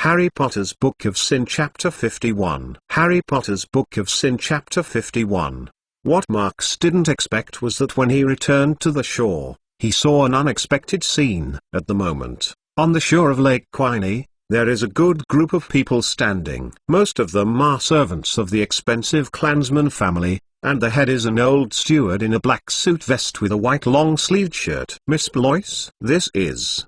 Harry Potter's Book of Sin Chapter 51. Harry Potter's Book of Sin Chapter 51. What Marx didn't expect was that when he returned to the shore, he saw an unexpected scene. At the moment, on the shore of Lake Quiney, there is a good group of people standing. Most of them are servants of the expensive clansman family, and the head is an old steward in a black suit vest with a white long-sleeved shirt. "Miss Blois?" "This is."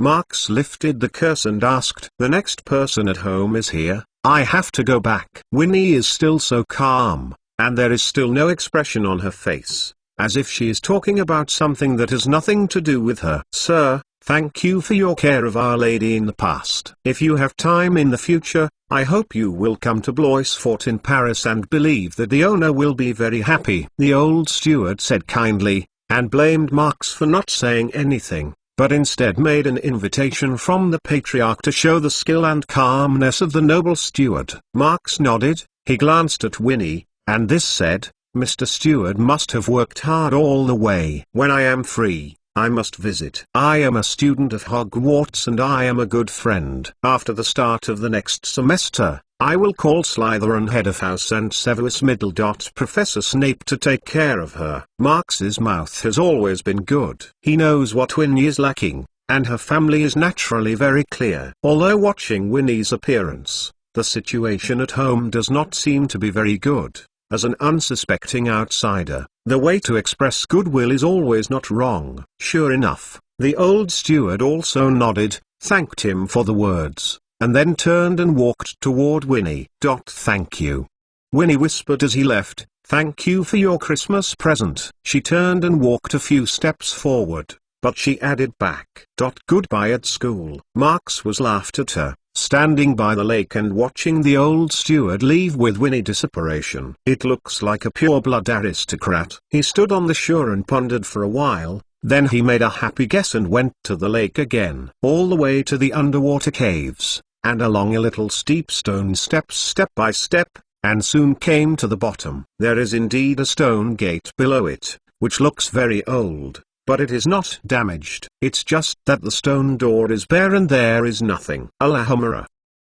Marx lifted the curse and asked, "The next person at home is here. I have to go back." Winnie is still so calm, and there is still no expression on her face, as if she is talking about something that has nothing to do with her. "Sir, thank you for your care of Our Lady in the past. If you have time in the future, I hope you will come to Blois Fort in Paris and believe that the owner will be very happy." The old steward said kindly, and blamed Marx for not saying anything, but instead made an invitation from the patriarch to show the skill and calmness of the noble steward. Marx nodded, he glanced at Winnie, and this said, "Mr. Steward must have worked hard all the way. When I am free, I must visit. I am a student of Hogwarts and I am a good friend. After the start of the next semester, I will call Slytherin head of house and Severus Middle. Professor Snape to take care of her." Marx's mouth has always been good. He knows what Winnie is lacking, and her family is naturally very clear. Although watching Winnie's appearance, the situation at home does not seem to be very good. As an unsuspecting outsider, the way to express goodwill is always not wrong. Sure enough, the old steward also nodded, thanked him for the words, and then turned and walked toward Winnie. "Thank you," Winnie whispered as he left, "thank you for your Christmas present." She turned and walked a few steps forward, but she added back, "Goodbye at school." Marx was laughed at her, standing by the lake and watching the old steward leave with Winnie disapprobation. "It looks like a pure-blood aristocrat." He stood on the shore and pondered for a while, then he made a happy guess and went to the lake again. All the way to the underwater caves, and along a little steep stone steps step by step, and soon came to the bottom. There is indeed a stone gate below it, which looks very old, but it is not damaged. It's just that the stone door is bare and there is nothing. Allahumma.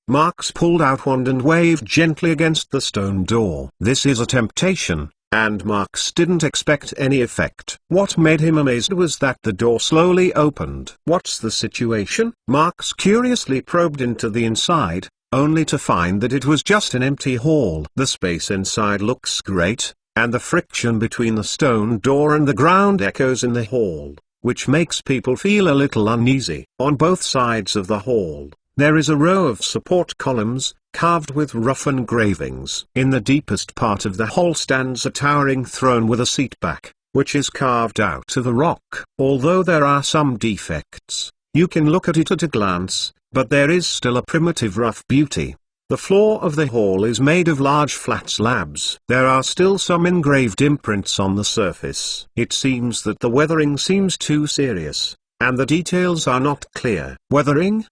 Marx pulled out wand and waved gently against the stone door. This is a temptation, and Marx didn't expect any effect. What made him amazed was that the door slowly opened. "What's the situation?" Marx curiously probed into the inside, only to find that it was just an empty hall. The space inside looks great, and the friction between the stone door and the ground echoes in the hall, which makes people feel a little uneasy. On both sides of the hall, there is a row of support columns, carved with rough engravings. In the deepest part of the hall stands a towering throne with a seat back, which is carved out of the rock. Although there are some defects, you can look at it at a glance, but there is still a primitive rough beauty. The floor of the hall is made of large flat slabs. There are still some engraved imprints on the surface. It seems that the weathering seems too serious, and the details are not clear. Weathering?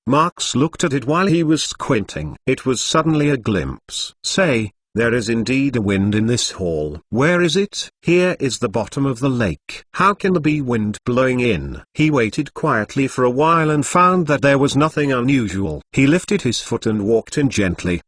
Marx looked at it while he was squinting. It was suddenly a glimpse. "Say, there is indeed a wind in this hall." "Where is it?" "Here is the bottom of the lake." "How can there be wind blowing in?" He waited quietly for a while and found that there was nothing unusual. He lifted his foot and walked in gently.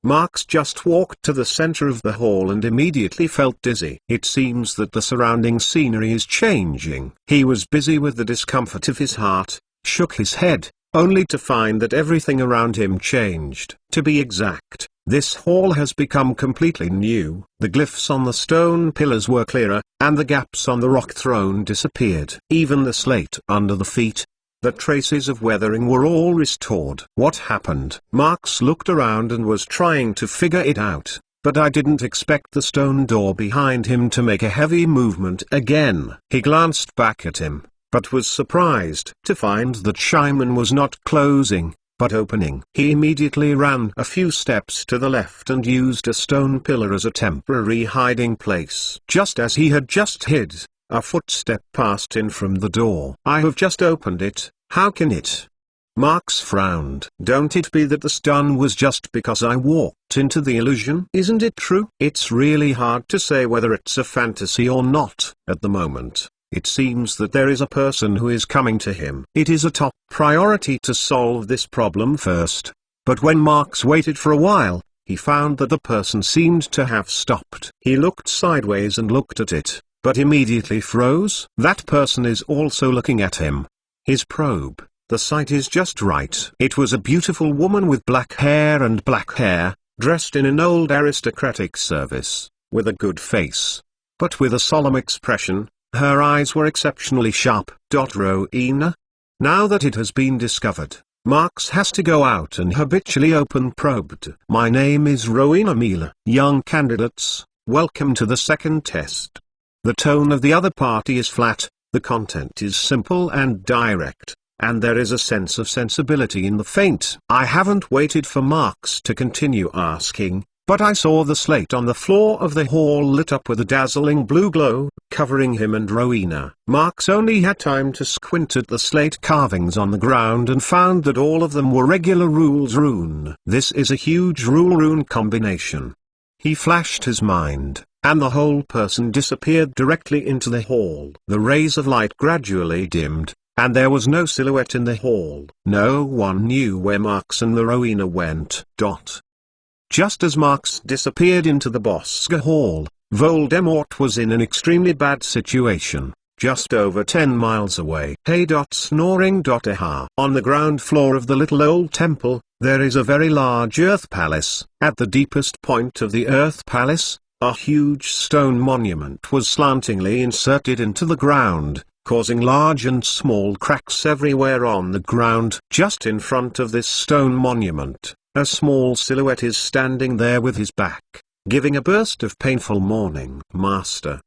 Marx just walked to the center of the hall and immediately felt dizzy. It seems that the surrounding scenery is changing. He was busy with the discomfort of his heart, shook his head, only to find that everything around him changed. To be exact, this hall has become completely new. The glyphs on the stone pillars were clearer, and the gaps on the rock throne disappeared. Even the slate under the feet, the traces of weathering were all restored. What happened? Marx looked around and was trying to figure it out, but I didn't expect the stone door behind him to make a heavy movement again. He glanced back at him, but was surprised to find that Shimon was not closing, but opening. He immediately ran a few steps to the left and used a stone pillar as a temporary hiding place. Just as he had just hid, a footstep passed in from the door. "I have just opened it, how can it?" Marx frowned. "Don't it be that the stun was just because I walked into the illusion? Isn't it true? It's really hard to say whether it's a fantasy or not, at the moment. It seems that there is a person who is coming to him. It is a top priority to solve this problem first. But when Marx waited for a while, he found that the person seemed to have stopped. He looked sideways and looked at it, but immediately froze. That person is also looking at him. His probe, the sight is just right. It was a beautiful woman with black hair, dressed in an old aristocratic service, with a good face, but with a solemn expression. Her eyes were exceptionally sharp. Rowena? Now that it has been discovered, Marx has to go out and habitually open probed. My name is Rowena Miller. Young candidates, welcome to the second test. The tone of the other party is flat, the content is simple and direct, and there is a sense of sensibility in the feint. I haven't waited for Marx to continue asking, but I saw the slate on the floor of the hall lit up with a dazzling blue glow, covering him and Rowena. Marx only had time to squint at the slate carvings on the ground and found that all of them were regular rules rune. This is a huge rule-rune combination. He flashed his mind, and the whole person disappeared directly into the hall. The rays of light gradually dimmed, and there was no silhouette in the hall. No one knew where Marx and the Rowena went. Just as Marx disappeared into the Bosca Hall, Voldemort was in an extremely bad situation, just over 10 miles away. Hey. Snoring. Aha. On the ground floor of the little old temple, there is a very large earth palace. At the deepest point of the earth palace, a huge stone monument was slantingly inserted into the ground, causing large and small cracks everywhere on the ground. Just in front of this stone monument, a small silhouette is standing there with his back, giving a burst of painful mourning. Master,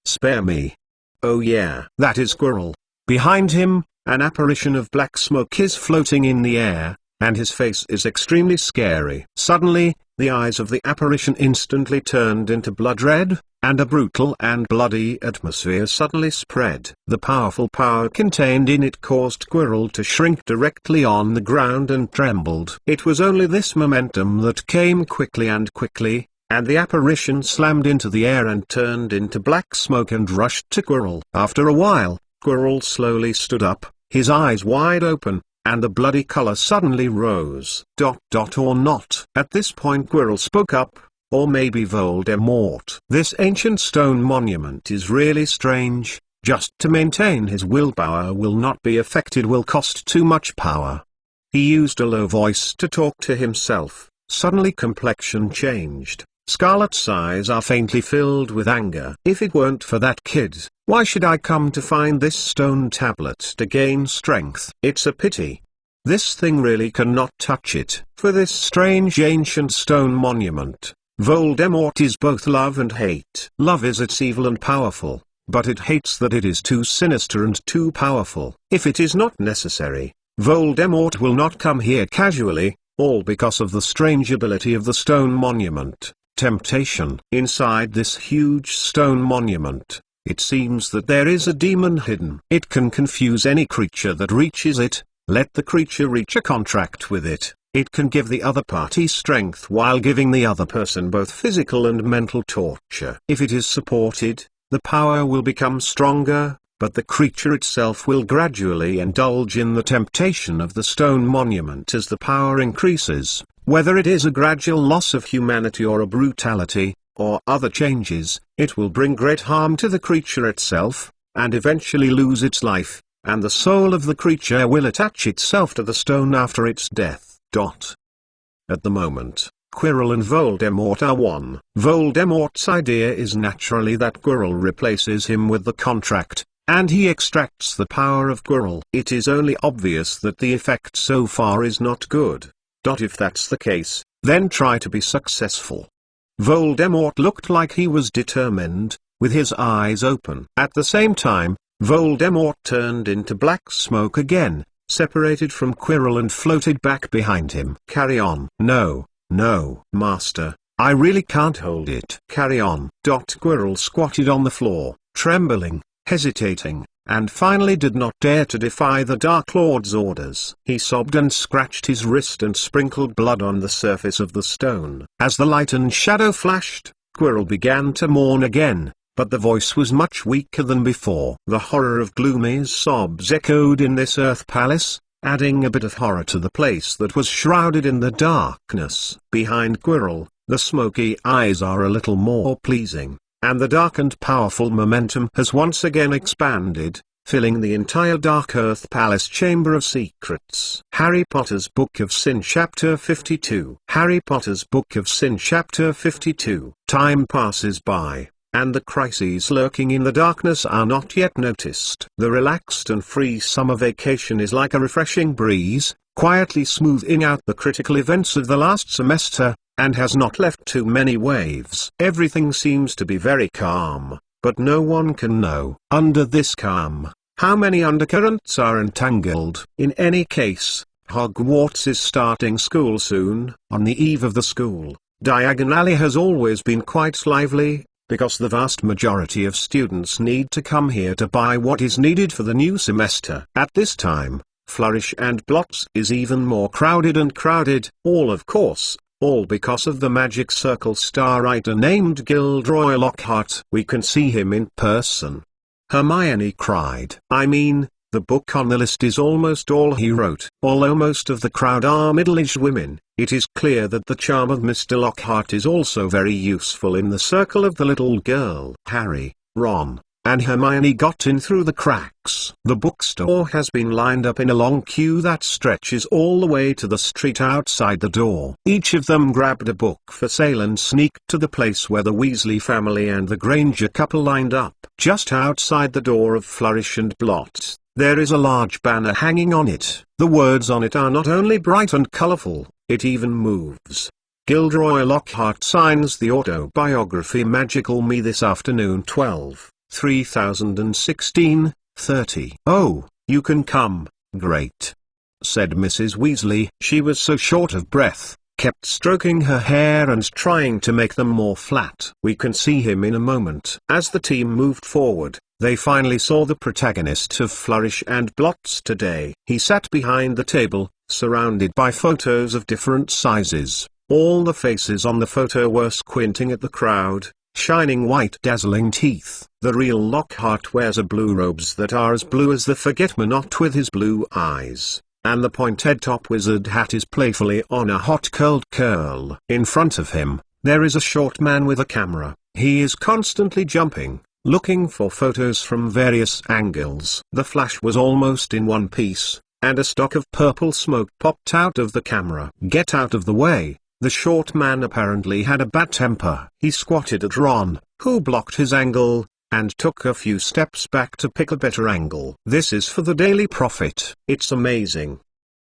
spare me. Oh yeah, that is Quirrell. Behind him, an apparition of black smoke is floating in the air, and his face is extremely scary. Suddenly, the eyes of the apparition instantly turned into blood red, and a brutal and bloody atmosphere suddenly spread. The powerful power contained in it caused Quirrell to shrink directly on the ground and trembled. It was only this momentum that came quickly, and the apparition slammed into the air and turned into black smoke and rushed to Quirrell. After a while, Quirrell slowly stood up, his eyes wide open, and the bloody color suddenly rose. Or not. At this point Quirrell spoke up. Or maybe Voldemort. This ancient stone monument is really strange. Just to maintain his willpower will not be affected, will cost too much power. He used a low voice to talk to himself. Suddenly complexion changed. Scarlet's eyes are faintly filled with anger. If it weren't for that kid, why should I come to find this stone tablet to gain strength? It's a pity. This thing really cannot touch it. For this strange ancient stone monument, Voldemort is both love and hate. Love is its evil and powerful, but it hates that it is too sinister and too powerful. If it is not necessary, Voldemort will not come here casually, all because of the strange ability of the stone monument, temptation. Inside this huge stone monument, it seems that there is a demon hidden. It can confuse any creature that reaches it. Let the creature reach a contract with it. It can give the other party strength while giving the other person both physical and mental torture. If it is supported, the power will become stronger, but the creature itself will gradually indulge in the temptation of the stone monument as the power increases. Whether it is a gradual loss of humanity or a brutality, or other changes, it will bring great harm to the creature itself, and eventually lose its life, and the soul of the creature will attach itself to the stone after its death. At the moment, Quirrell and Voldemort are one. Voldemort's idea is naturally that Quirrell replaces him with the contract, and he extracts the power of Quirrell. It is only obvious that the effect so far is not good. If that's the case, then try to be successful. Voldemort looked like he was determined, with his eyes open. At the same time, Voldemort turned into black smoke again, separated from Quirrell and floated back behind him. Carry on. No, master, I really can't hold it. Carry on. Quirrell squatted on the floor, trembling, hesitating, and finally did not dare to defy the Dark Lord's orders. He sobbed and scratched his wrist and sprinkled blood on the surface of the stone. As the light and shadow flashed, Quirrell began to mourn again, but the voice was much weaker than before. The horror of Gloomy's sobs echoed in this earth palace, adding a bit of horror to the place that was shrouded in the darkness. Behind Quirrell, the smoky eyes are a little more pleasing, and the dark and powerful momentum has once again expanded, filling the entire Dark Earth Palace Chamber of Secrets. Harry Potter's Book of Sin Chapter 52. Harry Potter's Book of Sin Chapter 52. Time passes by, and the crises lurking in the darkness are not yet noticed. The relaxed and free summer vacation is like a refreshing breeze, quietly smoothing out the critical events of the last semester, and has not left too many waves. Everything seems to be very calm, but no one can know, under this calm, how many undercurrents are entangled. In any case, Hogwarts is starting school soon. On the eve of the school, Diagon Alley has always been quite lively, because the vast majority of students need to come here to buy what is needed for the new semester. At this time, Flourish and Blotts is even more crowded and crowded, all because of the magic circle star writer named Gilderoy Lockhart. We can see him in person. Hermione cried. I mean, the book on the list is almost all he wrote. Although most of the crowd are middle-aged women, it is clear that the charm of Mr. Lockhart is also very useful in the circle of the little girl. Harry, Ron, and Hermione got in through the cracks. The bookstore has been lined up in a long queue that stretches all the way to the street outside the door. Each of them grabbed a book for sale and sneaked to the place where the Weasley family and the Granger couple lined up. Just outside the door of Flourish and Blotts, there is a large banner hanging on it. The words on it are not only bright and colorful, it even moves. Gilderoy Lockhart signs the autobiography Magical Me this afternoon 12/3016, "Oh, you can come, great," said Mrs. Weasley. She was so short of breath, kept stroking her hair and trying to make them more flat. We can see him in a moment. As the team moved forward, they finally saw the protagonist of Flourish and Blotts today. He sat behind the table, surrounded by photos of different sizes. All the faces on the photo were squinting at the crowd, shining white dazzling teeth. The real Lockhart wears a blue robes that are as blue as the Forget-Me-Not with his blue eyes, and the pointed top wizard hat is playfully on a hot curled curl. In front of him, there is a short man with a camera. He is constantly jumping, looking for photos from various angles. The flash was almost in one piece, and a stalk of purple smoke popped out of the camera. Get out of the way. The short man apparently had a bad temper. He squatted at Ron, who blocked his angle, and took a few steps back to pick a better angle. This is for the Daily Prophet. It's amazing.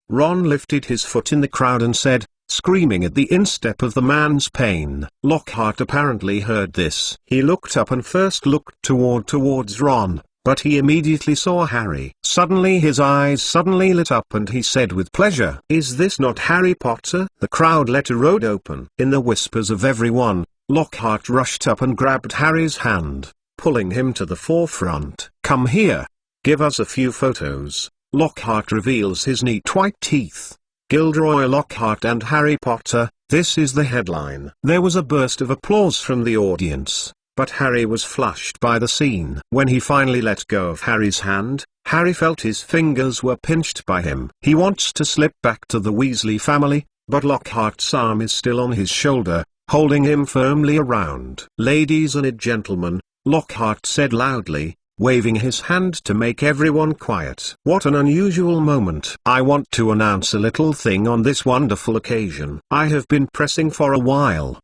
Ron lifted his foot in the crowd and said, screaming at the instep of the man's pain. Lockhart apparently heard this. He looked up and first looked towards Ron, but he immediately saw Harry. Suddenly his eyes suddenly lit up and he said with pleasure, "Is this not Harry Potter?" The crowd let a road open. In the whispers of everyone, Lockhart rushed up and grabbed Harry's hand, pulling him to the forefront. "Come here. Give us a few photos." Lockhart reveals his neat white teeth. Gilderoy Lockhart and Harry Potter, this is the headline. There was a burst of applause from the audience, but Harry was flushed by the scene. When he finally let go of Harry's hand, Harry felt his fingers were pinched by him. He wants to slip back to the Weasley family, but Lockhart's arm is still on his shoulder, holding him firmly around. "Ladies and gentlemen," Lockhart said loudly, waving his hand to make everyone quiet. "What an unusual moment. I want to announce a little thing on this wonderful occasion. I have been pressing for a while."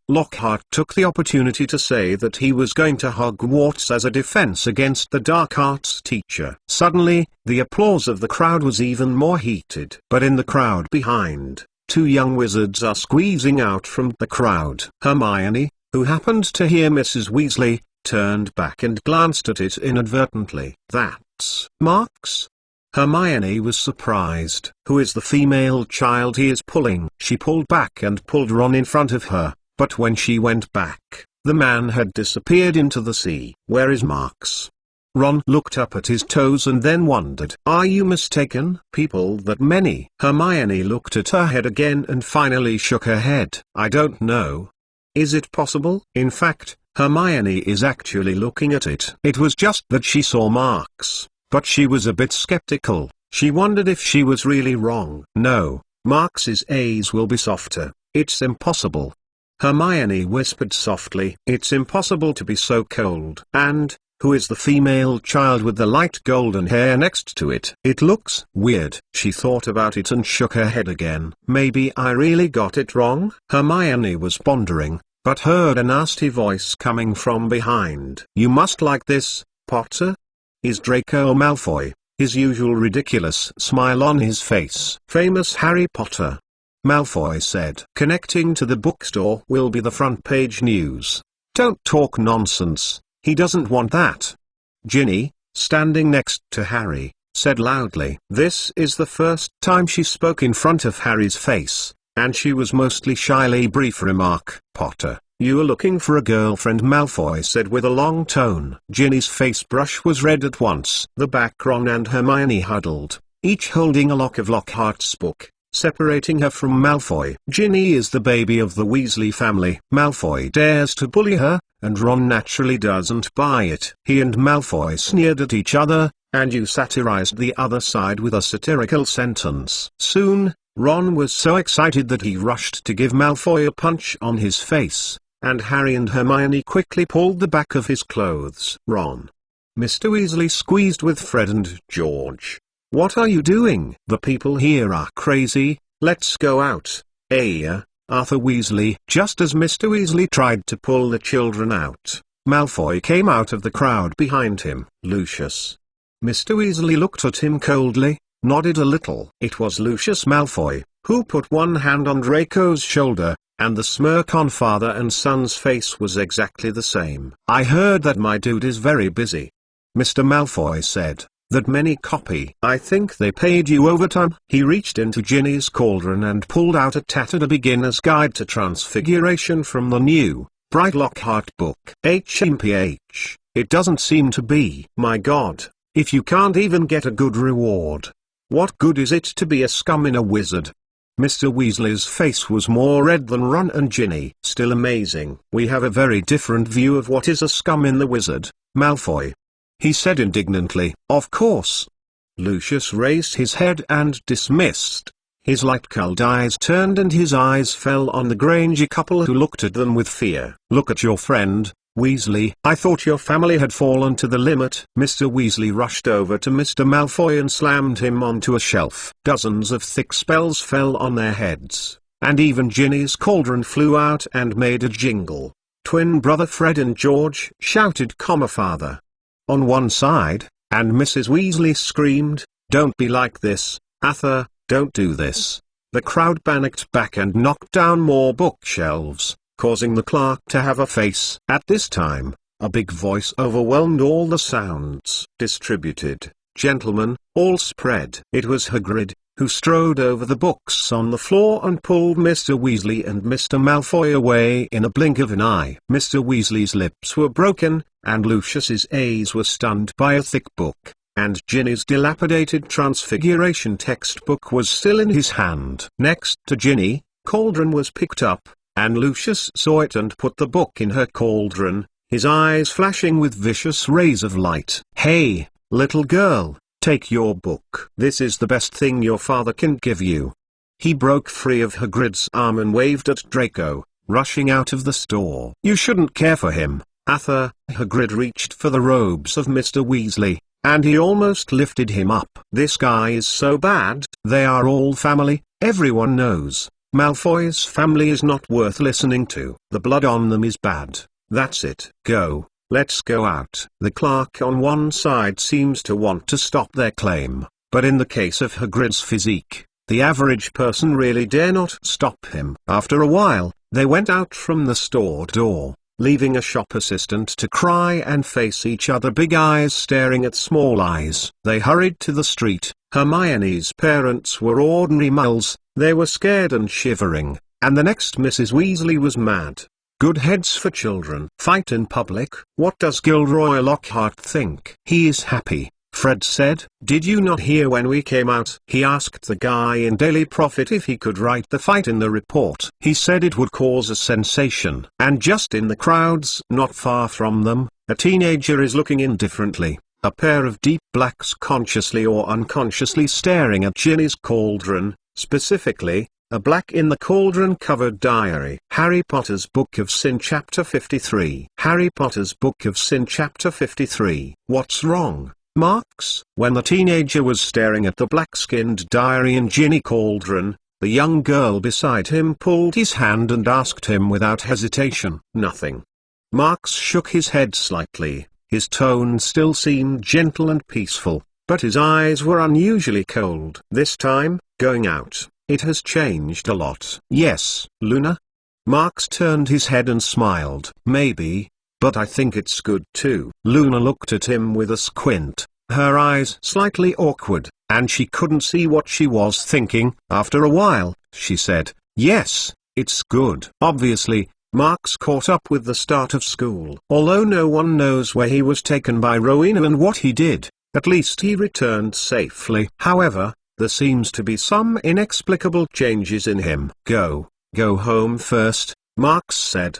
Lockhart took the opportunity to say that he was going to Hogwarts as a defense against the dark arts teacher. Suddenly, the applause of the crowd was even more heated. But in the crowd behind, two young wizards are squeezing out from the crowd. Hermione, who happened to hear Mrs. Weasley, turned back and glanced at it inadvertently. "That's Marks?" Hermione was surprised. "Who is the female child he is pulling?" She pulled back and pulled Ron in front of her, but when she went back, the man had disappeared into the sea. "Where is Marks?" Ron looked up at his toes and then wondered. "Are you mistaken? People that many." Hermione looked at her head again and finally shook her head. "I don't know. Is it possible?" In fact, Hermione is actually looking at it. It was just that she saw marks, but she was a bit skeptical. She wondered if she was really wrong. No, Marx's A's will be softer. It's impossible. Hermione whispered softly. It's impossible to be so cold. And, who is the female child with the light golden hair next to it? It looks weird. She thought about it and shook her head again. Maybe I really got it wrong? Hermione was pondering, but heard a nasty voice coming from behind. You must like this, Potter? Is Draco Malfoy, his usual ridiculous smile on his face. Famous Harry Potter, Malfoy said. Connecting to the bookstore will be the front page news. Don't talk nonsense, he doesn't want that. Ginny, standing next to Harry, said loudly. This is the first time she spoke in front of Harry's face, and she was mostly shyly brief remark. Potter, you are looking for a girlfriend, Malfoy said with a long tone. Ginny's face brush was red at once. The background and Hermione huddled, each holding a lock of Lockhart's book, separating her from Malfoy. Ginny is the baby of the Weasley family. Malfoy dares to bully her, and Ron naturally doesn't buy it. He and Malfoy sneered at each other, and you satirized the other side with a satirical sentence. Soon, Ron was so excited that he rushed to give Malfoy a punch on his face, and Harry and Hermione quickly pulled the back of his clothes. Ron. Mr. Weasley squeezed with Fred and George. What are you doing? The people here are crazy, let's go out. Arthur Weasley. Just as Mr. Weasley tried to pull the children out, Malfoy came out of the crowd behind him. Lucius. Mr. Weasley looked at him coldly, nodded a little. It was Lucius Malfoy, who put one hand on Draco's shoulder, and the smirk on father and son's face was exactly the same. I heard that my dude is very busy. Mr. Malfoy said. That many copy. I think they paid you overtime. He reached into Ginny's cauldron and pulled out a tattered A Beginner's Guide to Transfiguration from the new, bright Lockhart book. HMPH, it doesn't seem to be. My God, if you can't even get a good reward, what good is it to be a scum in a wizard? Mr. Weasley's face was more red than Ron and Ginny. Still amazing. We have a very different view of what is a scum in the wizard, Malfoy, he said indignantly. Of course. Lucius raised his head and dismissed. His light-colored eyes turned and his eyes fell on the Granger couple who looked at them with fear. Look at your friend, Weasley. I thought your family had fallen to the limit. Mr. Weasley rushed over to Mr. Malfoy and slammed him onto a shelf. Dozens of thick spells fell on their heads, and even Ginny's cauldron flew out and made a jingle. Twin brother Fred and George shouted, Father, on one side, and Mrs. Weasley screamed, Don't be like this, Arthur, don't do this. The crowd panicked back and knocked down more bookshelves, causing the clerk to have a face. At this time, a big voice overwhelmed all the sounds. Distributed, gentlemen, all spread. It was Hagrid, who strode over the books on the floor and pulled Mr. Weasley and Mr. Malfoy away in a blink of an eye. Mr. Weasley's lips were broken, and Lucius's A's were stunned by a thick book, and Ginny's dilapidated Transfiguration textbook was still in his hand. Next to Ginny, cauldron was picked up, and Lucius saw it and put the book in her cauldron, his eyes flashing with vicious rays of light. Hey, little girl, take your book. This is the best thing your father can give you. He broke free of Hagrid's arm and waved at Draco, rushing out of the store. You shouldn't care for him, Arthur. Hagrid reached for the robes of Mr. Weasley, and he almost lifted him up. This guy is so bad. They are all family, everyone knows. Malfoy's family is not worth listening to. The blood on them is bad. That's it. Go. Let's go out. The clerk on one side seems to want to stop their claim, but in the case of Hagrid's physique, the average person really dare not stop him. After a while, they went out from the store door, leaving a shop assistant to cry and face each other, big eyes staring at small eyes. They hurried to the street. Hermione's parents were ordinary muggles. They were scared and shivering, and the next Mrs. Weasley was mad. Good heads for children. Fight in public. What does Gilderoy Lockhart think? He is happy. Fred said. "Did you not hear when we came out?" He asked the guy in Daily Prophet if he could write the fight in the report. He said it would cause a sensation. And just in the crowds not far from them, a teenager is looking indifferently. A pair of deep blacks consciously or unconsciously staring at Ginny's cauldron, specifically, a black in the cauldron-covered diary. Harry Potter's Book of Sin Chapter 53. Harry Potter's Book of Sin Chapter 53. What's wrong, Marks? When the teenager was staring at the black-skinned diary in Ginny Cauldron, the young girl beside him pulled his hand and asked him without hesitation. "Nothing." Marks shook his head slightly. His tone still seemed gentle and peaceful, but his eyes were unusually cold. "This time, going out, it has changed a lot." "Yes, Luna?" Marks turned his head and smiled. "Maybe, but I think it's good too." Luna looked at him with a squint, her eyes slightly awkward, and she couldn't see what she was thinking. After a while, she said, "Yes, it's good." Obviously, Marks caught up with the start of school. Although no one knows where he was taken by Rowena and what he did, at least he returned safely. However, there seems to be some inexplicable changes in him. Go home first," Marks said.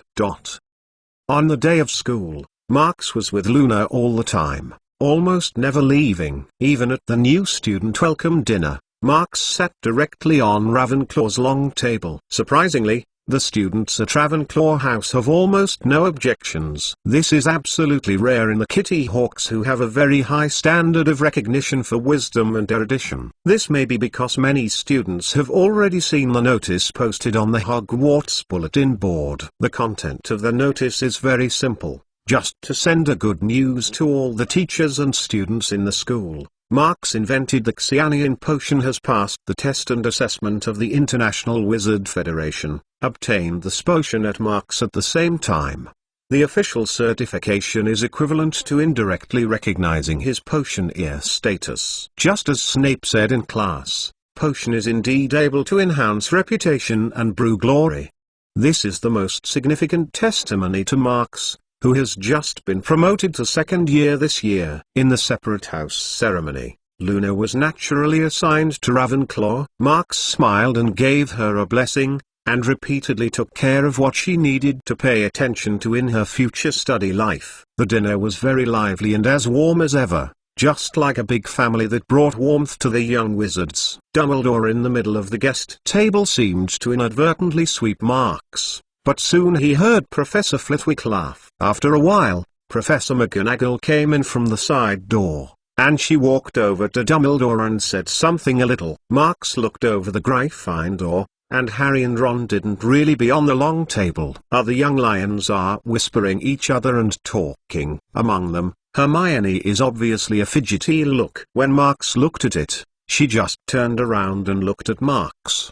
On the day of school, Marks was with Luna all the time, almost never leaving. Even at the new student welcome dinner, Marks sat directly on Ravenclaw's long table. Surprisingly, the students at Ravenclaw House have almost no objections. This is absolutely rare in the Kitty Hawks, who have a very high standard of recognition for wisdom and erudition. This may be because many students have already seen the notice posted on the Hogwarts bulletin board. The content of the notice is very simple, just to send a good news to all the teachers and students in the school. Marks invented the Xianian potion, has passed the test and assessment of the International Wizard Federation, obtained this potion at Marks at the same time. The official certification is equivalent to indirectly recognizing his potion-ear status. Just as Snape said in class, potion is indeed able to enhance reputation and brew glory. This is the most significant testimony to Marks, who has just been promoted to second year this year. In the separate house ceremony, Luna was naturally assigned to Ravenclaw. Marks smiled and gave her a blessing, and repeatedly took care of what she needed to pay attention to in her future study life. The dinner was very lively and as warm as ever, just like a big family that brought warmth to the young wizards. Dumbledore in the middle of the guest table seemed to inadvertently sweep Marks, but soon he heard Professor Flitwick laugh. After a while, Professor McGonagall came in from the side door, and she walked over to Dumbledore and said something a little. Marks looked over the Gryffindor, and Harry and Ron didn't really be on the long table. Other young lions are whispering each other and talking. Among them, Hermione is obviously a fidgety look. When Marks looked at it, she just turned around and looked at Marks.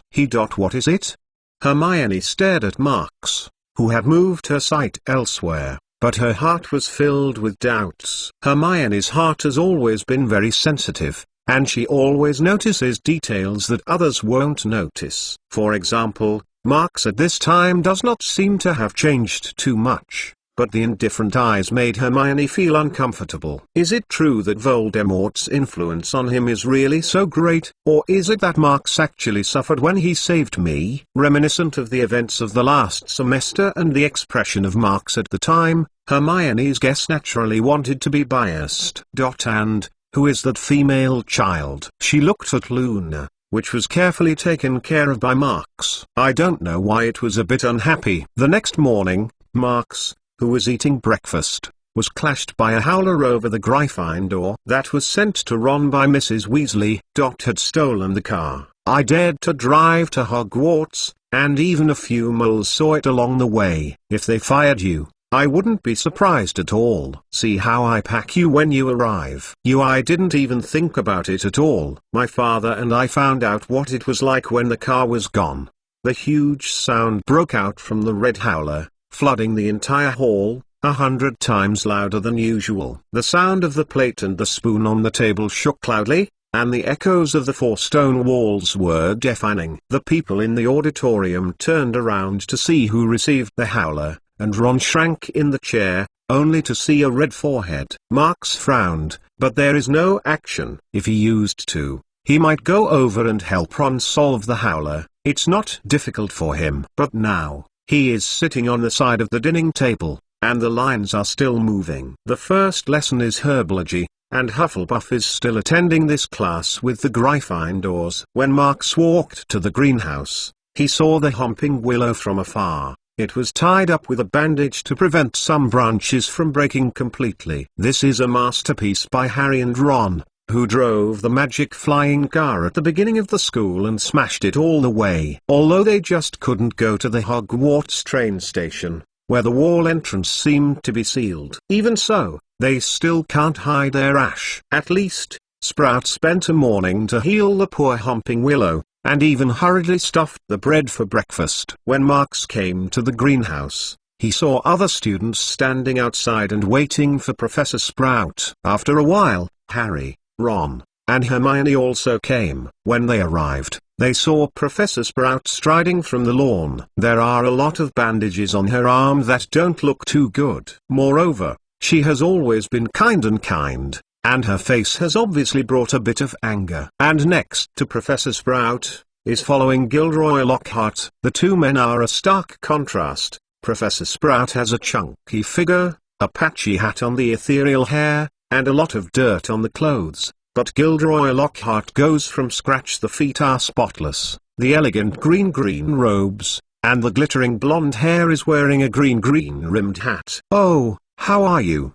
What is it? Hermione stared at Marks, who had moved her sight elsewhere, but her heart was filled with doubts. Hermione's heart has always been very sensitive, and she always notices details that others won't notice. For example, Marks at this time does not seem to have changed too much, but the indifferent eyes made Hermione feel uncomfortable. Is it true that Voldemort's influence on him is really so great, or is it that Marks actually suffered when he saved me? Reminiscent of the events of the last semester and the expression of Marks at the time, Hermione's guess naturally wanted to be biased. And, who is that female child? She looked at Luna, which was carefully taken care of by Marks. I don't know why it was a bit unhappy. The next morning, Marks, who was eating breakfast, was clashed by a howler over the Gryffindor that was sent to Ron by Mrs. Weasley. Had stolen the car. I dared to drive to Hogwarts, and even a few moles saw it along the way. If they fired you, I wouldn't be surprised at all. See how I pack you when you arrive. I didn't even think about it at all. My father and I found out what it was like when the car was gone. The huge sound broke out from the red howler, flooding the entire hall, 100 times louder than usual. The sound of the plate and the spoon on the table shook loudly, and the echoes of the 4 stone walls were deafening. The people in the auditorium turned around to see who received the howler, and Ron shrank in the chair, only to see a red forehead. Marks frowned, but there is no action. If he used to, he might go over and help Ron solve the howler. It's not difficult for him. But now, he is sitting on the side of the dining table, and the lines are still moving. The first lesson is herbology, and Hufflepuff is still attending this class with the Gryffindors. When Marks walked to the greenhouse, he saw the Homping Willow from afar. It was tied up with a bandage to prevent some branches from breaking completely. This is a masterpiece by Harry and Ron, who drove the magic flying car at the beginning of the school and smashed it all the way. Although they just couldn't go to the Hogwarts train station, where the wall entrance seemed to be sealed. Even so, they still can't hide their ash. At least, Sprout spent a morning to heal the poor Homping Willow, and even hurriedly stuffed the bread for breakfast. When Marks came to the greenhouse, he saw other students standing outside and waiting for Professor Sprout. After a while, Harry, Ron, and Hermione also came. When they arrived, they saw Professor Sprout striding from the lawn. There are a lot of bandages on her arm that don't look too good. Moreover, she has always been kind, and her face has obviously brought a bit of anger. And next to Professor Sprout, is following Gilderoy Lockhart. The two men are a stark contrast. Professor Sprout has a chunky figure, a patchy hat on the ethereal hair, and a lot of dirt on the clothes. But Gilderoy Lockhart goes from scratch. The feet are spotless, the elegant green robes, and the glittering blonde hair is wearing a green rimmed hat. "Oh, how are you?"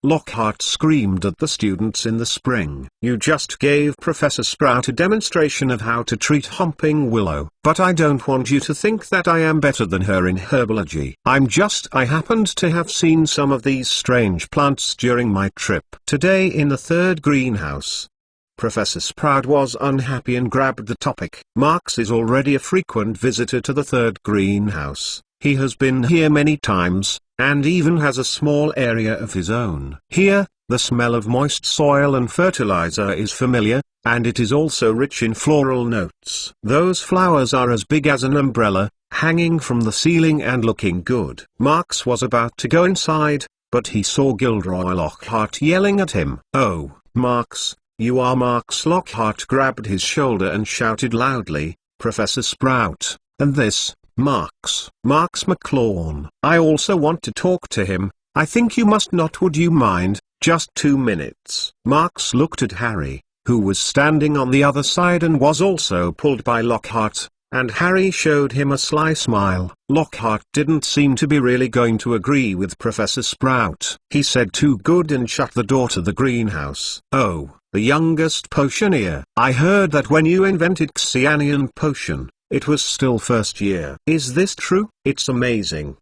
Lockhart screamed at the students in the spring. "You just gave Professor Sprout a demonstration of how to treat Homping Willow. But I don't want you to think that I am better than her in herbology. I happened to have seen some of these strange plants during my trip today in the third greenhouse." Professor Sprout was unhappy and grabbed the topic. Marks is already a frequent visitor to the third greenhouse. He has been here many times, and even has a small area of his own. Here, the smell of moist soil and fertilizer is familiar, and it is also rich in floral notes. Those flowers are as big as an umbrella, hanging from the ceiling and looking good. Marks was about to go inside, but he saw Gilderoy Lockhart yelling at him. "Oh, Marks, you are Marks!" Lockhart grabbed his shoulder and shouted loudly, "Professor Sprout, and this, Marks McLawn. I also want to talk to him. I think you must not. Would you mind, just 2 minutes?" Marks looked at Harry, who was standing on the other side and was also pulled by Lockhart, and Harry showed him a sly smile. Lockhart didn't seem to be really going to agree with Professor Sprout. He said too good and shut the door to the greenhouse. "Oh, the youngest potioneer. I heard that when you invented Xianian potion, it was still first year. Is this true?" "It's amazing,"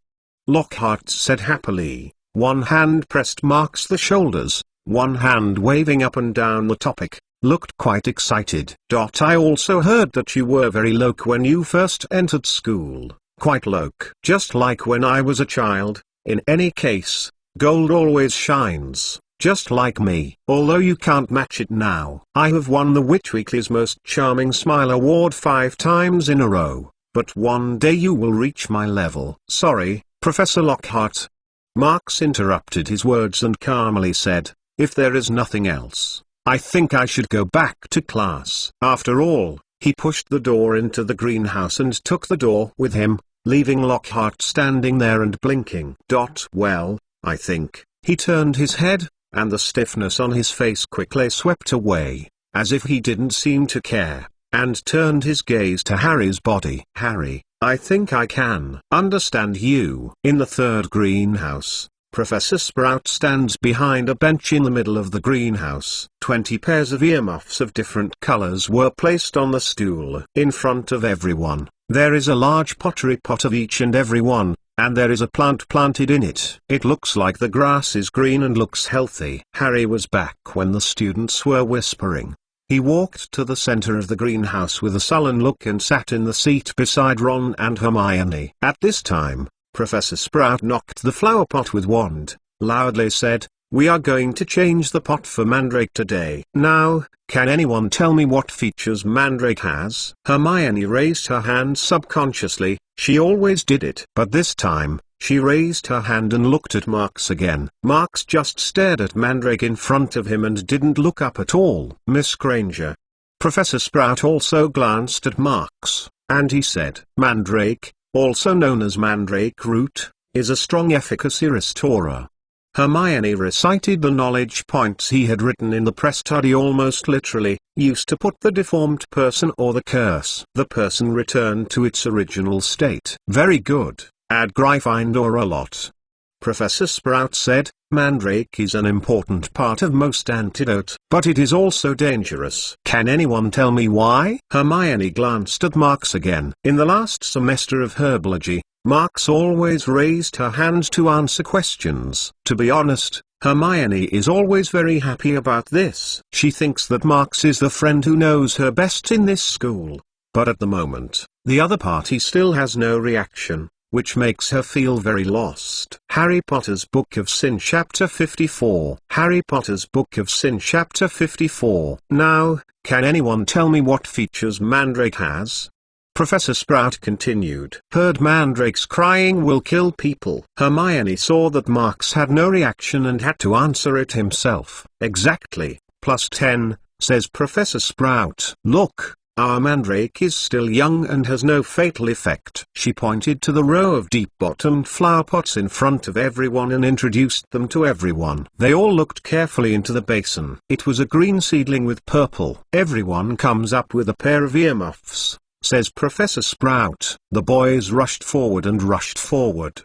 Lockhart said happily. One hand pressed Marks the shoulders, one hand waving up and down the topic, looked quite excited. "I also heard that you were very loque when you first entered school, quite loque. Just like when I was a child. In any case, gold always shines. Just like me. Although you can't match it now. I have won the Witch Weekly's Most Charming Smile Award 5 times in a row, but one day you will reach my level." "Sorry, Professor Lockhart." Marks interrupted his words and calmly said, "If there is nothing else, I think I should go back to class." After all, he pushed the door into the greenhouse and took the door with him, leaving Lockhart standing there and blinking. "Well, I think." He turned his head, and the stiffness on his face quickly swept away, as if he didn't seem to care, and turned his gaze to Harry's body. "Harry, I think I can understand you." In the third greenhouse, Professor Sprout stands behind a bench in the middle of the greenhouse. 20 pairs of earmuffs of different colors were placed on the stool. In front of everyone, there is a large pottery pot of each and every one, and there is a plant planted in it. It looks like the grass is green and looks healthy. Harry was back when the students were whispering. He walked to the center of the greenhouse with a sullen look and sat in the seat beside Ron and Hermione. At this time, Professor Sprout knocked the flower pot with wand, loudly said, "We are going to change the pot for Mandrake today. Now, can anyone tell me what features Mandrake has?" Hermione raised her hand subconsciously. She always did it. But this time, She raised her hand and looked at Marks again. Marks just stared at Mandrake in front of him and didn't look up at all. "Miss Granger." Professor Sprout also glanced at Marks, and he said, "Mandrake, also known as mandrake root, is a strong efficacy restorer." Hermione recited the knowledge points he had written in the press study almost literally. "Used to put the deformed person or the curse. The person returned to its original state." "Very good. Add Gryffindor a lot." Professor Sprout said, "Mandrake is an important part of most antidote, but it is also dangerous." "Can anyone tell me why?" Hermione glanced at Marks again. In the last semester of herbology, Marks always raised her hand to answer questions. To be honest, Hermione is always very happy about this. She thinks that Marks is the friend who knows her best in this school. But at the moment, the other party still has no reaction, which makes her feel very lost. Harry Potter's Book of Sin Chapter 54. Harry Potter's Book of Sin Chapter 54. Now, can anyone tell me what features Mandrake has? Professor Sprout continued. "Heard Mandrake's crying will kill people." Hermione saw that Marks had no reaction and had to answer it himself. "Exactly, +10, says Professor Sprout. "Look, our Mandrake is still young and has no fatal effect." She pointed to the row of deep-bottomed flower pots in front of everyone and introduced them to everyone. They all looked carefully into the basin. It was a green seedling with purple. "Everyone comes up with a pair of earmuffs," says Professor Sprout. The boys rushed forward.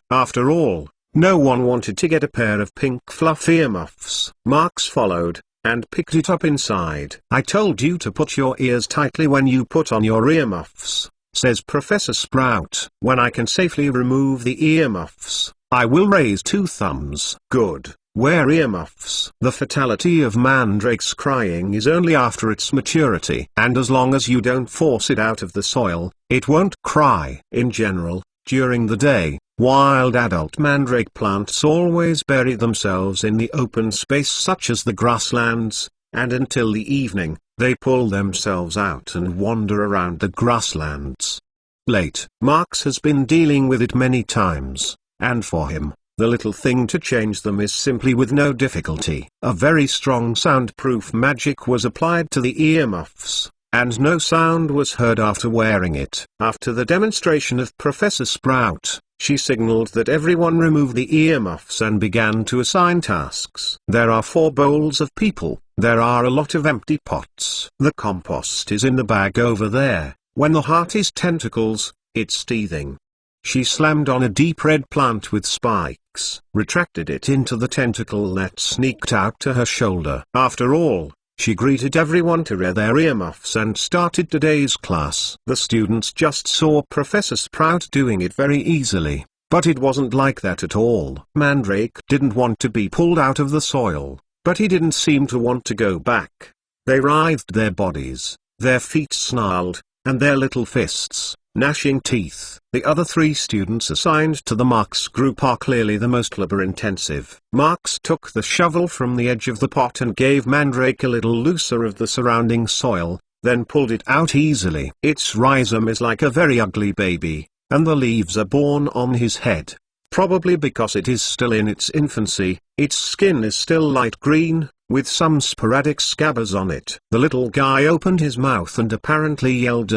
After all, no one wanted to get a pair of pink fluff earmuffs. Marks followed, and picked it up inside. "I told you to put your ears tightly when you put on your earmuffs," says Professor Sprout. "When I can safely remove the earmuffs, I will raise 2 thumbs." "Good. Wear earmuffs." The fatality of Mandrake's crying is only after its maturity. And as long as you don't force it out of the soil, it won't cry. In general, during the day, wild adult Mandrake plants always bury themselves in the open space such as the grasslands, and until the evening, they pull themselves out and wander around the grasslands. Late. Marks has been dealing with it many times, and for him, the little thing to change them is simply with no difficulty. A very strong soundproof magic was applied to the earmuffs, and no sound was heard after wearing it. After the demonstration of Professor Sprout, she signaled that everyone remove the earmuffs and began to assign tasks. "There are 4 bowls of people. There are a lot of empty pots. The compost is in the bag over there. When the heart is tentacles, it's teething." She slammed on a deep red plant with spikes, retracted it into the tentacle that sneaked out to her shoulder. After all, she greeted everyone to wear their earmuffs and started today's class. The students just saw Professor Sprout doing it very easily, but it wasn't like that at all. Mandrake didn't want to be pulled out of the soil, but he didn't seem to want to go back. They writhed their bodies, their feet snarled, and their little fists, gnashing teeth. The other 3 students assigned to the Marks group are clearly the most labor-intensive. Marks took the shovel from the edge of the pot and gave Mandrake a little looser of the surrounding soil, then pulled it out easily. Its rhizome is like a very ugly baby, and the leaves are born on his head. Probably because it is still in its infancy, its skin is still light green, with some sporadic scabbers on it. The little guy opened his mouth and apparently yelled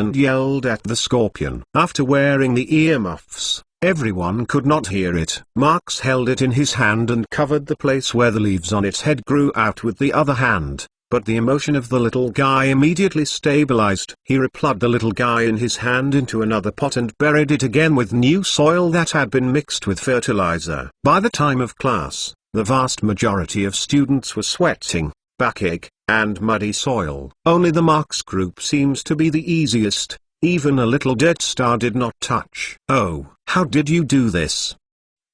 at the scorpion. After wearing the earmuffs, everyone could not hear it. Marks held it in his hand and covered the place where the leaves on its head grew out with the other hand, but the emotion of the little guy immediately stabilized. He replugged the little guy in his hand into another pot and buried it again with new soil that had been mixed with fertilizer. By the time of class, the vast majority of students were sweating, backache, and muddy soil. Only the Marks group seems to be the easiest. Even a little Death Star did not touch. "Oh, how did you do this?"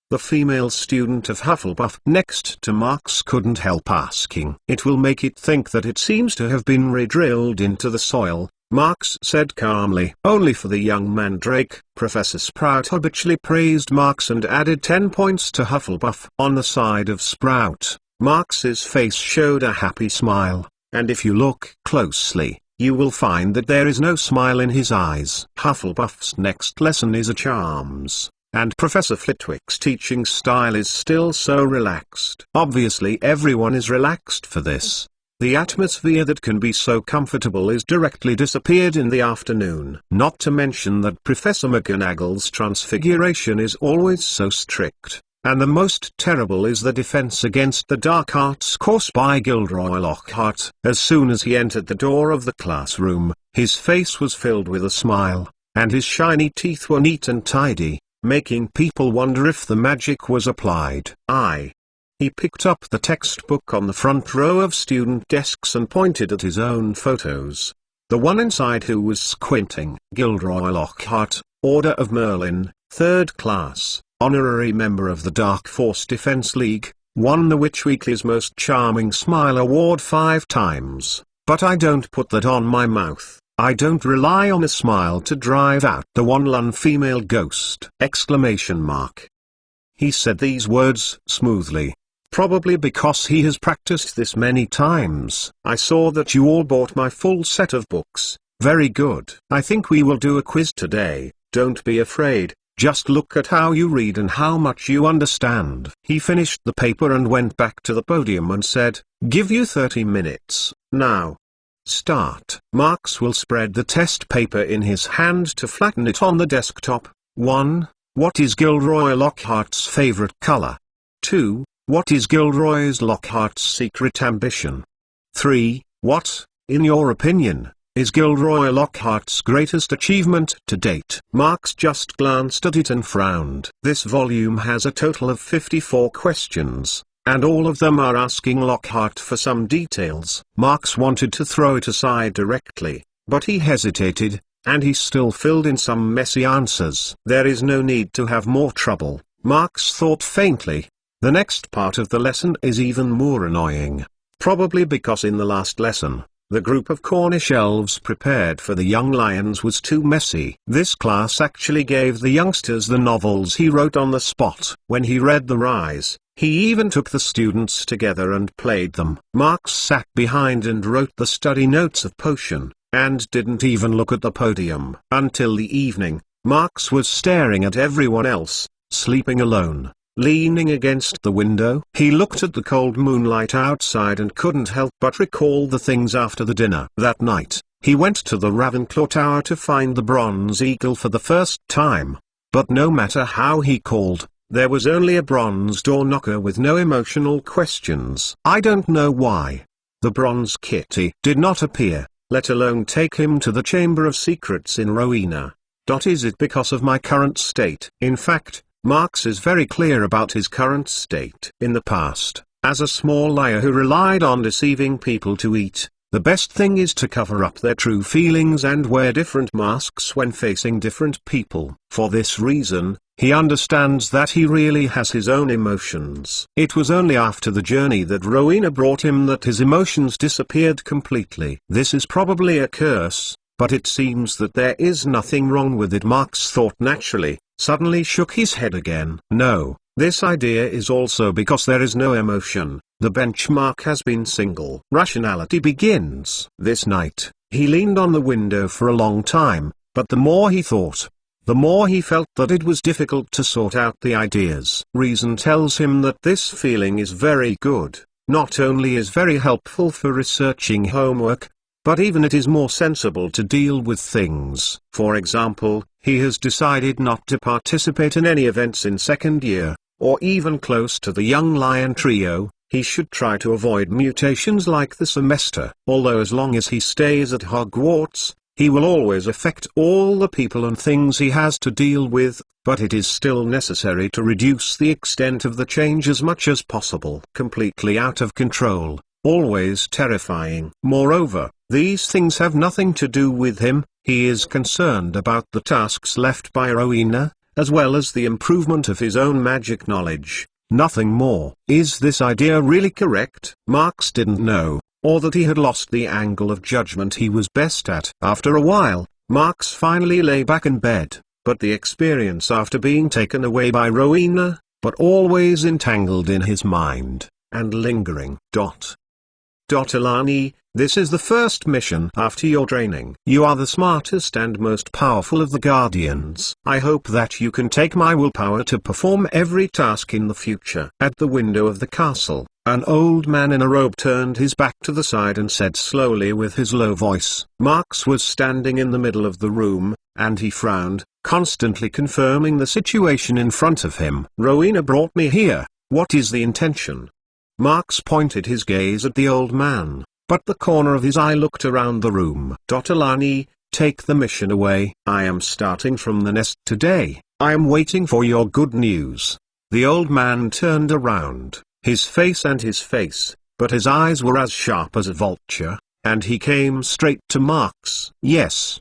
The female student of Hufflepuff next to Marks couldn't help asking. "It will make it think that it seems to have been re-drilled into the soil," Marks said calmly. "Only for the young Mandrake." Professor Sprout habitually praised Marks and added 10 points to Hufflepuff. On the side of Sprout, Marks's face showed a happy smile, and if you look closely, you will find that there is no smile in his eyes. Hufflepuff's next lesson is a charms. and Professor Flitwick's teaching style is still so relaxed. Obviously everyone is relaxed for this. The atmosphere that can be so comfortable is directly disappeared in the afternoon. Not to mention that Professor McGonagall's transfiguration is always so strict. And the most terrible is the defense against the dark arts course by Gilderoy Lockhart. As soon as he entered the door of the classroom, his face was filled with a smile, and his shiny teeth were neat and tidy, making people wonder if the magic was applied. He picked up the textbook on the front row of student desks and pointed at his own photos. The one inside who was squinting. Gilderoy Lockhart, Order of Merlin, 3rd class, honorary member of the Dark Force Defense League, won the Witch Weekly's Most Charming Smile Award 5 times. But I don't put that on my mouth. I don't rely on a smile to drive out the one lone female ghost! He said these words smoothly. Probably because he has practiced this many times. I saw that you all bought my full set of books. Very good. I think we will do a quiz today. Don't be afraid, just look at how you read and how much you understand. He finished the paper and went back to the podium and said, "Give you 30 minutes, now. Start." Marks will spread the test paper in his hand to flatten it on the desktop. 1. What is Gilderoy Lockhart's favorite color? 2. What is Gilderoy Lockhart's secret ambition? 3. What, in your opinion, is Gilderoy Lockhart's greatest achievement to date? Marks just glanced at it and frowned. This volume has a total of 54 questions, and all of them are asking Lockhart for some details. Marks wanted to throw it aside directly, but he hesitated, and he still filled in some messy answers. There is no need to have more trouble, Marks thought faintly. The next part of the lesson is even more annoying. Probably because in the last lesson, the group of Cornish elves prepared for the young lions was too messy. This class actually gave the youngsters the novels he wrote on the spot. When he read The Rise, he even took the students together and played them. Marks sat behind and wrote the study notes of Potion, and didn't even look at the podium. Until the evening, Marks was staring at everyone else, sleeping alone. Leaning against the window, he looked at the cold moonlight outside and couldn't help but recall the things after the dinner. That night, he went to the Ravenclaw Tower to find the Bronze Eagle for the first time. But no matter how he called, there was only a bronze door knocker with no emotional questions. I don't know why. The Bronze Kitty did not appear, let alone take him to the Chamber of Secrets in Rowena. Is it because of my current state? In fact, Marks is very clear about his current state. In the past, as a small liar who relied on deceiving people to eat, the best thing is to cover up their true feelings and wear different masks when facing different people. For this reason, he understands that he really has his own emotions. It was only after the journey that Rowena brought him that his emotions disappeared completely. This is probably a curse, but it seems that there is nothing wrong with it. Marks thought naturally, suddenly shook his head again. No, this idea is also because there is no emotion. The benchmark has been single. Rationality begins. This night, he leaned on the window for a long time, but the more he thought, the more he felt that it was difficult to sort out the ideas. Reason tells him that this feeling is very good, not only is very helpful for researching homework, but even it is more sensible to deal with things. For example, he has decided not to participate in any events in second year, or even close to the Young Lion Trio. He should try to avoid mutations like the semester. Although as long as he stays at Hogwarts, he will always affect all the people and things he has to deal with, but it is still necessary to reduce the extent of the change as much as possible. Completely out of control, always terrifying. Moreover, these things have nothing to do with him. He is concerned about the tasks left by Rowena, as well as the improvement of his own magic knowledge. Nothing more. Is this idea really correct? Marks didn't know, or that he had lost the angle of judgment he was best at. After a while, Marks finally lay back in bed, but the experience after being taken away by Rowena, but always entangled in his mind, and lingering. Alani, this is the first mission after your training. You are the smartest and most powerful of the Guardians. I hope that you can take my willpower to perform every task in the future. At the window of the castle, an old man in a robe turned his back to the side and said slowly with his low voice. Marx was standing in the middle of the room, and he frowned, constantly confirming the situation in front of him. Rowena brought me here. What is the intention? Marx pointed his gaze at the old man, but the corner of his eye looked around the room. Alani, take the mission away. I am starting from the nest today. I am waiting for your good news. The old man turned around, his face, but his eyes were as sharp as a vulture, and he came straight to Marx. Yes.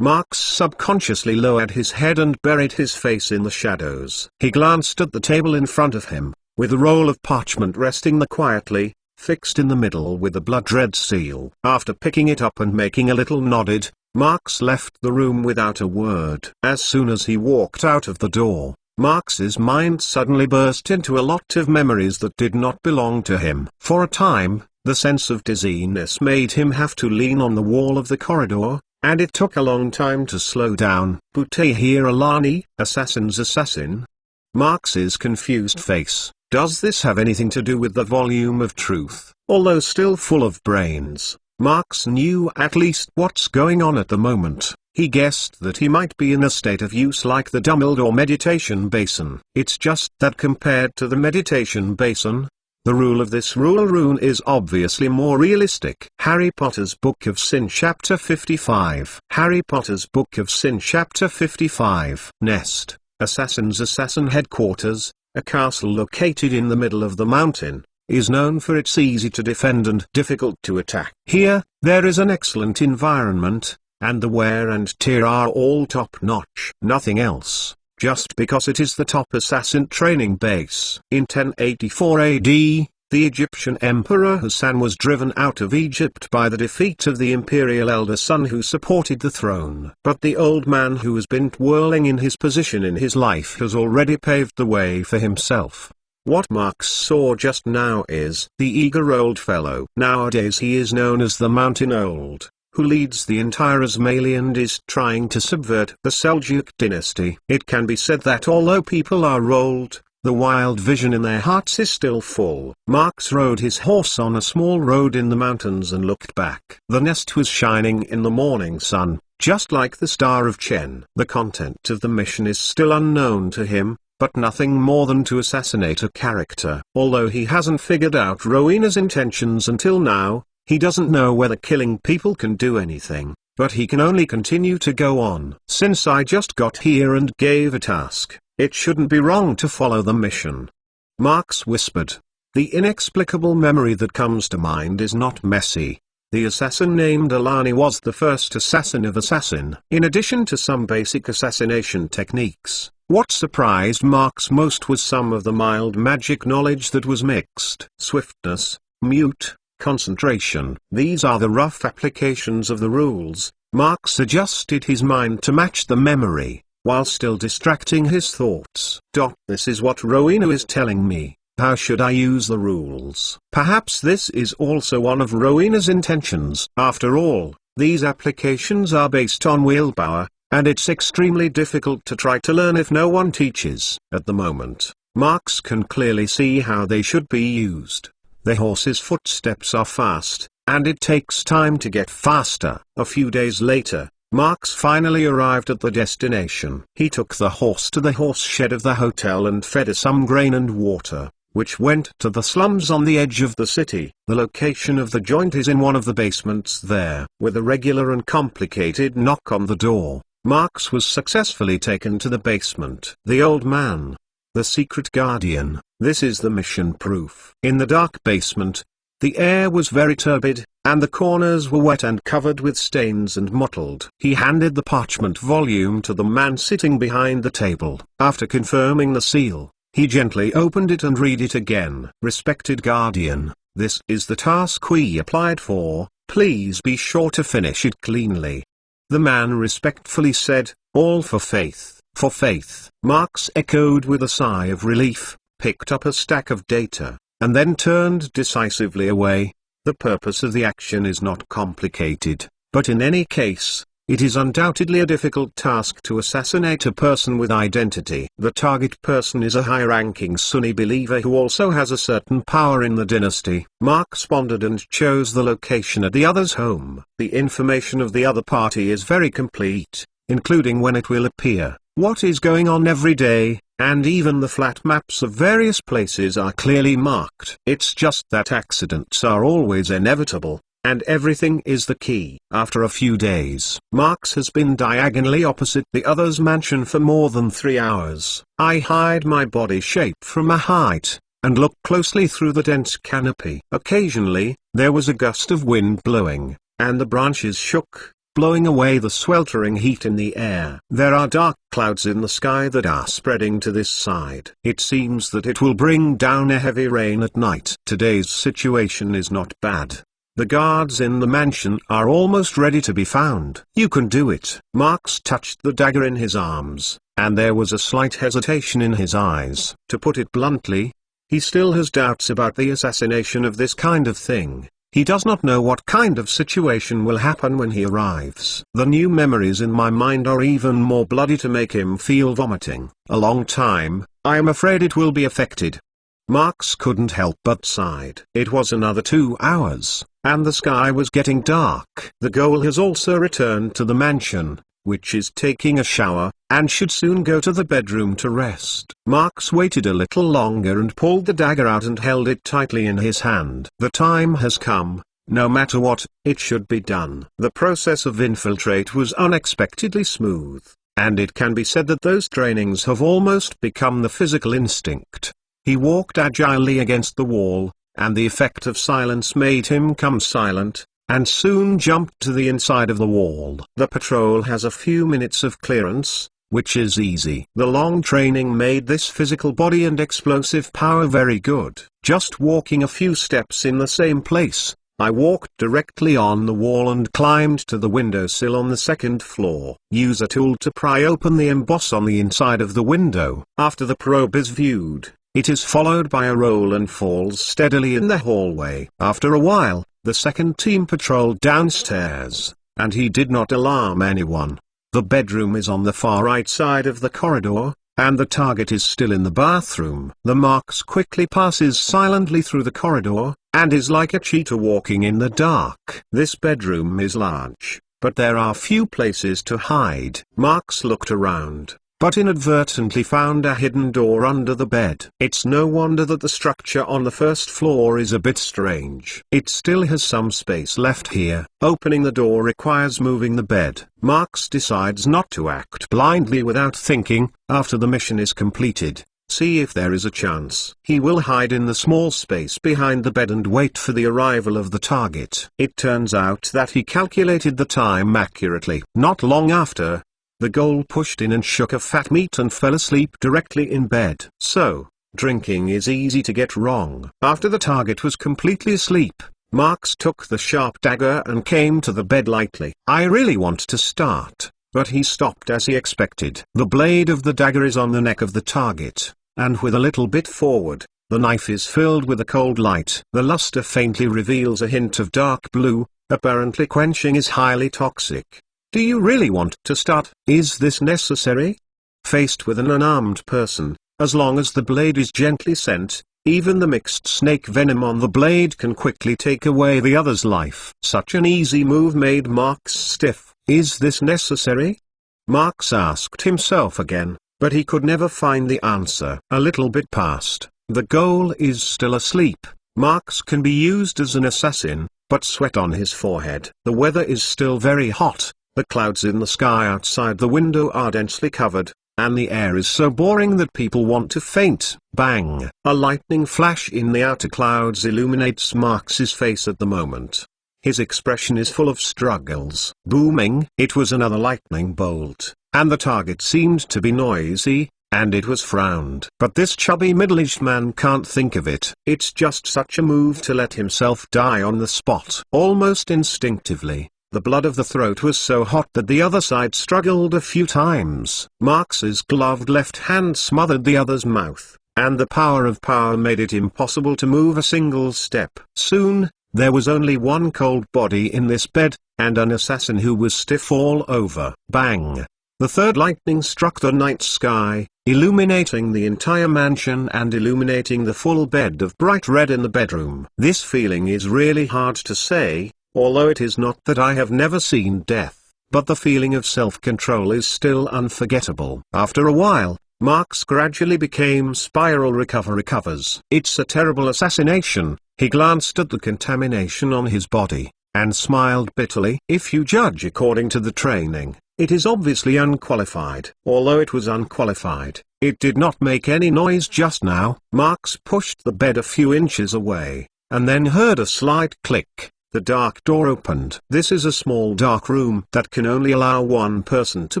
Marx subconsciously lowered his head and buried his face in the shadows. He glanced at the table in front of him, with a roll of parchment resting there quietly, fixed in the middle with a blood-red seal. After picking it up and making a little nodded, Marx left the room without a word. As soon as he walked out of the door, Marx's mind suddenly burst into a lot of memories that did not belong to him. For a time, the sense of dizziness made him have to lean on the wall of the corridor, and it took a long time to slow down. Butahir Alani, assassin's assassin? Marx's confused face. Does this have anything to do with the volume of truth? Although still full of brains, Marx knew at least what's going on at the moment. He guessed that he might be in a state of use like the Dumbledore meditation basin. It's just that compared to the meditation basin, the rule of this rune is obviously more realistic. Harry Potter's Book of Sin Chapter 55. Harry Potter's Book of Sin Chapter 55. Nest, Assassin's Assassin Headquarters, a castle located in the middle of the mountain, is known for its easy to defend and difficult to attack. Here, there is an excellent environment, and the wear and tear are all top-notch. Nothing else, just because it is the top assassin training base. In 1084 AD, the Egyptian Emperor Hassan was driven out of Egypt by the defeat of the imperial elder son who supported the throne. But the old man who has been twirling in his position in his life has already paved the way for himself. What Marx saw just now is the eager old fellow. Nowadays he is known as the Mountain Old, who leads the entire Ismaili and is trying to subvert the Seljuk dynasty. It can be said that although people are old, the wild vision in their hearts is still full. Marx rode his horse on a small road in the mountains and looked back. The nest was shining in the morning sun, just like the Star of Chen. The content of the mission is still unknown to him, but nothing more than to assassinate a character. Although he hasn't figured out Rowena's intentions until now, he doesn't know whether killing people can do anything, but he can only continue to go on. Since I just got here and gave a task, it shouldn't be wrong to follow the mission. Marx whispered. The inexplicable memory that comes to mind is not messy. The assassin named Alani was the first assassin of assassin. In addition to some basic assassination techniques, what surprised Marx most was some of the mild magic knowledge that was mixed. Swiftness, mute, concentration. These are the rough applications of the rules. Marx adjusted his mind to match the memory, while still distracting his thoughts. This is what Rowena is telling me. How should I use the rules? Perhaps this is also one of Rowena's intentions. After all, these applications are based on willpower, and it's extremely difficult to try to learn if no one teaches. At the moment, Marx can clearly see how they should be used. The horse's footsteps are fast, and it takes time to get faster. A few days later, Marx finally arrived at the destination. He took the horse to the horse shed of the hotel and fed it some grain and water, which went to the slums on the edge of the city. The location of the joint is in one of the basements there. With a regular and complicated knock on the door, Marx was successfully taken to the basement. The old man, the secret guardian, this is the mission proof. In the dark basement, the air was very turbid, and the corners were wet and covered with stains and mottled. He handed the parchment volume to the man sitting behind the table. After confirming the seal, he gently opened it and read it again. Respected Guardian, this is the task we applied for, please be sure to finish it cleanly. The man respectfully said, all for faith, for faith. Marx echoed with a sigh of relief, picked up a stack of data, and then turned decisively away. The purpose of the action is not complicated, but in any case, it is undoubtedly a difficult task to assassinate a person with identity. The target person is a high-ranking Sunni believer who also has a certain power in the dynasty. Marx pondered and chose the location at the other's home. The information of the other party is very complete, including when it will appear, what is going on every day, and even the flat maps of various places are clearly marked. It's just that accidents are always inevitable, and everything is the key. After a few days, Marx has been diagonally opposite the other's mansion for more than 3 hours. I hide my body shape from a height, and look closely through the dense canopy. Occasionally, there was a gust of wind blowing, and the branches shook, blowing away the sweltering heat in the air. There are dark clouds in the sky that are spreading to this side. It seems that it will bring down a heavy rain at night. Today's situation is not bad. The guards in the mansion are almost ready to be found. You can do it. Marx touched the dagger in his arms, and there was a slight hesitation in his eyes. To put it bluntly, he still has doubts about the assassination of this kind of thing. He does not know what kind of situation will happen when he arrives. The new memories in my mind are even more bloody to make him feel vomiting. A long time, I am afraid it will be affected. Marx couldn't help but sighed. It was another 2 hours, and the sky was getting dark. The Ghoul has also returned to the mansion, which is taking a shower, and should soon go to the bedroom to rest. Marx waited a little longer and pulled the dagger out and held it tightly in his hand. The time has come. No matter what, it should be done. The process of infiltrate was unexpectedly smooth, and it can be said that those trainings have almost become the physical instinct. He walked agilely against the wall, and the effect of silence made him come silent, and soon jumped to the inside of the wall. The patrol has a few minutes of clearance, which is easy. The long training made this physical body and explosive power very good. Just walking a few steps in the same place, I walked directly on the wall and climbed to the windowsill on the 2nd floor. Use a tool to pry open the emboss on the inside of the window. After the probe is viewed, it is followed by a roll and falls steadily in the hallway. After a while, the second team patrolled downstairs, and he did not alarm anyone. The bedroom is on the far right side of the corridor, and the target is still in the bathroom. The Marx quickly passes silently through the corridor, and is like a cheetah walking in the dark. This bedroom is large, but there are few places to hide. Marx looked around, but inadvertently found a hidden door under the bed. It's no wonder that the structure on the 1st floor is a bit strange. It still has some space left here. Opening the door requires moving the bed. Marx decides not to act blindly without thinking. After the mission is completed, see if there is a chance. He will hide in the small space behind the bed and wait for the arrival of the target. It turns out that he calculated the time accurately. Not long after, the Ghoul pushed in and shook a fat meat and fell asleep directly in bed. So, drinking is easy to get wrong. After the target was completely asleep, Marx took the sharp dagger and came to the bed lightly. I really want to start, but he stopped as he expected. The blade of the dagger is on the neck of the target, and with a little bit forward, the knife is filled with a cold light. The luster faintly reveals a hint of dark blue, apparently quenching is highly toxic. Do you really want to start? Is this necessary? Faced with an unarmed person, as long as the blade is gently sent, even the mixed snake venom on the blade can quickly take away the other's life. Such an easy move made Marx stiff. Is this necessary? Marx asked himself again, but he could never find the answer. A little bit passed. The Ghoul is still asleep. Marx can be used as an assassin, but sweat on his forehead. The weather is still very hot. The clouds in the sky outside the window are densely covered, and the air is so boring that people want to faint. Bang! A lightning flash in the outer clouds illuminates Marx's face at the moment. His expression is full of struggles. Booming! It was another lightning bolt, and the target seemed to be noisy, and it was frowned. But this chubby middle-aged man can't think of it. It's just such a move to let himself die on the spot. Almost instinctively, the blood of the throat was so hot that the other side struggled a few times. Marx's gloved left hand smothered the other's mouth, and the power of power made it impossible to move a single step. Soon, There was only one cold body in this bed, and an assassin who was stiff all over. Bang! The third lightning struck the night sky, illuminating the entire mansion and illuminating the full bed of bright red in the bedroom. This feeling is really hard to say, although it is not that I have never seen death, but the feeling of self-control is still unforgettable. After a while, Marx gradually became spiral recovers. It's a terrible assassination. He glanced at the contamination on his body, and smiled bitterly. If you judge according to the training, it is obviously unqualified. Although it was unqualified, it did not make any noise just now. Marx pushed the bed a few inches away, and then heard a slight click. The dark door opened. This is a small dark room that can only allow one person to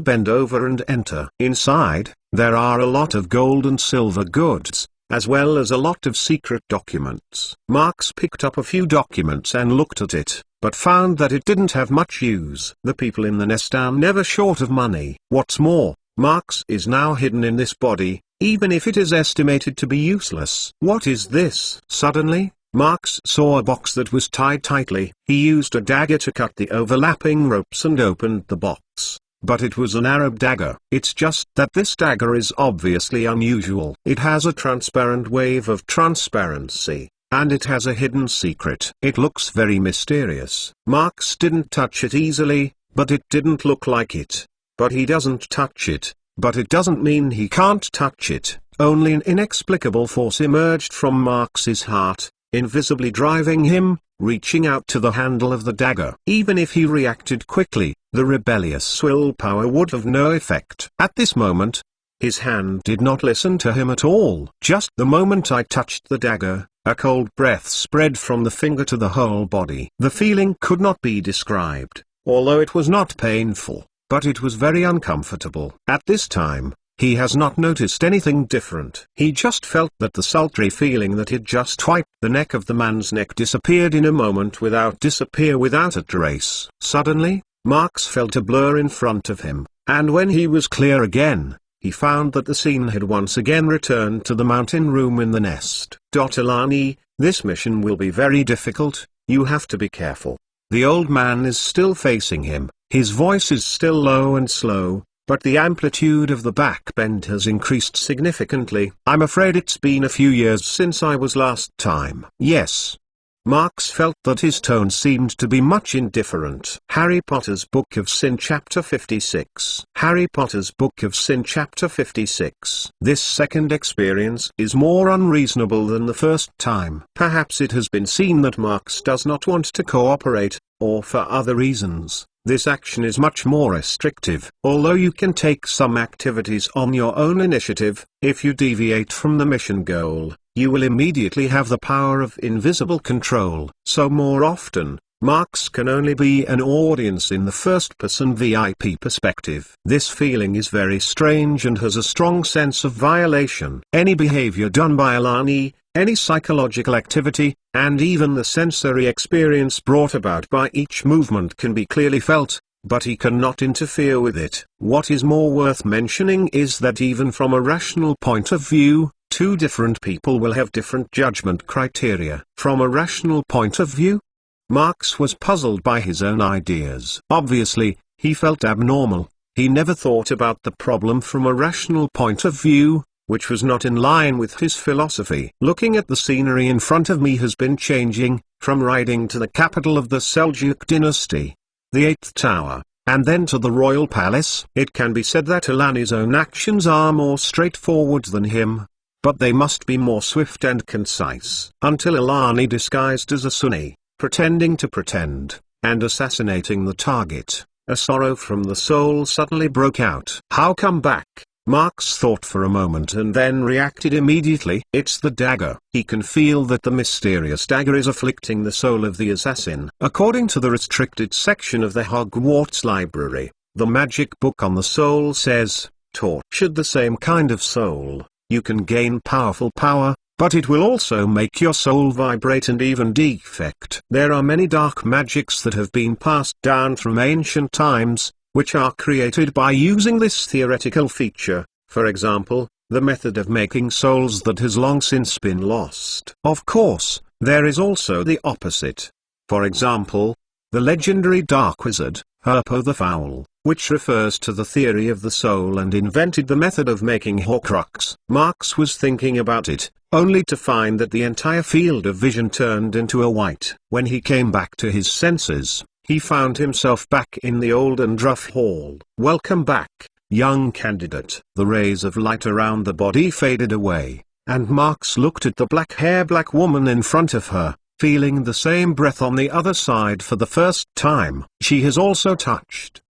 bend over and enter. Inside, there are a lot of gold and silver goods, as well as a lot of secret documents. Marx picked up a few documents and looked at it, but found that it didn't have much use. The people in the nest are never short of money. What's more, Marx is now hidden in this body, even if it is estimated to be useless. What is this? Suddenly, Marx saw a box that was tied tightly. He used a dagger to cut the overlapping ropes and opened the box. But it was an Arab dagger. It's just that this dagger is obviously unusual. It has a transparent wave of transparency, and it has a hidden secret. It looks very mysterious. Marx didn't touch it easily, but it didn't look like it. But he doesn't touch it, but it doesn't mean he can't touch it. Only an inexplicable force emerged from Marx's heart, invisibly driving him, reaching out to the handle of the dagger. Even if he reacted quickly, the rebellious willpower would have no effect. At this moment, his hand did not listen to him at all. Just the moment I touched the dagger, a cold breath spread from the finger to the whole body. The feeling could not be described, although it was not painful, but it was very uncomfortable. At this time, he has not noticed anything different. He just felt that the sultry feeling that had just wiped the neck of the man's neck disappeared in a moment without a trace. Suddenly, Marx felt a blur in front of him, and when he was clear again, he found that the scene had once again returned to the mountain room in the nest. Alani, this mission will be very difficult, you have to be careful. The old man is still facing him, his voice is still low and slow, but the amplitude of the back bend has increased significantly. I'm afraid it's been a few years since I was last time. Yes. Marx felt that his tone seemed to be much indifferent. Harry Potter's Book of Sin Chapter 56. Harry Potter's Book of Sin Chapter 56. This second experience is more unreasonable than the first time. Perhaps it has been seen that Marx does not want to cooperate, or for other reasons. This action is much more restrictive. Although you can take some activities on your own initiative, if you deviate from the mission goal, you will immediately have the power of invisible control. So more often, Marx can only be an audience in the first-person VIP perspective. This feeling is very strange and has a strong sense of violation. Any behavior done by Alani, any psychological activity, and even the sensory experience brought about by each movement can be clearly felt, but he cannot interfere with it. What is more worth mentioning is that even from a rational point of view, two different people will have different judgment criteria. From a rational point of view, Marx was puzzled by his own ideas. Obviously, he felt abnormal. He never thought about the problem from a rational point of view, which was not in line with his philosophy. Looking at the scenery in front of me has been changing, from riding to the capital of the Seljuk dynasty, the Eighth Tower, and then to the royal palace. It can be said that Alani's own actions are more straightforward than him, but they must be more swift and concise. Until Alani disguised as a Sunni, pretending to pretend, and assassinating the target, a sorrow from the soul suddenly broke out. How come back? Marx thought for a moment and then reacted immediately. It's the dagger. He can feel that the mysterious dagger is afflicting the soul of the assassin. According to the restricted section of the Hogwarts library, the magic book on the soul says, tortured the same kind of soul, you can gain powerful power, but it will also make your soul vibrate and even defect. There are many dark magics that have been passed down from ancient times, which are created by using this theoretical feature, for example, the method of making souls that has long since been lost. Of course, there is also the opposite. For example, the legendary Dark Wizard, Herpo the Foul, which refers to the theory of the soul and invented the method of making Horcrux. Marx was thinking about it, only to find that the entire field of vision turned into a white. When he came back to his senses, he found himself back in the old and rough hall. "Welcome back, young candidate." The rays of light around the body faded away, and Marx looked at the black woman in front of her, feeling the same breath on the other side for the first time. "She has also touched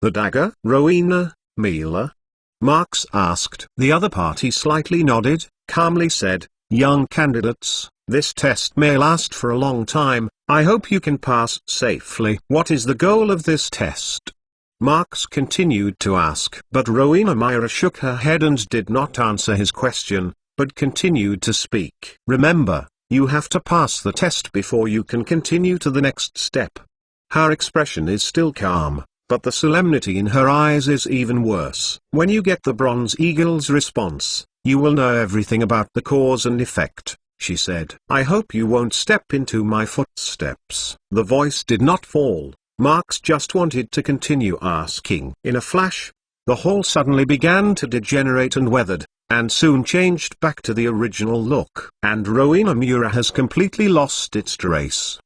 the dagger, Rowena, Mila?" Marx asked. The other party slightly nodded, calmly said, "Young candidates, this test may last for a long time. I hope you can pass safely." "What is the goal of this test?" Marx continued to ask. But Rowena Mira shook her head and did not answer his question, but continued to speak. "Remember, you have to pass the test before you can continue to the next step." Her expression is still calm, but the solemnity in her eyes is even worse. "When you get the Bronze Eagle's response, you will know everything about the cause and effect," she said. "I hope you won't step into my footsteps." The voice did not fall. Marx just wanted to continue asking. In a flash, the hall suddenly began to degenerate and weathered, and soon changed back to the original look. And Rowena Mura has completely lost its trace.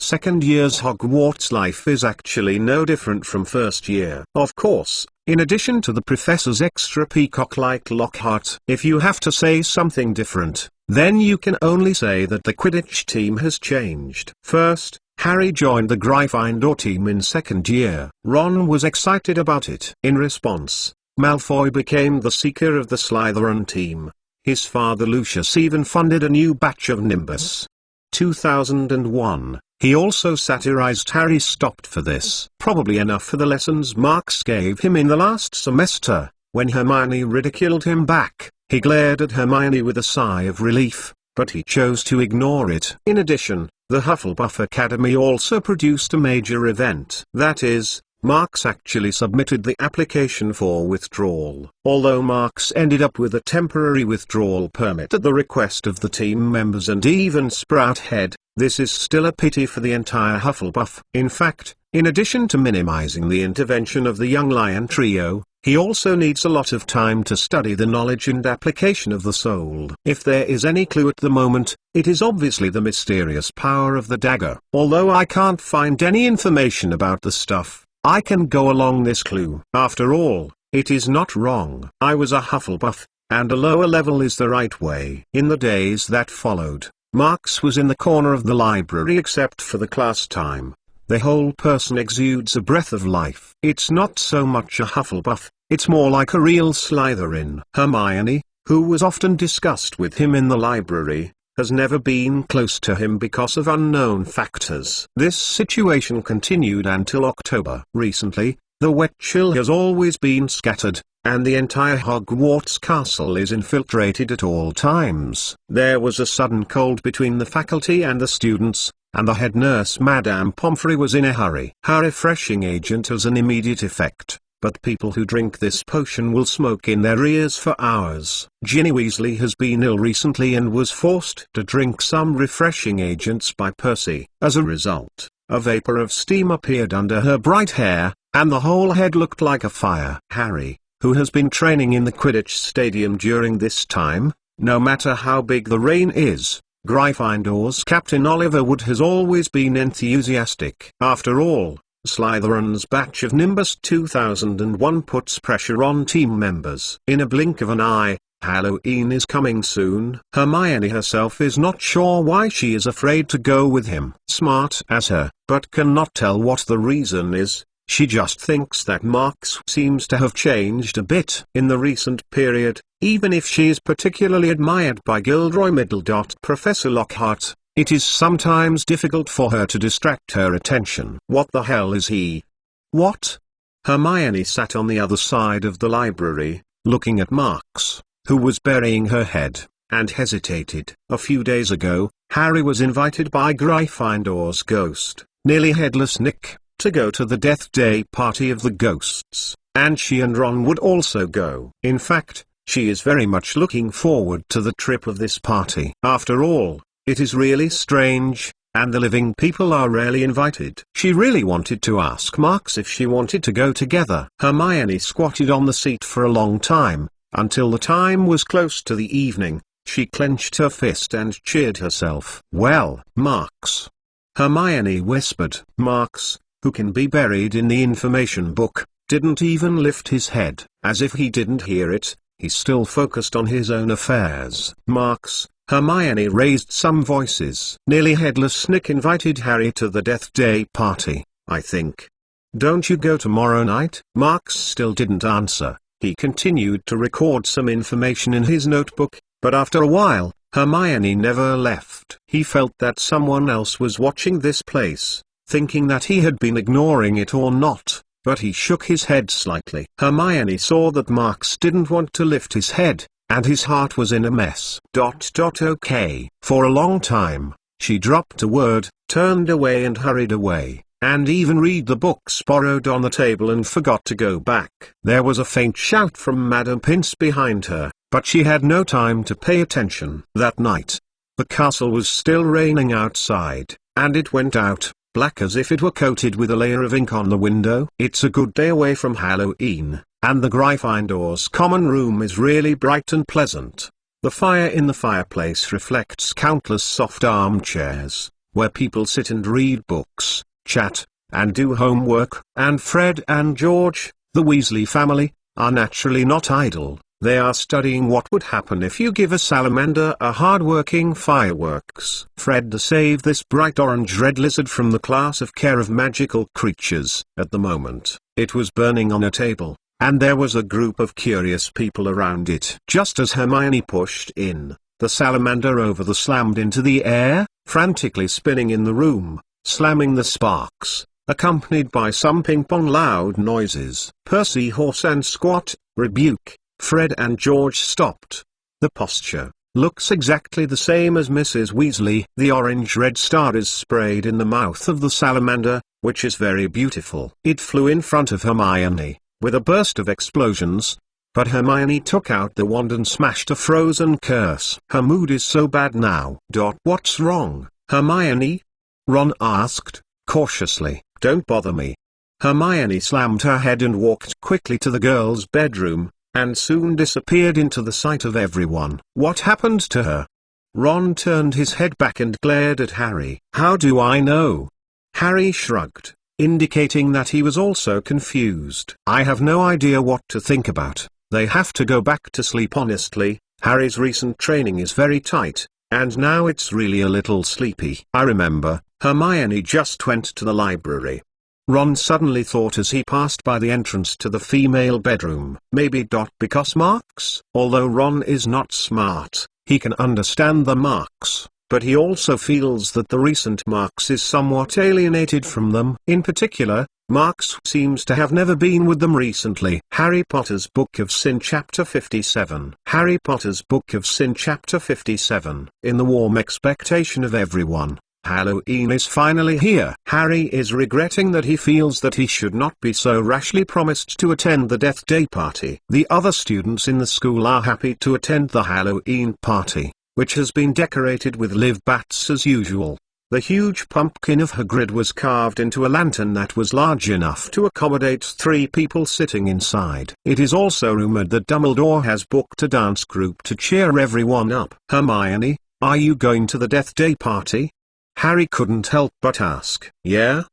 Second year's Hogwarts life is actually no different from first year. Of course, in addition to the professor's extra peacock-like Lockhart. If you have to say something different, then you can only say that the Quidditch team has changed. First, Harry joined the Gryffindor team in second year. Ron was excited about it. In response, Malfoy became the seeker of the Slytherin team. His father Lucius even funded a new batch of Nimbus 2001. He also satirized Harry. Stopped for this. Probably enough for the lessons Marx gave him in the last semester. When Hermione ridiculed him back, he glared at Hermione with a sigh of relief, but he chose to ignore it. In addition, the Hufflepuff Academy also produced a major event. That is, Marx actually submitted the application for withdrawal. Although Marx ended up with a temporary withdrawal permit at the request of the team members and even Sprouthead, this is still a pity for the entire Hufflepuff. In fact, in addition to minimizing the intervention of the Young Lion trio, he also needs a lot of time to study the knowledge and application of the soul. If there is any clue at the moment, it is obviously the mysterious power of the dagger. Although I can't find any information about the stuff, I can go along this clue. After all, it is not wrong. I was a Hufflepuff, and a lower level is the right way. In the days that followed, Marx was in the corner of the library except for the class time. The whole person exudes a breath of life. It's not so much a Hufflepuff, it's more like a real Slytherin. Hermione, who was often discussed with him in the library, has never been close to him because of unknown factors. This situation continued until October. Recently, the wet chill has always been scattered, and the entire Hogwarts castle is infiltrated at all times. There was a sudden cold between the faculty and the students, and the head nurse Madame Pomfrey was in a hurry. Her refreshing agent has an immediate effect, but people who drink this potion will smoke in their ears for hours. Ginny Weasley has been ill recently and was forced to drink some refreshing agents by Percy. As a result, a vapor of steam appeared under her bright hair, and the whole head looked like a fire. Harry, who has been training in the Quidditch stadium during this time, no matter how big the rain is, Gryffindor's Captain Oliver Wood has always been enthusiastic. After all, Slytherin's batch of Nimbus 2001 puts pressure on team members. In a blink of an eye, Halloween is coming soon. Hermione herself is not sure why she is afraid to go with him. Smart as her, but cannot tell what the reason is. She just thinks that Marx seems to have changed a bit in the recent period, even if she is particularly admired by Gilderoy Middle. Professor Lockhart, it is sometimes difficult for her to distract her attention. What the hell is he? What? Hermione sat on the other side of the library, looking at Marx, who was burying her head, and hesitated. A few days ago, Harry was invited by Gryffindor's ghost, Nearly Headless Nick, to go to the Death Day party of the ghosts, and she and Ron would also go. In fact, she is very much looking forward to the trip of this party. After all, it is really strange, and the living people are rarely invited. She really wanted to ask Marks if she wanted to go together. Hermione squatted on the seat for a long time, until the time was close to the evening. She clenched her fist and cheered herself. "Well, Marks," Hermione whispered. Marks, who can be buried in the information book, didn't even lift his head. As if he didn't hear it, he still focused on his own affairs. "Marks," Hermione raised some voices. "Nearly Headless Nick invited Harry to the Death Day party, I think. Don't you go tomorrow night?" Marks still didn't answer. He continued to record some information in his notebook, but after a while, Hermione never left. He felt that someone else was watching this place, thinking that he had been ignoring it or not, but he shook his head slightly. Hermione saw that Marks didn't want to lift his head, and his heart was in a mess. Okay. For a long time, she dropped a word, turned away and hurried away, and even read the books borrowed on the table and forgot to go back. There was a faint shout from Madame Pince behind her, but she had no time to pay attention. That night, the castle was still raining outside, and it went out, black as if it were coated with a layer of ink on the window. It's a good day away from Halloween, and the Gryffindor's common room is really bright and pleasant. The fire in the fireplace reflects countless soft armchairs, where people sit and read books, chat, and do homework. And Fred and George, the Weasley family, are naturally not idle. They are studying what would happen if you give a salamander a hard-working fireworks. Fred to save this bright orange-red lizard from the class of care of magical creatures. At the moment, it was burning on a table, and there was a group of curious people around it. Just as Hermione pushed in, the salamander over the slammed into the air, frantically spinning in the room, slamming the sparks, accompanied by some ping-pong loud noises. Percy Horse and Squat, Rebuke, Fred and George stopped. The posture looks exactly the same as Mrs. Weasley. The orange-red star is sprayed in the mouth of the salamander, which is very beautiful. It flew in front of Hermione, with a burst of explosions, but Hermione took out the wand and smashed a frozen curse. Her mood is so bad now. What's wrong, Hermione? Ron asked, cautiously. Don't bother me. Hermione slammed her head and walked quickly to the girls' bedroom, and soon disappeared into the sight of everyone. What happened to her? Ron turned his head back and glared at Harry. How do I know? Harry shrugged, indicating that he was also confused. I have no idea what to think about. They have to go back to sleep. Honestly, Harry's recent training is very tight, and now it's really a little sleepy. I remember, Hermione just went to the library. Ron suddenly thought as he passed by the entrance to the female bedroom. Maybe because Marks? Although Ron is not smart, he can understand the Marks, but he also feels that the recent Marks is somewhat alienated from them. In particular, Marks seems to have never been with them recently. Harry Potter's Book of Sin Chapter 57. Harry Potter's Book of Sin Chapter 57. In the warm expectation of everyone, Halloween is finally here. Harry is regretting that he feels that he should not be so rashly promised to attend the Death Day party. The other students in the school are happy to attend the Halloween party, which has been decorated with live bats as usual. The huge pumpkin of Hagrid was carved into a lantern that was large enough to accommodate 3 people sitting inside. It is also rumored that Dumbledore has booked a dance group to cheer everyone up. Hermione, are you going to the Death Day party? Harry couldn't help but ask. Yeah?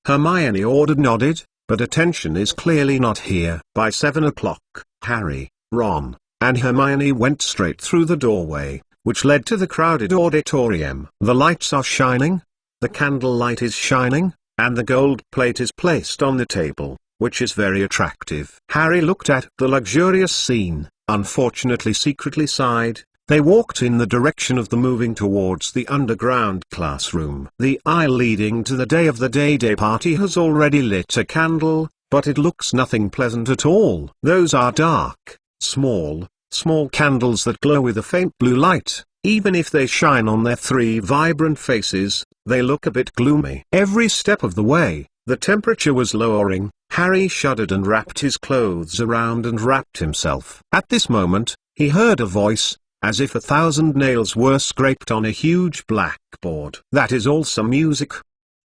Hermione nodded, but attention is clearly not here. By 7 o'clock, Harry, Ron, and Hermione went straight through the doorway, which led to the crowded auditorium. The lights are shining, the candlelight is shining, and the gold plate is placed on the table, which is very attractive. Harry looked at the luxurious scene, unfortunately secretly sighed. They walked in the direction of the moving towards the underground classroom. The aisle leading to the Day of the Day party has already lit a candle, but it looks nothing pleasant at all. Those are dark, small candles that glow with a faint blue light. Even if they shine on their 3 vibrant faces, they look a bit gloomy. Every step of the way, the temperature was lowering. Harry shuddered and wrapped his clothes around and wrapped himself. At this moment, he heard a voice, as if 1,000 nails were scraped on a huge blackboard. "That is awesome music,"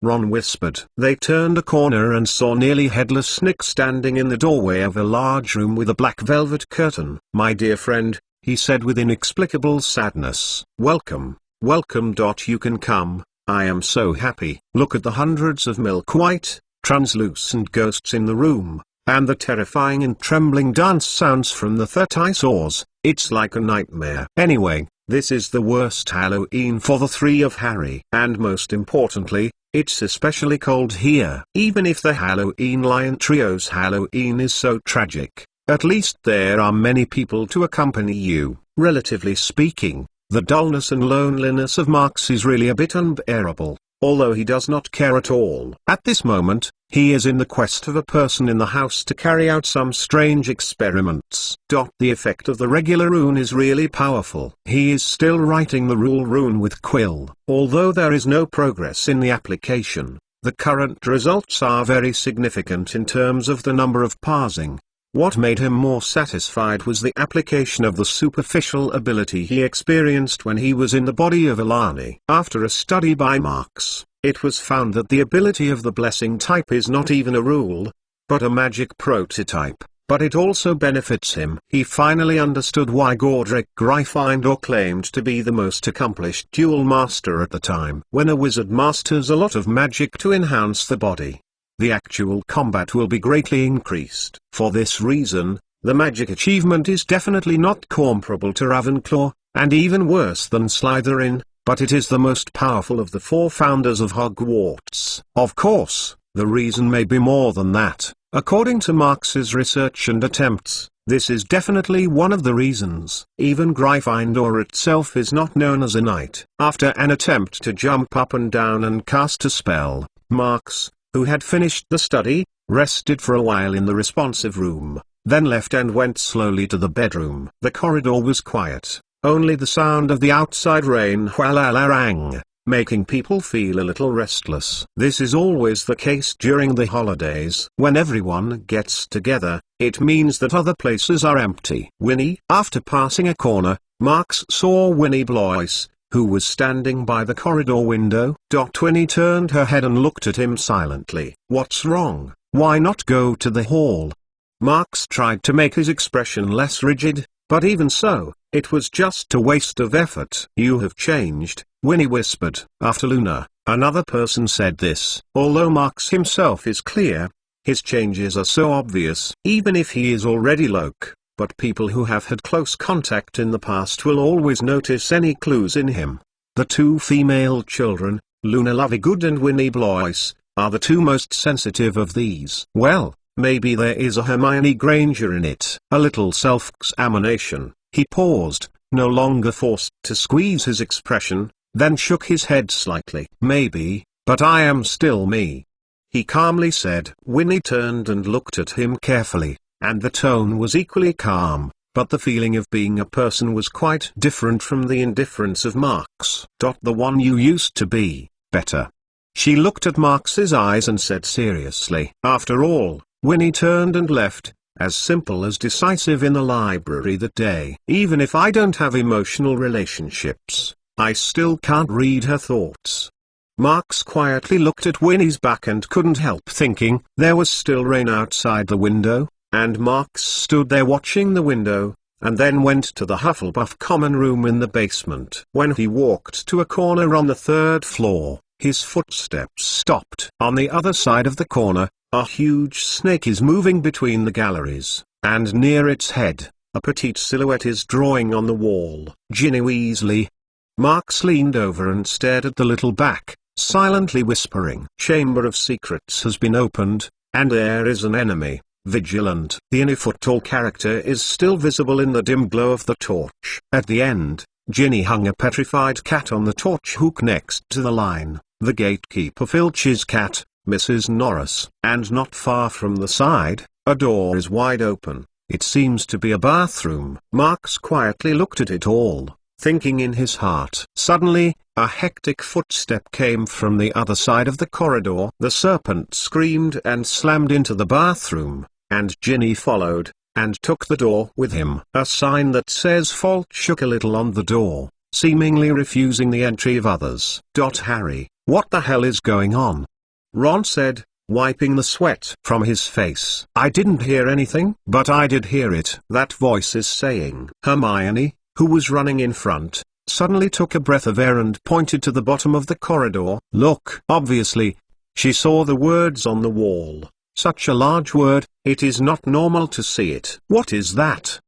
Ron whispered. They turned a corner and saw nearly headless Nick standing in the doorway of a large room with a black velvet curtain. "My dear friend," he said with inexplicable sadness. "Welcome, welcome. You can come, I am so happy." Look at the hundreds of milk-white, translucent ghosts in the room, and the terrifying and trembling dance sounds from the Thirtysaurs. It's like a nightmare. Anyway, this is the worst Halloween for the three of Harry. And most importantly, it's especially cold here. Even if the Halloween Lion Trio's Halloween is so tragic, at least there are many people to accompany you. Relatively speaking, the dullness and loneliness of Marx is really a bit unbearable, although he does not care at all. At this moment, he is in the quest of a person in the house to carry out some strange experiments. The effect of the regular rune is really powerful. He is still writing the rule rune with quill. Although there is no progress in the application, the current results are very significant in terms of the number of parsing. What made him more satisfied was the application of the superficial ability he experienced when he was in the body of Alani. After a study by Marx, it was found that the ability of the blessing type is not even a rule, but a magic prototype, but it also benefits him. He finally understood why Godric Gryffindor claimed to be the most accomplished duel master at the time. When a wizard masters a lot of magic to enhance the body, the actual combat will be greatly increased. For this reason, the magic achievement is definitely not comparable to Ravenclaw, and even worse than Slytherin, but it is the most powerful of the four founders of Hogwarts. Of course, the reason may be more than that. According to Marx's research and attempts, this is definitely one of the reasons. Even Gryffindor itself is not known as a knight. After an attempt to jump up and down and cast a spell, Marx, who had finished the study, rested for a while in the responsive room, then left and went slowly to the bedroom. The corridor was quiet, only the sound of the outside rain rang, making people feel a little restless. This is always the case during the holidays. When everyone gets together, it means that other places are empty. Winnie. After passing a corner, Marx saw Winnie Blois, who was standing by the corridor window. Winnie turned her head and looked at him silently. "What's wrong? Why not go to the hall?" Marx tried to make his expression less rigid, but even so, it was just a waste of effort. "You have changed," Winnie whispered. After Luna, another person said this. Although Marx himself is clear, his changes are so obvious. Even if he is already Loke, but people who have had close contact in the past will always notice any clues in him. The two female children, Luna Lovegood and Winnie Blois, are the two most sensitive of these. Well, maybe there is a Hermione Granger in it. A little self-examination. He paused, no longer forced to squeeze his expression, then shook his head slightly. "Maybe, but I am still me," he calmly said. Winnie turned and looked at him carefully, and the tone was equally calm, but the feeling of being a person was quite different from the indifference of Marx. "The one you used to be, better." She looked at Marx's eyes and said seriously. After all, Winnie turned and left, as simple as decisive in the library that day. Even if I don't have emotional relationships, I still can't read her thoughts. Marx quietly looked at Winnie's back and couldn't help thinking. There was still rain outside the window, and Marx stood there watching the window, and then went to the Hufflepuff common room in the basement. When he walked to a corner on the third floor, his footsteps stopped. On the other side of the corner, a huge snake is moving between the galleries, and near its head, a petite silhouette is drawing on the wall. "Ginny Weasley." Marx leaned over and stared at the little back, silently whispering. "Chamber of Secrets has been opened, and there is an enemy. Vigilant." The 9-foot-tall character is still visible in the dim glow of the torch. At the end, Ginny hung a petrified cat on the torch hook next to the line, the gatekeeper Filch's cat, Mrs. Norris. And not far from the side, a door is wide open. It seems to be a bathroom. Marx quietly looked at it all, thinking in his heart. Suddenly, a hectic footstep came from the other side of the corridor. The serpent screamed and slammed into the bathroom, and Ginny followed, and took the door with him. A sign that says Filch shook a little on the door, seemingly refusing the entry of others. Harry, what the hell is going on? Ron said, wiping the sweat from his face. I didn't hear anything. But I did hear it. That voice is saying. Hermione, who was running in front, suddenly took a breath of air and pointed to the bottom of the corridor. Look. Obviously, she saw the words on the wall. Such a large word, it is not normal to see it. What is that?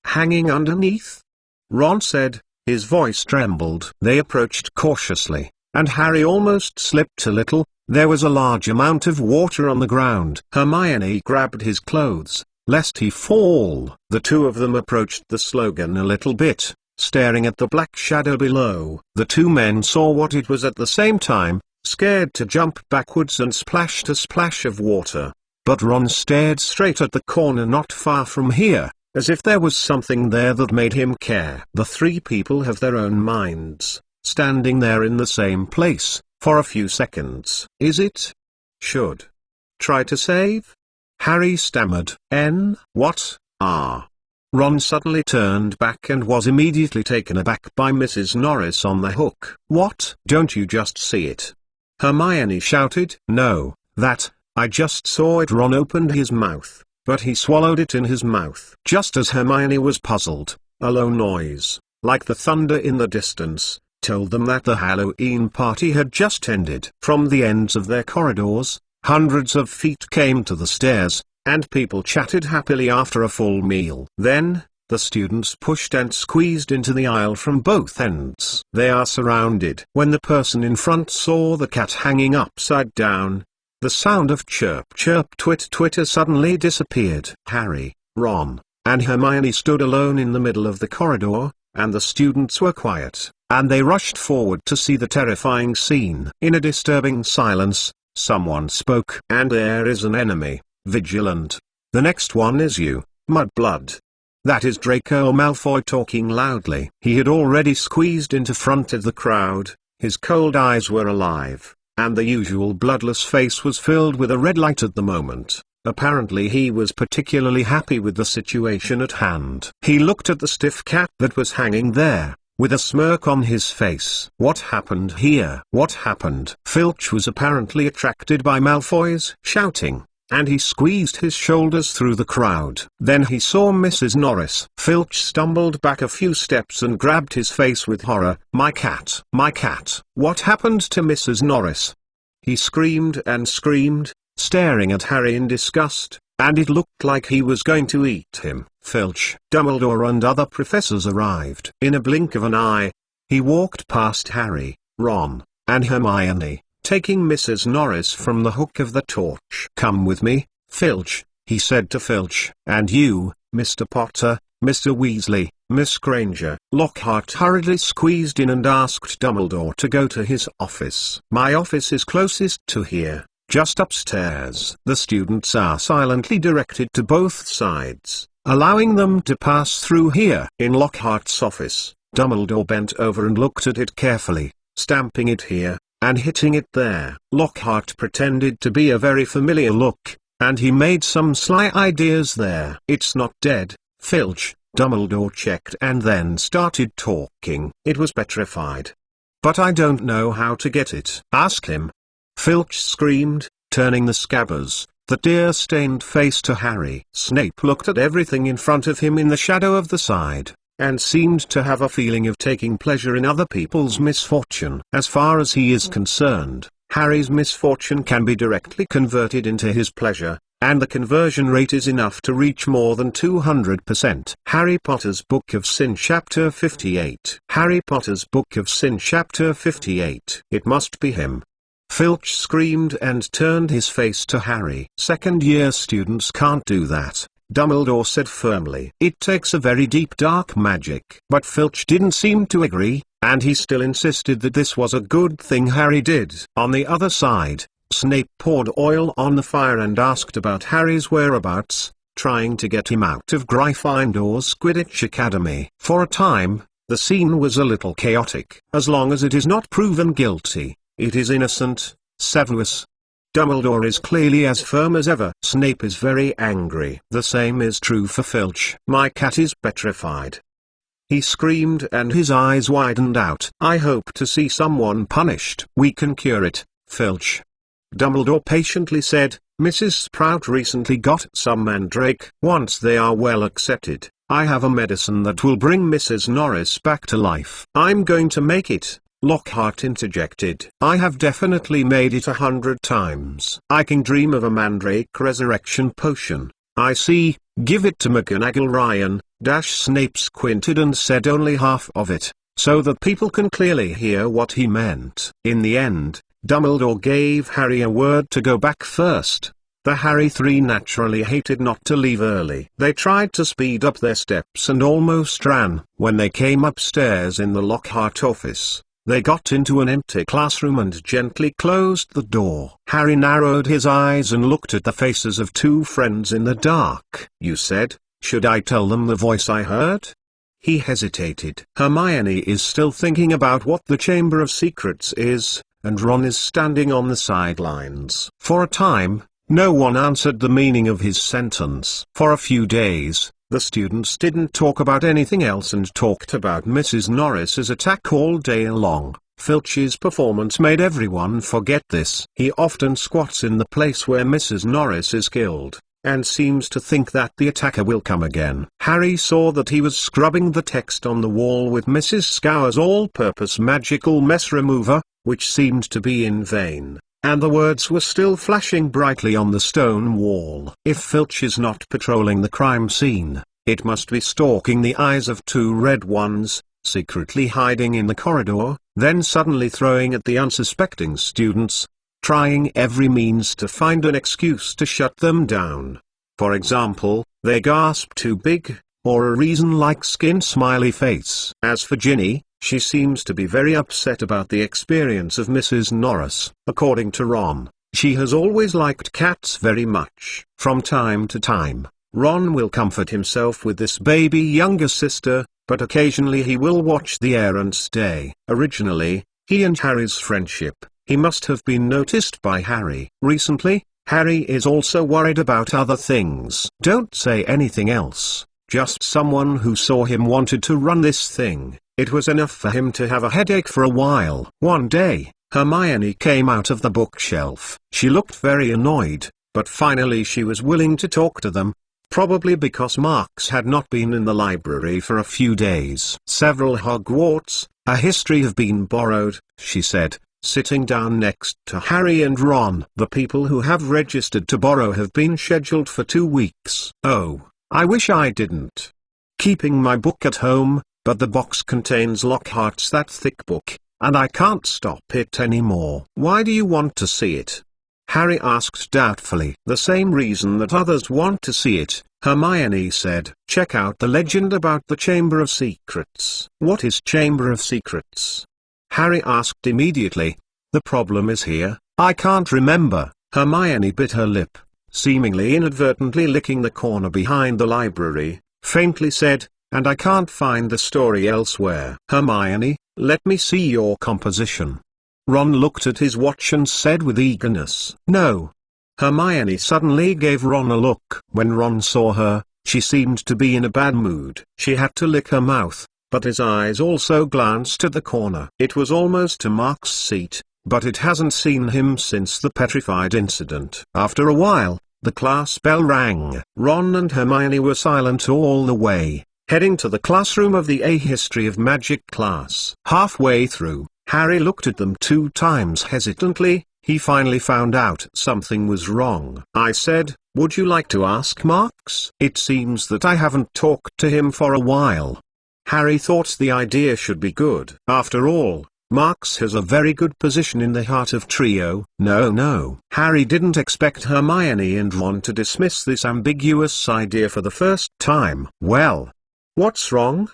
Hanging underneath? Ron said, his voice trembled. They approached cautiously, and Harry almost slipped a little. There was a large amount of water on the ground. Hermione grabbed his clothes, lest he fall. The two of them approached the slogan a little bit, staring at the black shadow below. The two men saw what it was at the same time, scared to jump backwards and splashed a splash of water. But Ron stared straight at the corner not far from here, as if there was something there that made him care. The three people have their own minds, standing there in the same place, for a few seconds. Is it? Should try to save? Harry stammered. What? Ron suddenly turned back and was immediately taken aback by Mrs. Norris on the hook. What? Don't you just see it? Hermione shouted. No, I just saw it. Ron opened his mouth, but he swallowed it in his mouth. Just as Hermione was puzzled, a low noise, like the thunder in the distance, told them that the Halloween party had just ended. From the ends of their corridors, hundreds of feet came to the stairs, and people chatted happily after a full meal. Then, the students pushed and squeezed into the aisle from both ends. They are surrounded. When the person in front saw the cat hanging upside down, the sound of chirp chirp twit twitter suddenly disappeared. Harry, Ron, and Hermione stood alone in the middle of the corridor, and the students were quiet, and they rushed forward to see the terrifying scene. In a disturbing silence, someone spoke. And there is an enemy, vigilant. The next one is you, Mudblood. That is Draco Malfoy talking loudly. He had already squeezed into front of the crowd, his cold eyes were alive, and the usual bloodless face was filled with a red light at the moment. Apparently he was particularly happy with the situation at hand. He looked at the stiff cat that was hanging there, with a smirk on his face. What happened here? What happened? Filch was apparently attracted by Malfoy's shouting, and he squeezed his shoulders through the crowd. Then he saw Mrs. Norris. Filch stumbled back a few steps and grabbed his face with horror. My cat! My cat! What happened to Mrs. Norris? He screamed and screamed, staring at Harry in disgust, and it looked like he was going to eat him. Filch, Dumbledore and other professors arrived. In a blink of an eye, he walked past Harry, Ron, and Hermione, taking Mrs. Norris from the hook of the torch. Come with me, Filch, he said to Filch. And you, Mr. Potter, Mr. Weasley, Miss Granger. Lockhart hurriedly squeezed in and asked Dumbledore to go to his office. My office is closest to here, just upstairs. The students are silently directed to both sides, allowing them to pass through here. In Lockhart's office, Dumbledore bent over and looked at it carefully, stamping it here, and hitting it there. Lockhart pretended to be a very familiar look, and he made some sly ideas there. It's not dead, Filch, Dumbledore checked and then started talking. It was petrified. But I don't know how to get it. Ask him. Filch screamed, turning the scabbers, the tear-stained face to Harry. Snape looked at everything in front of him in the shadow of the side, and seemed to have a feeling of taking pleasure in other people's misfortune. As far as he is concerned, Harry's misfortune can be directly converted into his pleasure, and the conversion rate is enough to reach more than 200%. Harry Potter's Book of Sin Chapter 58. Harry Potter's Book of Sin Chapter 58. It must be him. Filch screamed and turned his face to Harry. Second-year students can't do that, Dumbledore said firmly. It takes a very deep dark magic. But Filch didn't seem to agree, and he still insisted that this was a good thing Harry did. On the other side, Snape poured oil on the fire and asked about Harry's whereabouts, trying to get him out of Gryffindor's Quidditch Academy. For a time, the scene was a little chaotic. As long as it is not proven guilty, it is innocent, Severus Dumbledore is clearly as firm as ever. Snape is very angry. The same is true for Filch. My cat is petrified, he screamed, and his eyes widened out. I hope to see someone punished. We can cure it, Filch, Dumbledore patiently said. Mrs. Sprout recently got some mandrake. Once they are well accepted, I have a medicine that will bring Mrs. Norris back to life. I'm going to make it, Lockhart interjected. I have definitely made it 100 times. I can dream of a mandrake resurrection potion. I see. Give it to McGonagall. Ryan, Snape squinted and said only half of it, so that people can clearly hear what he meant. In the end, Dumbledore gave Harry a word to go back first. The Harry three naturally hated not to leave early. They tried to speed up their steps and almost ran. When they came upstairs in the Lockhart office, they got into an empty classroom and gently closed the door. Harry narrowed his eyes and looked at the faces of two friends in the dark. You said, should I tell them the voice I heard? He hesitated. Hermione is still thinking about what the Chamber of Secrets is, and Ron is standing on the sidelines. For a time, no one answered the meaning of his sentence. For a few days, the students didn't talk about anything else and talked about Mrs. Norris's attack all day long. Filch's performance made everyone forget this. He often squats in the place where Mrs. Norris is killed, and seems to think that the attacker will come again. Harry saw that he was scrubbing the text on the wall with Mrs. Scour's all-purpose magical mess remover, which seemed to be in vain, and the words were still flashing brightly on the stone wall. If Filch is not patrolling the crime scene, it must be stalking the eyes of two red ones, secretly hiding in the corridor, then suddenly throwing at the unsuspecting students, trying every means to find an excuse to shut them down. For example, they gasp too big, or a reason like skin smiley face. As for Ginny, she seems to be very upset about the experience of Mrs. Norris. According to Ron, she has always liked cats very much. From time to time, Ron will comfort himself with this baby younger sister, but occasionally he will watch the errants day. Originally, he and Harry's friendship, he must have been noticed by Harry. Recently, Harry is also worried about other things. Don't say anything else. Just someone who saw him wanted to run this thing. It was enough for him to have a headache for a while. One day, Hermione came out of the bookshelf. She looked very annoyed, but finally she was willing to talk to them, probably because Marks had not been in the library for a few days. Several Hogwarts, a history have been borrowed, she said, sitting down next to Harry and Ron. The people who have registered to borrow have been scheduled for 2 weeks. Oh, I wish I didn't. Keeping my book at home, but the box contains Lockhart's that thick book, and I can't stop it anymore. Why do you want to see it? Harry asked doubtfully. The same reason that others want to see it, Hermione said. Check out the legend about the Chamber of Secrets. What is Chamber of Secrets? Harry asked immediately. The problem is here, I can't remember. Hermione bit her lip, seemingly inadvertently licking the corner behind the library, faintly said, and I can't find the story elsewhere. Hermione, let me see your composition. Ron looked at his watch and said with eagerness, no. Hermione suddenly gave Ron a look. When Ron saw her, she seemed to be in a bad mood. She had to lick her mouth, but his eyes also glanced at the corner. It was almost to Mark's seat, but it hasn't seen him since the petrified incident. After a while, the class bell rang. Ron and Hermione were silent all the way, heading to the classroom of the A History of Magic class. Halfway through, Harry looked at them 2 times hesitantly. He finally found out something was wrong. I said, would you like to ask Marks? It seems that I haven't talked to him for a while. Harry thought the idea should be good. After all, Marks has a very good position in the heart of Trio. No. Harry didn't expect Hermione and Ron to dismiss this ambiguous idea for the first time. Well, what's wrong?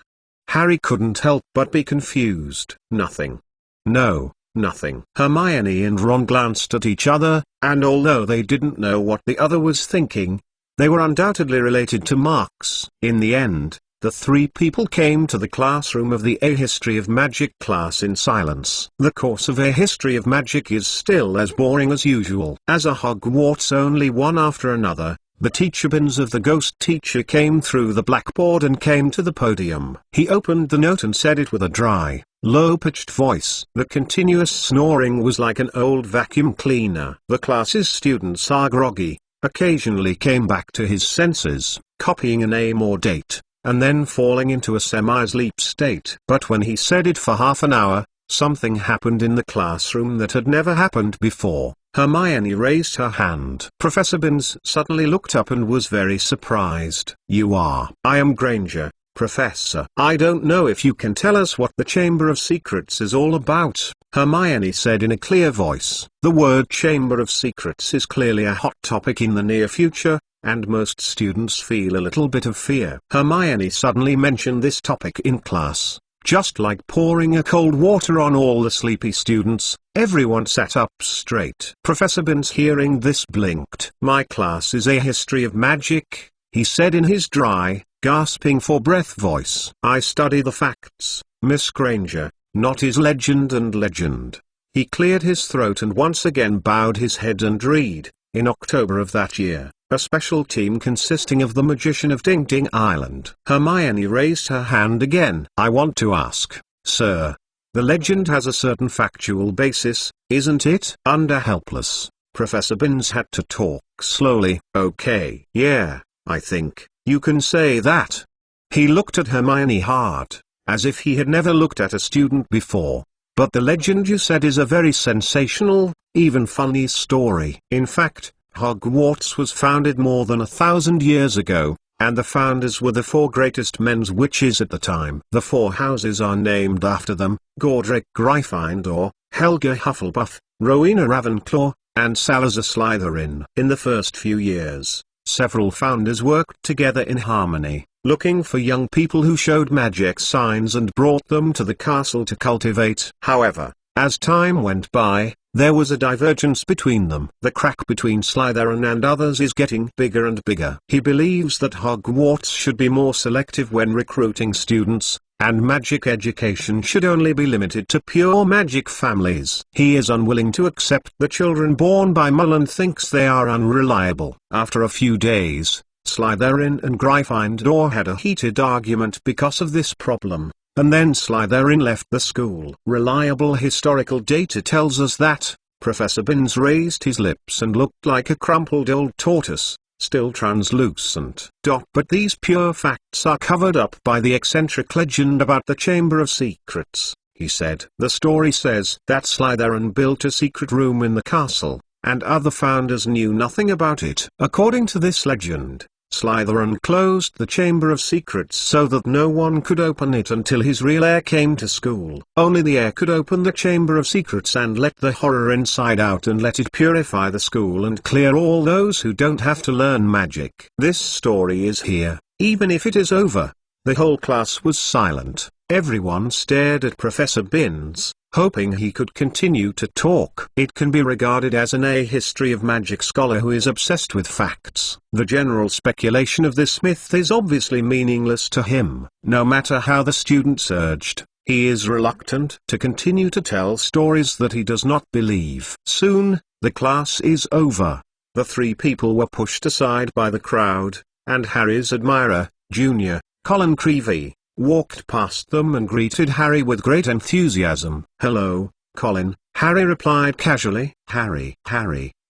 Harry couldn't help but be confused. Nothing. No, nothing. Hermione and Ron glanced at each other, and although they didn't know what the other was thinking, they were undoubtedly related to Marks. In the end, The three people came to the classroom of the A History of Magic class in silence. The course of A History of Magic is still as boring as usual. As a Hogwarts only one after another, the teacher Binns of the ghost teacher came through the blackboard and came to the podium. He opened the note and said it with a dry, low-pitched voice. The continuous snoring was like an old vacuum cleaner. The class's students are groggy, occasionally came back to his senses, copying a name or date, and then falling into a semi-sleep state. But when he said it for half an hour, something happened in the classroom that had never happened before. Hermione raised her hand. Professor Binns suddenly looked up and was very surprised. "You are." "I am Granger, Professor." "I don't know if you can tell us what the Chamber of Secrets is all about," Hermione said in a clear voice. The word Chamber of Secrets is clearly a hot topic in the near future, and most students feel a little bit of fear. Hermione suddenly mentioned this topic in class, just like pouring a cold water on all the sleepy students. Everyone sat up straight. Professor Binns, hearing this, blinked. "My class is A History of Magic," he said in his dry, gasping for breath voice. "I study the facts, Miss Granger, not his legend and legend." He cleared his throat and once again bowed his head and read. In October of that year, a special team consisting of the magician of Ding Ding Island. Hermione raised her hand again. "I want to ask, sir, the legend has a certain factual basis, isn't it?" Under helpless, Professor Binns had to talk slowly. "Okay. Yeah, I think you can say that." He looked at Hermione hard, as if he had never looked at a student before. "But the legend you said is a very sensational, even funny story. In fact, Hogwarts was founded more than 1,000 years ago, and the founders were the four greatest men's witches at the time. The four houses are named after them: Godric Gryffindor, Helga Hufflepuff, Rowena Ravenclaw, and Salazar Slytherin. In the first few years, several founders worked together in harmony, looking for young people who showed magic signs and brought them to the castle to cultivate. However, as time went by, there was a divergence between them. The crack between Slytherin and others is getting bigger and bigger. He believes that Hogwarts should be more selective when recruiting students, and magic education should only be limited to pure magic families. He is unwilling to accept the children born by Muggle and thinks they are unreliable. After a few days, Slytherin and Gryffindor had a heated argument because of this problem, and then Slytherin left the school. Reliable historical data tells us that. Professor Binns raised his lips and looked like a crumpled old tortoise, still translucent. But these pure facts are covered up by the eccentric legend about the Chamber of Secrets, he said. The story says that Slytherin built a secret room in the castle, and other founders knew nothing about it. According to this legend, Slytherin closed the Chamber of Secrets so that no one could open it until his real heir came to school. Only the heir could open the Chamber of Secrets and let the horror inside out and let it purify the school and clear all those who don't have to learn magic. This story is here, even if it is over. The whole class was silent. Everyone stared at Professor Binns, hoping he could continue to talk. It can be regarded as an A History of Magic scholar who is obsessed with facts. The general speculation of this myth is obviously meaningless to him. No matter how the students urged, he is reluctant to continue to tell stories that he does not believe. Soon, the class is over. The three people were pushed aside by the crowd, and Harry's admirer, Junior, Colin Creevey, walked past them and greeted Harry with great enthusiasm. "Hello, Colin," Harry replied casually. Harry,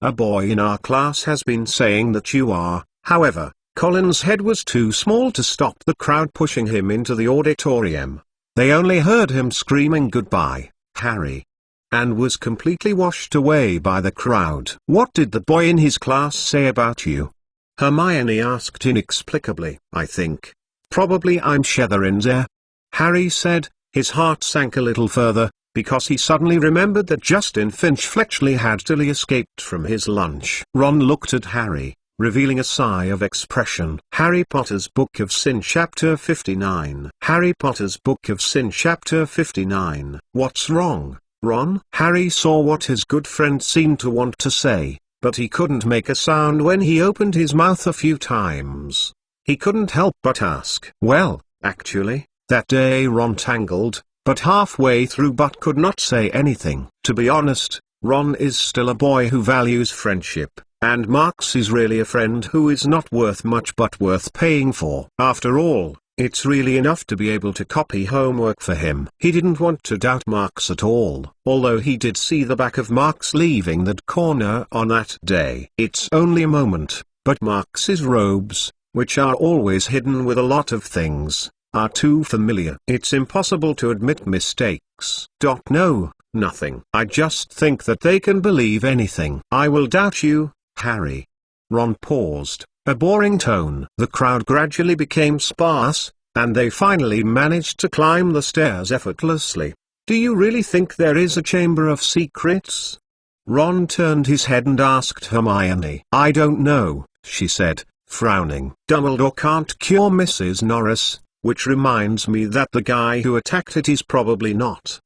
a boy in our class has been saying that you are." However, Colin's head was too small to stop the crowd pushing him into the auditorium. They only heard him screaming "Goodbye, Harry," and was completely washed away by the crowd. "What did the boy in his class say about you?" Hermione asked inexplicably. "I think probably I'm Slytherin's heir," Harry said. His heart sank a little further, because he suddenly remembered that Justin Finch-Fletchley had still escaped from his lunch. Ron looked at Harry, revealing a sigh of expression. Harry Potter's Book of Sin Chapter 59. Harry Potter's Book of Sin Chapter 59. "What's wrong, Ron?" Harry saw what his good friend seemed to want to say, but he couldn't make a sound when he opened his mouth a few times. He couldn't help but ask. "Well, actually. That day Ron tangled, but halfway through but could not say anything. To be honest, Ron is still a boy who values friendship, and Marx is really a friend who is not worth much but worth paying for. After all, it's really enough to be able to copy homework for him. He didn't want to doubt Marx at all, although he did see the back of Marx leaving that corner on that day. It's only a moment, but Marx's robes, which are always hidden with a lot of things, are too familiar. It's impossible to admit mistakes. No, nothing. I just think that they can believe anything. I will doubt you, Harry. Ron paused, a boring tone. The crowd gradually became sparse, and they finally managed to climb the stairs effortlessly. Do you really think there is a chamber of secrets? Ron turned his head and asked Hermione. I don't know, she said, frowning. Dumbledore can't cure Mrs. Norris, which reminds me that the guy who attacked it is probably not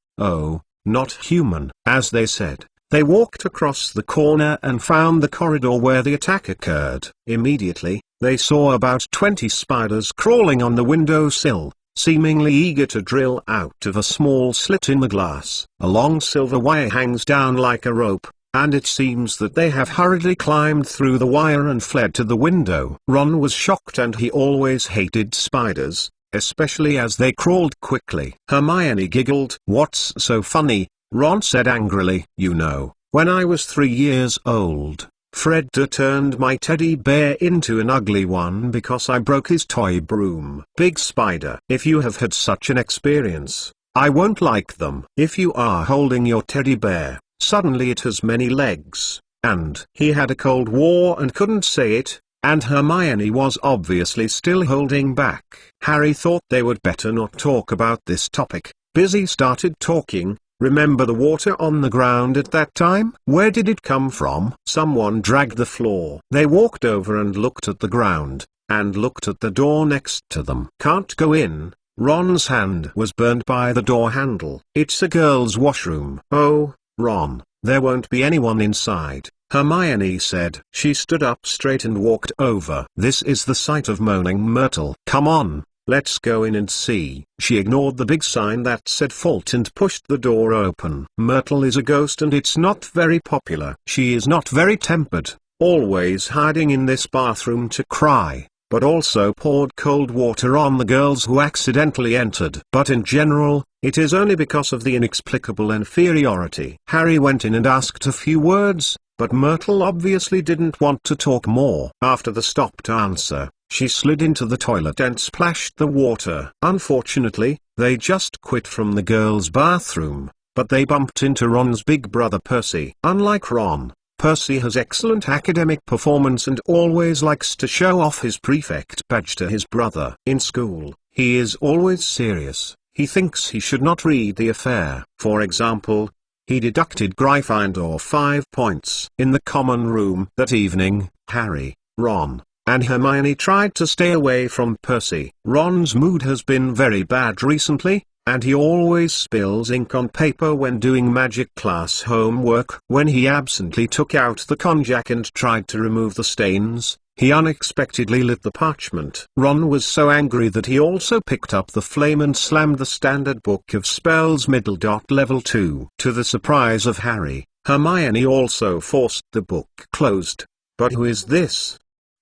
human. As they said, they walked across the corner and found the corridor where the attack occurred. Immediately, they saw about 20 spiders crawling on the windowsill, seemingly eager to drill out of a small slit in the glass. A long silver wire hangs down like a rope, and it seems that they have hurriedly climbed through the wire and fled to the window. Ron was shocked, and he always hated spiders, especially as they crawled quickly. Hermione giggled. What's so funny? Ron said angrily. You know, when I was 3 years old, Fred turned my teddy bear into an ugly one because I broke his toy broom. Big spider. If you have had such an experience, I won't like them. If you are holding your teddy bear, suddenly it has many legs, and he had a Cold War and couldn't say it, and Hermione was obviously still holding back. Harry thought they would better not talk about this topic. Busy started talking. Remember the water on the ground at that time? Where did it come from? Someone dragged the floor. They walked over and looked at the ground, and looked at the door next to them. Can't go in. Ron's hand was burned by the door handle. It's a girl's washroom. Oh, Ron, there won't be anyone inside, Hermione said. She stood up straight and walked over. This is the site of Moaning Myrtle. Come on, let's go in and see. She ignored the big sign that said Fault and pushed the door open. Myrtle is a ghost and it's not very popular. She is not very tempered, always hiding in this bathroom to cry, but also poured cold water on the girls who accidentally entered. But in general, it is only because of the inexplicable inferiority. Harry went in and asked a few words, but Myrtle obviously didn't want to talk more. After the stopped answer, she slid into the toilet and splashed the water. Unfortunately, they just quit from the girls' bathroom, but they bumped into Ron's big brother Percy. Unlike Ron, Percy has excellent academic performance and always likes to show off his prefect badge to his brother. In school, he is always serious. He thinks he should not read the affair. For example, he deducted Gryffindor 5 points. In the common room that evening, Harry, Ron, and Hermione tried to stay away from Percy. Ron's mood has been very bad recently, and he always spills ink on paper when doing magic class homework. When he absently took out the konjac and tried to remove the stains, he unexpectedly lit the parchment. Ron was so angry that he also picked up the flame and slammed the standard book of spells level 2. To the surprise of Harry, Hermione also forced the book closed. But who is this?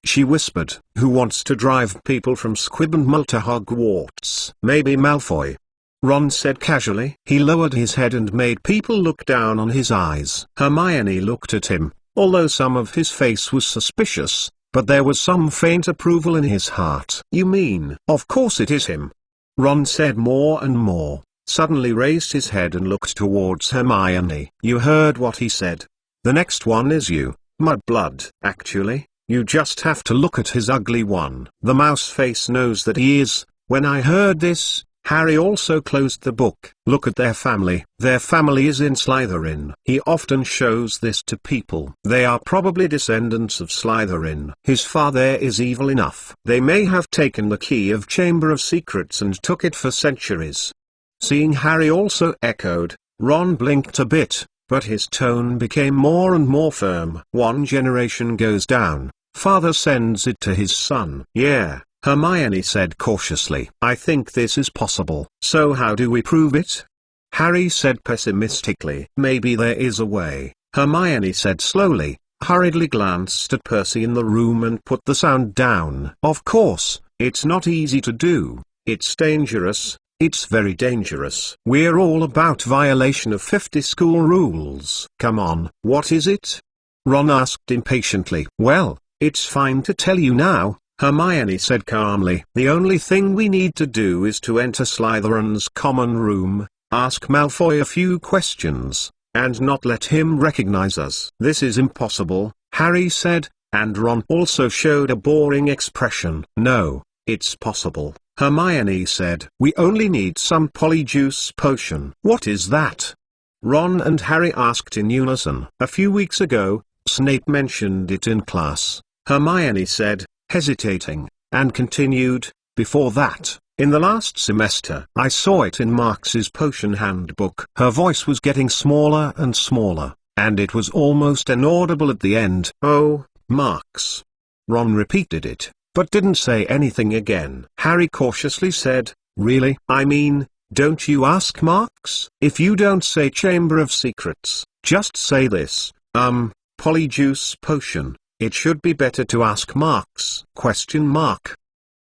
She whispered. Who wants to drive people from Squibandmull to Hogwarts? Maybe Malfoy, Ron said casually. He lowered his head and made people look down on his eyes. Hermione looked at him, although some of his face was suspicious, but there was some faint approval in his heart. You mean? Of course it is him. Ron said more and more, suddenly raised his head and looked towards Hermione. You heard what he said. The next one is you, Mudblood. Actually, you just have to look at his ugly one. The mouse face knows that he is. When I heard this, Harry also closed the book. Look at their family. Their family is in Slytherin. He often shows this to people. They are probably descendants of Slytherin. His father is evil enough. They may have taken the key of Chamber of Secrets and took it for centuries. Seeing Harry also echoed, Ron blinked a bit, but his tone became more and more firm. One generation goes down, father sends it to his son. Yeah, Hermione said cautiously. I think this is possible. So how do we prove it? Harry said pessimistically. Maybe there is a way. Hermione said slowly, hurriedly glanced at Percy in the room and put the sound down. Of course, it's not easy to do. It's dangerous. It's very dangerous. We're all about violation of 50 school rules. Come on, what is it? Ron asked impatiently. Well, it's fine to tell you now, Hermione said calmly. The only thing we need to do is to enter Slytherin's common room, ask Malfoy a few questions, and not let him recognize us. This is impossible, Harry said, and Ron also showed a boring expression. No, it's possible, Hermione said. We only need some polyjuice potion. What is that? Ron and Harry asked in unison. A few weeks ago, Snape mentioned it in class, Hermione said, hesitating, and continued, before that, in the last semester, I saw it in Marx's potion handbook. Her voice was getting smaller and smaller, and it was almost inaudible at the end. Oh, Marx. Ron repeated it, but didn't say anything again. Harry cautiously said, really? I mean, don't you ask Marx? If you don't say Chamber of Secrets, just say this, polyjuice potion. It should be better to ask Marx? ?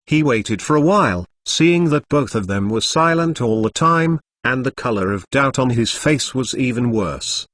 He waited for a while, seeing that both of them were silent all the time, and the color of doubt on his face was even worse.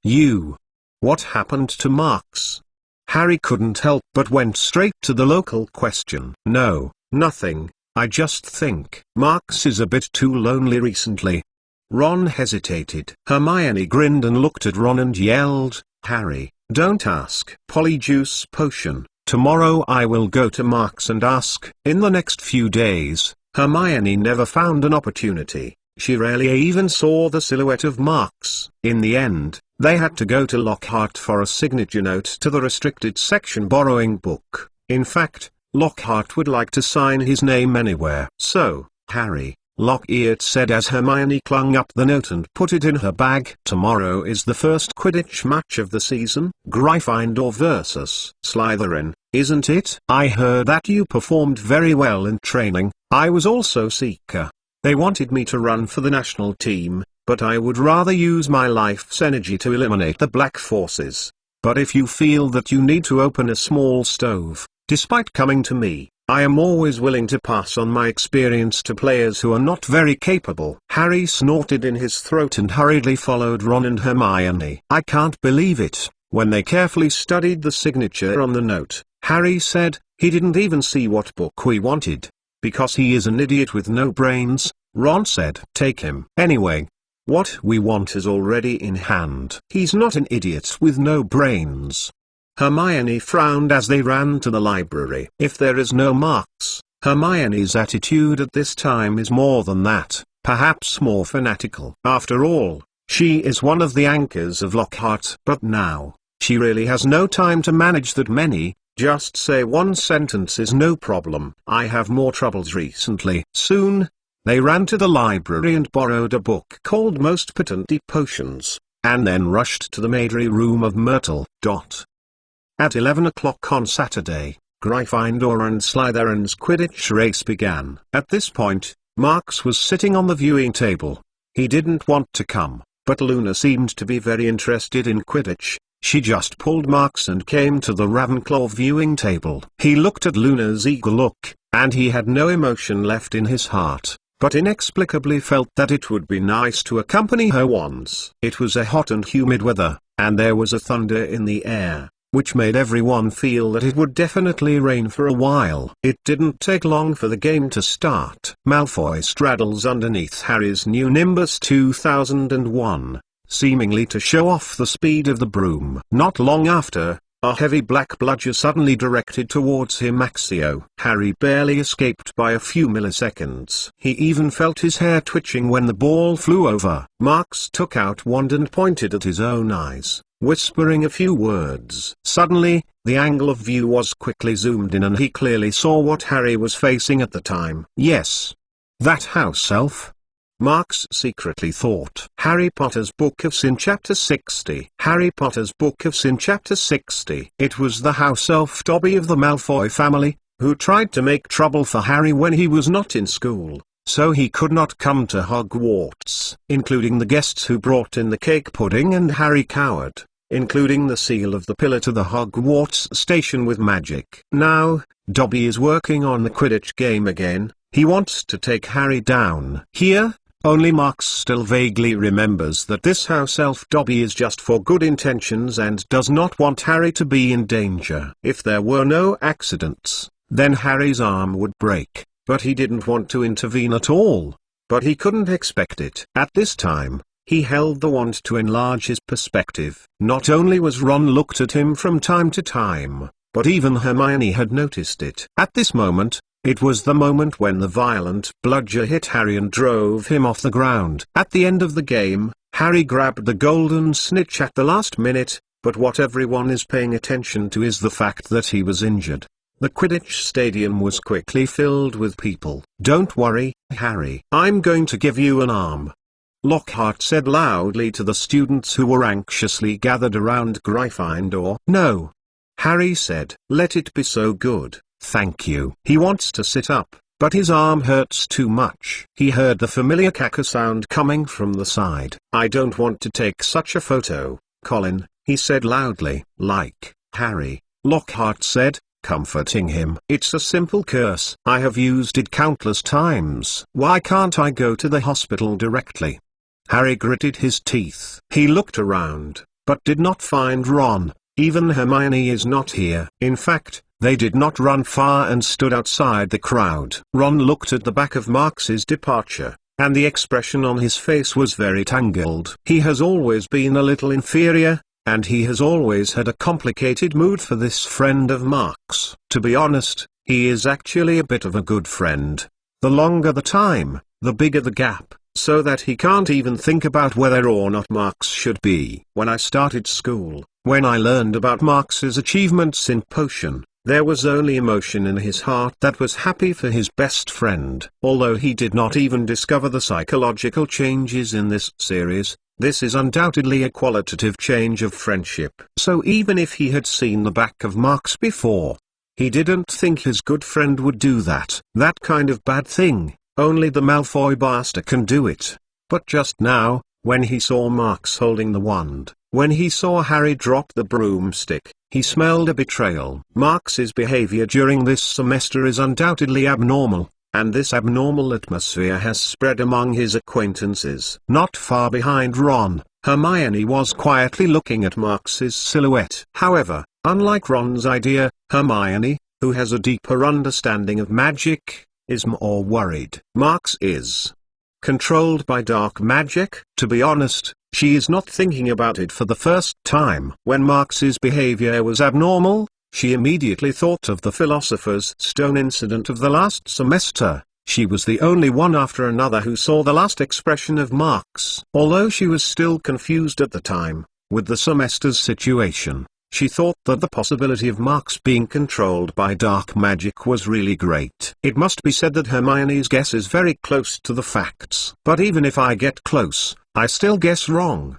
What happened to Marx? Harry couldn't help but went straight to the local question. No, nothing, I just think Marx is a bit too lonely recently. Ron hesitated. Hermione grinned and looked at Ron and yelled, Harry, don't ask. Polyjuice potion. Tomorrow I will go to Marx and ask. In the next few days, Hermione never found an opportunity. She rarely even saw the silhouette of Marx. In the end, they had to go to Lockhart for a signature note to the restricted section borrowing book. In fact, Lockhart would like to sign his name anywhere. So, Harry, Lockheart said as Hermione clung up the note and put it in her bag. Tomorrow is the first Quidditch match of the season. Gryffindor versus Slytherin, isn't it? I heard that you performed very well in training. I was also Seeker. They wanted me to run for the national team, but I would rather use my life's energy to eliminate the black forces. But if you feel that you need to open a small stove, despite coming to me, I am always willing to pass on my experience to players who are not very capable. Harry snorted in his throat and hurriedly followed Ron and Hermione. I can't believe it. When they carefully studied the signature on the note, Harry said, he didn't even see what book we wanted. Because he is an idiot with no brains, Ron said. Take him. Anyway, what we want is already in hand. He's not an idiot with no brains. Hermione frowned as they ran to the library. If there is no Marx, Hermione's attitude at this time is more than that, perhaps more fanatical. After all, she is one of the anchors of Lockhart. But now, she really has no time to manage that many. Just say one sentence is no problem. I have more troubles recently. Soon, they ran to the library and borrowed a book called Most Potent Potions, and then rushed to the Maidry room of Myrtle. At 11 o'clock on Saturday, Gryffindor and Slytherin's Quidditch race began. At this point, Marx was sitting on the viewing table. He didn't want to come, but Luna seemed to be very interested in Quidditch. She just pulled Marx and came to the Ravenclaw viewing table. He looked at Luna's eager look, and he had no emotion left in his heart, but inexplicably felt that it would be nice to accompany her once. It was a hot and humid weather, and there was a thunder in the air, which made everyone feel that it would definitely rain for a while. It didn't take long for the game to start. Malfoy straddles underneath Harry's new Nimbus 2001, seemingly to show off the speed of the broom. Not long after, a heavy black bludger suddenly directed towards him. Accio. Harry barely escaped by a few milliseconds. He even felt his hair twitching when the ball flew over. Marx took out wand and pointed at his own eyes, whispering a few words. Suddenly, the angle of view was quickly zoomed in and he clearly saw what Harry was facing at the time. Yes. That house elf? Marx secretly thought. Harry Potter's Book of Sin Chapter 60. Harry Potter's Book of Sin Chapter 60. It was the house elf Dobby of the Malfoy family, who tried to make trouble for Harry when he was not in school, so he could not come to Hogwarts, including the guests who brought in the cake pudding, and Harry cowered, including the seal of the pillar to the Hogwarts station with magic. Now, Dobby is working on the Quidditch game again. He wants to take Harry down. Here, only Marks still vaguely remembers that this house elf Dobby is just for good intentions and does not want Harry to be in danger. If there were no accidents, then Harry's arm would break, but he didn't want to intervene at all. But he couldn't expect it. At this time, he held the wand to enlarge his perspective. Not only was Ron looked at him from time to time, but even Hermione had noticed it. At this moment, it was the moment when the violent bludger hit Harry and drove him off the ground. At the end of the game, Harry grabbed the golden snitch at the last minute, but what everyone is paying attention to is the fact that he was injured. The Quidditch stadium was quickly filled with people. "Don't worry, Harry. I'm going to give you an arm," Lockhart said loudly to the students who were anxiously gathered around Gryffindor. "No," Harry said. "Let it be so. Good, thank you." He wants to sit up, but his arm hurts too much. He heard the familiar caca sound coming from the side. "I don't want to take such a photo, Colin," he said loudly. "Like, Harry," Lockhart said, comforting him. "It's a simple curse. I have used it countless times. Why can't I go to the hospital directly?" Harry gritted his teeth. He looked around, but did not find Ron. Even Hermione is not here. In fact, they did not run far and stood outside the crowd. Ron looked at the back of Marks's departure, and the expression on his face was very tangled. He has always been a little inferior, and he has always had a complicated mood for this friend of Mark's. To be honest, he is actually a bit of a good friend. The longer the time, the bigger the gap, so that he can't even think about whether or not Marks should be. When I started school, when I learned about Marks's achievements in Potion, there was only emotion in his heart that was happy for his best friend. Although he did not even discover the psychological changes in this series, this is undoubtedly a qualitative change of friendship. So even if he had seen the back of Marks before, he didn't think his good friend would do that. That kind of bad thing, only the Malfoy bastard can do it. But just now, when he saw Marks holding the wand, when he saw Harry drop the broomstick, he smelled a betrayal. Marks's behavior during this semester is undoubtedly abnormal, and this abnormal atmosphere has spread among his acquaintances. Not far behind Ron, Hermione was quietly looking at Marks's silhouette. However, unlike Ron's idea, Hermione, who has a deeper understanding of magic, is more worried. Marks is controlled by dark magic. To be honest, she is not thinking about it for the first time. When Marks's behavior was abnormal, she immediately thought of the Philosopher's Stone incident of the last semester. She was the only one after another who saw the last expression of Marks. Although she was still confused at the time, with the semester's situation, she thought that the possibility of Marks being controlled by dark magic was really great. It must be said that Hermione's guess is very close to the facts. But even if I get close, I still guess wrong.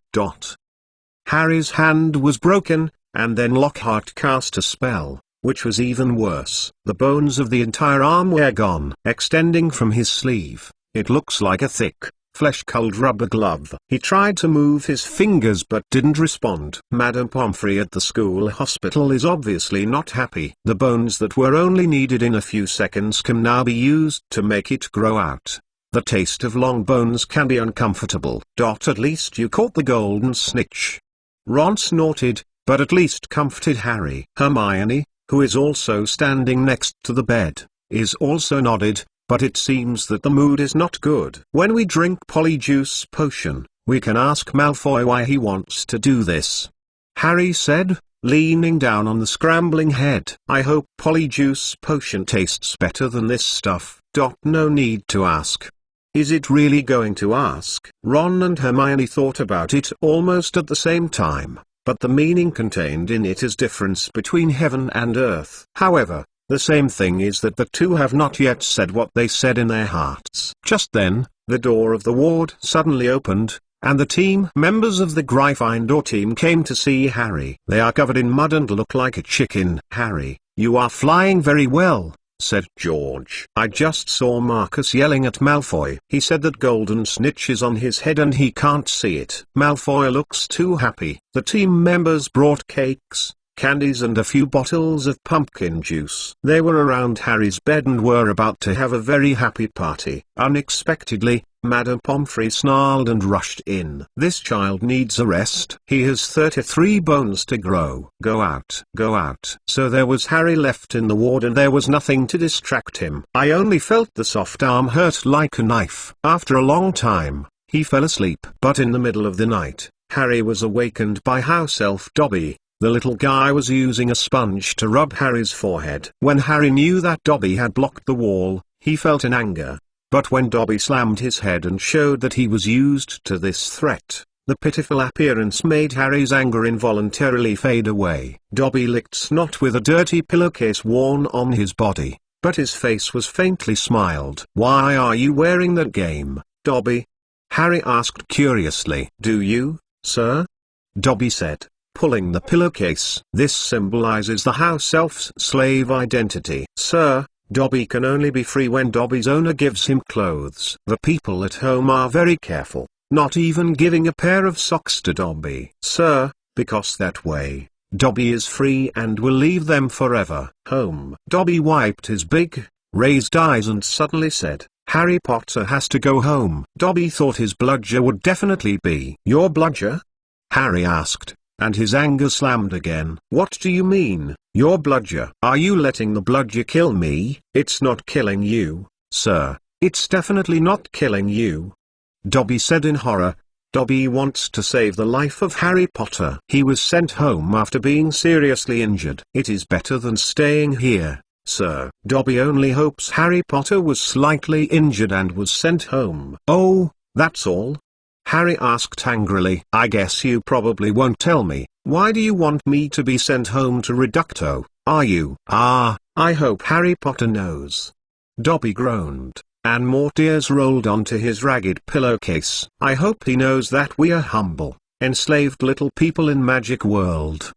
Harry's hand was broken, and then Lockhart cast a spell, which was even worse. The bones of the entire arm were gone. Extending from his sleeve, it looks like a thick, flesh-colored rubber glove. He tried to move his fingers but didn't respond. Madame Pomfrey at the school hospital is obviously not happy. The bones that were only needed in a few seconds can now be used to make it grow out. The taste of long bones can be uncomfortable. At least you caught the golden snitch. Ron snorted, but at least comforted Harry. Hermione, who is also standing next to the bed, is also nodded, but it seems that the mood is not good. When we drink Polyjuice Potion, we can ask Malfoy why he wants to do this, Harry said, leaning down on the scrambling head. I hope Polyjuice Potion tastes better than this stuff. No need to ask. Is it really going to ask? Ron and Hermione thought about it almost at the same time, but the meaning contained in it is difference between heaven and earth. However, the same thing is that the two have not yet said what they said in their hearts. Just then, the door of the ward suddenly opened, and the members of the Gryffindor team came to see Harry. They are covered in mud and look like a chicken. Harry, you are flying very well, said George. "I just saw Marcus yelling at Malfoy. He said that golden snitch is on his head and he can't see it." Malfoy looks too happy. The team members brought cakes, candies and a few bottles of pumpkin juice. They were around Harry's bed and were about to have a very happy party. Unexpectedly, Madame Pomfrey snarled and rushed in. "This child needs a rest. He has 33 bones to grow. Go out. Go out." So there was Harry left in the ward and there was nothing to distract him. I only felt the soft arm hurt like a knife. After a long time, he fell asleep. But in the middle of the night, Harry was awakened by house elf Dobby. The little guy was using a sponge to rub Harry's forehead. When Harry knew that Dobby had blocked the wall, he felt an anger. But when Dobby slammed his head and showed that he was used to this threat, the pitiful appearance made Harry's anger involuntarily fade away. Dobby licked snot with a dirty pillowcase worn on his body, but his face was faintly smiled. "Why are you wearing that game, Dobby?" Harry asked curiously. "Do you, sir?" Dobby said, pulling the pillowcase. "This symbolizes the house elf's slave identity." "Sir, Dobby can only be free when Dobby's owner gives him clothes." The people at home are very careful, not even giving a pair of socks to Dobby. "Sir, because that way, Dobby is free and will leave them forever." "Home." Dobby wiped his big, raised eyes and suddenly said, "Harry Potter has to go home." Dobby thought his bludger would definitely be. "Your bludger?" Harry asked, and his anger slammed again. "What do you mean, your bludger? Are you letting the bludger kill me?" "It's not killing you, sir. It's definitely not killing you," Dobby said in horror. Dobby wants to save the life of Harry Potter. He was sent home after being seriously injured. "It is better than staying here, sir." Dobby only hopes Harry Potter was slightly injured and was sent home. "Oh, that's all?" Harry asked angrily. "I guess you probably won't tell me. Why do you want me to be sent home to Reducto, are you?" "Ah, I hope Harry Potter knows." Dobby groaned, and more tears rolled onto his ragged pillowcase. "I hope he knows that we are humble, enslaved little people in Magic World."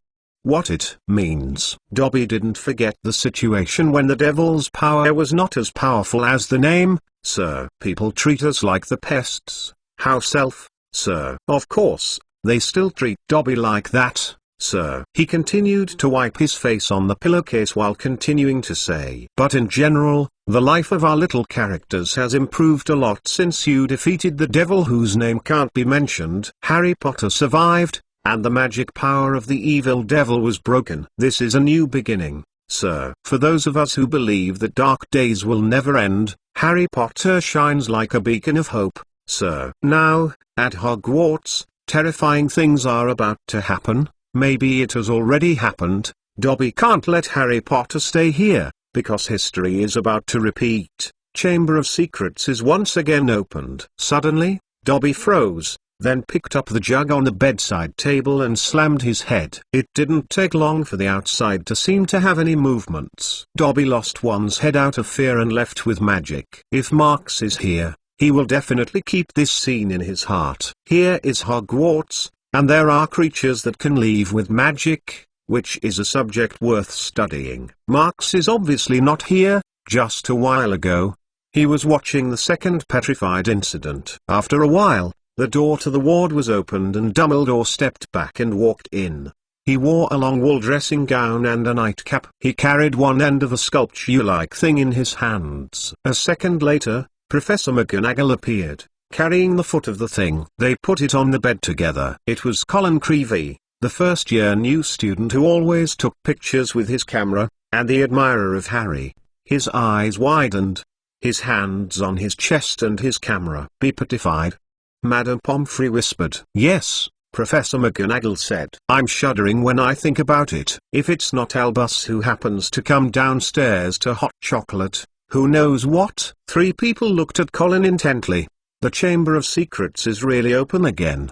What it means. Dobby didn't forget the situation when the devil's power was not as powerful as the name, sir. "People treat us like the pests. House elf, sir." "Of course, they still treat Dobby like that, sir." He continued to wipe his face on the pillowcase while continuing to say, "But in general, the life of our little characters has improved a lot since you defeated the devil whose name can't be mentioned. Harry Potter survived, and the magic power of the evil devil was broken. This is a new beginning, sir. For those of us who believe that dark days will never end, Harry Potter shines like a beacon of hope, sir." Now, at Hogwarts, terrifying things are about to happen. Maybe it has already happened. Dobby can't let Harry Potter stay here, because history is about to repeat. Chamber of Secrets is once again opened. Suddenly, Dobby froze, then picked up the jug on the bedside table and slammed his head. It didn't take long for the outside to seem to have any movements. Dobby lost one's head out of fear and left with magic. If Marx is here, he will definitely keep this scene in his heart. Here is Hogwarts, and there are creatures that can leave with magic, which is a subject worth studying. Marx is obviously not here. Just a while ago, he was watching the second petrified incident. After a while, the door to the ward was opened and Dumbledore stepped back and walked in. He wore a long wool dressing gown and a nightcap. He carried one end of a sculpture-like thing in his hands. A second later, Professor McGonagall appeared, carrying the foot of the thing. They put it on the bed together. It was Colin Creevey, the first-year new student who always took pictures with his camera, and the admirer of Harry. His eyes widened, his hands on his chest and his camera. "Be petrified?" Madame Pomfrey whispered. "Yes," Professor McGonagall said. "I'm shuddering when I think about it. If it's not Albus who happens to come downstairs to hot chocolate, who knows what?" Three people looked at Colin intently. "The Chamber of Secrets is really open again,"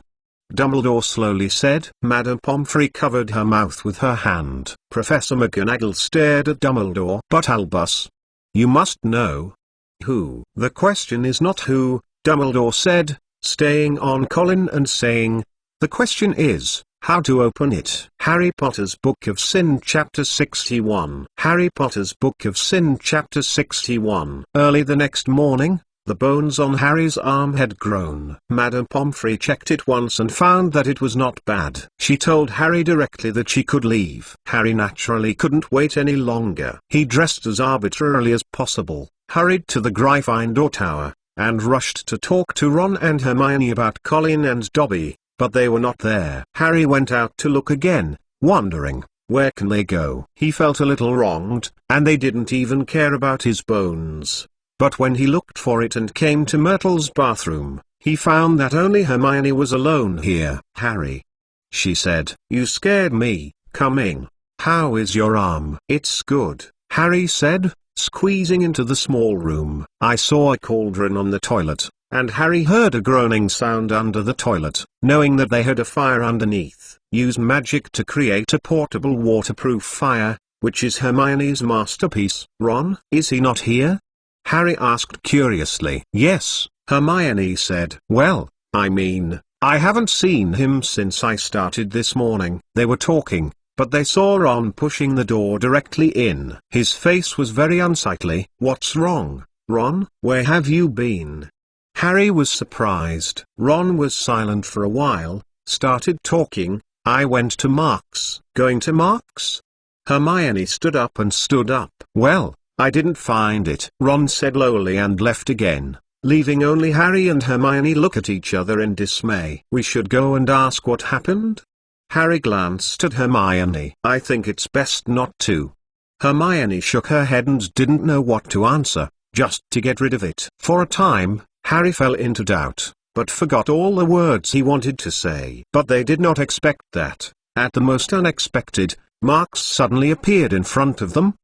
Dumbledore slowly said. Madame Pomfrey covered her mouth with her hand. Professor McGonagall stared at Dumbledore. "But Albus, you must know." "Who?" "The question is not who," Dumbledore said, staying on Colin and saying, "The question is, How to open it. Harry Potter's Book of Sin Chapter 61. Harry Potter's Book of Sin Chapter 61. Early the next morning, the bones on Harry's arm had grown. Madame Pomfrey checked it once and found that it was not bad. She told Harry directly that she could leave. Harry naturally couldn't wait any longer. He dressed as arbitrarily as possible, hurried to the Gryffindor Tower, and rushed to talk to Ron and Hermione about Colin and Dobby, but they were not there. Harry went out to look again, wondering, where can they go? He felt a little wronged, and they didn't even care about his bones. But when he looked for it and came to Myrtle's bathroom, he found that only Hermione was alone here. "Harry," she said, "you scared me. Come in. How is your arm?" "It's good," Harry said, squeezing into the small room. "I saw a cauldron on the toilet," and Harry heard a groaning sound under the toilet. Knowing that they had a fire underneath, use magic to create a portable waterproof fire, which is Hermione's masterpiece. "Ron, is he not here?" Harry asked curiously. "Yes," Hermione said. "Well, I haven't seen him since I started this morning." They were talking, but they saw Ron pushing the door directly in. His face was very unsightly. "What's wrong, Ron? Where have you been?" Harry was surprised. Ron was silent for a while, started talking. "I went to Mark's." "Going to Mark's?" Hermione stood up. "Well, I didn't find it," Ron said lowly and left again, leaving only Harry and Hermione look at each other in dismay. "We should go and ask what happened?" Harry glanced at Hermione. "I think it's best not to." Hermione shook her head and didn't know what to answer, just to get rid of it. For a time, Harry fell into doubt, but forgot all the words he wanted to say. But they did not expect that, at the most unexpected, Marks suddenly appeared in front of them.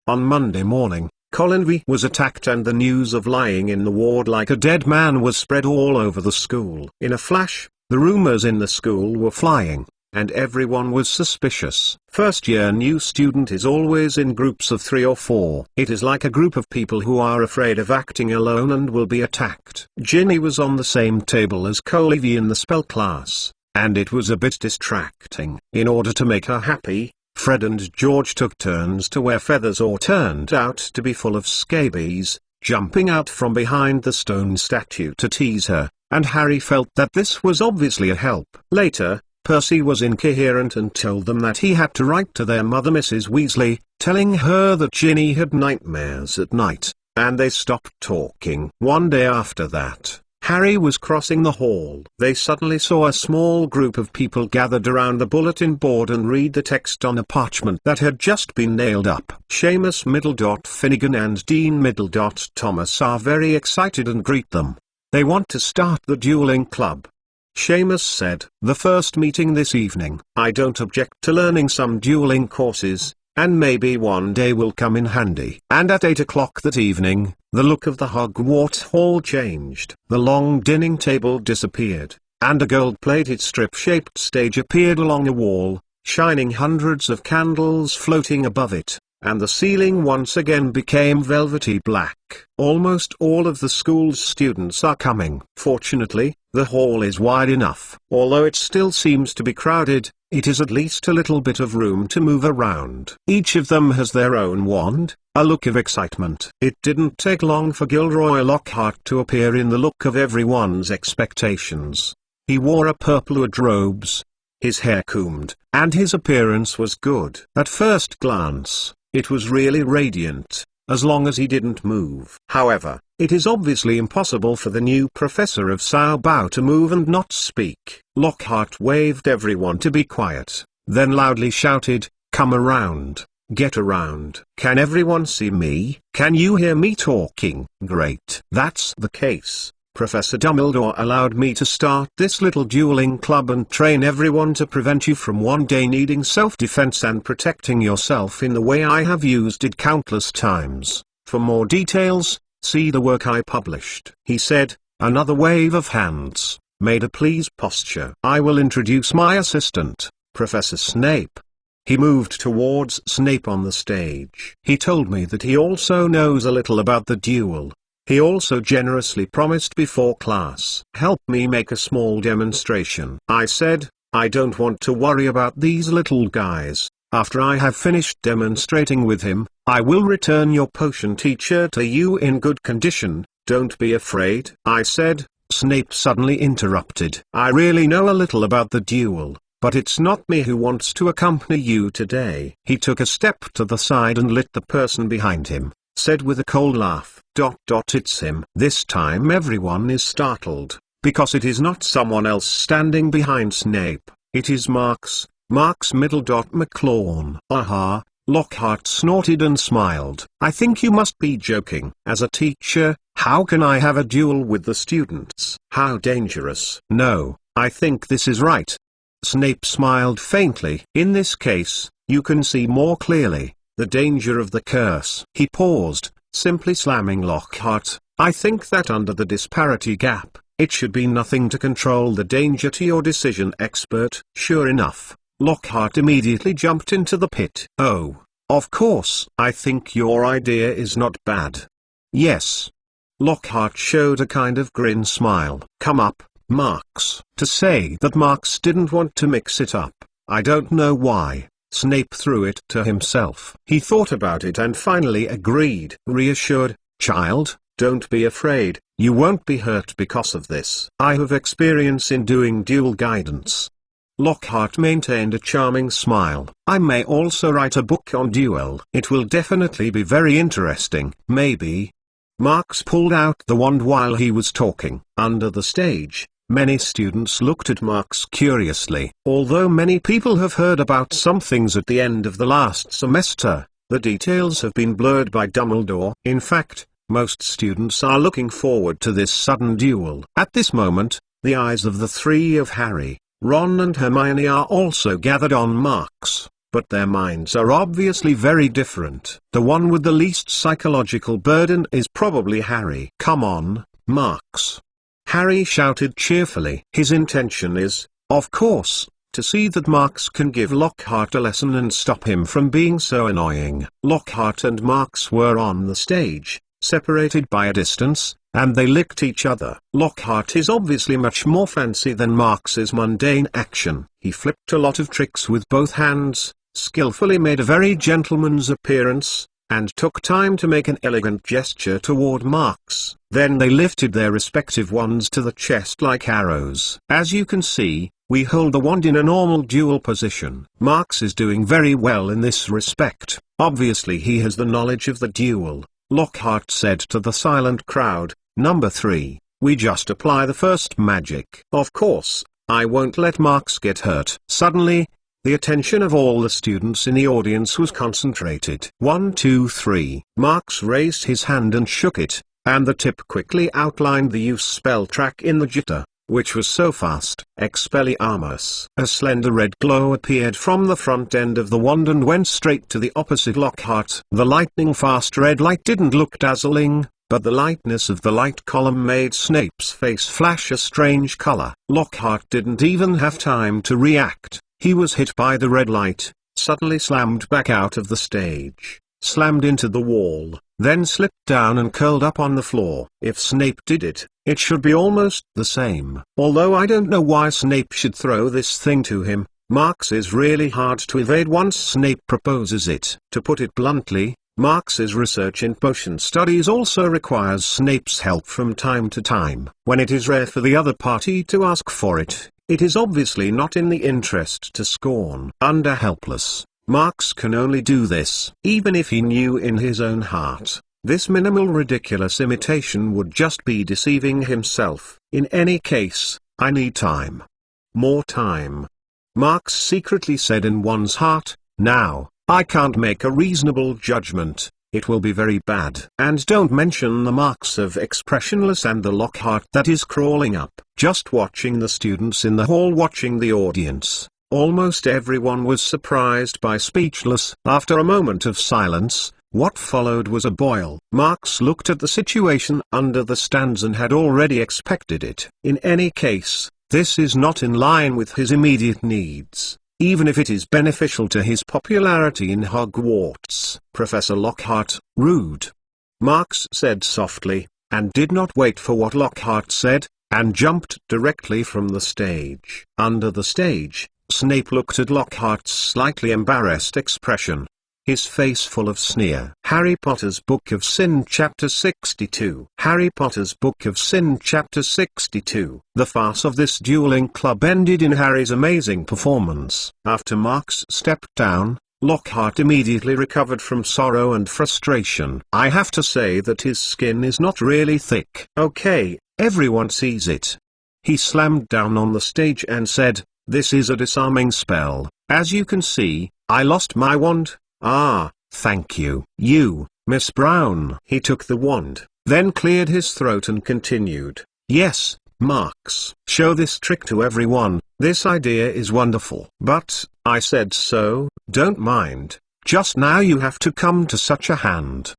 On Monday morning, Colin V was attacked and the news of lying in the ward like a dead man was spread all over the school. In a flash, the rumors in the school were flying, and everyone was suspicious. First-year new student is always in groups of 3 or 4. It is like a group of people who are afraid of acting alone and will be attacked. Ginny was on the same table as Colivy in the spell class, and it was a bit distracting. In order to make her happy, Fred and George took turns to wear feathers or turned out to be full of scabies, jumping out from behind the stone statue to tease her, and Harry felt that this was obviously a help. Later, Percy was incoherent and told them that he had to write to their mother Mrs. Weasley, telling her that Ginny had nightmares at night, and they stopped talking. One day after that, Harry was crossing the hall. They suddenly saw a small group of people gathered around the bulletin board and read the text on a parchment that had just been nailed up. Seamus Finnegan and Dean Thomas are very excited and greet them. They want to start the dueling club. Seamus said, "The first meeting this evening. I don't object to learning some dueling courses, and maybe one day will come in handy." And at 8 o'clock that evening, the look of the Hogwarts Hall changed. The long dining table disappeared, and a gold-plated strip-shaped stage appeared along a wall, shining hundreds of candles floating above it, and the ceiling once again became velvety black. Almost all of the school's students are coming. Fortunately, the hall is wide enough. Although it still seems to be crowded, it is at least a little bit of room to move around. Each of them has their own wand, a look of excitement. It didn't take long for Gilderoy Lockhart to appear in the look of everyone's expectations. He wore a purple-wood robes, his hair combed, and his appearance was good. At first glance, it was really radiant, as long as he didn't move. However, it is obviously impossible for the new professor of Sao Bao to move and not speak. Lockhart waved everyone to be quiet, then loudly shouted, "Come around, get around." "Can everyone see me? Can you hear me talking?" "Great. That's the case. Professor Dumbledore allowed me to start this little dueling club and train everyone to prevent you from one day needing self-defense and protecting yourself in the way I have used it countless times. For more details, see the work I published." He said, another wave of hands, made a please posture. "I will introduce my assistant, Professor Snape." He moved towards Snape on the stage. "He told me that he also knows a little about the duel. He also generously promised before class. Help me make a small demonstration." I said, I don't want to worry about these little guys. After I have finished demonstrating with him, I will return your potion teacher to you in good condition. Don't be afraid," I said. Snape suddenly interrupted. "I really know a little about the duel, but it's not me who wants to accompany you today." He took a step to the side and lit the person behind him, said with a cold laugh, "It's him." This time everyone is startled, because it is not someone else standing behind Snape, it is Marks McLean. "Aha," Lockhart snorted and smiled. "I think you must be joking. As a teacher, how can I have a duel with the students? How dangerous." "No, I think this is right." Snape smiled faintly. "In this case, you can see more clearly the danger of the curse." He paused, simply slamming Lockhart. "I think that under the disparity gap, it should be nothing to control the danger to your decision expert." Sure enough, Lockhart immediately jumped into the pit. "Oh, of course, I think your idea is not bad." "Yes." Lockhart showed a kind of grin smile. "Come up, Marks." To say that Marks didn't want to mix it up, I don't know why. Snape threw it to himself. He thought about it and finally agreed. Reassured, "Child, don't be afraid, you won't be hurt because of this. I have experience in doing duel guidance." Lockhart maintained a charming smile. "I may also write a book on duel. It will definitely be very interesting." "Maybe." Marks pulled out the wand while he was talking. Under the stage, many students looked at Marks curiously. Although many people have heard about some things at the end of the last semester, the details have been blurred by Dumbledore. In fact, most students are looking forward to this sudden duel. At this moment, the eyes of the three of Harry, Ron and Hermione are also gathered on Marks, but their minds are obviously very different. The one with the least psychological burden is probably Harry. "Come on, Marks," Harry shouted cheerfully. His intention is, of course, to see that Marks can give Lockhart a lesson and stop him from being so annoying. Lockhart and Marks were on the stage, separated by a distance, and they licked each other. Lockhart is obviously much more fancy than Marks's mundane action. He flipped a lot of tricks with both hands, skillfully made a very gentleman's appearance, and took time to make an elegant gesture toward Marks. Then they lifted their respective wands to the chest like arrows. As you can see, we hold the wand in a normal dual position. Marks is doing very well in this respect. Obviously he has the knowledge of the duel. Lockhart said to the silent crowd, "Number 3, we just apply the first magic. Of course, I won't let Marks get hurt." Suddenly, the attention of all the students in the audience was concentrated. 1, 2, 3. Marks raised his hand and shook it, and the tip quickly outlined the use spell track in the jitter, which was so fast. Expelliarmus. A slender red glow appeared from the front end of the wand and went straight to the opposite Lockhart. The lightning-fast red light didn't look dazzling, but the lightness of the light column made Snape's face flash a strange color. Lockhart didn't even have time to react. He was hit by the red light, suddenly slammed back out of the stage, slammed into the wall, then slipped down and curled up on the floor. If Snape did it, it should be almost the same. Although I don't know why Snape should throw this thing to him, Marks is really hard to evade once Snape proposes it. To put it bluntly, Marks's research in potion studies also requires Snape's help from time to time. When it is rare for the other party to ask for it, it is obviously not in the interest to scorn. Under helpless, Marks can only do this. Even if he knew in his own heart, this minimal ridiculous imitation would just be deceiving himself. In any case, I need time. More time. Marks secretly said in one's heart, now, I can't make a reasonable judgment, it will be very bad. And don't mention the marks of expressionless and the Lockhart that is crawling up. Just watching the students in the hall watching the audience, almost everyone was surprised by speechless. After a moment of silence, what followed was a boil. Marks looked at the situation under the stands and had already expected it. In any case, this is not in line with his immediate needs, even if it is beneficial to his popularity in Hogwarts. Professor Lockhart, rude. Marks said softly, and did not wait for what Lockhart said. and jumped directly from the stage. Under the stage, Snape looked at Lockhart's slightly embarrassed expression, his face full of sneer. Harry Potter's Book of Sin Chapter 62. Harry Potter's Book of Sin Chapter 62. The farce of this dueling club ended in Harry's amazing performance. After Marks stepped down, Lockhart immediately recovered from sorrow and frustration. I have to say that his skin is not really thick. Okay, everyone sees it. He slammed down on the stage and said, "This is a disarming spell. As you can see, I lost my wand." "Ah, thank you. You, Miss Brown." He took the wand, then cleared his throat and continued, "Yes, Marks. Show this trick to everyone. This idea is wonderful. But, I said so, don't mind. Just now you have to come to such a hand.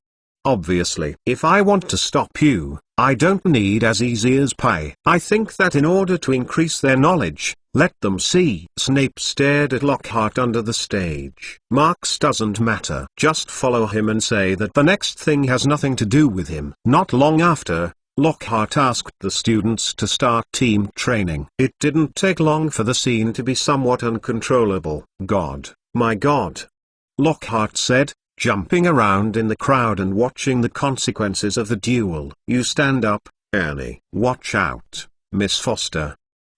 Obviously, if I want to stop you, I don't need as easy as pie. I think that in order to increase their knowledge, let them see." Snape stared at Lockhart under the stage. "Marks doesn't matter. Just follow him and say that the next thing has nothing to do with him." Not long after, Lockhart asked the students to start team training. It didn't take long for the scene to be somewhat uncontrollable. "God, my God," Lockhart said, jumping around in the crowd and watching the consequences of the duel. "You stand up, Ernie. Watch out, Miss Foster.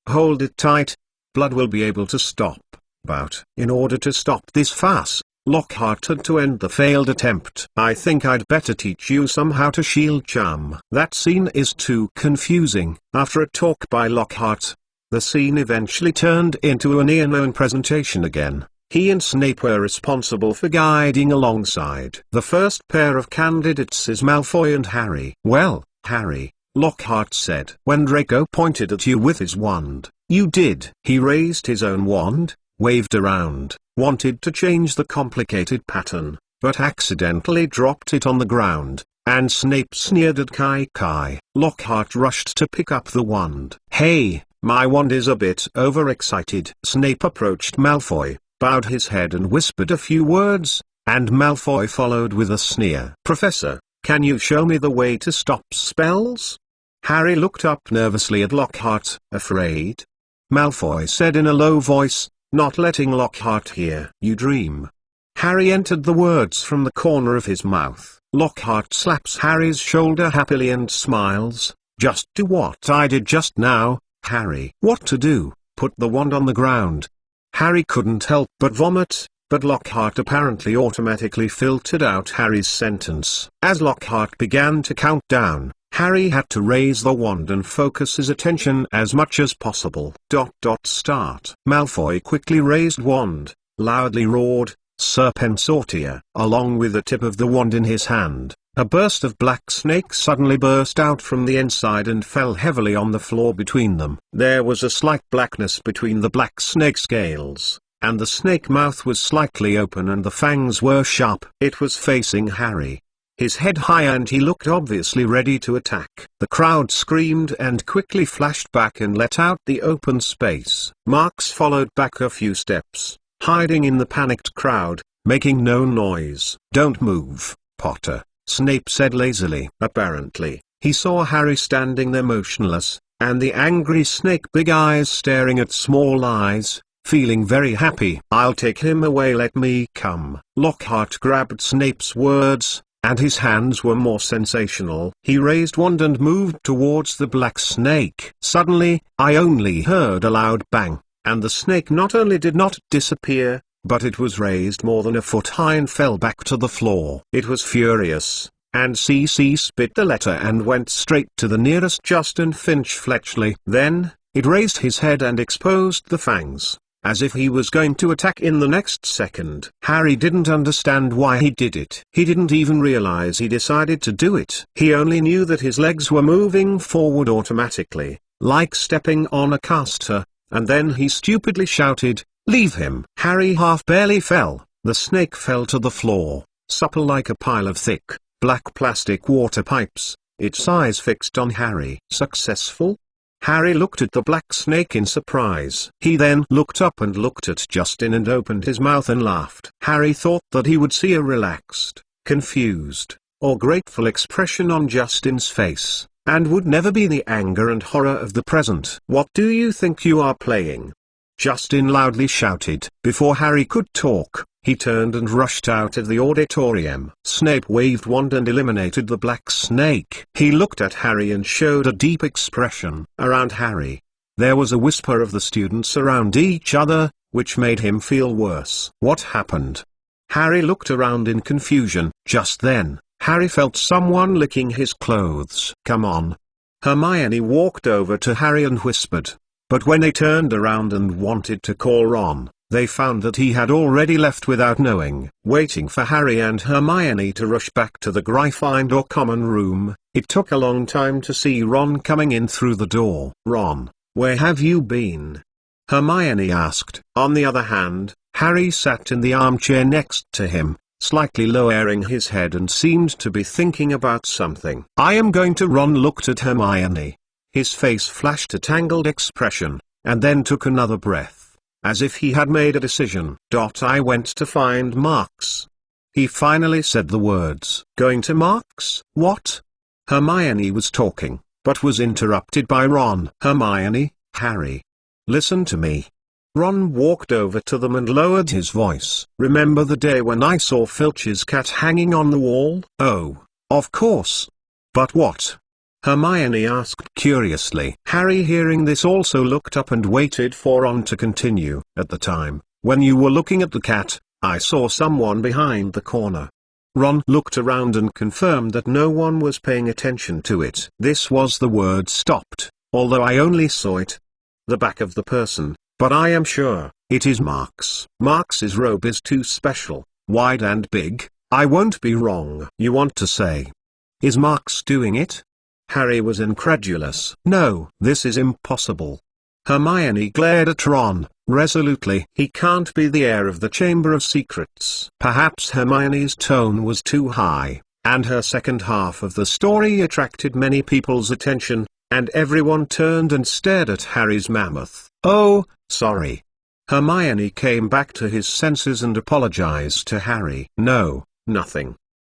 Hold it tight. Blood will be able to stop." But, in order to stop this farce, Lockhart had to end the failed attempt. "I think I'd better teach you somehow to shield charm." That scene is too confusing. After a talk by Lockhart, the scene eventually turned into a near-known presentation again. He and Snape were responsible for guiding alongside. The first pair of candidates is Malfoy and Harry. "Well, Harry," Lockhart said, "when Draco pointed at you with his wand, you did." He raised his own wand, waved around, wanted to change the complicated pattern, but accidentally dropped it on the ground, and Snape sneered at Kai. Lockhart rushed to pick up the wand. "Hey, my wand is a bit overexcited." Snape approached Malfoy, bowed his head and whispered a few words, and Malfoy followed with a sneer. "Professor, can you show me the way to stop spells?" Harry looked up nervously at Lockhart. "Afraid?" Malfoy said in a low voice, not letting Lockhart hear. "You dream." Harry entered the words from the corner of his mouth. Lockhart slaps Harry's shoulder happily and smiles. "Just do what I did just now, Harry." "What to do?" "Put the wand on the ground." Harry couldn't help but vomit, but Lockhart apparently automatically filtered out Harry's sentence. As Lockhart began to count down, Harry had to raise the wand and focus his attention as much as possible. Start. Malfoy quickly raised wand, loudly roared, "Serpensortia!" Along with the tip of the wand in his hand, a burst of black snake suddenly burst out from the inside and fell heavily on the floor between them. There was a slight blackness between the black snake scales, and the snake mouth was slightly open and the fangs were sharp. It was facing Harry, his head high, and he looked obviously ready to attack. The crowd screamed and quickly flashed back and let out the open space. Marks followed back a few steps, hiding in the panicked crowd, making no noise. "Don't move, Potter," Snape said lazily. Apparently, he saw Harry standing there motionless, and the angry snake big eyes staring at small eyes, feeling very happy. "I'll take him away, let me come." Lockhart grabbed Snape's words, and his hands were more sensational. He raised wand and moved towards the black snake. Suddenly, I only heard a loud bang, and the snake not only did not disappear, but it was raised more than a foot high and fell back to the floor. It was furious, and CC spit the letter and went straight to the nearest Justin Finch Fletchley. Then, it raised his head and exposed the fangs, as if he was going to attack in the next second. Harry didn't understand why he did it. He didn't even realize he decided to do it. He only knew that his legs were moving forward automatically, like stepping on a caster, and then he stupidly shouted, "Leave him!" Harry half-barely fell. The snake fell to the floor, supple like a pile of thick, black plastic water pipes, its eyes fixed on Harry. "Successful?" Harry looked at the black snake in surprise. He then looked up and looked at Justin and opened his mouth and laughed. Harry thought that he would see a relaxed, confused, or grateful expression on Justin's face, and would never be the anger and horror of the present. "What do you think you are playing?" Justin loudly shouted. Before Harry could talk, he turned and rushed out of the auditorium. Snape waved wand and eliminated the black snake. He looked at Harry and showed a deep expression. Around Harry, there was a whisper of the students around each other, which made him feel worse. What happened? Harry looked around in confusion. Just then, Harry felt someone licking his clothes. "Come on." Hermione walked over to Harry and whispered. But when they turned around and wanted to call Ron, they found that he had already left without knowing. Waiting for Harry and Hermione to rush back to the Gryffindor common room, it took a long time to see Ron coming in through the door. "Ron, where have you been?" Hermione asked. On the other hand, Harry sat in the armchair next to him, slightly lowering his head and seemed to be thinking about something. "I am going to." Ron looked at Hermione. His face flashed a tangled expression, and then took another breath, as if he had made a decision. "I went to find Marks." He finally said the words. "Going to Marks? What?" Hermione was talking, but was interrupted by Ron. "Hermione, Harry. Listen to me." Ron walked over to them and lowered his voice. "Remember the day when I saw Filch's cat hanging on the wall?" "Oh, of course. But what?" Hermione asked curiously. Harry, hearing this, also looked up and waited for Ron to continue. "At the time, when you were looking at the cat, I saw someone behind the corner." Ron looked around and confirmed that no one was paying attention to it. "This was the word stopped, although I only saw it. The back of the person. But I am sure it is Marks. Marks's robe is too special, wide and big. I won't be wrong." "You want to say, is Marks doing it?" Harry was incredulous. "No, this is impossible." Hermione glared at Ron, resolutely. "He can't be the heir of the Chamber of Secrets." Perhaps Hermione's tone was too high, and her second half of the story attracted many people's attention, and everyone turned and stared at Harry's mammoth. "Oh, sorry." Hermione came back to his senses and apologized to Harry. "No, nothing.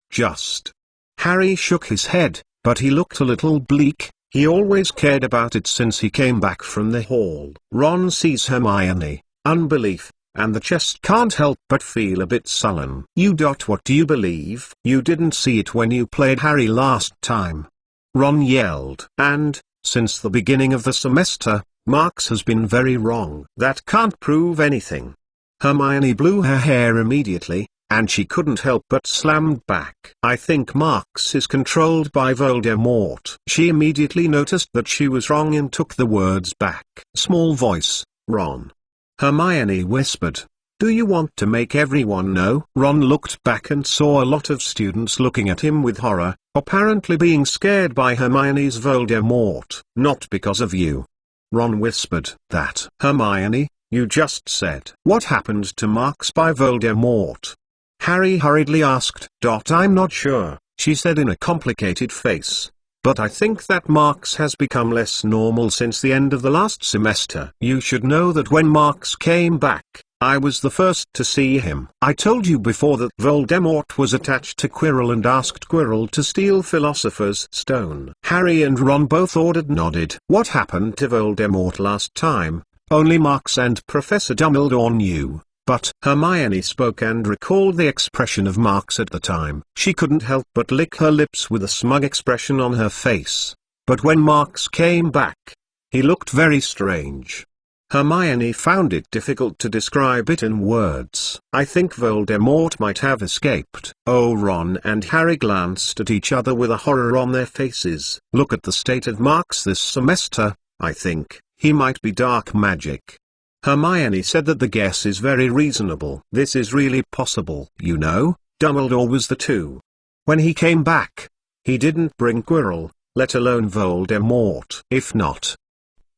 Just." Harry shook his head, but he looked a little bleak. He always cared about it since he came back from the hall. Ron sees Hermione, unbelief, and the chest can't help but feel a bit sullen. What do you believe? You didn't see it when you played Harry last time," Ron yelled. "And, since the beginning of the semester, Marks has been very wrong." "That can't prove anything." Hermione blew her hair immediately, and she couldn't help but slammed back. "I think Marks is controlled by Voldemort." She immediately noticed that she was wrong and took the words back. "Small voice, Ron." Hermione whispered. "Do you want to make everyone know?" Ron looked back and saw a lot of students looking at him with horror, apparently being scared by Hermione's Voldemort. "Not because of you." Ron whispered. "That." "Hermione, you just said." "What happened to Marks by Voldemort?" Harry hurriedly asked. "I'm not sure," she said in a complicated face. "But I think that Marks has become less normal since the end of the last semester. You should know that when Marks came back, I was the first to see him. I told you before that Voldemort was attached to Quirrell and asked Quirrell to steal Philosopher's Stone." Harry and Ron both nodded. "What happened to Voldemort last time? Only Marks and Professor Dumbledore knew." But Hermione spoke and recalled the expression of Marks at the time. She couldn't help but lick her lips with a smug expression on her face. But when Marks came back, he looked very strange. Hermione found it difficult to describe it in words. "I think Voldemort might have escaped." Oh, Ron and Harry glanced at each other with a horror on their faces. "Look at the state of Marks this semester. I think he might be dark magic." Hermione said that the guess is very reasonable. "This is really possible. You know, Dumbledore was the two. When he came back, he didn't bring Quirrell, let alone Voldemort. If not."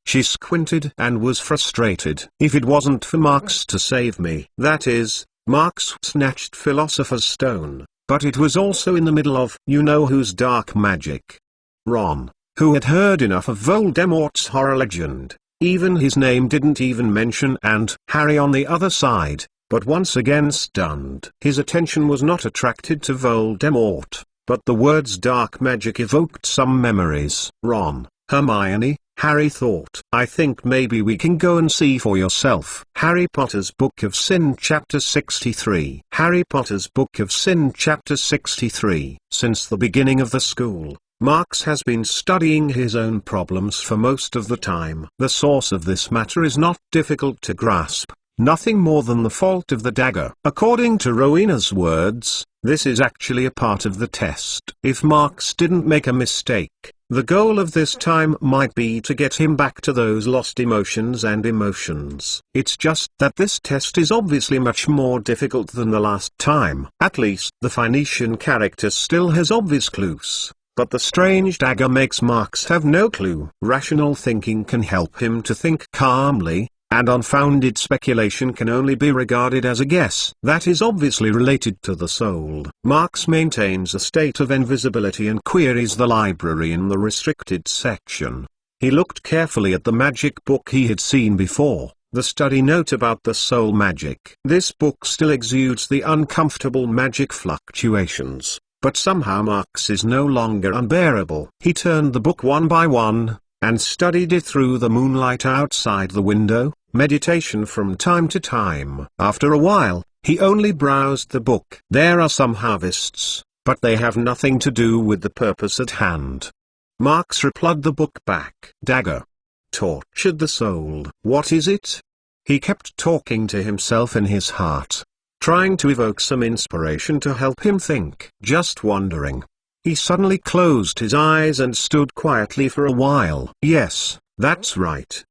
She squinted and was frustrated. "If it wasn't for Marks to save me." "That is, Marks snatched Philosopher's Stone, but it was also in the middle of you-know-who's dark magic." Ron, who had heard enough of Voldemort's horror legend, even his name didn't even mention, and Harry on the other side, but once again stunned. His attention was not attracted to Voldemort, but the words dark magic evoked some memories. Ron, Hermione, Harry thought. I think maybe we can go and see for yourself. Harry Potter's Book of Sin Chapter 63. Harry Potter's Book of Sin Chapter 63. Since the beginning of the school, Marx has been studying his own problems for most of the time. The source of this matter is not difficult to grasp. Nothing more than the fault of the dagger. According to Rowena's words, this is actually a part of the test. If Marx didn't make a mistake, the goal of this time might be to get him back to those lost emotions and emotions. It's just that this test is obviously much more difficult than the last time. At least the Phoenician character still has obvious clues, but the strange dagger makes Marx have no clue. Rational thinking can help him to think calmly, and unfounded speculation can only be regarded as a guess that is obviously related to the soul. Marx maintains a state of invisibility and queries the library in the restricted section. He looked carefully at the magic book he had seen before, the study note about the soul magic. This book still exudes the uncomfortable magic fluctuations, but somehow Marx is no longer unbearable. He turned the book one by one, and studied it through the moonlight outside the window. Meditation from time to time. After a while, he only browsed the book. There are some harvests, but they have nothing to do with the purpose at hand. Marx replugged the book back. Dagger. Tortured the soul. What is it? He kept talking to himself in his heart, trying to evoke some inspiration to help him think. Just wondering. He suddenly closed his eyes and stood quietly for a while. Yes, that's right.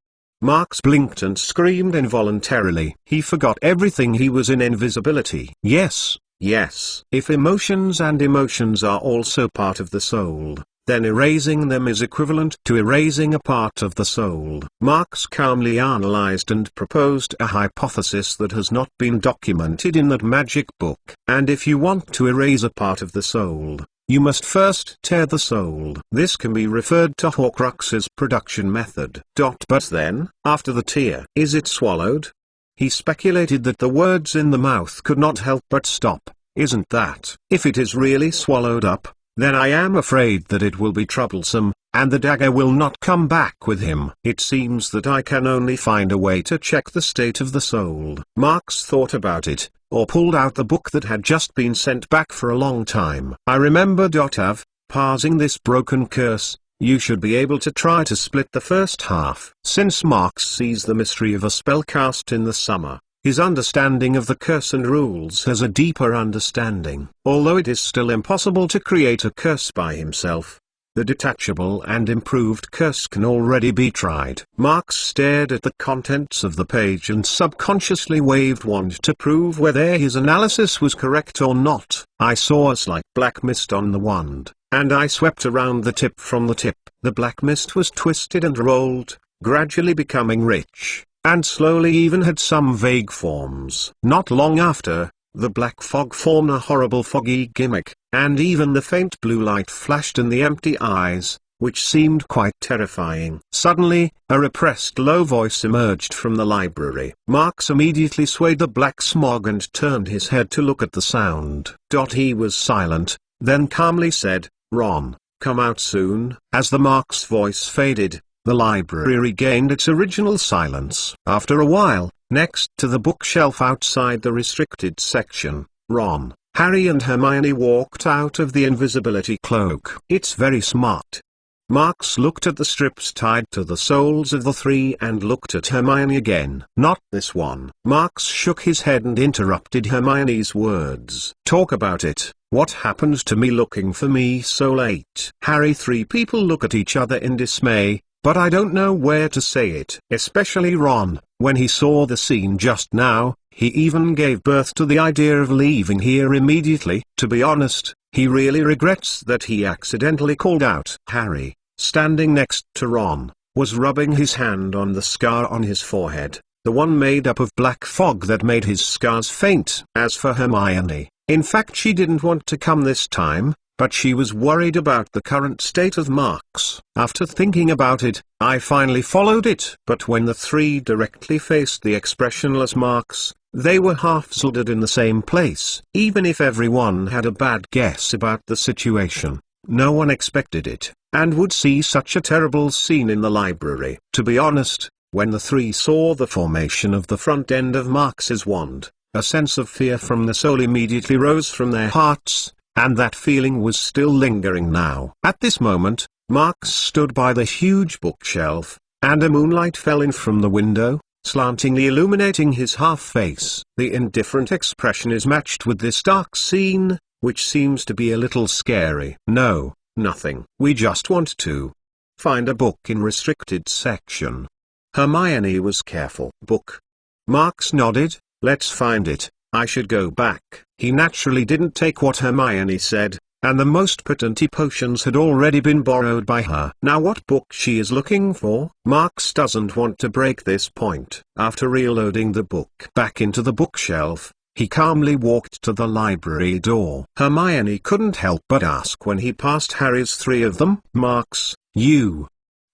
Marx blinked and screamed involuntarily. He forgot everything. He was in invisibility. Yes, yes. If emotions and emotions are also part of the soul, then erasing them is equivalent to erasing a part of the soul. Marx calmly analyzed and proposed a hypothesis that has not been documented in that magic book. And if you want to erase a part of the soul, you must first tear the soul. This can be referred to Horcrux's production method. But then, after the tear, is it swallowed? He speculated that the words in the mouth could not help but stop. Isn't that? If it is really swallowed up, then I am afraid that it will be troublesome, and the dagger will not come back with him. It seems that I can only find a way to check the state of the soul. Marx thought about it, or pulled out the book that had just been sent back for a long time. I remember. Parsing this broken curse, you should be able to try to split the first half. Since Marx sees the mystery of a spell cast in the summer, his understanding of the curse and rules has a deeper understanding. Although it is still impossible to create a curse by himself, the detachable and improved curse can already be tried. Marx stared at the contents of the page and subconsciously waved wand to prove whether his analysis was correct or not. I saw a slight black mist on the wand, and I swept around the tip from the tip. The black mist was twisted and rolled, gradually becoming rich, and slowly even had some vague forms. Not long after, the black fog formed a horrible foggy gimmick, and even the faint blue light flashed in the empty eyes, which seemed quite terrifying. Suddenly, a repressed low voice emerged from the library. Marx immediately swayed the black smog and turned his head to look at the sound. He was silent, then calmly said, "Ron, come out soon." As the Marx voice faded, the library regained its original silence. After a while, next to the bookshelf outside the restricted section, Ron, Harry and Hermione walked out of the invisibility cloak. "It's very smart." Marx looked at the strips tied to the souls of the three and looked at Hermione again. "Not this one." Marx shook his head and interrupted Hermione's words. "Talk about it. What happened to me looking for me so late?" Harry. Three people look at each other in dismay, but I don't know where to say it. Especially Ron. When he saw the scene just now, he even gave birth to the idea of leaving here immediately. To be honest, he really regrets that he accidentally called out. Harry, standing next to Ron, was rubbing his hand on the scar on his forehead, the one made up of black fog that made his scars faint. As for Hermione, in fact she didn't want to come this time, but she was worried about the current state of Marx. After thinking about it, I finally followed it. But when the three directly faced the expressionless Marx, They were half soldered in the same place. Even if everyone had a bad guess about the situation, no one expected it, and would see such a terrible scene in the library. To be honest, when the three saw the formation of the front end of Marx's wand, a sense of fear from the soul immediately rose from their hearts, and that feeling was still lingering now. At this moment, Marx stood by the huge bookshelf, and a moonlight fell in from the window, slantingly illuminating his half-face. The indifferent expression is matched with this dark scene, which seems to be a little scary. No, nothing. We just want to find a book in restricted section. Hermione was careful. Book. Marx nodded. Let's find it. I should go back. He naturally didn't take what Hermione said, and the most potent potions had already been borrowed by her. Now what book she is looking for? Marx doesn't want to break this point. After reloading the book back into the bookshelf, he calmly walked to the library door. Hermione couldn't help but ask when he passed Harry's three of them. Marx, you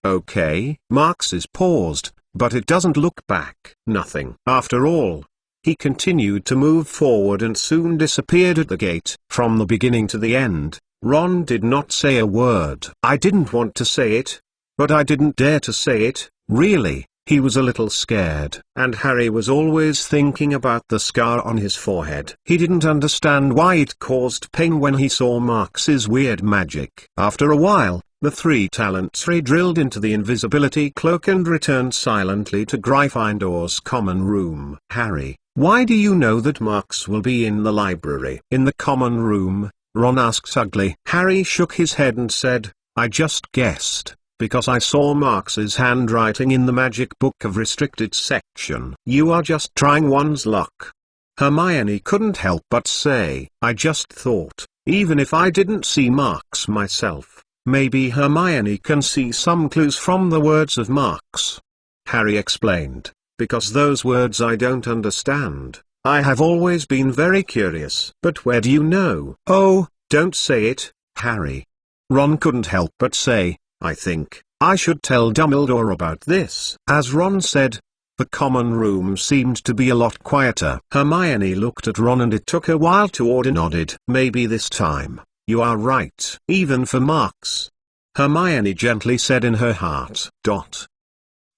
okay? Marx is paused, but it doesn't look back. Nothing. After all, he continued to move forward and soon disappeared at the gate. From the beginning to the end, Ron did not say a word. I didn't want to say it, but I didn't dare to say it, really. He was a little scared. And Harry was always thinking about the scar on his forehead. He didn't understand why it caused pain when he saw Marx's weird magic. After a while, the three talents re-drilled into the invisibility cloak and returned silently to Gryffindor's common room. Harry, why do you know that Marx will be in the library? In the common room, Ron asked ugly. Harry shook his head and said, I just guessed, because I saw Marx's handwriting in the magic book of restricted section. You are just trying one's luck. Hermione couldn't help but say, I just thought, even if I didn't see Marx myself, maybe Hermione can see some clues from the words of Marx. Harry explained, because those words I don't understand. I have always been very curious. But where do you know? Oh, don't say it, Harry. Ron couldn't help but say, I think I should tell Dumbledore about this. As Ron said, the common room seemed to be a lot quieter. Hermione looked at Ron and it took a while to order. Nodded. Maybe this time, you are right. Even for Marx. Hermione gently said in her heart.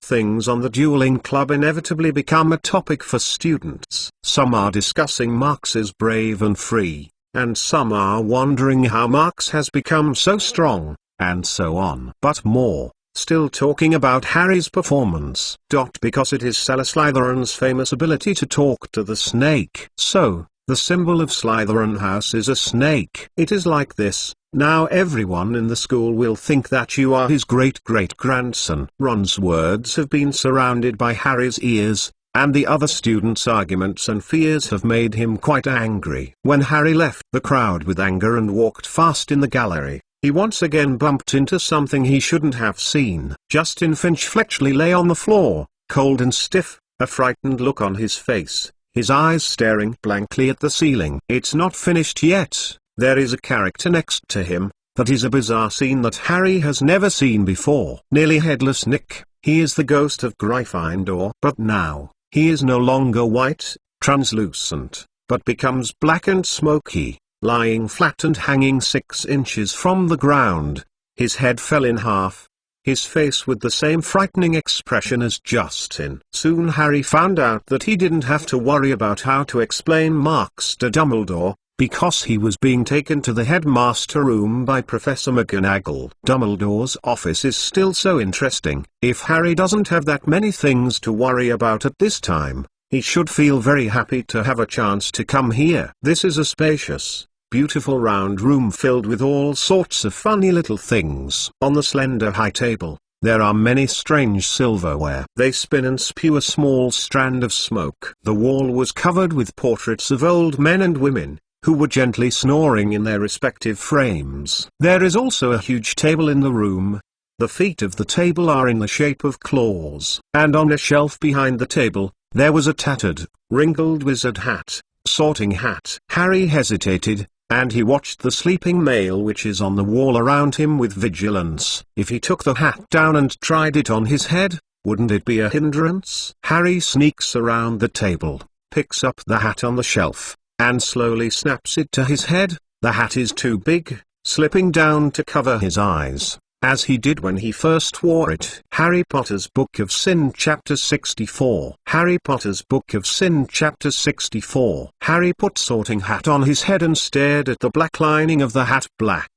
Things on the dueling club inevitably become a topic for students. Some are discussing Marx's brave and free, and some are wondering how Marx has become so strong, and so on. But more, still talking about Harry's performance. Because it is Slytherin's famous ability to talk to the snake. So, the symbol of Slytherin House is a snake. It is like this. Now everyone in the school will think that you are his great-great-grandson. Ron's words have been surrounded by Harry's ears, and the other students' arguments and fears have made him quite angry. When Harry left the crowd with anger and walked fast in the gallery, he once again bumped into something he shouldn't have seen. Justin Finch Fletchley lay on the floor, cold and stiff, a frightened look on his face, his eyes staring blankly at the ceiling. It's not finished yet. There is a character next to him. That is a bizarre scene that Harry has never seen before. Nearly headless Nick, he is the ghost of Gryffindor. But now, he is no longer white, translucent, but becomes black and smoky, lying flat and hanging 6 inches from the ground. His head fell in half, his face with the same frightening expression as Justin. Soon Harry found out that he didn't have to worry about how to explain Marx to Dumbledore, because he was being taken to the headmaster room by Professor McGonagall. Dumbledore's office is still so interesting. If Harry doesn't have that many things to worry about at this time, he should feel very happy to have a chance to come here. This is a spacious, beautiful round room filled with all sorts of funny little things. On the slender high table, there are many strange silverware. They spin and spew a small strand of smoke. The wall was covered with portraits of old men and women, who were gently snoring in their respective frames. There is also a huge table in the room. The feet of the table are in the shape of claws. And on a shelf behind the table, there was a tattered, wrinkled wizard hat, sorting hat. Harry hesitated, and he watched the sleeping male witches on the wall around him with vigilance. If he took the hat down and tried it on his head, wouldn't it be a hindrance? Harry sneaks around the table, picks up the hat on the shelf, and slowly snaps it to his head. The hat is too big, slipping down to cover his eyes, as he did when he first wore it. Harry Potter's Book of Sin Chapter 64. Harry Potter's Book of Sin Chapter 64. Harry put Sorting Hat on his head and stared at the black lining of the hat, black,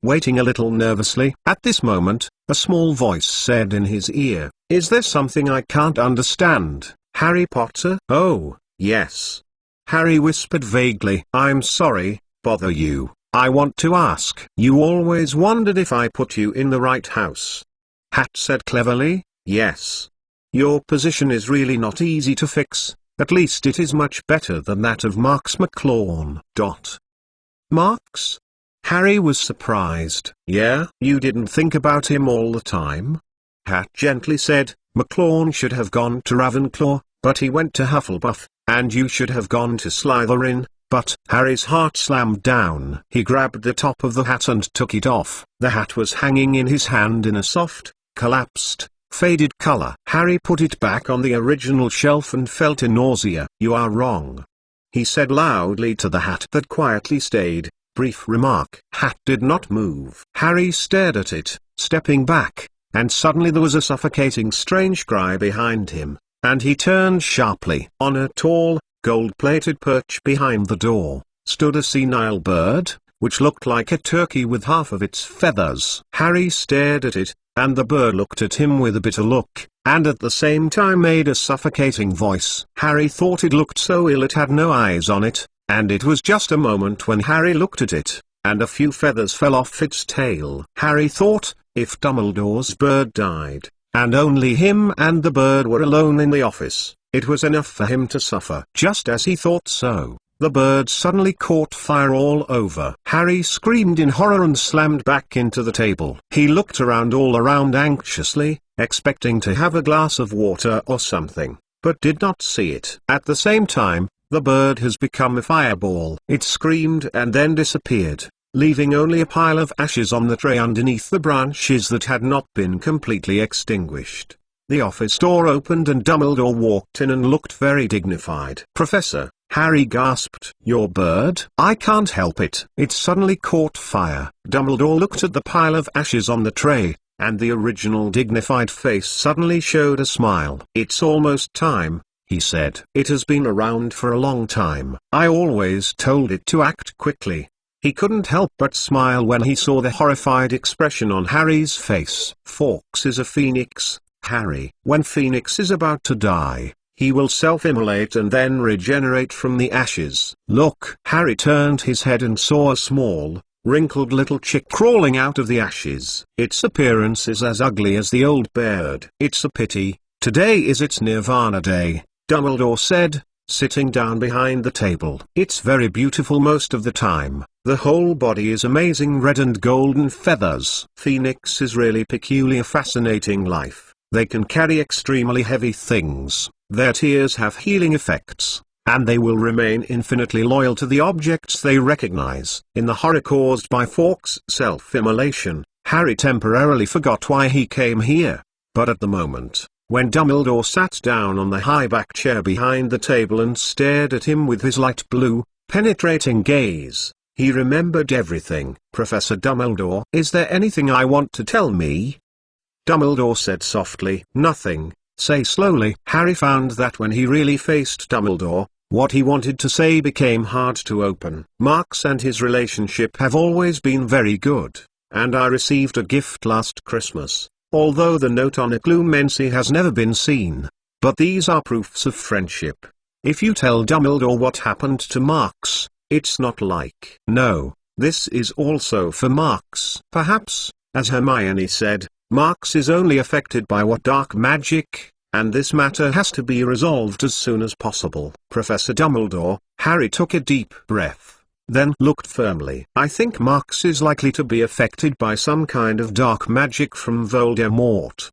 waiting a little nervously. At this moment, a small voice said in his ear, "Is there something I can't understand, Harry Potter?" "Oh, yes," Harry whispered vaguely. "I'm sorry, bother you. I want to ask. You always wondered if I put you in the right house." Hat said cleverly, "Yes. Your position is really not easy to fix, at least it is much better than that of Marks McLawn. Marks? Harry was surprised. "Yeah? You didn't think about him all the time?" Hat gently said, "McLawn should have gone to Ravenclaw, but he went to Hufflepuff, and you should have gone to Slytherin." But Harry's heart slammed down. He grabbed the top of the hat and took it off. The hat was hanging in his hand in a soft, collapsed, faded color. Harry put it back on the original shelf and felt a nausea. "You are wrong," he said loudly to the hat that quietly stayed. Brief remark. Hat did not move. Harry stared at it, stepping back, and suddenly there was a suffocating strange cry behind him, and he turned sharply. On a tall, gold-plated perch behind the door, stood a senile bird, which looked like a turkey with half of its feathers. Harry stared at it, and the bird looked at him with a bitter look, and at the same time made a suffocating voice. Harry thought it looked so ill it had no eyes on it, and it was just a moment when Harry looked at it, and a few feathers fell off its tail. Harry thought, if Dumbledore's bird died, and only him and the bird were alone in the office, it was enough for him to suffer. Just as he thought so, the bird suddenly caught fire all over. Harry screamed in horror and slammed back into the table. He looked all around anxiously, expecting to have a glass of water or something, but did not see it. At the same time, the bird has become a fireball. It screamed and then disappeared, leaving only a pile of ashes on the tray underneath the branches that had not been completely extinguished. The office door opened and Dumbledore walked in and looked very dignified. "Professor," Harry gasped. "Your bird?" "I can't help it. It suddenly caught fire." Dumbledore looked at the pile of ashes on the tray, and the original dignified face suddenly showed a smile. "It's almost time," he said. "It has been around for a long time. I always told it to act quickly." He couldn't help but smile when he saw the horrified expression on Harry's face. "Fawkes is a phoenix, Harry. When Phoenix is about to die, he will self-immolate and then regenerate from the ashes." "Look!" Harry turned his head and saw a small, wrinkled little chick crawling out of the ashes. "Its appearance is as ugly as the old bird." "It's a pity. Today is its Nirvana day," Dumbledore said, sitting down behind the table. "It's very beautiful most of the time. The whole body is amazing red and golden feathers. Phoenix is really peculiar, fascinating life. They can carry extremely heavy things, their tears have healing effects, and they will remain infinitely loyal to the objects they recognize." In the horror caused by Fawkes' self-immolation, Harry temporarily forgot why he came here, but at the moment, when Dumbledore sat down on the high-back chair behind the table and stared at him with his light blue, penetrating gaze, he remembered everything. "Professor Dumbledore, is there anything I want to tell me?" Dumbledore said softly. "Nothing, say slowly." Harry found that when he really faced Dumbledore, what he wanted to say became hard to open. "Marks and his relationship have always been very good, and I received a gift last Christmas, although the note on Occlumency has never been seen. But these are proofs of friendship. If you tell Dumbledore what happened to Marks, it's not like." "No, this is also for Marks." "Perhaps, as Hermione said, Marks is only affected by what dark magic, and this matter has to be resolved as soon as possible." "Professor Dumbledore," Harry took a deep breath, then looked firmly. "I think Marks is likely to be affected by some kind of dark magic from Voldemort.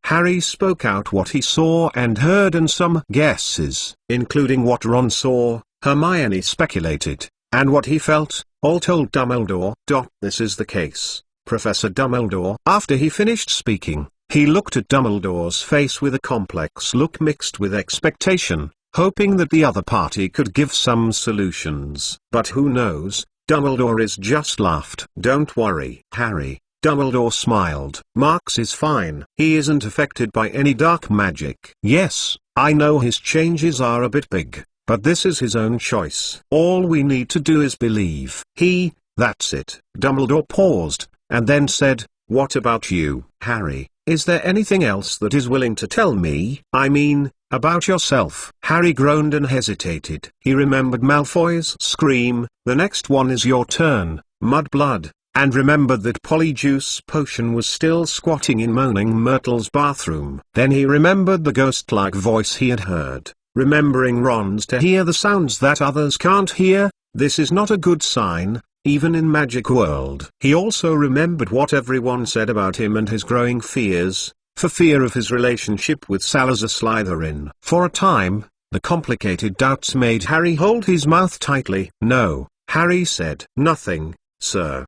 Harry spoke out what he saw and heard and some guesses, including what Ron saw, Hermione speculated, and what he felt, all told Dumbledore. This is the case, Professor Dumbledore." After he finished speaking, he looked at Dumbledore's face with a complex look mixed with expectation, hoping that the other party could give some solutions. But who knows, Dumbledore is just laughed. "Don't worry, Harry," Dumbledore smiled. "Marx is fine. He isn't affected by any dark magic. Yes, I know his changes are a bit big, but this is his own choice. All we need to do is believe. That's it." Dumbledore paused, and then said, "What about you, Harry? Is there anything else that is willing to tell me? I mean, about yourself?" Harry groaned and hesitated. He remembered Malfoy's scream, "The next one is your turn, Mudblood," and remembered that Polyjuice Potion was still squatting in Moaning Myrtle's bathroom. Then he remembered the ghost-like voice he had heard, remembering Ron's to hear the sounds that others can't hear. This is not a good sign, even in Magic World. He also remembered what everyone said about him and his growing fears, for fear of his relationship with Salazar Slytherin. For a time, the complicated doubts made Harry hold his mouth tightly. "No," Harry said. "Nothing, sir."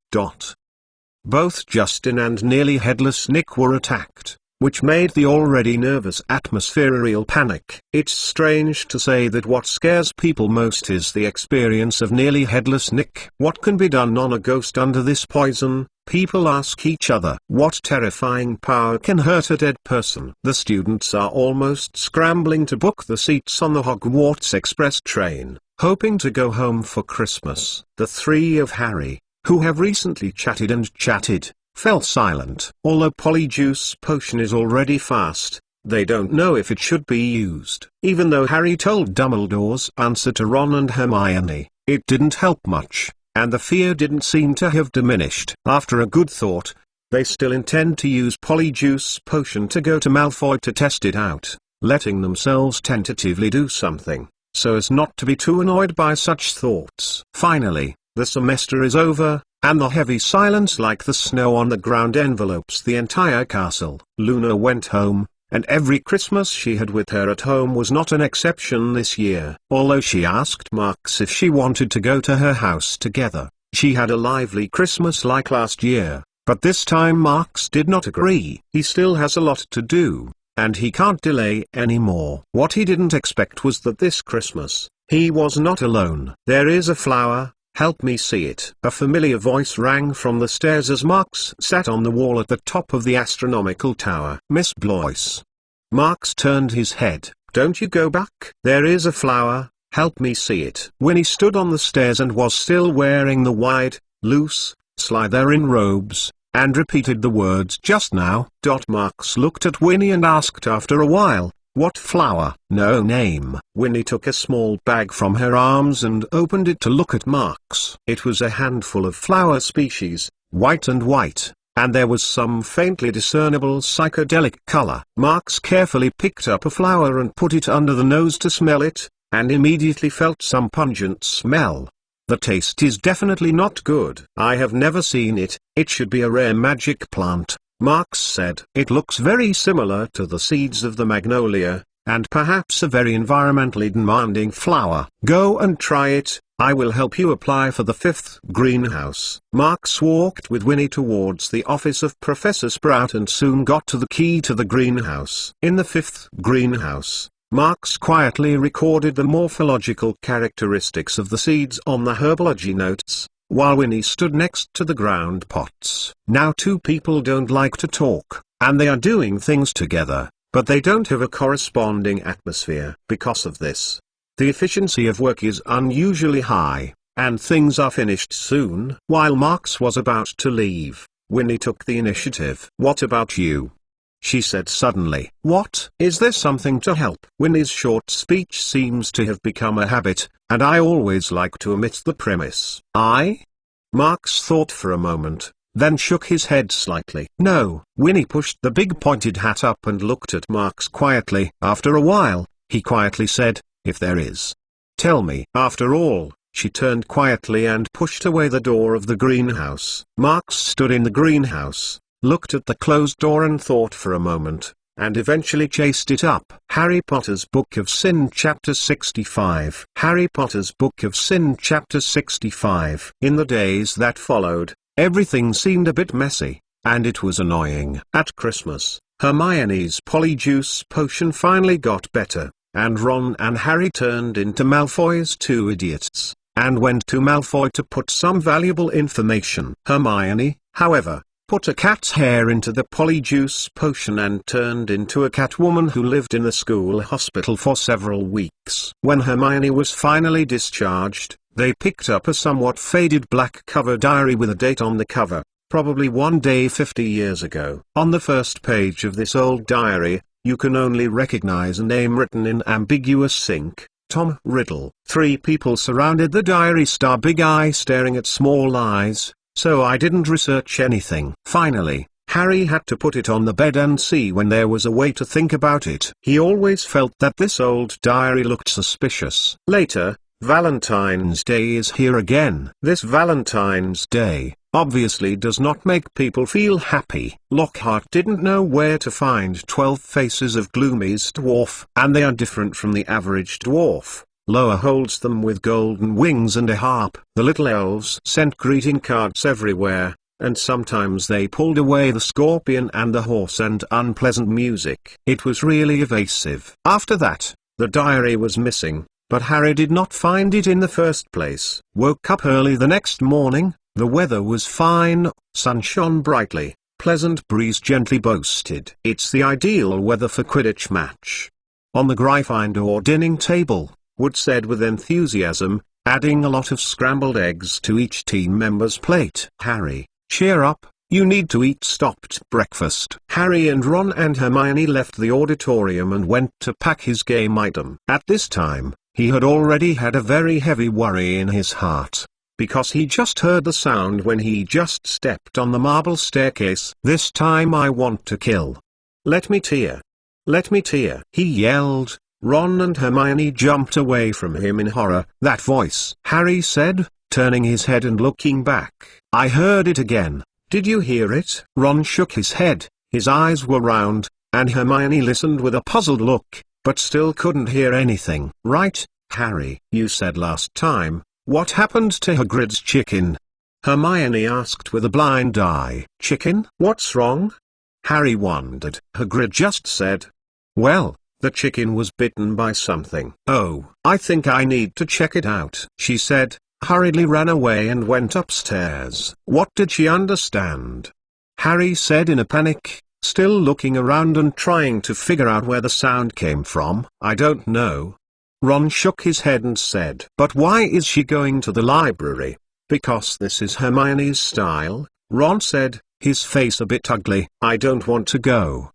Both Justin and Nearly Headless Nick were attacked, which made the already nervous atmosphere a real panic. It's strange to say that what scares people most is the experience of Nearly Headless Nick. What can be done on a ghost under this poison? People ask each other. What terrifying power can hurt a dead person? The students are almost scrambling to book the seats on the Hogwarts Express train, hoping to go home for Christmas. The three of Harry, who have recently chatted, fell silent. Although Polyjuice Potion is already fast, they don't know if it should be used. Even though Harry told Dumbledore's answer to Ron and Hermione, it didn't help much, and the fear didn't seem to have diminished. After a good thought, they still intend to use Polyjuice Potion to go to Malfoy to test it out, letting themselves tentatively do something, so as not to be too annoyed by such thoughts. Finally, the semester is over, and the heavy silence like the snow on the ground envelopes the entire castle. Luna went home, and every Christmas she had with her at home was not an exception this year. Although she asked Marx if she wanted to go to her house together, she had a lively Christmas like last year, but this time Marx did not agree. He still has a lot to do, and he can't delay anymore. What he didn't expect was that this Christmas, he was not alone. "There is a flower. Help me see it." A familiar voice rang from the stairs as Marx sat on the wall at the top of the astronomical tower. "Miss Blois." Marx turned his head. "Don't you go back. There is a flower. Help me see it." Winnie stood on the stairs and was still wearing the wide, loose, Slytherin robes, and repeated the words just now. Marx looked at Winnie and asked after a while, "What flower?" "No name." Winnie took a small bag from her arms and opened it to look at Marx. It was a handful of flower species, white, and there was some faintly discernible psychedelic color. Marx carefully picked up a flower and put it under the nose to smell it, and immediately felt some pungent smell. "The taste is definitely not good. I have never seen it. It should be a rare magic plant," Marx said. "It looks very similar to the seeds of the magnolia, and perhaps a very environmentally demanding flower. Go and try it. I will help you apply for the 5th greenhouse." Marx walked with Winnie towards the office of Professor Sprout and soon got to the key to the greenhouse. In the 5th greenhouse, Marx quietly recorded the morphological characteristics of the seeds on the herbology notes, while Winnie stood next to the ground pots. Now two people don't like to talk, and they are doing things together, but they don't have a corresponding atmosphere. Because of this, the efficiency of work is unusually high, and things are finished soon. While Marx was about to leave, Winnie took the initiative. "What about you?" she said suddenly. "What? Is there something to help?" Winnie's short speech seems to have become a habit, and I always like to omit the premise. "I?" Marx thought for a moment, then shook his head slightly. "No." Winnie pushed the big pointed hat up and looked at Marx quietly. After a while, he quietly said, "If there is, tell me." After all, she turned quietly and pushed away the door of the greenhouse. Marx stood in the greenhouse, looked at the closed door and thought for a moment, and eventually chased it up. Harry Potter's Book of Sin Chapter 65. Harry Potter's Book of Sin Chapter 65. In the days that followed, everything seemed a bit messy, and it was annoying. At Christmas, Hermione's Polyjuice Potion finally got better, and Ron and Harry turned into Malfoy's two idiots, and went to Malfoy to put some valuable information. Hermione, however, put a cat's hair into the polyjuice potion and turned into a Catwoman who lived in the school hospital for several weeks. When Hermione was finally discharged, they picked up a somewhat faded black cover diary with a date on the cover, probably one day 50 years ago. On the first page of this old diary, you can only recognize a name written in ambiguous ink: Tom Riddle. Three people surrounded the diary: Big Eye staring at Small Eyes, so I didn't research anything. Finally, Harry had to put it on the bed and see when there was a way to think about it. He always felt that this old diary looked suspicious. Later, Valentine's Day is here again. This Valentine's Day obviously does not make people feel happy. Lockhart didn't know where to find 12 faces of Gloomy's dwarf, and they are different from the average dwarf. Lower holds them with golden wings and a harp. The little elves sent greeting cards everywhere, and sometimes they pulled away the scorpion and the horse and unpleasant music. It was really evasive. After that, the diary was missing, but Harry did not find it in the first place. Woke up early the next morning. The weather was fine, sun shone brightly, pleasant breeze gently boasted. It's the ideal weather for Quidditch match. On the Gryffindor dining table, Wood said with enthusiasm, adding a lot of scrambled eggs to each team member's plate. Harry, cheer up, you need to eat stopped breakfast. Harry and Ron and Hermione left the auditorium and went to pack his game item. At this time, he had already had a very heavy worry in his heart, because he just heard the sound when he just stepped on the marble staircase. This time I want to kill. Let me tear. Let me tear, he yelled. Ron and Hermione jumped away from him in horror. That voice, Harry said, turning his head and looking back. I heard it again. Did you hear it? Ron shook his head, his eyes were round, and Hermione listened with a puzzled look, but still couldn't hear anything. Right, Harry, you said last time. What happened to Hagrid's chicken? Hermione asked with a blind eye. Chicken? What's wrong? Harry wondered. Hagrid just said. Well, the chicken was bitten by something. Oh, I think I need to check it out, she said, hurriedly ran away and went upstairs. What did she understand? Harry said in a panic, still looking around and trying to figure out where the sound came from. I don't know. Ron shook his head and said, but why is she going to the library? Because this is Hermione's style, Ron said, his face a bit ugly. I don't want to go.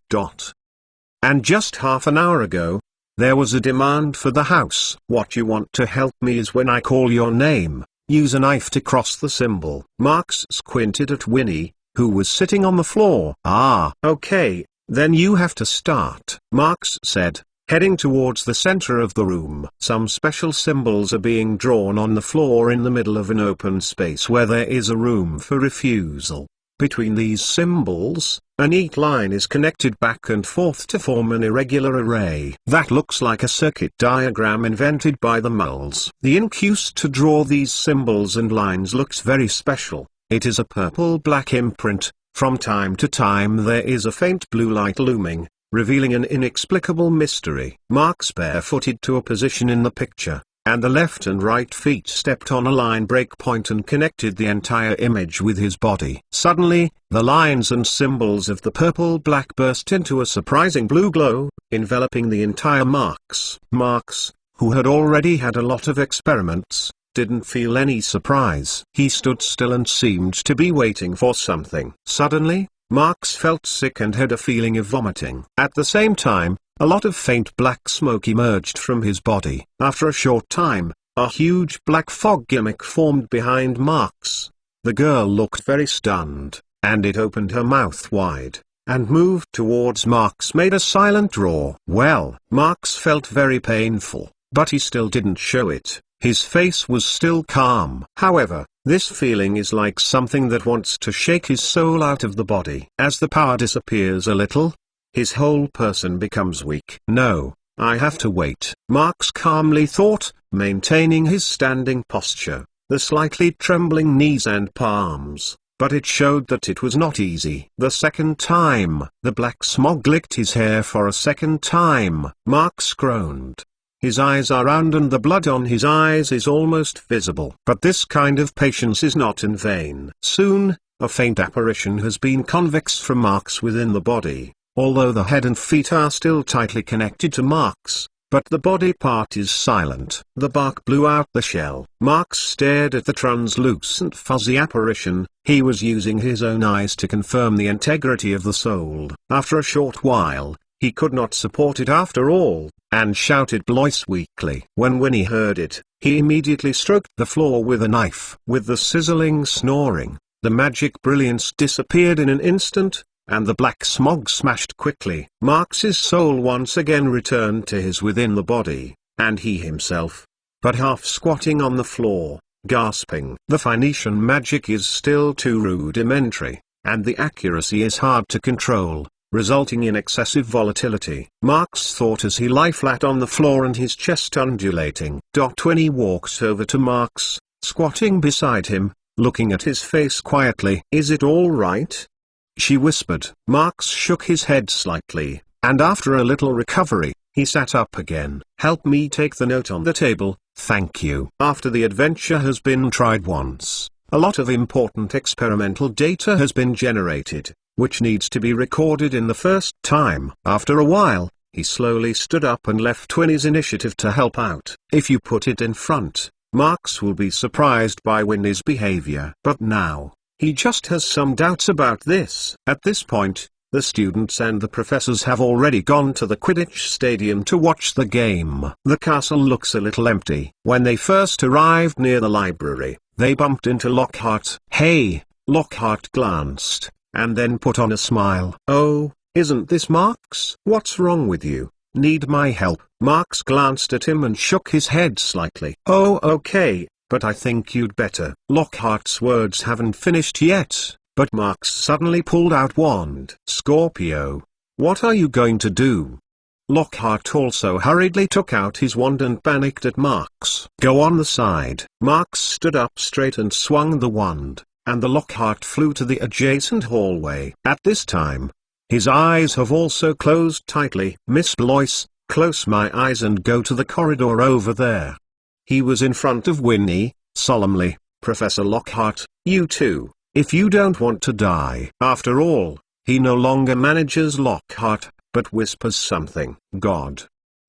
And just half an hour ago, there was a demand for the house. What you want to help me is when I call your name, use a knife to cross the symbol. Marks squinted at Winnie, who was sitting on the floor. Ah, okay, then you have to start, Marks said, heading towards the center of the room. Some special symbols are being drawn on the floor in the middle of an open space where there is a room for refusal. Between these symbols, a neat line is connected back and forth to form an irregular array. That looks like a circuit diagram invented by the Moles. The ink used to draw these symbols and lines looks very special. It is a purple-black imprint. From time to time there is a faint blue light looming, revealing an inexplicable mystery. Marks barefooted to a position in the picture, and the left and right feet stepped on a line breakpoint and connected the entire image with his body. Suddenly, the lines and symbols of the purple-black burst into a surprising blue glow, enveloping the entire Marks. Marks, who had already had a lot of experiments, didn't feel any surprise. He stood still and seemed to be waiting for something. Suddenly, Marks felt sick and had a feeling of vomiting. At the same time, a lot of faint black smoke emerged from his body. After a short time, a huge black fog gimmick formed behind Marks. The girl looked very stunned, and it opened her mouth wide, and moved towards Marks made a silent roar. Well, Marks felt very painful, but he still didn't show it. His face was still calm. However, this feeling is like something that wants to shake his soul out of the body. As the power disappears a little, his whole person becomes weak. No, I have to wait, Marks calmly thought, maintaining his standing posture, the slightly trembling knees and palms. but it showed that it was not easy. The second time, the black smog licked his hair for a second time. Marx groaned. His eyes are round and the blood on his eyes is almost visible. But this kind of patience is not in vain. Soon, a faint apparition has been convex from Marx within the body, although the head and feet are still tightly connected to Marx. But the body part is silent. The bark blew out the shell. Marx stared at the translucent fuzzy apparition. He was using his own eyes to confirm the integrity of the soul. After a short while, he could not support it after all, and shouted Blois weakly. When Winnie heard it, he immediately stroked the floor with a knife. With the sizzling snoring, the magic brilliance disappeared in an instant, and the black smog smashed quickly. Marx's soul once again returned to his within the body, and he himself, but half squatting on the floor, gasping. The Phoenician magic is still too rudimentary, and the accuracy is hard to control, resulting in excessive volatility. Marx thought as he lay flat on the floor and his chest undulating. Winnie walks over to Marx, squatting beside him, looking at his face quietly. "Is it all right?" she whispered. Marx shook his head slightly, and after a little recovery, he sat up again. "Help me take the note on the table, thank you." After the adventure has been tried once, a lot of important experimental data has been generated, which needs to be recorded in the first time. After a while, he slowly stood up and left Winnie's initiative to help out. If you put it in front, Marx will be surprised by Winnie's behavior. But now, he just has some doubts about this. At this point, the students and the professors have already gone to the Quidditch stadium to watch the game. The castle looks a little empty. When they first arrived near the library, they bumped into Lockhart. "Hey!" Lockhart glanced, and then put on a smile. "Oh, isn't this Marx? What's wrong with you? Need my help?" Marx glanced at him and shook his head slightly. "Oh, okay. But I think you'd better." Lockhart's words haven't finished yet, but Marx suddenly pulled out wand. "Scorpio, what are you going to do?" Lockhart also hurriedly took out his wand and panicked at Marx. "Go on the side." Marx stood up straight and swung the wand, and the Lockhart flew to the adjacent hallway. At this time, his eyes have also closed tightly. "Miss Blois, close my eyes and go to the corridor over there." He was in front of Winnie, solemnly. "Professor Lockhart, you too, if you don't want to die." After all, he no longer manages Lockhart, but whispers something. "God.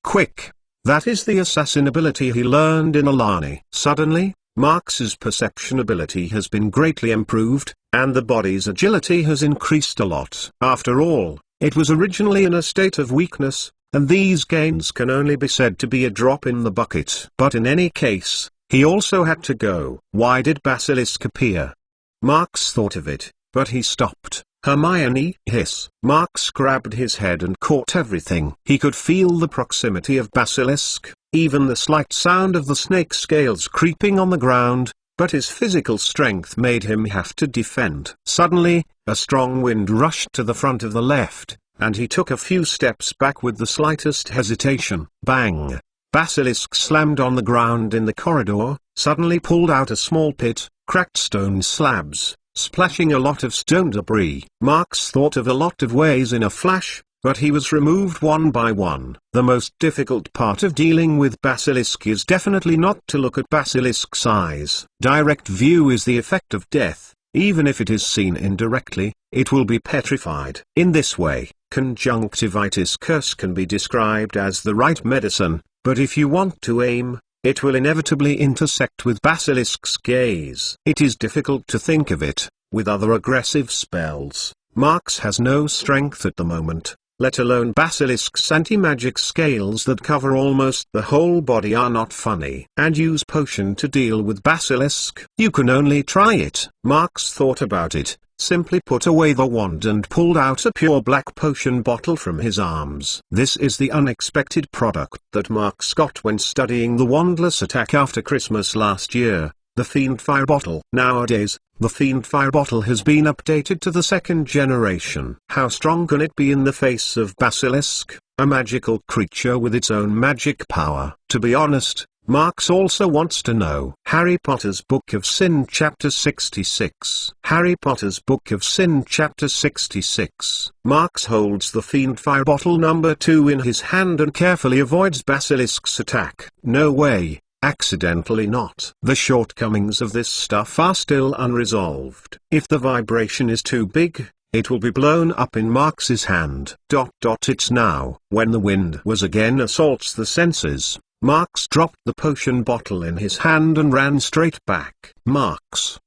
Quick." That is the assassin ability he learned in Alani. Suddenly, Marx's perception ability has been greatly improved, and the body's agility has increased a lot. After all, it was originally in a state of weakness, and these gains can only be said to be a drop in the bucket. But in any case, he also had to go. Why did Basilisk appear? Marx thought of it, but he stopped. "Hermione!" Hiss. Marx grabbed his head and caught everything. He could feel the proximity of Basilisk, even the slight sound of the snake scales creeping on the ground, but his physical strength made him have to defend. Suddenly, a strong wind rushed to the front of the left, and he took a few steps back with the slightest hesitation. Bang! Basilisk slammed on the ground in the corridor, suddenly pulled out a small pit, cracked stone slabs, splashing a lot of stone debris. Marx thought of a lot of ways in a flash, but he was removed one by one. The most difficult part of dealing with Basilisk is definitely not to look at Basilisk's eyes. Direct view is the effect of death. Even if it is seen indirectly, it will be petrified. In this way, conjunctivitis curse can be described as the right medicine, but if you want to aim, it will inevitably intersect with Basilisk's gaze. It is difficult to think of it with other aggressive spells. Marx has no strength at the moment, let alone Basilisk's anti-magic scales that cover almost the whole body are not funny. And use potion to deal with Basilisk. You can only try it. Marx thought about it, simply put away the wand and pulled out a pure black potion bottle from his arms. This is the unexpected product that Marx got when studying the wandless attack after Christmas last year, the Fiendfire bottle. Nowadays, the Fiendfire bottle has been updated to the second generation. How strong can it be in the face of Basilisk, a magical creature with its own magic power? To be honest, Marx also wants to know. Harry Potter's Book of Sin Chapter 66. Harry Potter's Book of Sin Chapter 66. Marx holds the Fiendfire bottle number 2 in his hand and carefully avoids Basilisk's attack. No way, accidentally not. The shortcomings of this stuff are still unresolved. If the vibration is too big, it will be blown up in Marx's hand. It's now. When the wind was again assaults the senses, Marx dropped the potion bottle in his hand and ran straight back. Marx's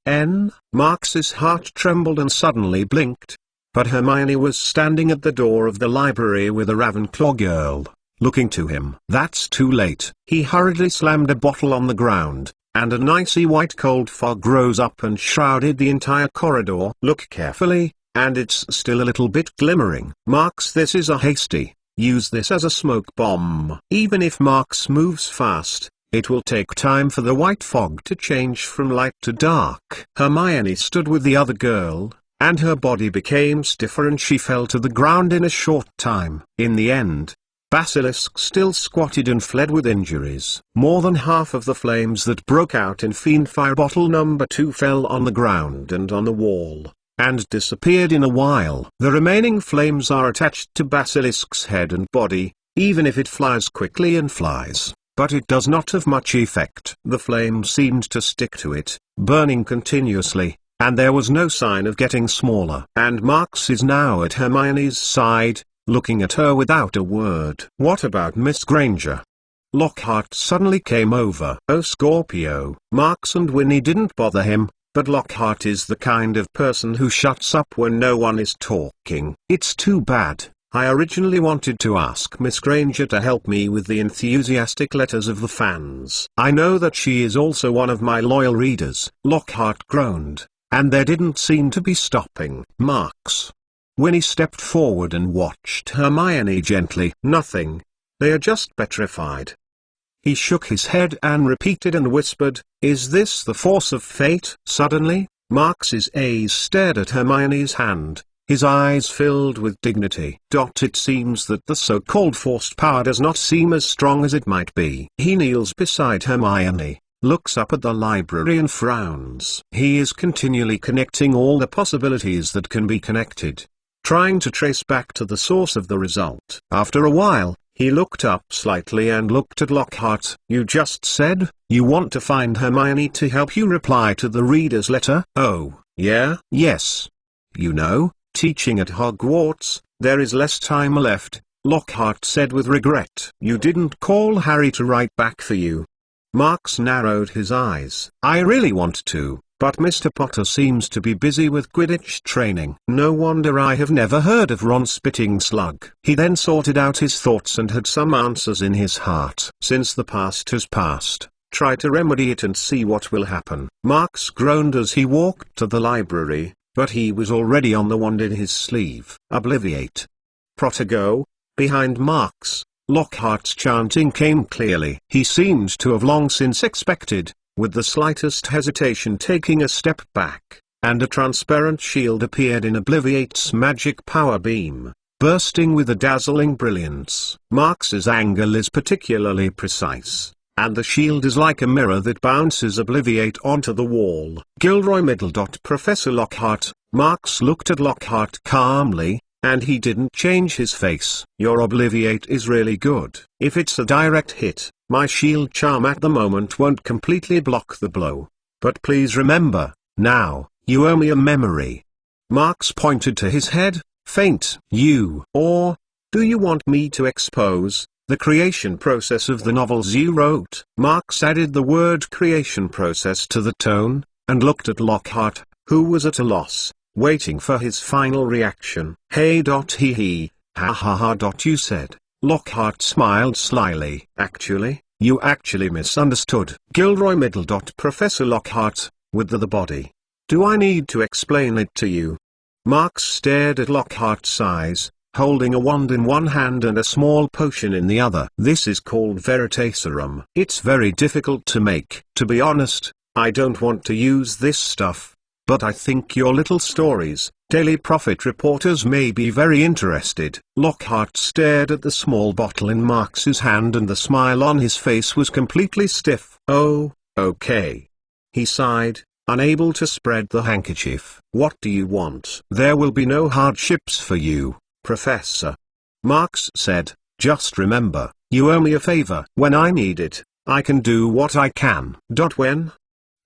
heart trembled and suddenly blinked. But Hermione was standing at the door of the library with a Ravenclaw girl, looking to him. That's too late. He hurriedly slammed a bottle on the ground, and an icy white cold fog rose up and shrouded the entire corridor. Look carefully, and it's still a little bit glimmering. Marx, this is a hasty. Use this as a smoke bomb. Even if Marx moves fast, it will take time for the white fog to change from light to dark. Hermione stood with the other girl, and her body became stiffer and she fell to the ground in a short time. In the end, Basilisk still squatted and fled with injuries. More than half of the flames that broke out in Fiendfire bottle number 2 fell on the ground and on the wall, and disappeared in a while. The remaining flames are attached to Basilisk's head and body, even if it flies quickly and flies, but it does not have much effect. The flame seemed to stick to it, burning continuously, and there was no sign of getting smaller. And Marx is now at Hermione's side, looking at her without a word. What about Miss Granger? Lockhart suddenly came over. Oh, Scorpio. Marx and Winnie didn't bother him. But Lockhart is the kind of person who shuts up when no one is talking. It's too bad. I originally wanted to ask Miss Granger to help me with the enthusiastic letters of the fans. I know that she is also one of my loyal readers. Lockhart groaned, and there didn't seem to be stopping. Marx. Winnie stepped forward and watched Hermione gently. Nothing. They are just petrified. He shook his head and repeated and whispered, "Is this the force of fate?" Suddenly, Marx's eyes stared at Hermione's hand, his eyes filled with dignity. It seems that the so-called forced power does not seem as strong as it might be. He kneels beside Hermione, looks up at the library and frowns. He is continually connecting all the possibilities that can be connected, trying to trace back to the source of the result. After a while, he looked up slightly and looked at Lockhart. You just said, you want to find Hermione to help you reply to the reader's letter? Oh, yeah? Yes. You know, teaching at Hogwarts, there is less time left, Lockhart said with regret. You didn't call Harry to write back for you. Marx narrowed his eyes. I really want to, but Mr. Potter seems to be busy with Quidditch training. No wonder I have never heard of Ron Spitting Slug. He then sorted out his thoughts and had some answers in his heart. Since the past has passed, try to remedy it and see what will happen. Marx groaned as he walked to the library, but he was already on the wand in his sleeve. Obliviate. Protego. Behind Marx, Lockhart's chanting came clearly. He seemed to have long since expected, with the slightest hesitation taking a step back, and a transparent shield appeared in Obliviate's magic power beam, bursting with a dazzling brilliance. Marx's angle is particularly precise, and the shield is like a mirror that bounces Obliviate onto the wall. Gilroy Middle. Professor Lockhart. Marx looked at Lockhart calmly, and he didn't change his face. Your Obliviate is really good. If it's a direct hit, my shield charm at the moment won't completely block the blow. But please remember, now, you owe me a memory. Marx pointed to his head, faint. Or, do you want me to expose the creation process of the novels you wrote? Marx added the word creation process to the tone, and looked at Lockhart, who was at a loss, waiting for his final reaction. Hey. He. Ha ha ha. You said. Lockhart smiled slyly. You actually misunderstood. Gilroy Middle. Professor Lockhart, with the body. Do I need to explain it to you? Marx stared at Lockhart's eyes, holding a wand in one hand and a small potion in the other. This is called Veritaserum. It's very difficult to make. To be honest, I don't want to use this stuff, but I think your little stories, Daily Prophet reporters may be very interested. Lockhart stared at the small bottle in Marx's hand and the smile on his face was completely stiff. Oh, okay. He sighed, unable to spread the handkerchief. What do you want? There will be no hardships for you, Professor. Marx said, just remember, you owe me a favor. When I need it, I can do what I can. When?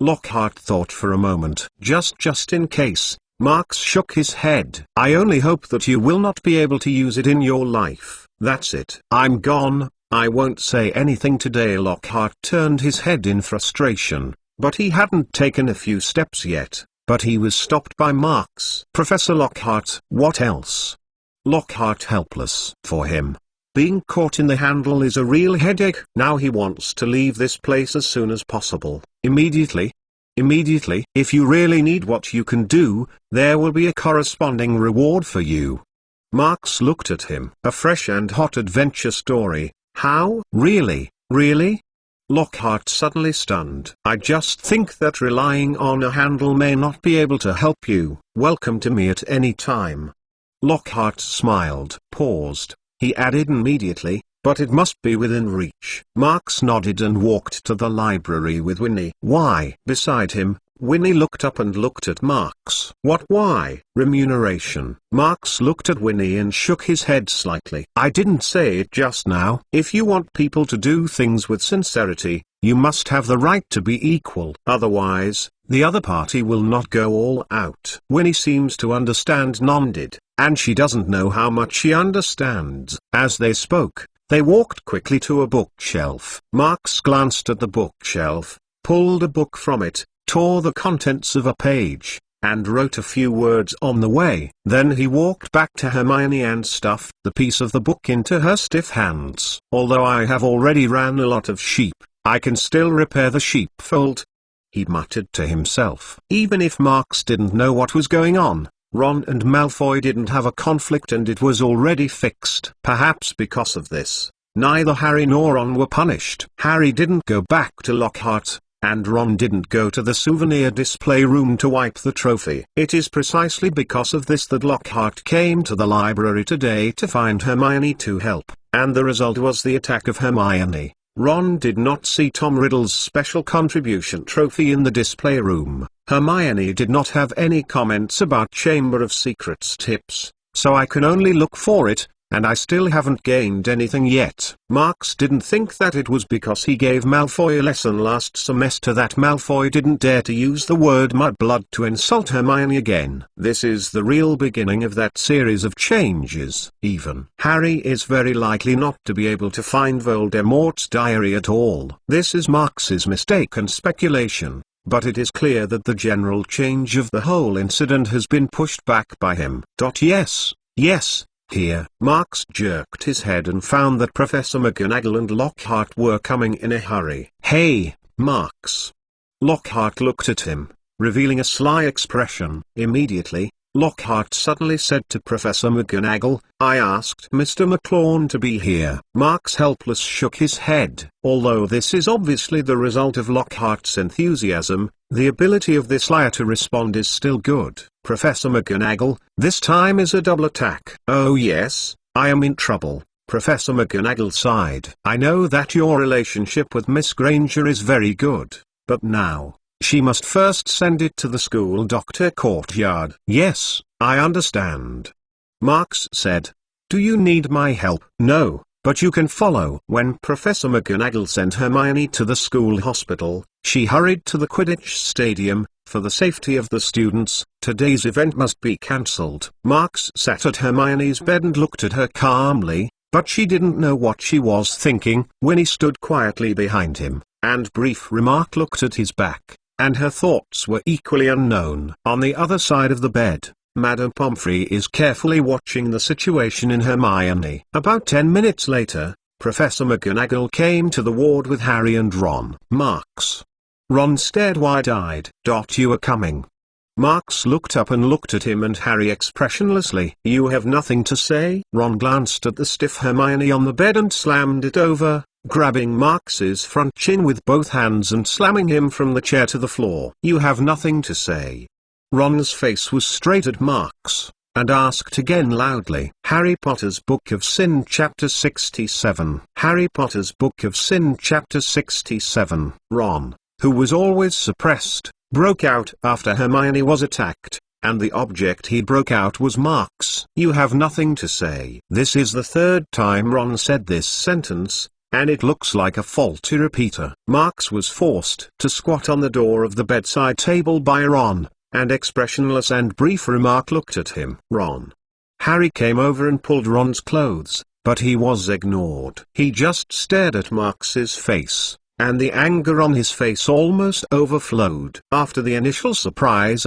Lockhart thought for a moment. Just in case. Marx shook his head. I only hope that you will not be able to use it in your life. That's it. I'm gone. I won't say anything today. Lockhart turned his head in frustration, but he hadn't taken a few steps yet. But he was stopped by Marx. Professor Lockhart. What else? Lockhart helpless. For him, being caught in the handle is a real headache. Now he wants to leave this place as soon as possible. Immediately. Immediately. If you really need what you can do, there will be a corresponding reward for you. Marx looked at him. A fresh and hot adventure story. How? Really? Really? Lockhart suddenly stunned. I just think that relying on a handle may not be able to help you. Welcome to me at any time. Lockhart smiled. Paused. He added immediately, but it must be within reach. Marx nodded and walked to the library with Winnie. Why? Beside him, Winnie looked up and looked at Marx. What? Why? Remuneration. Marx looked at Winnie and shook his head slightly. I didn't say it just now. If you want people to do things with sincerity, you must have the right to be equal. Otherwise, the other party will not go all out. Winnie seems to understand. Nodded, and she doesn't know how much she understands. As they spoke, they walked quickly to a bookshelf. Marx glanced at the bookshelf, pulled a book from it, tore the contents of a page, and wrote a few words on the way. Then he walked back to Hermione and stuffed the piece of the book into her stiff hands. Although I have already ran a lot of sheep, I can still repair the sheepfold, he muttered to himself. Even if Marx didn't know what was going on, Ron and Malfoy didn't have a conflict and it was already fixed. Perhaps because of this, neither Harry nor Ron were punished. Harry didn't go back to Lockhart, and Ron didn't go to the souvenir display room to wipe the trophy. It is precisely because of this that Lockhart came to the library today to find Hermione to help, and the result was the attack of Hermione. Ron did not see Tom Riddle's special contribution trophy in the display room. Hermione did not have any comments about Chamber of Secrets tips, so I can only look for it, and I still haven't gained anything yet. Marx didn't think that it was because he gave Malfoy a lesson last semester that Malfoy didn't dare to use the word mudblood to insult Hermione again. This is the real beginning of that series of changes. Even Harry is very likely not to be able to find Voldemort's diary at all. This is Marx's mistake and speculation, but it is clear that the general change of the whole incident has been pushed back by him. Yes. Here, Marx jerked his head and found that Professor McGonagall and Lockhart were coming in a hurry. Hey, Marx. Lockhart looked at him, revealing a sly expression. Immediately, Lockhart suddenly said to Professor McGonagall, I asked Mr. McLawn to be here. Marx helpless shook his head. Although this is obviously the result of Lockhart's enthusiasm, the ability of this liar to respond is still good. Professor McGonagall, this time is a double attack. Oh yes, I am in trouble. Professor McGonagall sighed. I know that your relationship with Miss Granger is very good, but now, she must first send it to the school doctor courtyard. Yes, I understand. Marx said. Do you need my help? No, but you can follow. When Professor McGonagall sent Hermione to the school hospital, she hurried to the Quidditch stadium. For the safety of the students, today's event must be cancelled. Marx sat at Hermione's bed and looked at her calmly, but she didn't know what she was thinking. Winnie stood quietly behind him, and Brief Remark looked at his back, and her thoughts were equally unknown. On the other side of the bed, Madame Pomfrey is carefully watching the situation in Hermione. About 10 minutes later, Professor McGonagall came to the ward with Harry and Ron. Marx. Ron stared wide-eyed. You are coming. Marx looked up and looked at him and Harry expressionlessly. You have nothing to say? Ron glanced at the stiff Hermione on the bed and slammed it over, grabbing Marx's front chin with both hands and slamming him from the chair to the floor. You have nothing to say. Ron's face was straight at Mark's, and asked again loudly. Harry Potter's Book of Sin Chapter 67. Harry Potter's Book of Sin Chapter 67. Ron, who was always suppressed, broke out after Hermione was attacked, and the object he broke out was Mark's. You have nothing to say. This is the third time Ron said this sentence, and it looks like a faulty repeater. Mark's was forced to squat on the door of the bedside table by Ron, and expressionless and brief remark looked at him. Ron. Harry came over and pulled Ron's clothes, but he was ignored. He just stared at Mark's face, and the anger on his face almost overflowed. After the initial surprise,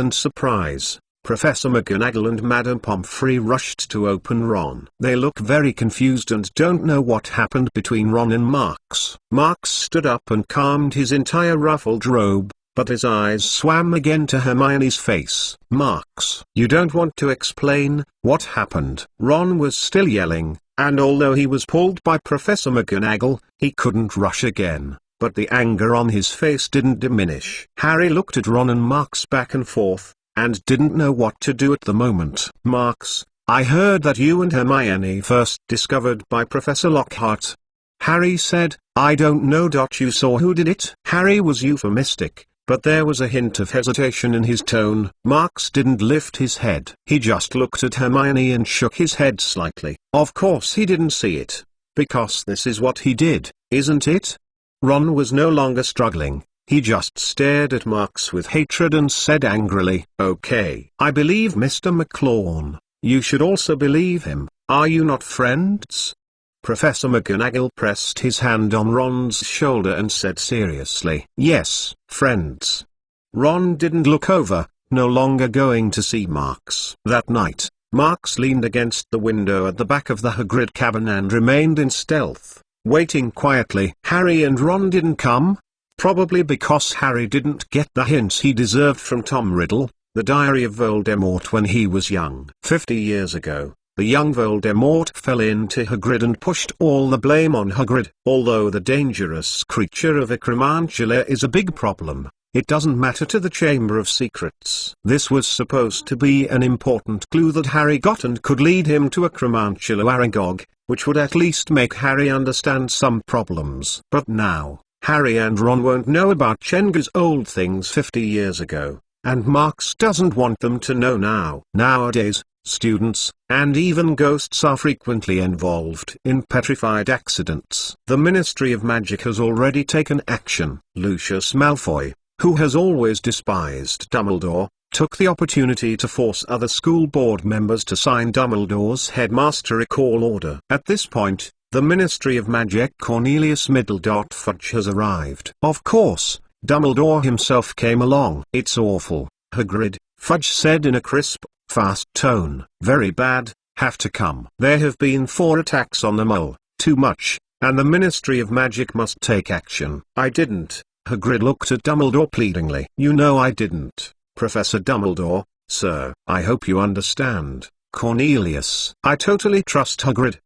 Professor McGonagall and Madame Pomfrey rushed to open Ron. They look very confused and don't know what happened between Ron and Mark's. Mark's stood up and calmed his entire ruffled robe, but his eyes swam again to Hermione's face. Mark's. You don't want to explain what happened? Ron was still yelling, and although he was pulled by Professor McGonagall, he couldn't rush again, but the anger on his face didn't diminish. Harry looked at Ron and Mark's back and forth, and didn't know what to do at the moment. Mark's, I heard that you and Hermione first discovered by Professor Lockhart. Harry said, I don't know. You saw who did it? Harry was euphemistic, but there was a hint of hesitation in his tone. Mark's didn't lift his head. He just looked at Hermione and shook his head slightly. Of course he didn't see it, because this is what he did, isn't it? Ron was no longer struggling. He just stared at Mark's with hatred and said angrily, Okay. I believe Mr. McLawn. You should also believe him. Are you not friends? Professor McGonagall pressed his hand on Ron's shoulder and said seriously, Yes, friends. Ron didn't look over, no longer going to see Mark's. That night, Mark's leaned against the window at the back of the Hagrid cabin and remained in stealth, waiting quietly. Harry and Ron didn't come. Probably because Harry didn't get the hints he deserved from Tom Riddle, the Diary of Voldemort when he was young. 50 years ago, the young Voldemort fell into Hagrid and pushed all the blame on Hagrid. Although the dangerous creature of Acromantula is a big problem, it doesn't matter to the Chamber of Secrets. This was supposed to be an important clue that Harry got and could lead him to Acromantula Aragog, which would at least make Harry understand some problems. But now, Harry and Ron won't know about Chenga's old things 50 years ago, and Mark's doesn't want them to know now. Nowadays, students, and even ghosts are frequently involved in petrified accidents. The Ministry of Magic has already taken action. Lucius Malfoy, who has always despised Dumbledore, took the opportunity to force other school board members to sign Dumbledore's headmaster recall order. At this point, the Ministry of Magic Cornelius Fudge has arrived. Of course, Dumbledore himself came along. It's awful, Hagrid, Fudge said in a crisp, fast tone. Very bad, have to come. There have been 4 attacks on the mole, too much, and the Ministry of Magic must take action. I didn't. Hagrid looked at Dumbledore pleadingly. You know I didn't, Professor Dumbledore, sir. I hope you understand, Cornelius. I totally trust Hagrid.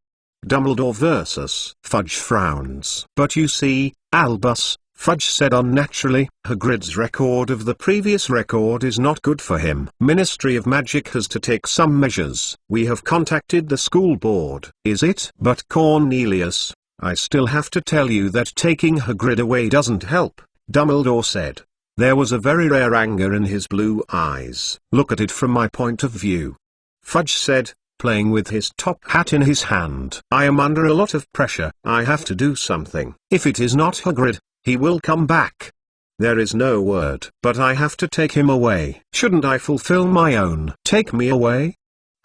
Dumbledore versus Fudge frowns. But you see, Albus, Fudge said unnaturally, Hagrid's record of the previous record is not good for him. Ministry of Magic has to take some measures. We have contacted the school board. Is it? But Cornelius, I still have to tell you that taking Hagrid away doesn't help, Dumbledore said. There was a very rare anger in his blue eyes. Look at it from my point of view, Fudge said, playing with his top hat in his hand. I am under a lot of pressure. I have to do something. If it is not Hagrid, he will come back. There is no word. But I have to take him away. Shouldn't I fulfill my own? Take me away?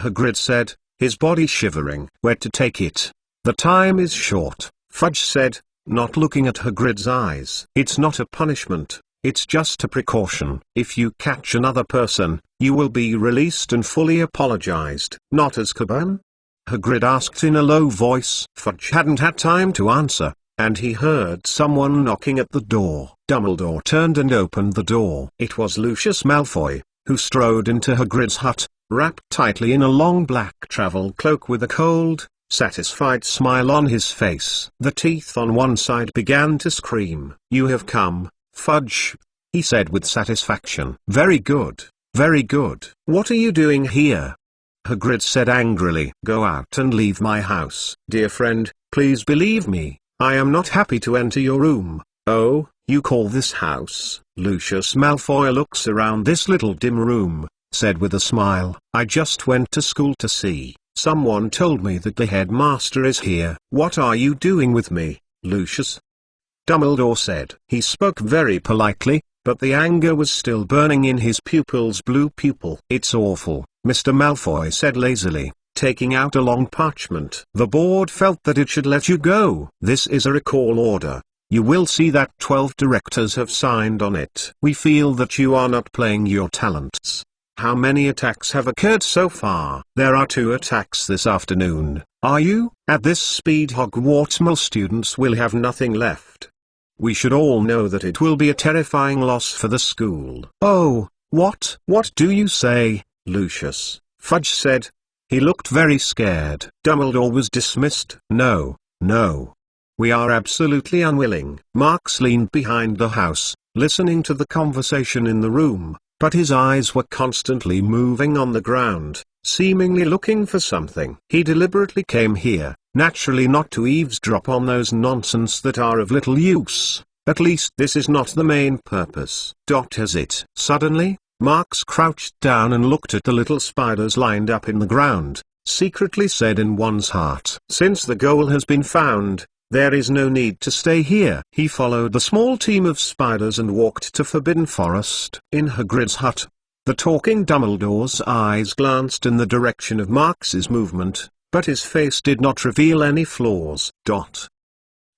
Hagrid said, his body shivering. Where to take it? The time is short, Fudge said, not looking at Hagrid's eyes. It's not a punishment. It's just a precaution. If you catch another person, you will be released and fully apologized. Not Azkaban? Hagrid asked in a low voice. Fudge hadn't had time to answer, and he heard someone knocking at the door. Dumbledore turned and opened the door. It was Lucius Malfoy, who strode into Hagrid's hut, wrapped tightly in a long black travel cloak with a cold, satisfied smile on his face. The teeth on one side began to scream. You have come, Fudge, he said with satisfaction. Very good. Very good. What are you doing here? Hagrid said angrily. Go out and leave my house. Dear friend, please believe me, I am not happy to enter your room. Oh, you call this house? Lucius Malfoy looks around this little dim room, said with a smile. I just went to school to see. Someone told me that the headmaster is here. What are you doing with me, Lucius? Dumbledore said. He spoke very politely, but the anger was still burning in his pupil's blue pupil. It's awful, Mr. Malfoy said lazily, taking out a long parchment. The board felt that it should let you go. This is a recall order. You will see that 12 directors have signed on it. We feel that you are not playing your talents. How many attacks have occurred so far? There are 2 attacks this afternoon. Are you? At this speed Hogwarts students will have nothing left. We should all know that it will be a terrifying loss for the school. Oh, what? What do you say, Lucius? Fudge said. He looked very scared. Dumbledore was dismissed. No, no. We are absolutely unwilling. Marks leaned behind the house, listening to the conversation in the room, but his eyes were constantly moving on the ground, seemingly looking for something. He deliberately came here, naturally not to eavesdrop on those nonsense that are of little use. At least this is not the main purpose. Has it? Suddenly, Marks crouched down and looked at the little spiders lined up in the ground, secretly said in one's heart. Since the goal has been found, there is no need to stay here. He followed the small team of spiders and walked to Forbidden Forest. In Hagrid's hut, the talking Dumbledore's eyes glanced in the direction of Marks's movement, but his face did not reveal any flaws.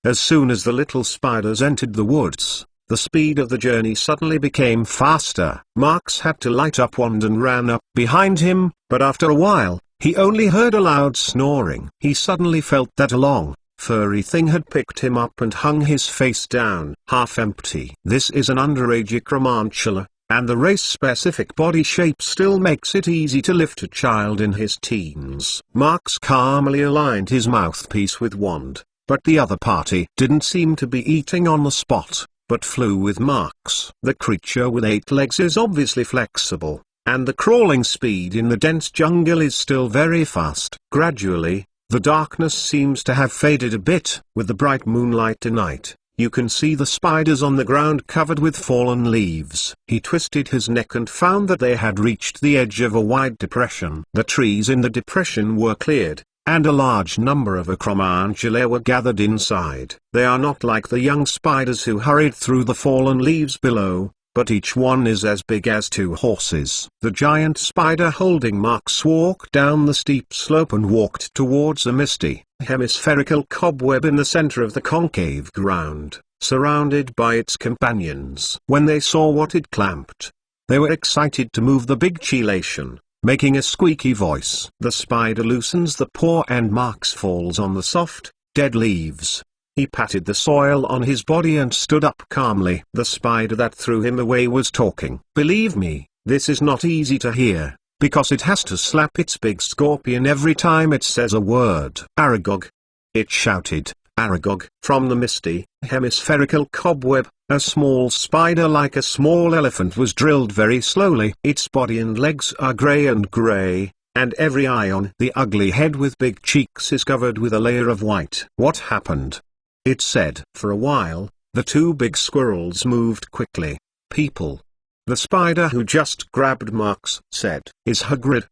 As soon as the little spiders entered the woods, the speed of the journey suddenly became faster. Marks had to light up wand and ran up behind him, but after a while, he only heard a loud snoring. He suddenly felt that a long, furry thing had picked him up and hung his face down, half empty. This is an underage Acromantula, and the race-specific body shape still makes it easy to lift a child in his teens. Marks calmly aligned his mouthpiece with wand, but the other party didn't seem to be eating on the spot, but flew with Marks. The creature with 8 legs is obviously flexible, and the crawling speed in the dense jungle is still very fast. Gradually, the darkness seems to have faded a bit. With the bright moonlight tonight, you can see the spiders on the ground covered with fallen leaves. He twisted his neck and found that they had reached the edge of a wide depression. The trees in the depression were cleared, and a large number of Acromantulae were gathered inside. They are not like the young spiders who hurried through the fallen leaves below, but each one is as big as 2 horses. The giant spider holding Marks walked down the steep slope and walked towards a misty, hemispherical cobweb in the center of the concave ground, surrounded by its companions. When they saw what it clamped, they were excited to move the big chelation, making a squeaky voice. The spider loosens the paw and Marks falls on the soft, dead leaves. He patted the soil on his body and stood up calmly. The spider that threw him away was talking. Believe me, this is not easy to hear, because it has to slap its big scorpion every time it says a word. Aragog! It shouted. Aragog! From the misty, hemispherical cobweb, a small spider like a small elephant was drilled very slowly. Its body and legs are grey, and every eye on the ugly head with big cheeks is covered with a layer of white. What happened? It said. For a while, the 2 big squirrels moved quickly. People. The spider who just grabbed Marks said. Is Hagrid?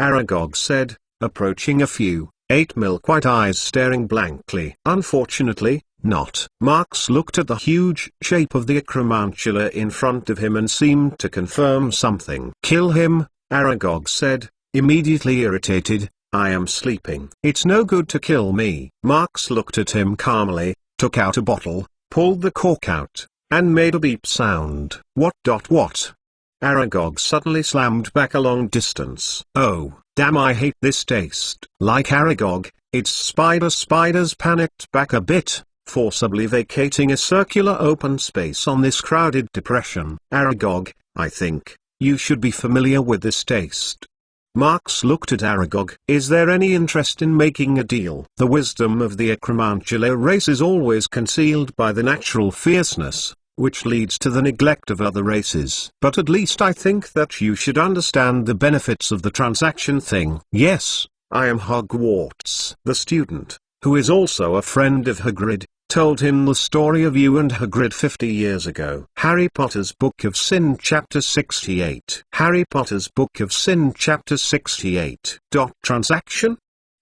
Aragog said, approaching a few, 8 milk-white eyes staring blankly. Unfortunately, not. Marks looked at the huge shape of the Acromantula in front of him and seemed to confirm something. Kill him, Aragog said, immediately irritated. I am sleeping. It's no good to kill me. Marks looked at him calmly, took out a bottle, pulled the cork out, and made a beep sound. What? Aragog suddenly slammed back a long distance. Oh, damn, I hate this taste. Like Aragog, its spiders panicked back a bit, forcibly vacating a circular open space on this crowded depression. Aragog, I think, you should be familiar with this taste. Marks looked at Aragog. Is there any interest in making a deal? The wisdom of the Acromantula race is always concealed by the natural fierceness, which leads to the neglect of other races. But at least I think that you should understand the benefits of the transaction thing. Yes, I am Hogwarts. The student, who is also a friend of Hagrid, told him the story of you and Hagrid 50 years ago. Harry Potter's Book of Sin Chapter 68. Harry Potter's Book of Sin Chapter 68. Transaction?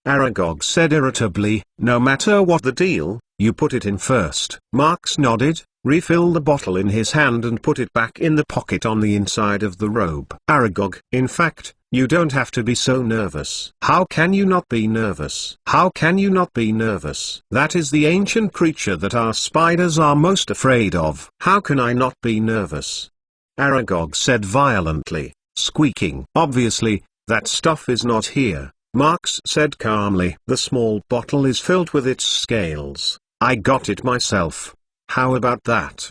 Aragog said irritably, no matter what the deal, you put it in first. Marks nodded, refilled the bottle in his hand and put it back in the pocket on the inside of the robe. Aragog, in fact, you don't have to be so nervous. How can you not be nervous? How can you not be nervous? That is the ancient creature that our spiders are most afraid of. How can I not be nervous? Aragog said violently, squeaking. Obviously, that stuff is not here. Marks said calmly. The small bottle is filled with its scales. I got it myself. How about that?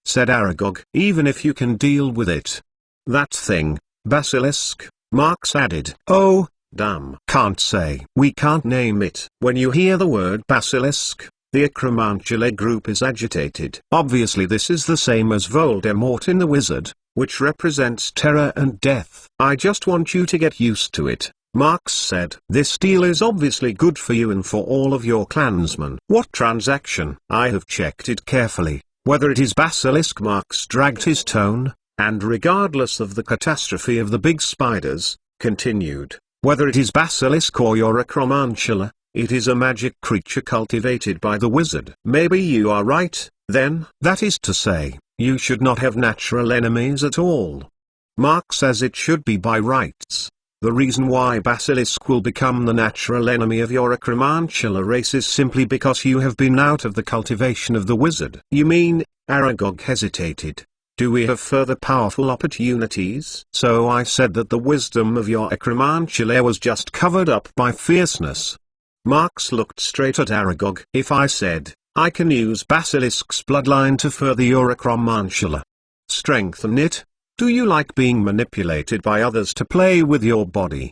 Said Aragog. Even if you can deal with it. That thing, basilisk, Marks added. Oh, damn. Can't say. We can't name it. When you hear the word basilisk, the Acromantula group is agitated. Obviously this is the same as Voldemort in The Wizard, which represents terror and death. I just want you to get used to it. Marks said. This deal is obviously good for you and for all of your clansmen. What transaction? I have checked it carefully. Whether it is basilisk, Marks dragged his tone, and regardless of the catastrophe of the big spiders, continued, whether it is basilisk or your Acromantula, it is a magic creature cultivated by the wizard. Maybe you are right, then. That is to say, you should not have natural enemies at all. Marks says it should be by rights. The reason why basilisk will become the natural enemy of your Acromantula race is simply because you have been out of the cultivation of the wizard. You mean? Aragog hesitated. Do we have further powerful opportunities? So I said that the wisdom of your Acromantula was just covered up by fierceness. Marks looked straight at Aragog. If I said, I can use basilisk's bloodline to further your Acromantula, strengthen it? Do you like being manipulated by others to play with your body?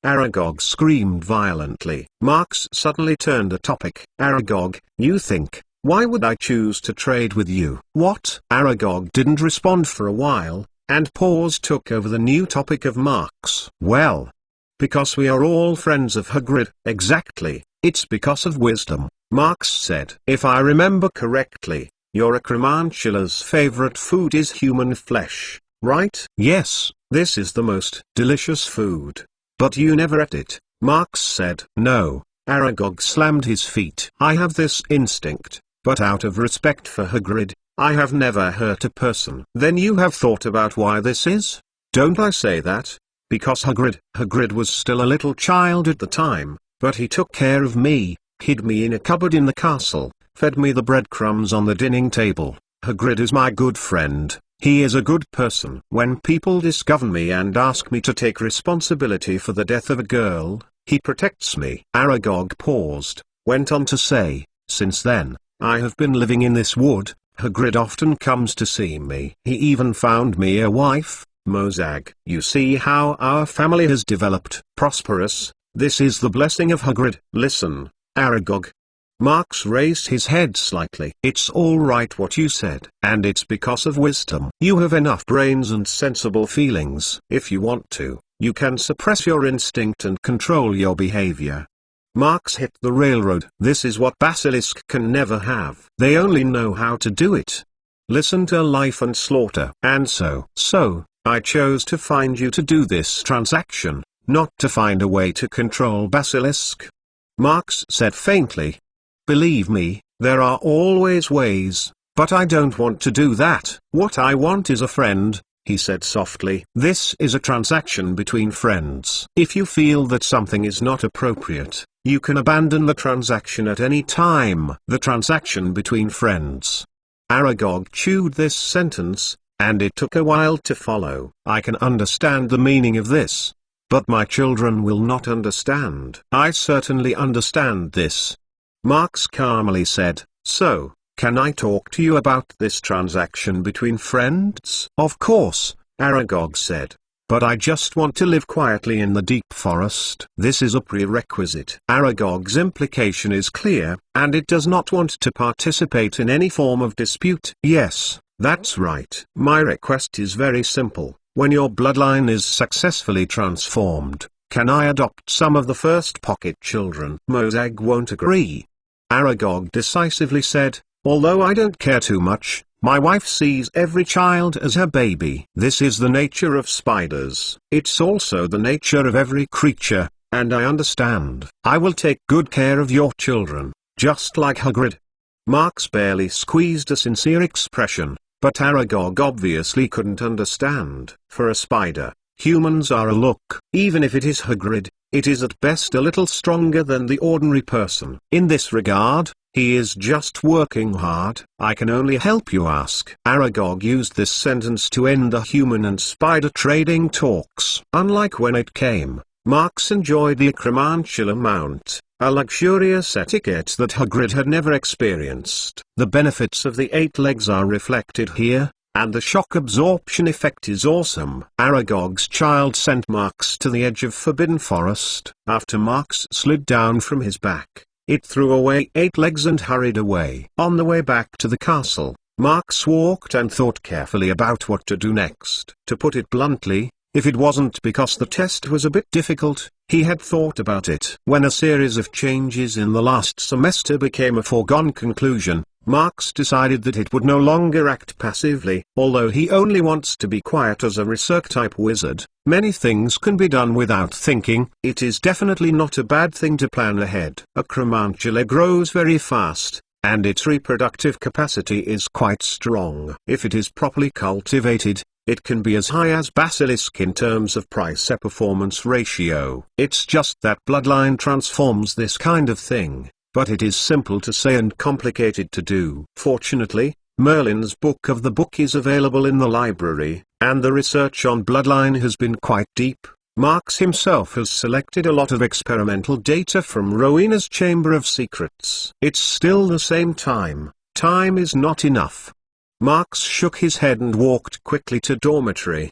Aragog screamed violently. Marks suddenly turned the topic. Aragog, you think, why would I choose to trade with you? What? Aragog didn't respond for a while, and pause took over the new topic of Marks. Well, because we are all friends of Hagrid. Exactly, it's because of wisdom, Marks said. If I remember correctly, your Acromantula's favorite food is human flesh. Right? Yes, this is the most delicious food. But you never ate it, Marks said. No. Aragog slammed his feet. I have this instinct, but out of respect for Hagrid, I have never hurt a person. Then you have thought about why this is? Don't I say that? Because Hagrid was still a little child at the time, but he took care of me, hid me in a cupboard in the castle, fed me the breadcrumbs on the dining table. Hagrid is my good friend. He is a good person. When people discover me and ask me to take responsibility for the death of a girl, he protects me. Aragog paused, went on to say, since then, I have been living in this wood. Hagrid often comes to see me. He even found me a wife, Mozag. You see how our family has developed. Prosperous. This is the blessing of Hagrid. Listen, Aragog. Marks raised his head slightly. It's all right what you said. And it's because of wisdom. You have enough brains and sensible feelings. If you want to, you can suppress your instinct and control your behavior. Marks hit the railroad. This is what Basilisk can never have. They only know how to do it. Listen to life and slaughter. And so, I chose to find you to do this transaction, not to find a way to control Basilisk. Marks said faintly. Believe me, there are always ways, but I don't want to do that. What I want is a friend, he said softly. This is a transaction between friends. If you feel that something is not appropriate, you can abandon the transaction at any time. The transaction between friends. Aragog chewed this sentence, and it took a while to follow. I can understand the meaning of this, but my children will not understand. I certainly understand this. Marks calmly said, so, can I talk to you about this transaction between friends? Of course, Aragog said. But I just want to live quietly in the deep forest. This is a prerequisite. Aragog's implication is clear, and it does not want to participate in any form of dispute. Yes, That's right. My request is very simple. When your bloodline is successfully transformed, can I adopt some of the first pocket children? Mozag won't agree. Aragog decisively said, although I don't care too much, my wife sees every child as her baby. This is the nature of spiders. It's also the nature of every creature, and I understand. I will take good care of your children, just like Hagrid. Marx barely squeezed a sincere expression, but Aragog obviously couldn't understand. For a spider, humans are a look. Even if it is Hagrid, it is at best a little stronger than the ordinary person. In this regard, he is just working hard. I can only help you ask. Aragog used this sentence to end the human and spider trading talks. Unlike when it came, Marx enjoyed the Acromantula mount, a luxurious etiquette that Hagrid had never experienced. The benefits of the 8 legs are reflected here, and the shock absorption effect is awesome. Aragog's child sent Marx to the edge of Forbidden Forest. After Marx slid down from his back, it threw away 8 legs and hurried away. On the way back to the castle, Marx walked and thought carefully about what to do next. To put it bluntly, if it wasn't because the test was a bit difficult, he had thought about it. When a series of changes in the last semester became a foregone conclusion, Marx decided that it would no longer act passively. Although he only wants to be quiet as a research-type wizard, many things can be done without thinking. It is definitely not a bad thing to plan ahead. Acromantula grows very fast, and its reproductive capacity is quite strong. If it is properly cultivated, it can be as high as Basilisk in terms of price-performance ratio. It's just that bloodline transforms this kind of thing, but it is simple to say and complicated to do. Fortunately, Merlin's Book of the Book is available in the library, and the research on bloodline has been quite deep. Marx himself has selected a lot of experimental data from Rowena's Chamber of Secrets. It's still the same time. Time is not enough. Marx shook his head and walked quickly to dormitory.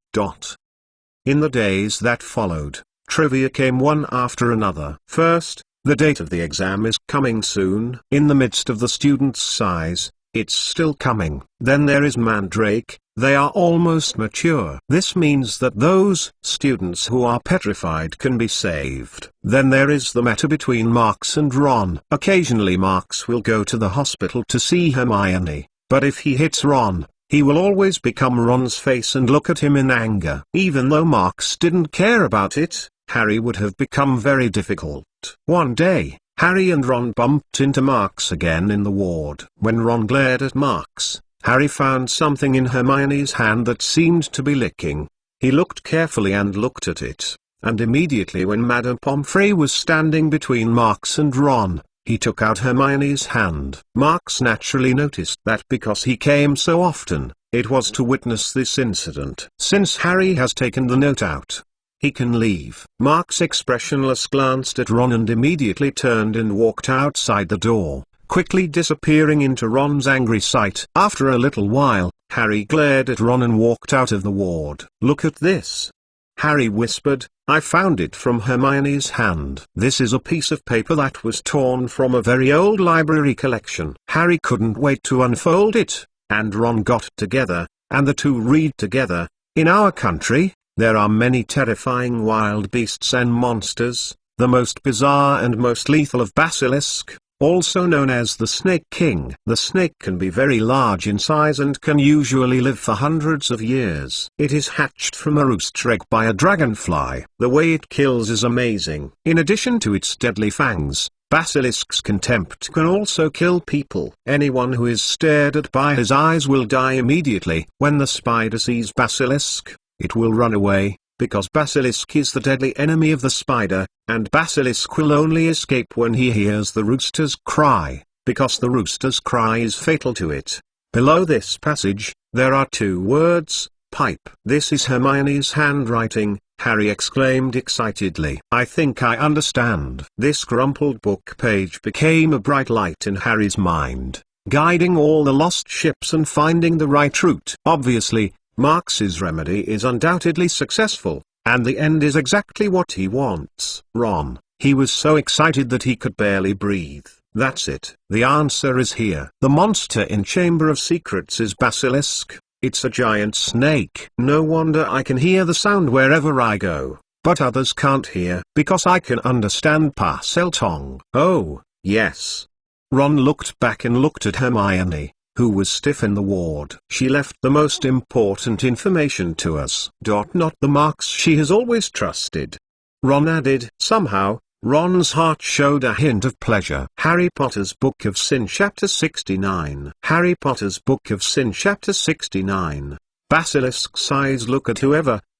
In the days that followed, trivia came one after another. First, the date of the exam is coming soon. In the midst of the students' sighs, it's still coming. Then there is Mandrake, they are almost mature. This means that those students who are petrified can be saved. Then there is the matter between Marx and Ron. Occasionally Marx will go to the hospital to see Hermione. But if he hits Ron, he will always become Ron's face and look at him in anger. Even though Marx didn't care about it, Harry would have become very difficult. One day, Harry and Ron bumped into Marx again in the ward. When Ron glared at Marx, Harry found something in Hermione's hand that seemed to be licking. He looked carefully and looked at it, and immediately when Madame Pomfrey was standing between Marx and Ron, he took out Hermione's hand. Marx naturally noticed that because he came so often, it was to witness this incident. Since Harry has taken the note out, he can leave. Marx expressionless glanced at Ron and immediately turned and walked outside the door, quickly disappearing into Ron's angry sight. After a little while, Harry glared at Ron and walked out of the ward. "Look at this," Harry whispered. "I found it from Hermione's hand." This is a piece of paper that was torn from a very old library collection. Harry couldn't wait to unfold it, and Ron got together, and the two read together. "In our country, there are many terrifying wild beasts and monsters, the most bizarre and most lethal of Basilisk, also known as the Snake King. The snake can be very large in size and can usually live for hundreds of years. It is hatched from a rooster egg by a dragonfly. The way it kills is amazing. In addition to its deadly fangs, Basilisk's contempt can also kill people. Anyone who is stared at by his eyes will die immediately. When the spider sees Basilisk, it will run away, because Basilisk is the deadly enemy of the spider, and Basilisk will only escape when he hears the rooster's cry, because the rooster's cry is fatal to it. Below this passage, there are 2 words, pipe. "This is Hermione's handwriting," Harry exclaimed excitedly. "I think I understand." This crumpled book page became a bright light in Harry's mind, guiding all the lost ships and finding the right route. Obviously, Marx's remedy is undoubtedly successful, and the end is exactly what he wants. Ron, he was so excited that he could barely breathe. That's it. The answer is here. The monster in Chamber of Secrets is Basilisk. It's a giant snake. No wonder I can hear the sound wherever I go, but others can't hear, because I can understand Parseltongue. Oh, yes. Ron looked back and looked at Hermione, who was stiff in the ward. She left the most important information to us. Not the marks she has always trusted. Ron added. Somehow, Ron's heart showed a hint of pleasure. Harry Potter's Book of Sin Chapter 69. Harry Potter's Book of Sin Chapter 69. Basilisk's eyes look at who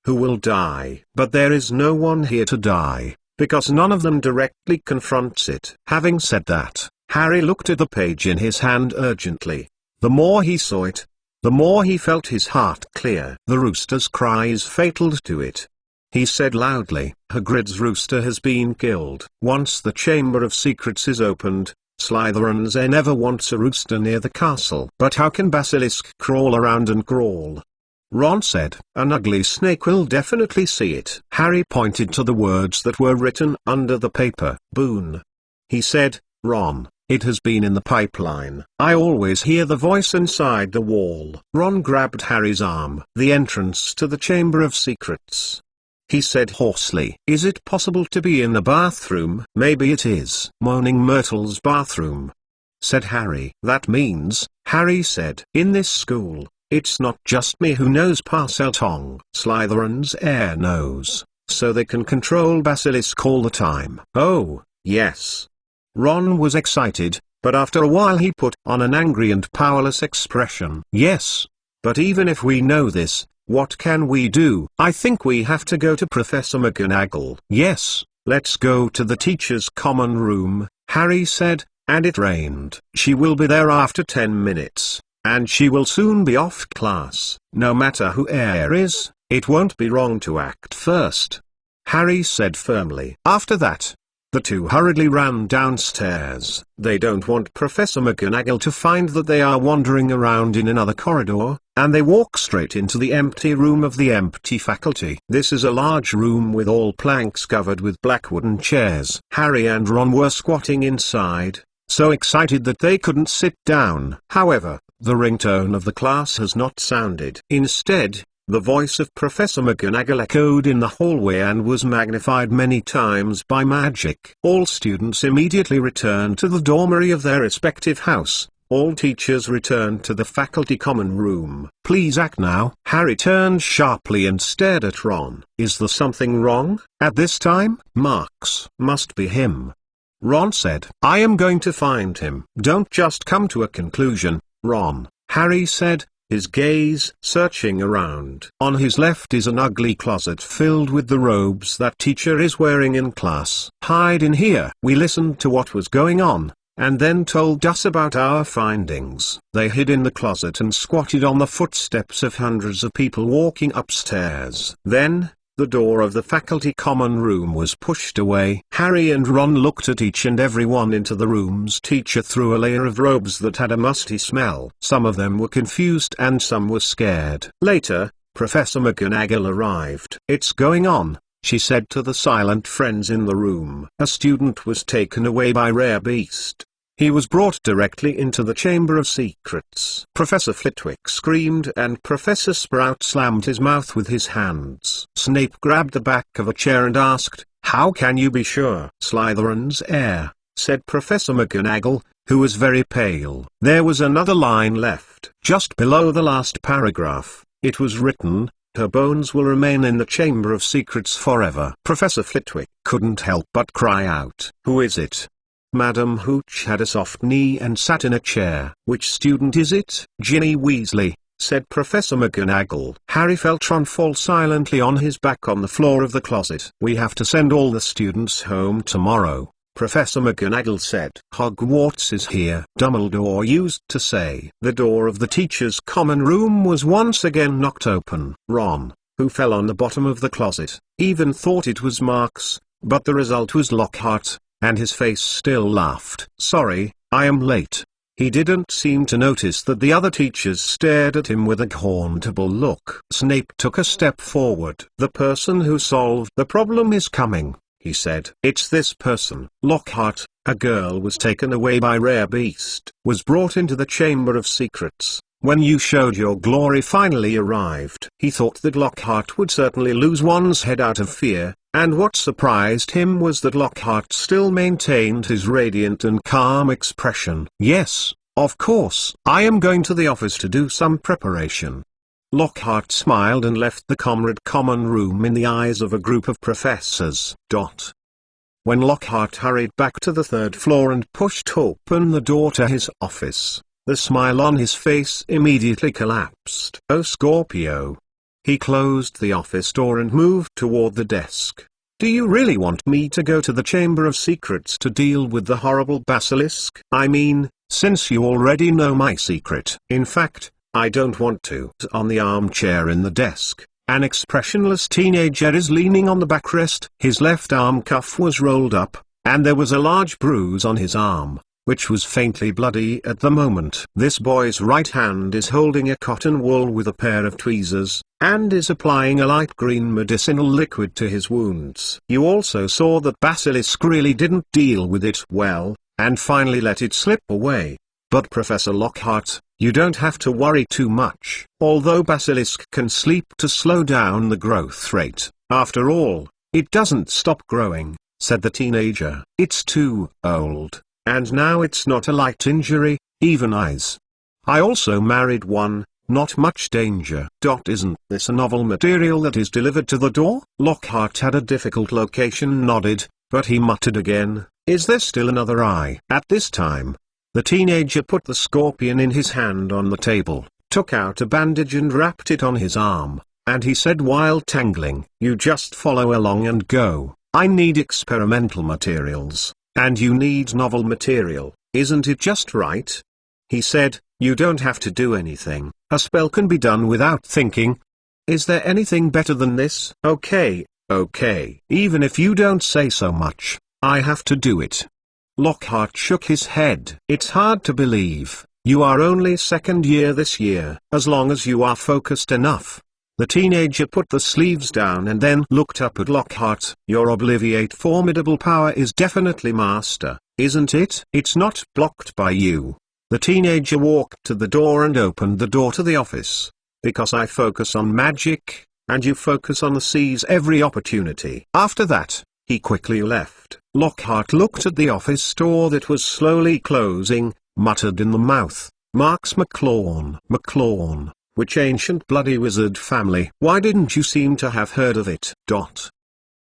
will die. But there is no one here to die, because none of them directly confronts it. Having said that, Harry looked at the page in his hand urgently. The more he saw it, the more he felt his heart clear. The rooster's cry is fatal to it. He said loudly, Hagrid's rooster has been killed. Once the Chamber of Secrets is opened, Slytherins never wants a rooster near the castle. But how can Basilisk crawl around and crawl? Ron said, an ugly snake will definitely see it. Harry pointed to the words that were written under the paper. Boon. He said, Ron, it has been in the pipeline. I always hear the voice inside the wall. Ron grabbed Harry's arm. The entrance to the Chamber of Secrets. He said hoarsely. Is it possible to be in the bathroom? Maybe it is. Moaning Myrtle's bathroom, said Harry. That means, Harry said, in this school, it's not just me who knows Parseltongue. Slytherin's heir knows, so they can control Basilisk all the time. Oh, yes. Ron was excited, but after a while he put on an angry and powerless expression. Yes, but even if we know this, what can we do? I think we have to go to Professor McGonagall. Yes, let's go to the teacher's common room, Harry said, and it rained. She will be there after 10 minutes, and she will soon be off class. No matter who heir is, it won't be wrong to act first, Harry said firmly. After that, the two hurriedly ran downstairs. They don't want Professor McGonagall to find that they are wandering around in another corridor, and they walk straight into the empty room of the empty faculty. This is a large room with all planks covered with black wooden chairs. Harry and Ron were squatting inside, so excited that they couldn't sit down. However, the ringtone of the class has not sounded. Instead, the voice of Professor McGonagall echoed in the hallway and was magnified many times by magic. All students immediately returned to the dormitory of their respective house. All teachers returned to the faculty common room. Please act now. Harry turned sharply and stared at Ron. Is there something wrong? At this time, Marks must be him, Ron said. I am going to find him. Don't just come to a conclusion, Ron, Harry said, his gaze searching around. On his left is an ugly closet filled with the robes that teacher is wearing in class. Hide in here. We listened to what was going on, and then told us about our findings. They hid in the closet and squatted on the footsteps of hundreds of people walking upstairs. Then, the door of the faculty common room was pushed away. Harry and Ron looked at each and every one into the rooms. Teacher threw a layer of robes that had a musty smell. Some of them were confused and some were scared. Later, Professor McGonagall arrived. It's going on, she said to the silent friends in the room. A student was taken away by Rare Beast. He was brought directly into the Chamber of Secrets. Professor Flitwick screamed and Professor Sprout slammed his mouth with his hands. Snape grabbed the back of a chair and asked, how can you be sure? Slytherin's heir, said Professor McGonagall, who was very pale. There was another line left. Just below the last paragraph, it was written, her bones will remain in the Chamber of Secrets forever. Professor Flitwick couldn't help but cry out. Who is it? Madam Hooch had a soft knee and sat in a chair. Which student is it? Ginny Weasley, said Professor McGonagall. Harry felt Ron fall silently on his back on the floor of the closet. We have to send all the students home tomorrow, Professor McGonagall said. Hogwarts is here, Dumbledore used to say. The door of the teacher's common room was once again knocked open. Ron, who fell on the bottom of the closet, even thought it was Marks, but the result was Lockhart, and his face still laughed. Sorry, I am late. He didn't seem to notice that the other teachers stared at him with a hauntable look. Snape took a step forward. The person who solved the problem is coming, he said. It's this person. Lockhart, a girl was taken away by Rare Beast, was brought into the Chamber of Secrets. When you showed your glory finally arrived. He thought that Lockhart would certainly lose one's head out of fear, and what surprised him was that Lockhart still maintained his radiant and calm expression. Yes, of course. I am going to the office to do some preparation. Lockhart smiled and left the Comrade Common Room in the eyes of a group of professors. When Lockhart hurried back to the third floor and pushed open the door to his office, the smile on his face immediately collapsed. Oh Scorpio. He closed the office door and moved toward the desk. Do you really want me to go to the Chamber of Secrets to deal with the horrible basilisk? I mean, since you already know my secret. In fact, I don't want to. On the armchair in the desk, an expressionless teenager is leaning on the backrest. His left arm cuff was rolled up, and there was a large bruise on his arm, which was faintly bloody at the moment. This boy's right hand is holding a cotton wool with a pair of tweezers, and is applying a light green medicinal liquid to his wounds. You also saw that Basilisk really didn't deal with it well, and finally let it slip away. But Professor Lockhart, you don't have to worry too much. Although Basilisk can sleep to slow down the growth rate, after all, it doesn't stop growing, said the teenager. It's too old. And now it's not a light injury, even eyes. I also married one, not much danger. Isn't this a novel material that is delivered to the door? Lockhart had a difficult location nodded, but he muttered again, is there still another eye? At this time, the teenager put the scorpion in his hand on the table, took out a bandage and wrapped it on his arm, and he said while tangling, you just follow along and go. I need experimental materials. And you need novel material, isn't it just right? He said, you don't have to do anything, a spell can be done without thinking. Is there anything better than this? Okay, even if you don't say so much, I have to do it. Lockhart shook his head. It's hard to believe, you are only second year this year. As long as you are focused enough. The teenager put the sleeves down and then looked up at Lockhart. Your Obliviate formidable power is definitely master, isn't it? It's not blocked by you. The teenager walked to the door and opened the door to the office. Because I focus on magic, and you focus on seize every opportunity. After that, he quickly left. Lockhart looked at the office door that was slowly closing, muttered in the mouth, Marks McClawn. McClawn. Which ancient bloody wizard family? Why didn't you seem to have heard of it?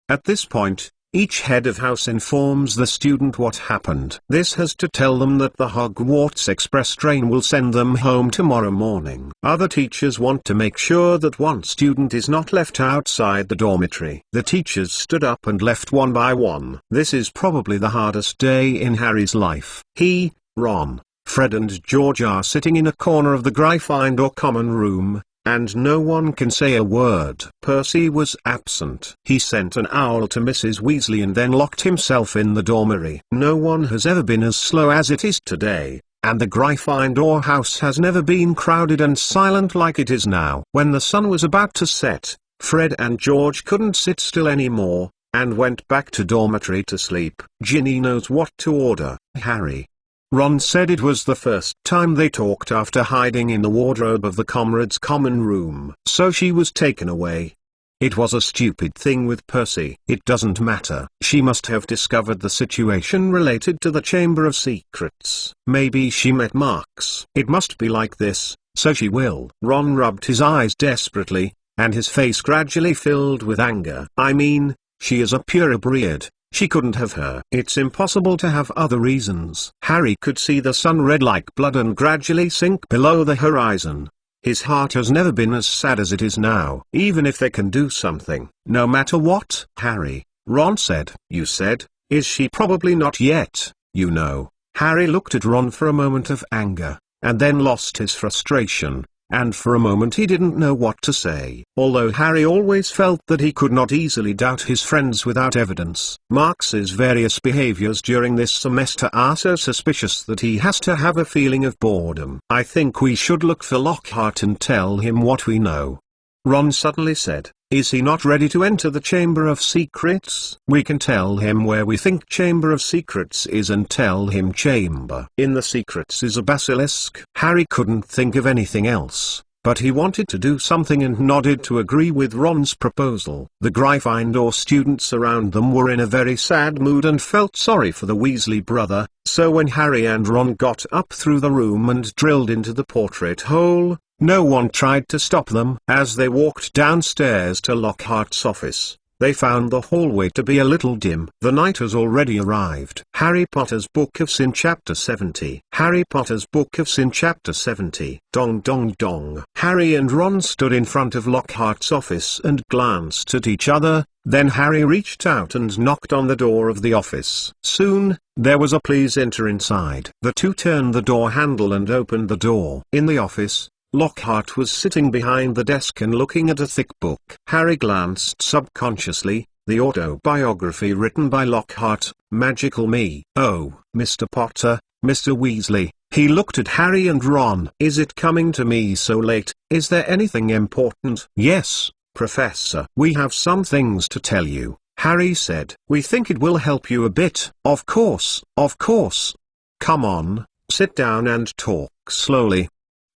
At this point, each head of house informs the student what happened. This has to tell them that the Hogwarts Express train will send them home tomorrow morning. Other teachers want to make sure that one student is not left outside the dormitory. The teachers stood up and left one by one. This is probably the hardest day in Harry's life. He, Ron, Fred and George are sitting in a corner of the Gryffindor common room, and no one can say a word. Percy was absent. He sent an owl to Mrs. Weasley and then locked himself in the dormitory. No one has ever been as slow as it is today, and the Gryffindor house has never been crowded and silent like it is now. When the sun was about to set, Fred and George couldn't sit still anymore, and went back to dormitory to sleep. Ginny knows what to order, Harry. Ron said it was the first time they talked after hiding in the wardrobe of the comrades' common room. So she was taken away. It was a stupid thing with Percy. It doesn't matter. She must have discovered the situation related to the Chamber of Secrets. Maybe she met Marks. It must be like this, so she will. Ron rubbed his eyes desperately, and his face gradually filled with anger. I mean, she is a purebred. She couldn't have her. It's impossible to have other reasons. Harry could see the sun red like blood and gradually sink below the horizon. His heart has never been as sad as it is now. Even if they can do something, no matter what. Harry, Ron said. You said, is she? Probably not yet, you know. Harry looked at Ron for a moment of anger, and then lost his frustration. And for a moment he didn't know what to say. Although Harry always felt that he could not easily doubt his friends without evidence, Marks's various behaviors during this semester are so suspicious that he has to have a feeling of boredom. I think we should look for Lockhart and tell him what we know. Ron suddenly said. Is he not ready to enter the Chamber of Secrets? We can tell him where we think Chamber of Secrets is and tell him Chamber in the Secrets is a basilisk. Harry couldn't think of anything else, but he wanted to do something and nodded to agree with Ron's proposal. The Gryffindor students around them were in a very sad mood and felt sorry for the Weasley brother, so when Harry and Ron got up through the room and drilled into the portrait hole, no one tried to stop them. As they walked downstairs to Lockhart's office, they found the hallway to be a little dim. The night has already arrived. Harry Potter's Book of Sin Chapter 70. Harry Potter's Book of Sin Chapter 70. Dong dong dong. Harry and Ron stood in front of Lockhart's office and glanced at each other, then Harry reached out and knocked on the door of the office. Soon, there was a "Please enter inside." The two turned the door handle and opened the door. In the office, Lockhart was sitting behind the desk and looking at a thick book. Harry glanced subconsciously, the autobiography written by Lockhart, Magical Me. "Oh, Mr. Potter, Mr. Weasley." He looked at Harry and Ron. "Is it coming to me so late? Is there anything important?" "Yes, Professor. We have some things to tell you," Harry said. "We think it will help you a bit." Of course, of course. "Come on, sit down and talk slowly."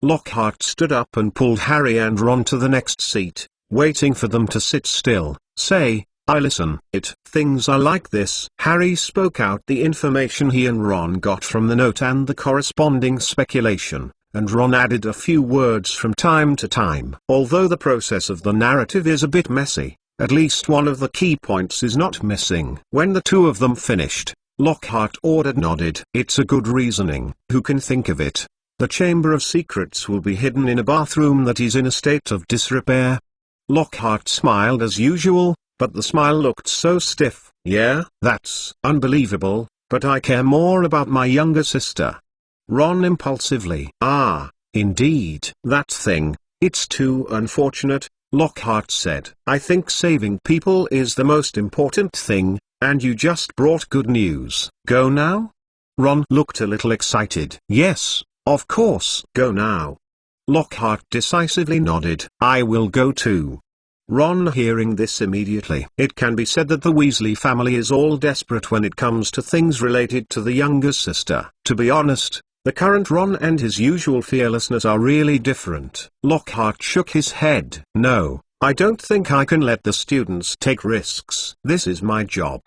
Lockhart stood up and pulled Harry and Ron to the next seat, waiting for them to sit still. "Say, I listen. Things are like this." Harry spoke out the information he and Ron got from the note and the corresponding speculation, and Ron added a few words from time to time. Although the process of the narrative is a bit messy, at least one of the key points is not missing. When the two of them finished, Lockhart nodded. "It's a good reasoning. Who can think of it? The Chamber of Secrets will be hidden in a bathroom that is in a state of disrepair." Lockhart smiled as usual, but the smile looked so stiff. "Yeah, that's unbelievable, but I care more about my younger sister." Ron impulsively. "Ah, indeed. That thing, it's too unfortunate," Lockhart said. "I think saving people is the most important thing, and you just brought good news." "Go now?" Ron looked a little excited. "Yes, of course." "Go now." Lockhart decisively nodded. "I will go too." Ron hearing this immediately. It can be said that the Weasley family is all desperate when it comes to things related to the younger sister. To be honest, the current Ron and his usual fearlessness are really different. Lockhart shook his head. "No, I don't think I can let the students take risks. This is my job.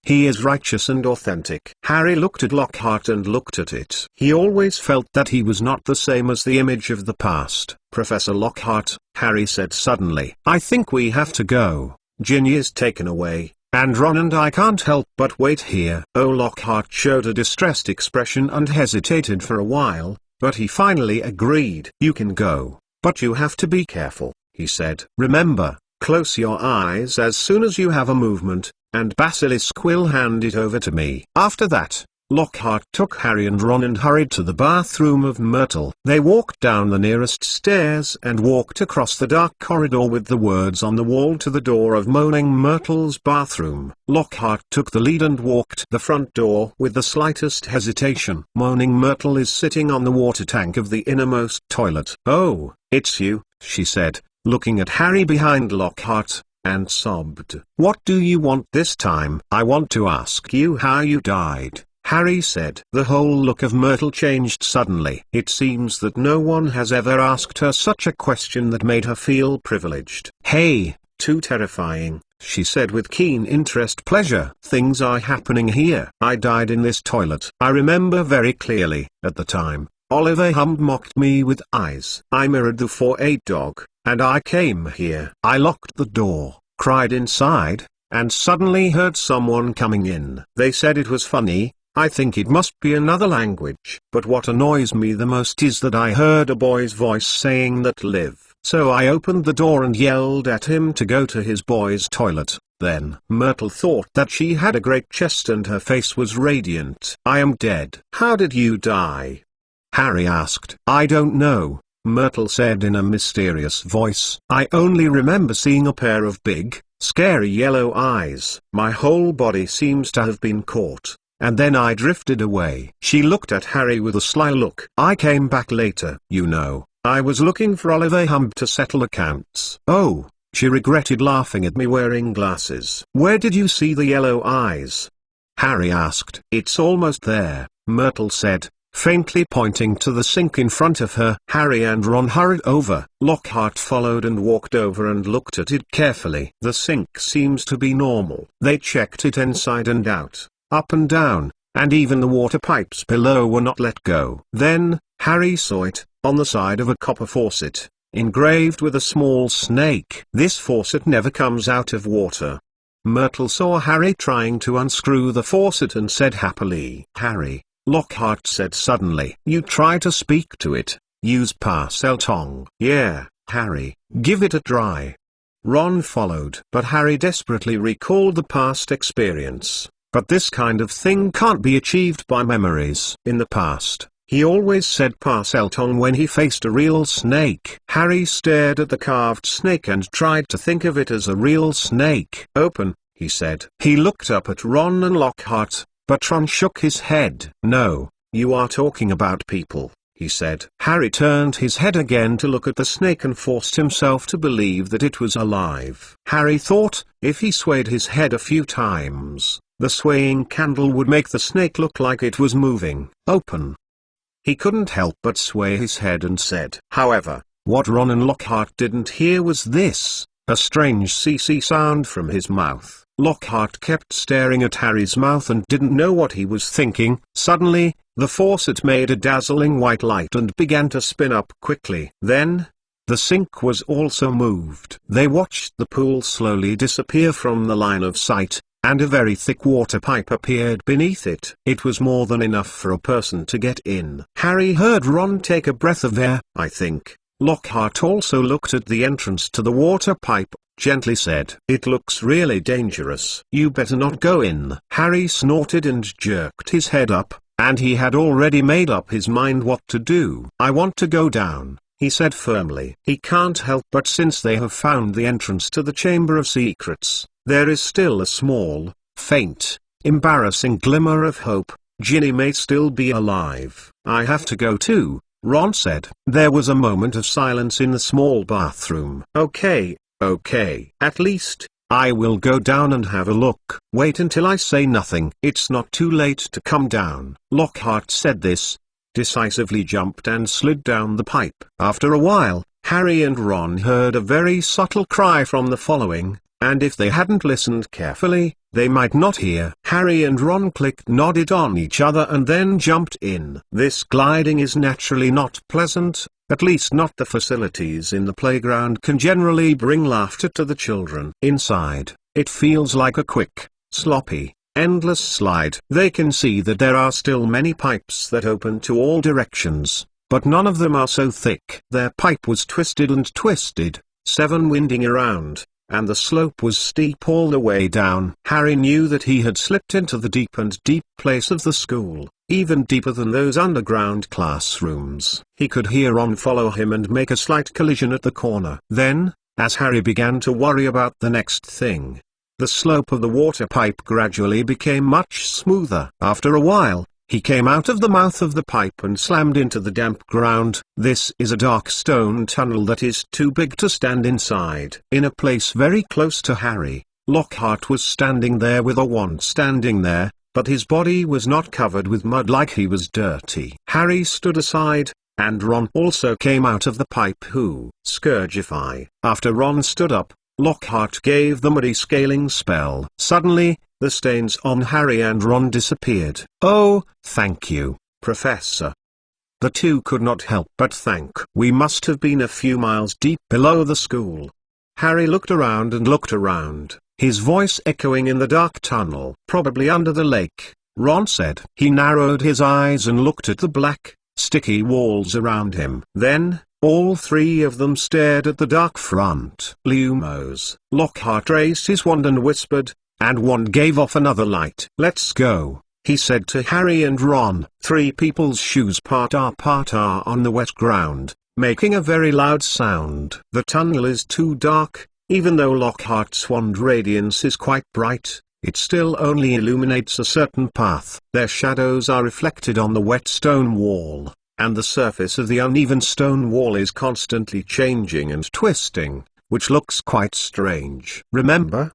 He is righteous and authentic." Harry looked at Lockhart and looked at it. He always felt that he was not the same as the image of the past. "Professor Lockhart," Harry said suddenly, "I think we have to go. Ginny is taken away, and Ron and I can't help but wait here." Oh, Lockhart showed a distressed expression and hesitated for a while, but he finally agreed. "You can go, but you have to be careful," he said. "Remember, close your eyes as soon as you have a movement, and Basilisk will hand it over to me." After that, Lockhart took Harry and Ron and hurried to the bathroom of Myrtle. They walked down the nearest stairs and walked across the dark corridor with the words on the wall to the door of Moaning Myrtle's bathroom. Lockhart took the lead and walked the front door with the slightest hesitation. Moaning Myrtle is sitting on the water tank of the innermost toilet. "Oh, it's you," she said, looking at Harry behind Lockhart, and sobbed. "What do you want this time?" "I want to ask you how you died," Harry said. The whole look of Myrtle changed suddenly. It seems that no one has ever asked her such a question that made her feel privileged. "Hey, too terrifying," she said with keen interest. "Pleasure. Things are happening here. I died in this toilet. I remember very clearly, at the time, Oliver Hump mocked me with eyes. I mirrored the 4-8 dog, and I came here. I locked the door, cried inside, and suddenly heard someone coming in. They said it was funny. I think it must be another language. But what annoys me the most is that I heard a boy's voice saying that live. So I opened the door and yelled at him to go to his boys' toilet. Then Myrtle thought that she had a great chest and her face was radiant. I am dead." "How did you die?" Harry asked. "I don't know," Myrtle said in a mysterious voice. "I only remember seeing a pair of big, scary yellow eyes. My whole body seems to have been caught, and then I drifted away." She looked at Harry with a sly look. "I came back later, you know. I was looking for Oliver Hump to settle accounts." "Oh," She regretted laughing at me wearing glasses. Where did you see the yellow eyes? Harry asked. It's almost there, Myrtle said, faintly pointing to the sink in front of her. Harry and Ron hurried over. Lockhart followed and walked over and looked at it carefully. The sink seems to be normal. They checked it inside and out, up and down, and even the water pipes below were not let go. Then, Harry saw it, on the side of a copper faucet, engraved with a small snake. This faucet never comes out of water. Myrtle saw Harry trying to unscrew the faucet and said happily, Harry, Lockhart said suddenly. You try to speak to it, use Parseltongue. Yeah, Harry, give it a try. Ron followed. But Harry desperately recalled the past experience. But this kind of thing can't be achieved by memories. In the past, he always said Parseltongue when he faced a real snake. Harry stared at the carved snake and tried to think of it as a real snake. Open, he said. He looked up at Ron and Lockhart, but Ron shook his head. No, you are talking about people, he said. Harry turned his head again to look at the snake and forced himself to believe that it was alive. Harry thought, if he swayed his head a few times, the swaying candle would make the snake look like it was moving. Open. He couldn't help but sway his head and said. However, what Ron and Lockhart didn't hear was this, a strange CC sound from his mouth. Lockhart kept staring at Harry's mouth and didn't know what he was thinking. Suddenly, the faucet made a dazzling white light and began to spin up quickly. Then, the sink was also moved. They watched the pool slowly disappear from the line of sight, and a very thick water pipe appeared beneath it. It was more than enough for a person to get in. Harry heard Ron take a breath of air. I think. Lockhart also looked at the entrance to the water pipe, gently said. It looks really dangerous. You better not go in. Harry snorted and jerked his head up, and he had already made up his mind what to do. I want to go down, he said firmly. He can't help but since they have found the entrance to the Chamber of Secrets, there is still a small, faint, embarrassing glimmer of hope. Ginny may still be alive. I have to go too, Ron said. There was a moment of silence in the small bathroom. Okay, at least, I will go down and have a look. Wait until I say nothing. It's not too late to come down. Lockhart said this, decisively jumped and slid down the pipe. After a while, Harry and Ron heard a very subtle cry from the following, and if they hadn't listened carefully, they might not hear. Harry and Ron nodded on each other and then jumped in. This gliding is naturally not pleasant, at least not the facilities in the playground can generally bring laughter to the children. Inside, it feels like a quick, sloppy, endless slide. They can see that there are still many pipes that open to all directions, but none of them are so thick. Their pipe was twisted and twisted, 7 winding around, and the slope was steep all the way down. Harry knew that he had slipped into the deep place of the school, even deeper than those underground classrooms. He could hear Ron follow him and make a slight collision at the corner. Then, as Harry began to worry about the next thing, the slope of the water pipe gradually became much smoother. After a while, he came out of the mouth of the pipe and slammed into the damp ground. This is a dark stone tunnel that is too big to stand inside. In a place very close to Harry, Lockhart was standing there with a wand standing there, but his body was not covered with mud like he was dirty. Harry stood aside, and Ron also came out of the pipe. Who? Scourgify. After Ron stood up, Lockhart gave the muddy scaling spell. Suddenly, the stains on Harry and Ron disappeared. Oh, thank you, Professor. The two could not help but thank. We must have been a few miles deep below the school. Harry looked around and looked around, his voice echoing in the dark tunnel. Probably under the lake, Ron said. He narrowed his eyes and looked at the black, sticky walls around him. Then, all three of them stared at the dark front. Lumos. Lockhart raised his wand and whispered, and wand gave off another light. Let's go, he said to Harry and Ron. 3 people's shoes part are on the wet ground, making a very loud sound. The tunnel is too dark, even though Lockhart's wand radiance is quite bright. It still only illuminates a certain path. Their shadows are reflected on the wet stone wall, and the surface of the uneven stone wall is constantly changing and twisting, which looks quite strange. Remember?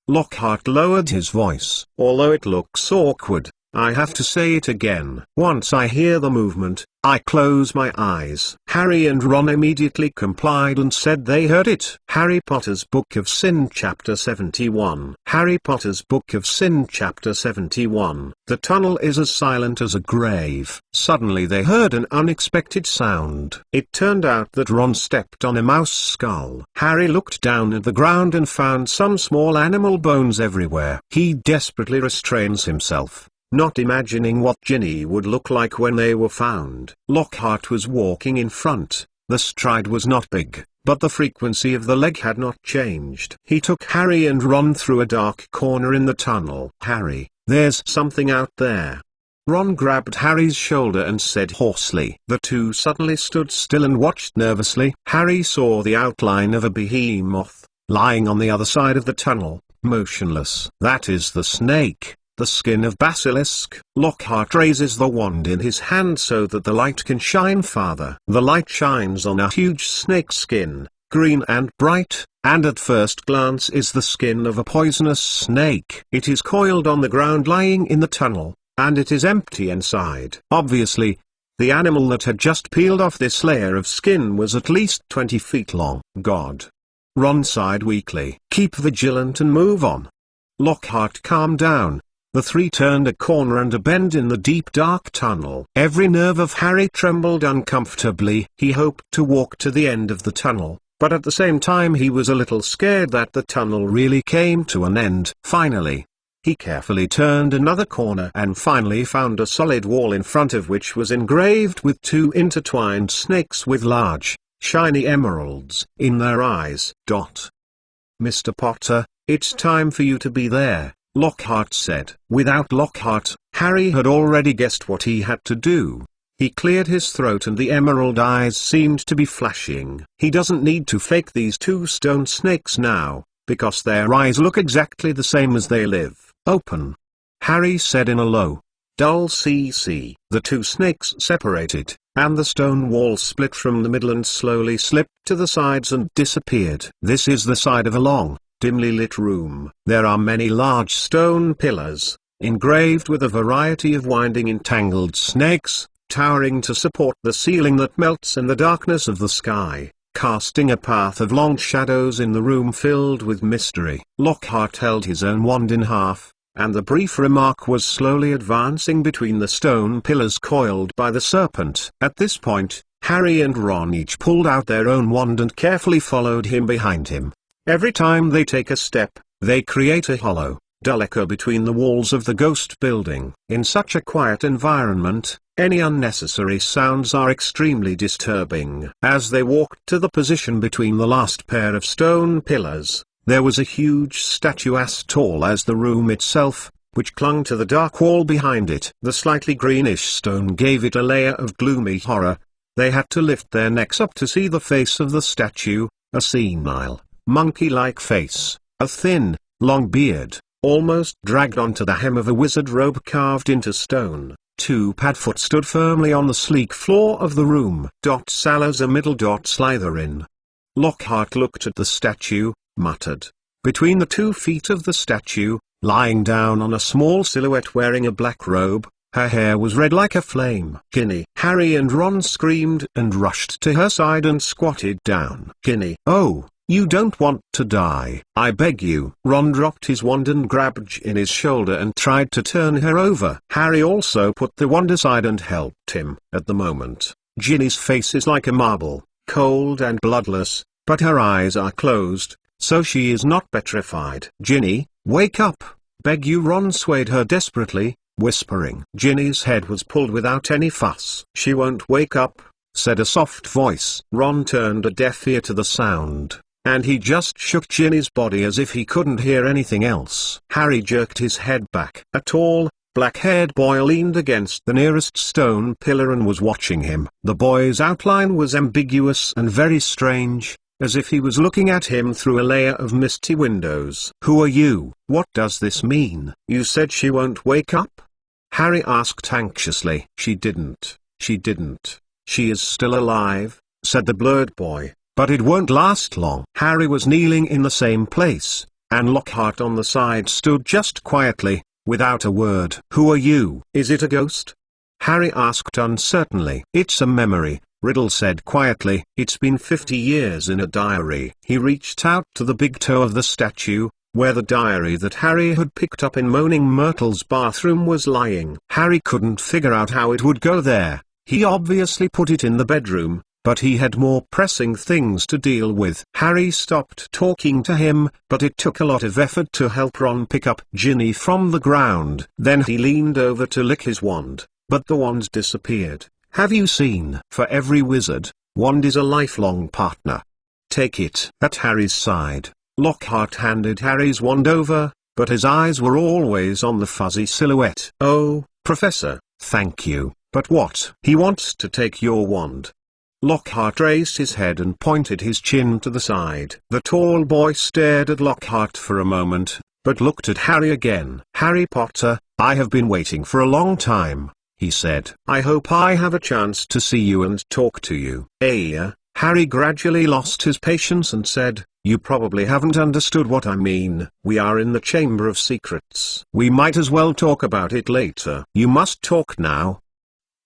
Lockhart lowered his voice. Although it looks awkward, I have to say it again. Once I hear the movement, I close my eyes. Harry and Ron immediately complied and said they heard it. Harry Potter's Book of Sin Chapter 71. Harry Potter's Book of Sin Chapter 71. The tunnel is as silent as a grave. Suddenly they heard an unexpected sound. It turned out that Ron stepped on a mouse skull. Harry looked down at the ground and found some small animal bones everywhere. He desperately restrains himself, not imagining what Ginny would look like when they were found. Lockhart was walking in front. The stride was not big, but the frequency of the leg had not changed. He took Harry and Ron through a dark corner in the tunnel. "Harry, there's something out there." Ron grabbed Harry's shoulder and said hoarsely. The two suddenly stood still and watched nervously. Harry saw the outline of a behemoth, lying on the other side of the tunnel, motionless. "That is the snake. The skin of Basilisk." Lockhart raises the wand in his hand so that the light can shine farther. The light shines on a huge snake skin, green and bright, and at first glance is the skin of a poisonous snake. It is coiled on the ground lying in the tunnel, and it is empty inside. Obviously, the animal that had just peeled off this layer of skin was at least 20 feet long. God. Ron sighed weakly. "Keep vigilant and move on." Lockhart calmed down. The three turned a corner and a bend in the deep dark tunnel. Every nerve of Harry trembled uncomfortably. He hoped to walk to the end of the tunnel, but at the same time he was a little scared that the tunnel really came to an end. Finally, he carefully turned another corner and finally found a solid wall in front of which was engraved with two intertwined snakes with large, shiny emeralds in their eyes. "Mr. Potter, it's time for you to be there," Lockhart said. Without Lockhart, Harry had already guessed what he had to do. He cleared his throat and the emerald eyes seemed to be flashing. He doesn't need to fake these two stone snakes now, because their eyes look exactly the same as they live. "Open," Harry said in a low, dull cc. The two snakes separated, and the stone wall split from the middle and slowly slipped to the sides and disappeared. This is the side of a long, dimly lit room. There are many large stone pillars, engraved with a variety of winding entangled snakes, towering to support the ceiling that melts in the darkness of the sky, casting a path of long shadows in the room filled with mystery. Lockhart held his own wand in half, and the brief remark was slowly advancing between the stone pillars coiled by the serpent. At this point, Harry and Ron each pulled out their own wand and carefully followed him behind him. Every time they take a step, they create a hollow, dull echo between the walls of the ghost building. In such a quiet environment, any unnecessary sounds are extremely disturbing. As they walked to the position between the last pair of stone pillars, there was a huge statue as tall as the room itself, which clung to the dark wall behind it. The slightly greenish stone gave it a layer of gloomy horror. They had to lift their necks up to see the face of the statue, a senile, monkey-like face, a thin, long beard, almost dragged onto the hem of a wizard robe carved into stone. Two Padfoot stood firmly on the sleek floor of the room. Salazar middle. Slytherin. Lockhart looked at the statue, muttered. Between the 2 feet of the statue, lying down on a small silhouette wearing a black robe, her hair was red like a flame. "Ginny!" Harry and Ron screamed and rushed to her side and squatted down. "Ginny! Oh! You don't want to die, I beg you." Ron dropped his wand and grabbed Ginny's shoulder and tried to turn her over. Harry also put the wand aside and helped him. At the moment, Ginny's face is like a marble, cold and bloodless, but her eyes are closed, so she is not petrified. "Ginny, wake up, beg you." Ron swayed her desperately, whispering. Ginny's head was pulled without any fuss. "She won't wake up," said a soft voice. Ron turned a deaf ear to the sound, and he just shook Ginny's body as if he couldn't hear anything else. Harry jerked his head back. A tall, black-haired boy leaned against the nearest stone pillar and was watching him. The boy's outline was ambiguous and very strange, as if he was looking at him through a layer of misty windows. "Who are you? What does this mean?" "You said she won't wake up?" Harry asked anxiously. She didn't. She is still alive," said the blurred boy. but it won't last long. Harry was kneeling in the same place, and Lockhart on the side stood just quietly, without a word. "Who are you?" "Is it a ghost?" Harry asked uncertainly. "It's a memory," Riddle said quietly. "It's been 50 years in a diary." He reached out to the big toe of the statue, where the diary that Harry had picked up in Moaning Myrtle's bathroom was lying. Harry couldn't figure out how it would go there. He obviously put it in the bedroom, but he had more pressing things to deal with. Harry stopped talking to him, but it took a lot of effort to help Ron pick up Ginny from the ground. Then he leaned over to lick his wand, but the wand disappeared. "Have you seen? For every wizard, wand is a lifelong partner. Take it." At Harry's side, Lockhart handed Harry's wand over, but his eyes were always on the fuzzy silhouette. "Oh, Professor, thank you, but what?" "He wants to take your wand." Lockhart raised his head and pointed his chin to the side. The tall boy stared at Lockhart for a moment, but looked at Harry again. "Harry Potter, I have been waiting for a long time," he said. "I hope I have a chance to see you and talk to you." Harry gradually lost his patience and said, "You probably haven't understood what I mean. We are in the Chamber of Secrets. We might as well talk about it later." "You must talk now,"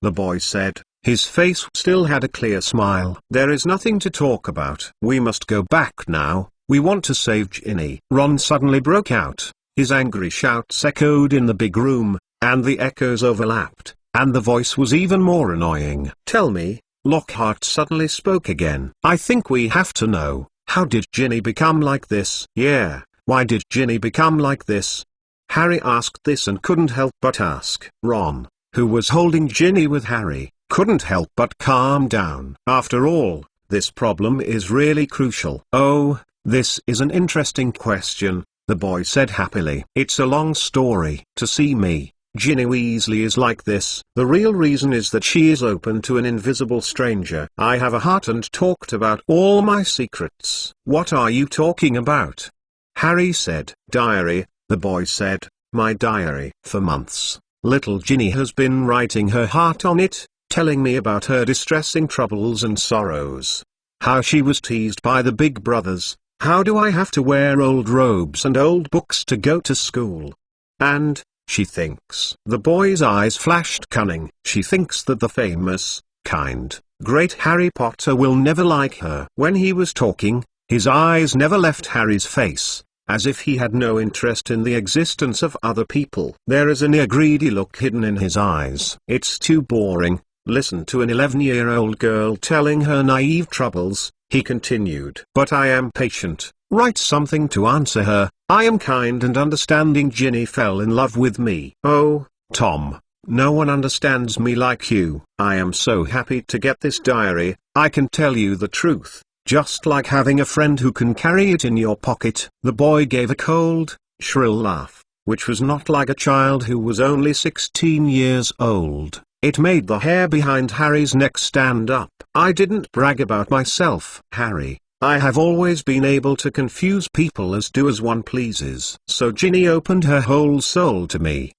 the boy said. His face still had a clear smile. "There is nothing to talk about. We must go back now. We want to save Ginny." Ron suddenly broke out. His angry shouts echoed in the big room, and the echoes overlapped, and the voice was even more annoying. "Tell me," Lockhart suddenly spoke again. "I think we have to know, how did Ginny become like this?" "Yeah, why did Ginny become like this?" Harry asked this and couldn't help but ask. Ron, who was holding Ginny with Harry, couldn't help but calm down. "After all, this problem is really crucial." "Oh, this is an interesting question," the boy said happily. "It's a long story. To see me, Ginny Weasley is like this. The real reason is that she is open to an invisible stranger. I have a heart and talked about all my secrets." "What are you talking about?" Harry said. "Diary," the boy said. "My diary." "For months, little Ginny has been writing her heart on it, telling me about her distressing troubles and sorrows. How she was teased by the big brothers. How do I have to wear old robes and old books to go to school? And she thinks." The boy's eyes flashed cunning. "She thinks that the famous, kind, great Harry Potter will never like her." When he was talking, his eyes never left Harry's face, as if he had no interest in the existence of other people. There is a near greedy look hidden in his eyes. "It's too boring. Listen to an 11-year-old girl telling her naive troubles," he continued. "But I am patient. Write something to answer her. I am kind and understanding. Ginny fell in love with me." "Oh, Tom, no one understands me like you." "I am so happy to get this diary. I can tell you the truth, just like having a friend who can carry it in your pocket." The boy gave a cold, shrill laugh, which was not like a child who was only 16 years old. It made the hair behind Harry's neck stand up. "I didn't brag about myself, Harry. I have always been able to confuse people as do as one pleases. So Ginny opened her whole soul to me,"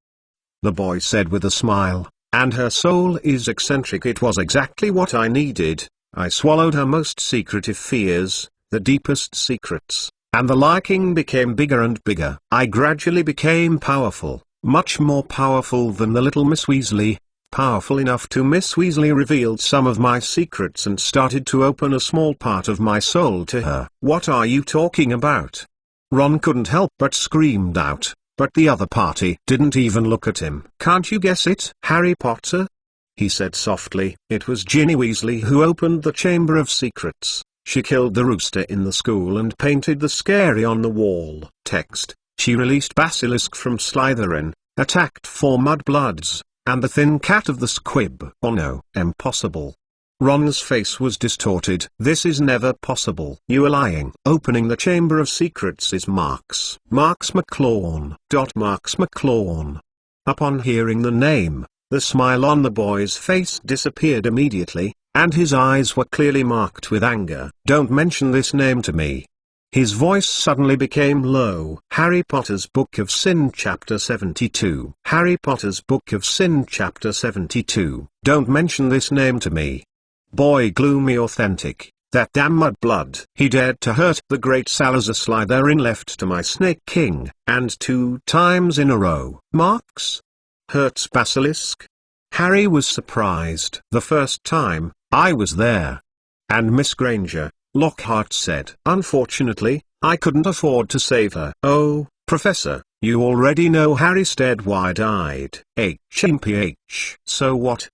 the boy said with a smile, "and her soul is eccentric. It was exactly what I needed. I swallowed her most secretive fears, the deepest secrets, and the liking became bigger and bigger. I gradually became powerful, much more powerful than the little Miss Weasley. Powerful enough to Miss Weasley revealed some of my secrets and started to open a small part of my soul to her." "What are you talking about?" Ron couldn't help but screamed out, but the other party didn't even look at him. "Can't you guess it?" "Harry Potter," he said softly. "It was Ginny Weasley who opened the Chamber of Secrets. She killed the rooster in the school and painted the scary on the wall. Text: she released Basilisk from Slytherin, attacked 4 mudbloods, and the thin cat of the squib." "Oh no, impossible." Ron's face was distorted. "This is never possible. You are lying." "Opening the Chamber of Secrets is Marks McLawn. Marks McLawn." Upon hearing the name, the smile on the boy's face disappeared immediately, and his eyes were clearly marked with anger. "Don't mention this name to me." His voice suddenly became low. Harry Potter's Book of Sin Chapter 72. Harry Potter's Book of Sin Chapter 72. "Don't mention this name to me." Boy Gloomy Authentic. That damn Mudblood. He dared to hurt the great Salazar Slytherin, left to my Snake King, and 2 times in a row. Marks? Hurts Basilisk? Harry was surprised. The first time, I was there. And Miss Granger, Lockhart said. Unfortunately, I couldn't afford to save her. Oh, Professor, you already know. Harry stared wide-eyed. HMPH. So what?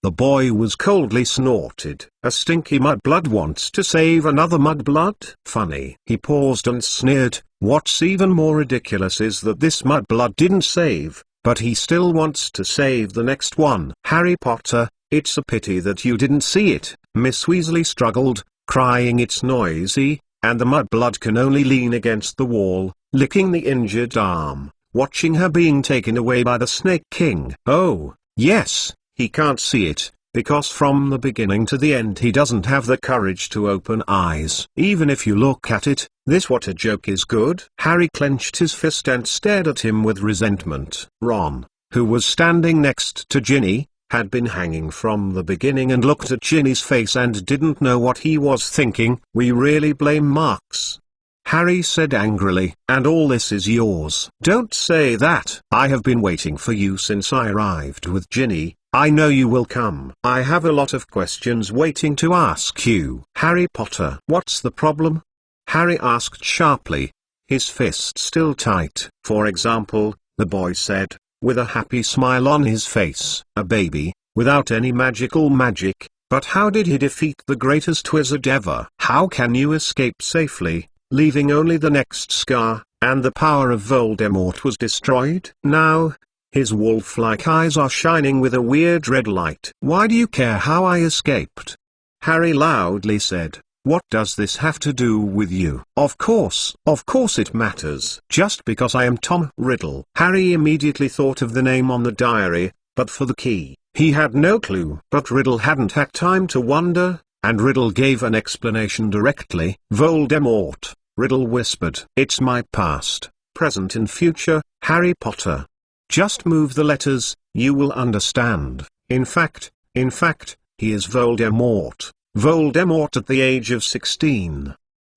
The boy was coldly snorted. A stinky Mudblood wants to save another Mudblood? Funny. He paused and sneered. What's even more ridiculous is that this Mudblood didn't save, but he still wants to save the next one. Harry Potter, it's a pity that you didn't see it. Miss Weasley struggled, crying it's noisy, and the Mudblood can only lean against the wall, licking the injured arm, watching her being taken away by the Snake King. Oh, yes. He can't see it, because from the beginning to the end he doesn't have the courage to open eyes. Even if you look at it, this what a joke is good. Harry clenched his fist and stared at him with resentment. Ron, who was standing next to Ginny, had been hanging from the beginning and looked at Ginny's face and didn't know what he was thinking. We really blame Marks, Harry said angrily. And all this is yours. Don't say that. I have been waiting for you since I arrived with Ginny. I know you will come. I have a lot of questions waiting to ask you. Harry Potter. What's the problem? Harry asked sharply, his fist still tight. For example, the boy said, with a happy smile on his face. A baby, without any magical magic, but how did he defeat the greatest wizard ever? How can you escape safely, leaving only the next scar, and the power of Voldemort was destroyed? Now, his wolf-like eyes are shining with a weird red light. Why do you care how I escaped? Harry loudly said. What does this have to do with you? Of course it matters. Just because I am Tom Riddle. Harry immediately thought of the name on the diary, but for the key, he had no clue. But Riddle hadn't had time to wonder, and Riddle gave an explanation directly. Voldemort, Riddle whispered. It's my past, present and future, Harry Potter. Just move the letters, you will understand. In fact, he is Voldemort. Voldemort at the age of 16.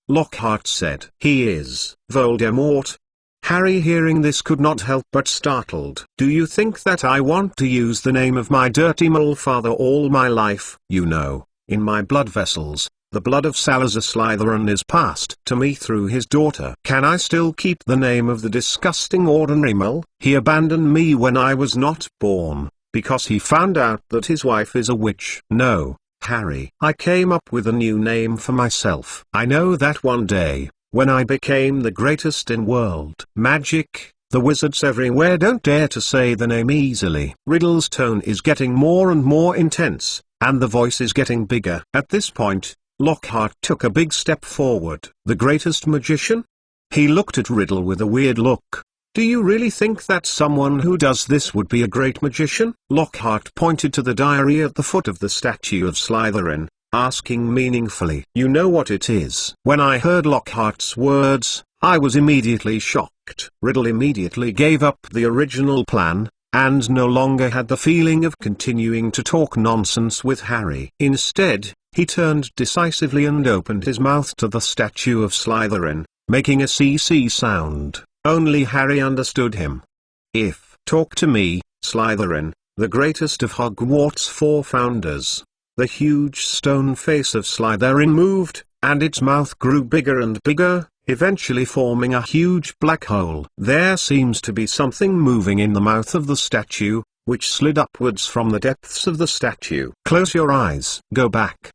Lockhart said. He is Voldemort. Harry, hearing this, could not help but startled. Do you think that I want to use the name of my dirty mole father all my life? You know, in my blood vessels, the blood of Salazar Slytherin is passed to me through his daughter. Can I still keep the name of the disgusting ordinary mole? He abandoned me when I was not born, because he found out that his wife is a witch. No, Harry. I came up with a new name for myself. I know that one day, when I became the greatest in world magic, the wizards everywhere don't dare to say the name easily. Riddle's tone is getting more and more intense, and the voice is getting bigger. At this point, Lockhart took a big step forward. The greatest magician? He looked at Riddle with a weird look. Do you really think that someone who does this would be a great magician? Lockhart pointed to the diary at the foot of the statue of Slytherin, asking meaningfully. You know what it is? When I heard Lockhart's words, I was immediately shocked. Riddle immediately gave up the original plan, and no longer had the feeling of continuing to talk nonsense with Harry. Instead, he turned decisively and opened his mouth to the statue of Slytherin, making a CC sound. Only Harry understood him. If, talk to me, Slytherin, the greatest of Hogwarts' 4 founders. The huge stone face of Slytherin moved, and its mouth grew bigger and bigger, eventually forming a huge black hole. There seems to be something moving in the mouth of the statue, which slid upwards from the depths of the statue. Close your eyes. Go back.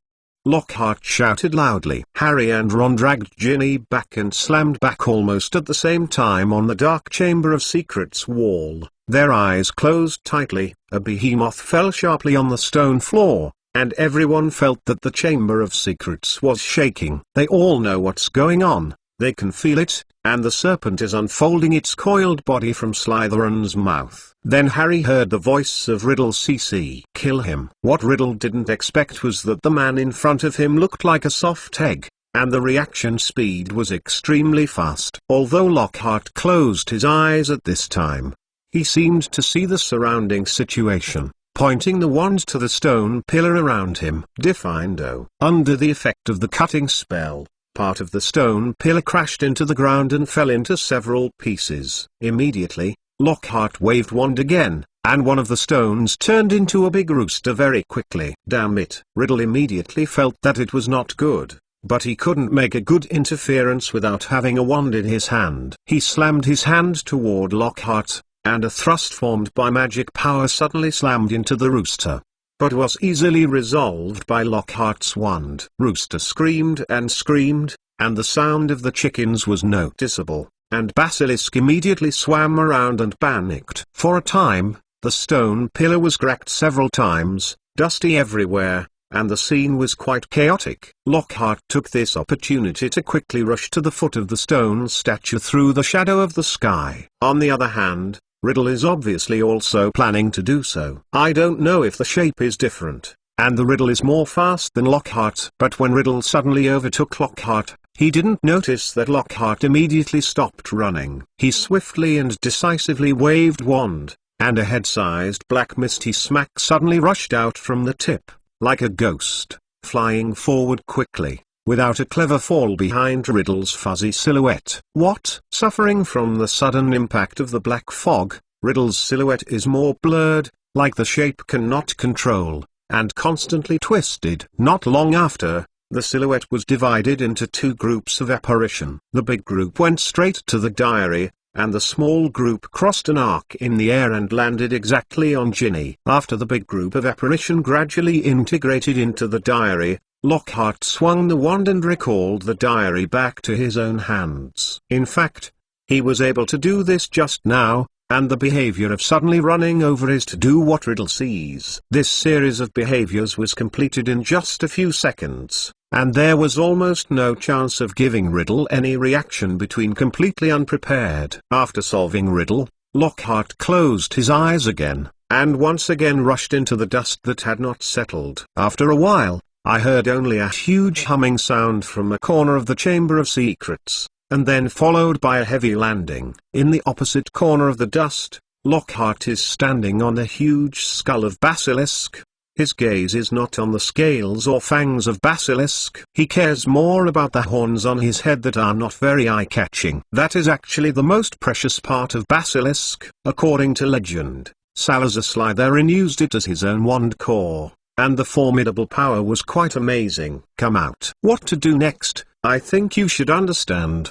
Lockhart shouted loudly. Harry and Ron dragged Ginny back and slammed back almost at the same time on the Dark Chamber of Secrets wall. Their eyes closed tightly, a behemoth fell sharply on the stone floor, and everyone felt that the Chamber of Secrets was shaking. They all know what's going on, they can feel it, and the serpent is unfolding its coiled body from Slytherin's mouth. Then Harry heard the voice of Riddle CC. Kill him. What Riddle didn't expect was that the man in front of him looked like a soft egg, and the reaction speed was extremely fast. Although Lockhart closed his eyes at this time, he seemed to see the surrounding situation, pointing the wand to the stone pillar around him. Defindo. Under the effect of the cutting spell, part of the stone pillar crashed into the ground and fell into several pieces. Immediately, Lockhart waved wand again, and one of the stones turned into a big rooster very quickly. Damn it! Riddle immediately felt that it was not good, but he couldn't make a good interference without having a wand in his hand. He slammed his hand toward Lockhart, and a thrust formed by magic power suddenly slammed into the rooster, but was easily resolved by Lockhart's wand. Rooster screamed, and the sound of the chickens was noticeable, and Basilisk immediately swam around and panicked. For a time, the stone pillar was cracked several times, dusty everywhere, and the scene was quite chaotic. Lockhart took this opportunity to quickly rush to the foot of the stone statue through the shadow of the sky. On the other hand, Riddle is obviously also planning to do so. I don't know if the shape is different, and the Riddle is more fast than Lockhart. But when Riddle suddenly overtook Lockhart, he didn't notice that Lockhart immediately stopped running. He swiftly and decisively waved wand, and a head-sized black misty smack suddenly rushed out from the tip, like a ghost, flying forward quickly, without a clever fall behind Riddle's fuzzy silhouette. What? Suffering from the sudden impact of the black fog, Riddle's silhouette is more blurred, like the shape cannot control, and constantly twisted. Not long after, the silhouette was divided into two groups of apparition. The big group went straight to the diary, and the small group crossed an arc in the air and landed exactly on Ginny. After the big group of apparition gradually integrated into the diary, Lockhart swung the wand and recalled the diary back to his own hands. In fact, he was able to do this just now, and the behavior of suddenly running over is to do what Riddle sees. This series of behaviors was completed in just a few seconds, and there was almost no chance of giving Riddle any reaction between completely unprepared. After solving Riddle, Lockhart closed his eyes again, and once again rushed into the dust that had not settled. After a while, I heard only a huge humming sound from a corner of the Chamber of Secrets, and then followed by a heavy landing. In the opposite corner of the dust, Lockhart is standing on a huge skull of Basilisk. His gaze is not on the scales or fangs of Basilisk. He cares more about the horns on his head that are not very eye-catching. That is actually the most precious part of Basilisk. According to legend, Salazar Slytherin used it as his own wand core, and the formidable power was quite amazing. Come out. What to do next, I think you should understand.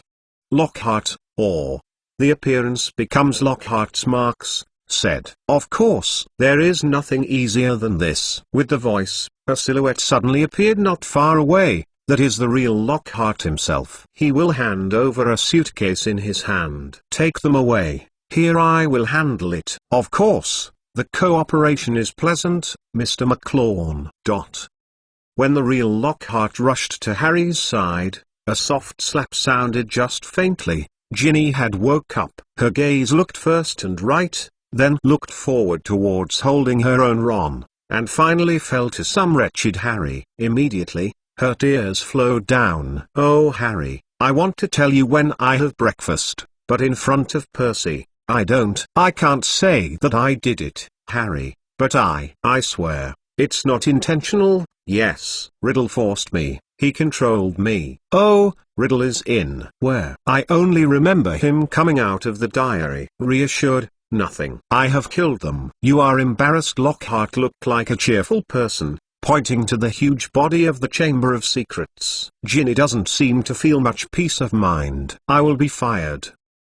Lockhart, or the appearance becomes Lockhart's marks, said. Of course, there is nothing easier than this. With the voice, a silhouette suddenly appeared not far away. That is the real Lockhart himself. He will hand over a suitcase in his hand. Take them away. Here, I will handle it. Of course, the cooperation is pleasant, Mr. McClawn. When the real Lockhart rushed to Harry's side, a soft slap sounded just faintly. Ginny had woke up. Her gaze looked first and right, then looked forward towards holding her own Ron, and finally fell to some wretched Harry. Immediately, her tears flowed down. Oh Harry, I want to tell you when I have breakfast, but in front of Percy, I can't say that I did it, Harry, but I swear, it's not intentional. Yes, Riddle forced me, he controlled me. Oh, Riddle is in. Where? I only remember him coming out of the diary. Reassured, nothing. I have killed them. You are embarrassed. Lockhart looked like a cheerful person, pointing to the huge body of the Chamber of Secrets. Ginny doesn't seem to feel much peace of mind. I will be fired,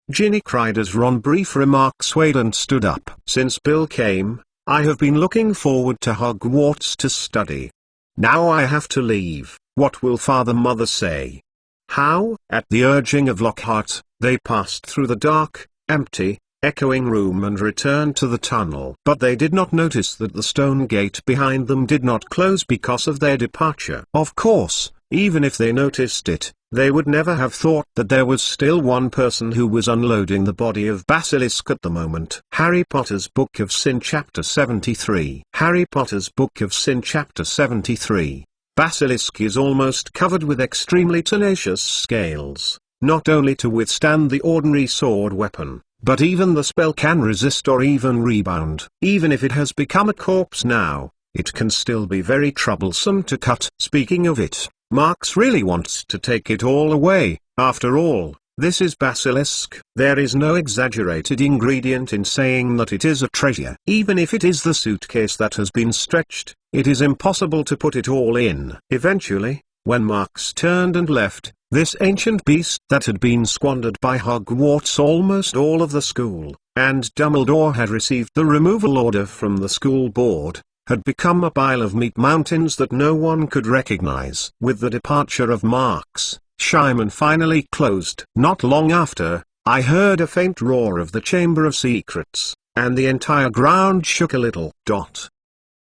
Ginny cried as Ron's brief remark swayed and stood up. Since Bill came, I have been looking forward to Hogwarts to study. Now I have to leave. What will Father-Mother say? How? At the urging of Lockhart, they passed through the dark, empty, echoing room and returned to the tunnel. But they did not notice that the stone gate behind them did not close because of their departure. Of course, even if they noticed it, they would never have thought that there was still one person who was unloading the body of Basilisk at the moment. Harry Potter's Book of Sin Chapter 73. Harry Potter's Book of Sin Chapter 73. Basilisk is almost covered with extremely tenacious scales, not only to withstand the ordinary sword weapon, but even the spell can resist or even rebound. Even if it has become a corpse now, it can still be very troublesome to cut. Speaking of it, Marx really wants to take it all away. After all, this is Basilisk. There is no exaggerated ingredient in saying that it is a treasure. Even if it is the suitcase that has been stretched, it is impossible to put it all in. Eventually, when Marx turned and left, this ancient beast that had been squandered by Hogwarts almost all of the school, and Dumbledore had received the removal order from the school board, had become a pile of meat mountains that no one could recognize. With the departure of Marx, Shyman finally closed. Not long after, I heard a faint roar of the Chamber of Secrets, and the entire ground shook a little.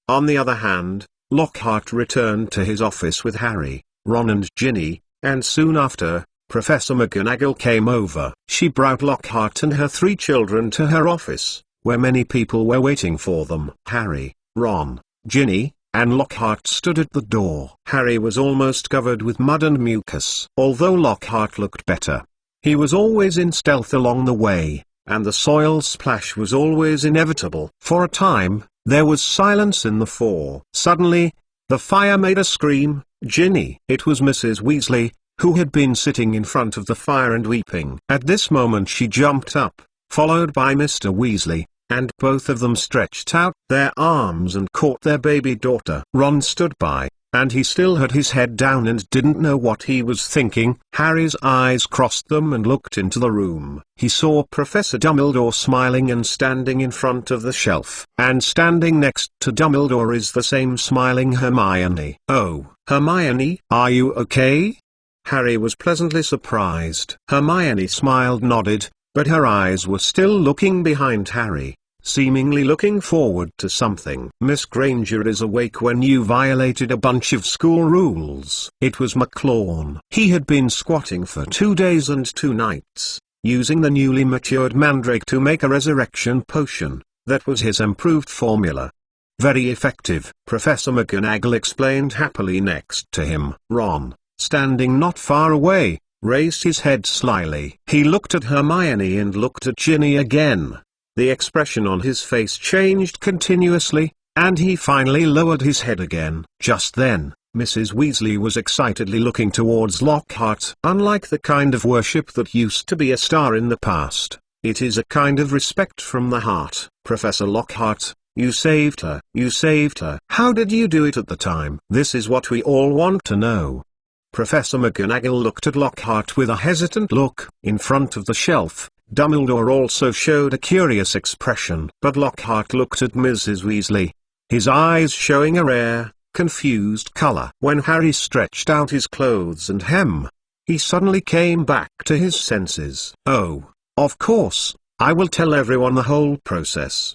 On the other hand, Lockhart returned to his office with Harry, Ron and Ginny, and soon after, Professor McGonagall came over. She brought Lockhart and her 3 children to her office, where many people were waiting for them. Harry, Ron, Ginny, and Lockhart stood at the door. Harry was almost covered with mud and mucus. Although Lockhart looked better, he was always in stealth along the way, and the soil splash was always inevitable. For a time, there was silence in the 4. Suddenly, the fire made a scream. Ginny. It was Mrs. Weasley, who had been sitting in front of the fire and weeping. At this moment she jumped up, followed by Mr. Weasley, and both of them stretched out their arms and caught their baby daughter. Ron stood by, and he still had his head down and didn't know what he was thinking. Harry's eyes crossed them and looked into the room. He saw Professor Dumbledore smiling and standing in front of the shelf. And standing next to Dumbledore is the same smiling Hermione. "Oh, Hermione, are you okay?" Harry was pleasantly surprised. Hermione smiled, nodded, but her eyes were still looking behind Harry, seemingly looking forward to something. "Miss Granger is awake when you violated a bunch of school rules." It was McLawn. He had been squatting for 2 days and 2 nights, using the newly matured mandrake to make a resurrection potion. That was his improved formula. Very effective, Professor McGonagall explained happily. Next to him, Ron, standing not far away, raised his head slyly. He looked at Hermione and looked at Ginny again. The expression on his face changed continuously, and he finally lowered his head again. Just then, Mrs. Weasley was excitedly looking towards Lockhart. Unlike the kind of worship that used to be a star in the past, it is a kind of respect from the heart. "Professor Lockhart, you saved her. You saved her. How did you do it at the time?" "This is what we all want to know." Professor McGonagall looked at Lockhart with a hesitant look. In front of the shelf, Dumbledore also showed a curious expression. But Lockhart looked at Mrs. Weasley, his eyes showing a rare, confused color. When Harry stretched out his clothes and hem, he suddenly came back to his senses. "Oh, of course, I will tell everyone the whole process."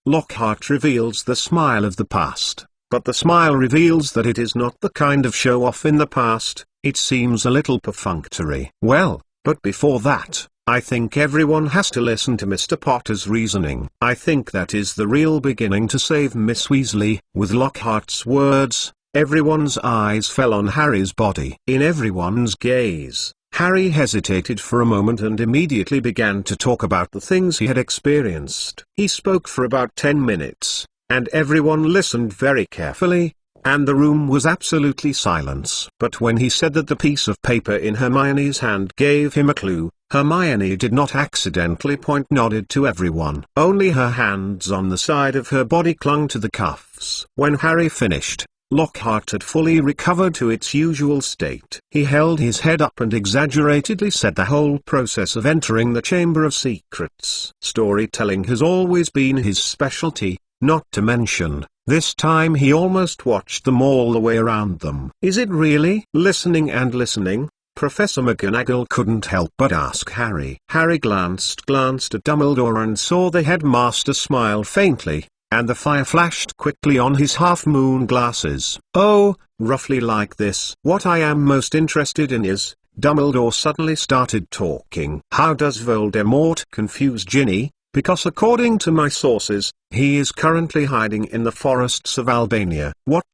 Lockhart reveals the smile of the past, but the smile reveals that it is not the kind of show-off in the past. It seems a little perfunctory. "Well, but before that, I think everyone has to listen to Mr. Potter's reasoning. I think that is the real beginning to save Miss Weasley." With Lockhart's words, everyone's eyes fell on Harry's body. In everyone's gaze, Harry hesitated for a moment and immediately began to talk about the things he had experienced. He spoke for about 10 minutes, and everyone listened very carefully, and the room was absolutely silence. But when he said that the piece of paper in Hermione's hand gave him a clue, Hermione did not accidentally point, nodded to everyone. Only her hands on the side of her body clung to the cuffs. When Harry finished, Lockhart had fully recovered to its usual state. He held his head up and exaggeratedly said the whole process of entering the Chamber of Secrets. Storytelling has always been his specialty, not to mention, this time he almost watched them all the way around them. "Is it really?" Listening and listening, Professor McGonagall couldn't help but ask Harry. Harry glanced at Dumbledore and saw the headmaster smile faintly, and the fire flashed quickly on his half-moon glasses. "Oh, roughly like this. What I am most interested in is," Dumbledore suddenly started talking. "How does Voldemort confuse Ginny? Because according to my sources, he is currently hiding in the forests of Albania." What?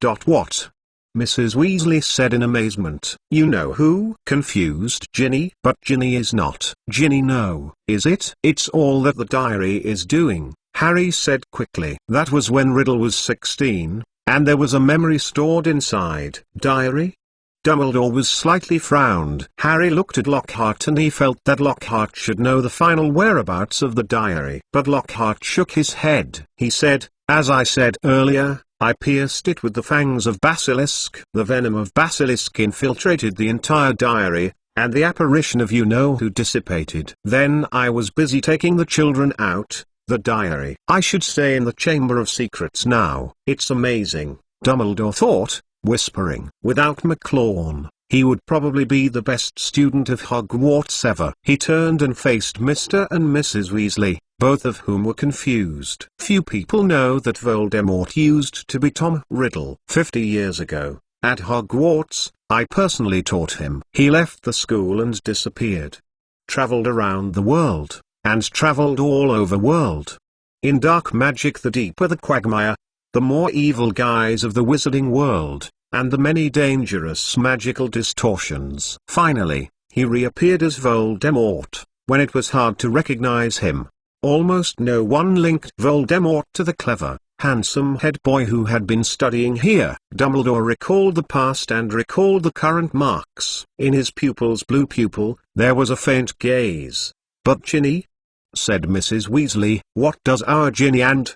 Mrs. Weasley said in amazement. You know who? Confused Ginny. But Ginny is not. Ginny, no, is it? It's all that the diary is doing, Harry said quickly. That was when Riddle was 16, and there was a memory stored inside. Diary? Dumbledore was slightly frowned. Harry looked at Lockhart and he felt that Lockhart should know the final whereabouts of the diary. But Lockhart shook his head. He said, as I said earlier, I pierced it with the fangs of Basilisk. The venom of Basilisk infiltrated the entire diary, and the apparition of you-know-who dissipated. Then I was busy taking the children out. The diary. I should stay in the Chamber of Secrets now. It's amazing, Dumbledore thought, whispering. Without McLawn, he would probably be the best student of Hogwarts ever. He turned and faced Mr. and Mrs. Weasley, both of whom were confused. Few people know that Voldemort used to be Tom Riddle. 50 years ago, at Hogwarts, I personally taught him. He left the school and disappeared. Traveled around the world, and traveled all over world. In dark magic, the deeper the quagmire, the more evil guise of the wizarding world, and the many dangerous magical distortions. Finally, he reappeared as Voldemort, when it was hard to recognize him. Almost no one linked Voldemort to the clever, handsome head boy who had been studying here. Dumbledore recalled the past and recalled the current marks. In his pupil's blue pupil, there was a faint gaze. But Ginny? Said Mrs. Weasley. What does our Ginny and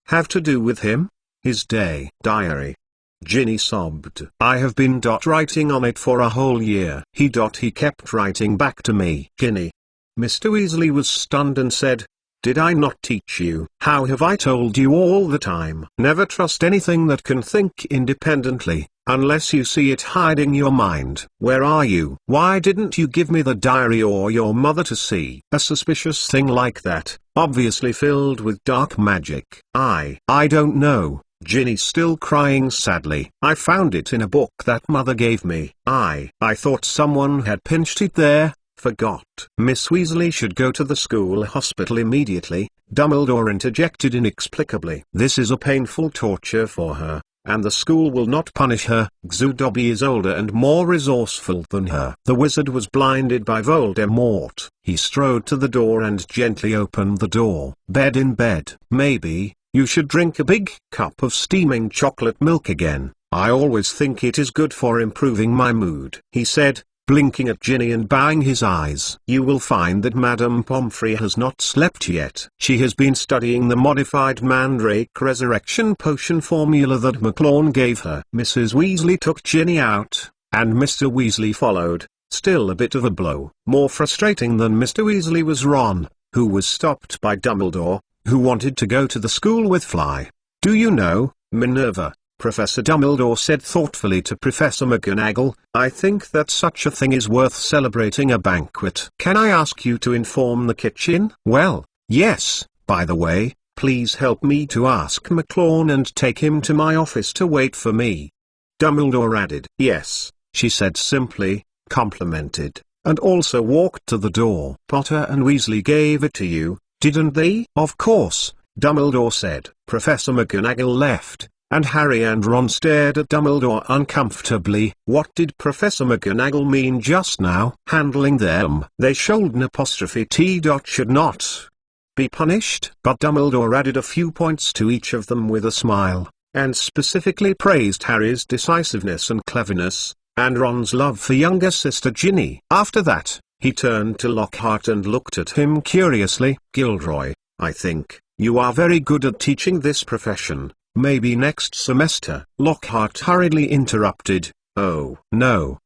have to do with him? His diary. Ginny sobbed. I have been writing on it for a whole year. He kept writing back to me. Ginny. Mr. Weasley was stunned and said, did I not teach you? How have I told you all the time? Never trust anything that can think independently, unless you see it hiding your mind. Where are you? Why didn't you give me the diary or your mother to see? A suspicious thing like that, obviously filled with dark magic. I don't know. Ginny still crying sadly. I found it in a book that mother gave me. I thought someone had pinched it there. Forgot. Miss Weasley should go to the school hospital immediately, Dumbledore interjected inexplicably. This is a painful torture for her, and the school will not punish her. Dobby is older and more resourceful than her. The wizard was blinded by Voldemort. He strode to the door and gently opened the door. Bed in bed. Maybe you should drink a big cup of steaming chocolate milk again. I always think it is good for improving my mood, he said, blinking at Ginny and bowing his eyes. You will find that Madame Pomfrey has not slept yet. She has been studying the modified Mandrake resurrection potion formula that McLawn gave her. Mrs. Weasley took Ginny out, and Mr. Weasley followed, still a bit of a blow. More frustrating than Mr. Weasley was Ron, who was stopped by Dumbledore, who wanted to go to the school with Fly. Do you know, Minerva, Professor Dumbledore said thoughtfully to Professor McGonagall, I think that such a thing is worth celebrating a banquet. Can I ask you to inform the kitchen? Well, yes, by the way, please help me to ask McLawn and take him to my office to wait for me. Dumbledore added, yes, she said simply, complimented, and also walked to the door. Potter and Weasley gave it to you, didn't they? Of course, Dumbledore said. Professor McGonagall left, and Harry and Ron stared at Dumbledore uncomfortably. What did Professor McGonagall mean just now? Handling them. They showed an apostrophe T. Should not be punished. But Dumbledore added a few points to each of them with a smile, and specifically praised Harry's decisiveness and cleverness, and Ron's love for younger sister Ginny. After that, he turned to Lockhart and looked at him curiously. Gilderoy, I think, you are very good at teaching this profession. Maybe next semester. Lockhart hurriedly interrupted, oh, no,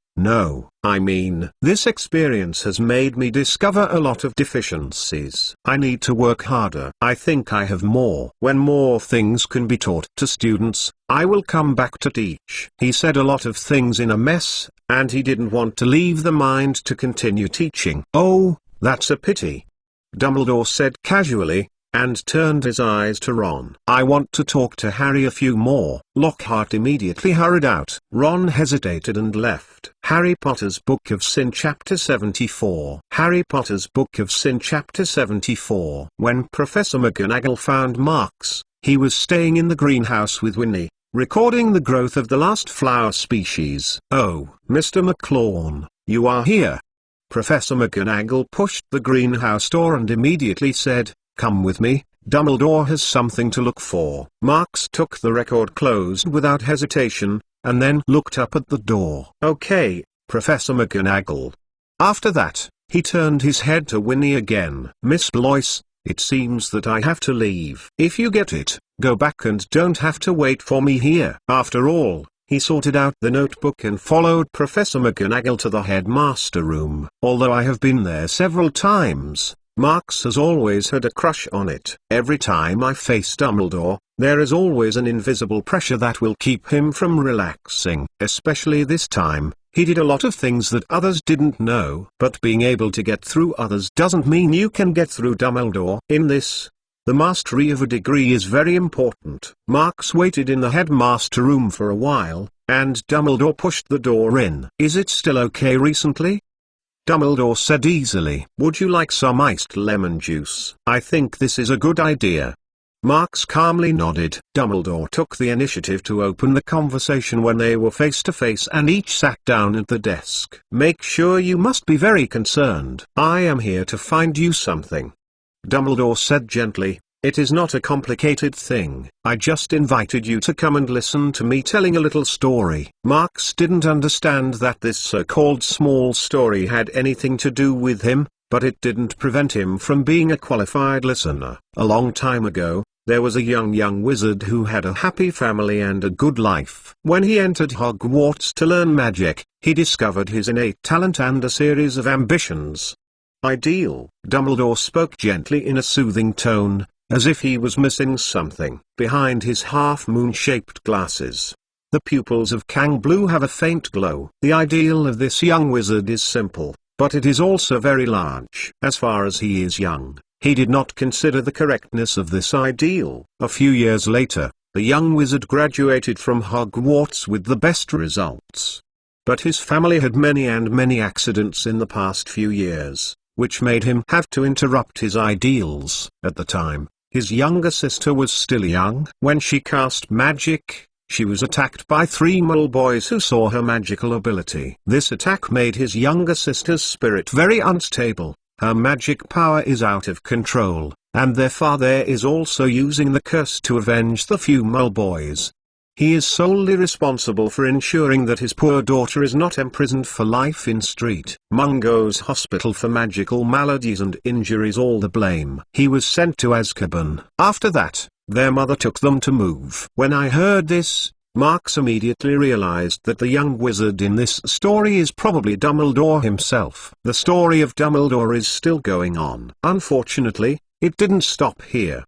I mean, this experience has made me discover a lot of deficiencies. I need to work harder. I think I have more. When more things can be taught to students, I will come back to teach. He said a lot of things in a mess, and he didn't want to leave the mind to continue teaching. Oh, that's a pity, Dumbledore said casually, and turned his eyes to Ron. I want to talk to Harry a few more. Lockhart immediately hurried out. Ron hesitated and left. Harry Potter's Book of Sin Chapter 74. Harry Potter's Book of Sin Chapter 74. When Professor McGonagall found Marks, he was staying in the greenhouse with Winnie, recording the growth of the last flower species. "Oh, Mr. McLawn, you are here." Professor McGonagall pushed the greenhouse door and immediately said, "Come with me, Dumbledore has something to look for." Marks took the record closed without hesitation, and then looked up at the door. "Okay, Professor McGonagall." After that, he turned his head to Winnie again. "Miss Blois, it seems that I have to leave. If you get it, go back and don't have to wait for me here." After all, he sorted out the notebook and followed Professor McGonagall to the headmaster room. Although I have been there several times, Marks has always had a crush on it. Every time I face Dumbledore, there is always an invisible pressure that will keep him from relaxing. Especially this time, he did a lot of things that others didn't know. But being able to get through others doesn't mean you can get through Dumbledore. In this, the mastery of a degree is very important. Marks waited in the headmaster room for a while, and Dumbledore pushed the door in. "Is it still okay recently?" Dumbledore said easily. "Would you like some iced lemon juice? I think this is a good idea." Marks calmly nodded. Dumbledore took the initiative to open the conversation when they were face to face and each sat down at the desk. "Make sure you must be very concerned. I am here to find you something," Dumbledore said gently. "It is not a complicated thing. I just invited you to come and listen to me telling a little story." Marks didn't understand that this so-called small story had anything to do with him, but it didn't prevent him from being a qualified listener. A long time ago, there was a young wizard who had a happy family and a good life. When he entered Hogwarts to learn magic, he discovered his innate talent and a series of ambitions. "Ideal." Dumbledore spoke gently in a soothing tone, as if he was missing something. Behind his half-moon-shaped glasses, the pupils of Kang Blue have a faint glow. The ideal of this young wizard is simple, but it is also very large. As far as he is young, he did not consider the correctness of this ideal. A few years later, the young wizard graduated from Hogwarts with the best results. But his family had many accidents in the past few years, which made him have to interrupt his ideals. At the time, his younger sister was still young. When she cast magic, she was attacked by 3 mole boys who saw her magical ability. This attack made his younger sister's spirit very unstable. Her magic power is out of control, and their father is also using the curse to avenge the few mole boys. He is solely responsible for ensuring that his poor daughter is not imprisoned for life in Street Mungo's hospital for magical maladies and injuries. All the blame. He was sent to Azkaban. After that, their mother took them to move. When I heard this, Marks immediately realized that the young wizard in this story is probably Dumbledore himself. The story of Dumbledore is still going on. Unfortunately, it didn't stop here.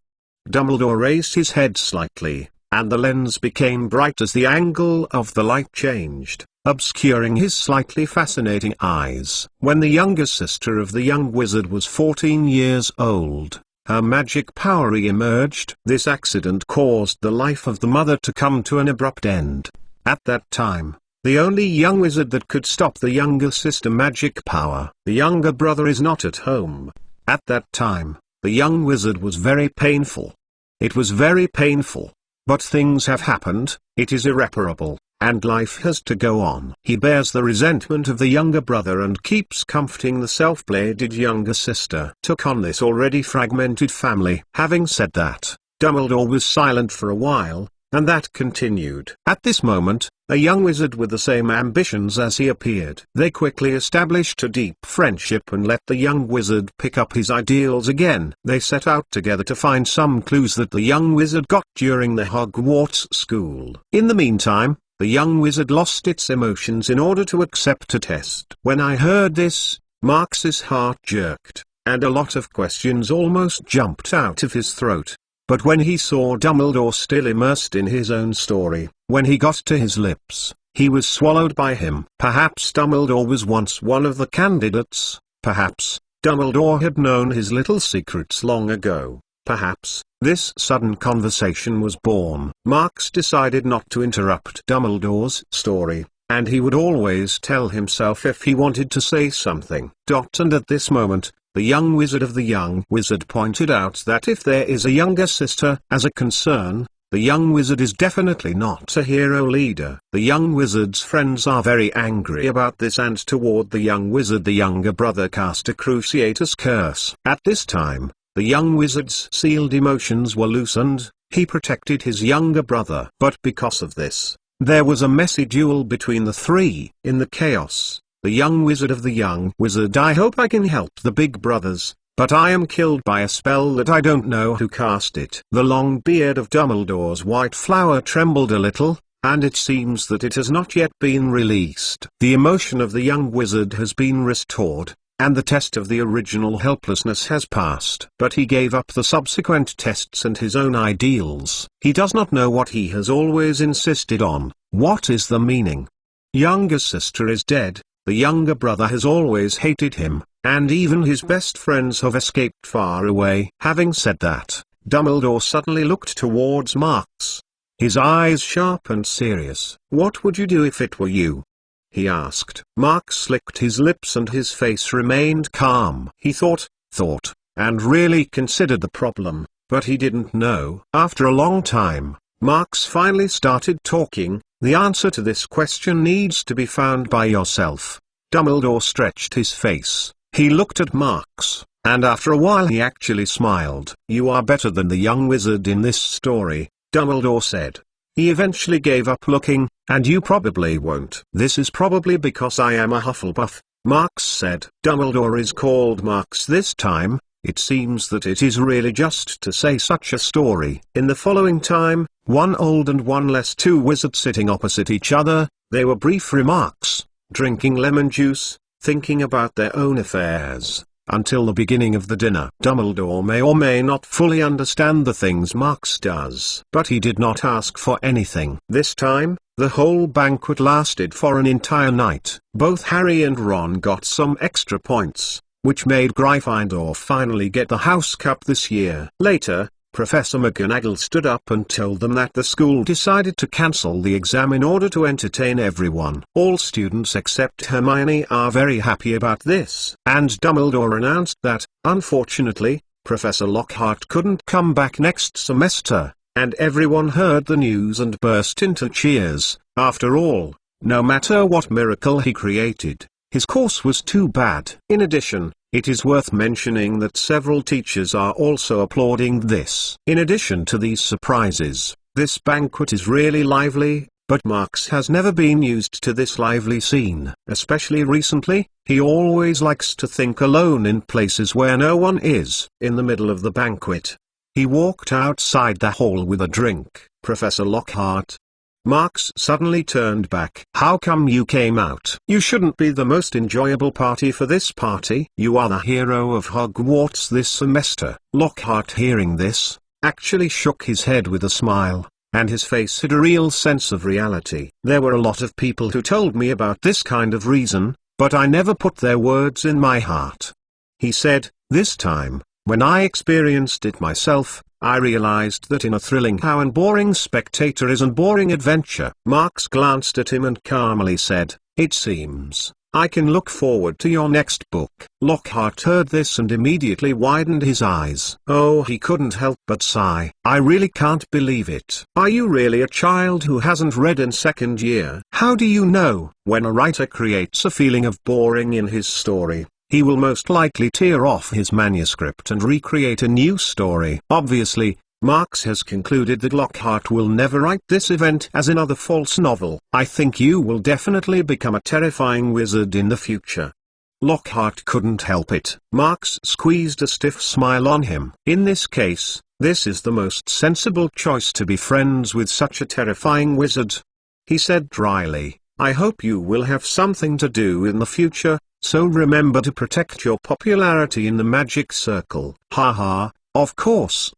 Dumbledore raised his head slightly, and the lens became bright as the angle of the light changed, obscuring his slightly fascinating eyes. When the younger sister of the young wizard was 14 years old, her magic power re-emerged. This accident caused the life of the mother to come to an abrupt end. At that time, the only young wizard that could stop the younger sister magic power. The younger brother is not at home. At that time, the young wizard was very painful. It was very painful. But things have happened, it is irreparable, and life has to go on. He bears the resentment of the younger brother and keeps comforting the self-bladed younger sister. Took on this already fragmented family. Having said that, Dumbledore was silent for a while, and that continued. At this moment, a young wizard with the same ambitions as he appeared. They quickly established a deep friendship and let the young wizard pick up his ideals again. They set out together to find some clues that the young wizard got during the Hogwarts school. In the meantime, the young wizard lost its emotions in order to accept a test. When I heard this, Marks's heart jerked, and a lot of questions almost jumped out of his throat. But when he saw Dumbledore still immersed in his own story, when he got to his lips, he was swallowed by him. Perhaps Dumbledore was once one of the candidates. Perhaps Dumbledore had known his little secrets long ago. Perhaps this sudden conversation was born. Marks decided not to interrupt Dumbledore's story, and he would always tell himself if he wanted to say something. And at this moment, the young wizard of the young wizard pointed out that if there is a younger sister as a concern, The young wizard is definitely not a hero leader. The young wizard's friends are very angry about this, and toward the young wizard the younger brother cast a cruciatus curse. At this time, the young wizard's sealed emotions were loosened. He protected his younger brother. But because of this, there was a messy duel between the three. In the chaos, the young wizard of the young wizard: I hope I can help the big brothers, but I am killed by a spell that I don't know who cast it. The long beard of Dumbledore's white flower trembled a little, and it seems that it has not yet been released. The emotion of the young wizard has been restored, and the test of the original helplessness has passed. But he gave up the subsequent tests and his own ideals. He does not know what he has always insisted on. What is the meaning? Younger sister is dead, the younger brother has always hated him, and even his best friends have escaped far away. Having said that, Dumbledore suddenly looked towards Marx, his eyes sharp and serious. What would you do if it were you? He asked. Marx licked his lips and his face remained calm. He thought, and really considered the problem, but he didn't know. After a long time, Marx finally started talking. The answer to this question needs to be found by yourself. Dumbledore stretched his face. He looked at Marx, and after a while he actually smiled. You are better than the young wizard in this story, Dumbledore said. He eventually gave up looking, and you probably won't. This is probably because I am a Hufflepuff, Marx said. Dumbledore is called Marx this time. It seems that it is really just to say such a story. In the following time, one old and one less, two wizards sitting opposite each other, they were brief remarks, drinking lemon juice, thinking about their own affairs, until the beginning of the dinner. Dumbledore may or may not fully understand the things Marx does, but he did not ask for anything. This time, the whole banquet lasted for an entire night. Both Harry and Ron got some extra points, which made Gryffindor finally get the House Cup this year. Later, Professor McGonagall stood up and told them that the school decided to cancel the exam in order to entertain everyone. All students except Hermione are very happy about this. And Dumbledore announced that, unfortunately, Professor Lockhart couldn't come back next semester, and everyone heard the news and burst into cheers. After all, no matter what miracle he created, his course was too bad. In addition, it is worth mentioning that several teachers are also applauding this. In addition to these surprises, this banquet is really lively, but Marx has never been used to this lively scene. Especially recently, he always likes to think alone in places where no one is. In the middle of the banquet, he walked outside the hall with a drink. Professor Lockhart. Marx suddenly turned back. How come you came out? You shouldn't be the most enjoyable party for this party. You are the hero of Hogwarts this semester. Lockhart, hearing this, actually shook his head with a smile, and his face had a real sense of reality. There were a lot of people who told me about this kind of reason, but I never put their words in my heart. He said, this time, when I experienced it myself, I realized that in a thrilling how and boring spectator is a boring adventure. Marx glanced at him and calmly said, it seems, I can look forward to your next book. Lockhart heard this and immediately widened his eyes. Oh, he couldn't help but sigh. I really can't believe it. Are you really a child who hasn't read in second year? How do you know? When a writer creates a feeling of boring in his story, he will most likely tear off his manuscript and recreate a new story. Obviously, Marx has concluded that Lockhart will never write this event as another false novel. I think you will definitely become a terrifying wizard in the future. Lockhart couldn't help it. Marx squeezed a stiff smile on him. In this case, this is the most sensible choice to be friends with such a terrifying wizard. He said dryly, I hope you will have something to do in the future, so remember to protect your popularity in the magic circle. Haha, of course.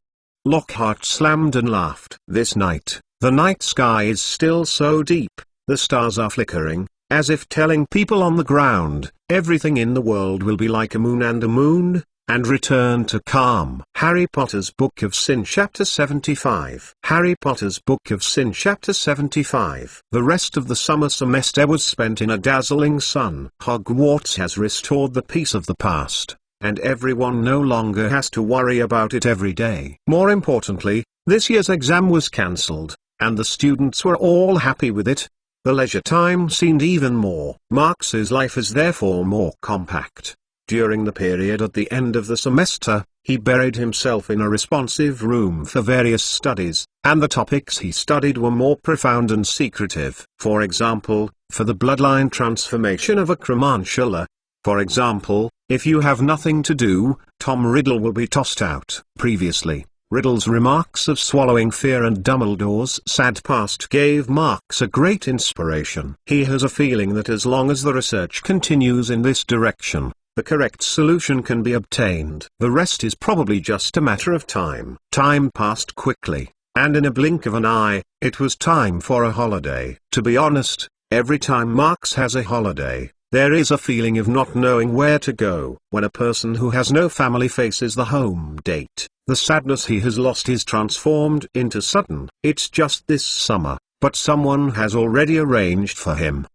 Lockhart slammed and laughed. This night, the night sky is still so deep, the stars are flickering, as if telling people on the ground, everything in the world will be like a moon, and return to calm. Harry Potter's Book of Sin Chapter 75. Harry Potter's Book of Sin Chapter 75. The rest of the summer semester was spent in a dazzling sun. Hogwarts has restored the peace of the past, and everyone no longer has to worry about it every day. More importantly, This year's exam was cancelled, and the students were all happy with it. The leisure time seemed even more. Marx's life is therefore more compact. During the period at the end of the semester, he buried himself in a responsive room for various studies, and the topics he studied were more profound and secretive. For example, for the bloodline transformation of Akramanshala. For example, if you have nothing to do, Tom Riddle will be tossed out. Previously, Riddle's remarks of swallowing fear and Dumbledore's sad past gave Marx a great inspiration. He has a feeling that as long as the research continues in this direction, the correct solution can be obtained. The rest is probably just a matter of time. Time passed quickly, and in a blink of an eye, it was time for a holiday. To be honest, every time Marx has a holiday, there is a feeling of not knowing where to go. When a person who has no family faces the home date, the sadness he has lost is transformed into sudden. It's just this summer, but someone has already arranged for him.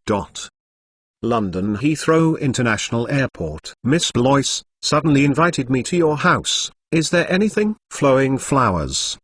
London Heathrow International Airport. Miss Blois suddenly invited me to your house. Is there anything? Flowing flowers.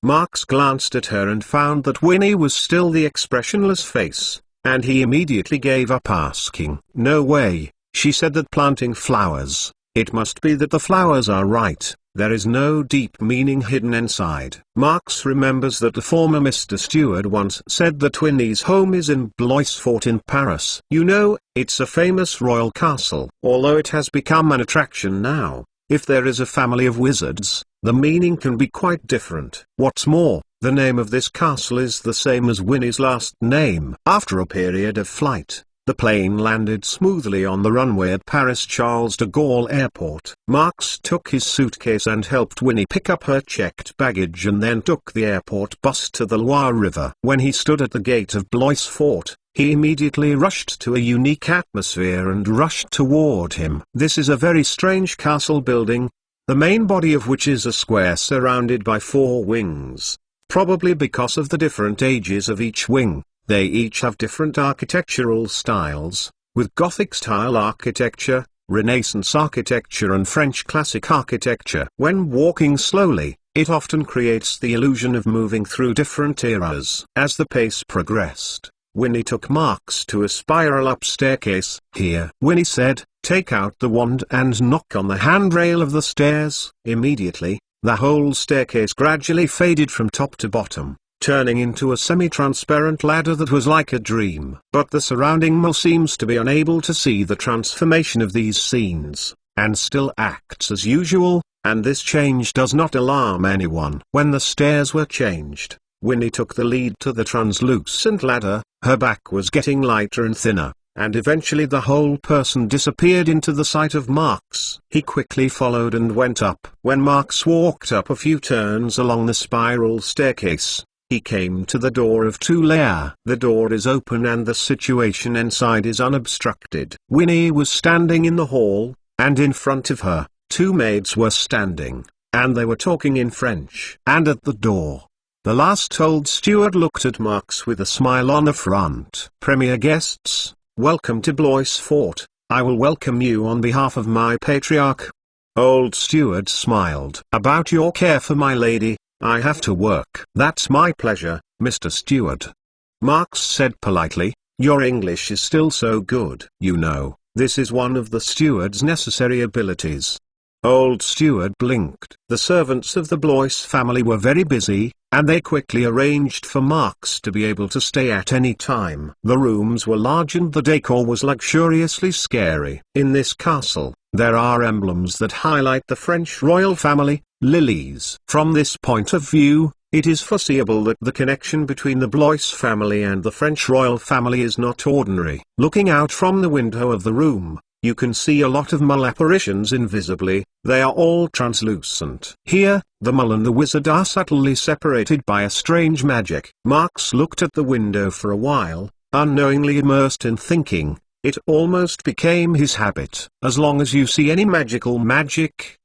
Marx glanced at her and found that Winnie was still the expressionless face, and he immediately gave up asking. No way, she said, that planting flowers. It must be that the flowers are right. There is no deep meaning hidden inside. Marx remembers that the former Mr. Stewart once said that Winnie's home is in Blois Fort in Paris. You know, it's a famous royal castle. Although it has become an attraction now, if there is a family of wizards, the meaning can be quite different. What's more, the name of this castle is the same as Winnie's last name. After a period of flight, the plane landed smoothly on the runway at Paris Charles de Gaulle Airport. Marx took his suitcase and helped Winnie pick up her checked baggage and then took the airport bus to the Loire River. When he stood at the gate of Blois Fort, he immediately rushed to a unique atmosphere and rushed toward him. This is a very strange castle building, the main body of which is a square surrounded by 4 wings. Probably because of the different ages of each wing, they each have different architectural styles, with Gothic-style architecture, Renaissance architecture and French classic architecture. When walking slowly, it often creates the illusion of moving through different eras. As the pace progressed, Winnie took Marx to a spiral-up staircase. Here, Winnie said, take out the wand and knock on the handrail of the stairs. Immediately, the whole staircase gradually faded from top to bottom, turning into a semi-transparent ladder that was like a dream. But the surrounding mall seems to be unable to see the transformation of these scenes, and still acts as usual, and this change does not alarm anyone. When the stairs were changed, Winnie took the lead to the translucent ladder. Her back was getting lighter and thinner, and eventually the whole person disappeared into the sight of Marx. He quickly followed and went up. When Marx walked up a few turns along the spiral staircase, he came to the door of Tuléar. The door is open and the situation inside is unobstructed. Winnie was standing in the hall, and in front of her, 2 maids were standing, and they were talking in French. And at the door, the last old steward looked at Marx with a smile on the front. Premier guests, welcome to Blois Fort. I will welcome you on behalf of my patriarch. Old steward smiled. About your care for my lady, I have to work. That's my pleasure, Mr. Steward. Marx said politely, your English is still so good. You know, this is one of the steward's necessary abilities. Old steward blinked. The servants of the Blois family were very busy, and they quickly arranged for Marx to be able to stay at any time. The rooms were large and the decor was luxuriously scary. In this castle, there are emblems that highlight the French royal family, lilies. From this point of view, it is foreseeable that the connection between the Blois family and the French royal family is not ordinary. Looking out from the window of the room, you can see a lot of mole apparitions invisibly. They are all translucent. Here, the mole and the wizard are subtly separated by a strange magic. Marx looked at the window for a while, unknowingly immersed in thinking. It almost became his habit. As long as you see any magic,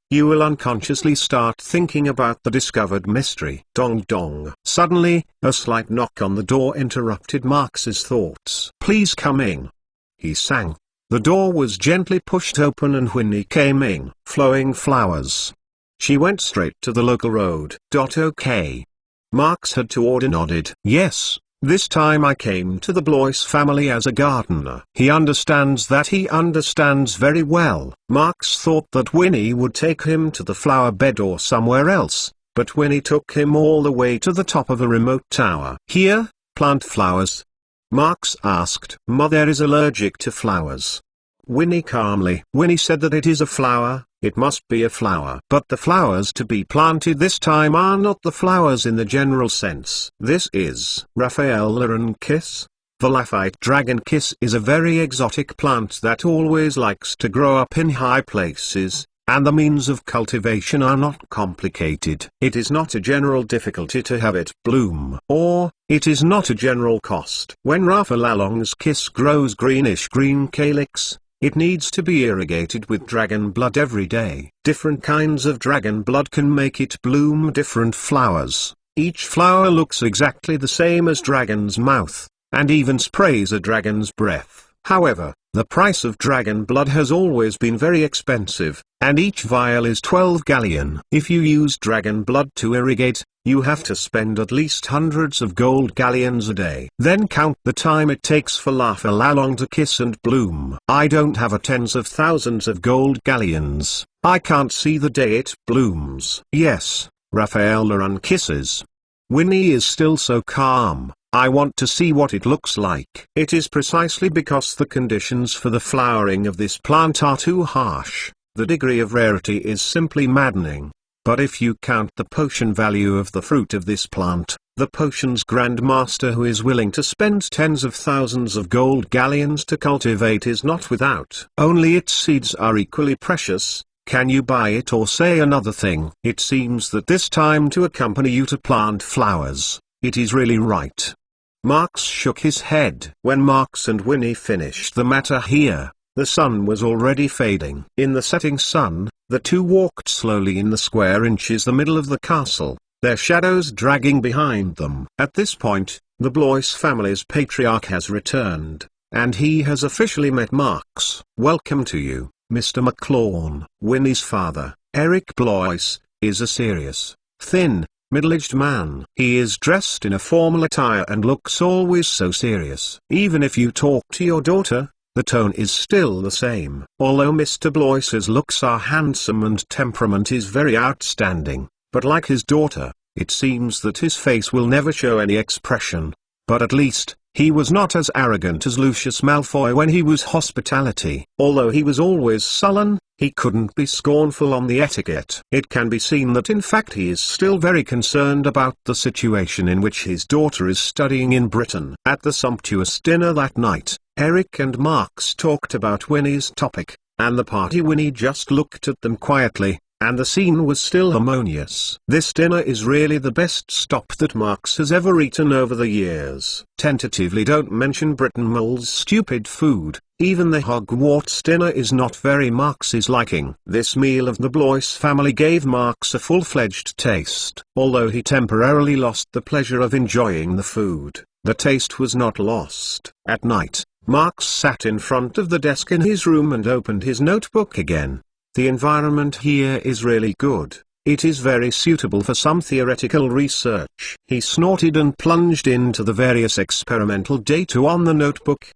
you will unconsciously start thinking about the discovered mystery. Dong dong. Suddenly, a slight knock on the door interrupted Marx's thoughts. Please come in, he sang. The door was gently pushed open and Winnie came in. Flowing flowers. She went straight to the local road. OK. Mark's had to order nodded. Yes, this time I came to the Blois family as a gardener. He understands that. He understands very well. Marks thought that Winnie would take him to the flower bed or somewhere else, but Winnie took him all the way to the top of a remote tower. Here, plant flowers? Marks asked. Mother is allergic to flowers. Winnie calmly. Winnie said that it is a flower, it must be a flower. But the flowers to be planted this time are not the flowers in the general sense. This is Raphael Laurenkis. The Laphite dragon kiss is a very exotic plant that always likes to grow up in high places, and the means of cultivation are not complicated. It is not a general difficulty to have it bloom, or it is not a general cost. When Raphael's kiss grows greenish green calyx, it needs to be irrigated with dragon blood every day. Different kinds of dragon blood can make it bloom different flowers. Each flower looks exactly the same as dragon's mouth, and even sprays a dragon's breath. However, the price of dragon blood has always been very expensive, and each vial is 12 galleon. If you use dragon blood to irrigate, you have to spend at least hundreds of gold galleons a day. Then count the time it takes for Raphael to kiss and bloom. I don't have a tens of thousands of gold galleons. I can't see the day it blooms. Yes, Raphael kisses. Winnie is still so calm. I want to see what it looks like. It is precisely because the conditions for the flowering of this plant are too harsh. The degree of rarity is simply maddening. But if you count the potion value of the fruit of this plant, the potion's grandmaster who is willing to spend tens of thousands of gold galleons to cultivate is not without. Only its seeds are equally precious. Can you buy it? Or say another thing, it seems that this time to accompany you to plant flowers, it is really right. Marks shook his head. When Marks and Winnie finished the matter here, the sun was already fading. In the setting sun, the two walked slowly in the square inches the middle of the castle, their shadows dragging behind them. At this point, the Blois family's patriarch has returned, and he has officially met Marks. Welcome to you, Mr. McLawn. Winnie's father, Eric Blois, is a serious, thin, middle-aged man. He is dressed in a formal attire and looks always so serious. Even if you talk to your daughter, the tone is still the same. Although Mr. Blois's looks are handsome and temperament is very outstanding, but like his daughter, it seems that his face will never show any expression. But at least, he was not as arrogant as Lucius Malfoy when he was hospitality. Although he was always sullen, he couldn't be scornful on the etiquette. It can be seen that in fact he is still very concerned about the situation in which his daughter is studying in Britain. At the sumptuous dinner that night, Eric and Marks talked about Winnie's topic, and the party. Winnie just looked at them quietly, and the scene was still harmonious. This dinner is really the best stop that Marks has ever eaten over the years. Tentatively don't mention Brittenmoll's stupid food. Even the Hogwarts dinner is not very Marks's liking. This meal of the Blois family gave Marks a full-fledged taste. Although he temporarily lost the pleasure of enjoying the food, the taste was not lost. At night, Marks sat in front of the desk in his room and opened his notebook again. The environment here is really good. It is very suitable for some theoretical research. He snorted and plunged into the various experimental data on the notebook.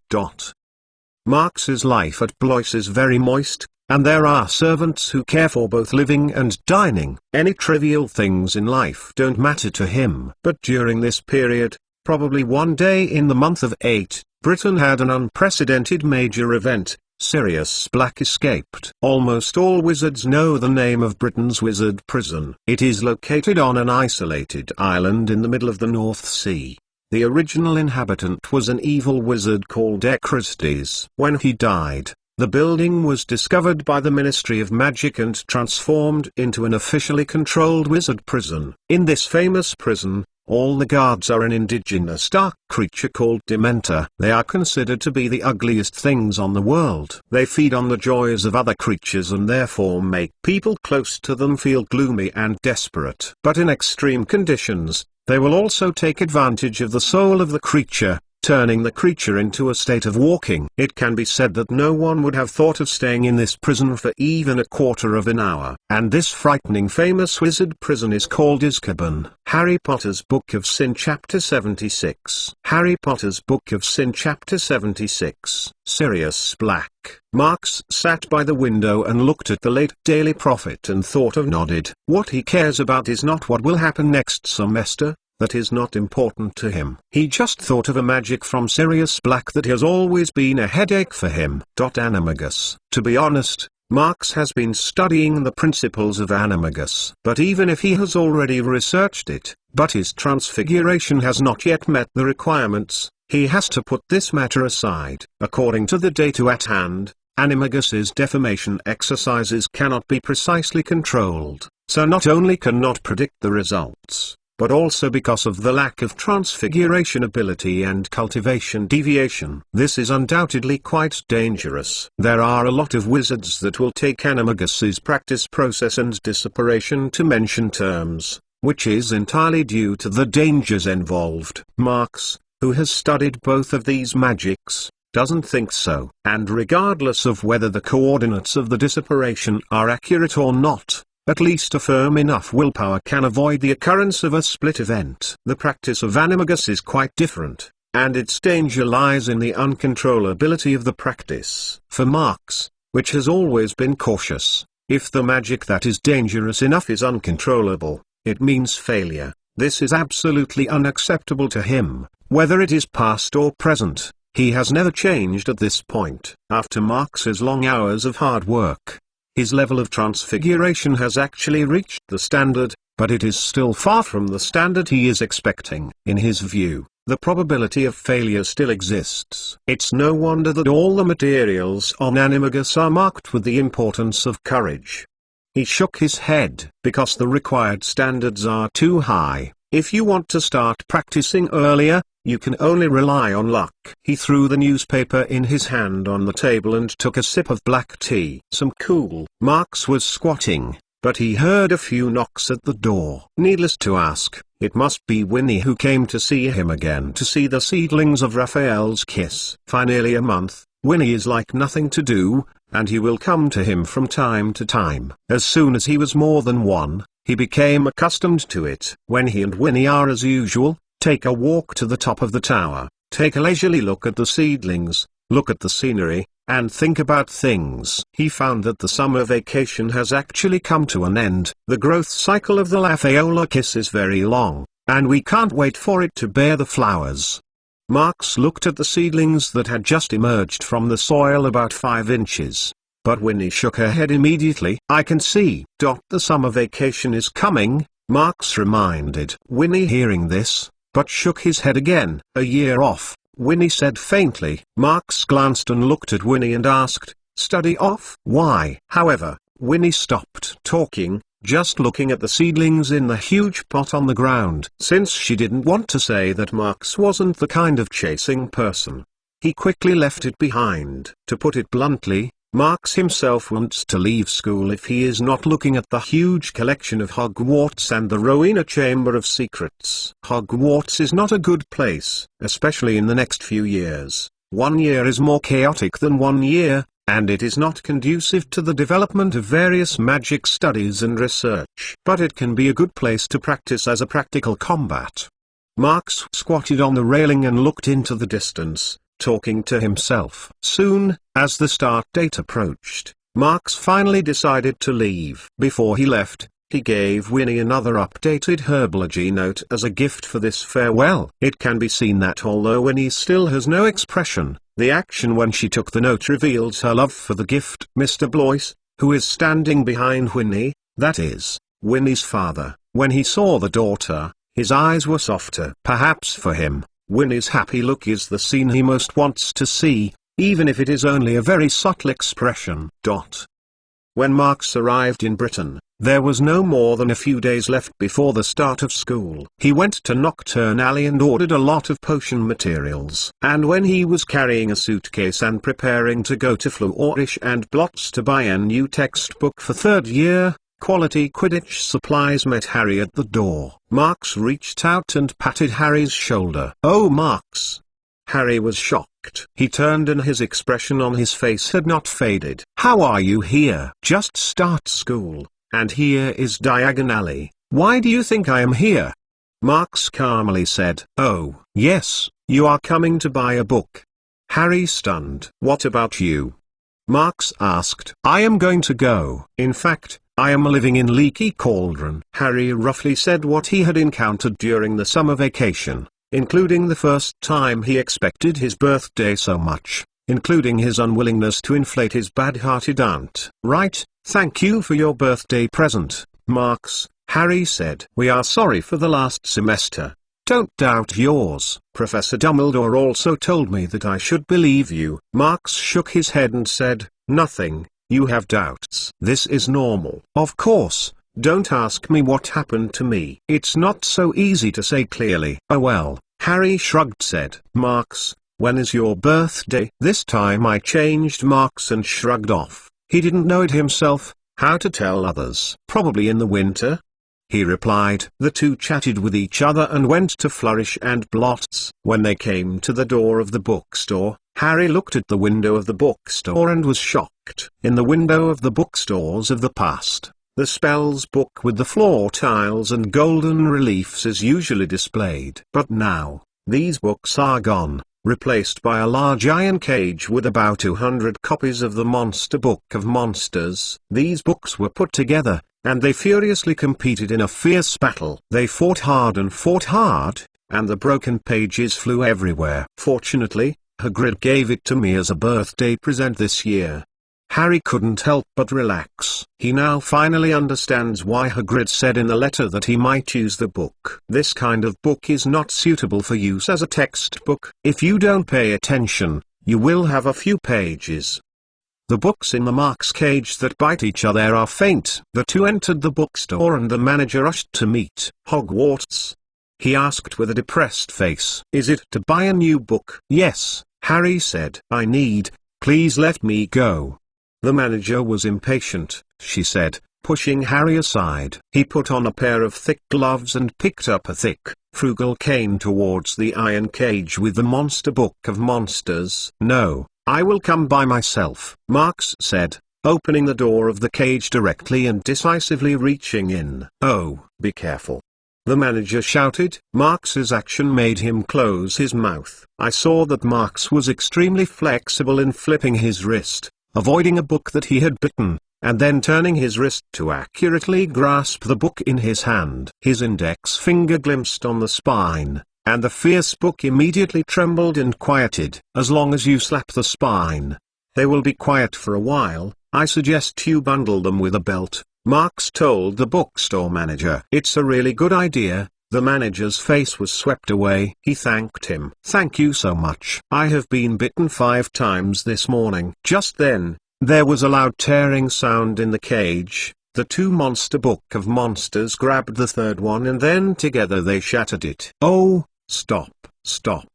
Marks's life at Blois is very moist, and there are servants who care for both living and dining. Any trivial things in life don't matter to him. But during this period, probably one day in the month of 8, Britain had an unprecedented major event. Sirius Black escaped. Almost all wizards know the name of Britain's wizard prison. It is located on an isolated island in the middle of the North Sea. The original inhabitant was an evil wizard called Ecristes. When he died, the building was discovered by the Ministry of Magic and transformed into an officially controlled wizard prison. In this famous prison, all the guards are an indigenous dark creature called Dementor. They are considered to be the ugliest things on the world. They feed on the joys of other creatures and therefore make people close to them feel gloomy and desperate. But in extreme conditions, they will also take advantage of the soul of the creature, turning the creature into a state of walking. It can be said that no one would have thought of staying in this prison for even a quarter of an hour. And this frightening famous wizard prison is called Azkaban. Harry Potter's Book of Sin Chapter 76. Harry Potter's Book of Sin Chapter 76. Sirius Black. Marks sat by the window and looked at the late Daily Prophet and thought of nodded. What he cares about is not what will happen next semester. That is not important to him. He just thought of a magic from Sirius Black that has always been a headache for him. Animagus. To be honest, Marks has been studying the principles of Animagus. But even if he has already researched it, but his transfiguration has not yet met the requirements, he has to put this matter aside. According to the data at hand, Animagus's deformation exercises cannot be precisely controlled, so not only cannot predict the results, but also because of the lack of transfiguration ability and cultivation deviation. This is undoubtedly quite dangerous. There are a lot of wizards that will take Animagus's practice process and disapparation to mention terms, which is entirely due to the dangers involved. Marks, who has studied both of these magics, doesn't think so. And regardless of whether the coordinates of the disapparation are accurate or not, at least a firm enough willpower can avoid the occurrence of a split event. The practice of Animagus is quite different, and its danger lies in the uncontrollability of the practice. For Marks, which has always been cautious, if the magic that is dangerous enough is uncontrollable, it means failure. This is absolutely unacceptable to him, whether it is past or present. He has never changed at this point. After Marks's long hours of hard work, his level of transfiguration has actually reached the standard, but it is still far from the standard he is expecting. In his view, the probability of failure still exists. It's no wonder that all the materials on Animagus are marked with the importance of courage. He shook his head. Because the required standards are too high, if you want to start practicing earlier, you can only rely on luck. He threw the newspaper in his hand on the table and took a sip of black tea. Some cool. Marks was squatting, but he heard a few knocks at the door. Needless to ask, it must be Winnie who came to see him again to see the seedlings of Raphael's kiss. For nearly a month, Winnie is like nothing to do, and he will come to him from time to time. As soon as he was more than one, he became accustomed to it. When he and Winnie are as usual, take a walk to the top of the tower, take a leisurely look at the seedlings, look at the scenery, and think about things. He found that the summer vacation has actually come to an end. The growth cycle of the Laphaeola kiss is very long, and we can't wait for it to bear the flowers. Marks looked at the seedlings that had just emerged from the soil about 5 inches. But Winnie shook her head immediately. I can see. The summer vacation is coming, Marks reminded Winnie, hearing this, but shook his head again. A year off, Winnie said faintly. Marks glanced and looked at Winnie and asked, study off? Why? However, Winnie stopped talking, just looking at the seedlings in the huge pot on the ground. Since she didn't want to say that Marks wasn't the kind of chasing person, he quickly left it behind. To put it bluntly, Marks himself wants to leave school if he is not looking at the huge collection of Hogwarts and the Rowena Chamber of Secrets. Hogwarts is not a good place, especially in the next few years. 1 year is more chaotic than 1 year, and it is not conducive to the development of various magic studies and research. But it can be a good place to practice as a practical combat. Marks squatted on the railing and looked into the distance, talking to himself. Soon, as the start date approached, Marks finally decided to leave. Before he left, he gave Winnie another updated herbology note as a gift for this farewell. It can be seen that although Winnie still has no expression, the action when she took the note reveals her love for the gift. Mr. Blois, who is standing behind Winnie, that is, Winnie's father, when he saw the daughter, his eyes were softer. Perhaps for him, Winnie's happy look is the scene he most wants to see, even if it is only a very subtle expression. When Marks arrived in Britain, there was no more than a few days left before the start of school. He went to Knockturn Alley and ordered a lot of potion materials. And when he was carrying a suitcase and preparing to go to Flourish and Blotts to buy a new textbook for 3rd year, Quality Quidditch Supplies met Harry at the door. Marks reached out and patted Harry's shoulder. Oh, Marks! Harry was shocked. He turned and his expression on his face had not faded. "How are you here? Just start school, and here is Diagon Alley. Why do you think I am here?" Marks calmly said, "Oh, yes, you are coming to buy a book." Harry stunned. "What about you?" Marks asked. "I am going to go. In fact, I am living in Leaky Cauldron." Harry roughly said what he had encountered during the summer vacation, including the first time he expected his birthday so much, including his unwillingness to inflate his bad-hearted aunt. "Right, thank you for your birthday present, Marks," Harry said. "We are sorry for the last semester. Don't doubt yours. Professor Dumbledore also told me that I should believe you." Marks shook his head and said, "Nothing, you have doubts. This is normal." "Of course, don't ask me what happened to me. It's not so easy to say clearly." "Oh well," Harry shrugged said. "Marks, when is your birthday?" This time I changed Marks and shrugged off. He didn't know it himself, how to tell others. "Probably in the winter," he replied. The two chatted with each other and went to Flourish and Blots. When they came to the door of the bookstore, Harry looked at the window of the bookstore and was shocked. In the window of the bookstores of the past, the spells book with the floor tiles and golden reliefs is usually displayed. But now, these books are gone, replaced by a large iron cage with about 200 copies of the Monster Book of Monsters. These books were put together, and they furiously competed in a fierce battle. They fought hard, and the broken pages flew everywhere. Fortunately, Hagrid gave it to me as a birthday present this year. Harry couldn't help but relax. He now finally understands why Hagrid said in the letter that he might use the book. This kind of book is not suitable for use as a textbook. If you don't pay attention, you will have a few pages. The books in the Marks cage that bite each other are faint. The two entered the bookstore and the manager rushed to meet. "Hogwarts?" he asked with a depressed face. "Is it to buy a new book?" "Yes," Harry said. Please let me go." The manager was impatient, she said, pushing Harry aside. He put on a pair of thick gloves and picked up a thick, frugal cane towards the iron cage with the Monster Book of Monsters. "No, I will come by myself," Marks said, opening the door of the cage directly and decisively reaching in. "Oh, be careful," the manager shouted. Marks's action made him close his mouth. I saw that Marks was extremely flexible in flipping his wrist, avoiding a book that he had bitten, and then turning his wrist to accurately grasp the book in his hand. His index finger glimpsed on the spine, and the fierce book immediately trembled and quieted. "As long as you slap the spine, they will be quiet for a while. I suggest you bundle them with a belt," Marks told the bookstore manager. "It's a really good idea." The manager's face was swept away. He thanked him. "Thank you so much. I have been bitten 5 times this morning." Just then, there was a loud tearing sound in the cage. The two Monster Book of Monsters grabbed the third one and then together they shattered it. "Oh, stop, stop!"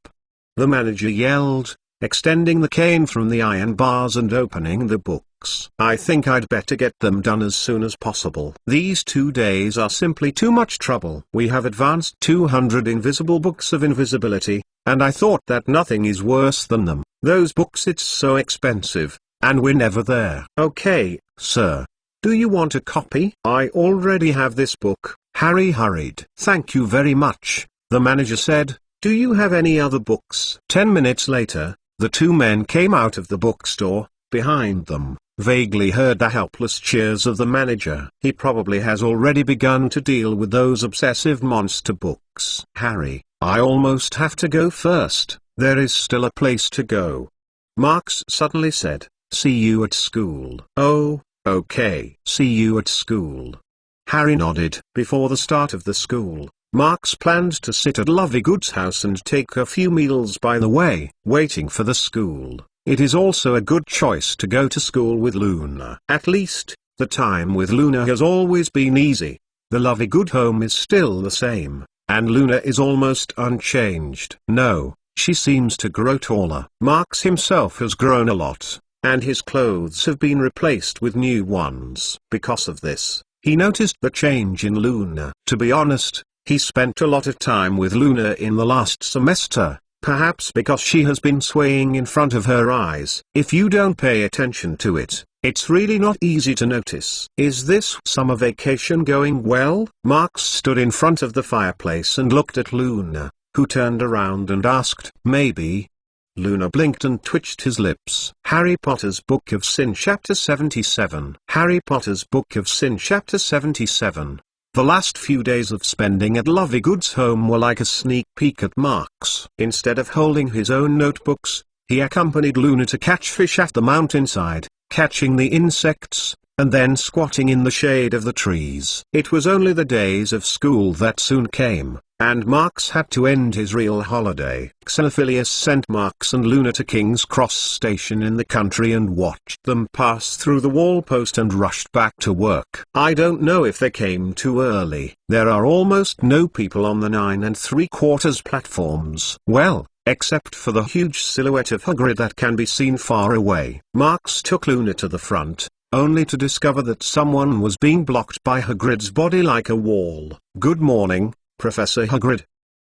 the manager yelled, extending the cane from the iron bars and opening the books. "I think I'd better get them done as soon as possible. These 2 days are simply too much trouble. We have advanced 200 invisible books of invisibility, and I thought that nothing is worse than them. Those books, it's so expensive, and we're never there." "Okay, sir. Do you want a copy?" "I already have this book," Harry hurried. "Thank you very much," the manager said. "Do you have any other books?" 10 minutes later, the two men came out of the bookstore. Behind them, vaguely heard the helpless cheers of the manager. "He probably has already begun to deal with those obsessive monster books." "Harry, I almost have to go first. There is still a place to go," Marks suddenly said. "See you at school." "Oh, okay. See you at school." Harry nodded. Before the start of the school, Marks planned to sit at Lovegood's house and take a few meals by the way, waiting for the school. It is also a good choice to go to school with Luna. At least, the time with Luna has always been easy. The Lovegood home is still the same, and Luna is almost unchanged. No, she seems to grow taller. Marks himself has grown a lot, and his clothes have been replaced with new ones. Because of this, he noticed the change in Luna. To be honest, he spent a lot of time with Luna in the last semester, perhaps because she has been swaying in front of her eyes. If you don't pay attention to it, it's really not easy to notice. Is this summer vacation going well? Marx stood in front of the fireplace and looked at Luna, who turned around and asked, maybe. Luna blinked and twitched his lips. Harry Potter's Book of Sin Chapter 77. Harry Potter's Book of Sin Chapter 77. The last few days of spending at Lovegood's home were like a sneak peek at Marx. Instead of holding his own notebooks, he accompanied Luna to catch fish at the mountainside, catching the insects, and then squatting in the shade of the trees. It was only the days of school that soon came, and Marx had to end his real holiday. Xenophilius sent Marx and Luna to King's Cross Station in the country and watched them pass through the wall post and rushed back to work. I don't know if they came too early. There are almost no people on the 9 3/4 platforms. Well, except for the huge silhouette of Hagrid that can be seen far away. Marx took Luna to the front, only to discover that someone was being blocked by Hagrid's body like a wall. Good morning, Professor Hagrid.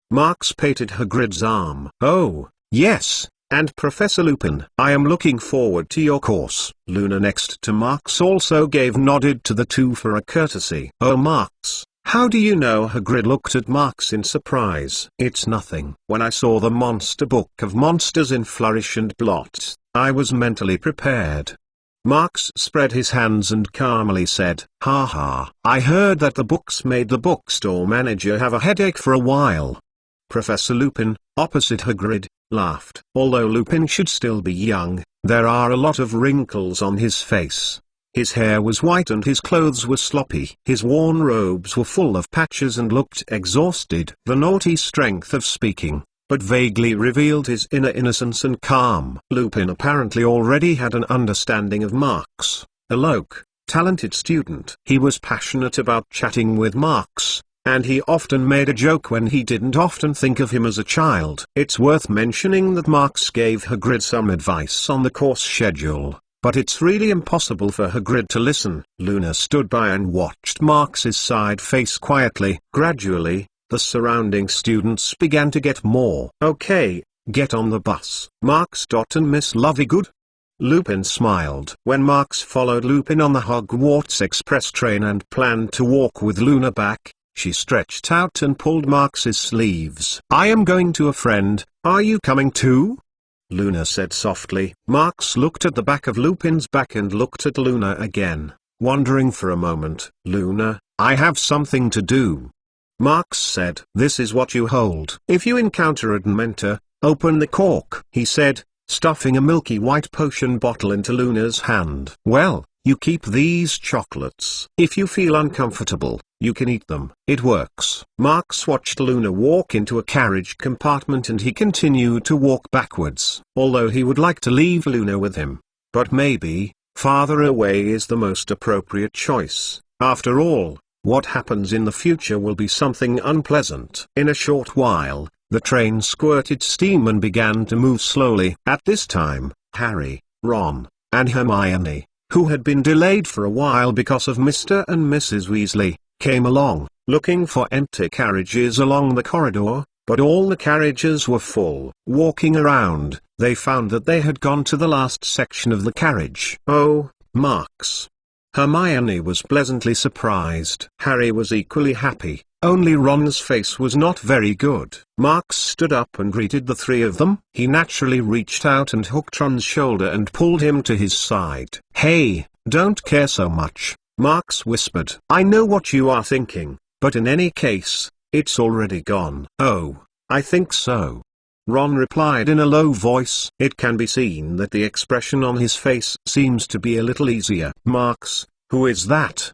Marx patted Hagrid's arm. Oh, yes, and Professor Lupin. I am looking forward to your course. Luna next to Marx also nodded to the two for a courtesy. Oh Marx, how do you know? Hagrid looked at Marx in surprise. It's nothing. When I saw the monster book of monsters in Flourish and Blot, I was mentally prepared. Marx spread his hands and calmly said, ha ha, I heard that the books made the bookstore manager have a headache for a while. Professor Lupin, opposite Hagrid, laughed. Although Lupin should still be young, there are a lot of wrinkles on his face. His hair was white and his clothes were sloppy. His worn robes were full of patches and looked exhausted. The naughty strength of speaking, but vaguely revealed his inner innocence and calm. Lupin apparently already had an understanding of Marx, a loquacious, talented student. He was passionate about chatting with Marx, and he often made a joke when he didn't often think of him as a child. It's worth mentioning that Marx gave Hagrid some advice on the course schedule, but it's really impossible for Hagrid to listen. Luna stood by and watched Marx's side face quietly. Gradually, the surrounding students began to get more. Okay, get on the bus. Marx. And Miss Lovegood? Lupin smiled. When Marx followed Lupin on the Hogwarts Express train and planned to walk with Luna back, she stretched out and pulled Marx's sleeves. I am going to a friend, are you coming too? Luna said softly. Marx looked at the back of Lupin's back and looked at Luna again, wondering for a moment. Luna, I have something to do. Marx said, this is what you hold. If you encounter a Dementor, open the cork, he said, stuffing a milky white potion bottle into Luna's hand. Well, you keep these chocolates. If you feel uncomfortable, you can eat them. It works. Marx watched Luna walk into a carriage compartment and he continued to walk backwards, although he would like to leave Luna with him. But maybe, farther away is the most appropriate choice. After all, what happens in the future will be something unpleasant. In a short while, the train squirted steam and began to move slowly. At this time, Harry, Ron, and Hermione, who had been delayed for a while because of Mr. and Mrs. Weasley, came along, looking for empty carriages along the corridor, but all the carriages were full. Walking around, they found that they had gone to the last section of the carriage. Oh, Marx. Hermione was pleasantly surprised. Harry was equally happy, only Ron's face was not very good. Marx stood up and greeted the three of them. He naturally reached out and hooked Ron's shoulder and pulled him to his side. Hey, don't care so much, Marx whispered. I know what you are thinking, but in any case, it's already gone. Oh, I think so. Ron replied in a low voice. It can be seen that the expression on his face seems to be a little easier. Marx, who is that?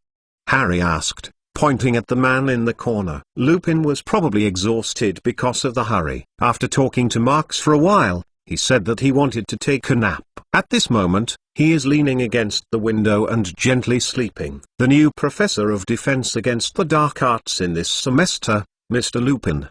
Harry asked, pointing at the man in the corner. Lupin was probably exhausted because of the hurry. After talking to Marx for a while, he said that he wanted to take a nap. At this moment, he is leaning against the window and gently sleeping. The new professor of defense against the dark arts in this semester, Mr. Lupin.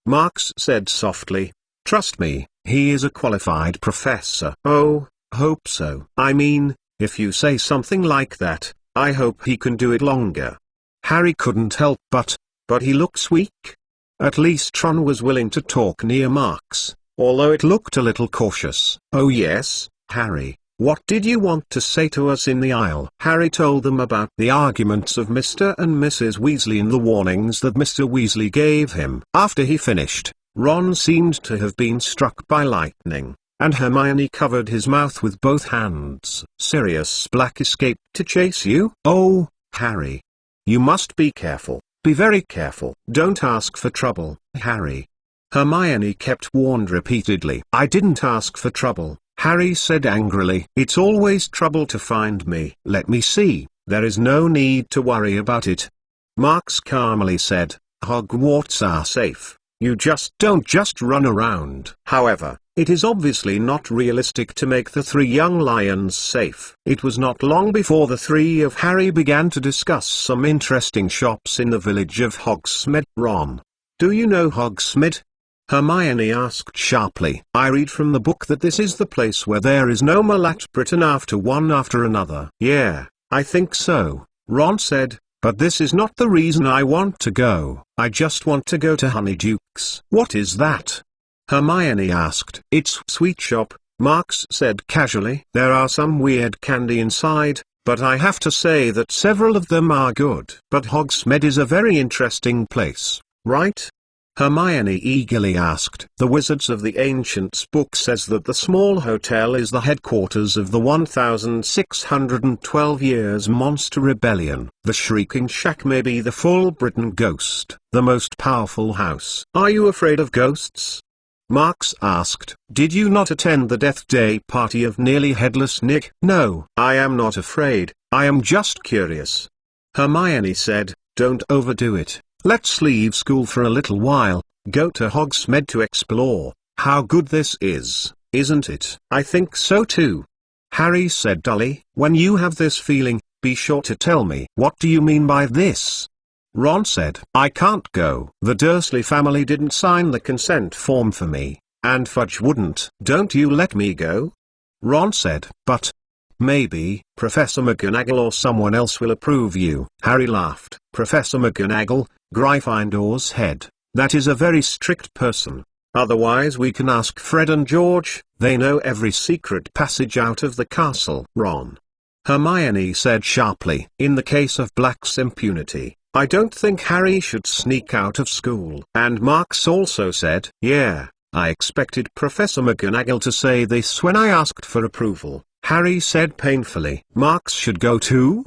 Marx said softly. Trust me, he is a qualified professor. Oh, hope so. I mean, if you say something like that, I hope he can do it longer. Harry couldn't help but he looks weak. At least Ron was willing to talk near Marx. although it looked a little cautious. "Oh yes, Harry, what did you want to say to us in the aisle?" Harry told them about the arguments of Mr. and Mrs. Weasley and the warnings that Mr. Weasley gave him. After he finished, Ron seemed to have been struck by lightning, and Hermione covered his mouth with both hands. "Sirius Black escaped to chase you?" "Oh, Harry. You must be careful. Be very careful. Don't ask for trouble, Harry." Hermione kept warned repeatedly. "I didn't ask for trouble," Harry said angrily. "It's always trouble to find me." "Let me see, there is no need to worry about it," Marks calmly said. "Hogwarts are safe. You don't just run around." However, it is obviously not realistic to make the three young lions safe. It was not long before the three of Harry began to discuss some interesting shops in the village of Hogsmeade. "Ron, do you know Hogsmeade?" Hermione asked sharply. "I read from the book that this is the place where there is no Mallet Britain after one after another." "Yeah, I think so," Ron said, "but this is not the reason I want to go. I just want to go to Honeydukes." "What is that?" Hermione asked. "It's sweet shop," Marks said casually. "There are some weird candy inside, but I have to say that several of them are good." "But Hogsmeade is a very interesting place, right?" Hermione eagerly asked. "The Wizards of the Ancients book says that the small hotel is the headquarters of the 1612 Years Monster Rebellion. The Shrieking Shack may be the full Britain Ghost, the most powerful house." "Are you afraid of ghosts?" Marks asked. "Did you not attend the Death Day party of Nearly Headless Nick?" "No, I am not afraid, I am just curious," Hermione said. "Don't overdo it. Let's leave school for a little while, go to Hogsmeade to explore. How good this is, isn't it?" "I think so too," Harry said dully. "When you have this feeling, be sure to tell me." "What do you mean by this?" Ron said. "I can't go. The Dursley family didn't sign the consent form for me, and Fudge wouldn't." "Don't you let me go?" Ron said. "But maybe Professor McGonagall or someone else will approve you." Harry laughed. "Professor McGonagall, Gryffindor's head, that is a very strict person. Otherwise we can ask Fred and George, they know every secret passage out of the castle." "Ron," Hermione said sharply. "In the case of Black's impunity, I don't think Harry should sneak out of school." And Marks also said. "Yeah, I expected Professor McGonagall to say this when I asked for approval," Harry said painfully. "Marks should go too?"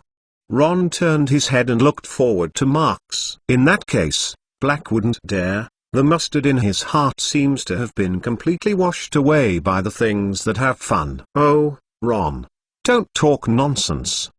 Ron turned his head and looked forward to Marks. "In that case, Black wouldn't dare." The mustard in his heart seems to have been completely washed away by the things that have fun. "Oh, Ron, don't talk nonsense,"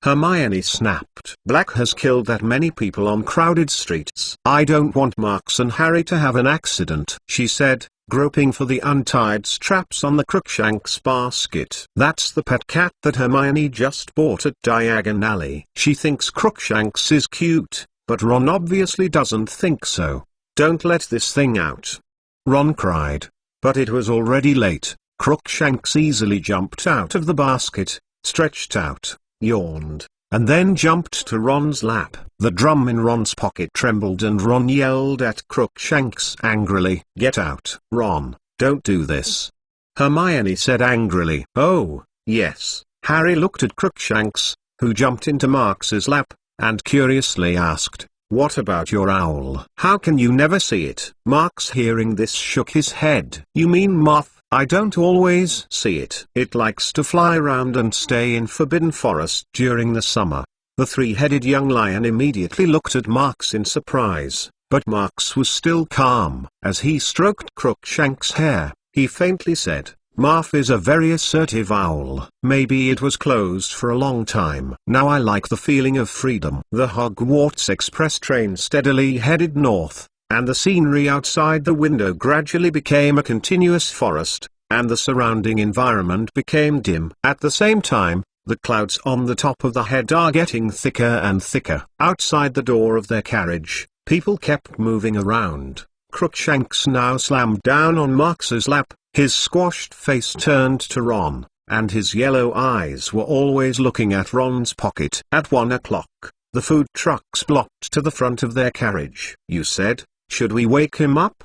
Hermione snapped. "Black has killed that many people on crowded streets. I don't want Marks and Harry to have an accident," she said, groping for the untied straps on the Crookshanks basket. "That's the pet cat that Hermione just bought at Diagon Alley." She thinks Crookshanks is cute, but Ron obviously doesn't think so. "Don't let this thing out," Ron cried. But it was already late. Crookshanks easily jumped out of the basket, stretched out, yawned, and then jumped to Ron's lap. The drum in Ron's pocket trembled and Ron yelled at Crookshanks angrily. "Get out!" "Ron, don't do this," Hermione said angrily. "Oh, yes." Harry looked at Crookshanks, who jumped into Marks's lap, and curiously asked, "What about your owl? How can you never see it?" Marks, hearing this, shook his head. "You mean moth? I don't always see it. It likes to fly around and stay in Forbidden Forest during the summer." The three-headed young lion immediately looked at Marks in surprise, but Marks was still calm. As he stroked Crookshanks' hair, he faintly said, "Marf is a very assertive owl. Maybe it was closed for a long time. Now I like the feeling of freedom." The Hogwarts Express train steadily headed north, and the scenery outside the window gradually became a continuous forest, and the surrounding environment became dim. At the same time, the clouds on the top of the head are getting thicker and thicker. Outside the door of their carriage, people kept moving around. Crookshanks now slammed down on Marks's lap, his squashed face turned to Ron, and his yellow eyes were always looking at Ron's pocket. At 1 o'clock, the food trucks blocked to the front of their carriage. "You said, should we wake him up?"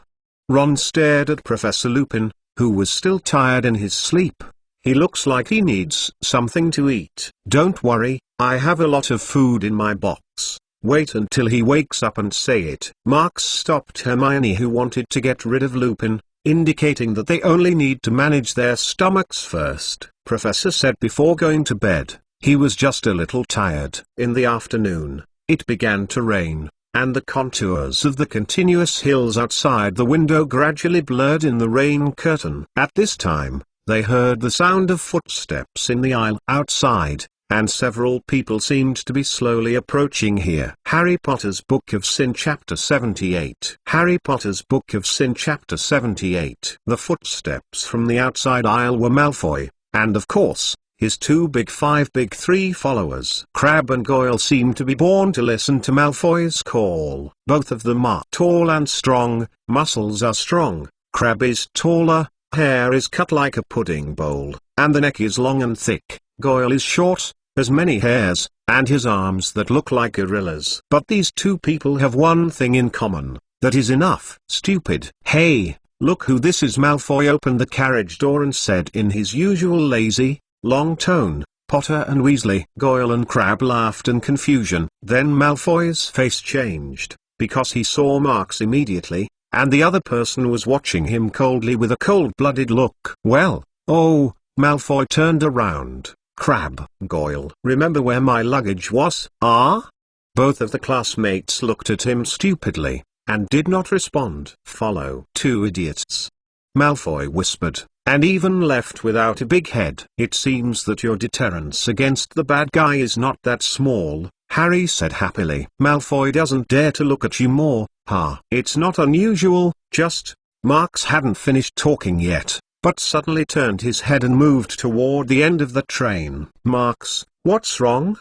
Ron stared at Professor Lupin, who was still tired in his sleep. "He looks like he needs something to eat." "Don't worry, I have a lot of food in my box. Wait until he wakes up and say it." Marx stopped Hermione, who wanted to get rid of Lupin, indicating that they only need to manage their stomachs first. Professor said before going to bed, he was just a little tired. In the afternoon, it began to rain, and the contours of the continuous hills outside the window gradually blurred in the rain curtain. At this time, they heard the sound of footsteps in the aisle outside, and several people seemed to be slowly approaching here. Harry Potter's Book of Sin Chapter 78. Harry Potter's Book of Sin Chapter 78. The footsteps from the outside aisle were Malfoy, and of course, his two big 5-big-3 followers. Crabbe and Goyle seemed to be born to listen to Malfoy's call. Both of them are tall and strong, muscles are strong. Crabbe is taller, hair is cut like a pudding bowl, and the neck is long and thick. Goyle is short, has many hairs, and his arms that look like gorillas. But these two people have one thing in common, that is enough. Stupid. "Hey, look who this is." Malfoy opened the carriage door and said in his usual lazy, long tone, "Potter and Weasley." Goyle and Crabbe laughed in confusion. Then Malfoy's face changed, because he saw Marx immediately, and the other person was watching him coldly with a cold-blooded look. "Well, oh," Malfoy turned around. "Crabbe, Goyle, remember where my luggage was?" "Ah?" Both of the classmates looked at him stupidly, and did not respond. "Follow." "Two idiots," Malfoy whispered, "and even left without a big head." "It seems that your deterrence against the bad guy is not that small," Harry said happily. "Malfoy doesn't dare to look at you more, huh?" "It's not unusual, just—" Marx hadn't finished talking yet, but suddenly turned his head and moved toward the end of the train. "Marx, what's wrong?"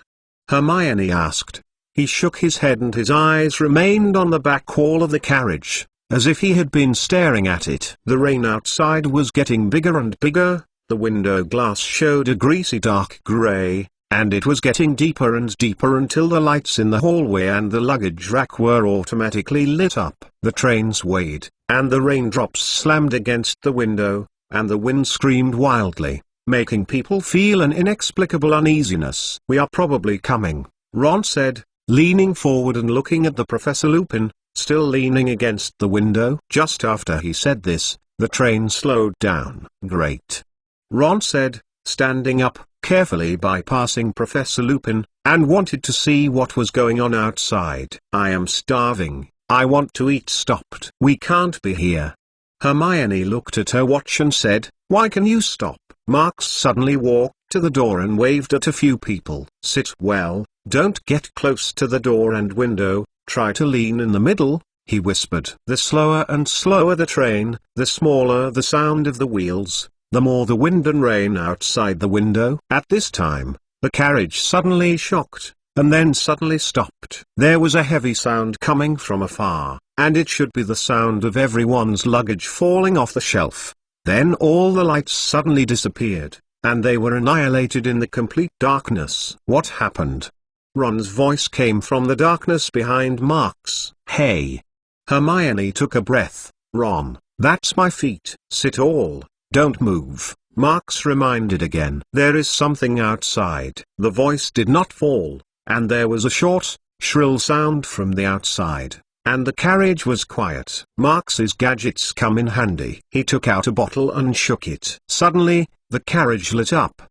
Hermione asked. He shook his head and his eyes remained on the back wall of the carriage, as if he had been staring at it. The rain outside was getting bigger and bigger, the window glass showed a greasy dark gray, and it was getting deeper and deeper until the lights in the hallway and the luggage rack were automatically lit up. The train swayed, and the raindrops slammed against the window, and the wind screamed wildly, making people feel an inexplicable uneasiness. "We are probably coming," Ron said, leaning forward and looking at the Professor. Lupin, still leaning against the window. Just after he said this, the train slowed down. "Great," Ron said, standing up, carefully bypassing Professor Lupin, and wanted to see what was going on outside. "I am starving, I want to eat." "Stopped. We can't be here." Hermione looked at her watch and said, "Why can you stop?" Marx suddenly walked to the door and waved at a few people. "Sit well, don't get close to the door and window, try to lean in the middle," he whispered. The slower and slower the train, the smaller the sound of the wheels, the more the wind and rain outside the window. At this time, the carriage suddenly shocked, and then suddenly stopped. There was a heavy sound coming from afar, and it should be the sound of everyone's luggage falling off the shelf. Then all the lights suddenly disappeared, and they were annihilated in the complete darkness. "What happened?" Ron's voice came from the darkness behind Marx. "Hey!" Hermione took a breath. "Ron, that's my feet." "Sit all, don't move," Marx reminded again. "There is something outside." The voice did not fall, and there was a short, shrill sound from the outside, and the carriage was quiet. Marx's gadgets come in handy. He took out a bottle and shook it. Suddenly, the carriage lit up.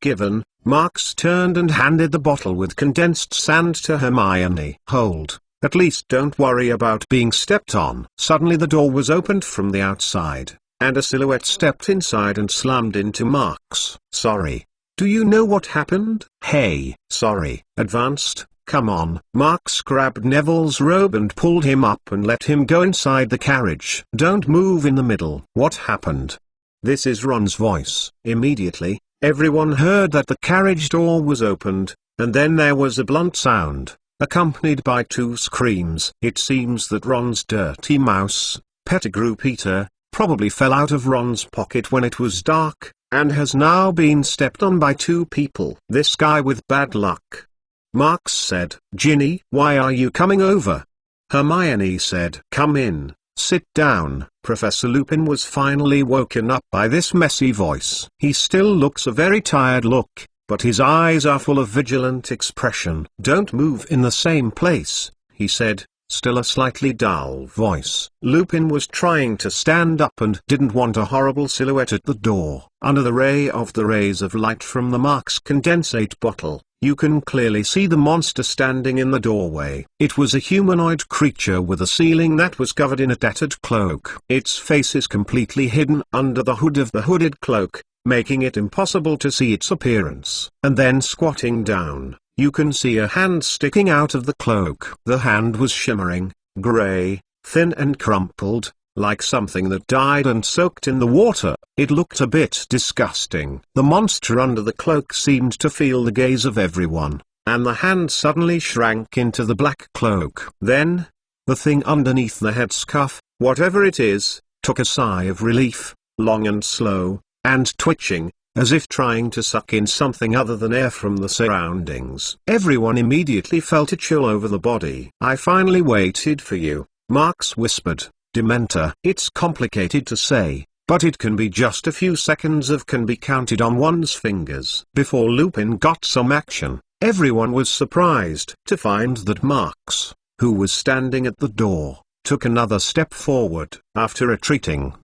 Given, Marx turned and handed the bottle with condensed sand to Hermione. "Hold, at least don't worry about being stepped on." Suddenly the door was opened from the outside, and a silhouette stepped inside and slammed into Marx. "Sorry. Do you know what happened?" "Hey, sorry." "Advanced, come on." Marx grabbed Neville's robe and pulled him up and let him go inside the carriage. "Don't move in the middle." "What happened?" This is Ron's voice. Immediately, everyone heard that the carriage door was opened, and then there was a blunt sound, accompanied by two screams. It seems that Ron's dirty mouse, Pettigrew Peter, probably fell out of Ron's pocket when it was dark, and has now been stepped on by two people. "This guy with bad luck," Marx said. "Ginny, why are you coming over?" Hermione said. "Come in, Sit down." Professor Lupin was finally woken up by this messy voice. He still looks a very tired look, but his eyes are full of vigilant expression. "Don't move in the same place," he said, still a slightly dull voice. Lupin was trying to stand up and didn't want a horrible silhouette at the door. Under the rays of light from the Mark's condensate bottle, you can clearly see the monster standing in the doorway. It was a humanoid creature with a ceiling that was covered in a tattered cloak. Its face is completely hidden under the hood of the hooded cloak, making it impossible to see its appearance. And then squatting down, you can see a hand sticking out of the cloak. The hand was shimmering, gray, thin and crumpled, like something that died and soaked in the water. It looked a bit disgusting. The monster under the cloak seemed to feel the gaze of everyone, and the hand suddenly shrank into the black cloak. Then, the thing underneath the headscarf, whatever it is, took a sigh of relief, long and slow, and twitching, as if trying to suck in something other than air from the surroundings. Everyone immediately felt a chill over the body. "I finally waited for you," Marx whispered. "Dementor." It's complicated to say, but it can be just a few seconds of can be counted on one's fingers. Before Lupin got some action, everyone was surprised to find that Marx, who was standing at the door, took another step forward. After retreating,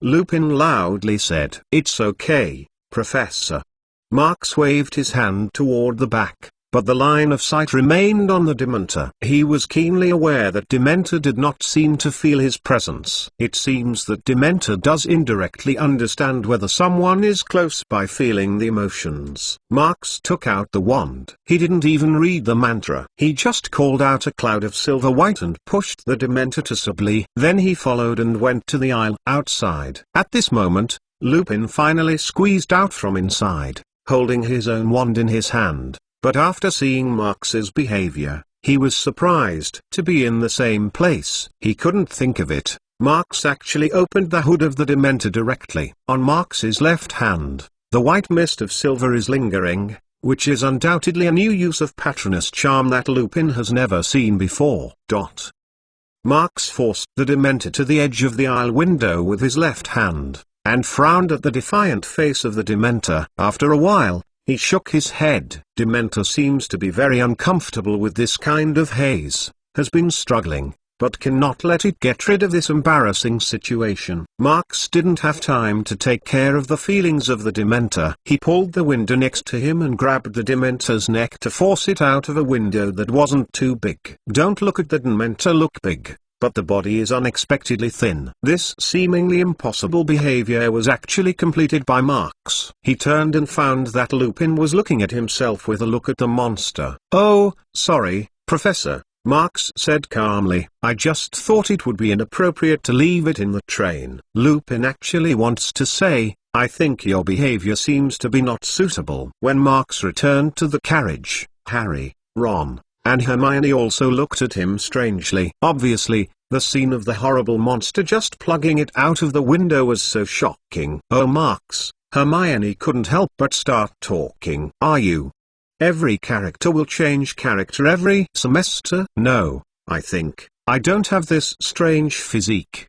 Lupin loudly said, "It's okay, Professor." Marx waved his hand toward the back, but the line of sight remained on the Dementor. He was keenly aware that Dementor did not seem to feel his presence. It seems that Dementor does indirectly understand whether someone is close by feeling the emotions. Marx took out the wand. He didn't even read the mantra. He just called out a cloud of silver white and pushed the Dementor to subtly. Then he followed and went to the aisle outside. At this moment, Lupin finally squeezed out from inside, holding his own wand in his hand. But after seeing Marx's behavior, he was surprised to be in the same place. He couldn't think of it. Marx actually opened the hood of the Dementor directly. On Marx's left hand, the white mist of silver is lingering, which is undoubtedly a new use of Patronus charm that Lupin has never seen before. Marx forced the Dementor to the edge of the aisle window with his left hand, and frowned at the defiant face of the Dementor. After a while, he shook his head. Dementor seems to be very uncomfortable with this kind of haze, has been struggling, but cannot let it get rid of this embarrassing situation. Marx didn't have time to take care of the feelings of the Dementor. He pulled the window next to him and grabbed the Dementor's neck to force it out of a window that wasn't too big. Don't look at the Dementor look big, but the body is unexpectedly thin. This seemingly impossible behavior was actually completed by Marx. He turned and found that Lupin was looking at himself with a look at the monster. "Oh, sorry, Professor," Marx said calmly. "I just thought it would be inappropriate to leave it in the train." Lupin actually wants to say, "I think your behavior seems to be not suitable." When Marx returned to the carriage, Harry, Ron, and Hermione also looked at him strangely. Obviously, the scene of the horrible monster just plugging it out of the window was so shocking. "Oh, Marx," Hermione couldn't help but start talking. "Are you? Every character will change character every semester." "No, I don't have this strange physique,"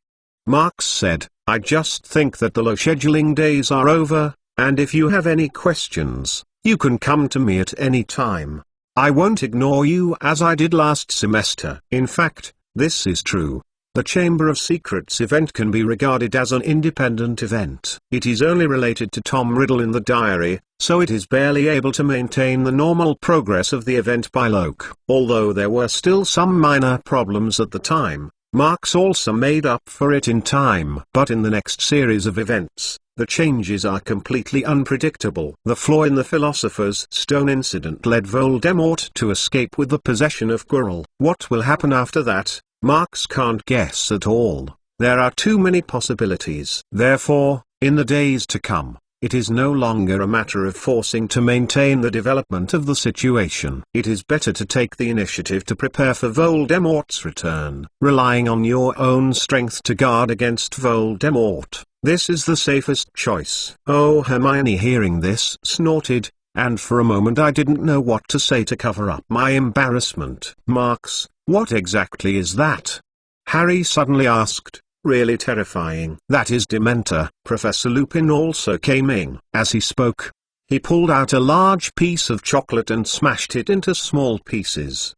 Marx said. "I just think that the low scheduling days are over, and if you have any questions, you can come to me at any time. I won't ignore you as I did last semester." In fact, this is true. The Chamber of Secrets event can be regarded as an independent event. It is only related to Tom Riddle in the diary, so it is barely able to maintain the normal progress of the event by Locke. Although there were still some minor problems at the time, Marx also made up for it in time. But in the next series of events, the changes are completely unpredictable. The flaw in the Philosopher's Stone incident led Voldemort to escape with the possession of Quirrell. What will happen after that, Marx can't guess at all. There are too many possibilities. Therefore, in the days to come, it is no longer a matter of forcing to maintain the development of the situation. It is better to take the initiative to prepare for Voldemort's return. Relying on your own strength to guard against Voldemort, this is the safest choice. Oh, Hermione, hearing this, snorted, and for a moment I didn't know what to say to cover up my embarrassment. "Marx, what exactly is that?" Harry suddenly asked. really terrifying. That is Dementor. Professor Lupin also came in. As he spoke, he pulled out a large piece of chocolate and smashed it into small pieces.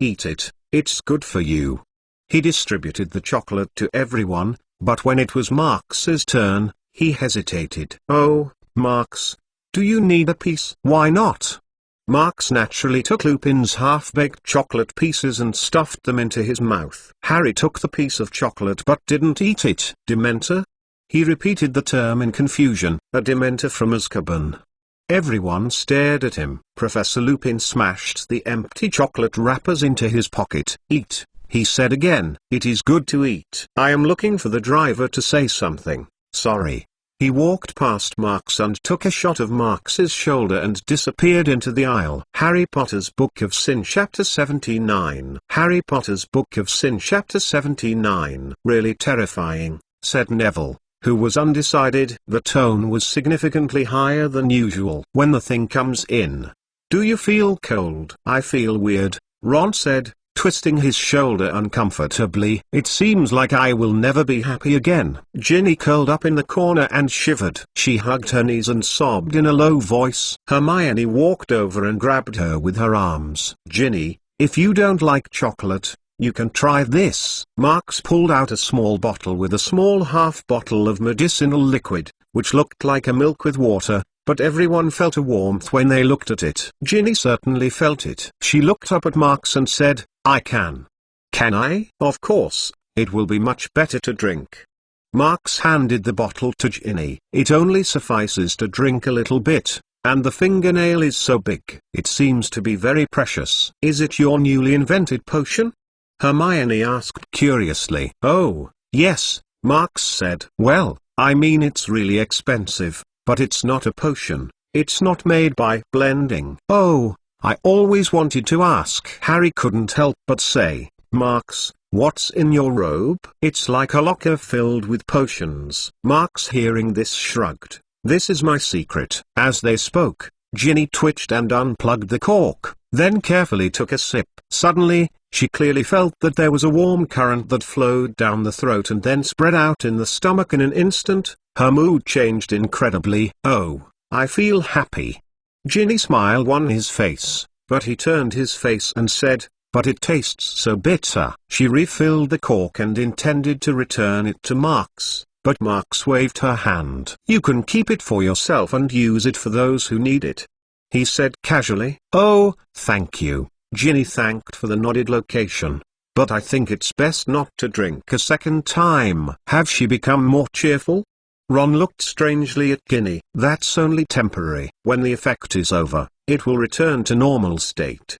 Eat it, it's good for you. He distributed the chocolate to everyone, but when it was Marx's turn, he hesitated. Oh, Marx, do you need a piece? Why not? Marx naturally took Lupin's half-baked chocolate pieces and stuffed them into his mouth. Harry took the piece of chocolate but didn't eat it. Dementor? He repeated the term in confusion. A Dementor from Azkaban. Everyone stared at him. Professor Lupin smashed the empty chocolate wrappers into his pocket. Eat, he said again. It is good to eat. I am looking for the driver to say something. Sorry. He walked past Marx and took a shot of Marx's shoulder and disappeared into the aisle. Harry Potter's Book of Sin Chapter 79. Harry Potter's Book of Sin Chapter 79. Really terrifying, said Neville, who was undecided. The tone was significantly higher than usual. When the thing comes in. Do you feel cold? I feel weird, Ron said, twisting his shoulder uncomfortably. It seems like I will never be happy again. Ginny curled up in the corner and shivered. She hugged her knees and sobbed in a low voice. Hermione walked over and grabbed her with her arms. Ginny, if you don't like chocolate, you can try this. Marx pulled out a small bottle with a small half bottle of medicinal liquid, which looked like a milk with water, but everyone felt a warmth when they looked at it. Ginny certainly felt it. She looked up at Marx and said, I can. Can I? Of course, it will be much better to drink. Marx handed the bottle to Ginny. It only suffices to drink a little bit, and the fingernail is so big. It seems to be very precious. Is it your newly invented potion? Hermione asked curiously. Oh, yes, Marx said. Well, I mean it's really expensive, but it's not a potion. It's not made by blending. Oh, I always wanted to ask. Harry couldn't help but say, Marx, what's in your robe? It's like a locker filled with potions. Marx, hearing this, shrugged. This is my secret. As they spoke, Ginny twitched and unplugged the cork, then carefully took a sip. Suddenly, she clearly felt that there was a warm current that flowed down the throat and then spread out in the stomach in an instant. Her mood changed incredibly. Oh, I feel happy. Ginny's smile won his face, but he turned his face and said, but it tastes so bitter. She refilled the cork and intended to return it to Marx, but Marx waved her hand. You can keep it for yourself and use it for those who need it, he said casually. Oh, thank you. Ginny thanked for the nodded location. But I think it's best not to drink a second time. Have she become more cheerful? Ron looked strangely at Ginny. That's only temporary. When the effect is over, it will return to normal state.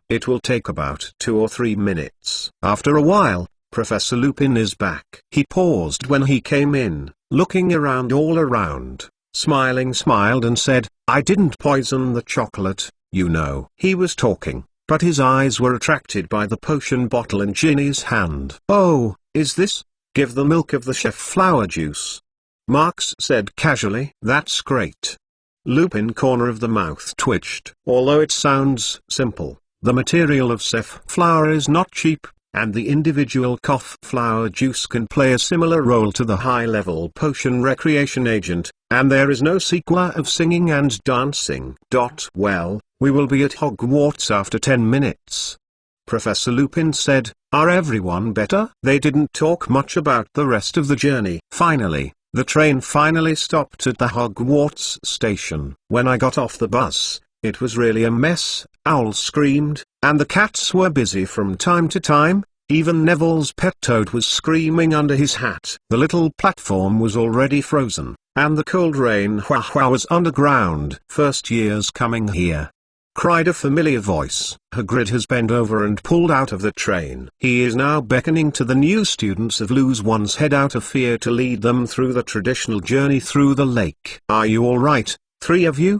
It will take about 2 or 3 minutes. After a while, Professor Lupin is back. He paused when he came in, looking around all around, smiled and said, I didn't poison the chocolate, you know. He was talking, but his eyes were attracted by the potion bottle in Ginny's hand. Oh, is this? Give the milk of the chef flower juice, Marx said casually. That's great. Lupin corner of the mouth twitched. Although it sounds simple, the material of safflower is not cheap, and the individual cough flower juice can play a similar role to the high-level potion recreation agent, and there is no sequel of singing and dancing. Well, we will be at Hogwarts after 10 minutes. Professor Lupin said. Are everyone better? They didn't talk much about the rest of the journey. Finally, the train finally stopped at the Hogwarts station. When I got off the bus, it was really a mess. Owl screamed, and the cats were busy from time to time. Even Neville's pet toad was screaming under his hat. The little platform was already frozen, and the cold rain was underground. First year's coming here, cried a familiar voice. Hagrid has bent over and pulled out of the train. He is now beckoning to the new students of Lose One's Head out of fear to lead them through the traditional journey through the lake. Are you all right, 3 of you?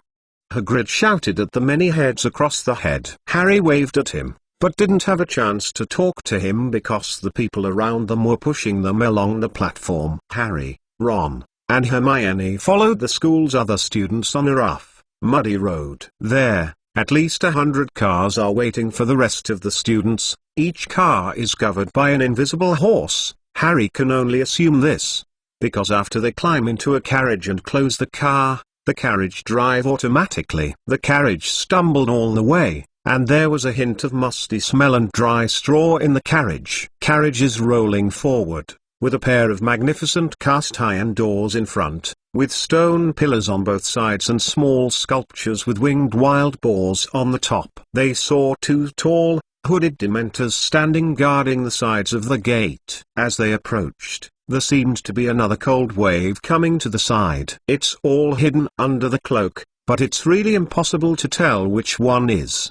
Hagrid shouted at the many heads across the head. Harry waved at him, but didn't have a chance to talk to him because the people around them were pushing them along the platform. Harry, Ron, and Hermione followed the school's other students on a rough, muddy road. There, at least 100 cars are waiting for the rest of the students. Each car is covered by an invisible horse, Harry can only assume this, because after they climb into a carriage and close the carriage drive automatically. The carriage stumbled all the way, and there was a hint of musty smell and dry straw in the carriage. Carriage is rolling forward, with a pair of magnificent cast-iron doors in front, with stone pillars on both sides and small sculptures with winged wild boars on the top. They saw two tall, hooded Dementors standing guarding the sides of the gate. As they approached, there seemed to be another cold wave coming to the side. It's all hidden under the cloak, but it's really impossible to tell which one is.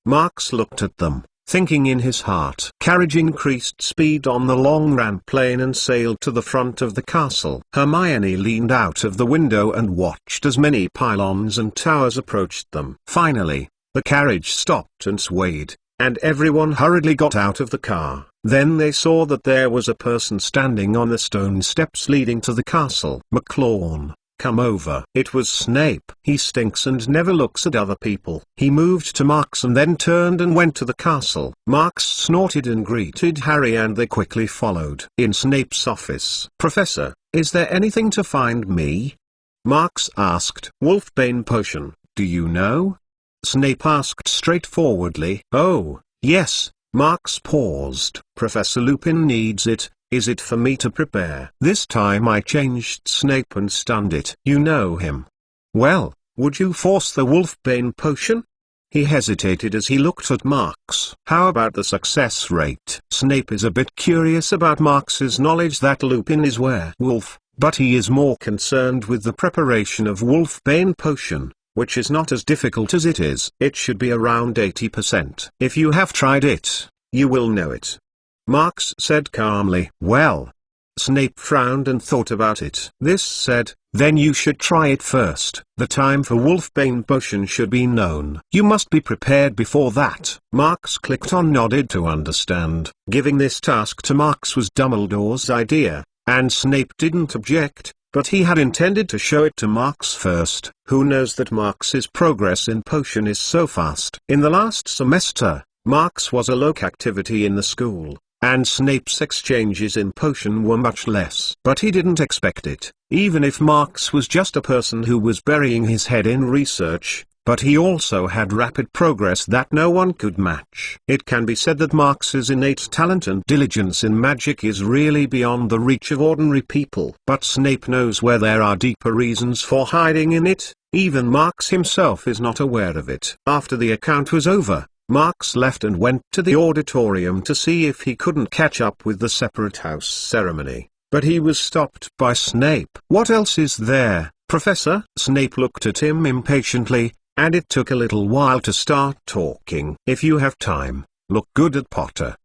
Marx looked at them, thinking in his heart. Carriage increased speed on the long ramp plane and sailed to the front of the castle. Hermione leaned out of the window and watched as many pylons and towers approached them. Finally, the carriage stopped and swayed, and everyone hurriedly got out of the car. Then they saw that there was a person standing on the stone steps leading to the castle. "McLawn, come over." It was Snape. "He stinks and never looks at other people." He moved to Marx and then turned and went to the castle. Marx snorted and greeted Harry and they quickly followed. In Snape's office. "Professor, is there anything to find me?" Marx asked. "Wolfbane potion, do you know?" Snape asked straightforwardly. "Oh, yes." Marx paused. "Professor Lupin needs it. Is it for me to prepare?" This time I changed Snape and stunned it. "You know him. Well, would you force the Wolfbane potion?" He hesitated as he looked at Marx. "How about the success rate?" Snape is a bit curious about Marx's knowledge that Lupin is werewolf, but he is more concerned with the preparation of Wolfbane potion, which is not as difficult as it is. It should be around 80%. If you have tried it, you will know it. Marx said calmly. "Well." Snape frowned and thought about it. This said, "Then you should try it first. The time for Wolfbane potion should be known. You must be prepared before that." Marx clicked on nodded to understand. Giving this task to Marx was Dumbledore's idea, and Snape didn't object. But he had intended to show it to Marx first. Who knows that Marx's progress in potion is so fast? In the last semester, Marx was a low activity in the school, and Snape's exchanges in potion were much less. But he didn't expect it, even if Marx was just a person who was burying his head in research. But he also had rapid progress that no one could match. It can be said that Marx's innate talent and diligence in magic is really beyond the reach of ordinary people. But Snape knows where there are deeper reasons for hiding in it. Even Marx himself is not aware of it. After the account was over, Marx left and went to the auditorium to see if he couldn't catch up with the separate house ceremony. But he was stopped by Snape. "What else is there, Professor?" Snape looked at him impatiently, and it took a little while to start talking. "If you have time, look good at Potter,"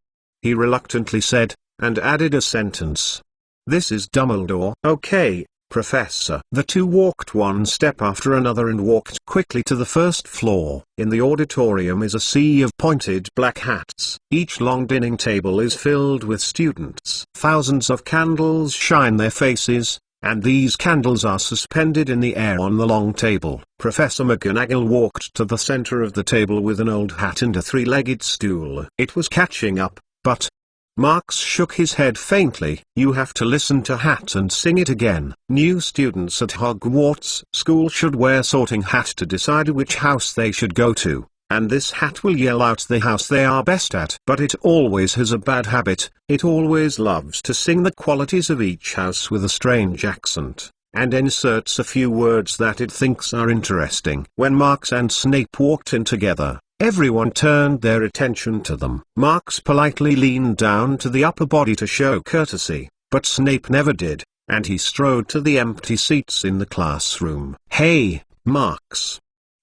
he reluctantly said, and added a sentence. "This is Dumbledore." "Okay, Professor." The two walked one step after another and walked quickly to the first floor. In the auditorium is a sea of pointed black hats. Each long dining table is filled with students. Thousands of candles shine their faces, and these candles are suspended in the air on the long table. Professor McGonagall walked to the center of the table with an old hat and a three-legged stool. It was catching up, but Marx shook his head faintly. "You have to listen to Hat and sing it again." New students at Hogwarts School should wear Sorting Hat to decide which house they should go to, and this hat will yell out the house they are best at. But it always has a bad habit. It always loves to sing the qualities of each house with a strange accent, and inserts a few words that it thinks are interesting. When Marx and Snape walked in together, everyone turned their attention to them. Marx politely leaned down to the upper body to show courtesy, but Snape never did, and he strode to the empty seats in the classroom. "Hey, Marx."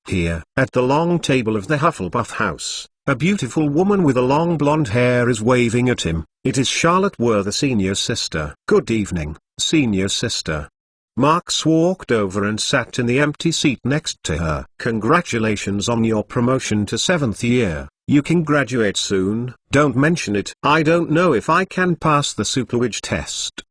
Here, at the long table of the Hufflepuff house, a beautiful woman with long blonde hair is waving at him. It is Charlotte Worther, senior sister. "Good evening, senior sister." Marx walked over and sat in the empty seat next to her. "Congratulations on your promotion to 7th year. You can graduate soon." "Don't mention it. I don't know if I can pass the Superwidge test."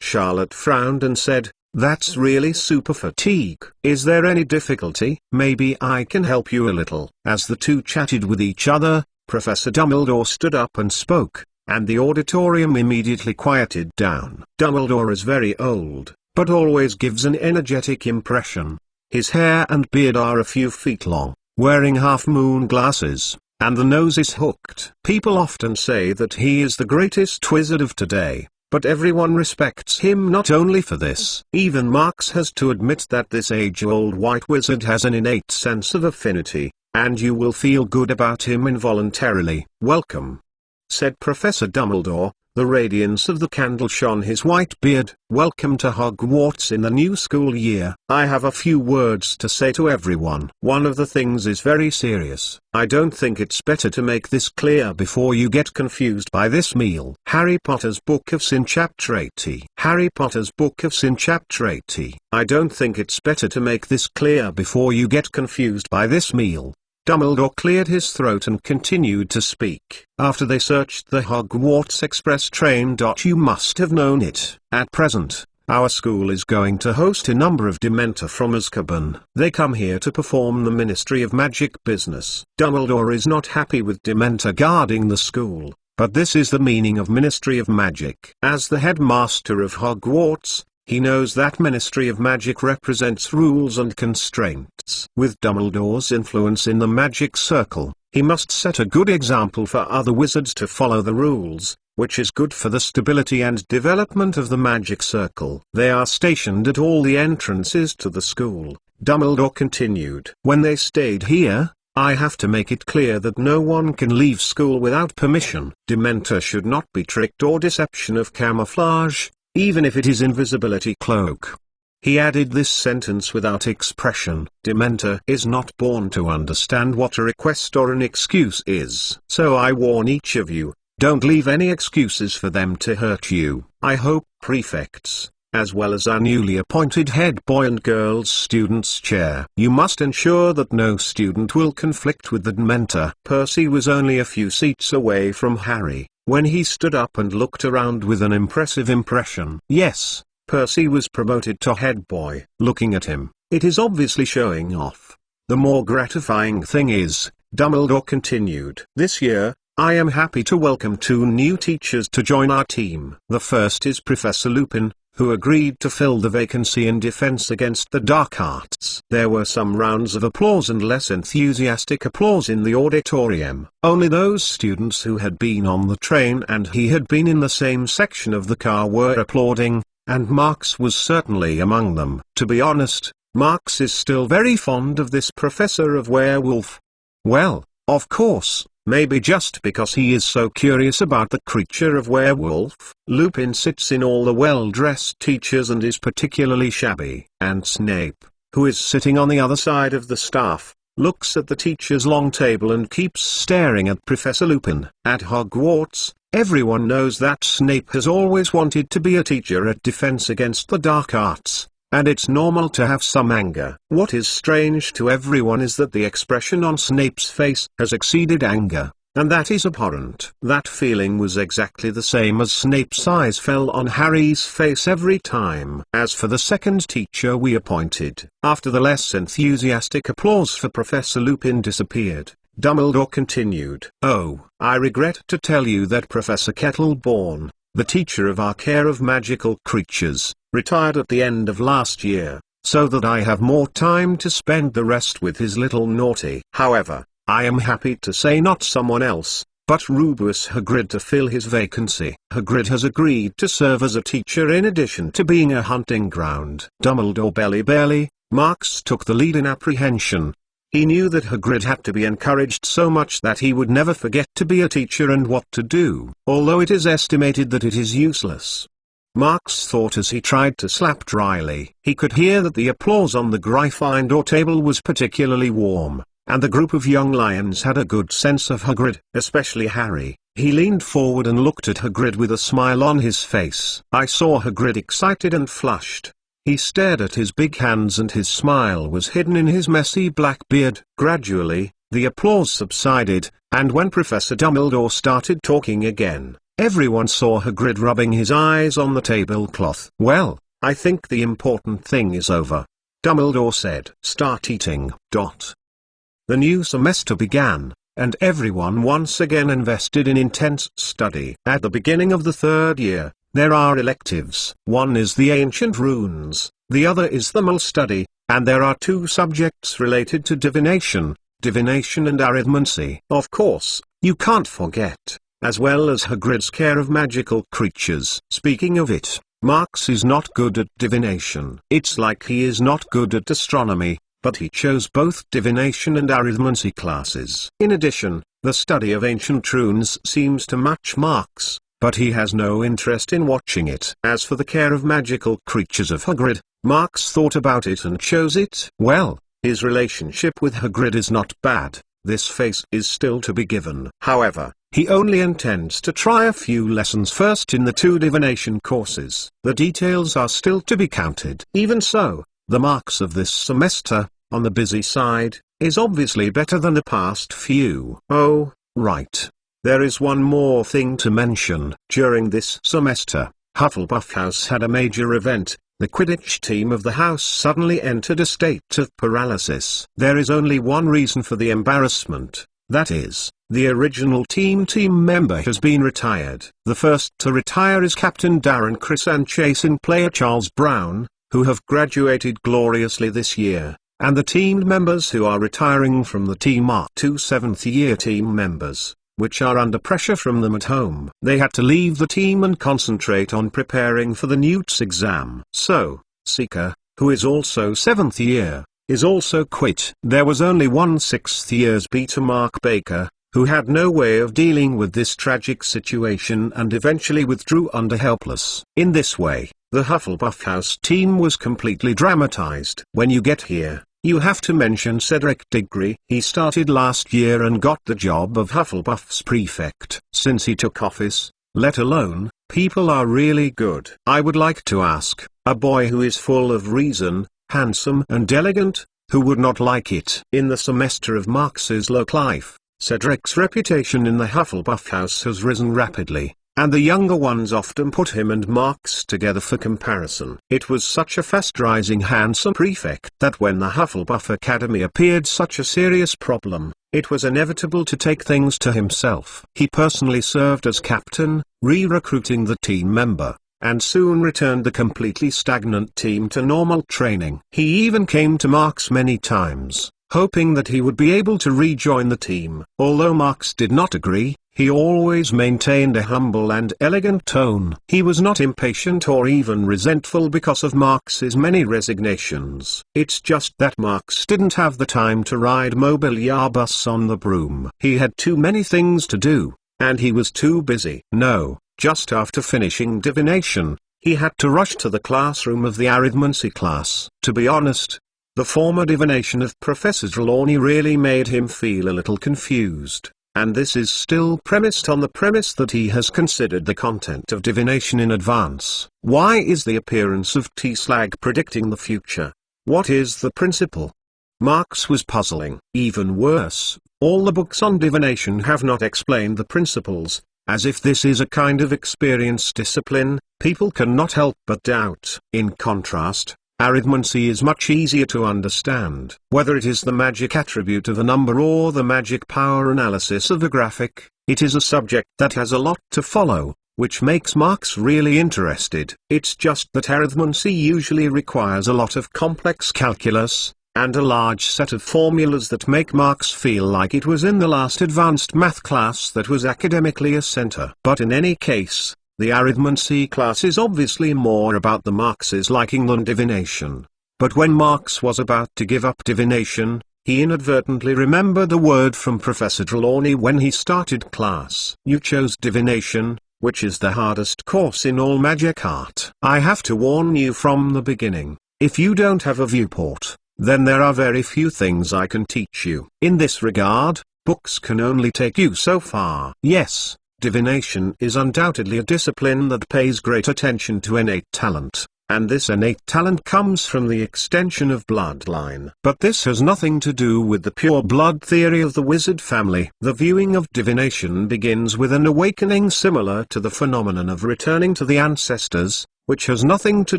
Charlotte frowned and said, "That's really super fatigue. Is there any difficulty?" "Maybe I can help you a little." As the two chatted with each other, Professor Dumbledore stood up and spoke. and the auditorium immediately quieted down. Dumbledore is very old, but always gives an energetic impression. His hair and beard are a few feet long, wearing half-moon glasses, and the nose is hooked. People often say that he is the greatest wizard of today, but everyone respects him not only for this. Even Marx has to admit that this age-old white wizard has an innate sense of affinity, and you will feel good about him involuntarily. "Welcome," said Professor Dumbledore. The radiance of the candle shone his white beard. "Welcome to Hogwarts in the new school year. I have a few words to say to everyone. One of the things is very serious. I don't think it's better to make this clear before you get confused by this meal." Harry Potter's Book of Sin Chapter 80. Harry Potter's Book of Sin Chapter 80. I don't think it's better to make this clear before you get confused by this meal. Dumbledore cleared his throat and continued to speak. "After they searched the Hogwarts Express train. You must have known it. At present, our school is going to host a number of Dementor from Azkaban. They come here to perform the Ministry of Magic business." Dumbledore is not happy with Dementor guarding the school, but this is the meaning of Ministry of Magic. As the headmaster of Hogwarts, he knows that Ministry of Magic represents rules and constraints. With Dumbledore's influence in the magic circle, he must set a good example for other wizards to follow the rules, which is good for the stability and development of the magic circle. They are stationed at all the entrances to the school, Dumbledore continued. "When they stayed here, I have to make it clear that no one can leave school without permission. Dementor should not be tricked or deception of camouflage, even if it is invisibility cloak." He added this sentence without expression. Dementor is not born to understand what a request or an excuse is. So I warn each of you, don't leave any excuses for them to hurt you. I hope prefects, as well as our newly appointed head boy and girls students chair, you must ensure that no student will conflict with the Dementor. Percy was only a few seats away from Harry when he stood up and looked around with an impressive impression. Yes, Percy was promoted to head boy. Looking at him, it is obviously showing off. The more gratifying thing is, Dumbledore continued, "This year, I am happy to welcome 2 new teachers to join our team. The first is Professor Lupin, who agreed to fill the vacancy in Defense Against the Dark Arts." There were some rounds of applause and less enthusiastic applause in the auditorium. Only those students who had been on the train and he had been in the same section of the car were applauding, and Marx was certainly among them. To be honest, Marx is still very fond of this professor of werewolf. Well, of course, maybe just because he is so curious about the creature of werewolf. Lupin sits in all the well-dressed teachers and is particularly shabby. And Snape, who is sitting on the other side of the staff, looks at the teacher's long table and keeps staring at Professor Lupin. At Hogwarts, everyone knows that Snape has always wanted to be a teacher at Defense Against the Dark Arts, and it's normal to have some anger. What is strange to everyone is that the expression on Snape's face has exceeded anger, and that is abhorrent. That feeling was exactly the same as Snape's eyes fell on Harry's face every time. As for the second teacher we appointed, after the less enthusiastic applause for Professor Lupin disappeared, Dumbledore continued, "Oh, I regret to tell you that Professor Kettleborn, the teacher of our care of magical creatures, retired at the end of last year, so that I have more time to spend the rest with his little naughty. However, I am happy to say not someone else, but Rubeus Hagrid to fill his vacancy. Hagrid has agreed to serve as a teacher in addition to being a hunting ground." Dumbledore barely, Marx took the lead in apprehension. He knew that Hagrid had to be encouraged so much that he would never forget to be a teacher and what to do, although it is estimated that it is useless. Marx thought as he tried to slap dryly. He could hear that the applause on the Gryffindor table was particularly warm, and the group of young lions had a good sense of Hagrid, especially Harry. He leaned forward and looked at Hagrid with a smile on his face. I saw Hagrid excited and flushed. He stared at his big hands and his smile was hidden in his messy black beard. Gradually, the applause subsided, and when Professor Dumbledore started talking again, everyone saw Hagrid rubbing his eyes on the tablecloth. "Well, I think the important thing is over," Dumbledore said. "Start eating." The new semester began, and everyone once again invested in intense study. At the beginning of the third year, there are electives. One is the ancient runes, the other is the mole study, and there are two subjects related to divination and arithmancy. Of course, you can't forget, as well as Hagrid's care of magical creatures. Speaking of it, Marx is not good at divination. It's like he is not good at astronomy, but he chose both divination and arithmancy classes. In addition, the study of ancient runes seems to match Marx, but he has no interest in watching it. As for the care of magical creatures of Hagrid, Marx thought about it and chose it. Well, his relationship with Hagrid is not bad. This phase is still to be given. However, he only intends to try a few lessons first in the 2 divination courses. The details are still to be counted. Even so, the marks of this semester, on the busy side, is obviously better than the past few. Oh, right. There is one more thing to mention. During this semester, Hufflepuff House had a major event. The Quidditch team of the house suddenly entered a state of paralysis. There is only one reason for the embarrassment. That is, the original team member has been retired. The first to retire is Captain Darren Criss and Chase-in player Charles Brown, who have graduated gloriously this year, and the team members who are retiring from the team are 2 7th-year team members, which are under pressure from them at home. They had to leave the team and concentrate on preparing for the Newt's exam. So, Seeker, who is also 7th year, is also quit. There was only one 6th year's Peter Mark Baker, who had no way of dealing with this tragic situation and eventually withdrew under helpless. In this way, the Hufflepuff House team was completely dramatized. When you get here, you have to mention Cedric Diggory. He started last year and got the job of Hufflepuff's prefect. Since he took office, let alone, people are really good. I would like to ask, a boy who is full of reason, handsome and elegant, who would not like it? In the semester of Marx's love life, Cedric's reputation in the Hufflepuff House has risen rapidly, and the younger ones often put him and Marx together for comparison. It was such a fast-rising handsome prefect that when the Hufflepuff Academy appeared such a serious problem, it was inevitable to take things to himself. He personally served as captain, re-recruiting the team member, and soon returned the completely stagnant team to normal training. He even came to Marx many times, hoping that he would be able to rejoin the team. Although Marx did not agree, he always maintained a humble and elegant tone. He was not impatient or even resentful because of Marx's many resignations. It's just that Marx didn't have the time to ride Mobiliarbus on the broom. He had too many things to do, and he was too busy. No, just after finishing divination, he had to rush to the classroom of the arithmancy class. To be honest, the former divination of Professor Trelawney really made him feel a little confused. And this is still premised on the premise that he has considered the content of divination in advance. Why is the appearance of T-Slag predicting the future? What is the principle? Marx was puzzling. Even worse, all the books on divination have not explained the principles. As if this is a kind of experience discipline, people cannot help but doubt. In contrast, arithmancy is much easier to understand. Whether it is the magic attribute of a number or the magic power analysis of a graphic, it is a subject that has a lot to follow, which makes Marx really interested. It's just that arithmancy usually requires a lot of complex calculus, and a large set of formulas that make Marx feel like it was in the last advanced math class that was academically a center. But in any case, the arithmancy class is obviously more about the Marx's liking than divination. But when Marx was about to give up divination, he inadvertently remembered a word from Professor Trelawney when he started class. You chose divination, which is the hardest course in all magic art. I have to warn you from the beginning, if you don't have a viewport, then there are very few things I can teach you. In this regard, books can only take you so far. Yes, divination is undoubtedly a discipline that pays great attention to innate talent, and this innate talent comes from the extension of bloodline. But this has nothing to do with the pure blood theory of the wizard family. The viewing of divination begins with an awakening similar to the phenomenon of returning to the ancestors, which has nothing to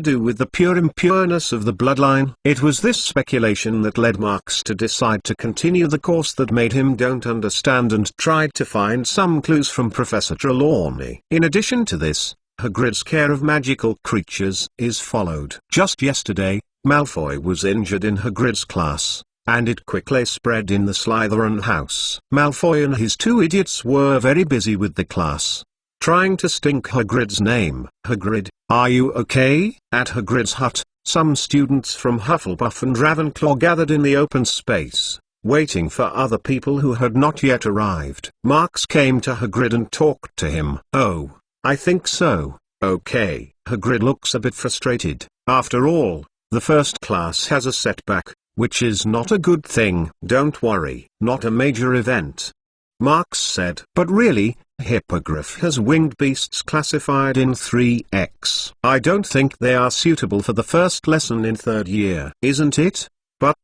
do with the pure impureness of the bloodline. It was this speculation that led Marx to decide to continue the course that made him don't understand and tried to find some clues from Professor Trelawney. In addition to this, Hagrid's care of magical creatures is followed. Just yesterday, Malfoy was injured in Hagrid's class, and it quickly spread in the Slytherin house. Malfoy and his two idiots were very busy with the class, trying to stink Hagrid's name. "Hagrid, are you okay?" At Hagrid's hut, some students from Hufflepuff and Ravenclaw gathered in the open space, waiting for other people who had not yet arrived. Marx came to Hagrid and talked to him. "Oh, I think so, okay." Hagrid looks a bit frustrated. After all, the first class has a setback, which is not a good thing. "Don't worry, not a major event," Marx said. "But really, Hippogriff has winged beasts classified in 3X. I don't think they are suitable for the first lesson in third year." "Isn't it? But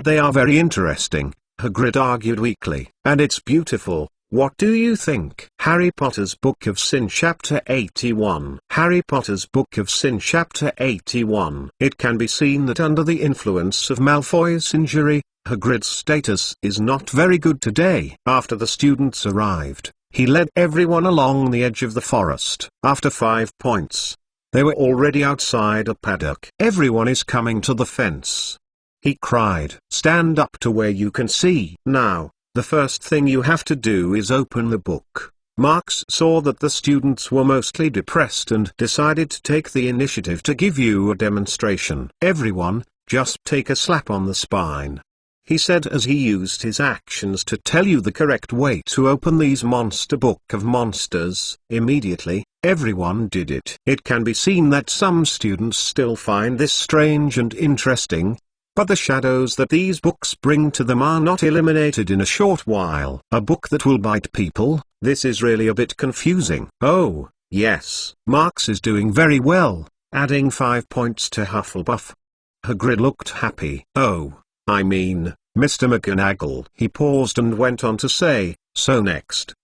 they are very interesting," Hagrid argued weakly. "And it's beautiful. What do you think?" Harry Potter's Book of Sin Chapter 81. Harry Potter's Book of Sin Chapter 81. It can be seen that under the influence of Malfoy's injury, Hagrid's status is not very good today. After the students arrived, he led everyone along the edge of the forest. After 5 points, they were already outside a paddock. "Everyone is coming to the fence," he cried. "Stand up to where you can see. Now, the first thing you have to do is open the book." Marx saw that the students were mostly depressed and decided to take the initiative to give you a demonstration. "Everyone, just take a slap on the spine," he said as he used his actions to tell you the correct way to open these monster book of monsters. Immediately, everyone did it. It can be seen that some students still find this strange and interesting, but the shadows that these books bring to them are not eliminated in a short while. A book that will bite people? This is really a bit confusing. "Oh, yes, Marx is doing very well, adding 5 points to Hufflepuff." Hagrid looked happy. "Oh, I mean, Mr. McGonagall." He paused and went on to say, "So next,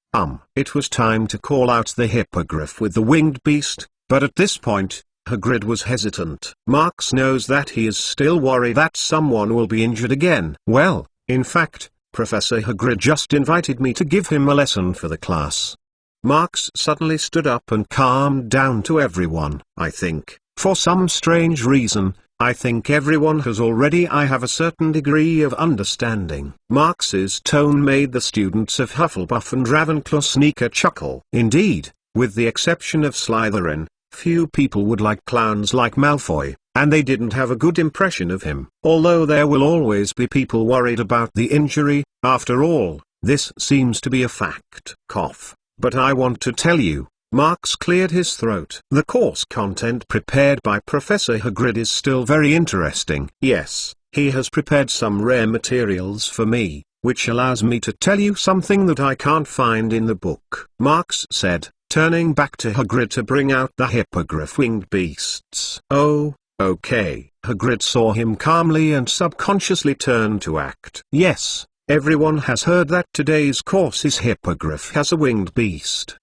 it was time to call out the Hippogriff with the winged beast," but at this point, Hagrid was hesitant. Marx knows that he is still worried that someone will be injured again. "Well, in fact, Professor Hagrid just invited me to give him a lesson for the class." Marx suddenly stood up and calmed down to everyone. "I think, for some strange reason, I think everyone has already. I have a certain degree of understanding." Marx's tone made the students of Hufflepuff and Ravenclaw sneak a chuckle. Indeed, with the exception of Slytherin, few people would like clowns like Malfoy, and they didn't have a good impression of him. Although there will always be people worried about the injury, after all, this seems to be a fact. Cough. "But I want to tell you," Marx cleared his throat. "The course content prepared by Professor Hagrid is still very interesting. Yes, he has prepared some rare materials for me, which allows me to tell you something that I can't find in the book," Marx said, turning back to Hagrid to bring out the Hippogriff winged beasts. "Oh, okay." Hagrid saw him calmly and subconsciously turned to act. "Yes, everyone has heard that today's course is Hippogriff has a winged beast."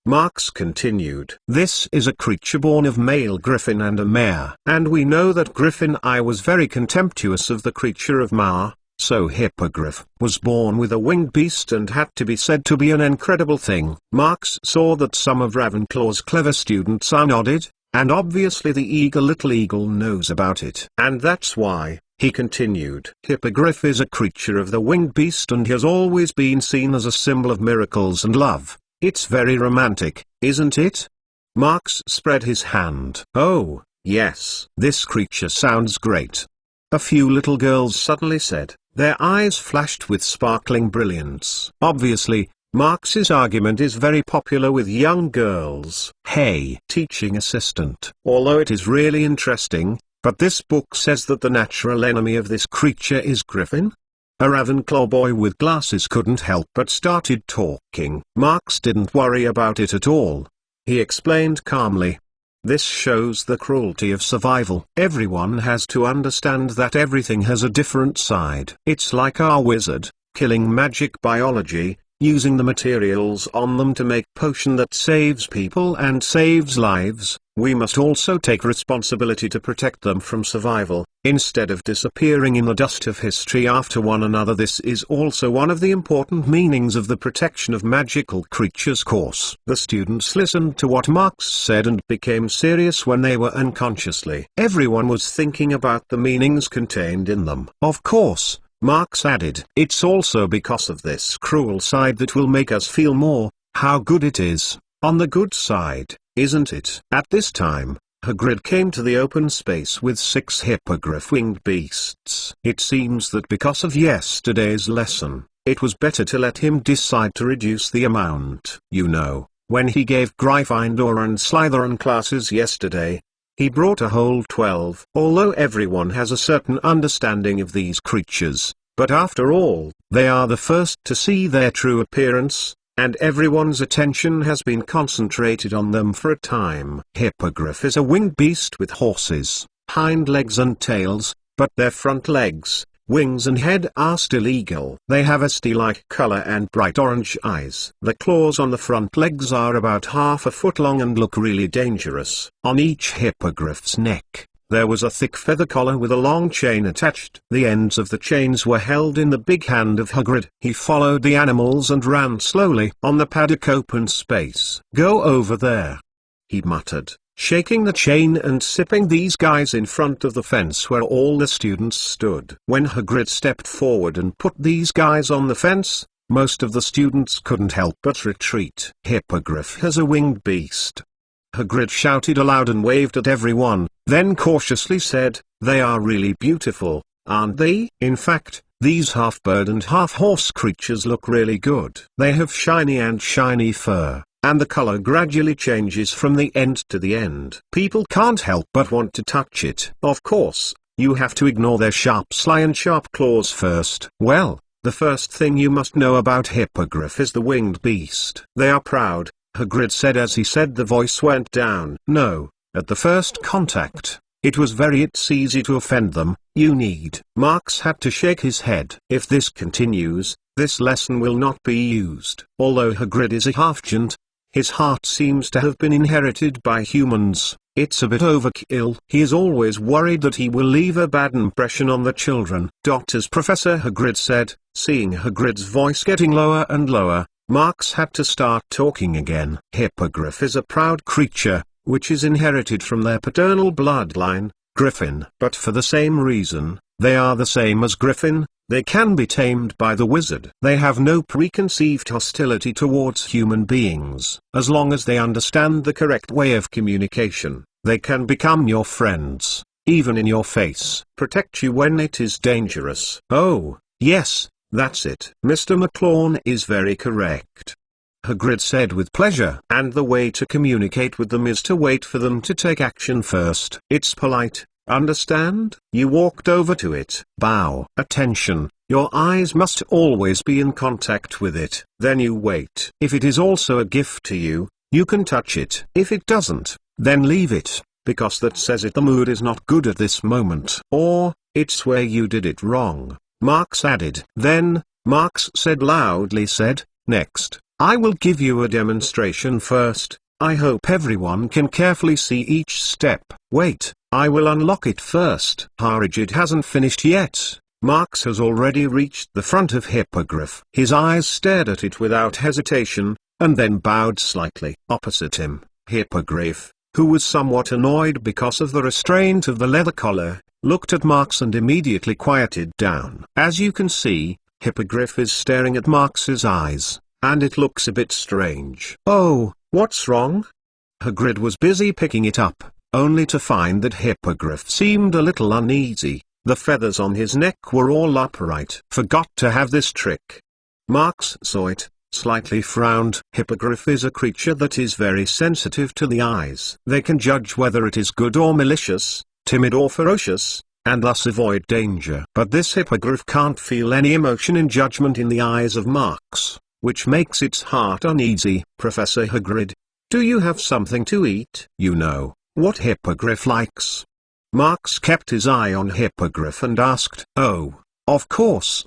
Marx continued. "This is a creature born of male griffin and a mare. And we know that Griffin I was very contemptuous of the creature of mare, so Hippogriff was born with a winged beast and had to be said to be an incredible thing." Marx saw that some of Ravenclaw's clever students are nodded, and obviously the eager little eagle knows about it. "And that's why," he continued, "Hippogriff is a creature of the winged beast and has always been seen as a symbol of miracles and love. It's very romantic, isn't it?" Marx spread his hand. "Oh, yes. This creature sounds great," a few little girls suddenly said. Their eyes flashed with sparkling brilliance. Obviously, Marx's argument is very popular with young girls. "Hey, teaching assistant. Although it is really interesting, but this book says that the natural enemy of this creature is Griffin?" A Ravenclaw boy with glasses couldn't help but started talking. Marx didn't worry about it at all. He explained calmly, "This shows the cruelty of survival. Everyone has to understand that everything has a different side. It's like our wizard, killing magic biology, using the materials on them to make potion that saves people and saves lives. We must also take responsibility to protect them from survival, instead of disappearing in the dust of history after one another. This is also one of the important meanings of the Protection of Magical Creatures course. The students listened to what Marx said and became serious when they were unconsciously. Everyone was thinking about the meanings contained in them. Of course, Marx added, it's also because of this cruel side that will make us feel more, how good it is, on the good side. Isn't it? At this time, Hagrid came to the open space with 6 hippogriff-winged beasts. It seems that because of yesterday's lesson, it was better to let him decide to reduce the amount. You know, when he gave Gryffindor and Slytherin classes yesterday, he brought a whole 12. Although everyone has a certain understanding of these creatures, but after all, they are the first to see their true appearance, and everyone's attention has been concentrated on them for a time. Hippogriff is a winged beast with horses, hind legs and tails, but their front legs, wings and head are still eagle. They have a steel-like color and bright orange eyes. The claws on the front legs are about half a foot long and look really dangerous. On each hippogriff's neck, there was a thick feather collar with a long chain attached. The ends of the chains were held in the big hand of Hagrid. He followed the animals and ran slowly on the paddock open space. Go over there, he muttered, shaking the chain and sipping these guys in front of the fence where all the students stood. When Hagrid stepped forward and put these guys on the fence, most of the students couldn't help but retreat. Hippogriff has a winged beast. Hagrid shouted aloud and waved at everyone, then cautiously said, they are really beautiful, aren't they? In fact, these half-bird and half-horse creatures look really good. They have shiny fur, and the color gradually changes from the end to the end. People can't help but want to touch it. Of course, you have to ignore their sharp sly and sharp claws first. Well, the first thing you must know about Hippogriff is the winged beast. They are proud, Hagrid said as he said. The voice went down. No, at the first contact, it's easy to offend them. Marx had to shake his head. If this continues, this lesson will not be used. Although Hagrid is a half-giant, his heart seems to have been inherited by humans. It's a bit overkill. He is always worried that he will leave a bad impression on the children. As Professor Hagrid said, seeing Hagrid's voice getting lower and lower, Marx had to start talking again. Hippogriff is a proud creature, which is inherited from their paternal bloodline, Griffin. But for the same reason, they are the same as Griffin, they can be tamed by the wizard. They have no preconceived hostility towards human beings. As long as they understand the correct way of communication, they can become your friends, even in your face. Protect you when it is dangerous. Oh, yes, that's it. Mr. McLawn is very correct, Hagrid said with pleasure. And the way to communicate with them is to wait for them to take action first. It's polite, understand? You walked over to it. Bow. Attention, your eyes must always be in contact with it. Then you wait. If it is also a gift to you, you can touch it. If it doesn't, then leave it, because that says the mood is not good at this moment. Or, it's where you did it wrong, Marx added. Then, Marx said loudly next, I will give you a demonstration first. I hope everyone can carefully see each step. Wait, I will unlock it first. Hagrid hasn't finished yet. Marx has already reached the front of Hippogriff. His eyes stared at it without hesitation, and then bowed slightly. Opposite him, Hippogriff, who was somewhat annoyed because of the restraint of the leather collar, looked at Marx and immediately quieted down. As you can see, Hippogriff is staring at Marx's eyes, and it looks a bit strange. Oh, what's wrong? Hagrid was busy picking it up, only to find that Hippogriff seemed a little uneasy. The feathers on his neck were all upright. Forgot to have this trick. Marx saw it, slightly frowned. Hippogriff is a creature that is very sensitive to the eyes. They can judge whether it is good or malicious, timid or ferocious, and thus avoid danger. But this hippogriff can't feel any emotion in judgment in the eyes of Marx, which makes its heart uneasy. Professor Hagrid, do you have something to eat? You know what Hippogriff likes. Marx kept his eye on Hippogriff and asked. Oh, of course.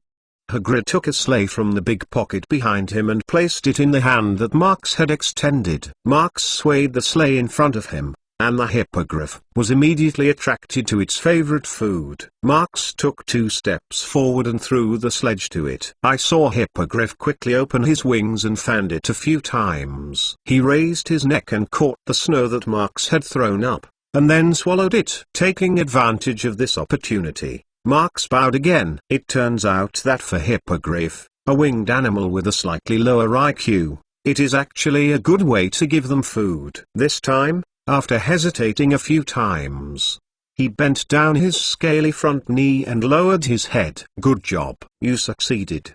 Hagrid took a sleigh from the big pocket behind him and placed it in the hand that Marx had extended. Marx swayed the sleigh in front of him, and the hippogriff was immediately attracted to its favorite food. Marx took 2 steps forward and threw the sledge to it. I saw Hippogriff quickly open his wings and fanned it a few times. He raised his neck and caught the snow that Marx had thrown up, and then swallowed it. Taking advantage of this opportunity, Marx bowed again. It turns out that for Hippogriff, a winged animal with a slightly lower IQ, it is actually a good way to give them food. This time, after hesitating a few times, he bent down his scaly front knee and lowered his head. "Good job, you succeeded."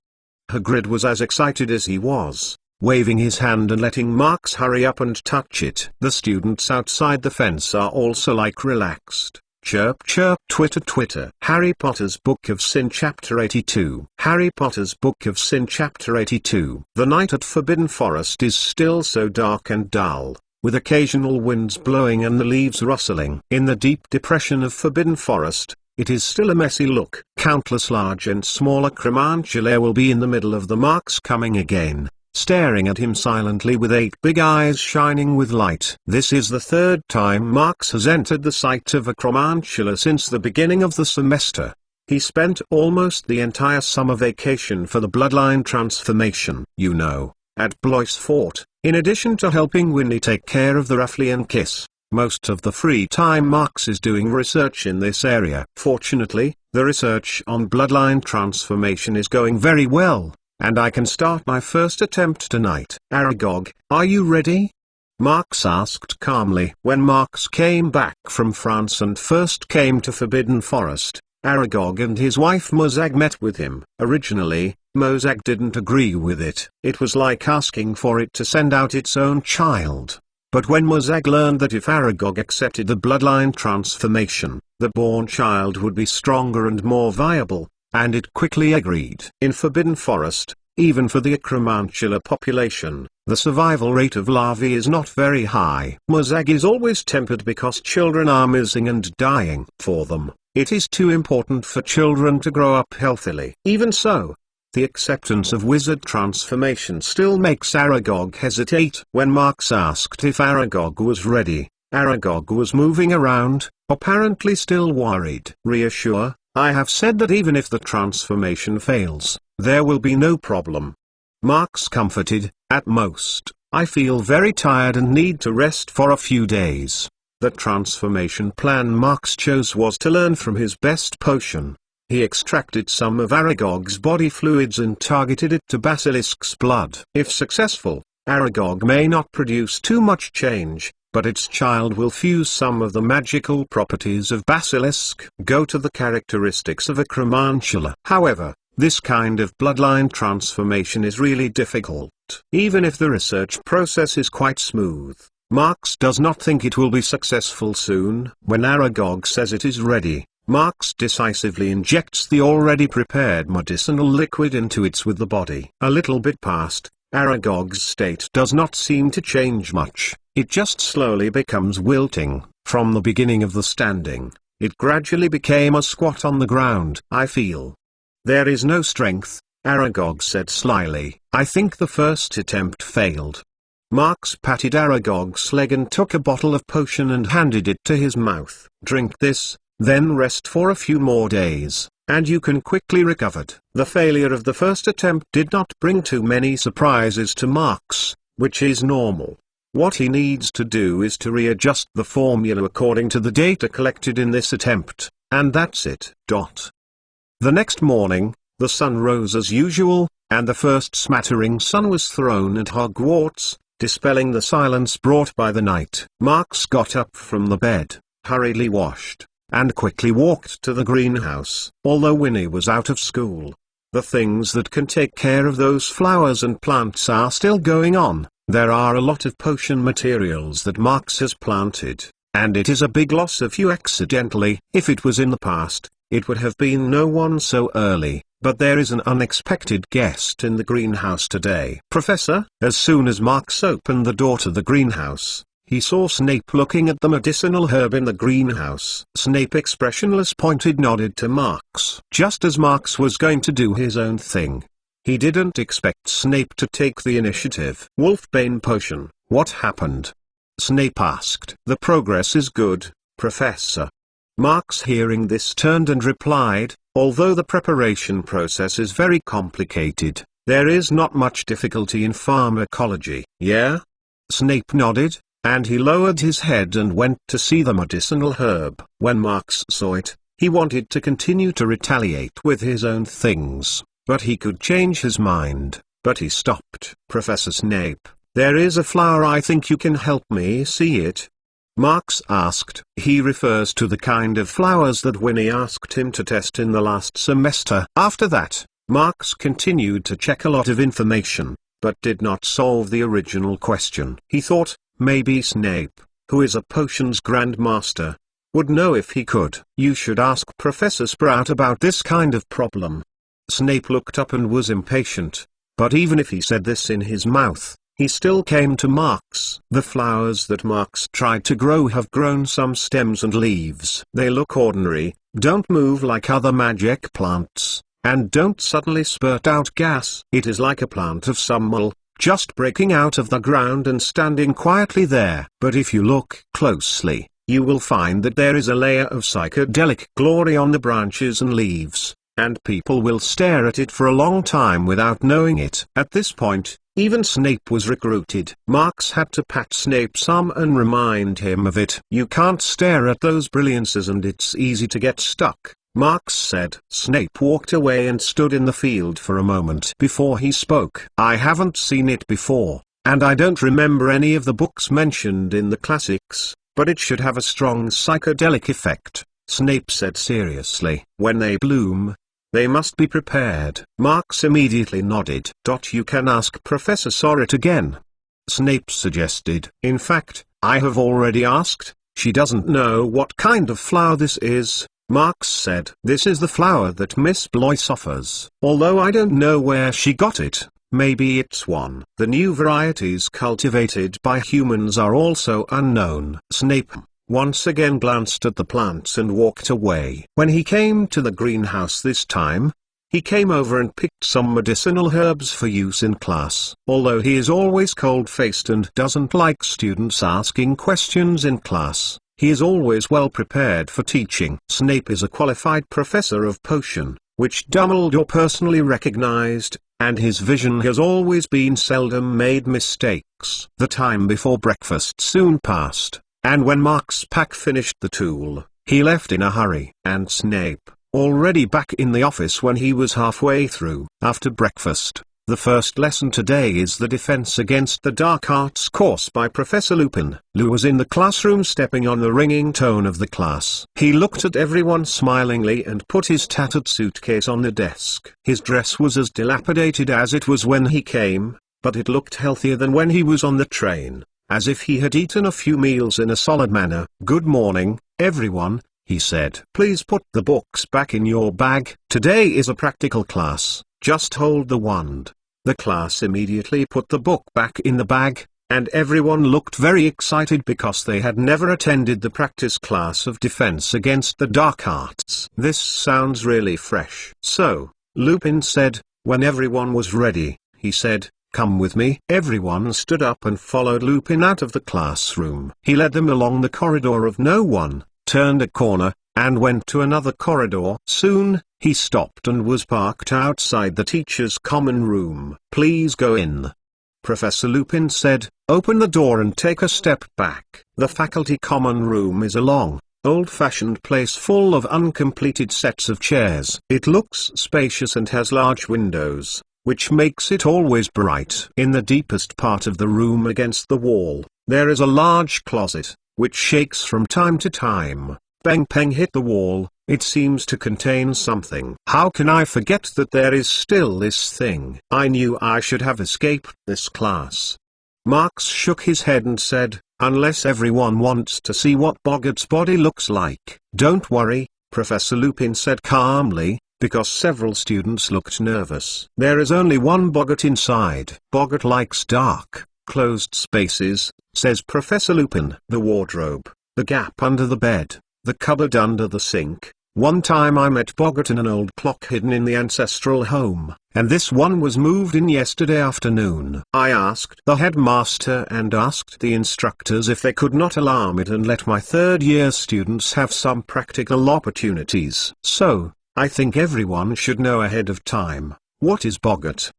Hagrid was as excited as he was, waving his hand and letting Marx hurry up and touch it. The students outside the fence are also like relaxed. Chirp chirp twitter twitter. Harry Potter's Book of Sin Chapter 82. Harry Potter's Book of Sin Chapter 82. The night at Forbidden Forest is still so dark and dull, with occasional winds blowing and the leaves rustling. In the deep depression of Forbidden Forest, it is still a messy look. Countless large and smaller Cremanculae will be in the middle of the Marx coming again, staring at him silently with 8 big eyes shining with light. This is the 3rd time Marx has entered the sight of a Cremancula since the beginning of the semester. He spent almost the entire summer vacation for the bloodline transformation. You know, at Blois Fort, in addition to helping Winnie take care of the Rafflian kiss, most of the free time Marx is doing research in this area. Fortunately, the research on bloodline transformation is going very well, and I can start my first attempt tonight. "Aragog, are you ready?" Marx asked calmly. When Marx came back from France and first came to Forbidden Forest, Aragog and his wife Mozag met with him. Originally, Mozag didn't agree with it. It was like asking for it to send out its own child. But when Mozag learned that if Aragog accepted the bloodline transformation, the born child would be stronger and more viable, and it quickly agreed. In Forbidden Forest, even for the Cremancula population, the survival rate of larvae is not very high. Mozag is always tempered because children are missing and dying. For them, it is too important for children to grow up healthily. Even so, the acceptance of wizard transformation still makes Aragog hesitate. When Marx asked if Aragog was ready, Aragog was moving around, apparently still worried. "Reassure, I have said that even if the transformation fails, there will be no problem." Marx comforted. "At most, I feel very tired and need to rest for a few days." The transformation plan Marx chose was to learn from his best potion. He extracted some of Aragog's body fluids and targeted it to Basilisk's blood. If successful, Aragog may not produce too much change, but its child will fuse some of the magical properties of Basilisk. Go to the characteristics of a Cremancula. However, this kind of bloodline transformation is really difficult. Even if the research process is quite smooth, Marx does not think it will be successful soon. When Aragog says it is ready, Marx decisively injects the already prepared medicinal liquid into it with the body. A little bit past, Aragog's state does not seem to change much. It just slowly becomes wilting. From the beginning of the standing, it gradually became a squat on the ground. "I feel there is no strength," Aragog said slyly. "I think the first attempt failed." Marx patted Aragog's leg and took a bottle of potion and handed it to his mouth. "Drink this, then rest for a few more days, and you can quickly recover." The failure of the first attempt did not bring too many surprises to Marx, which is normal. What he needs to do is to readjust the formula according to the data collected in this attempt, and that's it. The next morning, the sun rose as usual, and the first smattering sun was thrown at Hogwarts, dispelling the silence brought by the night. Marx got up from the bed, hurriedly washed, and quickly walked to the greenhouse. Although Winnie was out of school, the things that can take care of those flowers and plants are still going on. There are a lot of potion materials that Marx has planted, and it is a big loss if you accidentally. If it was in the past, it would have been no one so early, but there is an unexpected guest in the greenhouse today. "Professor?" As soon as Marx opened the door to the greenhouse, He saw Snape looking at the medicinal herb in the greenhouse. Snape, expressionless, nodded to Marks, just as Marks was going to do his own thing. He didn't expect Snape to take the initiative. Wolfbane potion, what happened? Snape asked. The progress is good, Professor. Marks, hearing this, turned and replied, although the preparation process is very complicated, there is not much difficulty in pharmacology. Yeah? Snape nodded, and he lowered his head and went to see the medicinal herb. When Marks saw it, he wanted to continue to retaliate with his own things, but he could change his mind. But he stopped. Professor Snape, there is a flower, I think you can help me see it. Marks asked. He refers to the kind of flowers that Winnie asked him to test in the last semester. After that, Marks continued to check a lot of information, but did not solve the original question. He thought, maybe Snape, who is a potions grandmaster, would know if he could. You should ask Professor Sprout about this kind of problem. Snape looked up and was impatient, but even if he said this in his mouth, he still came to Marks. The flowers that Marks tried to grow have grown some stems and leaves. They look ordinary, don't move like other magic plants, and don't suddenly spurt out gas. It is like a plant of some mole, just breaking out of the ground and standing quietly there. But if you look closely, you will find that there is a layer of psychedelic glory on the branches and leaves, and people will stare at it for a long time without knowing it. At this point, even Snape was recruited. Marks had to pat Snape's arm and remind him of it. You can't stare at those brilliances and it's easy to get stuck, Marks said. Snape walked away and stood in the field for a moment before he spoke. I haven't seen it before, and I don't remember any of the books mentioned in the classics, but it should have a strong psychedelic effect, Snape said seriously. When they bloom, they must be prepared. Marks immediately nodded. You can ask Professor Sorrit again, Snape suggested. In fact, I have already asked. She doesn't know what kind of flower this is, Marks said. This is the flower that Miss Blois offers. Although I don't know where she got it, maybe it's one. The new varieties cultivated by humans are also unknown. Snape once again glanced at the plants and walked away. When he came to the greenhouse this time, he came over and picked some medicinal herbs for use in class. Although he is always cold-faced and doesn't like students asking questions in class, he is always well prepared for teaching. Snape is a qualified professor of potion, which Dumbledore personally recognized, and his vision has always been seldom made mistakes. The time before breakfast soon passed, and when Marks Pack finished the tool, he left in a hurry. And Snape, already back in the office when he was halfway through. After breakfast, the first lesson today is the Defense Against the Dark Arts course by Professor Lupin. Lou was in the classroom stepping on the ringing tone of the class. He looked at everyone smilingly and put his tattered suitcase on the desk. His dress was as dilapidated as it was when he came, but it looked healthier than when he was on the train, as if he had eaten a few meals in a solid manner. Good morning, everyone, he said. Please put the books back in your bag. Today is a practical class. Just hold the wand. The class immediately put the book back in the bag, and everyone looked very excited because they had never attended the practice class of Defense Against the Dark Arts. This sounds really fresh. So, Lupin said, when everyone was ready, he said, come with me. Everyone stood up and followed Lupin out of the classroom. He led them along the corridor of no one, turned a corner, and went to another corridor. Soon, he stopped and was parked outside the teacher's common room. Please go in, Professor Lupin said. Open the door and take a step back. The faculty common room is a long, old-fashioned place full of uncompleted sets of chairs. It looks spacious and has large windows, which makes it always bright. In the deepest part of the room against the wall, there is a large closet, which shakes from time to time. Bang bang hit the wall, it seems to contain something. How can I forget that there is still this thing? I knew I should have escaped this class. Marks shook his head and said, unless everyone wants to see what Boggart's body looks like. Don't worry, Professor Lupin said calmly, because several students looked nervous. There is only one Boggart inside. Boggart likes dark, closed spaces, says Professor Lupin. The wardrobe, the gap under the bed, the cupboard under the sink. One time I met Boggart in an old clock hidden in the ancestral home, and this one was moved in yesterday afternoon. I asked the headmaster and asked the instructors if they could not alarm it and let my third-year students have some practical opportunities. So, I think everyone should know ahead of time. What is Boggart?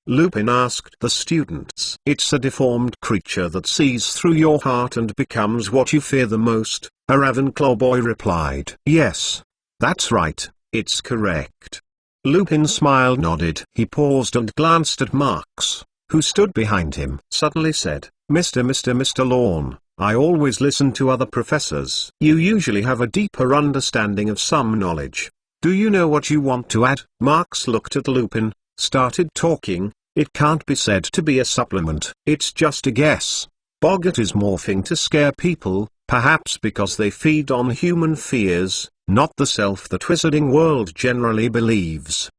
Lupin asked the students. It's a deformed creature that sees through your heart and becomes what you fear the most, a Ravenclaw boy replied. Yes. That's right, it's correct. Lupin smiled, nodded. He paused and glanced at Marx, who stood behind him. Suddenly said, Mr. Lorne, I always listen to other professors. You usually have a deeper understanding of some knowledge. Do you know what you want to add? Marx looked at Lupin, started talking. It can't be said to be a supplement. It's just a guess. Boggart is morphing to scare people, perhaps because they feed on human fears, not the self that wizarding world generally believes.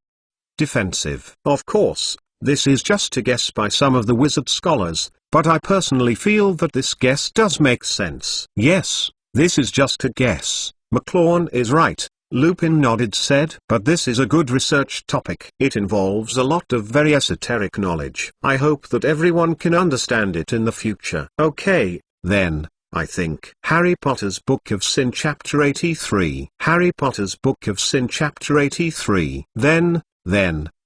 Defensive. Of course, this is just a guess by some of the wizard scholars, but I personally feel that this guess does make sense. Yes, this is just a guess. McLawn is right. Lupin nodded, said, but this is a good research topic. It involves a lot of very esoteric knowledge. I hope that everyone can understand it in the future. Okay, then. I think. Harry Potter's Book of Sin Chapter 83. Harry Potter's Book of Sin Chapter 83. Then,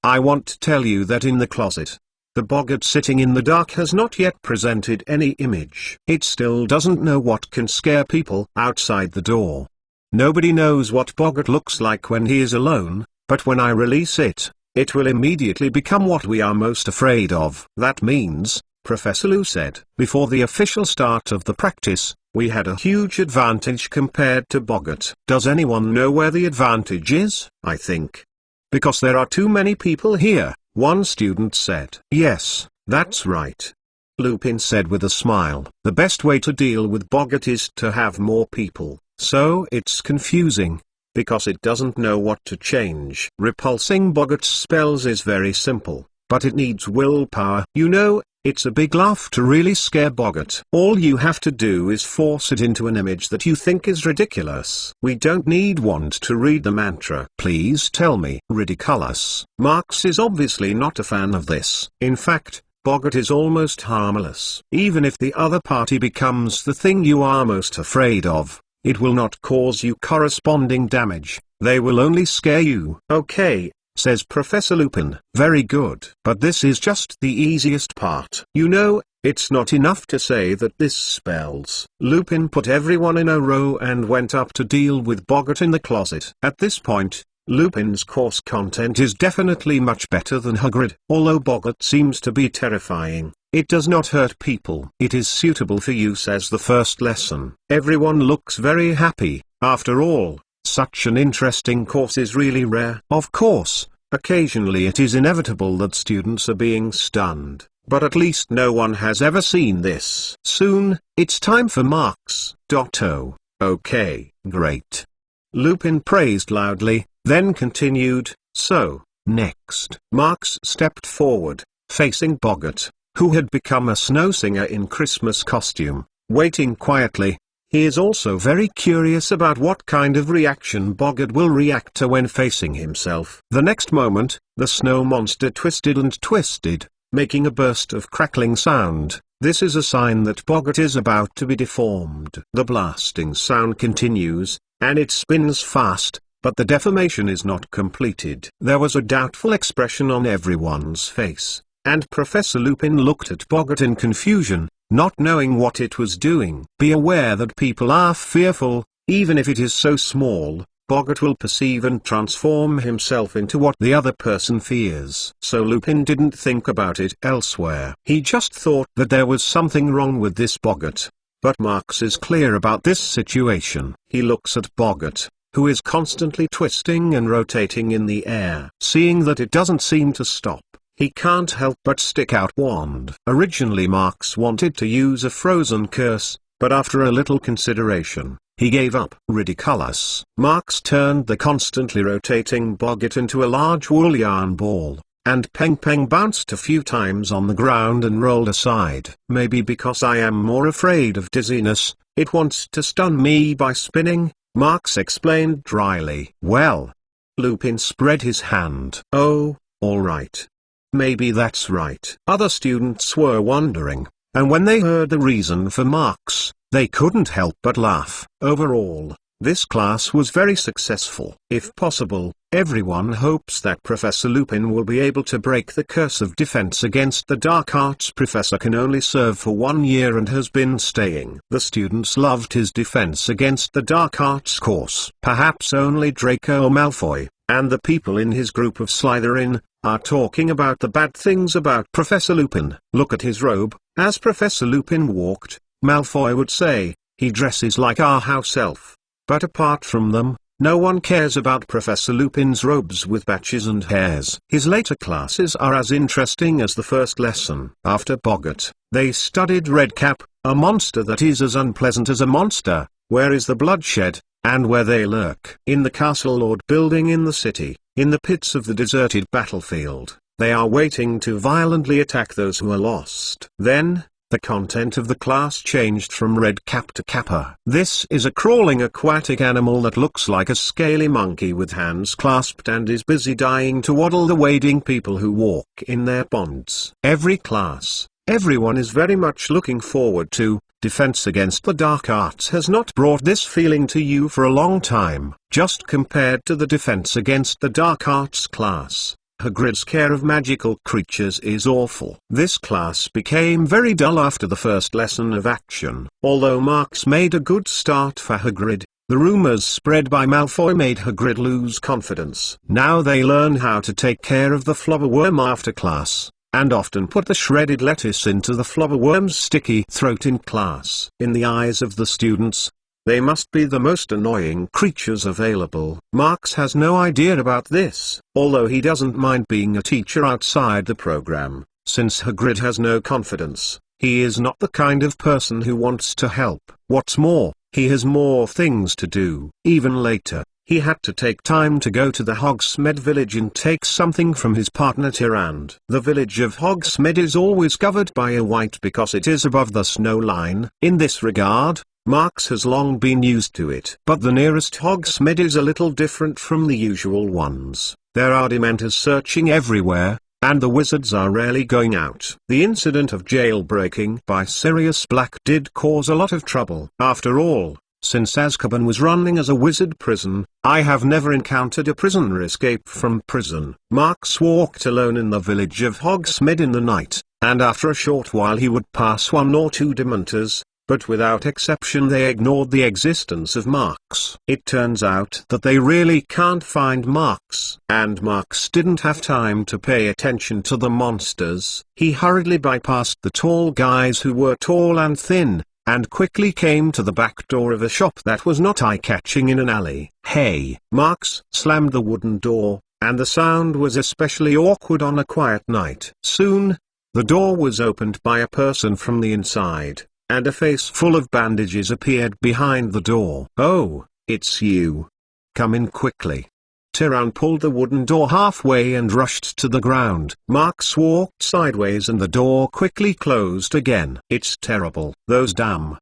I want to tell you that in the closet, the Boggart sitting in the dark has not yet presented any image. It still doesn't know what can scare people outside the door. Nobody knows what Boggart looks like when he is alone, but when I release it, it will immediately become what we are most afraid of. That means, Professor Lu said, before the official start of the practice, we had a huge advantage compared to Boggart. Does anyone know where the advantage is? I think. Because there are too many people here, one student said. Yes, that's right. Lupin said with a smile. The best way to deal with Boggart is to have more people, so it's confusing, because it doesn't know what to change. Repulsing Boggart's spells is very simple, but it needs willpower. You know, it's a big laugh to really scare Boggart. All you have to do is force it into an image that you think is ridiculous. We don't need wand to read the mantra. Please tell me. Ridiculous. Marx is obviously not a fan of this. In fact, Boggart is almost harmless. Even if the other party becomes the thing you are most afraid of, it will not cause you corresponding damage. They will only scare you. Okay, says Professor Lupin. Very good. But this is just the easiest part. You know, it's not enough to say that this spells. Lupin put everyone in a row and went up to deal with Boggart in the closet. At this point, Lupin's course content is definitely much better than Hagrid. Although Boggart seems to be terrifying, it does not hurt people. It is suitable for use as the first lesson. Everyone looks very happy. After all, such an interesting course is really rare. Of course, occasionally it is inevitable that students are being stunned, but at least no one has ever seen this. Soon, it's time for Marx. Oh, okay, great. Lupin praised loudly, then continued, so, next. Marx stepped forward, facing Boggart, who had become a snow singer in Christmas costume, waiting quietly. He is also very curious about what kind of reaction Boggart will react to when facing himself. The next moment, the snow monster twisted and twisted, making a burst of crackling sound. This is a sign that Boggart is about to be deformed. The blasting sound continues, and it spins fast, but the deformation is not completed. There was a doubtful expression on everyone's face, and Professor Lupin looked at Boggart in confusion, not knowing what it was doing. Be aware that people are fearful, even if it is so small. Boggart will perceive and transform himself into what the other person fears. So Lupin didn't think about it elsewhere. He just thought that there was something wrong with this Boggart. But Marx is clear about this situation. He looks at Boggart, who is constantly twisting and rotating in the air. Seeing that it doesn't seem to stop, he can't help but stick out wand. Originally Marx wanted to use a frozen curse, but after a little consideration, he gave up. Ridiculous. Marx turned the constantly rotating Boggart into a large wool yarn ball, and Peng Peng bounced a few times on the ground and rolled aside. Maybe because I am more afraid of dizziness, it wants to stun me by spinning, Marx explained dryly. Well. Lupin spread his hand. Oh, all right. Maybe that's right. Other students were wondering, and when they heard the reason for Marx, they couldn't help but laugh. Overall, this class was very successful. If possible, everyone hopes that Professor Lupin will be able to break the curse of defense against the dark arts. Professor can only serve for 1 year and has been staying. The students loved his defense against the dark arts course. Perhaps only Draco Malfoy, and the people in his group of Slytherin, are talking about the bad things about Professor Lupin. Look at his robe. As Professor Lupin walked, Malfoy would say, he dresses like our house elf. But apart from them, no one cares about Professor Lupin's robes with patches and hairs. His later classes are as interesting as the first lesson. After Boggart, they studied Redcap, a monster that is as unpleasant as a monster. Where is the bloodshed, and where they lurk? In the Castle Lord building in the city, in the pits of the deserted battlefield, they are waiting to violently attack those who are lost. Then, the content of the class changed from Redcap to Kappa. This is a crawling aquatic animal that looks like a scaly monkey with hands clasped and is busy dying to waddle the wading people who walk in their ponds. Every class, everyone is very much looking forward to. Defense against the dark arts has not brought this feeling to you for a long time. Just compared to the defense against the dark arts class, Hagrid's care of magical creatures is awful. This class became very dull after the first lesson of action. Although Marx made a good start for Hagrid, the rumors spread by Malfoy made Hagrid lose confidence. Now they learn how to take care of the flubberworm after class, and often put the shredded lettuce into the flubberworm's sticky throat in class. In the eyes of the students, they must be the most annoying creatures available. Marx has no idea about this, although he doesn't mind being a teacher outside the program. Since Hagrid has no confidence, he is not the kind of person who wants to help. What's more, he has more things to do. Even later, he had to take time to go to the Hogsmeade village and take something from his partner Tyrande. The village of Hogsmeade is always covered by a white because it is above the snow line. In this regard, Marx has long been used to it. But the nearest Hogsmeade is a little different from the usual ones. There are Dementors searching everywhere, and the wizards are rarely going out. The incident of jailbreaking by Sirius Black did cause a lot of trouble. After all, since Azkaban was running as a wizard prison, I have never encountered a prisoner escape from prison. Marx walked alone in the village of Hogsmeade in the night, and after a short while he would pass 1 or 2 Dementors, but without exception they ignored the existence of Marx. It turns out that they really can't find Marx. And Marx didn't have time to pay attention to the monsters. He hurriedly bypassed the tall guys who were tall and thin, and quickly came to the back door of a shop that was not eye-catching in an alley. Hey! Marx slammed the wooden door, and the sound was especially awkward on a quiet night. Soon, the door was opened by a person from the inside, and a face full of bandages appeared behind the door. Oh, it's you. Come in quickly. Tyrande pulled the wooden door halfway and rushed to the ground. Marx walked sideways and the door quickly closed again. It's terrible. Those damn.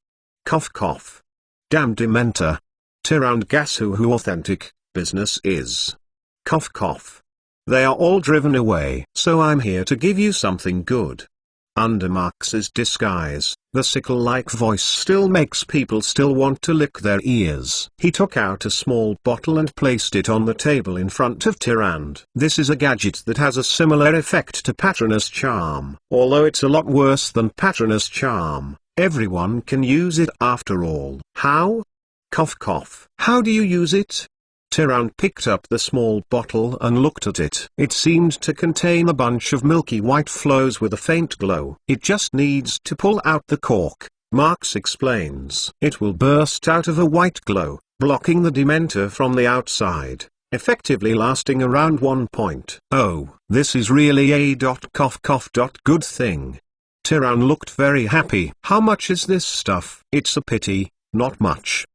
Cough cough. Damn Dementor. Tyrande gas who authentic business is. Cough cough. They are all driven away. So I'm here to give you something good. Under Marx's disguise, the sickle-like voice still makes people still want to lick their ears. He took out a small bottle and placed it on the table in front of Tyrande. This is a gadget that has a similar effect to Patronus Charm. Although it's a lot worse than Patronus Charm, everyone can use it after all. How? Cough cough. How do you use it? Tyrande picked up the small bottle and looked at it. It seemed to contain a bunch of milky white flows with a faint glow. It just needs to pull out the cork, Marx explains. It will burst out of a white glow, blocking the Dementor from the outside, effectively lasting around 1 point. Oh, this is really a cough cough good thing. Tyrande looked very happy. How much is this stuff? It's a pity, not much.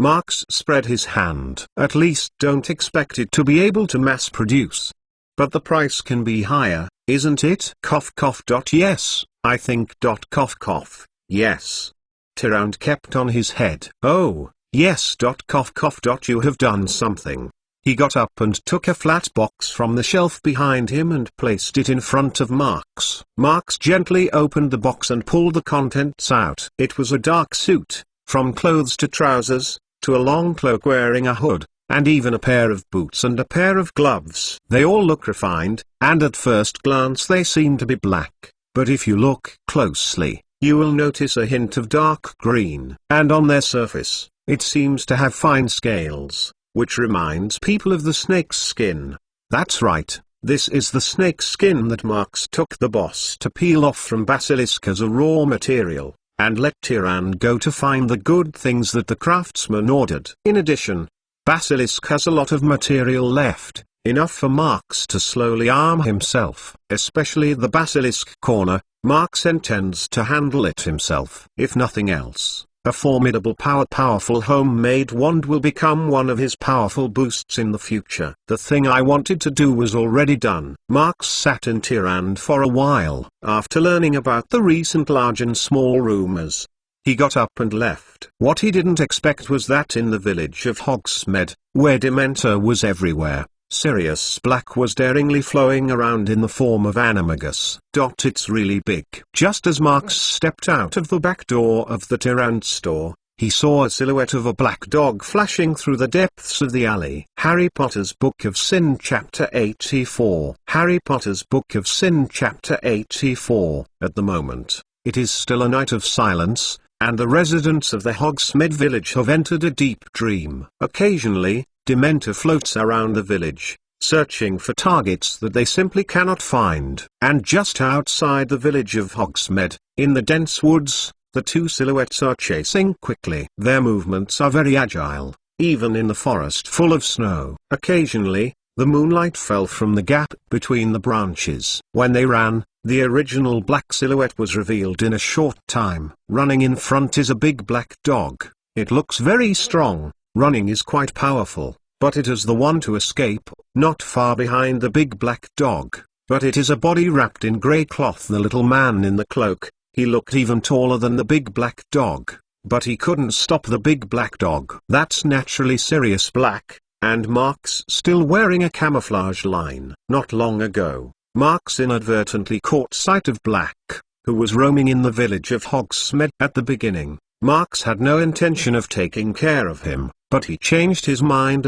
Marx spread his hand. At least don't expect it to be able to mass produce. but the price can be higher, isn't it? Cough cough. Yes, I think. Cough cough, yes. Tyrant kept on his head. Oh, yes. Cough cough. You have done something. He got up and took a flat box from the shelf behind him and placed it in front of Marx. Marx gently opened the box and pulled the contents out. It was a dark suit, from clothes to trousers, to a long cloak wearing a hood, and even a pair of boots and a pair of gloves. They all look refined, and at first glance they seem to be black, but if you look closely, you will notice a hint of dark green. And on their surface, it seems to have fine scales, which reminds people of the snake's skin. That's right, this is the snake skin that Marx took the boss to peel off from Basilisk as a raw material, and let Tyrant go to find the good things that the craftsman ordered. In addition, Basilisk has a lot of material left, enough for Marx to slowly arm himself. Especially the Basilisk corner, Marx intends to handle it himself. If nothing else, a formidable powerful homemade wand will become one of his powerful boosts in the future. The thing I wanted to do was already done. Marx sat in Tyrant for a while. After learning about the recent large and small rumors, he got up and left. What he didn't expect was that in the village of Hogsmeade, where Dementor was everywhere, Sirius Black was daringly flowing around in the form of Animagus. It's really big. Just as Marx stepped out of the back door of the Tyrant store, he saw a silhouette of a black dog flashing through the depths of the alley. Harry Potter's Book of Sin Chapter 84. Harry Potter's Book of Sin Chapter 84. At the moment, it is still a night of silence, and the residents of the Hogsmeade village have entered a deep dream. Occasionally, Dementor floats around the village, searching for targets that they simply cannot find. And just outside the village of Hogsmeade, in the dense woods, the two silhouettes are chasing quickly. Their movements are very agile, even in the forest full of snow. Occasionally, the moonlight fell from the gap between the branches. When they ran, the original black silhouette was revealed in a short time. Running in front is a big black dog. It looks very strong. Running is quite powerful, but it is the one to escape. Not far behind the big black dog, but it is a body wrapped in grey cloth. The little man in the cloak, he looked even taller than the big black dog, but he couldn't stop the big black dog. That's naturally Sirius Black, and Marx still wearing a camouflage line. Not long ago, Marx inadvertently caught sight of Black, who was roaming in the village of Hogsmeade. At the beginning, Marx had no intention of taking care of him, but he changed his mind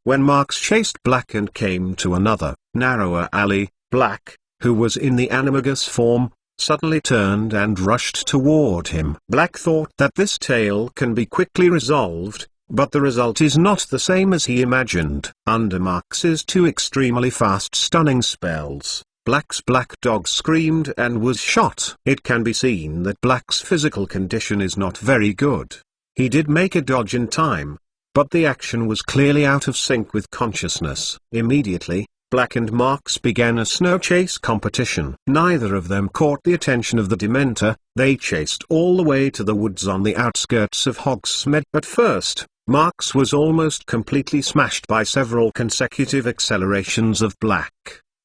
when Marx chased Black and came to another, narrower alley. Black, who was in the Animagus form, suddenly turned and rushed toward him. Black thought that this tale can be quickly resolved, but the result is not the same as he imagined. Under Marx's two extremely fast stunning spells, Black's black dog screamed and was shot. It can be seen that Black's physical condition is not very good. He did make a dodge in time, but the action was clearly out of sync with consciousness. Immediately, Black and Marx began a snow chase competition. Neither of them caught the attention of the Dementor. They chased all the way to the woods on the outskirts of Hogsmeade. At first, Marx was almost completely smashed by several consecutive accelerations of Black.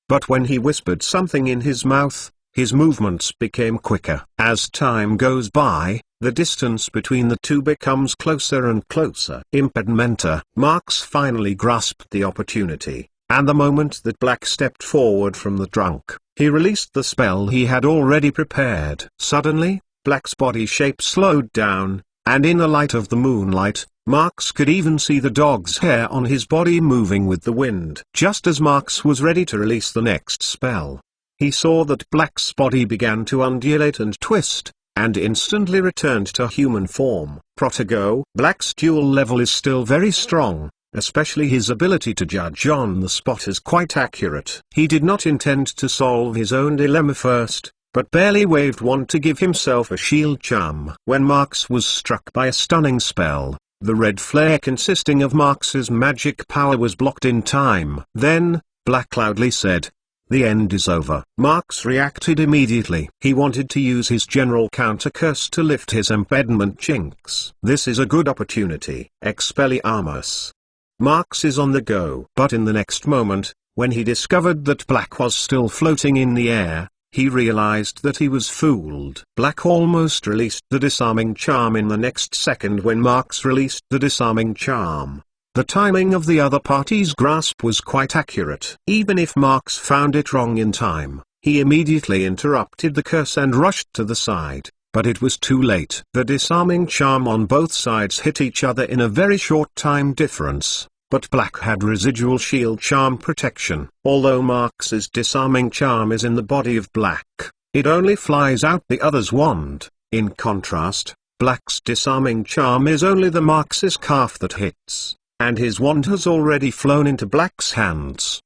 But when he whispered something in his mouth, his movements became quicker. As time goes by, the distance between the two becomes closer and closer. Impedimenta. Marx finally grasped the opportunity, and the moment that Black stepped forward from the trunk, he released the spell he had already prepared. Suddenly, Black's body shape slowed down, and in the light of the moonlight, Marx could even see the dog's hair on his body moving with the wind. Just as Marx was ready to release the next spell, he saw that Black's body began to undulate and twist, and instantly returned to human form. Protego. Black's duel level is still very strong, especially his ability to judge on the spot is quite accurate. He did not intend to solve his own dilemma first, but barely waved wand to give himself a shield charm. When Marx was struck by a stunning spell, the red flare consisting of Marx's magic power was blocked in time. Then, Black loudly said, "The end is over." Marx reacted immediately. He wanted to use his general counter curse to lift his impediment jinx. This is a good opportunity. Expelliarmus. Marx is on the go. But in the next moment, When he discovered that Black was still floating in the air, he realized that he was fooled. Black almost released the disarming charm in the next second when Marx released the disarming charm. The timing of the other party's grasp was quite accurate. Even if Marx found it wrong in time, he immediately interrupted the curse and rushed to the side, but it was too late. The disarming charm on both sides hit each other in a very short time difference, but Black had residual shield charm protection. Although Marx's disarming charm is in the body of Black, it only flies out the other's wand. In contrast, Black's disarming charm is only the Marx's calf that hits, and his wand has already flown into Black's hands.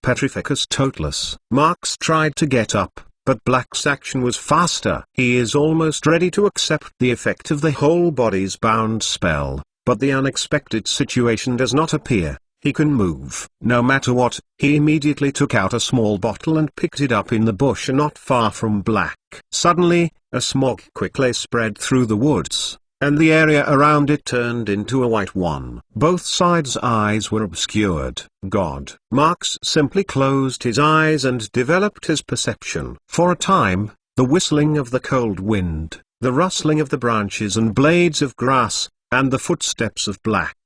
Petrificus totalis. Marx tried to get up, but Black's action was faster. He is almost ready to accept the effect of the whole body's bound spell, but the unexpected situation does not appear. He can move. No matter what, he immediately took out a small bottle and picked it up in the bush not far from Black. Suddenly, a smog quickly spread through the woods, and the area around it turned into a white one. Both sides' eyes were obscured. God. Marx simply closed his eyes and developed his perception. For a time, the whistling of the cold wind, the rustling of the branches and blades of grass, and the footsteps of Black.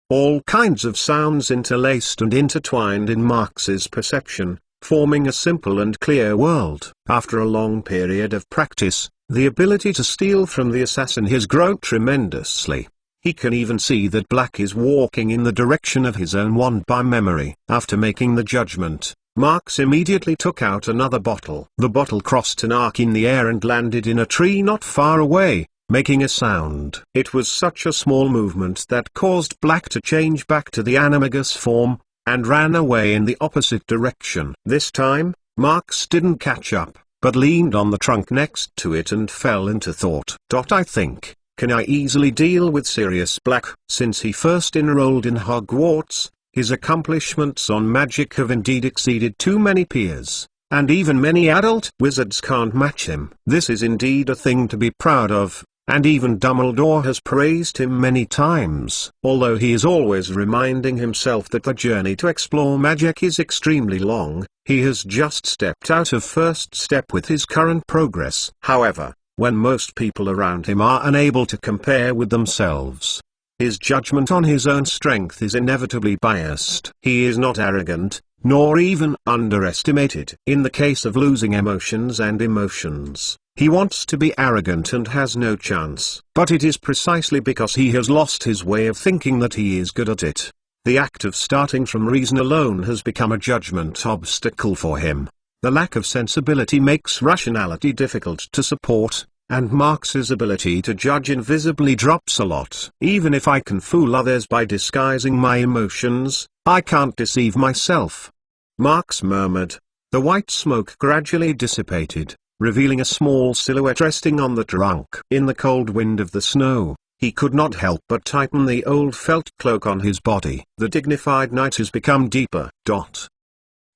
All kinds of sounds interlaced and intertwined in Marx's perception, forming a simple and clear world. After a long period of practice, the ability to steal from the assassin has grown tremendously. He can even see that Black is walking in the direction of his own wand by memory. After making the judgment, Marx immediately took out another bottle. The bottle crossed an arc in the air and landed in a tree not far away, making a sound. It was such a small movement that caused Black to change back to the animagus form, and ran away in the opposite direction. This time, Marx didn't catch up, but leaned on the trunk next to it and fell into thought. I think, can I easily deal with Sirius Black? Since he first enrolled in Hogwarts, his accomplishments on magic have indeed exceeded too many peers, and even many adult wizards can't match him. This is indeed a thing to be proud of, and even Dumbledore has praised him many times. Although he is always reminding himself that the journey to explore magic is extremely long, he has just stepped out of first step with his current progress. However, when most people around him are unable to compare with themselves, his judgment on his own strength is inevitably biased. He is not arrogant, nor even underestimated. In the case of losing emotions and emotions, he wants to be arrogant and has no chance. But it is precisely because he has lost his way of thinking that he is good at it. The act of starting from reason alone has become a judgment obstacle for him. The lack of sensibility makes rationality difficult to support, and Marx's ability to judge invisibly drops a lot. Even if I can fool others by disguising my emotions, I can't deceive myself. Marx murmured. The white smoke gradually dissipated, revealing a small silhouette resting on the trunk. In the cold wind of the snow, he could not help but tighten the old felt cloak on his body. The dignified night has become deeper.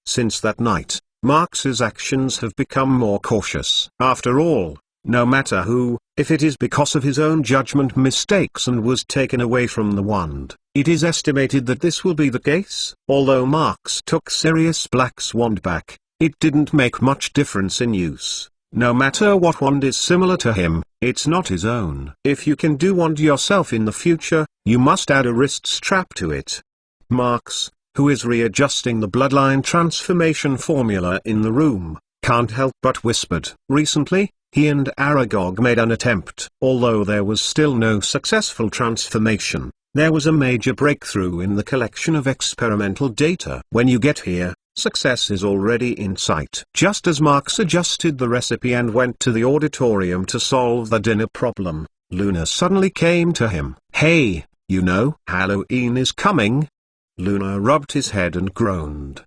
Since that night, Marx's actions have become more cautious. After all, no matter who, if it is because of his own judgment mistakes and was taken away from the wand, it is estimated that this will be the case. Although Marx took Sirius Black's wand back, it didn't make much difference in use. No matter what wand is similar to him, it's not his own. If you can do wand yourself in the future, you must add a wrist strap to it. Marx, who is readjusting the bloodline transformation formula in the room, can't help but whispered. Recently, he and Aragog made an attempt. Although there was still no successful transformation, there was a major breakthrough in the collection of experimental data. When you get here, success is already in sight. Just as Marx adjusted the recipe and went to the auditorium to solve the dinner problem, Luna suddenly came to him. Hey, you know, Halloween is coming. Luna rubbed his head and groaned.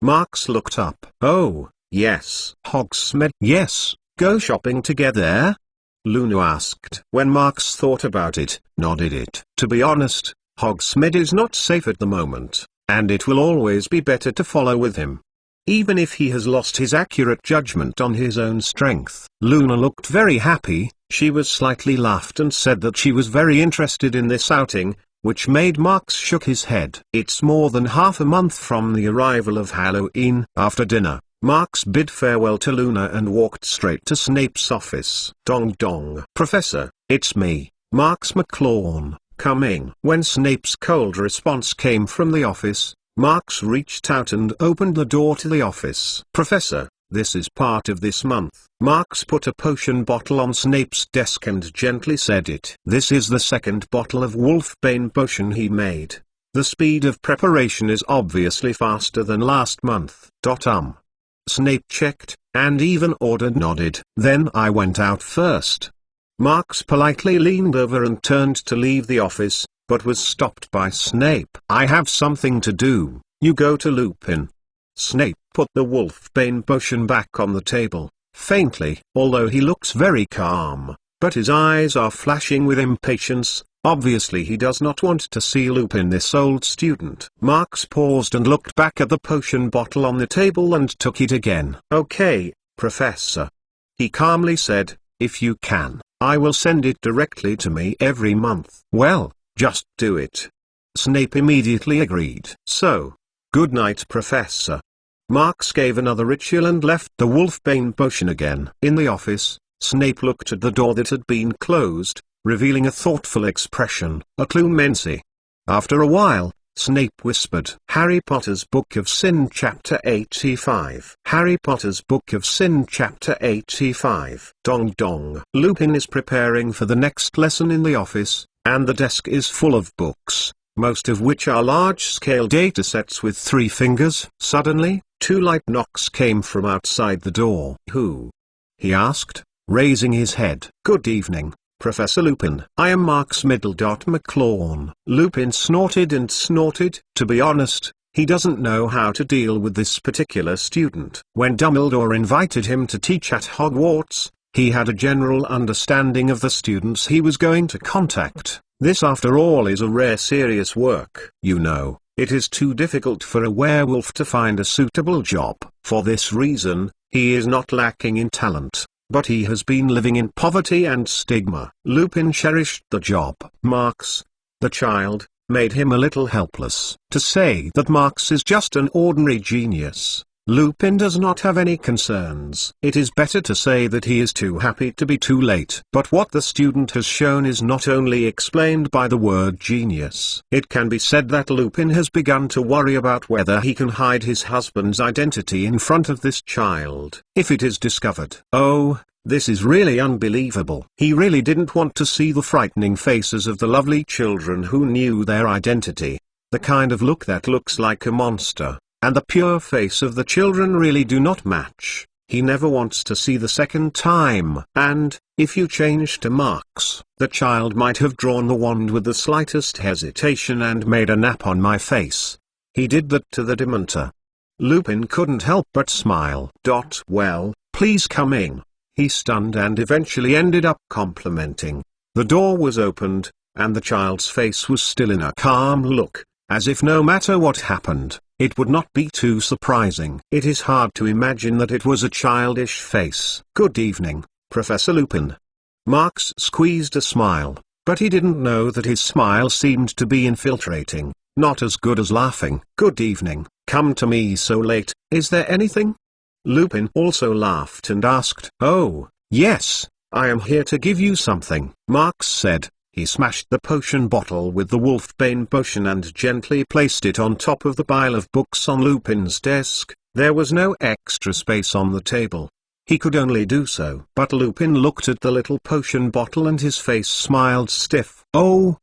Marx looked up. Oh, yes. Hogsmeade. Yes, go shopping together? Luna asked. When Marx thought about it, nodded it. To be honest, Hogsmeade is not safe at the moment, and it will always be better to follow with him. even if he has lost his accurate judgment on his own strength. Luna looked very happy. She was slightly laughed and said that she was very interested in this outing, which made Marx shook his head. It's more than half a month from the arrival of Halloween. After dinner, Marx bid farewell to Luna and walked straight to Snape's office. Dong dong. Professor, it's me, Marx McLaughlin, coming. When Snape's cold response came from the office, Marx reached out and opened the door to the office. Professor, this is part of this month. Marx put a potion bottle on Snape's desk and gently said it. This is the second bottle of Wolfbane potion he made. The speed of preparation is obviously faster than last month. Snape checked, and even ordered nodded. Then I went out first. Marx politely leaned over and turned to leave the office, but was stopped by Snape. I have something to do. You go to Lupin. Snape put the Wolfbane potion back on the table, faintly. Although he looks very calm, but his eyes are flashing with impatience. Obviously he does not want to see Lupin, this old student. Marx paused and looked back at the potion bottle on the table and took it again. Okay, Professor. He calmly said, if you can, I will send it directly to me every month. Well, just do it. Snape immediately agreed. So, good night, Professor. Marx gave another ritual and left the Wolfbane potion again. In the office, Snape looked at the door that had been closed, revealing a thoughtful expression. Occlumency. After a while, Snape whispered, Harry Potter's Book of Sin Chapter 85. Harry Potter's Book of Sin Chapter 85. Dong dong. Lupin is preparing for the next lesson in the office, and the desk is full of books, most of which are large-scale datasets with 3 fingers. Suddenly, 2 light knocks came from outside the door. Who? He asked, raising his head. Good evening, Professor Lupin. I am Marx McLaughlin. Lupin snorted and snorted. To be honest, he doesn't know how to deal with this particular student. When Dumbledore invited him to teach at Hogwarts, he had a general understanding of the students he was going to contact. This after all is a rare serious work. You know, it is too difficult for a werewolf to find a suitable job. For this reason, he is not lacking in talent, but he has been living in poverty and stigma. Lupin cherished the job. Marx, the child, made him a little helpless. To say that Marx is just an ordinary genius, Lupin does not have any concerns. It is better to say that he is too happy to be too late. But what the student has shown is not only explained by the word genius. It can be said that Lupin has begun to worry about whether he can hide his husband's identity in front of this child. If it is discovered, oh, this is really unbelievable. He really didn't want to see the frightening faces of the lovely children who knew their identity. The kind of look that looks like a monster, and the pure face of the children really do not match. He never wants to see the second time. And, if you change to Marx, the child might have drawn the wand with the slightest hesitation and made a nap on my face. He did that to the Dementor. Lupin couldn't help but smile. Well, please come in. He stunned and eventually ended up complimenting. The door was opened, and the child's face was still in a calm look, as if no matter what happened, it would not be too surprising. It is hard to imagine that it was a childish face. Good evening, Professor Lupin. Marx squeezed a smile, but he didn't know that his smile seemed to be infiltrating, not as good as laughing. Good evening. Come to me so late, is there anything? Lupin also laughed and asked, Oh, yes, I am here to give you something. Marx said. He smashed the potion bottle with the Wolfbane potion and gently placed it on top of the pile of books on Lupin's desk. There was no extra space on the table. He could only do so. But Lupin looked at the little potion bottle and his face smiled stiff. Oh,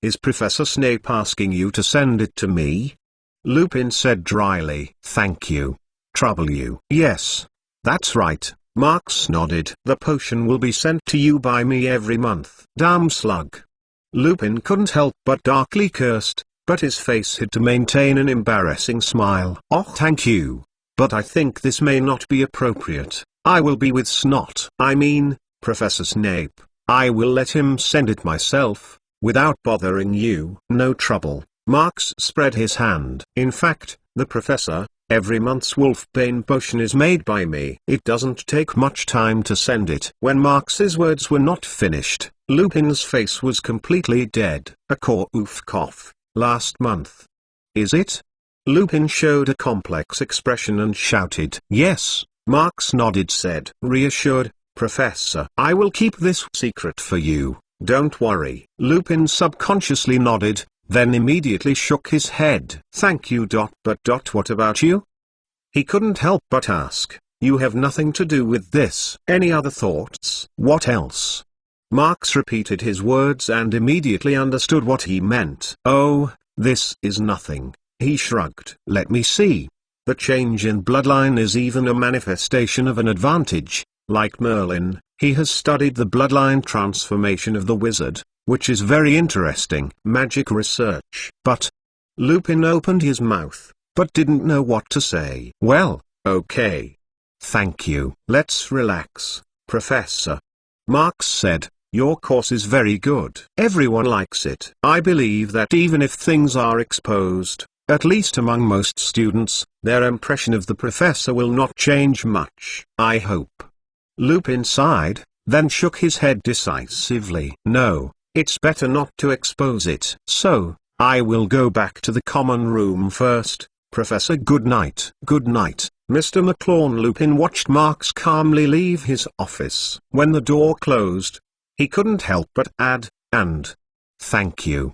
is Professor Snape asking you to send it to me? Lupin said dryly. Thank you. Trouble you. Yes, that's right. Marx nodded. The potion will be sent to you by me every month. Damn slug. Lupin couldn't help but darkly cursed, but his face hid to maintain an embarrassing smile. Oh, thank you. But I think this may not be appropriate. I will be with Snot. I mean, Professor Snape. I will let him send it myself, without bothering you. No trouble. Marx spread his hand. In fact, the professor, Every month's Wolfbane potion is made by me. It doesn't take much time to send it." When Marx's words were not finished, Lupin's face was completely dead. "A cough. Last month. Is it?" Lupin showed a complex expression and shouted. "Yes," Marx nodded, said, reassured, "Professor, I will keep this secret for you, don't worry." Lupin subconsciously nodded, then immediately shook his head. "Thank you. But what about you?" He couldn't help but ask. "You have nothing to do with this." "Any other thoughts?" "What else?" Marx repeated his words and immediately understood what he meant. "Oh, this is nothing," he shrugged. "Let me see. The change in bloodline is even a manifestation of an advantage. Like Merlin, he has studied the bloodline transformation of the wizard, which is very interesting. Magic research." "But..." Lupin opened his mouth, but didn't know what to say. "Well, okay. Thank you. Let's relax, Professor," Marx said. "Your course is very good. Everyone likes it. I believe that even if things are exposed, at least among most students, their impression of the professor will not change much. I hope." Lupin sighed, then shook his head decisively. "No, it's better not to expose it. So, I will go back to the common room first, Professor. Good night." "Good night, Mr. McLawn." Lupin watched Marx calmly leave his office. When the door closed, he couldn't help but add, "And thank you."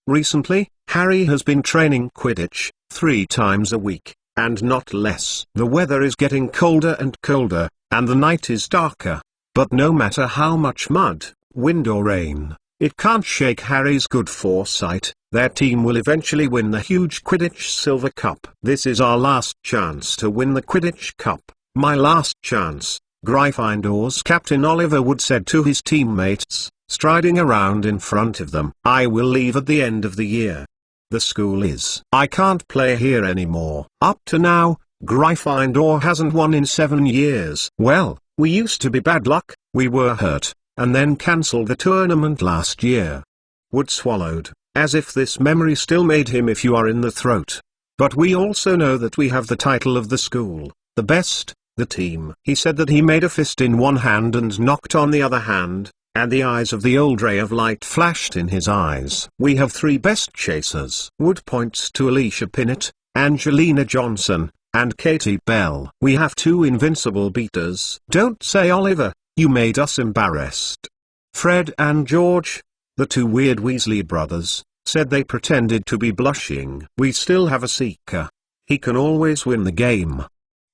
Recently, Harry has been training Quidditch 3 times a week, and not less. The weather is getting colder and colder, and the night is darker. But no matter how much mud, wind or rain, it can't shake Harry's good foresight. Their team will eventually win the huge Quidditch Silver Cup. "This is our last chance to win the Quidditch Cup. My last chance," Gryffindor's Captain Oliver Wood said to his teammates, striding around in front of them. "I will leave at the end of the year. The school is. I can't play here anymore. Up to now, Gryffindor hasn't won in 7 years. Well, we used to be bad luck. We were hurt, and then cancelled the tournament last year." Wood swallowed, as if this memory still made him if you are in the throat. "But we also know that we have the title of the school, the best, the team." He said that he made a fist in one hand and knocked on the other hand, and the eyes of the old ray of light flashed in his eyes. "We have 3 best chasers." Wood points to Alicia Pinnett, Angelina Johnson, and Katie Bell. "We have 2 invincible beaters." "Don't say Oliver, you made us embarrassed." Fred and George, the 2 weird Weasley brothers, said they pretended to be blushing. "We still have a seeker. He can always win the game,"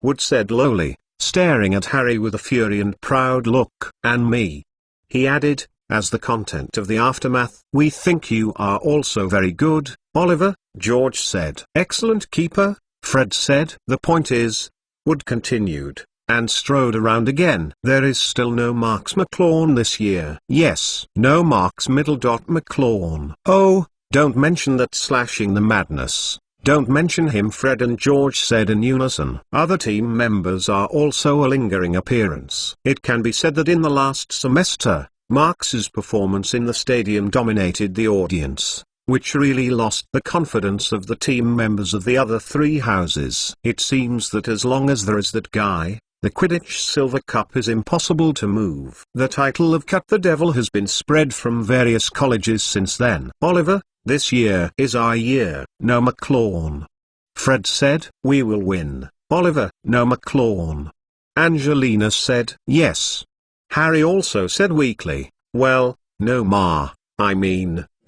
Wood said lowly, staring at Harry with a fury and proud look. "And me," he added, as the content of the aftermath. "We think you are also very good, Oliver," George said. "Excellent keeper," Fred said. "The point is," Wood continued, and strode around again. "There is still no Marx McLawn this year." "Yes, no Marx McLawn." "Oh, don't mention that. Slashing the madness. Don't mention him," Fred and George said in unison. Other team members are also a lingering appearance. It can be said that in the last semester, Marx's performance in the stadium dominated the audience, which really lost the confidence of the team members of the other 3 houses. It seems that as long as there is that guy, the Quidditch Silver Cup is impossible to move. The title of Cut the Devil has been spread from various colleges since then. "Oliver, this year is our year." "No McLawn," Fred said. "We will win." "Oliver, no McLawn." Angelina said. "Yes." Harry also said weakly, "Well, no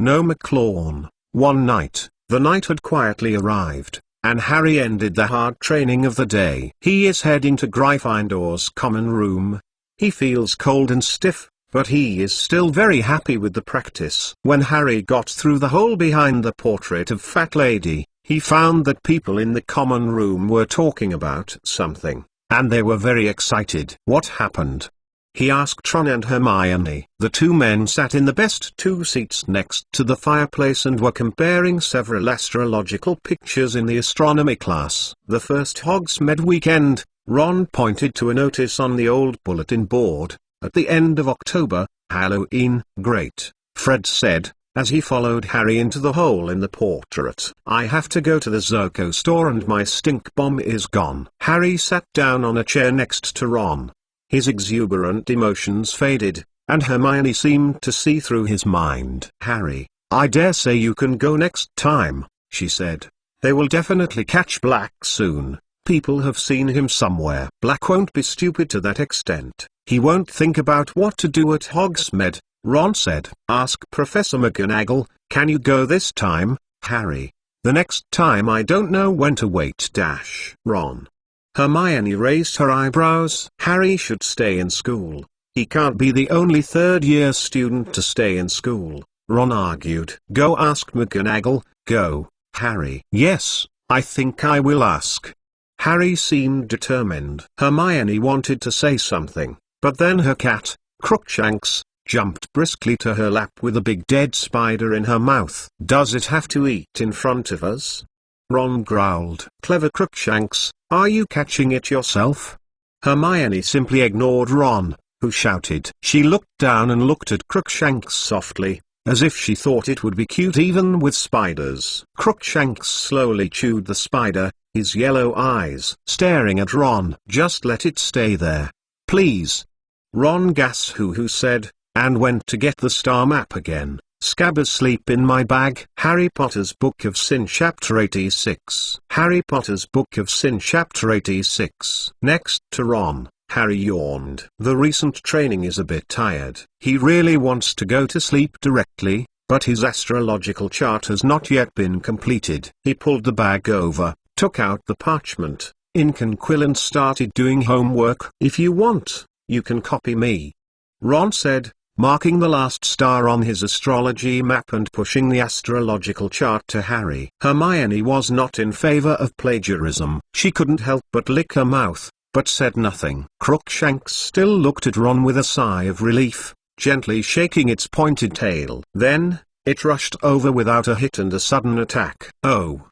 no McLawn." One night, the night had quietly arrived, and Harry ended the hard training of the day. He is heading to Gryffindor's common room. He feels cold and stiff, but he is still very happy with the practice. When Harry got through the hole behind the portrait of Fat Lady, he found that people in the common room were talking about something, and they were very excited. "What happened?" he asked Ron and Hermione. The 2 men sat in the best 2 seats next to the fireplace and were comparing several astrological pictures in the astronomy class. "The first Hogsmeade weekend," Ron pointed to a notice on the old bulletin board, "at the end of October, Halloween." "Great," Fred said, as he followed Harry into the hole in the portrait. "I have to go to the Zoko store and my stink bomb is gone." Harry sat down on a chair next to Ron. His exuberant emotions faded, and Hermione seemed to see through his mind. "Harry, I dare say you can go next time," she said. "They will definitely catch Black soon. People have seen him somewhere." "Black won't be stupid to that extent. He won't think about what to do at Hogsmeade," Ron said. "Ask Professor McGonagall, can you go this time, Harry? The next time I don't know when to wait. Ron." Hermione raised her eyebrows. "Harry should stay in school. He can't be the only third-year student to stay in school," Ron argued. "Go ask McGonagall, go, Harry." "Yes, I think I will ask." Harry seemed determined. Hermione wanted to say something, but then her cat, Crookshanks, jumped briskly to her lap with a big dead spider in her mouth. "Does it have to eat in front of us?" Ron growled. "Clever Crookshanks, are you catching it yourself?" Hermione simply ignored Ron, who shouted. She looked down and looked at Crookshanks softly, as if she thought it would be cute even with spiders. Crookshanks slowly chewed the spider, his yellow eyes staring at Ron. "Just let it stay there, please." Ron Gas-Hoo said, and went to get the star map again. "Scabbers sleep in my bag." Harry Potter's Book of Sin Chapter 86. Harry Potter's Book of Sin Chapter 86. Next to Ron, Harry yawned. The recent training is a bit tired. He really wants to go to sleep directly, but his astrological chart has not yet been completed. He pulled the bag over, took out the parchment, ink and quill and started doing homework. "If you want, you can copy me," Ron said, marking the last star on his astrology map and pushing the astrological chart to Harry. Hermione was not in favor of plagiarism. She couldn't help but lick her mouth, but said nothing. Crookshanks still looked at Ron with a sigh of relief, gently shaking its pointed tail. Then, it rushed over without a hit and a sudden attack. "Oh!"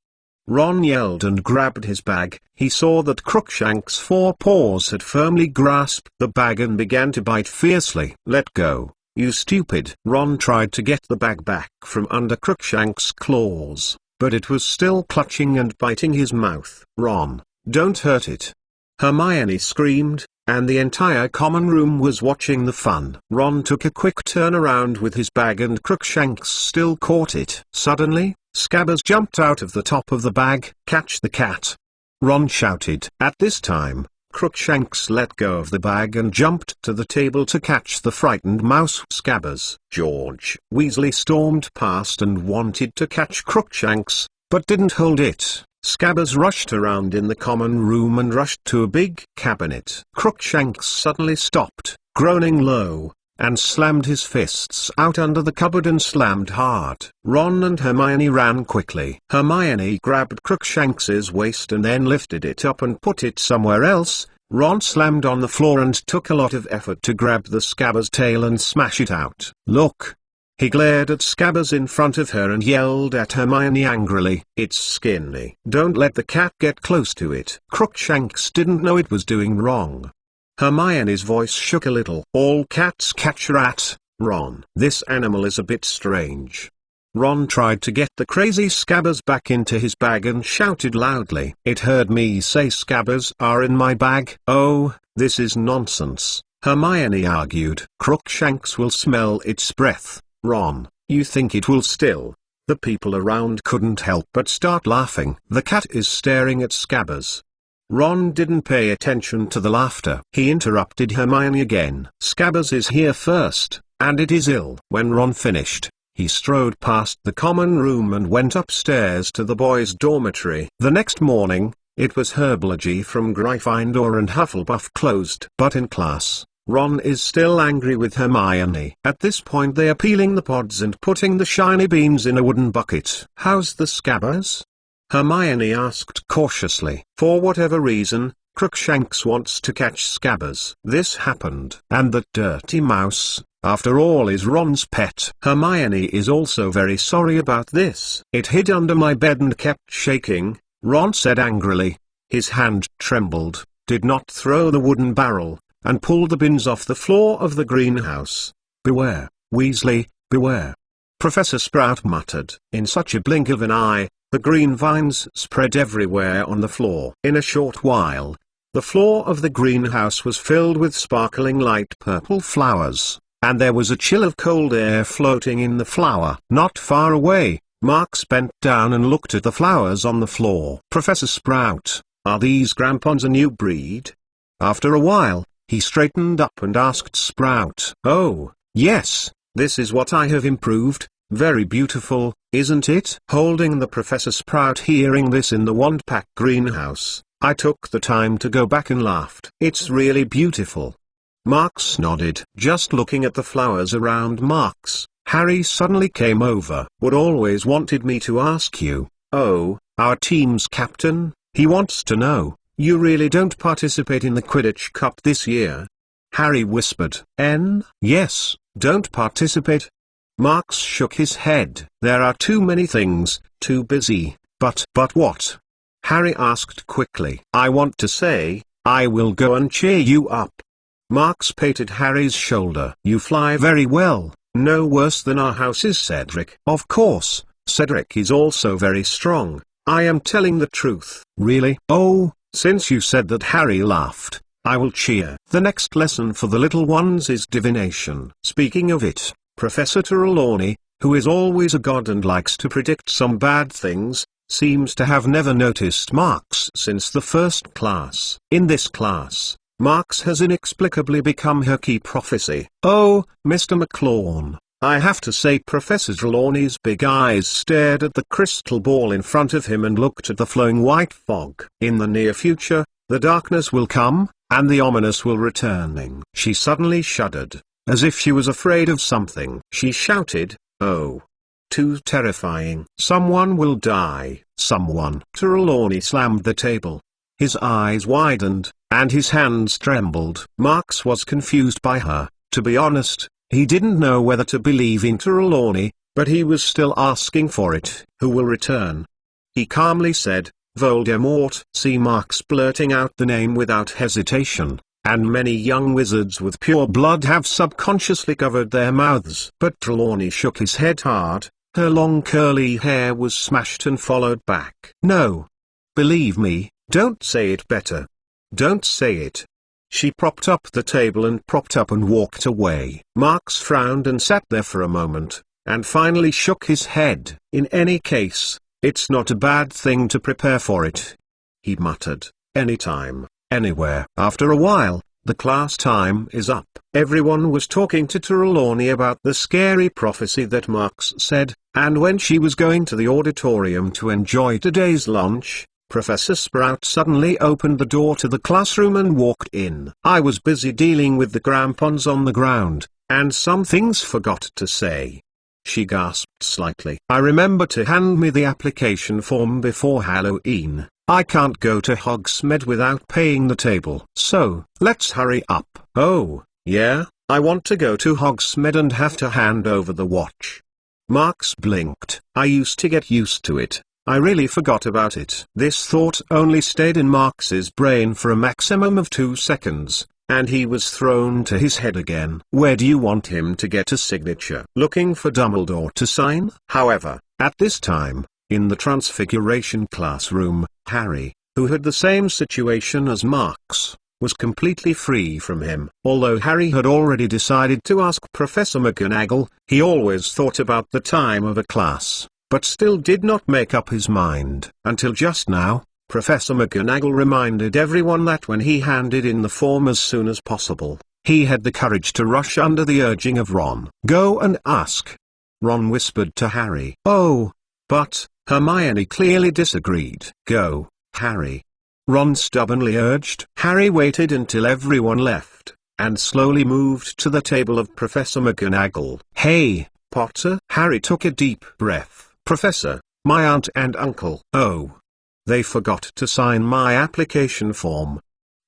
Ron yelled and grabbed his bag. He saw that Crookshanks' four paws had firmly grasped the bag and began to bite fiercely. "Let go, you stupid!" Ron tried to get the bag back from under Crookshanks' claws, but it was still clutching and biting his mouth. "Ron, don't hurt it!" Hermione screamed, and the entire common room was watching the fun. Ron took a quick turn around with his bag and Crookshanks still caught it. Suddenly, Scabbers jumped out of the top of the bag. "Catch the cat!" Ron shouted. At this time, Crookshanks let go of the bag and jumped to the table to catch the frightened mouse. Scabbers. George Weasley stormed past and wanted to catch Crookshanks, but didn't hold it. Scabbers rushed around in the common room and rushed to a big cabinet. Crookshanks suddenly stopped, groaning low, and slammed his fists out under the cupboard and slammed hard. Ron and Hermione ran quickly. Hermione grabbed Crookshanks's waist and then lifted it up and put it somewhere else. Ron slammed on the floor and took a lot of effort to grab the Scabbers' tail and smash it out. "Look!" He glared at Scabbers in front of her and yelled at Hermione angrily. "It's skinny. Don't let the cat get close to it." Crookshanks didn't know it was doing wrong. Hermione's voice shook a little. "All cats catch rat, Ron. This animal is a bit strange." Ron tried to get the crazy Scabbers back into his bag and shouted loudly. "It heard me say Scabbers are in my bag." "Oh, this is nonsense," Hermione argued. "Crookshanks will smell its breath, Ron. You think it will still?" The people around couldn't help but start laughing. "The cat is staring at Scabbers." Ron didn't pay attention to the laughter. He interrupted Hermione again. "Scabbers is here first, and it is ill." When Ron finished, he strode past the common room and went upstairs to the boys' dormitory. The next morning, it was herbology from Gryffindor and Hufflepuff closed. But in class, Ron is still angry with Hermione. At this point they are peeling the pods and putting the shiny beans in a wooden bucket. "How's the Scabbers?" Hermione asked cautiously. "For whatever reason, Crookshanks wants to catch Scabbers. This happened. And that dirty mouse, after all, is Ron's pet. Hermione is also very sorry about this. It hid under my bed and kept shaking," Ron said angrily. His hand trembled, did not throw the wooden barrel, and pulled the bins off the floor of the greenhouse. "Beware, Weasley, beware." Professor Sprout muttered. In such a blink of an eye, the green vines spread everywhere on the floor. In a short while, the floor of the greenhouse was filled with sparkling light purple flowers, and there was a chill of cold air floating in the flower. Not far away, Marks bent down and looked at the flowers on the floor. Professor Sprout, are these grampons a new breed? After a while, he straightened up and asked Sprout. Oh, yes, this is what I have improved. Very beautiful, isn't it? Holding the Professor Sprout hearing this in the Wandpack greenhouse, I took the time to go back and laughed. It's really beautiful. Marks nodded. Just looking at the flowers around Marks, Harry suddenly came over. Wood always wanted me to ask you. Oh, our team's captain, he wants to know, you really don't participate in the Quidditch Cup this year? Harry whispered. Yes, don't participate. Marks shook his head. There are too many things, too busy. But what? Harry asked quickly. I want to say, I will go and cheer you up. Marks patted Harry's shoulder. You fly very well, no worse than our house's Cedric. Of course, Cedric is also very strong. I am telling the truth. Really? Oh, since you said that, Harry laughed. I will cheer. The next lesson for the little ones is divination. Speaking of it, Professor Trelawney, who is always a god and likes to predict some bad things, seems to have never noticed Marks since the first class. In this class, Marks has inexplicably become her key prophecy. Oh, Mr. McLawn, I have to say Professor Trelawney's big eyes stared at the crystal ball in front of him and looked at the flowing white fog. In the near future, the darkness will come, and the ominous will returning. She suddenly shuddered, as if she was afraid of something. She shouted, oh. Too terrifying. Someone will die. Someone. Trelawney slammed the table. His eyes widened, and his hands trembled. Marks was confused by her. To be honest, he didn't know whether to believe in Trelawney, but he was still asking for it. Who will return? He calmly said, Voldemort. See Marks blurting out the name without hesitation, and many young wizards with pure blood have subconsciously covered their mouths. But Trelawney shook his head hard. Her long curly hair was smashed and followed back. No. Believe me, don't say it better. Don't say it. She propped up the table and propped up and walked away. Marks frowned and sat there for a moment, and finally shook his head. In any case, it's not a bad thing to prepare for it, he muttered. Anytime, anywhere. After a while, the class time is up. Everyone was talking to Trelawney about the scary prophecy that Marks said, and when she was going to the auditorium to enjoy today's lunch, Professor Sprout suddenly opened the door to the classroom and walked in. I was busy dealing with the grampons on the ground, and some things forgot to say. She gasped slightly. I remember to hand me the application form before Halloween. I can't go to Hogsmeade without paying the table. So, let's hurry up. Oh, yeah, I want to go to Hogsmeade and have to hand over the watch. Marks blinked. I used to get used to it. I really forgot about it. This thought only stayed in Marks's brain for a maximum of 2 seconds, and he was thrown to his head again. Where do you want him to get a signature? Looking for Dumbledore to sign? However, at this time, in the Transfiguration classroom, Harry, who had the same situation as Marks, was completely free from him. Although Harry had already decided to ask Professor McGonagall, he always thought about the time of a class, but still did not make up his mind. Until just now, Professor McGonagall reminded everyone that when he handed in the form as soon as possible, he had the courage to rush under the urging of Ron. Go and ask. Ron whispered to Harry. Oh, but, Hermione clearly disagreed. Go, Harry. Ron stubbornly urged. Harry waited until everyone left, and slowly moved to the table of Professor McGonagall. Hey, Potter. Harry took a deep breath. Professor, my aunt and uncle. Oh. They forgot to sign my application form.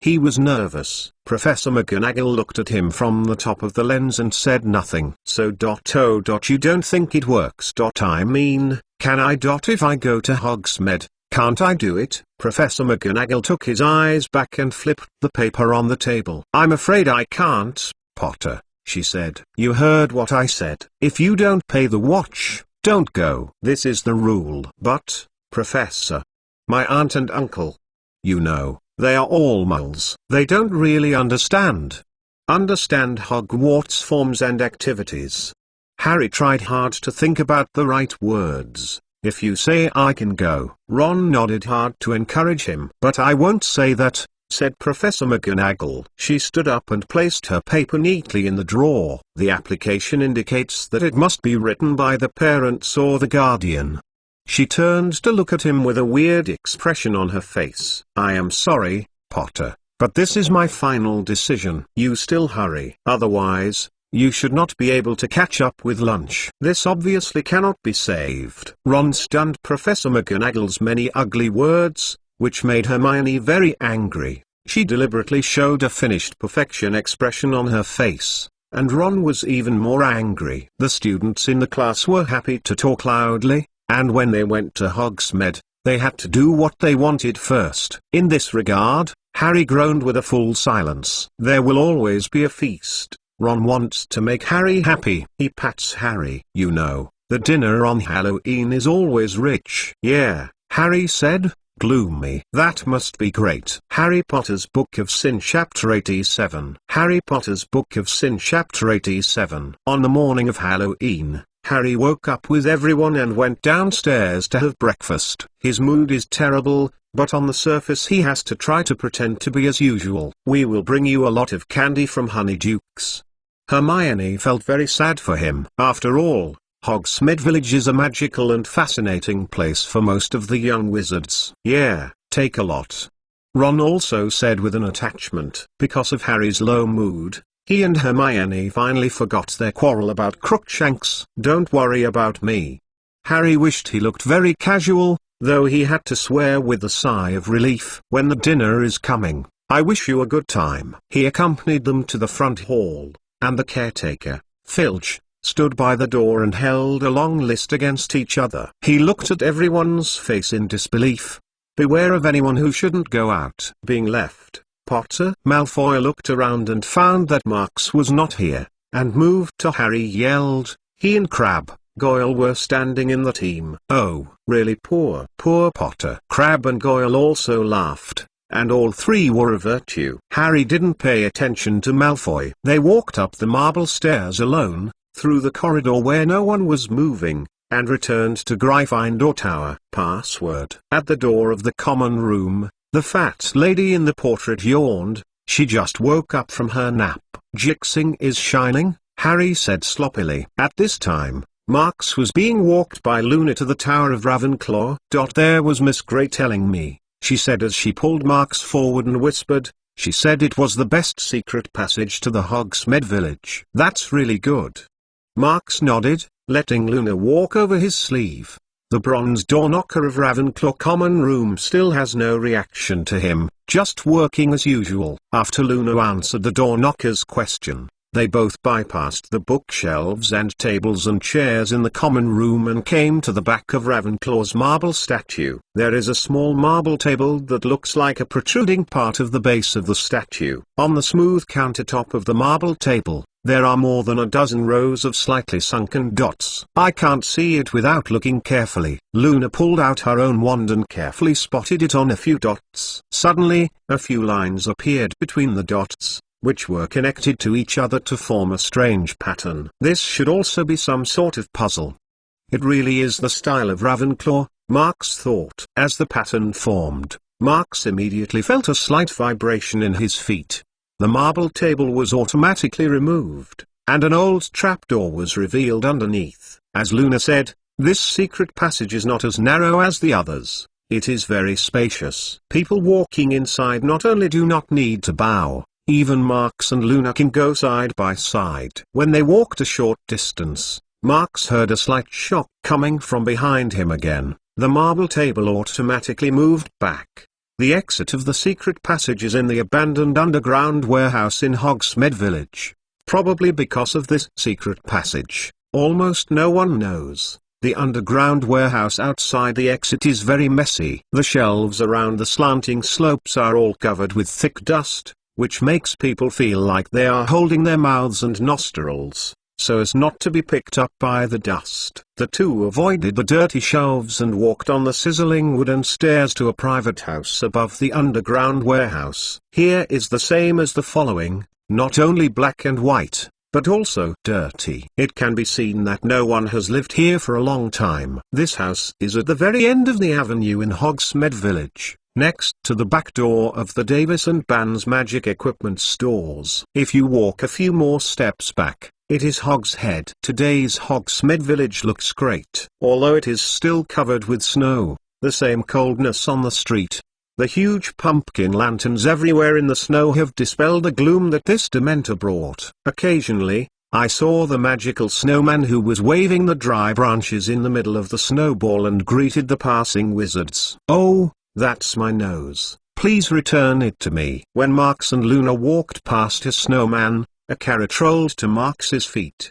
He was nervous. Professor McGonagall looked at him from the top of the lens and said nothing. So you don't think it works? I mean, can I? If I go to Hogsmeade, can't I do it? Professor McGonagall took his eyes back and flipped the paper on the table. I'm afraid I can't, Potter. she said. "You heard what I said. If you don't pay the watch, don't go. This is the rule." "But, Professor, my aunt and uncle, you know, they are all muggles. They don't really understand Hogwarts forms and activities." Harry tried hard to think about the right words. "If you say I can go." Ron nodded hard to encourage him. "But I won't say that," said Professor McGonagall. She stood up and placed her paper neatly in the drawer. "The application indicates that it must be written by the parents or the guardian." She turned to look at him with a weird expression on her face. "I am sorry, Potter, but this is my final decision. You still hurry. Otherwise, you should not be able to catch up with lunch." "This obviously cannot be saved." Ron stunned Professor McGonagall's many ugly words, which made Hermione very angry. She deliberately showed a finished perfection expression on her face, and Ron was even more angry. The students in the class were happy to talk loudly, and when they went to Hogsmeade, they had to do what they wanted first. In this regard, Harry groaned with a full silence. "There will always be a feast. Ron wants to make Harry happy." He pats Harry. "You know, the dinner on Halloween is always rich." "Yeah," Harry said, gloomy. "That must be great." Harry Potter's Book of Sin Chapter 87. Harry Potter's Book of Sin Chapter 87. On the morning of Halloween, Harry woke up with everyone and went downstairs to have breakfast. His mood is terrible, but on the surface he has to try to pretend to be as usual. "We will bring you a lot of candy from Honeydukes." Hermione felt very sad for him. After all, Hogsmeade Village is a magical and fascinating place for most of the young wizards. "Yeah, take a lot," Ron also said with an attachment. Because of Harry's low mood, he and Hermione finally forgot their quarrel about Crookshanks. "Don't worry about me." Harry wished he looked very casual, though he had to swear with a sigh of relief. "When the dinner is coming, I wish you a good time." He accompanied them to the front hall, and the caretaker, Filch, stood by the door and held a long list against each other. He looked at everyone's face in disbelief. "Beware of anyone who shouldn't go out." "Being left, Potter?" Malfoy looked around and found that Marks was not here, and moved to Harry yelled. He and Crabbe, Goyle were standing in the team. "Oh, really poor Potter." Crabbe and Goyle also laughed, and all three were a virtue. Harry didn't pay attention to Malfoy. They walked up the marble stairs alone, through the corridor where no one was moving, and returned to Gryffindor Tower. Password. At the door of the common room, the fat lady in the portrait yawned. She just woke up from her nap. "Jixing is shining," Harry said sloppily. At this time, Marks was being walked by Luna to the Tower of Ravenclaw. "There was Miss Grey telling me," she said as she pulled Marks forward and whispered. "She said it was the best secret passage to the Hogsmeade Village." "That's really good." Marks nodded, letting Luna walk over his sleeve. The bronze door knocker of Ravenclaw common room still has no reaction to him, just working as usual. After Luna answered the door knocker's question, they both bypassed the bookshelves and tables and chairs in the common room and came to the back of Ravenclaw's marble statue. There is a small marble table that looks like a protruding part of the base of the statue. On the smooth countertop of the marble table, there are more than a dozen rows of slightly sunken dots. "I can't see it without looking carefully." Luna pulled out her own wand and carefully spotted it on a few dots. Suddenly, a few lines appeared between the dots, which were connected to each other to form a strange pattern. "This should also be some sort of puzzle. It really is the style of Ravenclaw," Marks thought. As the pattern formed, Marks immediately felt a slight vibration in his feet. The marble table was automatically removed, and an old trapdoor was revealed underneath. As Luna said, "This secret passage is not as narrow as the others. It is very spacious. People walking inside not only do not need to bow, even Marks and Luna can go side by side." When they walked a short distance, Marks heard a slight shock coming from behind him again. The marble table automatically moved back. The exit of the secret passage is in the abandoned underground warehouse in Hogsmeade Village. Probably because of this secret passage, almost no one knows. The underground warehouse outside the exit is very messy. The shelves around the slanting slopes are all covered with thick dust, which makes people feel like they are holding their mouths and nostrils, so as not to be picked up by the dust. The two avoided the dirty shelves and walked on the sizzling wooden stairs to a private house above the underground warehouse. Here is the same as the following, not only black and white, but also dirty. It can be seen that no one has lived here for a long time. This house is at the very end of the avenue in Hogsmeade Village, next to the back door of the Davis & Bands Magic Equipment stores. If you walk a few more steps back, it is Hogshead. Today's Hogsmeade Village looks great. Although it is still covered with snow, the same coldness on the street, the huge pumpkin lanterns everywhere in the snow have dispelled the gloom that this Dementor brought. Occasionally, I saw the magical snowman who was waving the dry branches in the middle of the snowball and greeted the passing wizards. "Oh, that's my nose. Please return it to me." When Marx and Luna walked past his snowman, a carrot rolled to Marx's feet.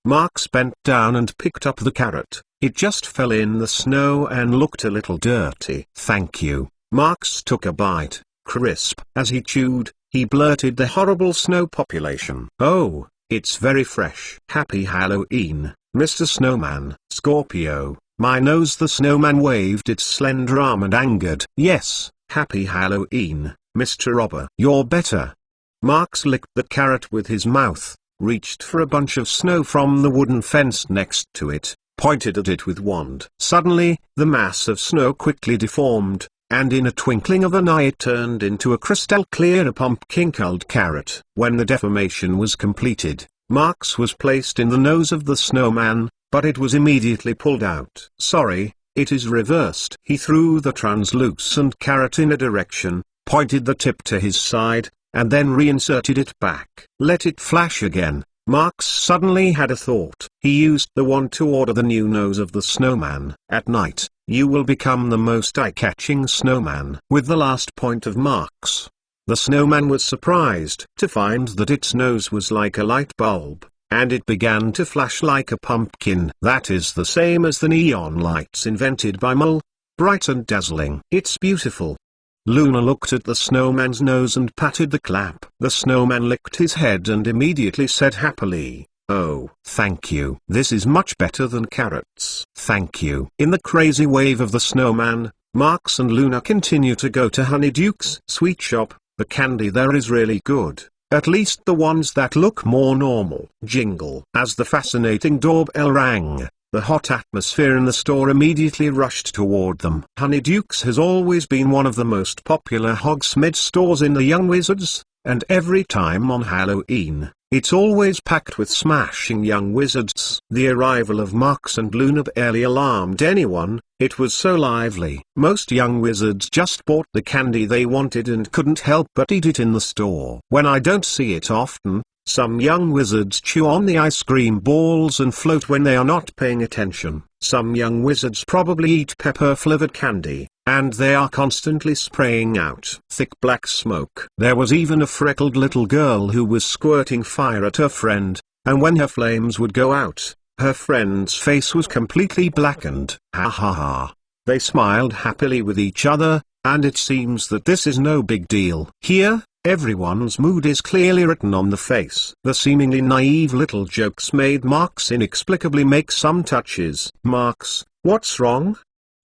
Marx bent down and picked up the carrot. It just fell in the snow and looked a little dirty. "Thank you." Marx took a bite, crisp. As he chewed, he blurted the horrible snow population. "Oh, it's very fresh." "Happy Halloween, Mr. Snowman." "Scorpio, my nose." The snowman waved its slender arm and angered. "Yes, happy Halloween, Mr. Robber." "You're better." Marx licked the carrot with his mouth, reached for a bunch of snow from the wooden fence next to it, pointed at it with wand. Suddenly, the mass of snow quickly deformed, and in a twinkling of an eye it turned into a crystal-clear pumpkin-colored carrot. When the deformation was completed, Marx was placed in the nose of the snowman, but it was immediately pulled out. "Sorry, it is reversed." He threw the translucent carrot in a direction, pointed the tip to his side, and then reinserted it back. "Let it flash again." Marx suddenly had a thought. He used the wand to order the new nose of the snowman. "At night, you will become the most eye-catching snowman." With the last point of Marx, the snowman was surprised to find that its nose was like a light bulb, and it began to flash like a pumpkin. That is the same as the neon lights invented by Mull, bright and dazzling. "It's beautiful." Luna looked at the snowman's nose and patted the clap. The snowman licked his head and immediately said happily, "Oh, thank you. This is much better than carrots." "Thank you." In the crazy wave of the snowman, Marx and Luna continue to go to Honeyduke's sweet shop. The candy there is really good, at least the ones that look more normal. Jingle. As the fascinating doorbell rang, the hot atmosphere in the store immediately rushed toward them. Honeyduke's has always been one of the most popular Hogsmeade stores in the Young Wizards, and every time on Halloween, it's always packed with smashing young wizards. The arrival of Marx and Luna barely alarmed anyone, it was so lively. Most young wizards just bought the candy they wanted and couldn't help but eat it in the store. When I don't see it often, some young wizards chew on the ice cream balls and float when they are not paying attention. Some young wizards probably eat pepper-flavored candy, and they are constantly spraying out thick black smoke. There was even a freckled little girl who was squirting fire at her friend, and when her flames would go out, her friend's face was completely blackened. Ha ha ha. They smiled happily with each other, and it seems that this is no big deal. Here, everyone's mood is clearly written on the face. The seemingly naive little jokes made Marx inexplicably make some touches. "Marx, what's wrong?"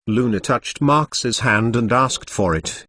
Luna touched Marx's hand and asked for it.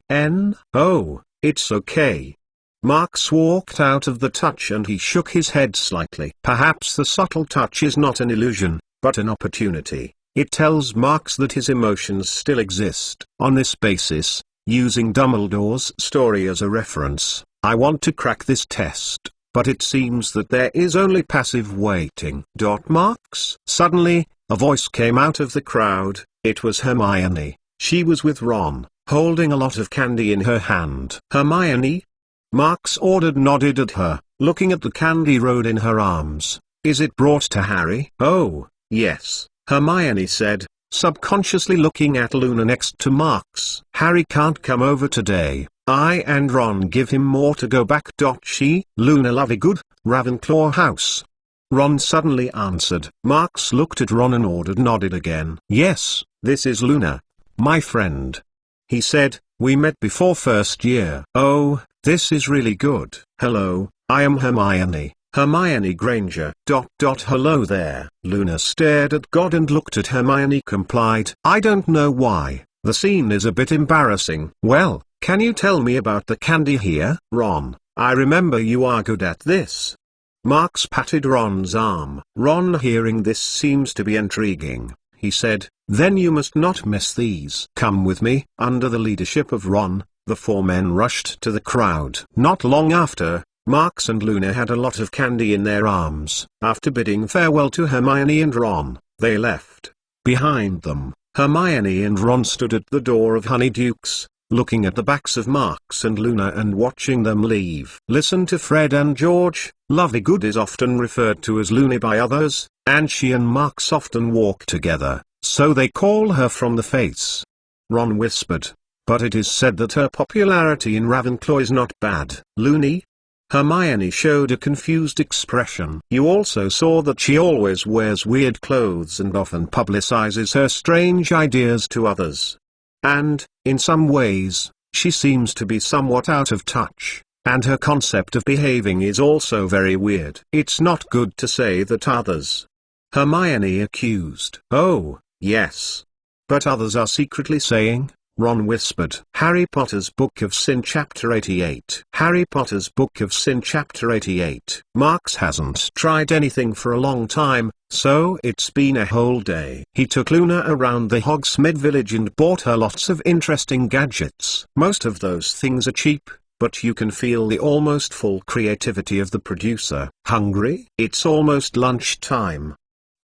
"Oh, it's okay." Marx walked out of the touch and he shook his head slightly. Perhaps the subtle touch is not an illusion, but an opportunity. It tells Marx that his emotions still exist. On this basis, using Dumbledore's story as a reference, I want to crack this test, but it seems that there is only passive waiting. Marx? Suddenly, a voice came out of the crowd. It was Hermione. She was with Ron, holding a lot of candy in her hand. "Hermione?" Marx nodded at her, looking at the candy rolled in her arms. "Is it brought to Harry?" "Oh, yes," Hermione said, subconsciously looking at Luna next to Marx. "Harry can't come over today. I and Ron give him more to go back. She, Luna Lovegood, Ravenclaw House." Ron suddenly answered. Marx looked at Ron and nodded again. "Yes, this is Luna, my friend," he said. "We met before first year." "Oh, This is really good. Hello, I am Hermione, Hermione Granger. Hello there. Luna stared at God and looked at Hermione complied. I don't know why, the scene is a bit embarrassing. Well, can you tell me about the candy here? Ron, I remember you are good at this. Marks patted Ron's arm. Ron, hearing this seems to be intriguing, he said, then you must not miss these. Come with me. Under the leadership of Ron, the four men rushed to the crowd. Not long after, Marks and Luna had a lot of candy in their arms. After bidding farewell to Hermione and Ron, they left. Behind them, Hermione and Ron stood at the door of Honeydukes, looking at the backs of Marks and Luna and watching them leave. Listen to Fred and George. Lovegood is often referred to as Luna by others, and she and Marks often walk together, so they call her from the face. Ron whispered, but it is said that her popularity in Ravenclaw is not bad. Loony? Hermione showed a confused expression. You also saw that she always wears weird clothes and often publicizes her strange ideas to others. And, in some ways, she seems to be somewhat out of touch, and her concept of behaving is also very weird. It's not good to say that others. Hermione accused. Oh, yes. But others are secretly saying, Ron whispered. Harry Potter's Book of Sin Chapter 88. Harry Potter's Book of Sin Chapter 88. Marks hasn't tried anything for a long time, so it's been a whole day. He took Luna around the Hogsmeade village and bought her lots of interesting gadgets. Most of those things are cheap, but you can feel the almost full creativity of the producer. Hungry? It's almost lunchtime.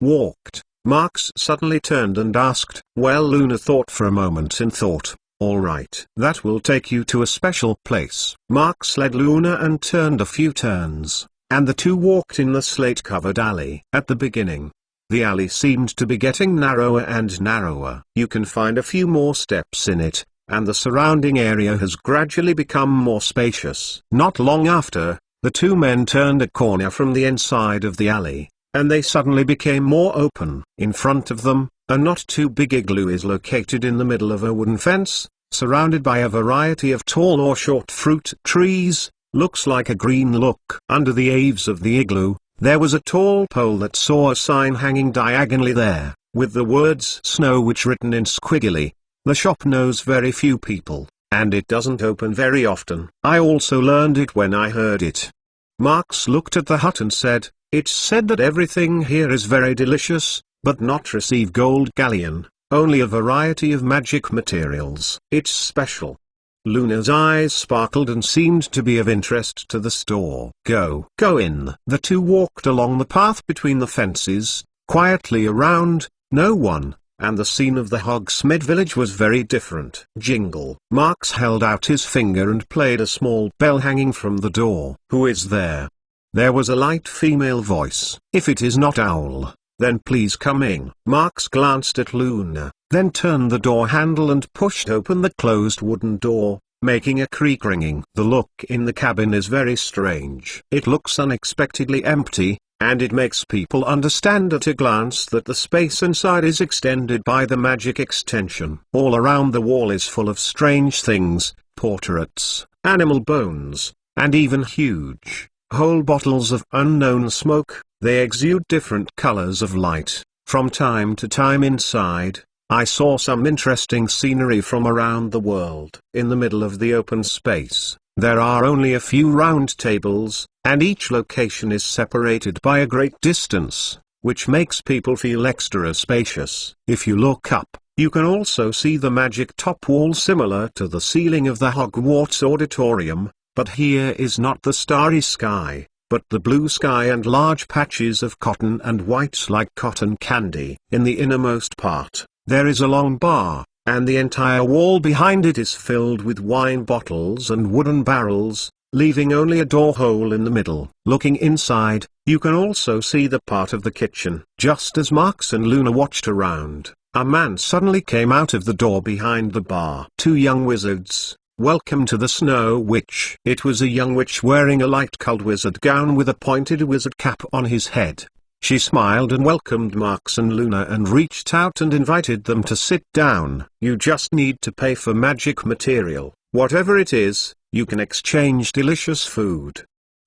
Walked. Marks suddenly turned and asked. Well, Luna thought for a moment and thought, all right. That will take you to a special place. Marks led Luna and turned a few turns, and the two walked in the slate-covered alley. At the beginning, the alley seemed to be getting narrower and narrower. You can find a few more steps in it, and the surrounding area has gradually become more spacious. Not long after, the two men turned a corner from the inside of the alley, and they suddenly became more open. In front of them, a not too big igloo is located in the middle of a wooden fence, surrounded by a variety of tall or short fruit trees. Looks like a green look. Under the eaves of the igloo, there was a tall pole that saw a sign hanging diagonally there, with the words Snowwitch written in squiggly. The shop knows very few people, and it doesn't open very often. I also learned it when I heard it. Marks looked at the hut and said, it's said that everything here is very delicious, but not receive gold galleon, only a variety of magic materials. It's special. Luna's eyes sparkled and seemed to be of interest to the store. Go in. The two walked along the path between the fences, quietly around, no one, and the scene of the Hogsmeade village was very different. Jingle. Marks held out his finger and played a small bell hanging from the door. Who is there? There was a light female voice. If it is not Owl, then please come in. Marks glanced at Luna, then turned the door handle and pushed open the closed wooden door, making a creak ringing. The look in the cabin is very strange. It looks unexpectedly empty, and it makes people understand at a glance that the space inside is extended by the magic extension. All around the wall is full of strange things, portraits, animal bones, and even huge whole bottles of unknown smoke. They exude different colors of light. From time to time inside, I saw some interesting scenery from around the world. In the middle of the open space, there are only a few round tables, and each location is separated by a great distance, which makes people feel extra spacious. If you look up, you can also see the magic top wall similar to the ceiling of the Hogwarts auditorium. But here is not the starry sky, but the blue sky and large patches of cotton and white like cotton candy. In the innermost part, there is a long bar, and the entire wall behind it is filled with wine bottles and wooden barrels, leaving only a door hole in the middle. Looking inside, you can also see the part of the kitchen. Just as Marks and Luna watched around, a man suddenly came out of the door behind the bar. Two young wizards. Welcome to the Snow Witch. It was a young witch wearing a light-colored wizard gown with a pointed wizard cap on his head. She smiled and welcomed Marks and Luna and reached out and invited them to sit down. You just need to pay for magic material. Whatever it is, you can exchange delicious food.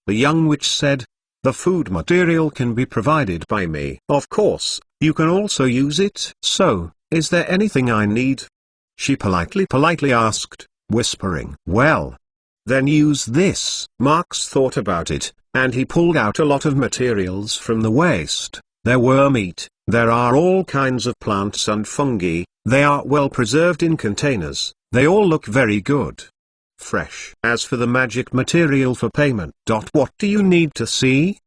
The young witch said, "The food material can be provided by me. Of course, you can also use it. So, is there anything I need?" She politely asked, whispering, "Well, then use this." Marx thought about it, and he pulled out a lot of materials from the waste. There were meat, there are all kinds of plants and fungi, they are well preserved in containers, they all look very good. Fresh. As for the magic material for payment. What do you need to see?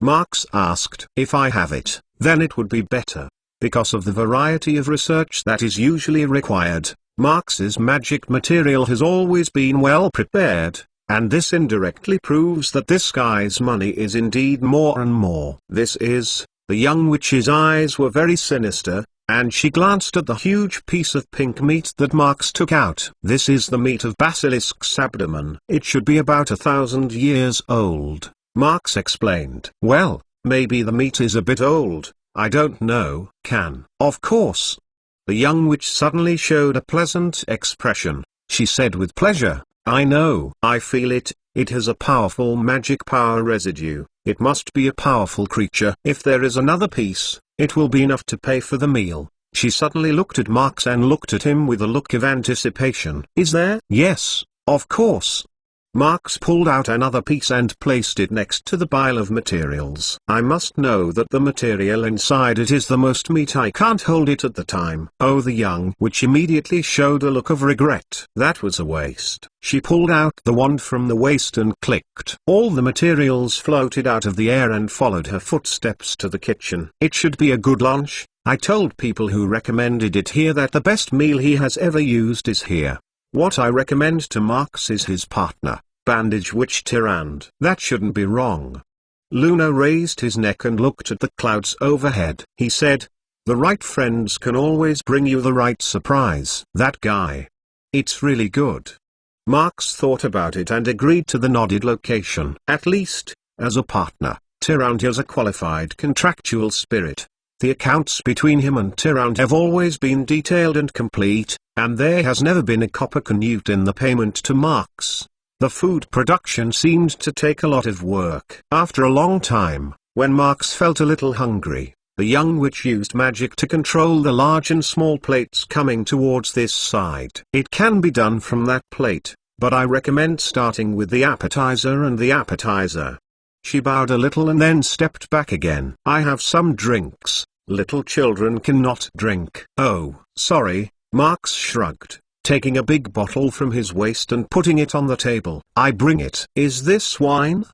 Marx asked. If I have it, then it would be better. Because of the variety of research that is usually required, Marx's magic material has always been well prepared, and this indirectly proves that this guy's money is indeed more and more. The young witch's eyes were very sinister, and she glanced at the huge piece of pink meat that Marx took out. This is the meat of Basilisk's abdomen. It should be about 1,000 years old, Marx explained. Well, maybe the meat is a bit old, I don't know. Of course. The young witch suddenly showed a pleasant expression. She said with pleasure, I know. I feel it, it has a powerful magic power residue. It must be a powerful creature. If there is another piece, it will be enough to pay for the meal. She suddenly looked at Marx and looked at him with a look of anticipation. Is there? Yes, of course. Marx pulled out another piece and placed it next to the pile of materials. I must know that the material inside it is the most meat. I can't hold it at the time. Oh, the young witch immediately showed a look of regret. That was a waste. She pulled out the wand from the waist and clicked. All the materials floated out of the air and followed her footsteps to the kitchen. It should be a good lunch. I told people who recommended it here that the best meal he has ever used is here. What I recommend to Marx is his partner, Bandage Witch Tyrande. That shouldn't be wrong. Luna raised his neck and looked at the clouds overhead. He said, the right friends can always bring you the right surprise. That guy. It's really good. Marx thought about it and agreed to the nodded location. At least, as a partner, Tyrande is a qualified contractual spirit. The accounts between him and Tyrande have always been detailed and complete, and there has never been a copper canute in the payment to Marx. The food production seemed to take a lot of work. After a long time, when Marx felt a little hungry, the young witch used magic to control the large and small plates coming towards this side. It can be done from that plate, but I recommend starting with the appetizer and the appetizer. She bowed a little and then stepped back again. I have some drinks. Little children cannot drink. Oh, sorry, Marx shrugged, taking a big bottle from his waist and putting it on the table. I bring it. Is this wine?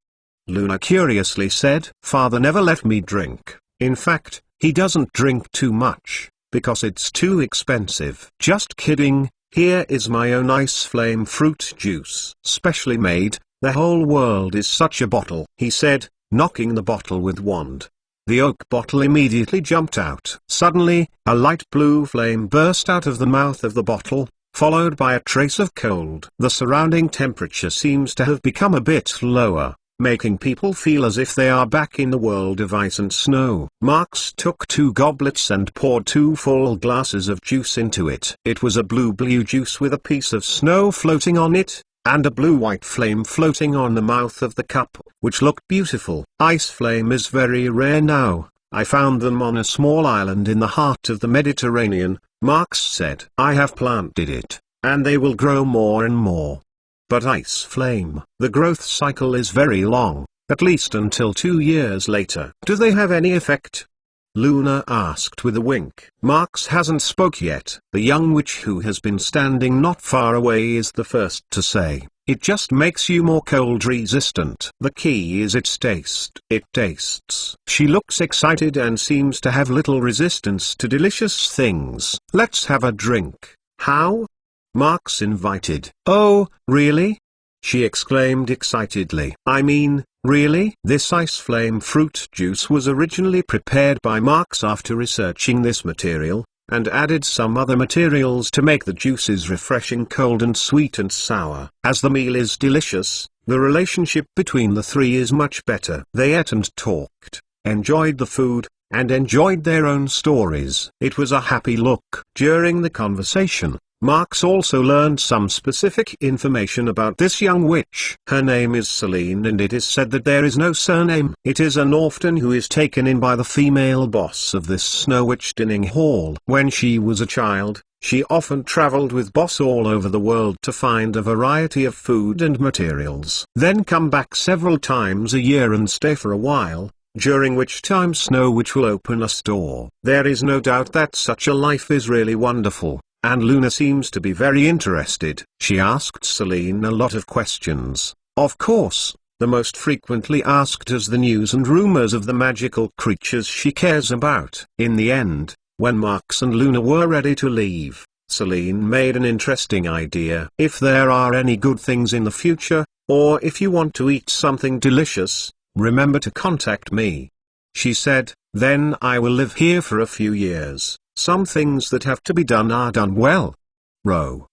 Luna curiously said. Father never let me drink. In fact, he doesn't drink too much, because it's too expensive. Just kidding, here is my own ice flame fruit juice. Specially made, the whole world is such a bottle, he said, knocking the bottle with wand. The oak bottle immediately jumped out. Suddenly, a light blue flame burst out of the mouth of the bottle, followed by a trace of cold. The surrounding temperature seems to have become a bit lower, making people feel as if they are back in the world of ice and snow. Marx took 2 goblets and poured 2 full glasses of juice into it. It was a blue juice with a piece of snow floating on it, and a blue-white flame floating on the mouth of the cup, which looked beautiful. Ice flame is very rare now. I found them on a small island in the heart of the Mediterranean, Marx said. I have planted it, and they will grow more and more. But ice flame, the growth cycle is very long, at least until 2 years later. Do they have any effect? Luna asked with a wink. Marx hasn't spoke yet. The young witch who has been standing not far away is the first to say, it just makes you more cold resistant. The key is its taste. It tastes. She looks excited and seems to have little resistance to delicious things. Let's have a drink. How? Marx invited. Oh, really? She exclaimed excitedly. I mean, really? This ice flame fruit juice was originally prepared by Marx after researching this material, and added some other materials to make the juices refreshing, cold and sweet and sour. As the meal is delicious, the relationship between the 3 is much better. They ate and talked, enjoyed the food, and enjoyed their own stories. It was a happy look. During the conversation, Marx also learned some specific information about this young witch. Her name is Celine, and it is said that there is no surname. It is an orphan who is taken in by the female boss of this Snow Witch Dining Hall. When she was a child, she often traveled with boss all over the world to find a variety of food and materials. Then come back several times a year and stay for a while, during which time Snow Witch will open a store. There is no doubt that such a life is really wonderful. And Luna seems to be very interested. She asked Celine a lot of questions. Of course, the most frequently asked is the news and rumors of the magical creatures she cares about. In the end, when Marx and Luna were ready to leave, Celine made an interesting idea. If there are any good things in the future, or if you want to eat something delicious, remember to contact me. She said, then I will live here for a few years. Some things that have to be done are done well.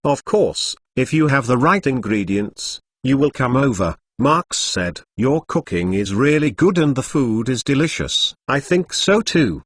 Of course, if you have the right ingredients, you will come over, Marx said. Your cooking is really good and the food is delicious. I think so too.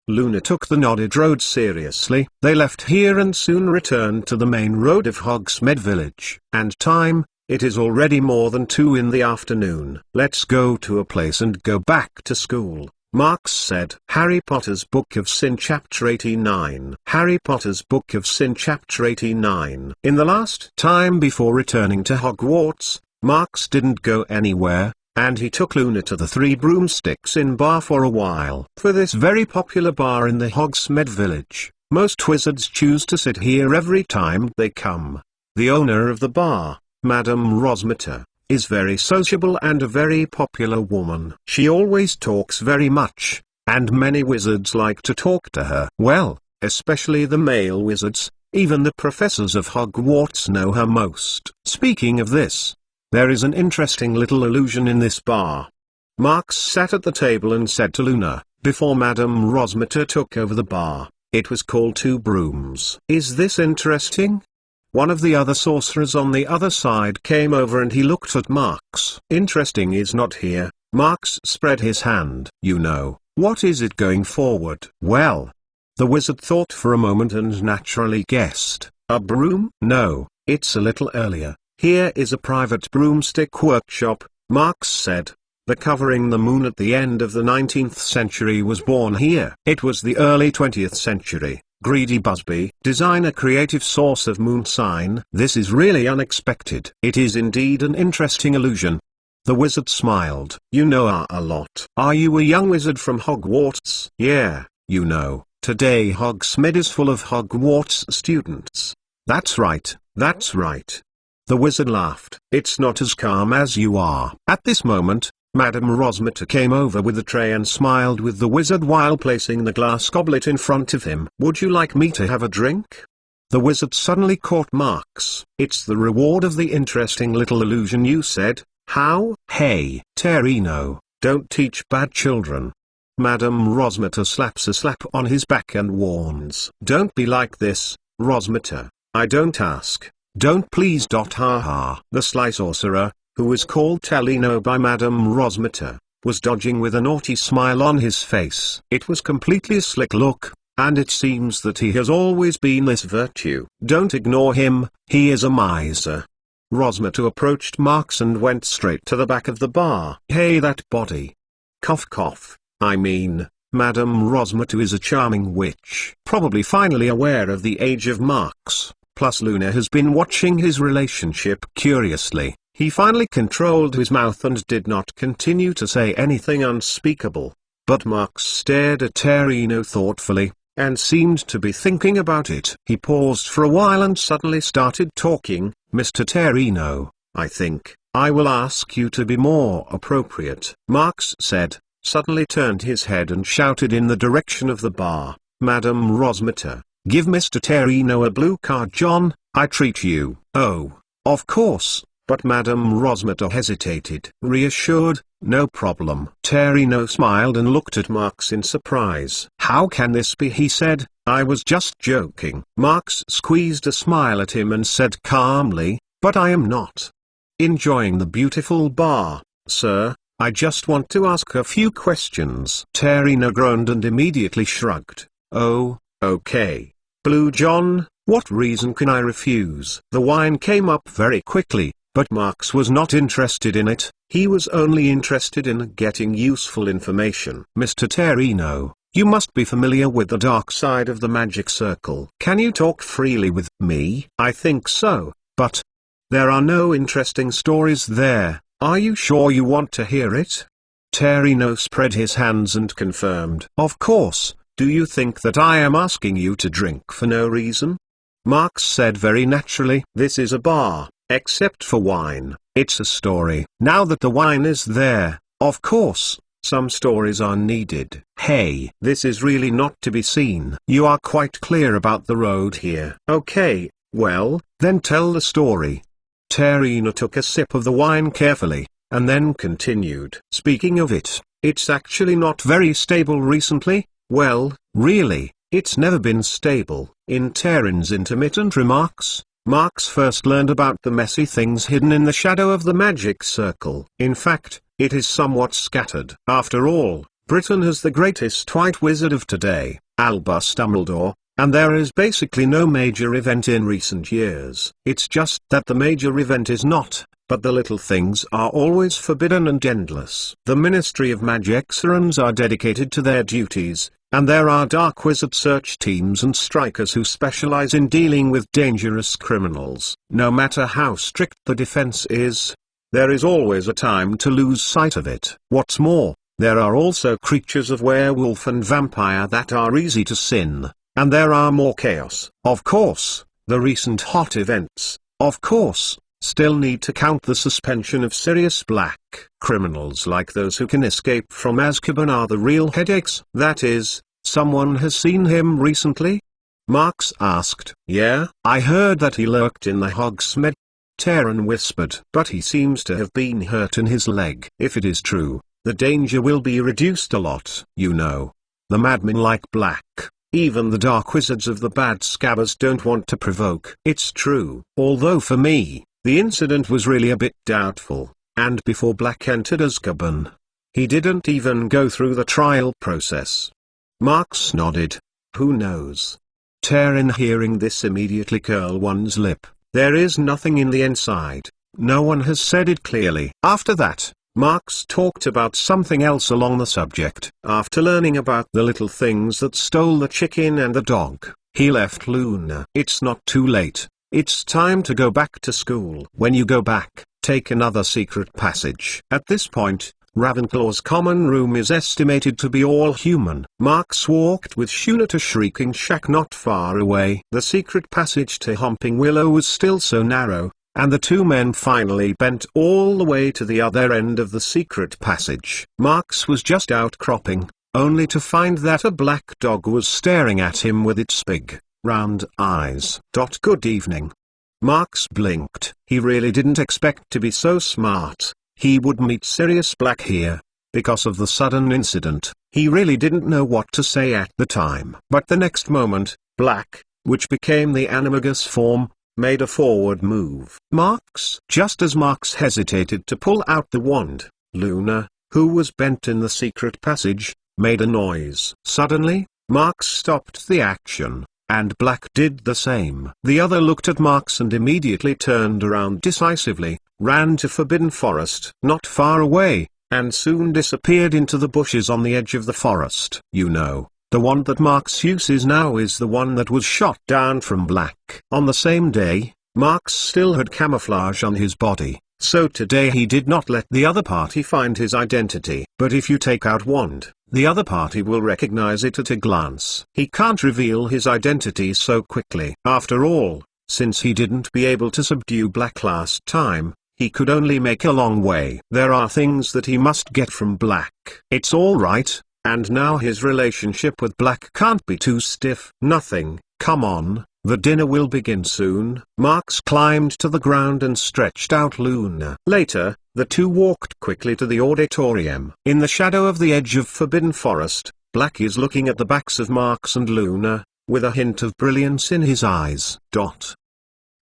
Luna took the nodded road seriously. They left here and soon returned to the main road of Hogsmeade Village. And time, it is already more than 2 in the afternoon. Let's go to a place and go back to school, Marx said. Harry Potter's Book of Sin Chapter 89. Harry Potter's Book of Sin Chapter 89. In the last time before returning to Hogwarts, Marx didn't go anywhere, and he took Luna to the Three Broomsticks Inn bar for a while. For this very popular bar in the Hogsmeade Village, most wizards choose to sit here every time they come. The owner of the bar, Madame Rosmeter, is very sociable and a very popular woman. She always talks very much, and many wizards like to talk to her. Well, especially the male wizards, even the professors of Hogwarts know her most. Speaking of this, there is an interesting little illusion in this bar. Marx sat at the table and said to Luna, before Madame Rosmeter took over the bar, it was called Two Brooms. Is this interesting? One of the other sorcerers on the other side came over and he looked at Marx. Interesting is not here. Marx spread his hand. You know, what is it going forward? Well, the wizard thought for a moment and naturally guessed, a broom? No, it's a little earlier. Here is a private broomstick workshop, Marx said. The Covering the Moon at the end of the 19th century was born here. It was the early 20th century. Greedy Busby, design a creative source of moon sign. This is really unexpected. It is indeed an interesting illusion. The wizard smiled. You know a lot. Are you a young wizard from Hogwarts? Yeah, you know, today Hogsmeade is full of Hogwarts students. That's right, that's right. The wizard laughed. It's not as calm as you are. At this moment, Madame Rosmeter came over with a tray and smiled with the wizard while placing the glass goblet in front of him. Would you like me to have a drink? The wizard suddenly caught Marx. It's the reward of the interesting little illusion you said. How? Hey, Terrino, don't teach bad children. Madame Rosmeter slaps a slap on his back and warns. Don't be like this, Rosmeter. I don't ask. Don't please. Ha ha. The sly sorcerer, who was called Terrino by Madame Rosmeter, was dodging with a naughty smile on his face. It was completely a slick look, and it seems that he has always been this virtue. Don't ignore him, he is a miser. Rosmeter approached Marx and went straight to the back of the bar. Hey, that body. Cough cough. I mean, Madame Rosmeter is a charming witch. Probably finally aware of the age of Marx, plus Luna has been watching his relationship curiously. He finally controlled his mouth and did not continue to say anything unspeakable. But Marx stared at Terrino thoughtfully, and seemed to be thinking about it. He paused for a while and suddenly started talking. Mr. Terrino, I think, I will ask you to be more appropriate. Marx said, suddenly turned his head and shouted in the direction of the bar. Madame Rosmeter, give Mr. Terrino a blue card. John, I treat you. Oh, of course. But Madame Rosmeter hesitated. Reassured, no problem. Terrino smiled and looked at Marx in surprise. How can this be? He said, I was just joking. Marx squeezed a smile at him and said calmly, but I am not enjoying the beautiful bar, sir. I just want to ask a few questions. Terrino groaned and immediately shrugged. Oh, okay. Blue John, What reason can I refuse? The wine came up very quickly, but Marx was not interested in it. He was only interested in getting useful information. Mr. Terrino, you must be familiar with the dark side of the magic circle. Can you talk freely with me? I think so, but there are no interesting stories there. Are you sure you want to hear it? Terrino spread his hands and confirmed. Of course. Do you think that I am asking you to drink for no reason? Marx said very naturally. This is a bar, except for wine. It's a story. Now that the wine is there, of course, some stories are needed. Hey, this is really not to be seen. You are quite clear about the road here. Okay, well, then tell the story. Terrino took a sip of the wine carefully, and then continued. Speaking of it, it's actually not very stable recently. Well, really, it's never been stable. In Terran's intermittent remarks, Marx first learned about the messy things hidden in the shadow of the magic circle. In fact, it is somewhat scattered. After all, Britain has the greatest white wizard of today, Albus Dumbledore, and there is basically no major event in recent years. It's just that the major event is not, but the little things are always forbidden and endless. The Ministry of Magixerans are dedicated to their duties, and there are dark wizard search teams and strikers who specialize in dealing with dangerous criminals. No matter how strict the defense is, there is always a time to lose sight of it. What's more, there are also creatures of werewolf and vampire that are easy to sin, and there are more chaos. Of course, the recent hot events, of course, still need to count the suspension of Sirius Black. Criminals like those who can escape from Azkaban are the real headaches. That is, someone has seen him recently? Marx asked. Yeah, I heard that he lurked in the Hogsmeade, Terran whispered. But he seems to have been hurt in his leg. If it is true, the danger will be reduced a lot. You know, the madmen like Black. Even the dark wizards of the bad scabbers don't want to provoke. It's true. Although for me, the incident was really a bit doubtful, and before Black entered Azkaban, he didn't even go through the trial process. Marx nodded. Who knows? Terran hearing this immediately curl one's lip. There is nothing in the inside. No one has said it clearly. After that, Marx talked about something else along the subject. After learning about the little things that stole the chicken and the dog, he left Luna. It's not too late. It's time to go back to school. When you go back, take another secret passage. At this point, Ravenclaw's common room is estimated to be all human. Marx walked with Shuna to Shrieking Shack not far away. The secret passage to Humping Willow was still so narrow, and the two men finally bent all the way to the other end of the secret passage. Marx was just outcropping, only to find that a black dog was staring at him with its big, round eyes. Good evening. Marx blinked. He really didn't expect to be so smart. He would meet Sirius Black here. Because of the sudden incident, he really didn't know what to say at the time. But the next moment, Black, which became the animagus form, made a forward move. Marx? Just as Marx hesitated to pull out the wand, Luna, who was bent in the secret passage, made a noise. Suddenly, Marx stopped the action, and Black did the same. The other looked at Marx and immediately turned around decisively, ran to Forbidden Forest, not far away, and soon disappeared into the bushes on the edge of the forest. You know, the wand that Marx uses now is the one that was shot down from Black. On the same day, Marx still had camouflage on his body, so today he did not let the other party find his identity. But if you take out wand, the other party will recognize it at a glance. He can't reveal his identity so quickly. After all, since he didn't be able to subdue Black last time, he could only make a long way. There are things that he must get from Black. It's all right, and now his relationship with Black can't be too stiff. Nothing. Come on, the dinner will begin soon. Marx climbed to the ground and stretched out Luna. Later, the two walked quickly to the auditorium. In the shadow of the edge of Forbidden Forest, Black is looking at the backs of Marx and Luna, with a hint of brilliance in his eyes.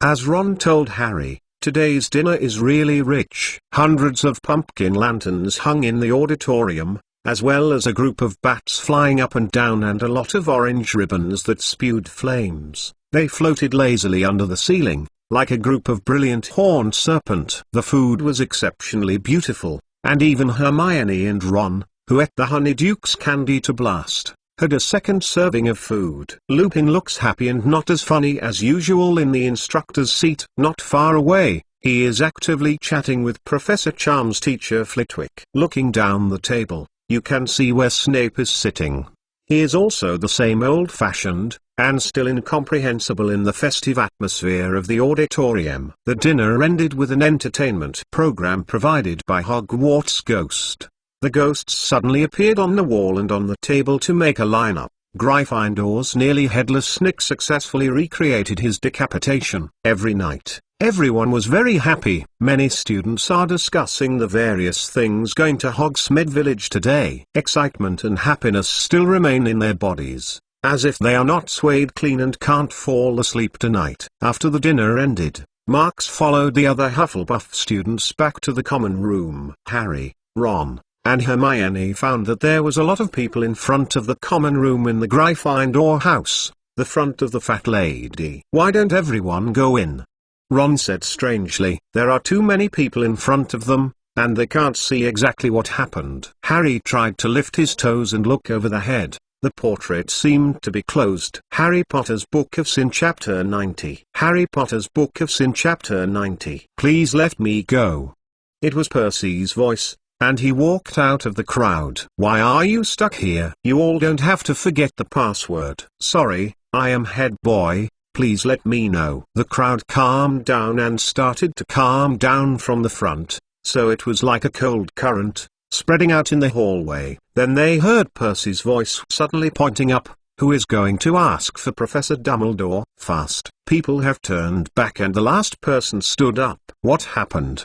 As Ron told Harry, today's dinner is really rich. Hundreds of pumpkin lanterns hung in the auditorium, as well as a group of bats flying up and down and a lot of orange ribbons that spewed flames. They floated lazily under the ceiling, like a group of brilliant horned serpent. The food was exceptionally beautiful, and even Hermione and Ron, who ate the Honeyduke's candy to blast, had a second serving of food. Lupin looks happy and not as funny as usual in the instructor's seat. Not far away, he is actively chatting with Professor Charm's teacher Flitwick. Looking down the table, you can see where Snape is sitting. He is also the same old-fashioned, and still incomprehensible in the festive atmosphere of the auditorium. The dinner ended with an entertainment program provided by Hogwarts Ghost. The ghosts suddenly appeared on the wall and on the table to make a lineup. Gryffindor's nearly headless Nick successfully recreated his decapitation. Every night, everyone was very happy. Many students are discussing the various things going to Hogsmeade Village today. Excitement and happiness still remain in their bodies, as if they are not swayed clean and can't fall asleep tonight. After the dinner ended, Marks followed the other Hufflepuff students back to the common room. Harry, Ron, and Hermione found that there was a lot of people in front of the common room in the Gryffindor house, the front of the fat lady. "Why don't everyone go in?" Ron said strangely. "There are too many people in front of them, and they can't see exactly what happened." Harry tried to lift his toes and look over the head. The portrait seemed to be closed. Harry Potter's Book of Sin Chapter 90. Harry Potter's Book of Sin Chapter 90. "Please let me go." It was Percy's voice, and he walked out of the crowd. "Why are you stuck here? You all don't have to forget the password." "Sorry, I am head boy, please let me know." The crowd calmed down and started to calm down from the front, so it was like a cold current, spreading out in the hallway. Then they heard Percy's voice suddenly pointing up. "Who is going to ask for Professor Dumbledore?" Fast. People have turned back and the last person stood up. "What happened?"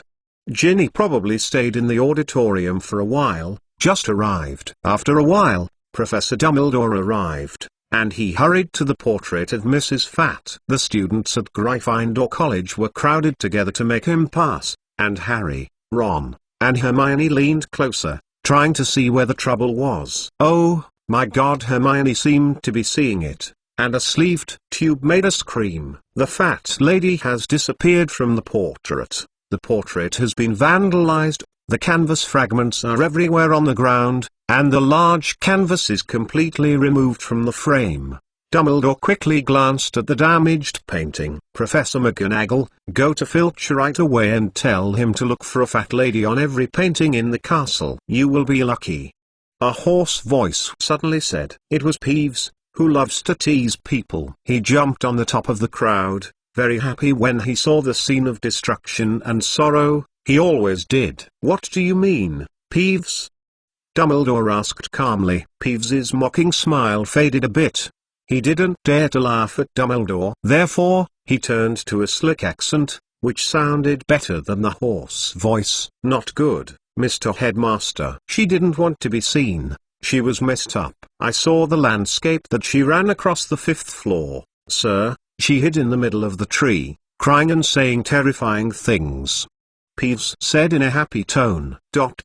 "Ginny probably stayed in the auditorium for a while, just arrived." After a while, Professor Dumbledore arrived, and he hurried to the portrait of Mrs. Fat. The students at Gryffindor College were crowded together to make him pass, and Harry, Ron, and Hermione leaned closer, trying to see where the trouble was. "Oh, my God!" Hermione seemed to be seeing it, and a sleeved tube made a scream. "The fat lady has disappeared from the portrait. The portrait has been vandalized, the canvas fragments are everywhere on the ground, and the large canvas is completely removed from the frame." Dumbledore quickly glanced at the damaged painting. "Professor McGonagall, go to Filch right away and tell him to look for a fat lady on every painting in the castle. You will be lucky." A hoarse voice suddenly said. It was Peeves, who loves to tease people. He jumped on the top of the crowd, very happy when he saw the scene of destruction and sorrow. He always did. "What do you mean, Peeves?" Dumbledore asked calmly. Peeves's mocking smile faded a bit. He didn't dare to laugh at Dumbledore. Therefore, he turned to a slick accent, which sounded better than the hoarse voice. "Not good, Mr. Headmaster." She didn't want to be seen. She was messed up. "I saw the landscape that she ran across the 5th floor, sir." She hid in the middle of the tree, crying and saying terrifying things. Peeves said in a happy tone.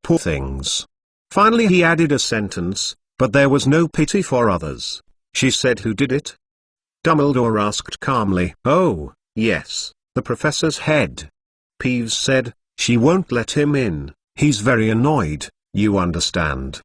"Poor things." Finally he added a sentence, "but there was no pity for others." "She said who did it?" Dumbledore asked calmly. "Oh, yes, the professor's head." Peeves said, "She won't let him in, he's very annoyed, you understand."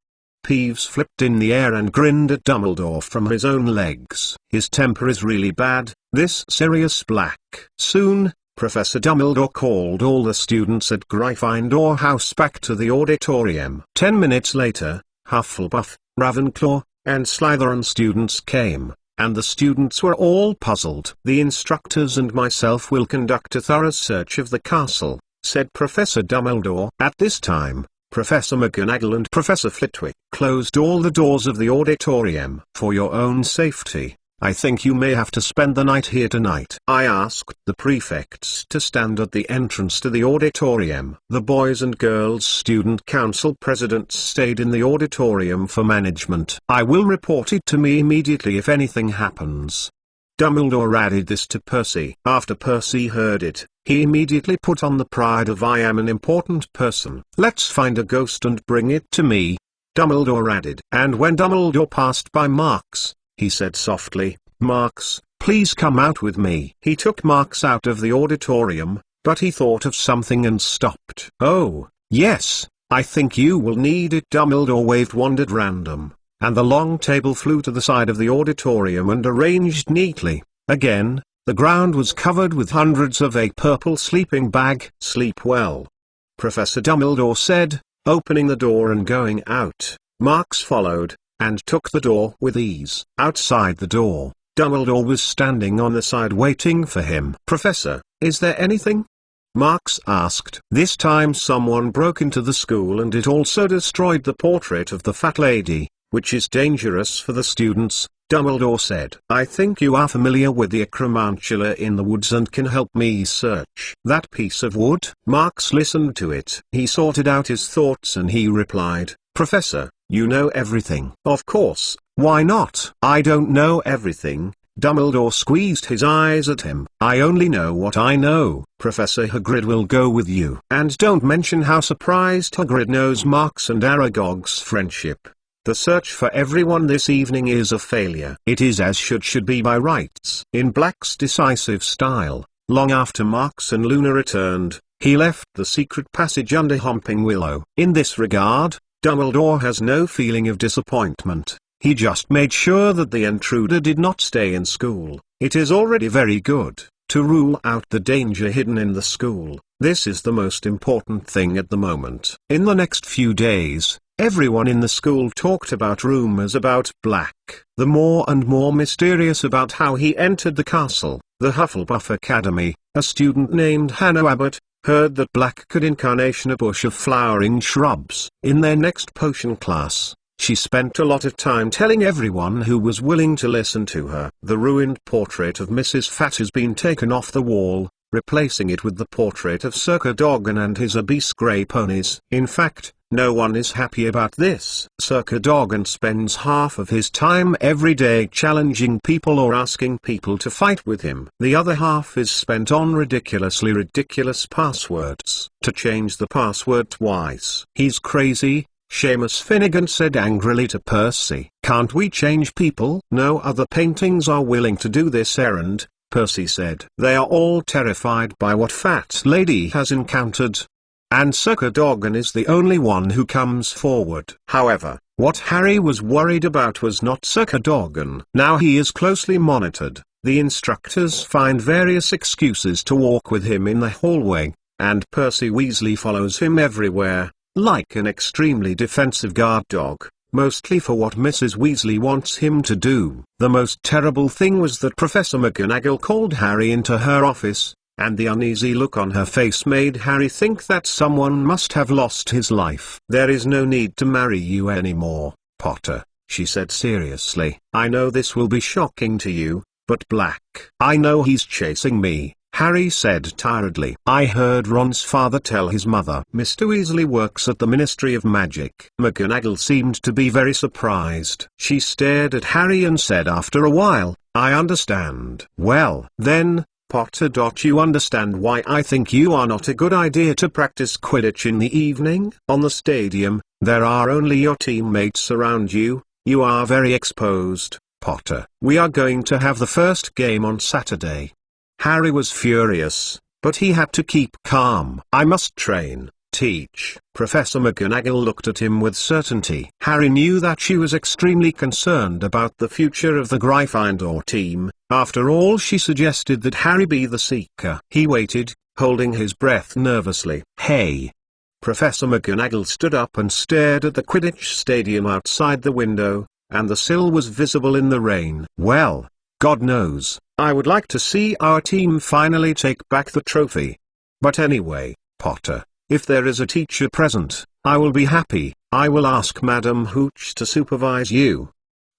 Peeves flipped in the air and grinned at Dumbledore from his own legs. "His temper is really bad, this Sirius Black." Soon, Professor Dumbledore called all the students at Gryffindor House back to the auditorium. 10 minutes later, Hufflepuff, Ravenclaw, and Slytherin students came, and the students were all puzzled. "The instructors and myself will conduct a thorough search of the castle," said Professor Dumbledore. At this time, Professor McGonagall and Professor Flitwick closed all the doors of the auditorium. "For your own safety, I think you may have to spend the night here tonight." I asked the prefects to stand at the entrance to the auditorium. The Boys and Girls Student Council presidents stayed in the auditorium for management. "I will report it to me immediately if anything happens." Dumbledore added this to Percy. After Percy heard it, he immediately put on the pride of "I am an important person. Let's find a ghost and bring it to me," Dumbledore added. And when Dumbledore passed by Marks, he said softly, "Marks, Please come out with me." He took Marks out of the auditorium, but he thought of something and stopped. "Oh, yes, I think you will need it." Dumbledore waved wand at random, and the long table flew to the side of the auditorium and arranged neatly. Again, the ground was covered with hundreds of a purple sleeping bag. "Sleep well," Professor Dumbledore said, opening the door and going out. Marks followed, and took the door with ease. Outside the door, Dumbledore was standing on the side waiting for him. "Professor, is there anything?" Marks asked. "This time someone broke into the school and it also destroyed the portrait of the fat lady, which is dangerous for the students," Dumbledore said. "I think you are familiar with the Acromantula in the woods and can help me search that piece of wood." Marks listened to it. He sorted out his thoughts and he replied, "Professor, you know everything." "Of course, why not?" "I don't know everything." Dumbledore squeezed his eyes at him. "I only know what I know." "Professor Hagrid will go with you." And don't mention how surprised Hagrid knows Marks and Aragog's friendship. The search for everyone this evening is a failure. It is as should be by rights. In Black's decisive style, long after Marks and Luna returned, he left the secret passage under Homping Willow. In this regard, Dumbledore has no feeling of disappointment. He just made sure that the intruder did not stay in school. It is already very good to rule out the danger hidden in the school. This is the most important thing at the moment. In the next few days, everyone in the school talked about rumors about Black. The more and more mysterious about how he entered the castle. The Hufflepuff Academy, a student named Hannah Abbott, heard that Black could incarnation a bush of flowering shrubs. In their next potion class, she spent a lot of time telling everyone who was willing to listen to her. The ruined portrait of Mrs. Fat has been taken off the wall, replacing it with the portrait of Sir Cadogan and his obese grey ponies. In fact, no one is happy about this. Sir Cadogan spends half of his time every day challenging people or asking people to fight with him. The other half is spent on ridiculously ridiculous passwords. To change the password twice. "He's crazy," Seamus Finnegan said angrily to Percy. "Can't we change people?" "No other paintings are willing to do this errand," Percy said. "They are all terrified by what Fat Lady has encountered. And Sir Cadogan is the only one who comes forward." However, what Harry was worried about was not Sir Cadogan. Now he is closely monitored. The instructors find various excuses to walk with him in the hallway, and Percy Weasley follows him everywhere, like an extremely defensive guard dog, mostly for what Mrs. Weasley wants him to do. The most terrible thing was that Professor McGonagall called Harry into her office, and the uneasy look on her face made Harry think that someone must have lost his life. "There is no need to marry you anymore, Potter," she said seriously. "I know this will be shocking to you, but Black—" "I know he's chasing me," Harry said tiredly. "I heard Ron's father tell his mother." "Mr. Weasley works at the Ministry of Magic." McGonagall seemed to be very surprised. She stared at Harry and said after a while, "I understand." "Well, then, Potter. You understand why I think you are not a good idea to practice Quidditch in the evening? On the stadium, there are only your teammates around you. You are very exposed, Potter. We are going to have the first game on Saturday." Harry was furious, but he had to keep calm. "I must train, teach." Professor McGonagall looked at him with certainty. Harry knew that she was extremely concerned about the future of the Gryffindor team. After all, she suggested that Harry be the seeker. He waited, holding his breath nervously. "Hey!" Professor McGonagall stood up and stared at the Quidditch stadium outside the window, and the sill was visible in the rain. "Well, God knows, I would like to see our team finally take back the trophy. But anyway, Potter, if there is a teacher present, I will be happy. I will ask Madam Hooch to supervise you."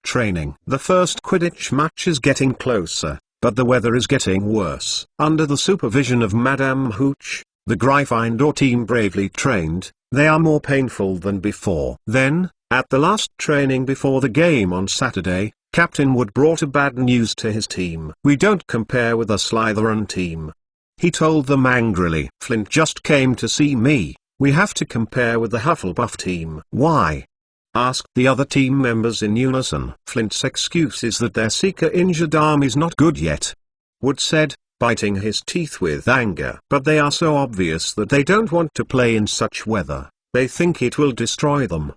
Training. The first Quidditch match is getting closer, but the weather is getting worse. Under the supervision of Madame Hooch, the Gryffindor team bravely trained. They are more painful than before. Then, at the last training before the game on Saturday, Captain Wood brought a bad news to his team. "We don't compare with a Slytherin team," he told them angrily. "Flint just came to see me. We have to compare with the Hufflepuff team." "Why?" asked the other team members in unison. Flint's excuse is that their Seeker-injured arm is not good yet, Wood said, biting his teeth with anger. But they are so obvious that they don't want to play in such weather. They think it will destroy them.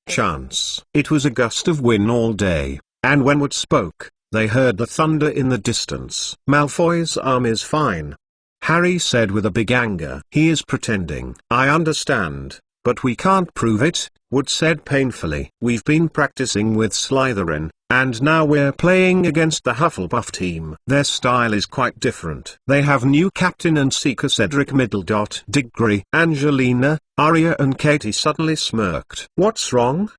Chance. It was a gust of wind all day, and when Wood spoke, they heard the thunder in the distance. Malfoy's arm is fine, Harry said with a big anger. He is pretending. I understand, but we can't prove it, Wood said painfully. We've been practicing with Slytherin, and now we're playing against the Hufflepuff team. Their style is quite different. They have new captain and seeker Cedric Diggory. Angelina, Arya and Katie suddenly smirked. What's wrong?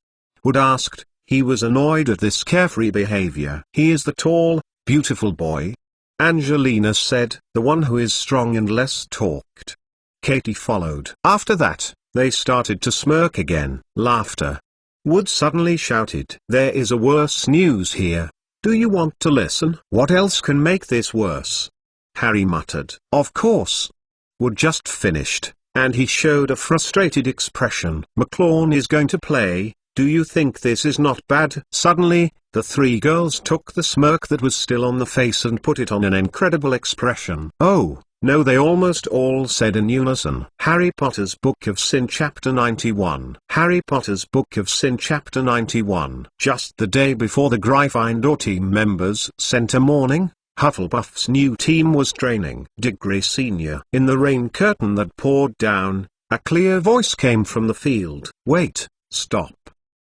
Wood asked. He was annoyed at this carefree behavior. He is the tall, beautiful boy, Angelina said. The one who is strong and less talked. Katie followed. After that, they started to smirk again. Laughter. Wood suddenly shouted. There is a worse news here. Do you want to listen? What else can make this worse? Harry muttered. Of course. Wood just finished, and he showed a frustrated expression. McLawn is going to play. Do you think this is not bad? Suddenly, the three girls took the smirk that was still on the face and put it on an incredible expression. Oh, no, they almost all said in unison. Harry Potter's Book of Sin Chapter 91. Harry Potter's Book of Sin Chapter 91. Just the day before the Gryffindor team members sent a morning, Hufflepuff's new team was training. Diggory Sr. In the rain curtain that poured down, a clear voice came from the field. Wait, stop.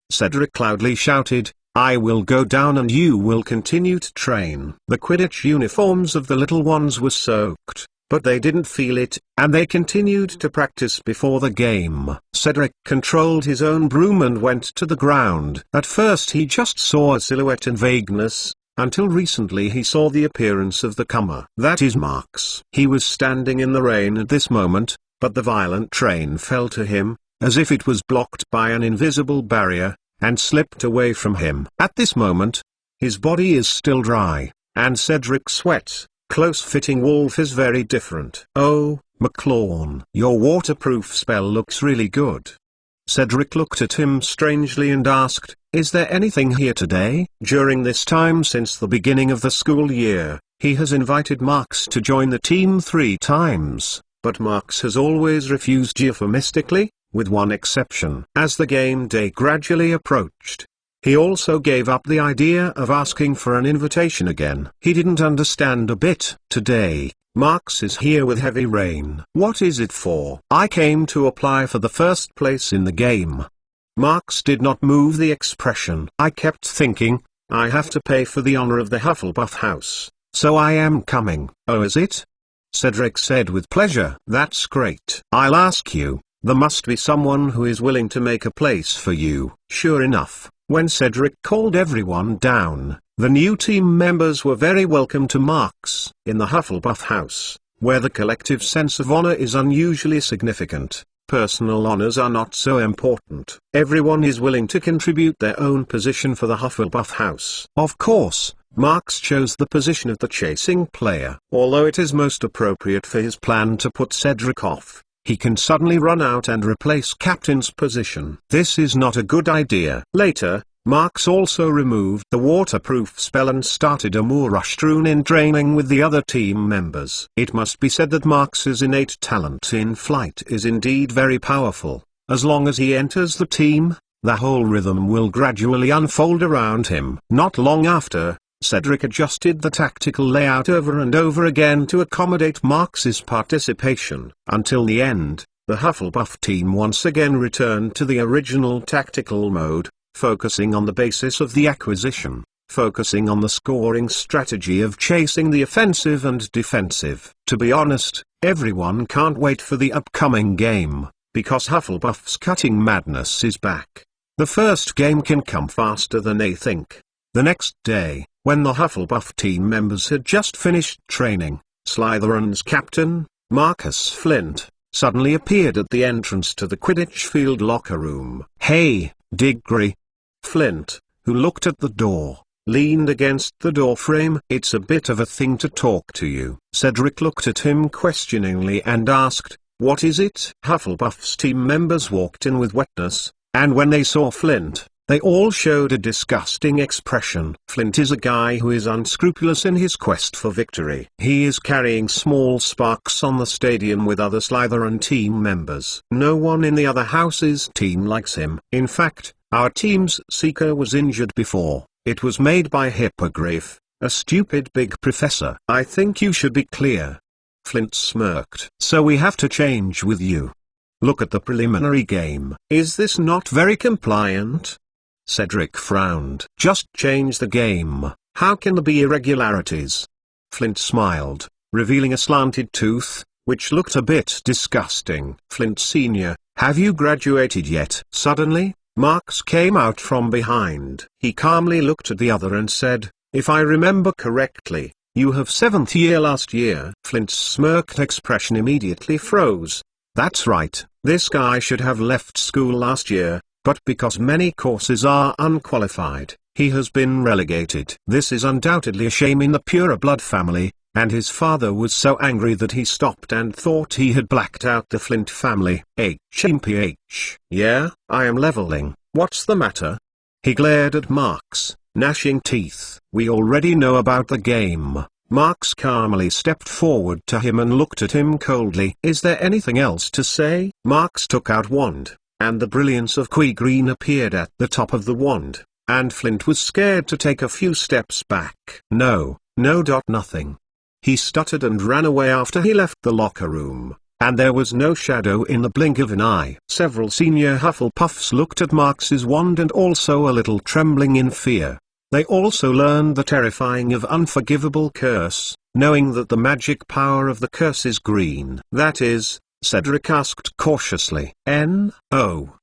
Cedric loudly shouted, I will go down and you will continue to train. The Quidditch uniforms of the little ones were soaked, but they didn't feel it, and they continued to practice before the game. Cedric controlled his own broom and went to the ground. At first he just saw a silhouette in vagueness, until recently he saw the appearance of the comer. That is Marks. He was standing in the rain at this moment, but the violent train fell to him, as if it was blocked by an invisible barrier, and slipped away from him. At this moment, his body is still dry, and Cedric's sweat, close-fitting wolf is very different. Oh, McLawn, your waterproof spell looks really good. Cedric looked at him strangely and asked, is there anything here today? During this time since the beginning of the school year, he has invited Marks to join the team 3 times, but Marks has always refused euphemistically, with one exception. As the game day gradually approached, he also gave up the idea of asking for an invitation again. He didn't understand a bit. Today, Marks is here with heavy rain. What is it for? I came to apply for the first place in the game. Marks did not move the expression. I kept thinking, I have to pay for the honor of the Hufflepuff house, so I am coming. Oh, is it? Cedric said with pleasure. That's great. I'll ask you. There must be someone who is willing to make a place for you. Sure enough, when Cedric called everyone down, the new team members were very welcome to Marks. In the Hufflepuff house, where the collective sense of honor is unusually significant, personal honors are not so important. Everyone is willing to contribute their own position for the Hufflepuff house. Of course, Marks chose the position of the chasing player. Although it is most appropriate for his plan to put Cedric off, he can suddenly run out and replace Captain's position. This is not a good idea. Later, Marks also removed the waterproof spell and started a more rush-strewn in training with the other team members. It must be said that Marks's innate talent in flight is indeed very powerful. As long as he enters the team, the whole rhythm will gradually unfold around him. Not long after, Cedric adjusted the tactical layout over and over again to accommodate Marks's participation. Until the end, the Hufflepuff team once again returned to the original tactical mode, focusing on the basis of the acquisition, focusing on the scoring strategy of chasing the offensive and defensive. To be honest, everyone can't wait for the upcoming game, because Hufflepuff's cutting madness is back. The first game can come faster than they think. The next day, when the Hufflepuff team members had just finished training, Slytherin's captain, Marcus Flint, suddenly appeared at the entrance to the Quidditch field locker room. Hey, Diggory. Flint, who looked at the door, leaned against the doorframe. It's a bit of a thing to talk to you. Cedric looked at him questioningly and asked, what is it? Hufflepuff's team members walked in with wetness, and when they saw Flint, They all showed a disgusting expression. Flint is a guy who is unscrupulous in his quest for victory. He is carrying small sparks on the stadium with other Slytherin team members. No one in the other house's team likes him. In fact, our team's seeker was injured before. It was made by Hippogriff, a stupid big professor. I think you should be clear. Flint smirked. So we have to change with you. Look at the preliminary game. Is this not very compliant? Cedric frowned. Just change the game. How can there be irregularities? Flint smiled, revealing a slanted tooth, which looked a bit disgusting. Flint Sr., have you graduated yet? Suddenly, Marks came out from behind. He calmly looked at the other and said, if I remember correctly, you have 7th year last year. Flint's smirked expression immediately froze. That's right, this guy should have left school last year, but because many courses are unqualified, he has been relegated. This is undoubtedly a shame in the Pureblood family, and his father was so angry that he stopped and thought he had blacked out the Flint family. HMPH. Yeah, I am leveling. What's the matter? He glared at Marks, gnashing teeth. We already know about the game. Marks calmly stepped forward to him and looked at him coldly. Is there anything else to say? Marks took out wand, and the brilliance of Qui Green appeared at the top of the wand, and Flint was scared to take a few steps back. Nothing. He stuttered and ran away after he left the locker room, and there was no shadow in the blink of an eye. Several senior Hufflepuffs looked at Marks's wand and also a little trembling in fear. They also learned the terrifying of unforgivable curse, knowing that the magic power of the curse is green. That is, Cedric asked cautiously. No.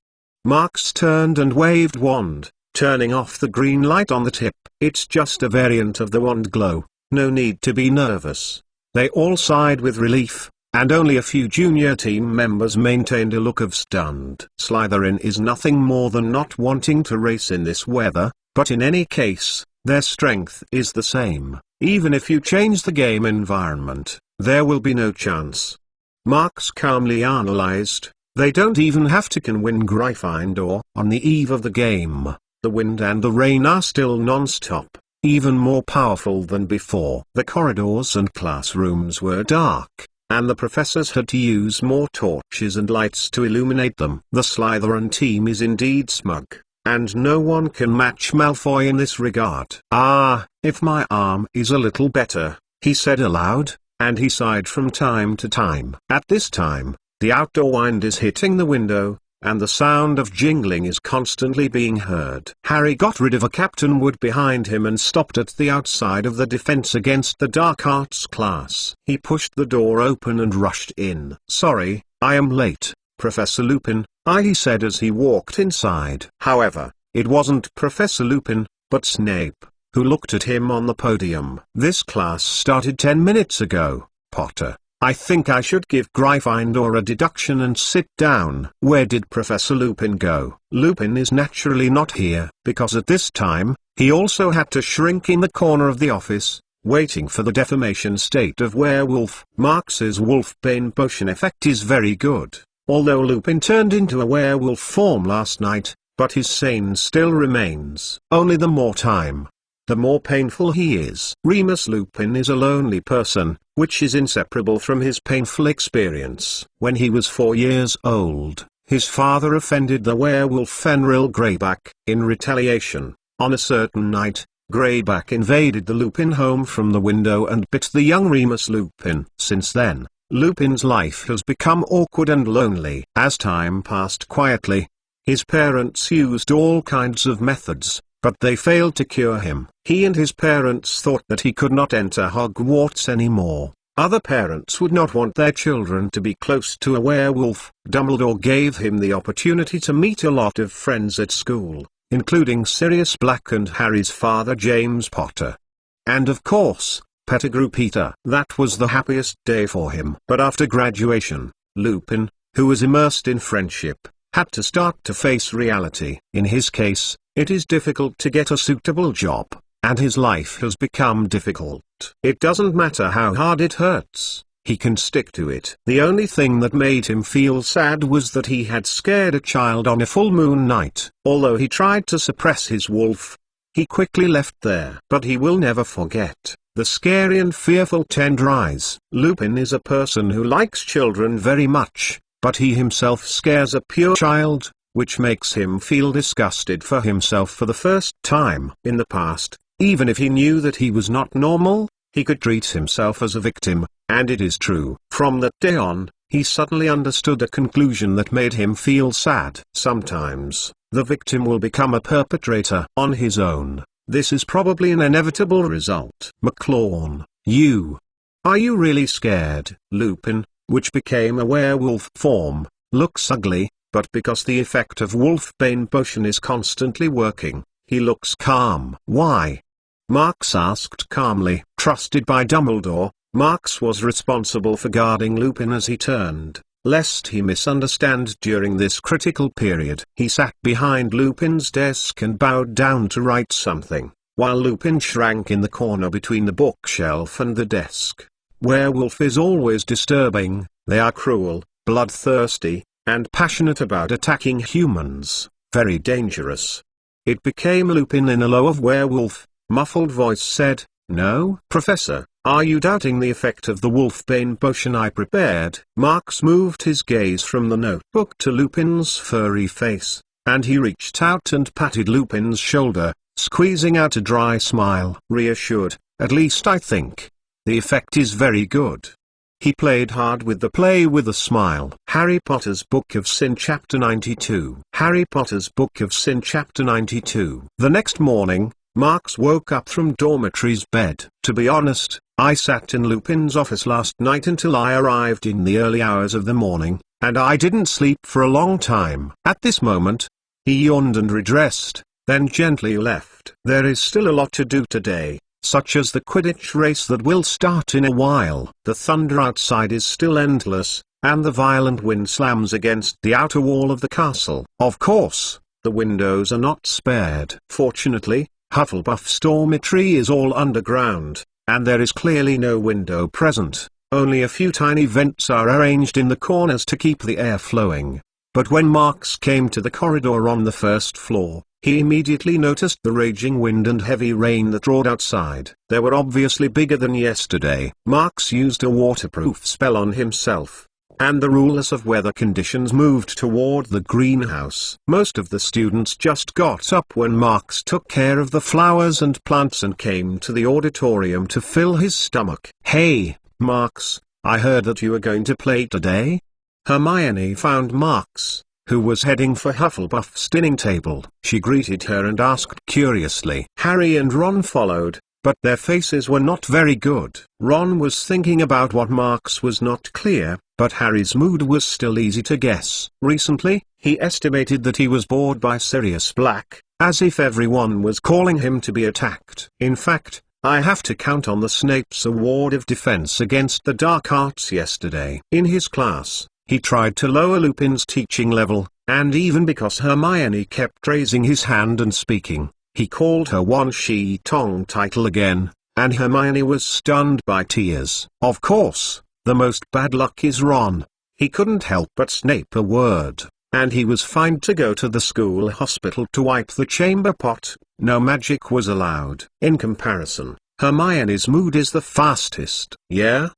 Marks turned and waved wand, turning off the green light on the tip. It's just a variant of the wand glow, no need to be nervous. They all sighed with relief, and only a few junior team members maintained a look of stunned. Slytherin is nothing more than not wanting to race in this weather, but in any case, their strength is the same. Even if you change the game environment, there will be no chance. Marks calmly analyzed, they don't even have to win Gryffindor. On the eve of the game, the wind and the rain are still non-stop, even more powerful than before. The corridors and classrooms were dark, and the professors had to use more torches and lights to illuminate them. The Slytherin team is indeed smug, and no one can match Malfoy in this regard. If my arm is a little better, he said aloud, and he sighed from time to time. At this time, the outdoor wind is hitting the window, and the sound of jingling is constantly being heard. Harry got rid of a Captain Wood behind him and stopped at the outside of the Defense Against the Dark Arts class. He pushed the door open and rushed in. Sorry, I am late, Professor Lupin, he said as he walked inside. However, it wasn't Professor Lupin, but Snape, who looked at him on the podium. This class started 10 minutes ago, Potter. I think I should give Gryffindor a deduction and sit down. Where did Professor Lupin go? Lupin is naturally not here, because at this time, he also had to shrink in the corner of the office, waiting for the deformation state of werewolf. Marks's Wolfbane potion effect is very good, although Lupin turned into a werewolf form last night, but his sane still remains. Only the more time, the more painful he is. Remus Lupin is a lonely person, which is inseparable from his painful experience. When he was 4 years old, his father offended the werewolf Fenrir Greyback. In retaliation, on a certain night, Greyback invaded the Lupin home from the window and bit the young Remus Lupin. Since then, Lupin's life has become awkward and lonely. As time passed quietly, his parents used all kinds of methods, but they failed to cure him. He and his parents thought that he could not enter Hogwarts anymore. Other parents would not want their children to be close to a werewolf. Dumbledore gave him the opportunity to meet a lot of friends at school, including Sirius Black and Harry's father James Potter. And of course, Pettigrew Peter. That was the happiest day for him. But after graduation, Lupin, who was immersed in friendship, had to start to face reality. In his case, it is difficult to get a suitable job, and his life has become difficult. It doesn't matter how hard it hurts, he can stick to it. The only thing that made him feel sad was that he had scared a child on a full moon night. Although he tried to suppress his wolf, he quickly left there. But he will never forget the scary and fearful tender eyes. Lupin is a person who likes children very much, but he himself scares a pure child, which makes him feel disgusted for himself for the first time. In the past, even if he knew that he was not normal, he could treat himself as a victim, and it is true. From that day on, he suddenly understood a conclusion that made him feel sad. Sometimes, the victim will become a perpetrator on his own. This is probably an inevitable result. McClawn, are you really scared? Lupin, which became a werewolf form, looks ugly, but because the effect of wolfbane potion is constantly working, he looks calm. Why? Marx asked calmly. Trusted by Dumbledore, Marx was responsible for guarding Lupin as he turned, lest he misunderstand during this critical period. He sat behind Lupin's desk and bowed down to write something, while Lupin shrank in the corner between the bookshelf and the desk. Werewolf is always disturbing. They are cruel, bloodthirsty, and passionate about attacking humans. Very dangerous. It became Lupin in a low of werewolf, muffled voice said, "No, Professor, are you doubting the effect of the wolfbane potion I prepared?" Marx moved his gaze from the notebook to Lupin's furry face, and he reached out and patted Lupin's shoulder, squeezing out a dry smile. Reassured, "At least I think the effect is very good." He played hard with the play with a smile. Harry Potter's Book of Sin Chapter 92. Harry Potter's Book of Sin Chapter 92. The next morning, Marx woke up from dormitory's bed. "To be honest, I sat in Lupin's office last night until I arrived in the early hours of the morning, and I didn't sleep for a long time." At this moment, he yawned and redressed, then gently left. There is still a lot to do today, such as the Quidditch race that will start in a while. The thunder outside is still endless, and the violent wind slams against the outer wall of the castle. Of course, the windows are not spared. Fortunately, Hufflepuff's dormitory is all underground, and there is clearly no window present. Only a few tiny vents are arranged in the corners to keep the air flowing. But when Marx came to the corridor on the first floor, he immediately noticed the raging wind and heavy rain that roared outside. They were obviously bigger than yesterday. Marx used a waterproof spell on himself, and the rulers of weather conditions moved toward the greenhouse. Most of the students just got up when Marx took care of the flowers and plants and came to the auditorium to fill his stomach. "Hey, Marx, I heard that you were going to play today?" Hermione found Marx, who was heading for Hufflepuff's dining table. She greeted her and asked curiously. Harry and Ron followed, but their faces were not very good. Ron was thinking about what Marx was not clear, but Harry's mood was still easy to guess. Recently, he estimated that he was bored by Sirius Black, as if everyone was calling him to be attacked. In fact, I have to count on the Snape's Award of Defense against the Dark Arts yesterday. In his class, he tried to lower Lupin's teaching level, and even because Hermione kept raising his hand and speaking, he called her Wan Shi Tong title again, and Hermione was stunned by tears. Of course, the most bad luck is Ron. He couldn't help but Snape a word, and he was fined to go to the school hospital to wipe the chamber pot. No magic was allowed. In comparison, Hermione's mood is the fastest. Yeah?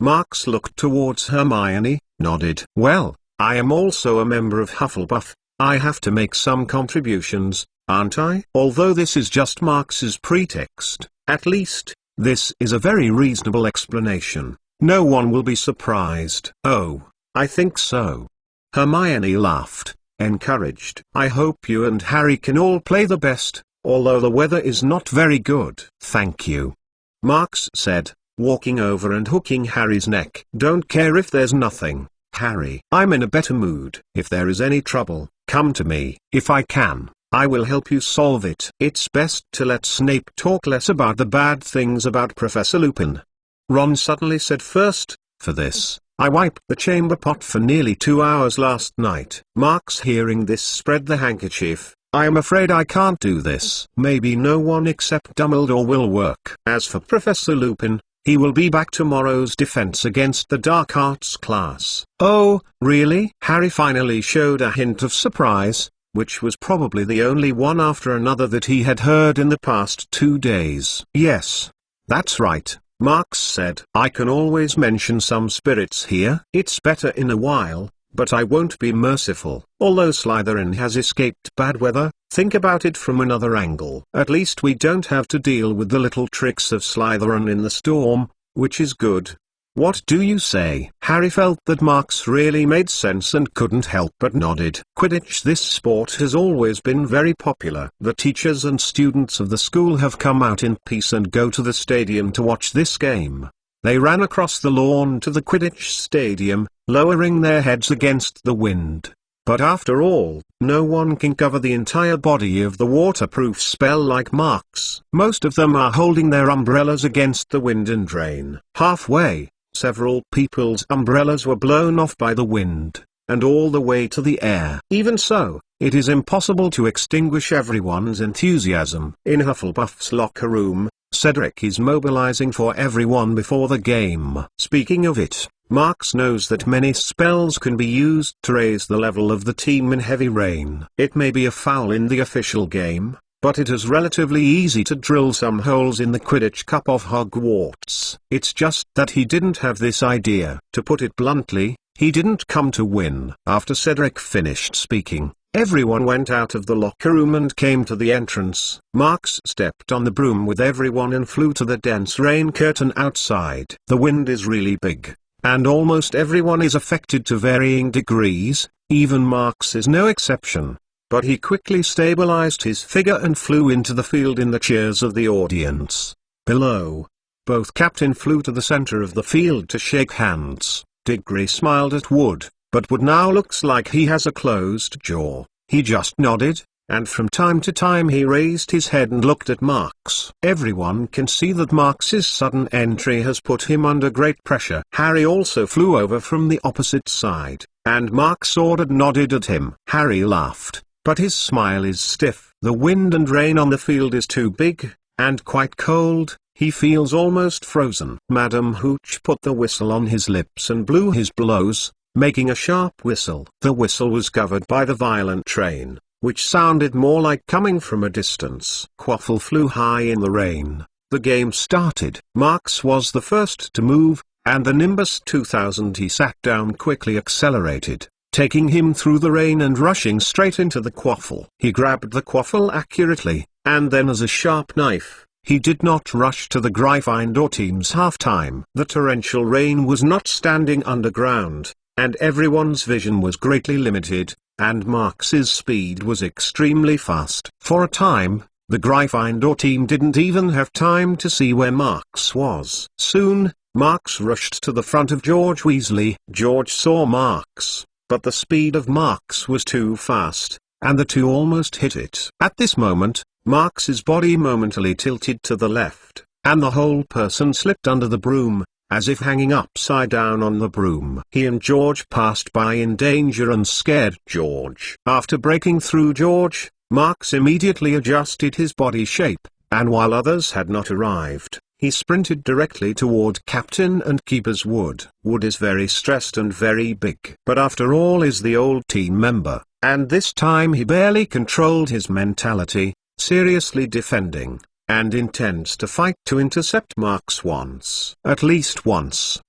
Marx looked towards Hermione, nodded. "Well, I am also a member of Hufflepuff. I have to make some contributions, aren't I?" Although this is just Marx's pretext, at least, this is a very reasonable explanation. No one will be surprised. "Oh, I think so." Hermione laughed, encouraged. "I hope you and Harry can all play the best, although the weather is not very good." "Thank you," Marx said, walking over and hooking Harry's neck. "Don't care if there's nothing, Harry. I'm in a better mood. If there is any trouble, come to me. If I can, I will help you solve it." It's best to let Snape talk less about the bad things about Professor Lupin. Ron suddenly said. "First, for this, I wiped the chamber pot for nearly 2 hours last night." Marx, hearing this, spread the handkerchief. "I am afraid I can't do this. Maybe no one except Dumbledore will work." As for Professor Lupin, He will be back tomorrow's defense against the dark arts class. Oh, really? Harry finally showed a hint of surprise, which was probably the only one after another that he had heard in the past 2 days. Yes. That's right, Marks said. I can always mention some spirits here. It's better in a while, but I won't be merciful. Although Slytherin has escaped bad weather, think about it from another angle. At least we don't have to deal with the little tricks of Slytherin in the storm, which is good. What do you say? Harry felt that Marks really made sense and couldn't help but nodded. Quidditch. This sport has always been very popular. The teachers and students of the school have come out in peace and go to the stadium to watch this game. They ran across the lawn to the Quidditch stadium, lowering their heads against the wind. But after all, no one can cover the entire body of the waterproof spell like Marks. Most of them are holding their umbrellas against the wind and rain. Halfway, several people's umbrellas were blown off by the wind, and all the way to the air. Even so, it is impossible to extinguish everyone's enthusiasm. In Hufflepuff's locker room, Cedric is mobilizing for everyone before the game. Speaking of it, Marks knows that many spells can be used to raise the level of the team in heavy rain. It may be a foul in the official game, but it is relatively easy to drill some holes in the Quidditch Cup of Hogwarts. It's just that he didn't have this idea. To put it bluntly, he didn't come to win. After Cedric finished speaking, everyone went out of the locker room and came to the entrance. Marks stepped on the broom with everyone and flew to the dense rain curtain outside. The wind is really big, and almost everyone is affected to varying degrees, even Marks is no exception. But he quickly stabilized his figure and flew into the field in the cheers of the audience. Below, both captain flew to the center of the field to shake hands. Diggory smiled at Wood, but Wood now looks like he has a closed jaw. He just nodded, and from time to time he raised his head and looked at Marks. Everyone can see that Marks's sudden entry has put him under great pressure. Harry also flew over from the opposite side, and Marks ordered nodded at him. Harry laughed, but his smile is stiff. The wind and rain on the field is too big, and quite cold. He feels almost frozen. Madam Hooch put the whistle on his lips and blew his blows, making a sharp whistle. The whistle was covered by the violent rain, which sounded more like coming from a distance. Quaffle flew high in the rain. The game started. Marks was the first to move, and the Nimbus 2000 he sat down quickly accelerated, taking him through the rain and rushing straight into the quaffle. He grabbed the quaffle accurately, and then as a sharp knife, he did not rush to the Gryffindor team's halftime. The torrential rain was not standing underground, and everyone's vision was greatly limited, and Marks's speed was extremely fast. For a time, the Gryffindor team didn't even have time to see where Marks was. Soon, Marks rushed to the front of George Weasley. George saw Marks, but the speed of Marks was too fast, and the two almost hit it. At this moment, Marks's body momentarily tilted to the left, and the whole person slipped under the broom, as if hanging upside down on the broom. He and George passed by in danger and scared George. After breaking through George, Marks immediately adjusted his body shape, and while others had not arrived, he sprinted directly toward Captain and Keeper's Wood. Wood is very stressed and very big, but after all is the old team member, and this time he barely controlled his mentality, seriously defending, and intends to fight to intercept Marks once. At least once.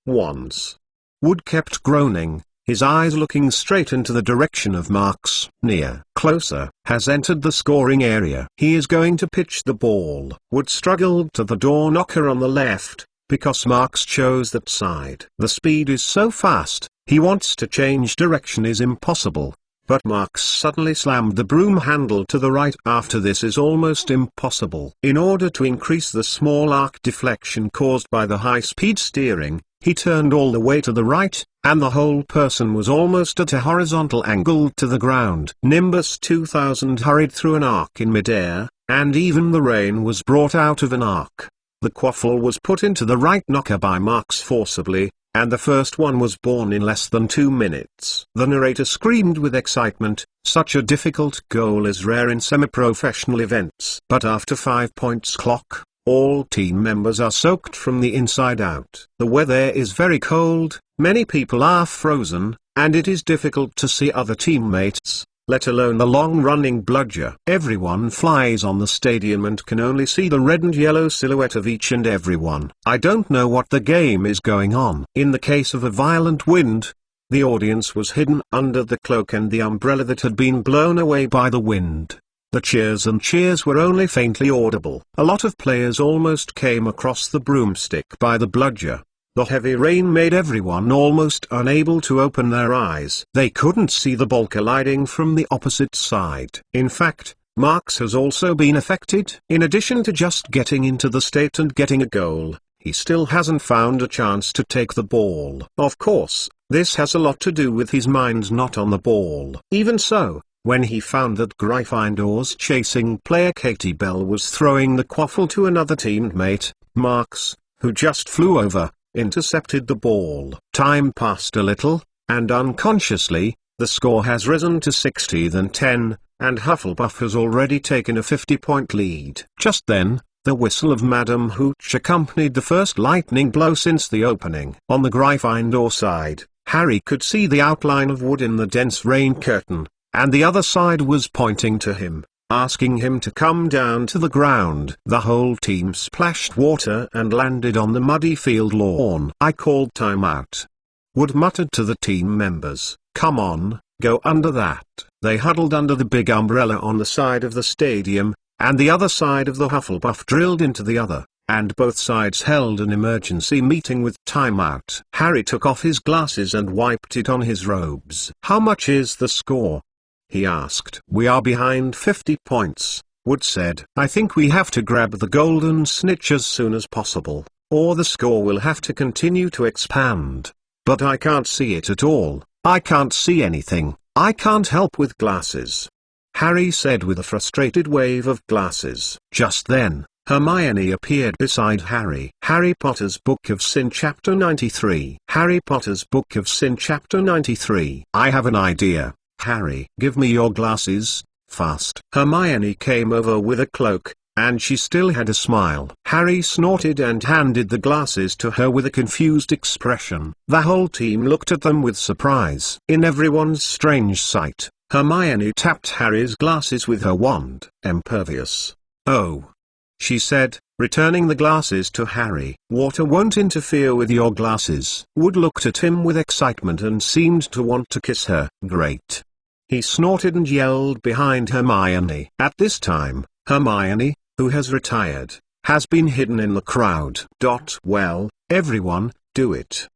Wood kept groaning, his eyes looking straight into the direction of Marks. Near, closer, has entered the scoring area. He is going to pitch the ball. Wood struggled to the door knocker on the left, because Marks chose that side. The speed is so fast, he wants to change direction is impossible. But Marks suddenly slammed the broom handle to the right. After this is almost impossible. In order to increase the small arc deflection caused by the high-speed steering, he turned all the way to the right, and the whole person was almost at a horizontal angle to the ground. Nimbus 2000 hurried through an arc in midair, and even the rain was brought out of an arc. The quaffle was put into the right knocker by Marks forcibly, and the first one was born in less than 2 minutes. The narrator screamed with excitement. Such a difficult goal is rare in semi-professional events. But after 5 points clock, All team members are soaked from the inside out. The weather is very cold, many people are frozen, and it is difficult to see other teammates, let alone the long-running bludger. Everyone flies on the stadium and can only see the red and yellow silhouette of each and every one. I don't know what the game is going on. In the case of a violent wind, the audience was hidden under the cloak and the umbrella that had been blown away by the wind. The cheers and cheers were only faintly audible. A lot of players almost came across the broomstick by the bludger. The heavy rain made everyone almost unable to open their eyes. They couldn't see the ball colliding from the opposite side. In fact, Marks has also been affected. In addition to just getting into the state and getting a goal, he still hasn't found a chance to take the ball. Of course, this has a lot to do with his mind not on the ball. Even so, when he found that Gryffindor's chasing player Katie Bell was throwing the quaffle to another teammate, Marks, who just flew over, intercepted the ball. Time passed a little, and unconsciously, the score has risen to 60-10, and Hufflepuff has already taken a 50-point lead. Just then, the whistle of Madame Hooch accompanied the first lightning blow since the opening. On the Gryffindor side, Harry could see the outline of Wood in the dense rain curtain, and the other side was pointing to him, asking him to come down to the ground. The whole team splashed water and landed on the muddy field lawn. I called timeout. Wood muttered to the team members, "Come on, go under that." They huddled under the big umbrella on the side of the stadium, and the other side of the Hufflepuff drilled into the other, and both sides held an emergency meeting with timeout. Harry took off his glasses and wiped it on his robes. "How much is the score?" he asked. "We are behind 50 points, Wood said. "I think we have to grab the golden snitch as soon as possible, or the score will have to continue to expand. But I can't see it at all. I can't see anything. I can't help with glasses," Harry said with a frustrated wave of glasses. Just then, Hermione appeared beside Harry. Harry Potter's Book of Sin Chapter 93. Harry Potter's Book of Sin Chapter 93. "I have an idea, Harry. Give me your glasses, fast." Hermione came over with a cloak, and she still had a smile. Harry snorted and handed the glasses to her with a confused expression. The whole team looked at them with surprise. In everyone's strange sight, Hermione tapped Harry's glasses with her wand. "Impervious." "Oh," she said, returning the glasses to Harry. "Water won't interfere with your glasses." Wood looked at him with excitement and seemed to want to kiss her. "Great." He snorted and yelled behind Hermione. At this time, Hermione, who has retired, has been hidden in the crowd. "Well, everyone, do it."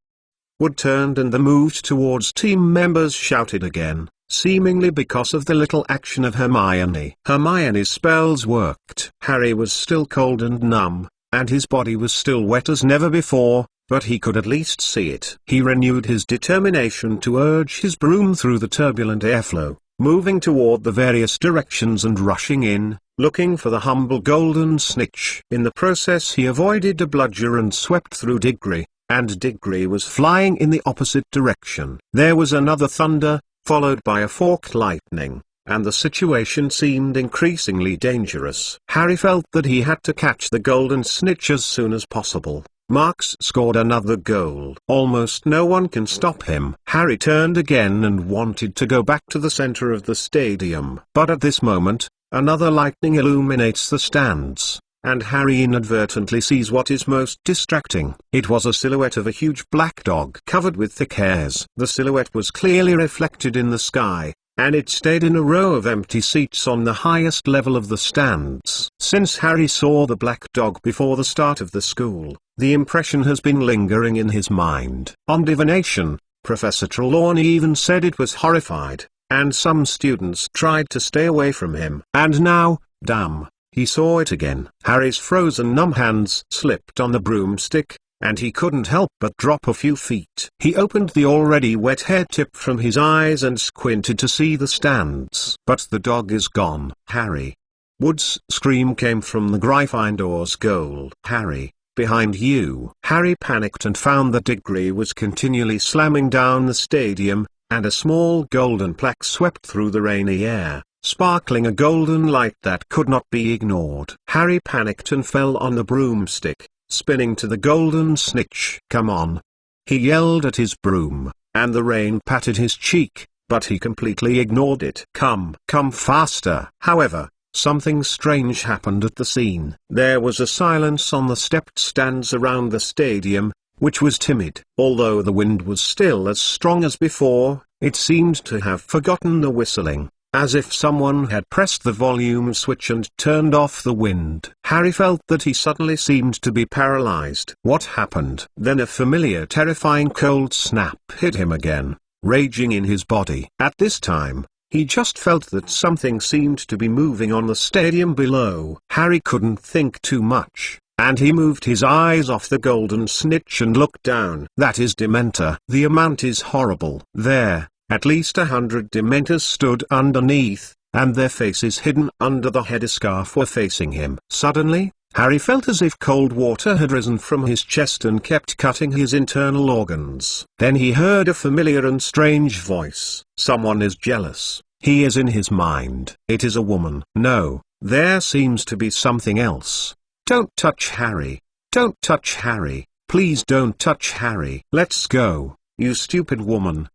Wood turned and the moved towards team members shouted again, seemingly because of the little action of Hermione. Hermione's spells worked. Harry was still cold and numb, and his body was still wet as never before, but he could at least see it. He renewed his determination to urge his broom through the turbulent airflow, moving toward the various directions and rushing in, looking for the humble golden snitch. In the process he avoided a bludger and swept through Diggory, and Diggory was flying in the opposite direction. There was another thunder, followed by a forked lightning, and the situation seemed increasingly dangerous. Harry felt that he had to catch the golden snitch as soon as possible. Marks scored another goal. Almost no one can stop him. Harry turned again and wanted to go back to the center of the stadium. But at this moment, another lightning illuminates the stands, and Harry inadvertently sees what is most distracting. It was a silhouette of a huge black dog covered with thick hairs. The silhouette was clearly reflected in the sky, and it stayed in a row of empty seats on the highest level of the stands. Since Harry saw the black dog before the start of the school, the impression has been lingering in his mind. On divination, Professor Trelawney even said it was horrified, and some students tried to stay away from him. And now, damn, he saw it again. Harry's frozen numb hands slipped on the broomstick, and he couldn't help but drop a few feet. He opened the already wet hair tip from his eyes and squinted to see the stands. But the dog is gone. "Harry!" Wood's scream came from the Gryffindor's goal. "Harry, behind you!" Harry panicked and found that Diggory was continually slamming down the stadium, and a small golden plaque swept through the rainy air. sparkling a golden light that could not be ignored. Harry panicked and fell on the broomstick, spinning to the golden snitch. "Come on!" he yelled at his broom, and the rain patted his cheek, but he completely ignored it. Come faster!" However, something strange happened at the scene. There was a silence on the stepped stands around the stadium, which was timid. Although the wind was still as strong as before, it seemed to have forgotten the whistling, as if someone had pressed the volume switch and turned off the wind. Harry felt that he suddenly seemed to be paralyzed. What happened? Then a familiar terrifying cold snap hit him again, raging in his body. At this time, he just felt that something seemed to be moving on the stadium below. Harry couldn't think too much, and he moved his eyes off the golden snitch and looked down. That is Dementor. The amount is horrible. There, at least 100 Dementors stood underneath, and their faces hidden under the headscarf were facing him. Suddenly, Harry felt as if cold water had risen from his chest and kept cutting his internal organs. Then he heard a familiar and strange voice. Someone is jealous. He is in his mind. It is a woman. No, there seems to be something else. Don't touch Harry. Don't touch Harry. Please don't touch Harry. Let's go, you stupid woman.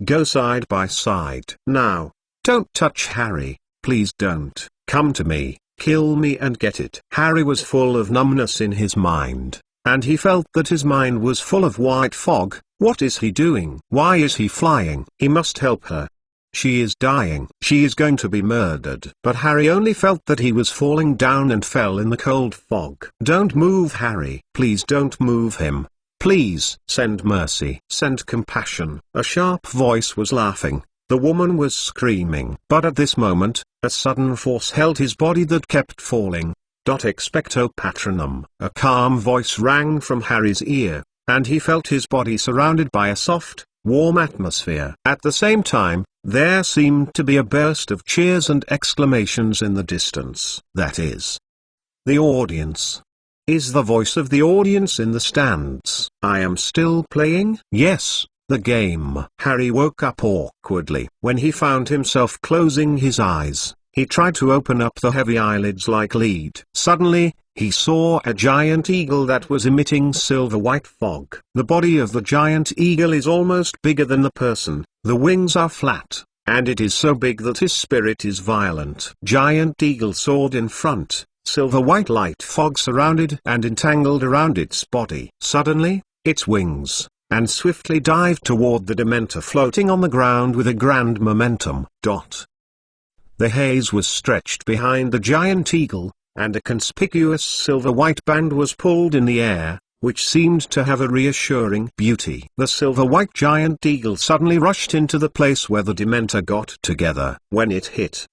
Go side by side. Now. Don't touch Harry. Please don't. Come to me. Kill me and get it. Harry was full of numbness in his mind, and he felt that his mind was full of white fog. What is he doing? Why is he flying? He must help her. She is dying. She is going to be murdered. But Harry only felt that he was falling down and fell in the cold fog. Don't move, Harry. Please don't move him. Please. Send mercy. Send compassion. A sharp voice was laughing. The woman was screaming. But at this moment, a sudden force held his body that kept falling. Expecto Patronum. A calm voice rang from Harry's ear, and he felt his body surrounded by a soft, warm atmosphere. At the same time, there seemed to be a burst of cheers and exclamations in the distance. That is the audience. Is the voice of the audience in the stands? I am still playing? Yes. The game. Harry woke up awkwardly. When he found himself closing his eyes, he tried to open up the heavy eyelids like lead. Suddenly, he saw a giant eagle that was emitting silver-white fog. The body of the giant eagle is almost bigger than the person, the wings are flat, and it is so big that his spirit is violent. Giant eagle soared in front, silver-white light fog surrounded and entangled around its body. Suddenly, its wings and swiftly dived toward the Dementor floating on the ground with a grand momentum. The haze was stretched behind the giant eagle, and a conspicuous silver-white band was pulled in the air, which seemed to have a reassuring beauty. The silver-white giant eagle suddenly rushed into the place where the Dementor got together. When it hit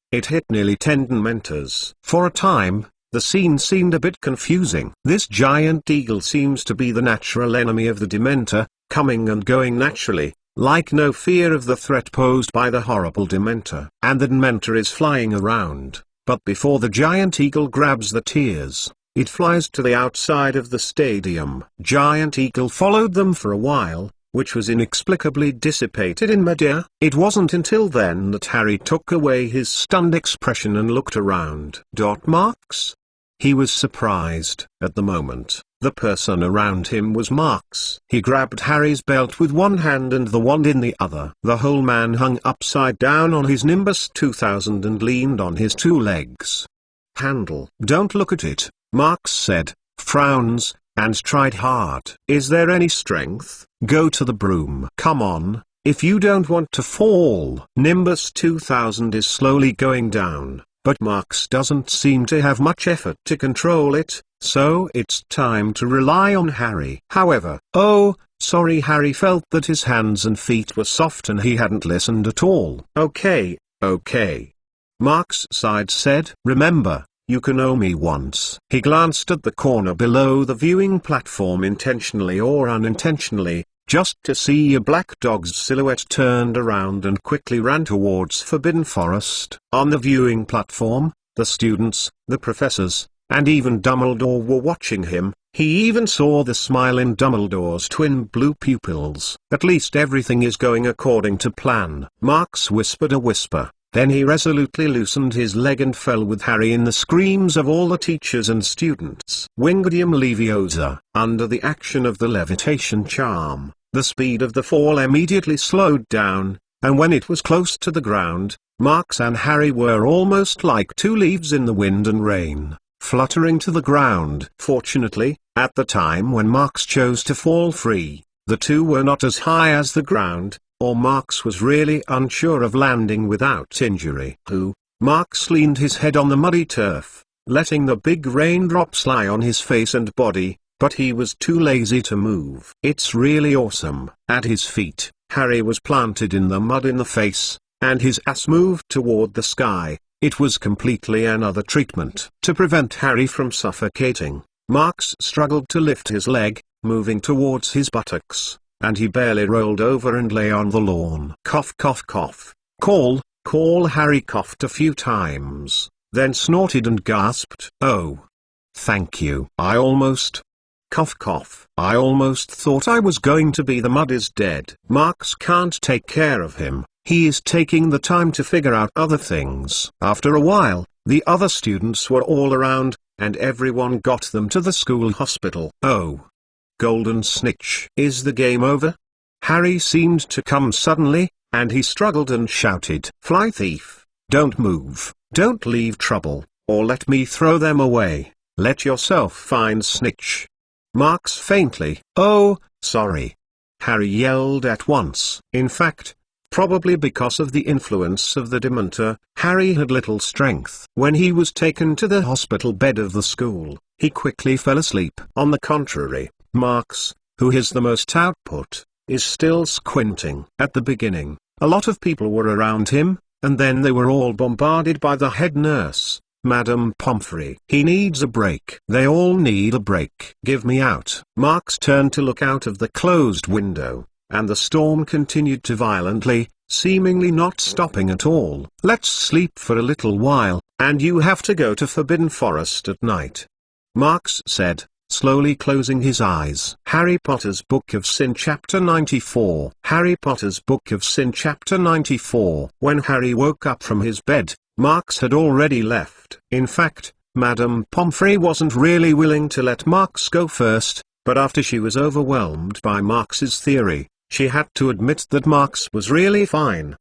nearly 10 Dementors. For a time, the scene seemed a bit confusing. This giant eagle seems to be the natural enemy of the Dementor, coming and going naturally, like no fear of the threat posed by the horrible Dementor. And the Dementor is flying around, but before the giant eagle grabs the tears, it flies to the outside of the stadium. Giant eagle followed them for a while, which was inexplicably dissipated in midair. It wasn't until then that Harry took away his stunned expression and looked around. Marks? He was surprised. At the moment, the person around him was Marks. He grabbed Harry's belt with one hand and the wand in the other. The whole man hung upside down on his Nimbus 2000 and leaned on his two legs. Handle. Don't look at it, Marks said, frowns, and tried hard. Is there any strength? Go to the broom. Come on, if you don't want to fall. Nimbus 2000 is slowly going down, but Marks doesn't seem to have much effort to control it, so it's time to rely on Harry. However, sorry, Harry felt that his hands and feet were soft and he hadn't listened at all. Okay. Marks sighed said, remember, you can owe me once. He glanced at the corner below the viewing platform intentionally or unintentionally, just to see a black dog's silhouette turned around and quickly ran towards Forbidden Forest. On the viewing platform, the students, the professors, and even Dumbledore were watching him. He even saw the smile in Dumbledore's twin blue pupils. At least everything is going according to plan. Marks whispered a whisper. Then he resolutely loosened his leg and fell with Harry in the screams of all the teachers and students. Wingardium Leviosa. Under the action of the levitation charm, the speed of the fall immediately slowed down, and when it was close to the ground, Marx and Harry were almost like two leaves in the wind and rain, fluttering to the ground. Fortunately, at the time when Marx chose to fall free, the two were not as high as the ground, or Marx was really unsure of landing without injury. Marx leaned his head on the muddy turf, letting the big raindrops lie on his face and body, but he was too lazy to move. It's really awesome. At his feet, Harry was planted in the mud in the face, and his ass moved toward the sky. It was completely another treatment. To prevent Harry from suffocating, Marx struggled to lift his leg, moving towards his buttocks, and he barely rolled over and lay on the lawn. Cough cough cough. Call. Harry coughed a few times, then snorted and gasped. Oh. Thank you. Cough cough. I almost thought I was going to be. The mud is dead. Marx can't take care of him. He is taking the time to figure out other things. After a while, the other students were all around, and everyone got them to the school hospital. Oh. Golden snitch. Is the game over? Harry seemed to come suddenly, and he struggled and shouted. Fly thief, don't move, don't leave trouble, or let me throw them away. Let yourself find snitch. Marx faintly. Oh, sorry. Harry yelled at once. In fact, probably because of the influence of the Dementor, Harry had little strength. When he was taken to the hospital bed of the school, he quickly fell asleep. On the contrary, Marx, who has the most output, is still squinting. At the beginning, a lot of people were around him, and then they were all bombarded by the head nurse, Madame Pomfrey. He needs a break. They all need a break. Give me out. Marx turned to look out of the closed window, and the storm continued to violently, seemingly not stopping at all. Let's sleep for a little while, and you have to go to Forbidden Forest at night, Marx said, slowly closing his eyes. Harry Potter's Book of Sin Chapter 94. Harry Potter's Book of Sin Chapter 94. When Harry woke up from his bed, Marx had already left. In fact, Madame Pomfrey wasn't really willing to let Marx go first, but after she was overwhelmed by Marx's theory, she had to admit that Marx was really fine.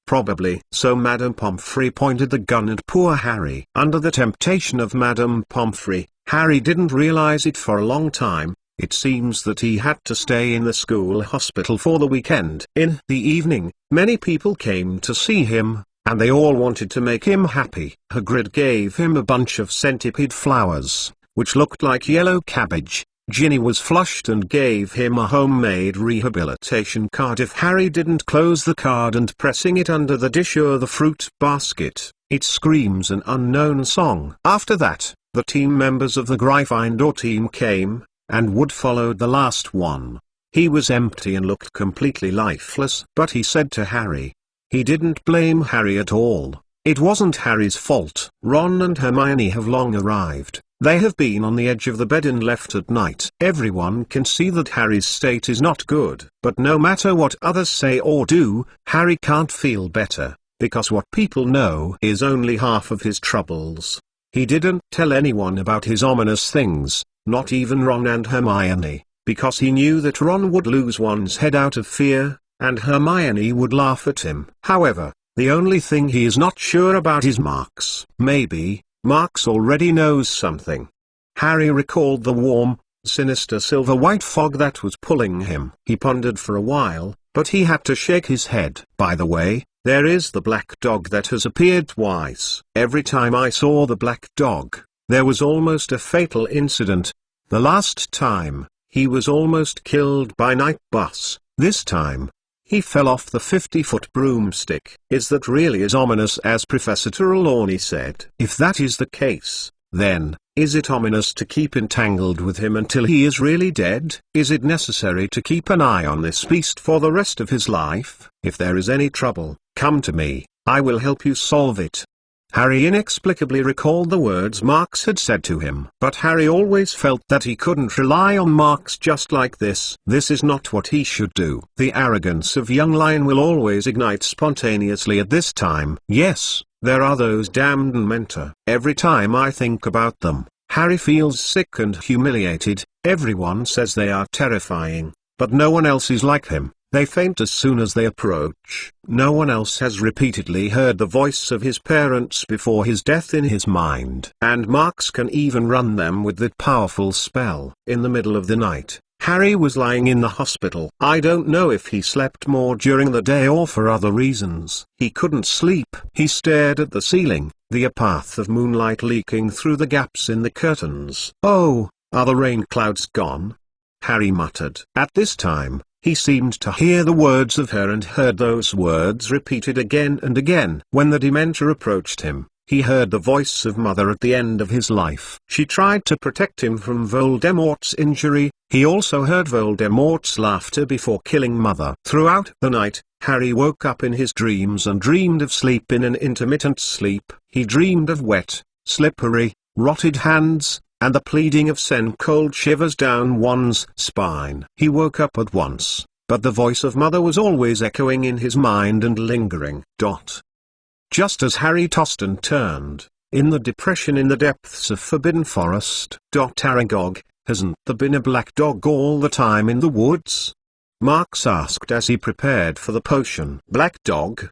Probably. So Madame Pomfrey pointed the gun at poor Harry. Under the temptation of Madame Pomfrey, Harry didn't realize it for a long time. It seems that he had to stay in the school hospital for the weekend. In the evening, many people came to see him, and they all wanted to make him happy. Hagrid gave him a bunch of centipede flowers, which looked like yellow cabbage. Ginny was flushed and gave him a homemade rehabilitation card if Harry didn't close the card and pressing it under the dish or the fruit basket. It screams an unknown song. After that, the team members of the Gryffindor team came, and Wood followed the last one. He was empty and looked completely lifeless. But he said to Harry. He didn't blame Harry at all. It wasn't Harry's fault. Ron and Hermione have long arrived. They have been on the edge of the bed and left at night. Everyone can see that Harry's state is not good. But no matter what others say or do, Harry can't feel better, because what people know is only half of his troubles. He didn't tell anyone about his ominous things, not even Ron and Hermione, because he knew that Ron would lose one's head out of fear, and Hermione would laugh at him. However, the only thing he is not sure about is Marx. Maybe Marx already knows something. Harry recalled the warm, sinister silver-white fog that was pulling him. He pondered for a while, but he had to shake his head. By the way, there is the black dog that has appeared twice. Every time I saw the black dog, there was almost a fatal incident. The last time, he was almost killed by night bus. This time, he fell off the 50-foot broomstick. Is that really as ominous as Professor Trelawney said? If that is the case, then, is it ominous to keep entangled with him until he is really dead? Is it necessary to keep an eye on this beast for the rest of his life? If there is any trouble, come to me, I will help you solve it. Harry inexplicably recalled the words Marx had said to him. But Harry always felt that he couldn't rely on Marx just like this. This is not what he should do. The arrogance of young lion will always ignite spontaneously at this time. Yes, there are those damned Mentor. Every time I think about them, Harry feels sick and humiliated. Everyone says they are terrifying, but no one else is like him. They faint as soon as they approach. No one else has repeatedly heard the voice of his parents before his death in his mind. And Marx can even run them with that powerful spell. In the middle of the night, Harry was lying in the hospital. I don't know if he slept more during the day or for other reasons. He couldn't sleep. He stared at the ceiling, the path of moonlight leaking through the gaps in the curtains. Oh, are the rain clouds gone? Harry muttered. At this time, he seemed to hear the words of her and heard those words repeated again and again. When the Dementor approached him, he heard the voice of Mother at the end of his life. She tried to protect him from Voldemort's injury. He also heard Voldemort's laughter before killing Mother. Throughout the night, Harry woke up in his dreams and dreamed of sleep in an intermittent sleep. He dreamed of wet, slippery, rotted hands, and the pleading of send cold shivers down one's spine. He woke up at once, but the voice of Mother was always echoing in his mind and lingering. Just as Harry tossed and turned, in the depression in the depths of Forbidden Forest. Aragog, hasn't there been a black dog all the time in the woods? Marx asked as he prepared for the potion. Black dog?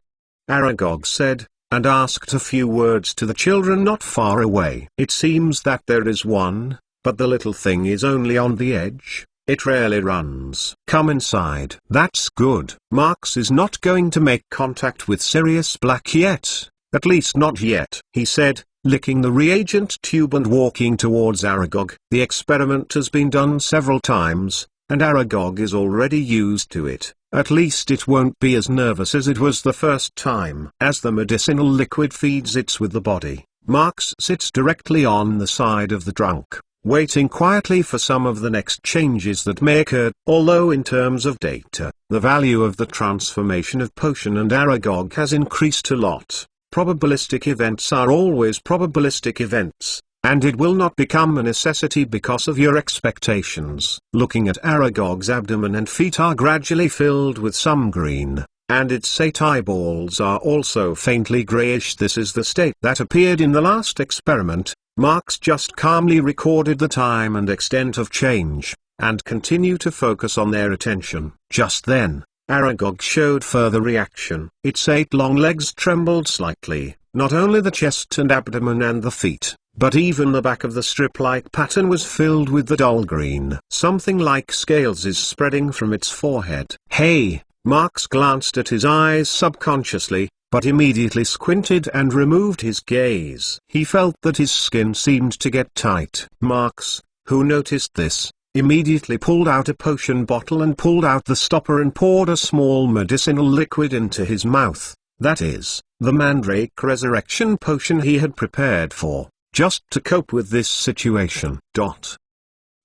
Aragog said, and asked a few words to the children not far away. It seems that there is one, but the little thing is only on the edge. It rarely runs. Come inside. That's good. Marx is not going to make contact with Sirius Black yet. At least not yet, he said, licking the reagent tube and walking towards Aragog. The experiment has been done several times, and Aragog is already used to it. At least it won't be as nervous as it was the first time. As the medicinal liquid feeds its with the body, Marx sits directly on the side of the drunk, waiting quietly for some of the next changes that may occur. Although in terms of data, the value of the transformation of Potion and Aragog has increased a lot. Probabilistic events are always probabilistic events, and it will not become a necessity because of your expectations. Looking at Aragog's abdomen and feet are gradually filled with some green, and its 8 eyeballs are also faintly grayish. This is the state that appeared in the last experiment. Marx just calmly recorded the time and extent of change, and continued to focus on their attention. Just then, Aragog showed further reaction. Its 8 long legs trembled slightly, not only the chest and abdomen and the feet, but even the back of the strip-like pattern was filled with the dull green. Something like scales is spreading from its forehead. Hey! Marx glanced at his eyes subconsciously, but immediately squinted and removed his gaze. He felt that his skin seemed to get tight. Marx, who noticed this, immediately pulled out a potion bottle and pulled out the stopper and poured a small medicinal liquid into his mouth. That is, the Mandrake Resurrection Potion he had prepared for, just to cope with this situation.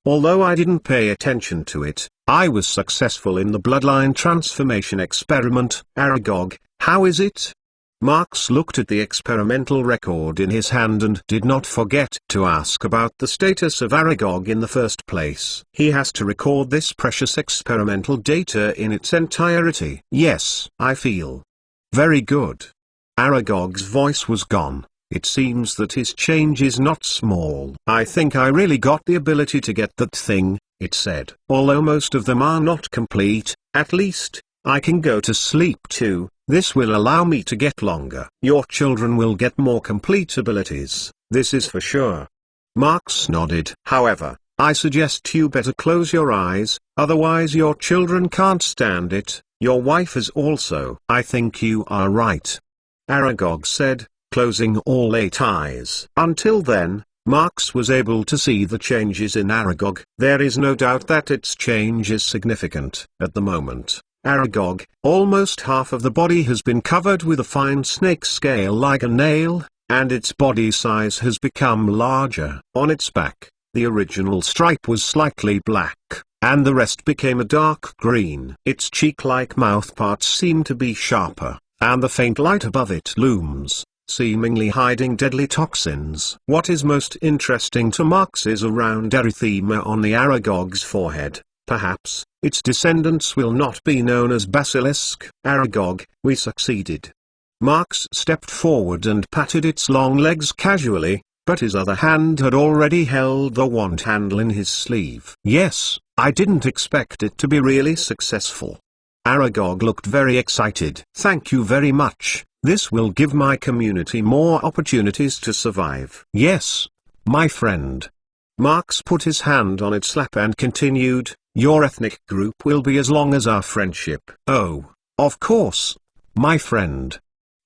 Although I didn't pay attention to it, I was successful in the bloodline transformation experiment. Aragog, how is it? Marx looked at the experimental record in his hand and did not forget to ask about the status of Aragog in the first place. He has to record this precious experimental data in its entirety. Yes, I feel very good. Aragog's voice was gone. It seems that his change is not small. I think I really got the ability to get that thing, it said. Although most of them are not complete, at least, I can go to sleep too. This will allow me to get longer. Your children will get more complete abilities, this is for sure. Marx nodded. However, I suggest you better close your eyes, otherwise your children can't stand it. Your wife is also. I think you are right. Aragog said, closing all 8 eyes. Until then, Marx was able to see the changes in Aragog. There is no doubt that its change is significant. At the moment, Aragog, almost half of the body has been covered with a fine snake scale like a nail, and its body size has become larger. On its back, the original stripe was slightly black, and the rest became a dark green. Its cheek-like mouth parts seem to be sharper, and the faint light above it looms seemingly hiding deadly toxins. What is most interesting to Marx is a round erythema on the Aragog's forehead. Perhaps, its descendants will not be known as Basilisk. Aragog, we succeeded. Marx stepped forward and patted its long legs casually, but his other hand had already held the wand handle in his sleeve. Yes, I didn't expect it to be really successful. Aragog looked very excited. Thank you very much, this will give my community more opportunities to survive. Yes, my friend. Marx put his hand on its lap and continued, your ethnic group will be as long as our friendship. Oh, of course, my friend.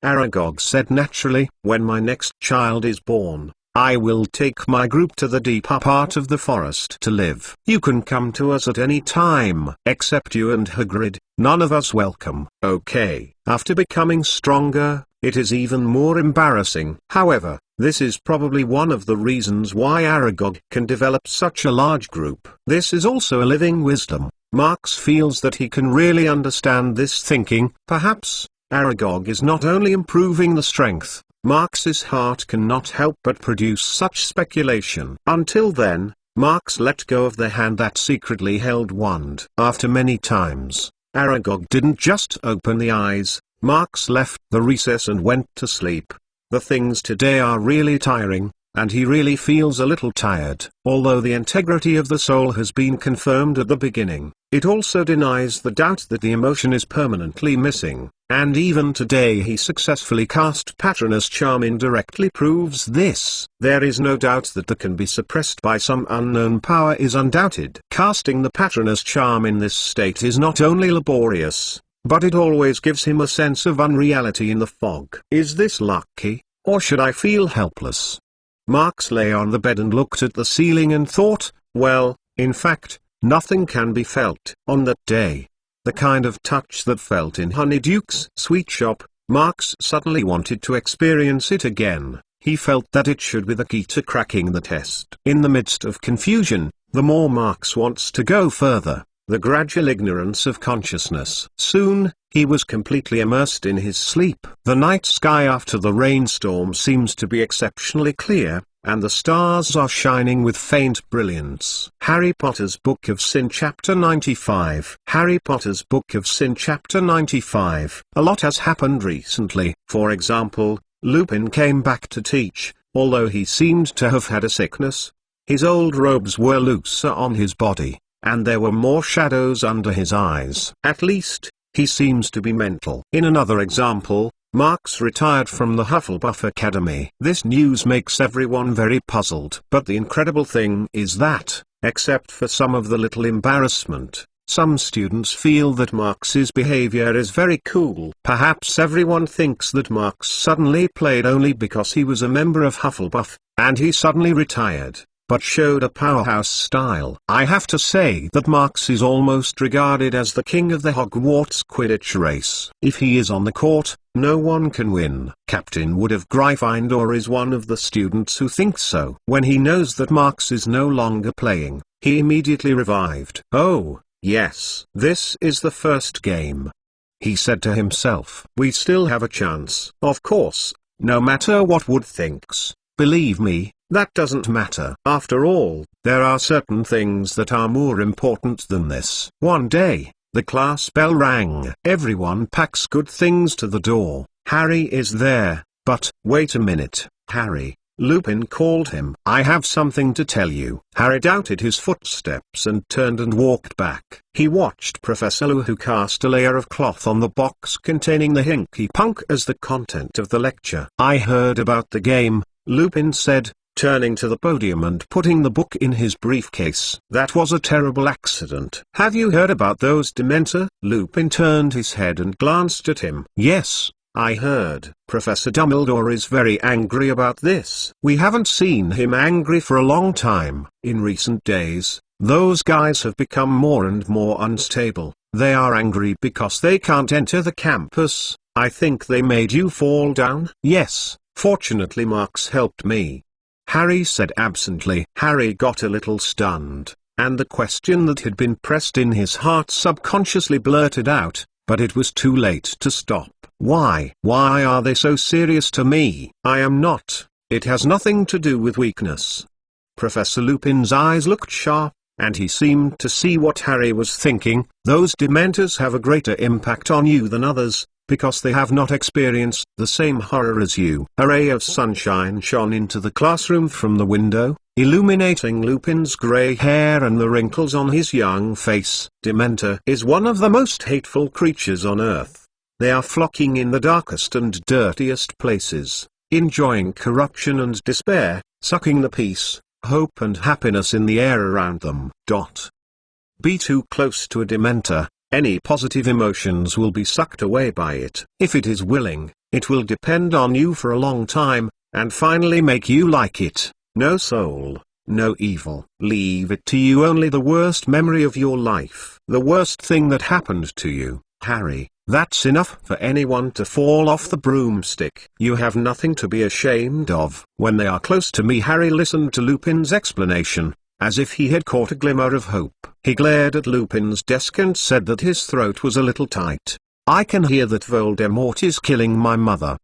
Aragog said naturally, when my next child is born, I will take my group to the deeper part of the forest to live. You can come to us at any time. Except you and Hagrid, none of us welcome. Okay. After becoming stronger, it is even more embarrassing. However, this is probably one of the reasons why Aragog can develop such a large group. This is also a living wisdom. Marx feels that he can really understand this thinking. Perhaps, Aragog is not only improving the strength, Marx's heart cannot help but produce such speculation. Until then, Marx let go of the hand that secretly held wand. After many times, Aragog didn't just open the eyes, Marx left the recess and went to sleep. The things today are really tiring, and he really feels a little tired. Although the integrity of the soul has been confirmed at the beginning, it also denies the doubt that the emotion is permanently missing. And even today he successfully cast Patronus Charm indirectly proves this. There is no doubt that that can be suppressed by some unknown power is undoubted. Casting the Patronus Charm in this state is not only laborious, but it always gives him a sense of unreality in the fog. Is this lucky, or should I feel helpless? Marx lay on the bed and looked at the ceiling and thought, well, in fact, nothing can be felt. On that day, the kind of touch that felt in Honeyduke's sweet shop, Marx suddenly wanted to experience it again. He felt that it should be the key to cracking the test. In the midst of confusion, the more Marx wants to go further, the gradual ignorance of consciousness. Soon, he was completely immersed in his sleep. The night sky after the rainstorm seems to be exceptionally clear, and the stars are shining with faint brilliance. Harry Potter's Book of Sin Chapter 95. Harry Potter's Book of Sin Chapter 95. A lot has happened recently. For example, Lupin came back to teach, although he seemed to have had a sickness. His old robes were looser on his body, and there were more shadows under his eyes. At least, he seems to be mental. In another example, Marx retired from the Hufflepuff Academy. This news makes everyone very puzzled. But the incredible thing is that, except for some of the little embarrassment, some students feel that Marx's behavior is very cool. Perhaps everyone thinks that Marx suddenly played only because he was a member of Hufflepuff, and he suddenly retired, but showed a powerhouse style. I have to say that Marx is almost regarded as the king of the Hogwarts Quidditch race. If he is on the court, no one can win. Captain Wood of Gryffindor is one of the students who think so. When he knows that Marx is no longer playing, he immediately revived. Oh, yes. This is the first game, he said to himself. We still have a chance. Of course, no matter what Wood thinks, believe me, that doesn't matter. After all, there are certain things that are more important than this. One day, the class bell rang. Everyone packs good things to the door. Harry is there, but, wait a minute, Harry, Lupin called him. I have something to tell you. Harry doubted his footsteps and turned and walked back. He watched Professor Lou, who cast a layer of cloth on the box containing the Hinky Punk as the content of the lecture. I heard about the game, Lupin said, turning to the podium and putting the book in his briefcase. That was a terrible accident. Have you heard about those Dementor? Lupin turned his head and glanced at him. Yes, I heard. Professor Dumbledore is very angry about this. We haven't seen him angry for a long time. In recent days, those guys have become more and more unstable. They are angry because they can't enter the campus. I think they made you fall down? Yes, fortunately Marx helped me, Harry said absently. Harry got a little stunned, and the question that had been pressed in his heart subconsciously blurted out, but it was too late to stop. Why? Why are they so serious to me? I am not. It has nothing to do with weakness. Professor Lupin's eyes looked sharp, and he seemed to see what Harry was thinking. Those Dementors have a greater impact on you than others, because they have not experienced the same horror as you. A ray of sunshine shone into the classroom from the window, illuminating Lupin's grey hair and the wrinkles on his young face. Dementor is one of the most hateful creatures on Earth. They are flocking in the darkest and dirtiest places, enjoying corruption and despair, sucking the peace, hope and happiness in the air around them. Be too close to a Dementor. Any positive emotions will be sucked away by it. If it is willing, it will depend on you for a long time, and finally make you like it. No soul, no evil. Leave it to you only the worst memory of your life. The worst thing that happened to you, Harry. That's enough for anyone to fall off the broomstick. You have nothing to be ashamed of. When they are close to me, Harry listened to Lupin's explanation, as if he had caught a glimmer of hope. He glared at Lupin's desk and said that his throat was a little tight. I can hear that Voldemort is killing my mother.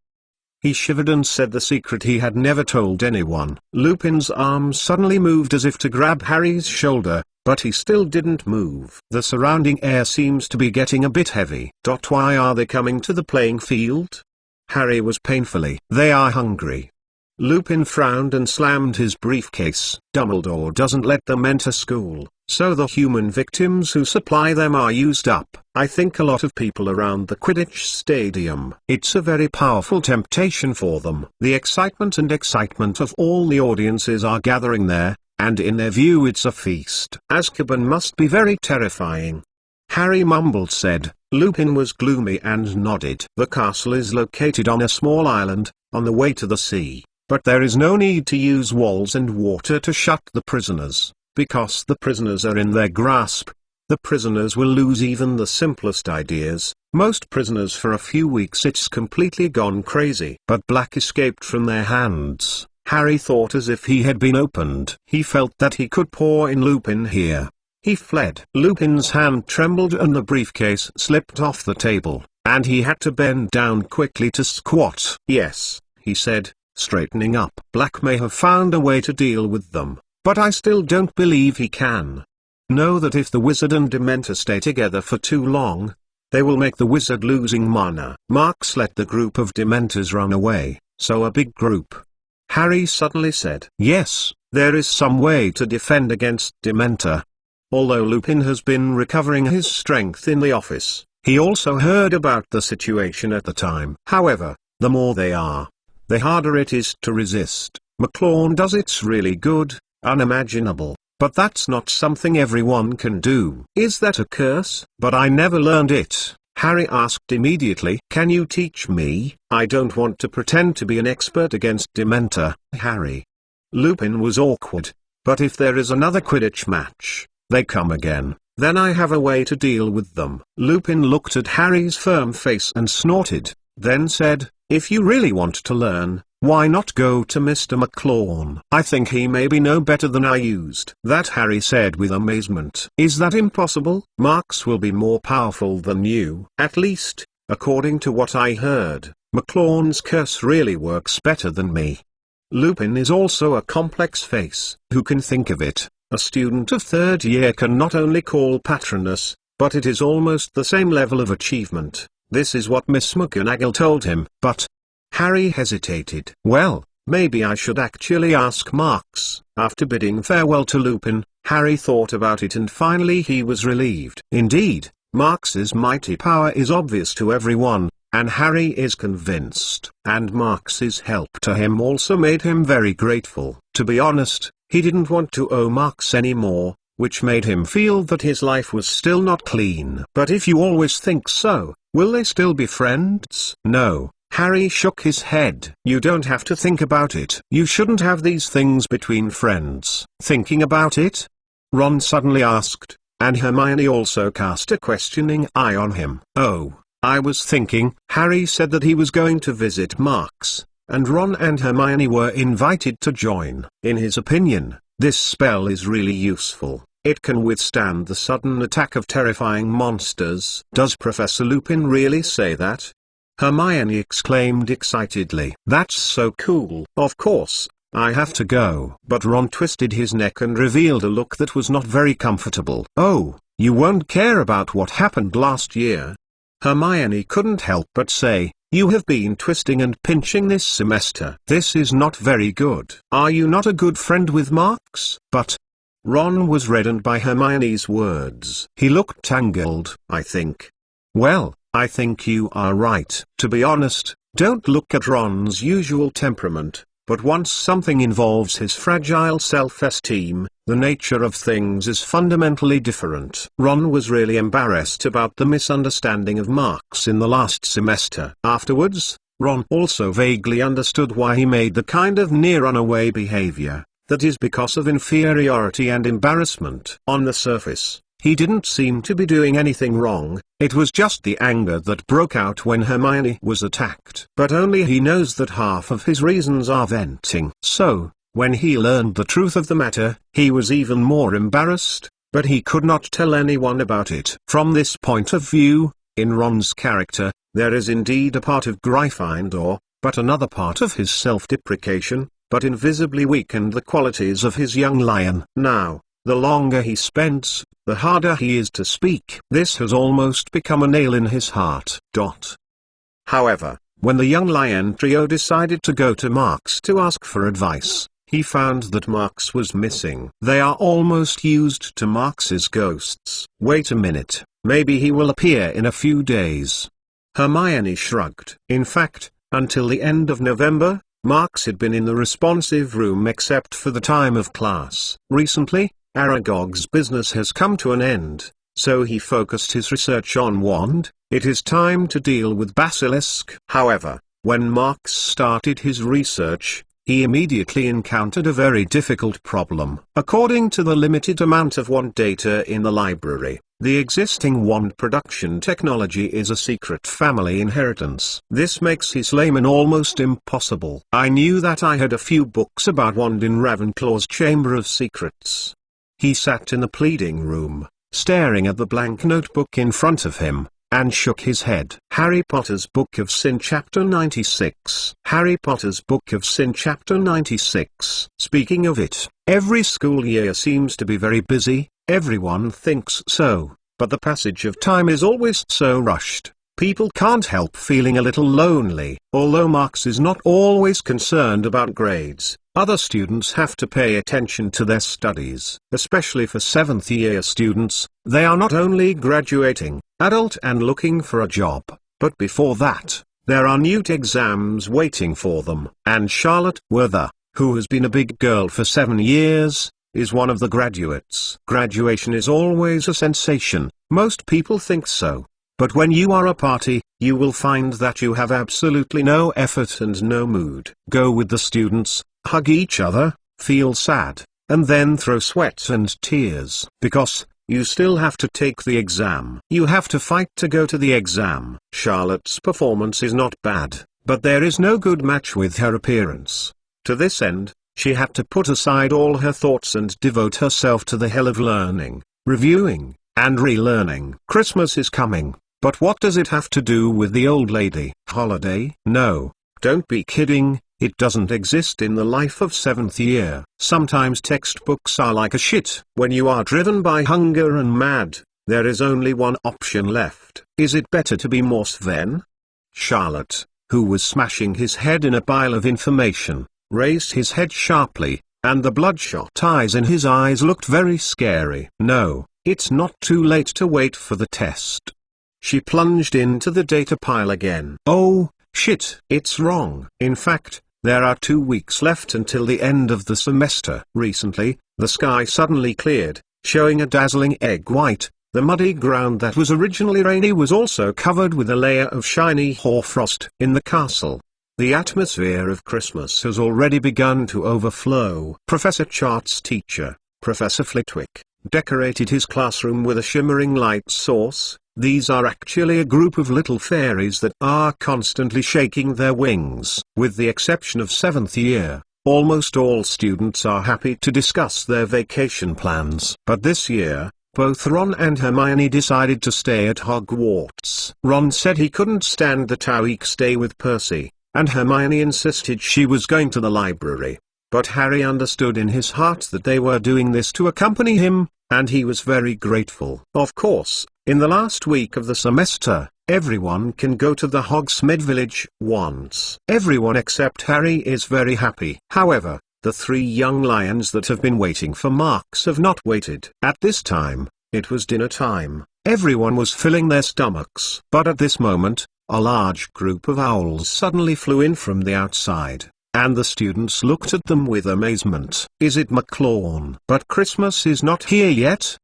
He shivered and said the secret he had never told anyone. Lupin's arm suddenly moved as if to grab Harry's shoulder, but he still didn't move. The surrounding air seems to be getting a bit heavy. Why are they coming to the playing field? Harry was painfully. They are hungry. Lupin frowned and slammed his briefcase. Dumbledore doesn't let them enter school, so the human victims who supply them are used up. I think a lot of people around the Quidditch stadium. It's a very powerful temptation for them. The excitement of all the audiences are gathering there, and in their view it's a feast. Azkaban must be very terrifying. Harry mumbled said. Lupin was gloomy and nodded. The castle is located on a small island, on the way to the sea. But there is no need to use walls and water to shut the prisoners, because the prisoners are in their grasp. The prisoners will lose even the simplest ideas. Most prisoners for a few weeks it's completely gone crazy. But Black escaped from their hands. Harry thought as if he had been opened. He felt that he could pour in Lupin here. He fled. Lupin's hand trembled and the briefcase slipped off the table, and he had to bend down quickly to squat. Yes, he said, straightening up. Black may have found a way to deal with them, but I still don't believe he can. Know that if the wizard and Dementor stay together for too long, they will make the wizard losing mana. Marks let the group of Dementors run away, so a big group. Harry suddenly said, yes, there is some way to defend against Dementor. Although Lupin has been recovering his strength in the office, he also heard about the situation at the time. However, the more they are, the harder it is to resist. McLawn does it's really good, unimaginable, but that's not something everyone can do. Is that a curse? But I never learned it, Harry asked immediately. Can you teach me? I don't want to pretend to be an expert against Dementor, Harry. Lupin was awkward, but if there is another Quidditch match, they come again, then I have a way to deal with them. Lupin looked at Harry's firm face and snorted, then said, if you really want to learn, why not go to Mr. McLawn? I think he may be no better than I used. That Harry said with amazement. Is that impossible? Marks will be more powerful than you. At least, according to what I heard, McLawn's curse really works better than me. Lupin is also a complex face. Who can think of it? A student of third year can not only call Patronus, but it is almost the same level of achievement. This is what Miss McGonagall told him. But Harry hesitated. Well, maybe I should actually ask Marks. After bidding farewell to Lupin, Harry thought about it and finally he was relieved. Indeed, Marks's mighty power is obvious to everyone, and Harry is convinced. And Marks's help to him also made him very grateful. To be honest, he didn't want to owe Marks anymore, which made him feel that his life was still not clean. But if you always think so, will they still be friends? No. Harry shook his head. You don't have to think about it. You shouldn't have these things between friends. Thinking about it? Ron suddenly asked, and Hermione also cast a questioning eye on him. Oh, I was thinking. Harry said that he was going to visit Marks, and Ron and Hermione were invited to join. In his opinion, this spell is really useful. It can withstand the sudden attack of terrifying monsters. Does Professor Lupin really say that? Hermione exclaimed excitedly. "That's so cool." "Of course, I have to go." But Ron twisted his neck and revealed a look that was not very comfortable. "Oh, you won't care about what happened last year?" Hermione couldn't help but say, "You have been twisting and pinching this semester. This is not very good. Are you not a good friend with Marks?" But Ron was reddened by Hermione's words. He looked tangled. "I think. Well, I think you are right." To be honest, don't look at Ron's usual temperament, but once something involves his fragile self-esteem, the nature of things is fundamentally different. Ron was really embarrassed about the misunderstanding of Marks in the last semester. Afterwards, Ron also vaguely understood why he made the kind of near-runaway behavior, that is because of inferiority and embarrassment. On the surface, he didn't seem to be doing anything wrong, it was just the anger that broke out when Hermione was attacked. But only he knows that half of his reasons are venting. So, when he learned the truth of the matter, he was even more embarrassed, but he could not tell anyone about it. From this point of view, in Ron's character, there is indeed a part of Gryffindor, but another part of his self-deprecation, but invisibly weakened the qualities of his young lion. Now, the longer he spends, the harder he is to speak. This has almost become a nail in his heart. However, when the young lion trio decided to go to Marks to ask for advice, he found that Marks was missing. They are almost used to Marks's ghosts. "Wait a minute, maybe he will appear in a few days." Hermione shrugged. In fact, until the end of November, Marks had been in the responsive room except for the time of class. Recently, Aragog's business has come to an end, so he focused his research on Wand. It is time to deal with Basilisk. However, when Marks started his research, he immediately encountered a very difficult problem. According to the limited amount of Wand data in the library, the existing Wand production technology is a secret family inheritance. This makes his layman almost impossible. I knew that I had a few books about Wand in Ravenclaw's Chamber of Secrets. He sat in the pleading room, staring at the blank notebook in front of him, and shook his head. Harry Potter's Book of Sin Chapter 96. Harry Potter's Book of Sin Chapter 96. Speaking of it, every school year seems to be very busy, everyone thinks so, but the passage of time is always so rushed. People can't help feeling a little lonely. Although Marks is not always concerned about grades, other students have to pay attention to their studies. Especially for 7th year students, they are not only graduating, adult and looking for a job, but before that, there are NEWT exams waiting for them. And Charlotte Werther, who has been a big girl for 7 years, is one of the graduates. Graduation is always a sensation, most people think so. But when you are a party, you will find that you have absolutely no effort and no mood. Go with the students, hug each other, feel sad, and then throw sweat and tears. Because, you still have to take the exam. You have to fight to go to the exam. Charlotte's performance is not bad, but there is no good match with her appearance. To this end, she had to put aside all her thoughts and devote herself to the hell of learning, reviewing, and relearning. Christmas is coming. But what does it have to do with the old lady? Holiday? No, don't be kidding, it doesn't exist in the life of 7th year. Sometimes textbooks are like a shit. When you are driven by hunger and mad, there is only one option left. Is it better to be more Sven? Charlotte, who was smashing his head in a pile of information, raised his head sharply, and the bloodshot eyes in his eyes looked very scary. No, it's not too late to wait for the test. She plunged into the data pile again. Oh, shit, it's wrong. In fact, there are 2 weeks left until the end of the semester. Recently, the sky suddenly cleared, showing a dazzling egg white. The muddy ground that was originally rainy was also covered with a layer of shiny hoarfrost. In the castle, the atmosphere of Christmas has already begun to overflow. Professor Chart's teacher, Professor Flitwick, decorated his classroom with a shimmering light source. These are actually a group of little fairies that are constantly shaking their wings. With the exception of 7th year, almost all students are happy to discuss their vacation plans. But this year, Both Ron and Hermione decided to stay at Hogwarts. Ron said he couldn't stand the 2-week stay with Percy, and Hermione insisted she was going to the library. But Harry understood in his heart that they were doing this to accompany him, and he was very grateful. Of course, in the last week of the semester, everyone can go to the Hogsmeade Village once. Everyone except Harry is very happy. However, the 3 young lions that have been waiting for Marks have not waited. At this time, it was dinner time. Everyone was filling their stomachs. But at this moment, a large group of owls suddenly flew in from the outside, and the students looked at them with amazement. Is it McLawn? But Christmas is not here yet?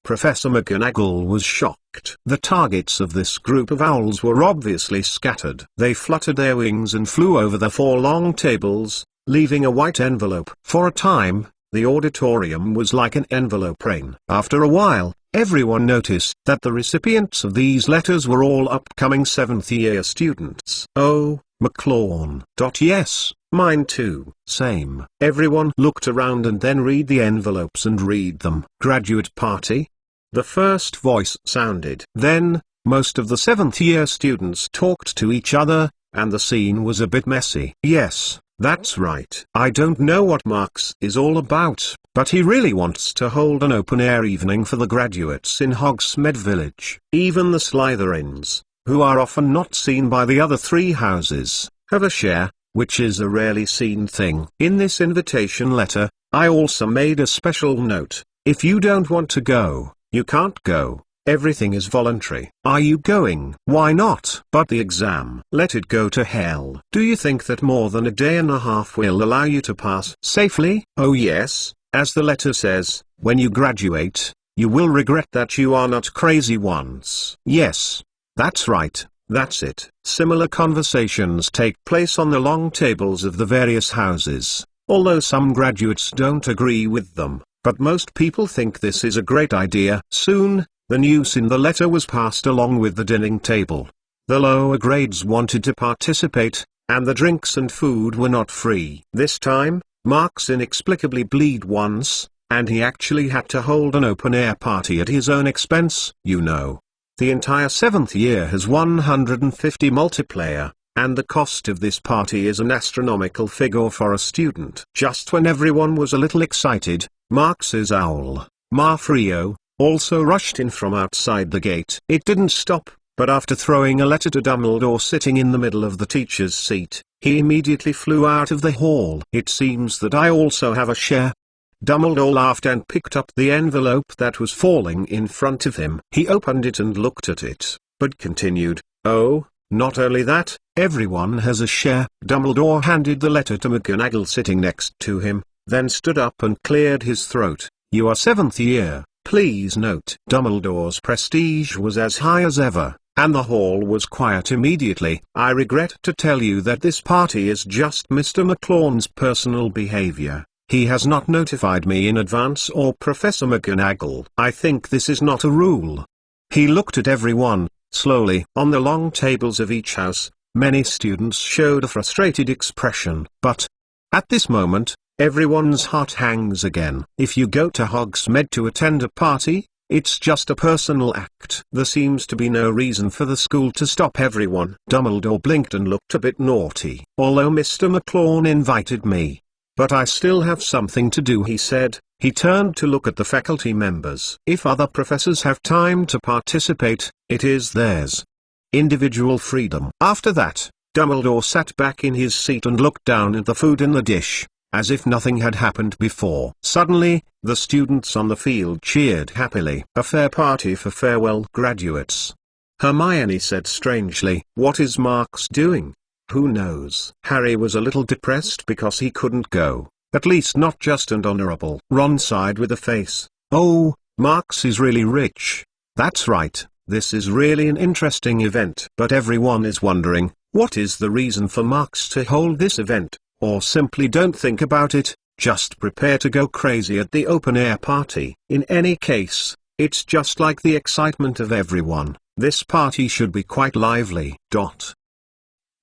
Professor McGonagall was shocked. The targets of this group of owls were obviously scattered. They fluttered their wings and flew over the 4 long tables, leaving a white envelope. For a time, the auditorium was like an envelope rain. After a while, everyone noticed that the recipients of these letters were all upcoming 7th-year students. Oh, McLawn. Yes, mine too. Same. Everyone looked around and then read the envelopes and read them. Graduate party? The first voice sounded. Then, most of the 7th-year students talked to each other, and the scene was a bit messy. Yes, that's right. I don't know what Marks is all about, but he really wants to hold an open-air evening for the graduates in Hogsmeade Village. Even the Slytherins, who are often not seen by the other 3 houses, have a share, which is a rarely seen thing. In this invitation letter, I also made a special note: if you don't want to go, you can't go. Everything is voluntary. Are you going? Why not? But the exam. Let it go to hell. Do you think that more than a day and a half will allow you to pass safely? Oh yes, as the letter says, when you graduate, you will regret that you are not crazy once. Yes. That's right. That's it. Similar conversations take place on the long tables of the various houses, although some graduates don't agree with them, but most people think this is a great idea. Soon, the news in the letter was passed along with the dining table. The lower grades wanted to participate, and the drinks and food were not free. This time, Marks inexplicably bleed once, and he actually had to hold an open-air party at his own expense. You know, the entire 7th year has 150 multiplayer, and the cost of this party is an astronomical figure for a student. Just when everyone was a little excited, Marks's owl, Marfrio, also rushed in from outside the gate. It didn't stop, but after throwing a letter to Dumbledore sitting in the middle of the teacher's seat, he immediately flew out of the hall. It seems that I also have a share. Dumbledore laughed and picked up the envelope that was falling in front of him. He opened it and looked at it, but continued, oh, not only that, everyone has a share. Dumbledore handed the letter to McGonagall sitting next to him, then stood up and cleared his throat. You are 7th year. Please note. Dumbledore's prestige was as high as ever, and the hall was quiet immediately. I regret to tell you that this party is just Mr. McLawn's personal behavior. He has not notified me in advance or Professor McGonagall. I think this is not a rule. He looked at everyone, slowly. On the long tables of each house, many students showed a frustrated expression. But, at this moment, everyone's heart hangs again. If you go to Hogsmeade to attend a party, it's just a personal act. There seems to be no reason for the school to stop everyone. Dumbledore blinked and looked a bit naughty. Although Mr. McLawn invited me, but I still have something to do, he said. He turned to look at the faculty members. If other professors have time to participate, it is theirs. Individual freedom. After that, Dumbledore sat back in his seat and looked down at the food in the dish, as if nothing had happened before. Suddenly, the students on the field cheered happily. A fair party for farewell graduates. Hermione said strangely, what is Marks doing? Who knows? Harry was a little depressed because he couldn't go, at least not just and honorable. Ron sighed with a face. Oh, Marks is really rich. That's right, this is really an interesting event. But everyone is wondering, what is the reason for Marks to hold this event? Or simply don't think about it, just prepare to go crazy at the open-air party. In any case, it's just like the excitement of everyone. This party should be quite lively.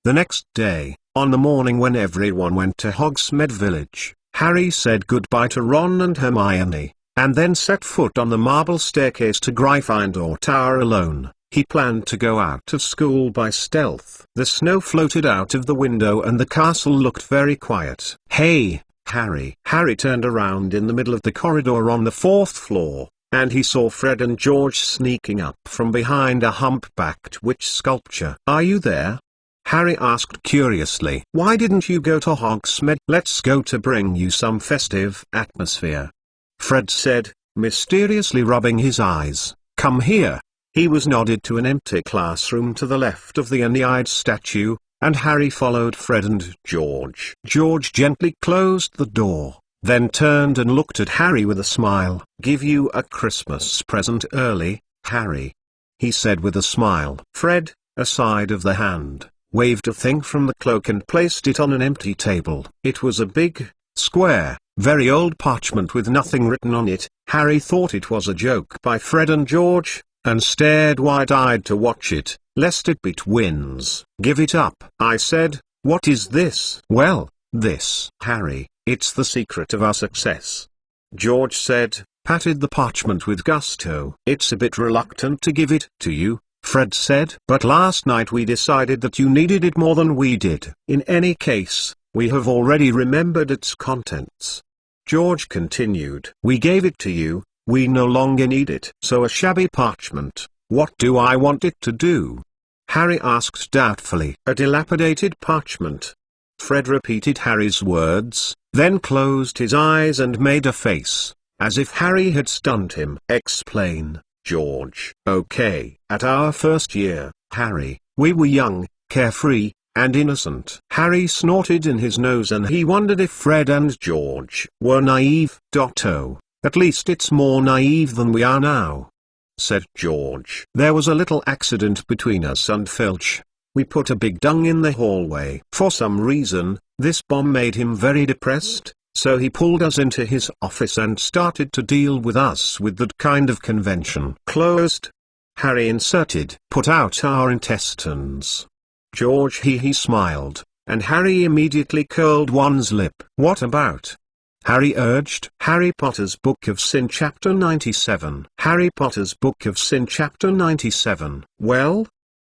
The next day, on the morning when everyone went to Hogsmeade Village, Harry said goodbye to Ron and Hermione, and then set foot on the marble staircase to Gryffindor Tower alone. He planned to go out of school by stealth. The snow floated out of the window and the castle looked very quiet. "Hey, Harry." Harry turned around in the middle of the corridor on the 4th floor, and he saw Fred and George sneaking up from behind a humpbacked witch sculpture. "Are you there?" Harry asked curiously. "Why didn't you go to Hogsmeade?" "Let's go to bring you some festive atmosphere," Fred said, mysteriously rubbing his eyes. "Come here." He was nodded to an empty classroom to the left of the Aeneid statue, and Harry followed Fred and George. George gently closed the door, then turned and looked at Harry with a smile. "Give you a Christmas present early, Harry," he said with a smile. Fred, aside of the hand, waved a thing from the cloak and placed it on an empty table. It was a big, square, very old parchment with nothing written on it. Harry thought it was a joke by Fred and George, and stared wide-eyed to watch it, lest it be twins. "Give it up," I said. "What is this?" "Well, this, Harry, it's the secret of our success," George said, patted the parchment with gusto. "It's a bit reluctant to give it to you," Fred said. "But last night we decided that you needed it more than we did. In any case, we have already remembered its contents," George continued. "We gave it to you. We no longer need it." "So a shabby parchment, what do I want it to do?" Harry asked doubtfully. "A dilapidated parchment." Fred repeated Harry's words, then closed his eyes and made a face, as if Harry had stunned him. "Explain, George." "Okay. At our first year, Harry, we were young, carefree, and innocent." Harry snorted in his nose and he wondered if Fred and George were naive. "Oh. At least it's more naive than we are now," said George. "There was a little accident between us and Filch. We put a big dung in the hallway. For some reason, this bomb made him very depressed, so he pulled us into his office and started to deal with us with that kind of convention." "Closed," Harry inserted. "Put out our intestines." George he smiled, and Harry immediately curled one's lip. "What about?" Harry urged. Harry Potter's Book of Sin Chapter 97. Harry Potter's Book of Sin Chapter 97. "Well?"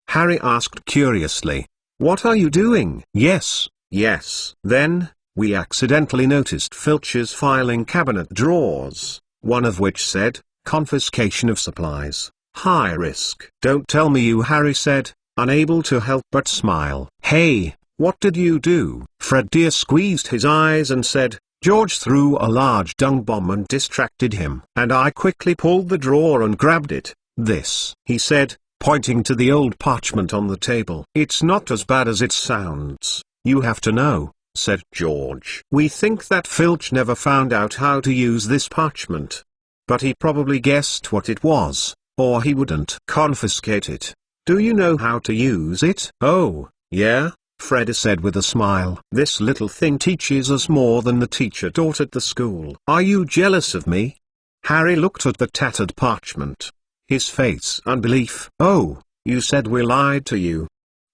Harry asked curiously. "What are you doing?" Yes. Then, we accidentally noticed Filch's filing cabinet drawers, one of which said, "Confiscation of supplies, high risk." "Don't tell me you," Harry said, unable to help but smile. "Hey, what did you do?" Fred Dear squeezed his eyes and said, "George threw a large dung bomb and distracted him. And I quickly pulled the drawer and grabbed it. This," he said, pointing to the old parchment on the table. "It's not as bad as it sounds, you have to know," said George. "We think that Filch never found out how to use this parchment. But he probably guessed what it was, or he wouldn't confiscate it. Do you know how to use it?" "Oh, yeah," Fred said with a smile. "This little thing teaches us more than the teacher taught at the school." "Are you jealous of me?" Harry looked at the tattered parchment, his face unbelief. "Oh, you said we lied to you."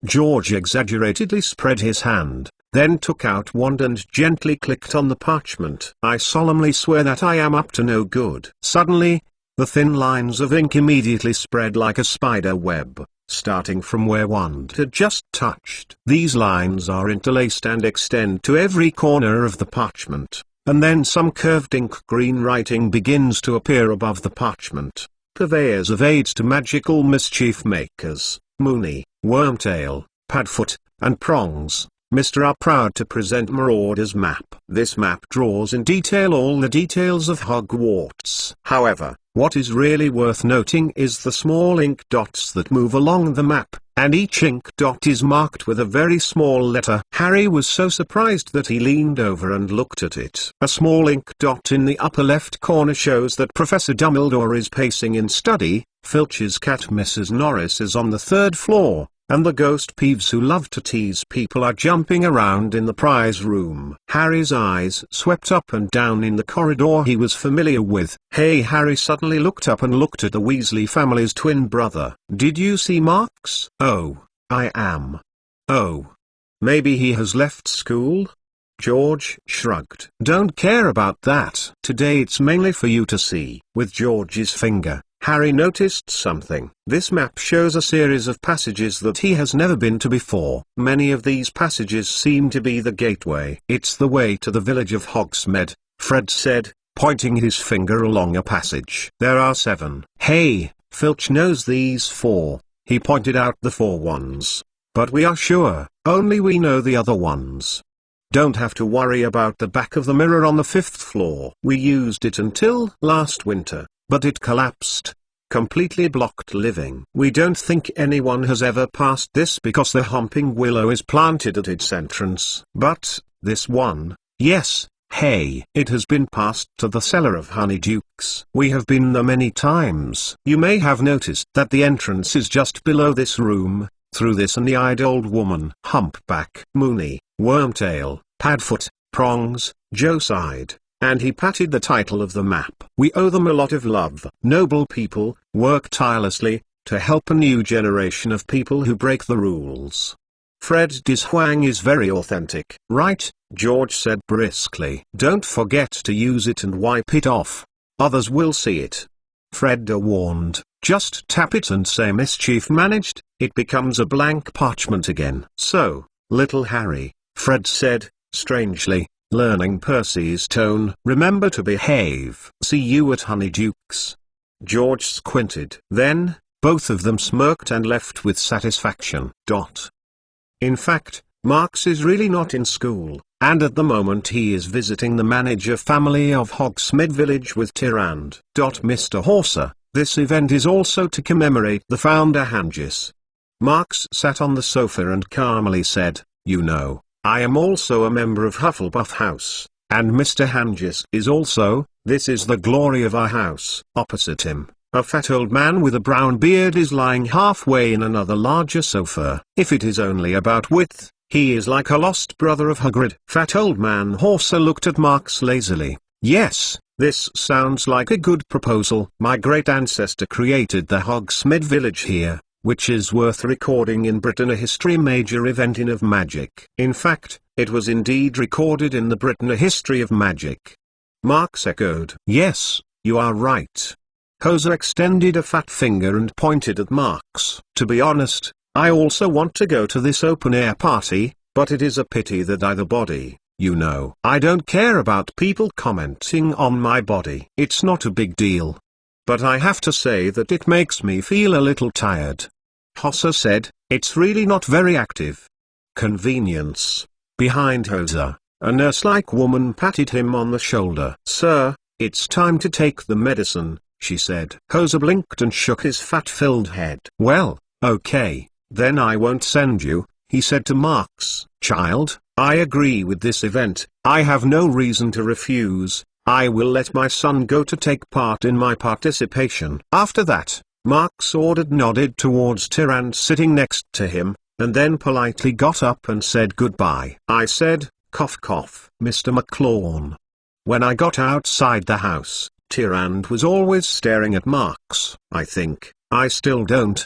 George exaggeratedly spread his hand, then took out wand and gently clicked on the parchment. "I solemnly swear that I am up to no good." Suddenly, the thin lines of ink immediately spread like a spider web, starting from where wand had just touched. These lines are interlaced and extend to every corner of the parchment, and then some curved ink green writing begins to appear above the parchment. "Purveyors of aids to magical mischief makers, Moony, Wormtail, Padfoot, and Prongs, Mr. are proud to present Marauder's map." This map draws in detail all the details of Hogwarts. However, what is really worth noting is the small ink dots that move along the map, and each ink dot is marked with a very small letter. Harry was so surprised that he leaned over and looked at it. A small ink dot in the upper left corner shows that Professor Dumbledore is pacing in study, Filch's cat Mrs. Norris is on the 3rd floor, and the ghost Peeves who love to tease people are jumping around in the prize room. Harry's eyes swept up and down in the corridor he was familiar with. "Hey!" Harry suddenly looked up and looked at the Weasley family's twin brother. "Did you see Marks?" "Oh, I am. Oh. Maybe he has left school?" George shrugged. Don't care about that. Today it's mainly for you to see. With George's finger, Harry noticed something. This map shows a series of passages that he has never been to before. Many of these passages seem to be the gateway. It's the way to the village of Hogsmeade, Fred said, pointing his finger along a passage. There are 7. Hey, Filch knows these 4. He pointed out the 4 ones. But we are sure, only we know the other ones. Don't have to worry about the back of the mirror on the 5th floor. We used it until last winter, but it collapsed. Completely blocked living. We don't think anyone has ever passed this because the Humping Willow is planted at its entrance. But, this one, yes, hey, it has been passed to the cellar of Honeydukes. We have been there many times. You may have noticed that the entrance is just below this room. Through this and the eyed old woman, Humpback, Moony, Wormtail, Padfoot, Prongs, Joe sighed, and he patted the title of the map. We owe them a lot of love. Noble people, work tirelessly, to help a new generation of people who break the rules. Fred Dishuang is very authentic. Right, George said briskly. Don't forget to use it and wipe it off. Others will see it. Fred warned, just tap it and say mischief managed, it becomes a blank parchment again. So, little Harry, Fred said, strangely, learning Percy's tone. Remember to behave. See you at Honeydukes. George squinted. Then, both of them smirked and left with satisfaction. In fact, Marks is really not in school, and at the moment he is visiting the manager family of Hogsmeade Village with Tyrande. Mr. Horser, this event is also to commemorate the founder Hangis. Marks sat on the sofa and calmly said, you know, I am also a member of Hufflepuff House, and Mr. Hangis is also. This is the glory of our house. Opposite him, a fat old man with a brown beard is lying halfway in another larger sofa. If it is only about width, he is like a lost brother of Hagrid. Fat old man Horser looked at Marks lazily. Yes, this sounds like a good proposal. My great ancestor created the Hogsmeade village here, which is worth recording in Britain, a history major event in of magic. In fact, it was indeed recorded in the Britain a history of magic. Marks echoed. Yes, you are right. Hoser extended a fat finger and pointed at Marks. To be honest, I also want to go to this open-air party, but it is a pity that either body, you know. I don't care about people commenting on my body. It's not a big deal. But I have to say that it makes me feel a little tired. Hoser said, it's really not very active. Convenience. Behind Hoser, a nurse-like woman patted him on the shoulder. Sir, it's time to take the medicine, she said. Hoser blinked and shook his fat-filled head. Well, okay. Then I won't send you, he said to Marks. Child, I agree with this event. I have no reason to refuse. I will let my son go to take part in my participation. After that, Marks nodded towards Tyrande sitting next to him, and then politely got up and said goodbye. I said, cough cough, Mr. McLawn. When I got outside the house, Tyrande was always staring at Marks. I think, I still don't.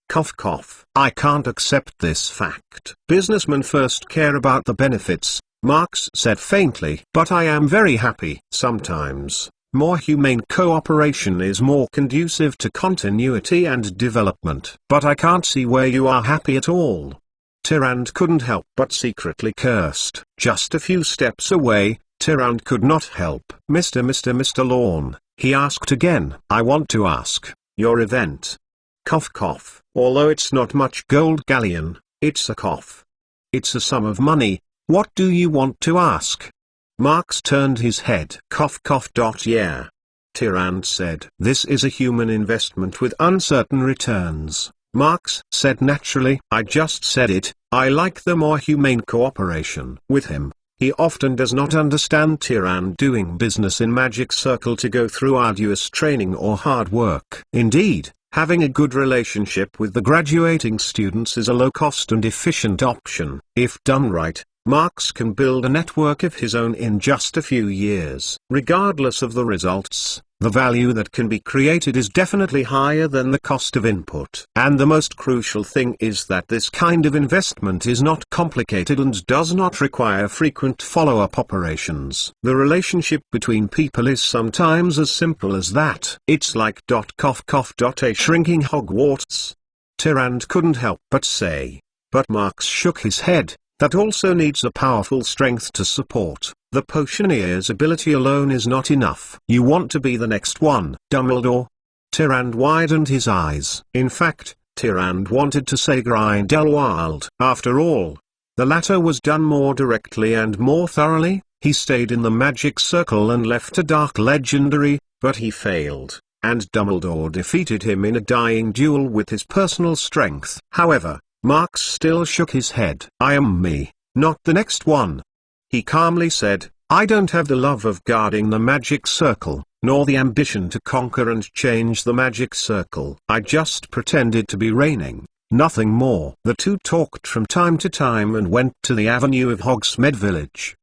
Cough cough. I can't accept this fact. Businessmen first care about the benefits, Marks said faintly. But I am very happy. Sometimes, more humane cooperation is more conducive to continuity and development. But I can't see where you are happy at all. Tyrande couldn't help but secretly cursed. Just a few steps away, Tyrande could not help. Mr. Lawn, he asked again. I want to ask, your event. Cough cough. Although it's not much gold galleon, it's a cough. It's a sum of money. What do you want to ask? Marks turned his head. Cough cough. Yeah. Tyrande said. This is a human investment with uncertain returns. Marks said naturally. I just said it. I like the more humane cooperation with him. He often does not understand Tyrande doing business in Magic Circle to go through arduous training or hard work. Indeed, having a good relationship with the graduating students is a low-cost and efficient option. If done right, Marx can build a network of his own in just a few years. Regardless of the results, the value that can be created is definitely higher than the cost of input. And the most crucial thing is that this kind of investment is not complicated and does not require frequent follow-up operations. The relationship between people is sometimes as simple as that. It's like ... a shrinking Hogwarts. Tyrande couldn't help but say. But Marx shook his head. That also needs a powerful strength to support. The Potioneer's ability alone is not enough. You want to be the next one, Dumbledore? Tyrande widened his eyes. In fact, Tyrande wanted to say Grindelwald. After all, the latter was done more directly and more thoroughly. He stayed in the magic circle and left a dark legendary, but he failed, and Dumbledore defeated him in a dying duel with his personal strength. However, Marx still shook his head. I am me, not the next one. He calmly said, I don't have the love of guarding the magic circle, nor the ambition to conquer and change the magic circle. I just pretended to be reigning, nothing more. The two talked from time to time and went to the avenue of Hogsmeade Village.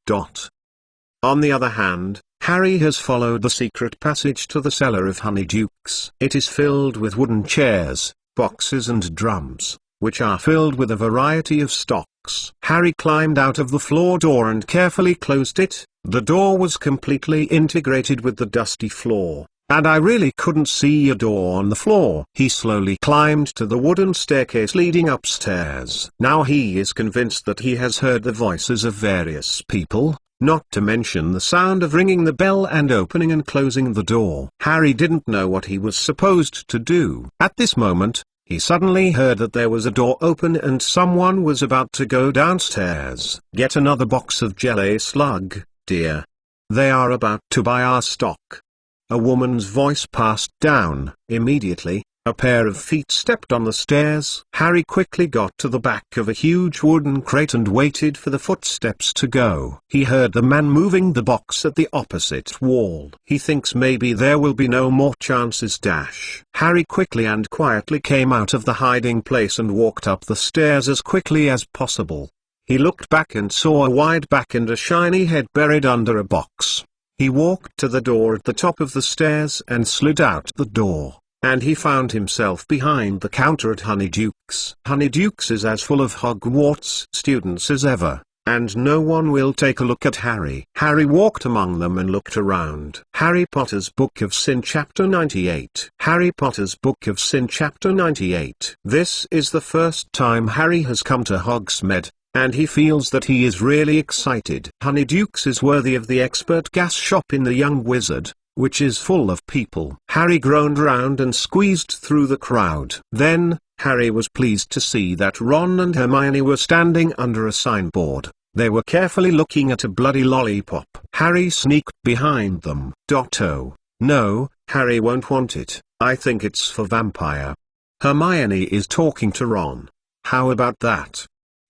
On the other hand, Harry has followed the secret passage to the cellar of Honeydukes. It is filled with wooden chairs, boxes and drums, which are filled with a variety of stocks. Harry climbed out of the floor door and carefully closed it. The door was completely integrated with the dusty floor, and I really couldn't see a door on the floor. He slowly climbed to the wooden staircase leading upstairs. Now he is convinced that he has heard the voices of various people, not to mention the sound of ringing the bell and opening and closing the door. Harry didn't know what he was supposed to do. At this moment, he suddenly heard that there was a door open and someone was about to go downstairs. Get another box of jelly slug, dear. They are about to buy our stock. A woman's voice passed down. Immediately, a pair of feet stepped on the stairs. Harry quickly got to the back of a huge wooden crate and waited for the footsteps to go. He heard the man moving the box at the opposite wall. He thinks maybe there will be no more chances. Harry quickly and quietly came out of the hiding place and walked up the stairs as quickly as possible. He looked back and saw a wide back and a shiny head buried under a box. He walked to the door at the top of the stairs and slid out the door, and he found himself behind the counter at Honeydukes. Honeydukes is as full of Hogwarts students as ever, and no one will take a look at Harry. Harry walked among them and looked around. Harry Potter's Book of Sin Chapter 98. Harry Potter's Book of Sin Chapter 98. This is the first time Harry has come to Hogsmeade, and he feels that he is really excited. Honeydukes is worthy of the expert gas shop in the Young Wizard, which is full of people. Harry groaned around and squeezed through the crowd. Then, Harry was pleased to see that Ron and Hermione were standing under a signboard. They were carefully looking at a bloody lollipop. Harry sneaked behind them. Oh, no, Harry won't want it. I think it's for vampire. Hermione is talking to Ron. How about that?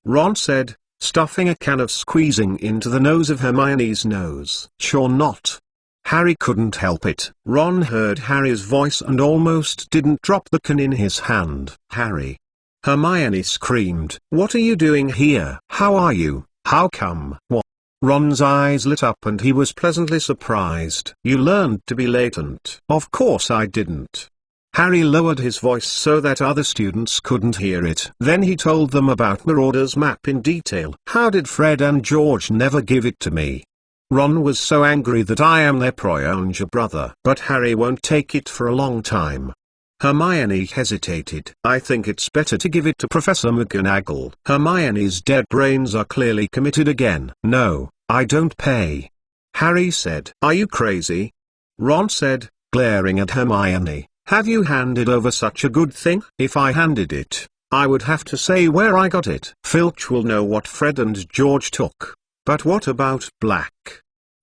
Ron said, stuffing a can of squeezing into the nose of Hermione's nose. Sure not. Harry couldn't help it. Ron heard Harry's voice and almost didn't drop the can in his hand. Harry. Hermione screamed. What are you doing here? How are you? How come? What? Ron's eyes lit up and he was pleasantly surprised. You learned to be latent. Of course I didn't. Harry lowered his voice so that other students couldn't hear it. Then he told them about Marauder's map in detail. How did Fred and George never give it to me? Ron was so angry that I am their younger brother. But Harry won't take it for a long time. Hermione hesitated. I think it's better to give it to Professor McGonagall. Hermione's dead brains are clearly committed again. No, I don't pay. Harry said. Are you crazy? Ron said, glaring at Hermione. Have you handed over such a good thing? If I handed it, I would have to say where I got it. Filch will know what Fred and George took. But what about Black?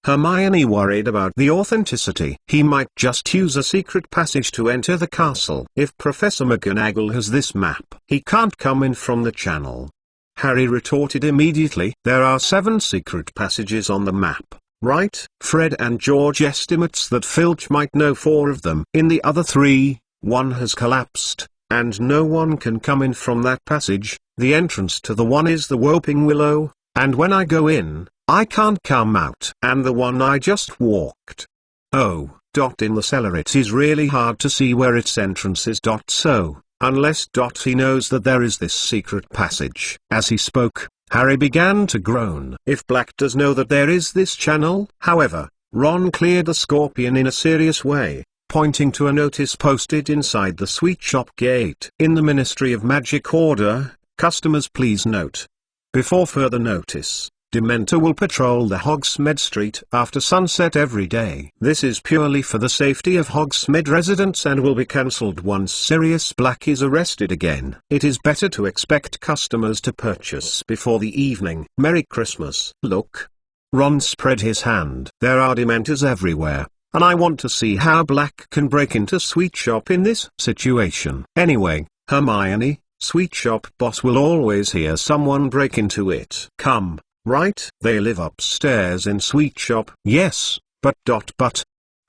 Hermione worried about the authenticity. He might just use a secret passage to enter the castle. If Professor McGonagall has this map, he can't come in from the channel. Harry retorted immediately. There are 7 secret passages on the map, right? Fred and George estimates that Filch might know 4 of them. In the other 3, one has collapsed, and no one can come in from that passage. The entrance to the one is the Whopping Willow, And when I go in, I can't come out. And the one I just walked. Oh, in the cellar it is really hard to see where its entrance is. So, unless he knows that there is this secret passage. As he spoke, Harry began to groan. If Black does know that there is this channel. However, Ron cleared the scorpion in a serious way, pointing to a notice posted inside the sweet shop gate. In the Ministry of Magic order, customers please note. Before further notice, Dementor will patrol the Hogsmeade Street after sunset every day. This is purely for the safety of Hogsmeade residents and will be cancelled once Sirius Black is arrested again. It is better to expect customers to purchase before the evening. Merry Christmas. Look. Ron spread his hand. There are Dementors everywhere, and I want to see how Black can break into Sweet Shop in this situation. Anyway, Hermione, Sweet Shop boss will always hear someone break into it. Come, right? They live upstairs in Sweet Shop. Yes, but.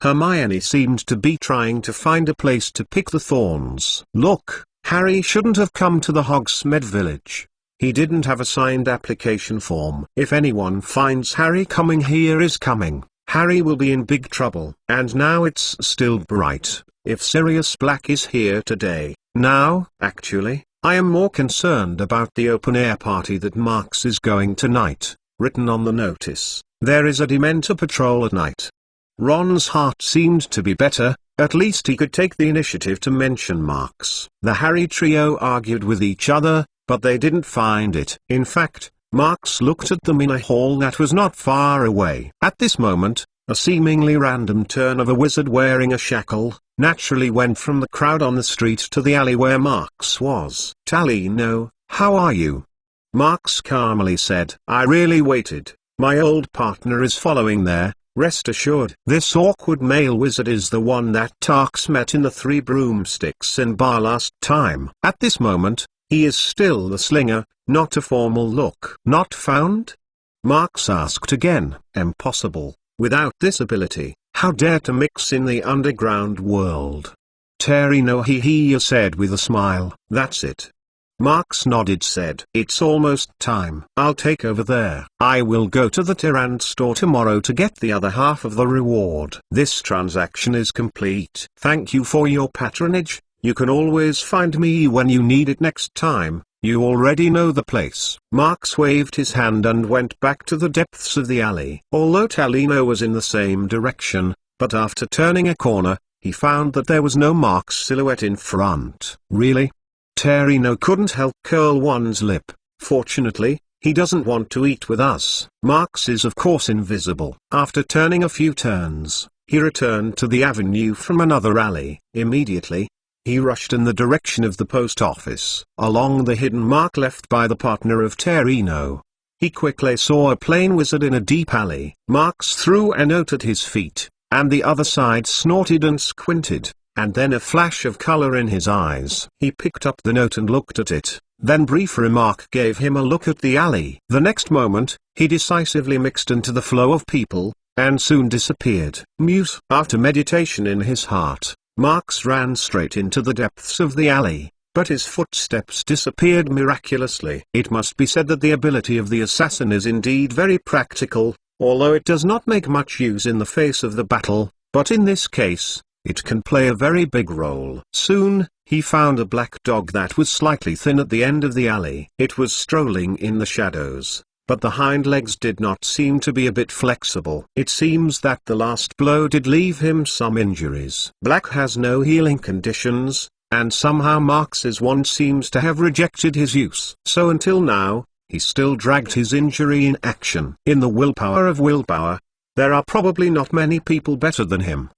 Hermione seemed to be trying to find a place to pick the thorns. Look, Harry shouldn't have come to the Hogsmeade village. He didn't have a signed application form. If anyone finds Harry coming here is coming, Harry will be in big trouble. And now it's still bright. If Sirius Black is here today. Now, actually, I am more concerned about the open-air party that Marks is going tonight. Written on the notice, there is a Dementor patrol at night. Ron's heart seemed to be better, at least he could take the initiative to mention Marks. The Harry trio argued with each other, but they didn't find it. In fact, Marks looked at them in a hall that was not far away. At this moment, a seemingly random turn of a wizard wearing a shackle naturally went from the crowd on the street to the alley where Marks was. Talino, how are you? Marks calmly said. I really waited. My old partner is following there, rest assured. This awkward male wizard is the one that Tarks met in the Three Broomsticks Inn bar last time. At this moment, he is still the slinger, not a formal look. Not found? Marks asked again. Impossible. Without this ability, how dare to mix in the underground world? Terino he said with a smile. That's it. Marks nodded said. It's almost time. I'll take over there. I will go to the Tyrant store tomorrow to get the other half of the reward. This transaction is complete. Thank you for your patronage. You can always find me when you need it next time. You already know the place. Marks waved his hand and went back to the depths of the alley. Although Talino was in the same direction, but after turning a corner, he found that there was no Marks silhouette in front. Really? Terino couldn't help curl one's lip. Fortunately, he doesn't want to eat with us. Marks is of course invisible. After turning a few turns, he returned to the avenue from another alley. Immediately, he rushed in the direction of the post office, along the hidden mark left by the partner of Terino. He quickly saw a plain wizard in a deep alley. Marks threw a note at his feet, and the other side snorted and squinted, and then a flash of color in his eyes. He picked up the note and looked at it, then brief remark gave him a look at the alley. The next moment, he decisively mixed into the flow of people, and soon disappeared. Mute. After meditation in his heart, Marks ran straight into the depths of the alley, but his footsteps disappeared miraculously. It must be said that the ability of the assassin is indeed very practical, although it does not make much use in the face of the battle, but in this case, it can play a very big role. Soon, he found a black dog that was slightly thin at the end of the alley. It was strolling in the shadows, but the hind legs did not seem to be a bit flexible. It seems that the last blow did leave him some injuries. Black has no healing conditions, and somehow Marks's wand seems to have rejected his use. So until now, he still dragged his injury in action. In the willpower of willpower, there are probably not many people better than him.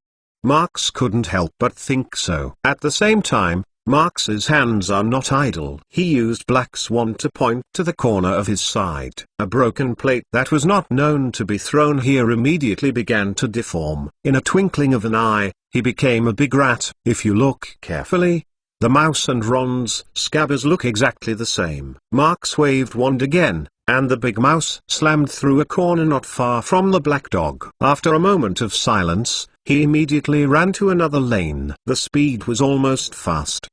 Marks couldn't help but think so. At the same time, Marks's hands are not idle. He used Black's wand to point to the corner of his side. A broken plate that was not known to be thrown here immediately began to deform. In a twinkling of an eye, he became a big rat. If you look carefully, the mouse and Ron's scabbers look exactly the same. Marks waved wand again, and the big mouse slammed through a corner not far from the black dog. After a moment of silence, he immediately ran to another lane. The speed was almost fast!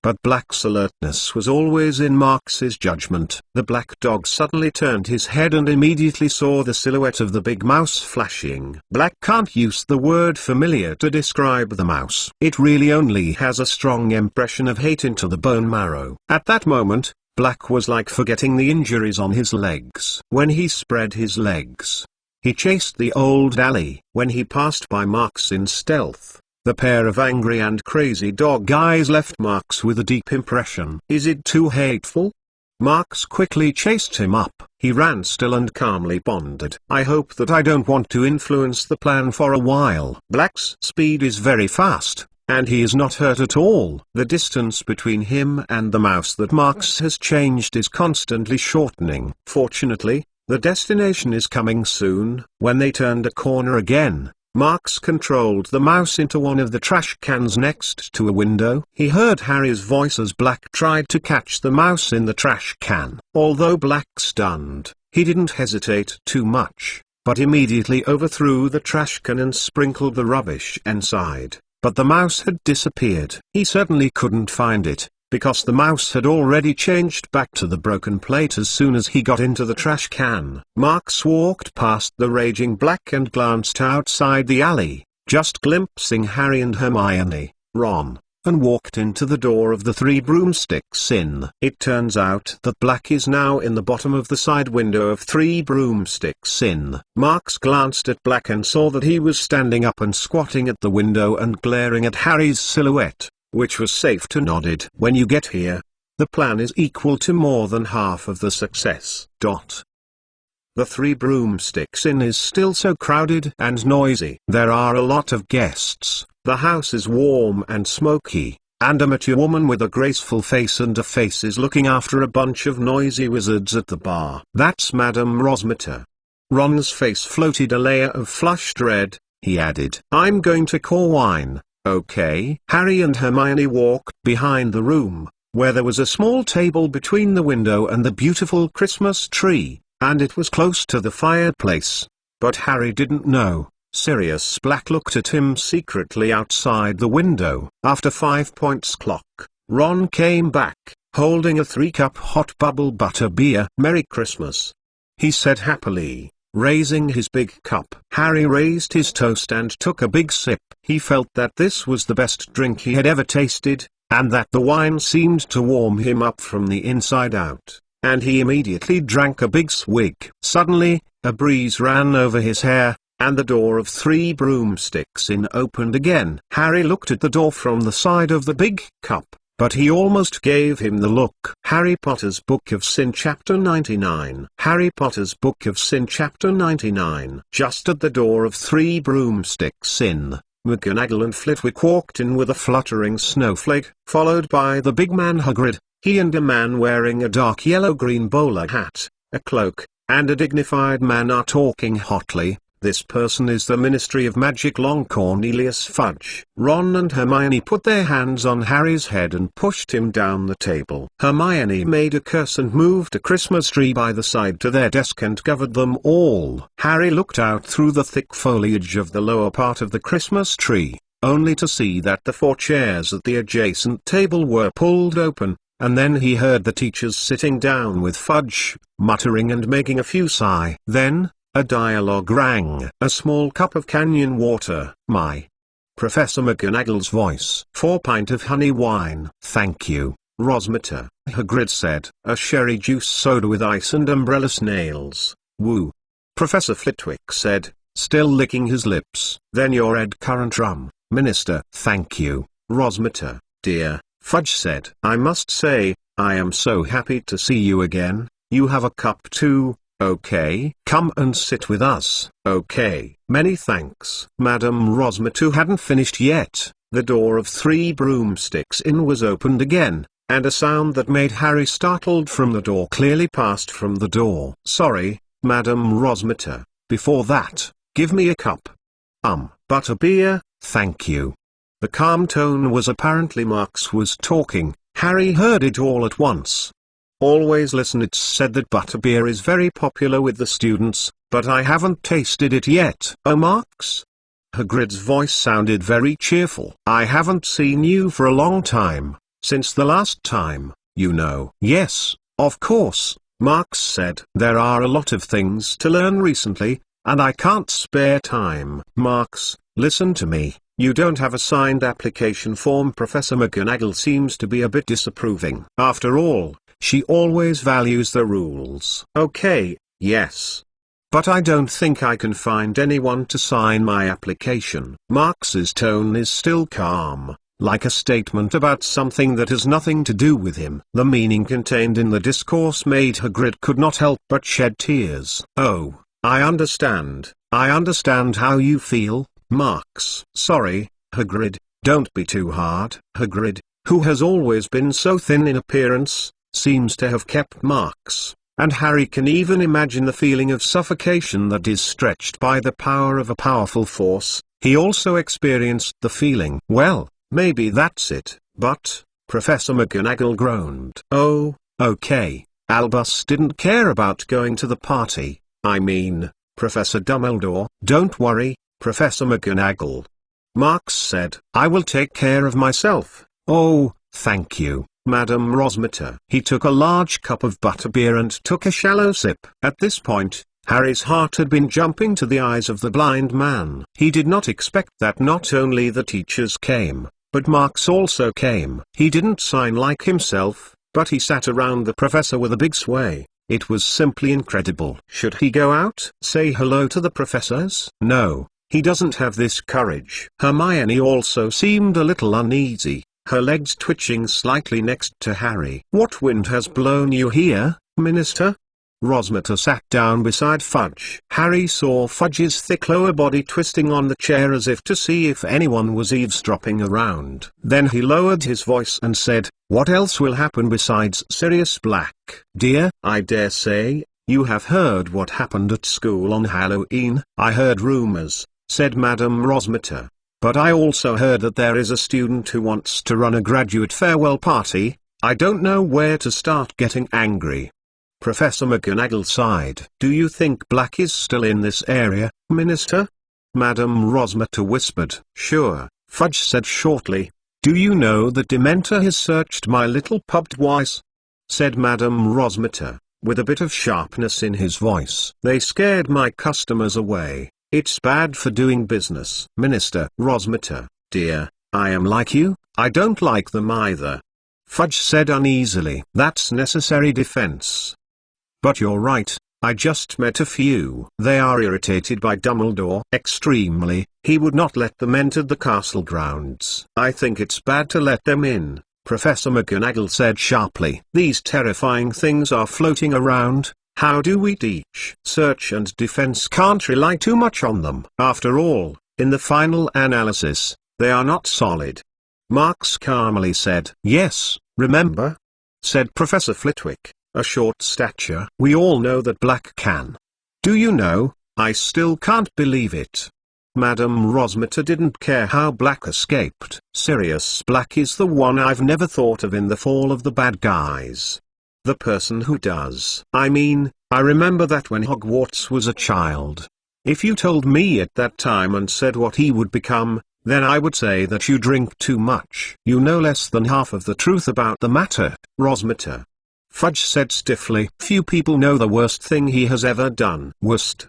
but Black's alertness was always in Marx's judgment. The black dog suddenly turned his head and immediately saw the silhouette of the big mouse flashing. Black can't use the word familiar to describe the mouse. It really only has a strong impression of hate into the bone marrow. At that moment, Black was like forgetting the injuries on his legs. When he spread his legs, he chased the old alley. When he passed by Marx in stealth, the pair of angry and crazy dog eyes left Marx with a deep impression. Is it too hateful? Marx quickly chased him up. He ran still and calmly pondered. I hope that I don't want to influence the plan for a while. Black's speed is very fast, and he is not hurt at all. The distance between him and the mouse that Marx has changed is constantly shortening. Fortunately, the destination is coming soon. When they turned a corner again, Marx controlled the mouse into one of the trash cans next to a window. He heard Harry's voice as Black tried to catch the mouse in the trash can. Although Black stunned, he didn't hesitate too much, but immediately overthrew the trash can and sprinkled the rubbish inside. But the mouse had disappeared. He certainly couldn't find it, because the mouse had already changed back to the broken plate as soon as he got into the trash can. Marx walked past the raging Black and glanced outside the alley, just glimpsing Harry and Hermione, Ron, and walked into the door of the Three Broomsticks Inn. It turns out that Black is now in the bottom of the side window of Three Broomsticks Inn. Marx glanced at Black and saw that he was standing up and squatting at the window and glaring at Harry's silhouette, which was safe to nodded. When you get here, the plan is equal to more than half of the success. The Three Broomsticks Inn is still so crowded and noisy. There are a lot of guests, the house is warm and smoky, and a mature woman with a graceful face and a face is looking after a bunch of noisy wizards at the bar. That's Madame Rosmeter. Ron's face floated a layer of flushed red. He added, I'm going to call wine. Okay. Harry and Hermione walked behind the room, where there was a small table between the window and the beautiful Christmas tree, and it was close to the fireplace. But Harry didn't know. Sirius Black looked at him secretly outside the window. After 5 points clock, Ron came back, holding a 3-cup hot bubble butter beer. Merry Christmas, he said happily, raising his big cup. Harry raised his toast and took a big sip. He felt that this was the best drink he had ever tasted, and that the wine seemed to warm him up from the inside out, and he immediately drank a big swig. Suddenly, a breeze ran over his hair, and the door of Three Broomsticks Inn opened again. Harry looked at the door from the side of the big cup, but he almost gave him the look. Harry Potter's Book of Sin Chapter 99. Harry Potter's Book of Sin Chapter 99. Just at the door of Three Broomsticks Inn, McGonagall and Flitwick walked in with a fluttering snowflake, followed by the big man Hagrid. He and a man wearing a dark yellow-green bowler hat, a cloak, and a dignified man are talking hotly. This person is the Ministry of Magic Long Cornelius Fudge. Ron and Hermione put their hands on Harry's head and pushed him down the table. Hermione made a curse and moved a Christmas tree by the side to their desk and covered them all. Harry looked out through the thick foliage of the lower part of the Christmas tree, only to see that the 4 chairs at the adjacent table were pulled open, and then he heard the teachers sitting down with Fudge, muttering and making a few sigh. Then, a dialogue rang. A small cup of canyon water, my. Professor McGonagall's voice. 4 pint of honey wine. Thank you, Rosmeter, Hagrid said. A sherry juice soda with ice and umbrella snails. Woo. Professor Flitwick said, still licking his lips. Then your Ed Current rum, Minister. Thank you, Rosmeter, dear, Fudge said. I must say, I am so happy to see you again. You have a cup too. Okay. Come and sit with us. Okay. Many thanks. Madame Rosmeter hadn't finished yet. The door of Three Broomsticks Inn was opened again, and a sound that made Harry startled from the door clearly passed from the door. Sorry, Madame Rosmeter. Before that, give me a cup. Butterbeer, thank you. The calm tone was apparently Marx was talking. Harry heard it all at once. Always listen. It's said that butterbeer is very popular with the students, but I haven't tasted it yet. Oh, Marx? Hagrid's voice sounded very cheerful. I haven't seen you for a long time, since the last time, you know. Yes, of course, Marx said. There are a lot of things to learn recently, and I can't spare time. Marx, listen to me. You don't have a signed application form. Professor McGonagall seems to be a bit disapproving. After all, she always values the rules. Okay, yes. But I don't think I can find anyone to sign my application. Marx's tone is still calm, like a statement about something that has nothing to do with him. The meaning contained in the discourse made Hagrid could not help but shed tears. Oh, I understand how you feel, Marx. Sorry, Hagrid, don't be too hard. Hagrid, who has always been so thin in appearance, seems to have kept Marx, and Harry can even imagine the feeling of suffocation that is stretched by the power of a powerful force. He also experienced the feeling. Well, maybe that's it, but, Professor McGonagall groaned. Oh, okay, Albus didn't care about going to the party. I mean, Professor Dumbledore. Don't worry, Professor McGonagall, Marx said. I will take care of myself. Oh, thank you, Madame Rosmerta. He took a large cup of butterbeer and took a shallow sip. At this point, Harry's heart had been jumping to the eyes of the blind man. He did not expect that not only the teachers came, but Marx also came. He didn't sign like himself, but he sat around the professor with a big sway. It was simply incredible. Should he go out? Say hello to the professors? No, he doesn't have this courage. Hermione also seemed a little uneasy, her legs twitching slightly next to Harry. What wind has blown you here, Minister? Rosmerta sat down beside Fudge. Harry saw Fudge's thick lower body twisting on the chair as if to see if anyone was eavesdropping around. Then he lowered his voice and said, "What else will happen besides Sirius Black? Dear, I dare say, you have heard what happened at school on Halloween." "I heard rumors," said Madame Rosmerta. "But I also heard that there is a student who wants to run a graduate farewell party. I don't know where to start getting angry." Professor McGonagall sighed. "Do you think Black is still in this area, Minister?" Madame Rosmerta whispered. "Sure," Fudge said shortly. "Do you know that Dementor has searched my little pub twice?" said Madame Rosmerta, with a bit of sharpness in his voice. "They scared my customers away. It's bad for doing business." "Minister Rosmerta, dear, I am like you, I don't like them either," Fudge said uneasily. "That's necessary defense. But you're right, I just met a few. They are irritated by Dumbledore. Extremely. He would not let them enter the castle grounds. I think it's bad to let them in," Professor McGonagall said sharply. "These terrifying things are floating around. How do we teach? Search and defense can't rely too much on them. After all, in the final analysis, they are not solid." Marx calmly said. "Yes, remember?" said Professor Flitwick, a short stature. "We all know that Black can." "Do you know, I still can't believe it." Madame Rosmerta didn't care how Black escaped. Sirius Black is the one I've never thought of in the fall of the bad guys. The person who does. I mean, I remember that when Hogwarts was a child. If you told me at that time and said what he would become, then I would say that you drink too much. You know less than half of the truth about the matter, Rosmerta," Fudge said stiffly. "Few people know the worst thing he has ever done." "Worst?"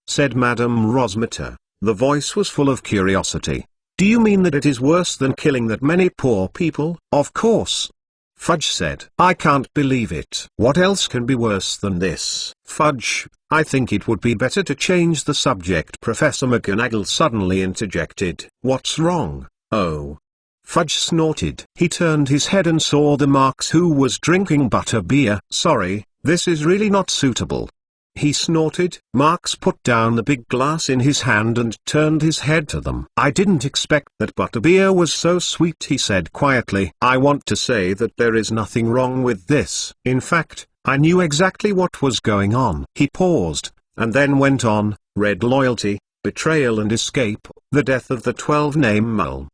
said Madame Rosmerta. The voice was full of curiosity. "Do you mean that it is worse than killing that many poor people?" "Of course," Fudge said. "I can't believe it. What else can be worse than this?" "Fudge, I think it would be better to change the subject," Professor McGonagall suddenly interjected. "What's wrong?" "Oh." Fudge snorted. He turned his head and saw the Marx, who was drinking butterbeer. "Sorry, this is really not suitable," he snorted. Marx put down the big glass in his hand and turned his head to them. "I didn't expect that butterbeer was so sweet," he said quietly. "I want to say that there is nothing wrong with this. In fact, I knew exactly what was going on." He paused, and then went on. "Red loyalty, betrayal and escape, the death of the 12-name mole.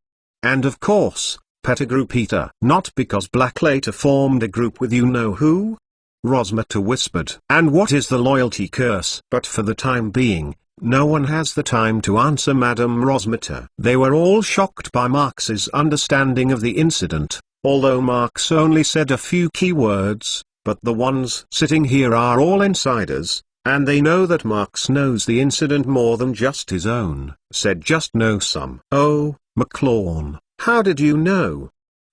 And of course, Pettigrew Peter." "Not because Black later formed a group with you-know-who?" Rosmerta whispered. "And what is the loyalty curse?" But for the time being, no one has the time to answer Madame Rosmerta. They were all shocked by Marx's understanding of the incident. although Marx only said a few key words, but the ones sitting here are all insiders, and they know that Marx knows the incident more than just his own. Said just know some. Oh, McLawn, how did you know?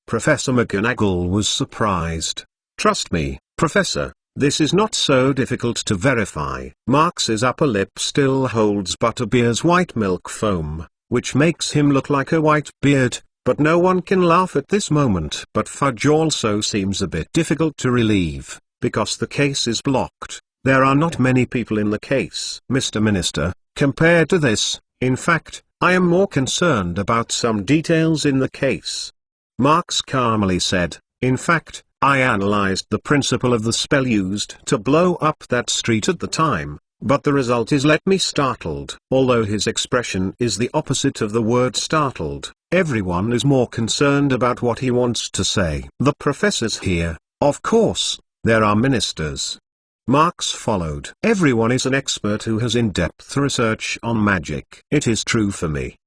Professor McGonagall was surprised. Trust me, Professor, this is not so difficult to verify. Marx's upper lip still holds Butterbeer's white milk foam, which makes him look like a white beard, but no one can laugh at this moment. But Fudge also seems a bit difficult to relieve, because the case is blocked. There are not many people in the case. Mr. Minister, compared to this, in fact, I am more concerned about some details in the case. Marx calmly said, in fact, I analyzed the principle of the spell used to blow up that street at the time, but the result is let me startled. Although his expression is the opposite of the word startled, everyone is more concerned about what he wants to say. The professors here, of course, there are ministers. Marx followed. Everyone is an expert who has in-depth research on magic. It is true for me.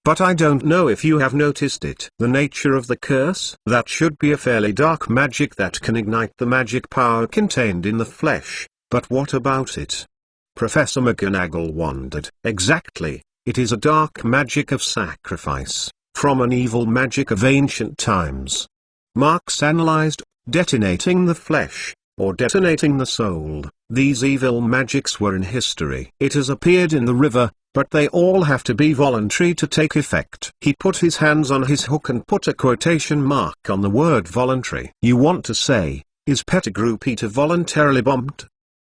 But I don't know if you have noticed it. The nature of the curse? That should be a fairly dark magic that can ignite the magic power contained in the flesh. But what about it? Professor McGonagall wondered. Exactly, it is a dark magic of sacrifice, from an evil magic of ancient times. Marx analyzed, detonating the flesh, or detonating the soul. These evil magics were in history. It has appeared in the river, but they all have to be voluntary to take effect. He put his hands on his hook and put a quotation mark on the word voluntary. You want to say, is Pettigrew Peter voluntarily bombed?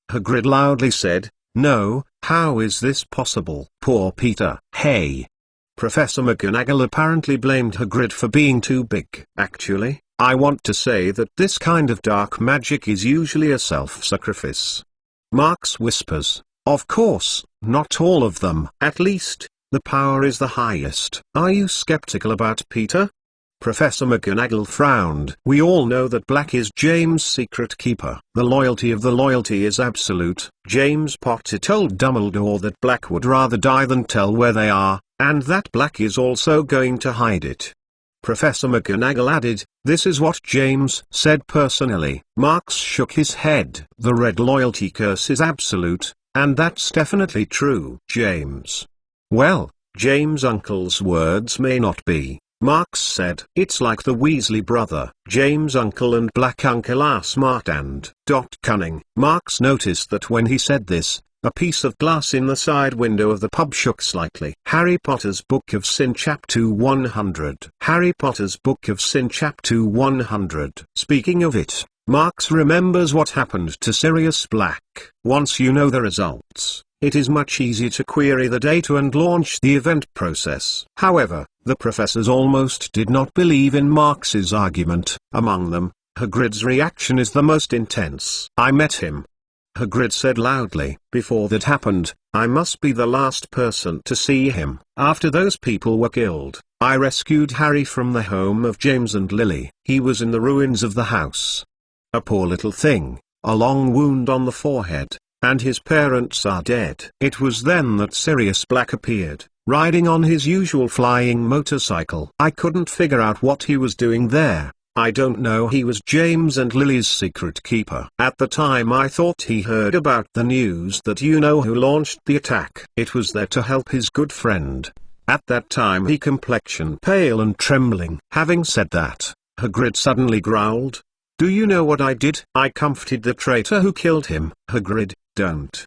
Hagrid loudly said, no, how is this possible? Poor Peter. Hey! Professor McGonagall apparently blamed Hagrid for being too big. Actually, I want to say that this kind of dark magic is usually a self-sacrifice. Marx whispers, of course, not all of them. At least, the power is the highest. Are you skeptical about Peter? Professor McGonagall frowned. We all know that Black is James' secret keeper. The loyalty of the loyalty is absolute. James Potter told Dumbledore that Black would rather die than tell where they are, and that Black is also going to hide it. Professor McGonagall added, this is what James said personally. Marx shook his head. The red loyalty curse is absolute, and that's definitely true. James. Well, James' uncle's words may not be. Marx said, it's like the Weasley brother. James' uncle and Black uncle are smart and cunning. Marx noticed that when he said this, a piece of glass in the side window of the pub shook slightly. Harry Potter's Book of Sin Chapter 100. Harry Potter's Book of Sin Chapter 100. Speaking of it, Marx remembers what happened to Sirius Black. Once you know the results, it is much easier to query the data and launch the event process. However, the professors almost did not believe in Marx's argument. Among them, Hagrid's reaction is the most intense. I met him. Hagrid said loudly. Before that happened, I must be the last person to see him. After those people were killed, I rescued Harry from the home of James and Lily. He was in the ruins of the house. A poor little thing, a long wound on the forehead, and his parents are dead. It was then that Sirius Black appeared, riding on his usual flying motorcycle. I couldn't figure out what he was doing there. I don't know. He was James and Lily's secret keeper. At the time I thought he heard about the news that you know who launched the attack. It was there to help his good friend. At that time he complexion pale and trembling. Having said that, Hagrid suddenly growled. Do you know what I did? I comforted the traitor who killed him. Hagrid, don't.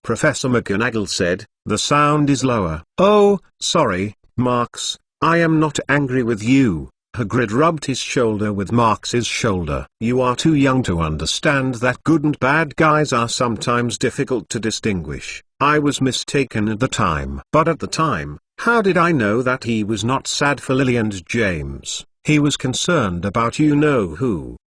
Professor McGonagall said, the sound is lower. Oh, sorry, Marx, I am not angry with you. Hagrid rubbed his shoulder with Marx's shoulder. You are too young to understand that good and bad guys are sometimes difficult to distinguish. I was mistaken at the time. But at the time, how did I know that he was not sad for Lily and James? He was concerned about you-know-who.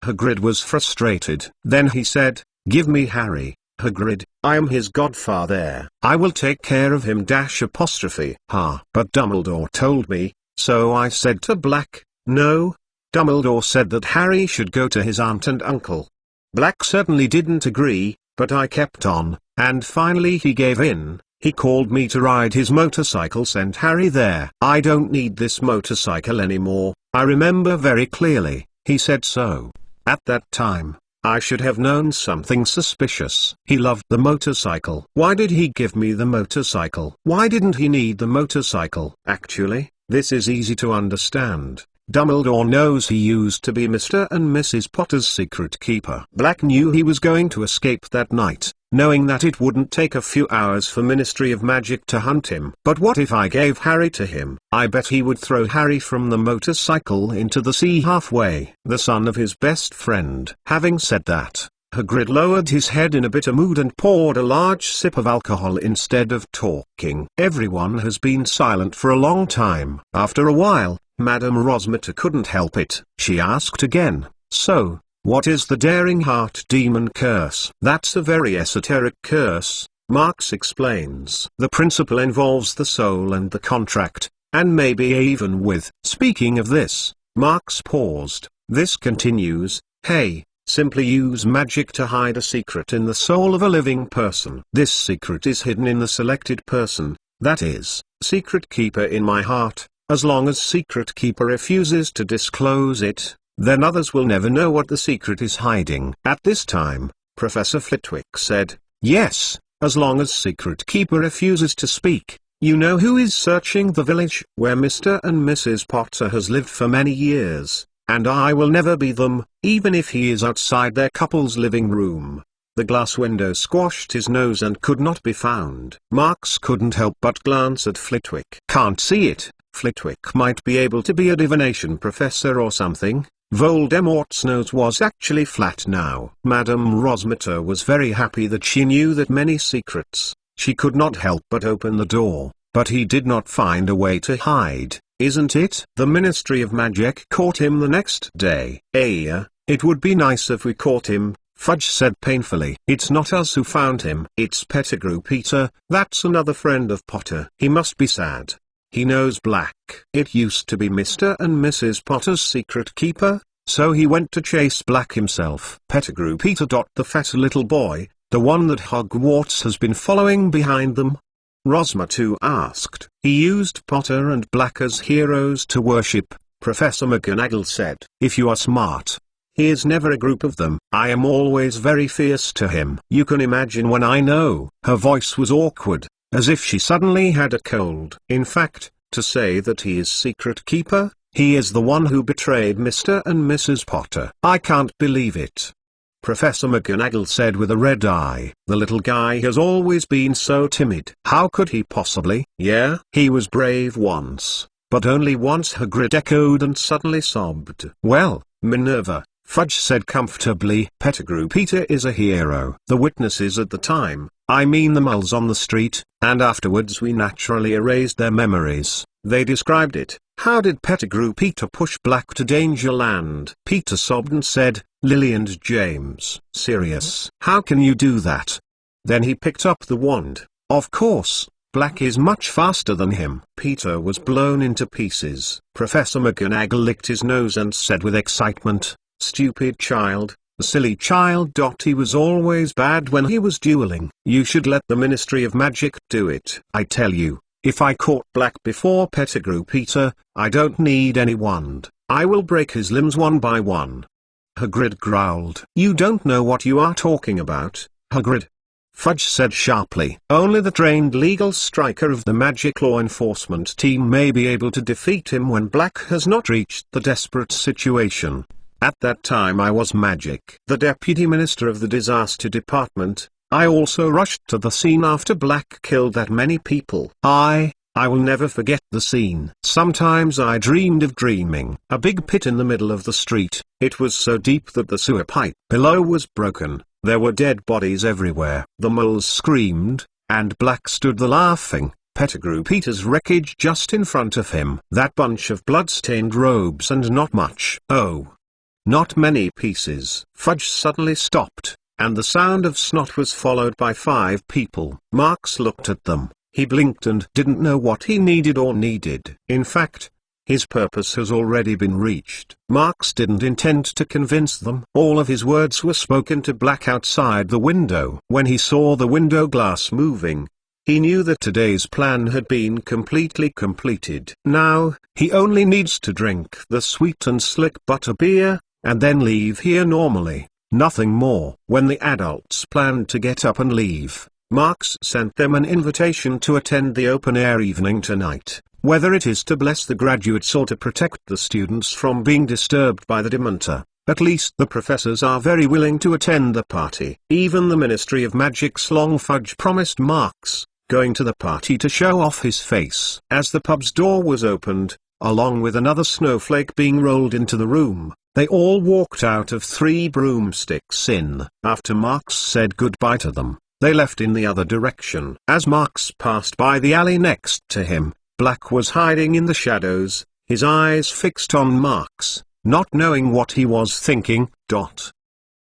Hagrid was frustrated. Then he said, give me Harry, Hagrid, I am his godfather. I will take care of him '. But Dumbledore told me, so I said to Black, no. Dumbledore said that Harry should go to his aunt and uncle. Black certainly didn't agree, but I kept on, and finally he gave in. He called me to ride his motorcycle, sent Harry there. I don't need this motorcycle anymore. I remember very clearly, He said so. At that time, I should have known something suspicious. He loved the motorcycle. Why did he give me the motorcycle? Why didn't he need the motorcycle? Actually, this is easy to understand. Dumbledore knows he used to be Mr. and Mrs. Potter's secret keeper. Black knew he was going to escape that night, knowing that it wouldn't take a few hours for Ministry of Magic to hunt him. But what if I gave Harry to him? I bet he would throw Harry from the motorcycle into the sea halfway. The son of his best friend. Having said that, Hagrid lowered his head in a bitter mood and poured a large sip of alcohol instead of talking. Everyone has been silent for a long time. After a while, Madame Rosmerta couldn't help it. She asked again, "So, what is the Daring Heart Demon curse?" "That's a very esoteric curse," Marx explains. "The principle involves the soul and the contract, and maybe even with." Speaking of this, Marx paused. This continues, "Hey, simply use magic to hide a secret in the soul of a living person. This secret is hidden in the selected person, that is, secret keeper in my heart. As long as secret keeper refuses to disclose it, then others will never know what the secret is hiding." At this time, Professor Flitwick said, "Yes, as long as secret keeper refuses to speak. You know who is searching the village where Mr. and Mrs. Potter has lived for many years, and I will never be them, even if he is outside their couple's living room." The glass window squashed his nose and could not be found. Marx couldn't help but glance at Flitwick. "Can't see it. Flitwick might be able to be a divination professor or something." Voldemort's nose was actually flat now. Madame Rosmerta was very happy that she knew that many secrets. She could not help but open the door, but he did not find a way to hide, isn't it? The Ministry of Magic caught him the next day. It would be nice if we caught him," Fudge said painfully. "It's not us who found him. It's Pettigrew Peter. That's another friend of Potter. He must be sad. He knows Black. It used to be Mr. and Mrs. Potter's secret keeper, so he went to chase Black himself." Pettigrew Peter. The fat little boy, the one that Hogwarts has been following behind them? Rosmerta asked. "He used Potter and Black as heroes to worship," Professor McGonagall said. "If you are smart. He is never a group of them. I am always very fierce to him. You can imagine when I know." Her voice was awkward, as if she suddenly had a cold. "In fact, to say that he is secret keeper, he is the one who betrayed Mr. and Mrs. Potter." "I can't believe it," Professor McGonagall said with a red eye. "The little guy has always been so timid. How could he possibly?" "Yeah, he was brave once, but only once," Hagrid echoed and suddenly sobbed. "Well, Minerva," Fudge said comfortably, "Pettigrew Peter is a hero. The witnesses at the time, I mean the moles on the street, and afterwards we naturally erased their memories. They described it. How did Pettigrew Peter push Black to Dangerland?" Peter sobbed and said, "Lily and James." "Sirius, how can you do that?" Then he picked up the wand. "Of course, Black is much faster than him." Peter was blown into pieces. Professor McGonagall licked his nose and said with excitement, "Stupid child. Silly child. He was always bad when he was dueling. You should let the Ministry of Magic do it. I tell you, if I caught Black before Pettigrew Peter, I don't need any wand. I will break his limbs one by one." Hagrid growled. "You don't know what you are talking about, Hagrid," Fudge said sharply. "Only the trained legal striker of the magic law enforcement team may be able to defeat him when Black has not reached the desperate situation. At that time I was magic. The deputy minister of the disaster department. I also rushed to the scene after Black killed that many people. I will never forget the scene. Sometimes I dreamed of dreaming. A big pit in the middle of the street. It was so deep that the sewer pipe below was broken. There were dead bodies everywhere. The moles screamed, and Black stood there laughing. Pettigrew Peter's wreckage just in front of him. That bunch of blood-stained robes and not much. Oh, not many pieces." Fudge suddenly stopped, and the sound of snot was followed by 5 people. Marx looked at them. He blinked and didn't know what he needed or needed. In fact, his purpose has already been reached. Marx didn't intend to convince them. All of his words were spoken to Black outside the window. When he saw the window glass moving, he knew that today's plan had been completely completed. Now, he only needs to drink the sweet and slick butterbeer, and then leave here normally, nothing more. When the adults planned to get up and leave, Marx sent them an invitation to attend the open-air evening tonight, whether it is to bless the graduates or to protect the students from being disturbed by the Dementor. At least the professors are very willing to attend the party. Even the Ministry of Magic's Long Fudge promised Marx going to the party to show off his face. As the pub's door was opened, along with another snowflake being rolled into the room, they all walked out of Three Broomsticks Inn. After Marx said goodbye to them, they left in the other direction. As Marx passed by the alley next to him, Black was hiding in the shadows, his eyes fixed on Marx, not knowing what he was thinking.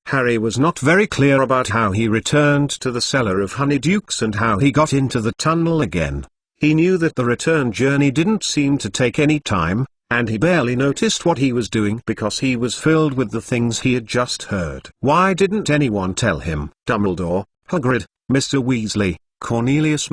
Harry was not very clear about how he returned to the cellar of Honeydukes and how he got into the tunnel again. He knew that the return journey didn't seem to take any time, and he barely noticed what he was doing because he was filled with the things he had just heard. Why didn't anyone tell him? Dumbledore, Hagrid, Mr. Weasley, Cornelius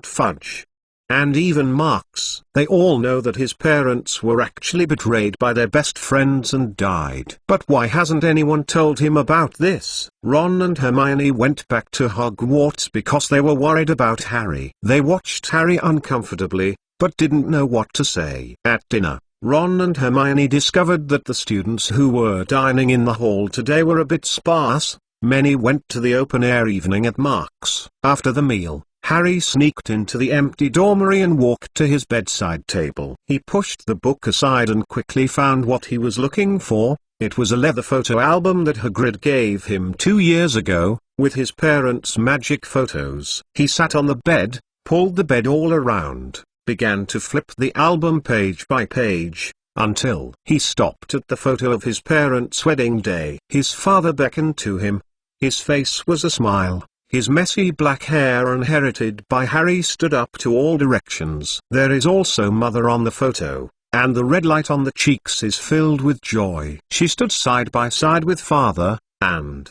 Fudge, and even Marx. They all know that his parents were actually betrayed by their best friends and died. But why hasn't anyone told him about this? Ron and Hermione went back to Hogwarts because they were worried about Harry. They watched Harry uncomfortably, but didn't know what to say. At dinner, Ron and Hermione discovered that the students who were dining in the hall today were a bit sparse. Many went to the open-air evening at Marx. After the meal, Harry sneaked into the empty dormitory and walked to his bedside table. He pushed the book aside and quickly found what he was looking for. It was a leather photo album that Hagrid gave him 2 years ago, with his parents' magic photos. He sat on the bed, pulled the bed all around, began to flip the album page by page, until he stopped at the photo of his parents' wedding day. His father beckoned to him. His face was a smile. His messy black hair, inherited by Harry, stood up to all directions. There is also Mother on the photo, and the red light on the cheeks is filled with joy. She stood side by side with Father, and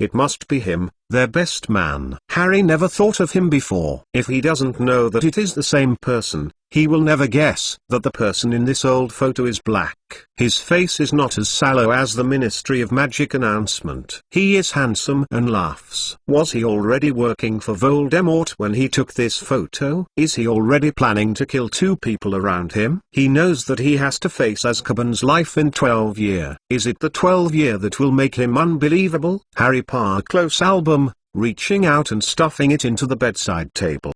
it must be him, their best man. Harry never thought of him before. If he doesn't know that it is the same person, he will never guess that the person in this old photo is Black. His face is not as sallow as the Ministry of Magic announcement. He is handsome and laughs. Was he already working for Voldemort when he took this photo? Is he already planning to kill 2 people around him? He knows that he has to face Azkaban's life in 12 years. Is it the 12 year that will make him unbelievable? Harry Parklow's album, reaching out and stuffing it into the bedside table.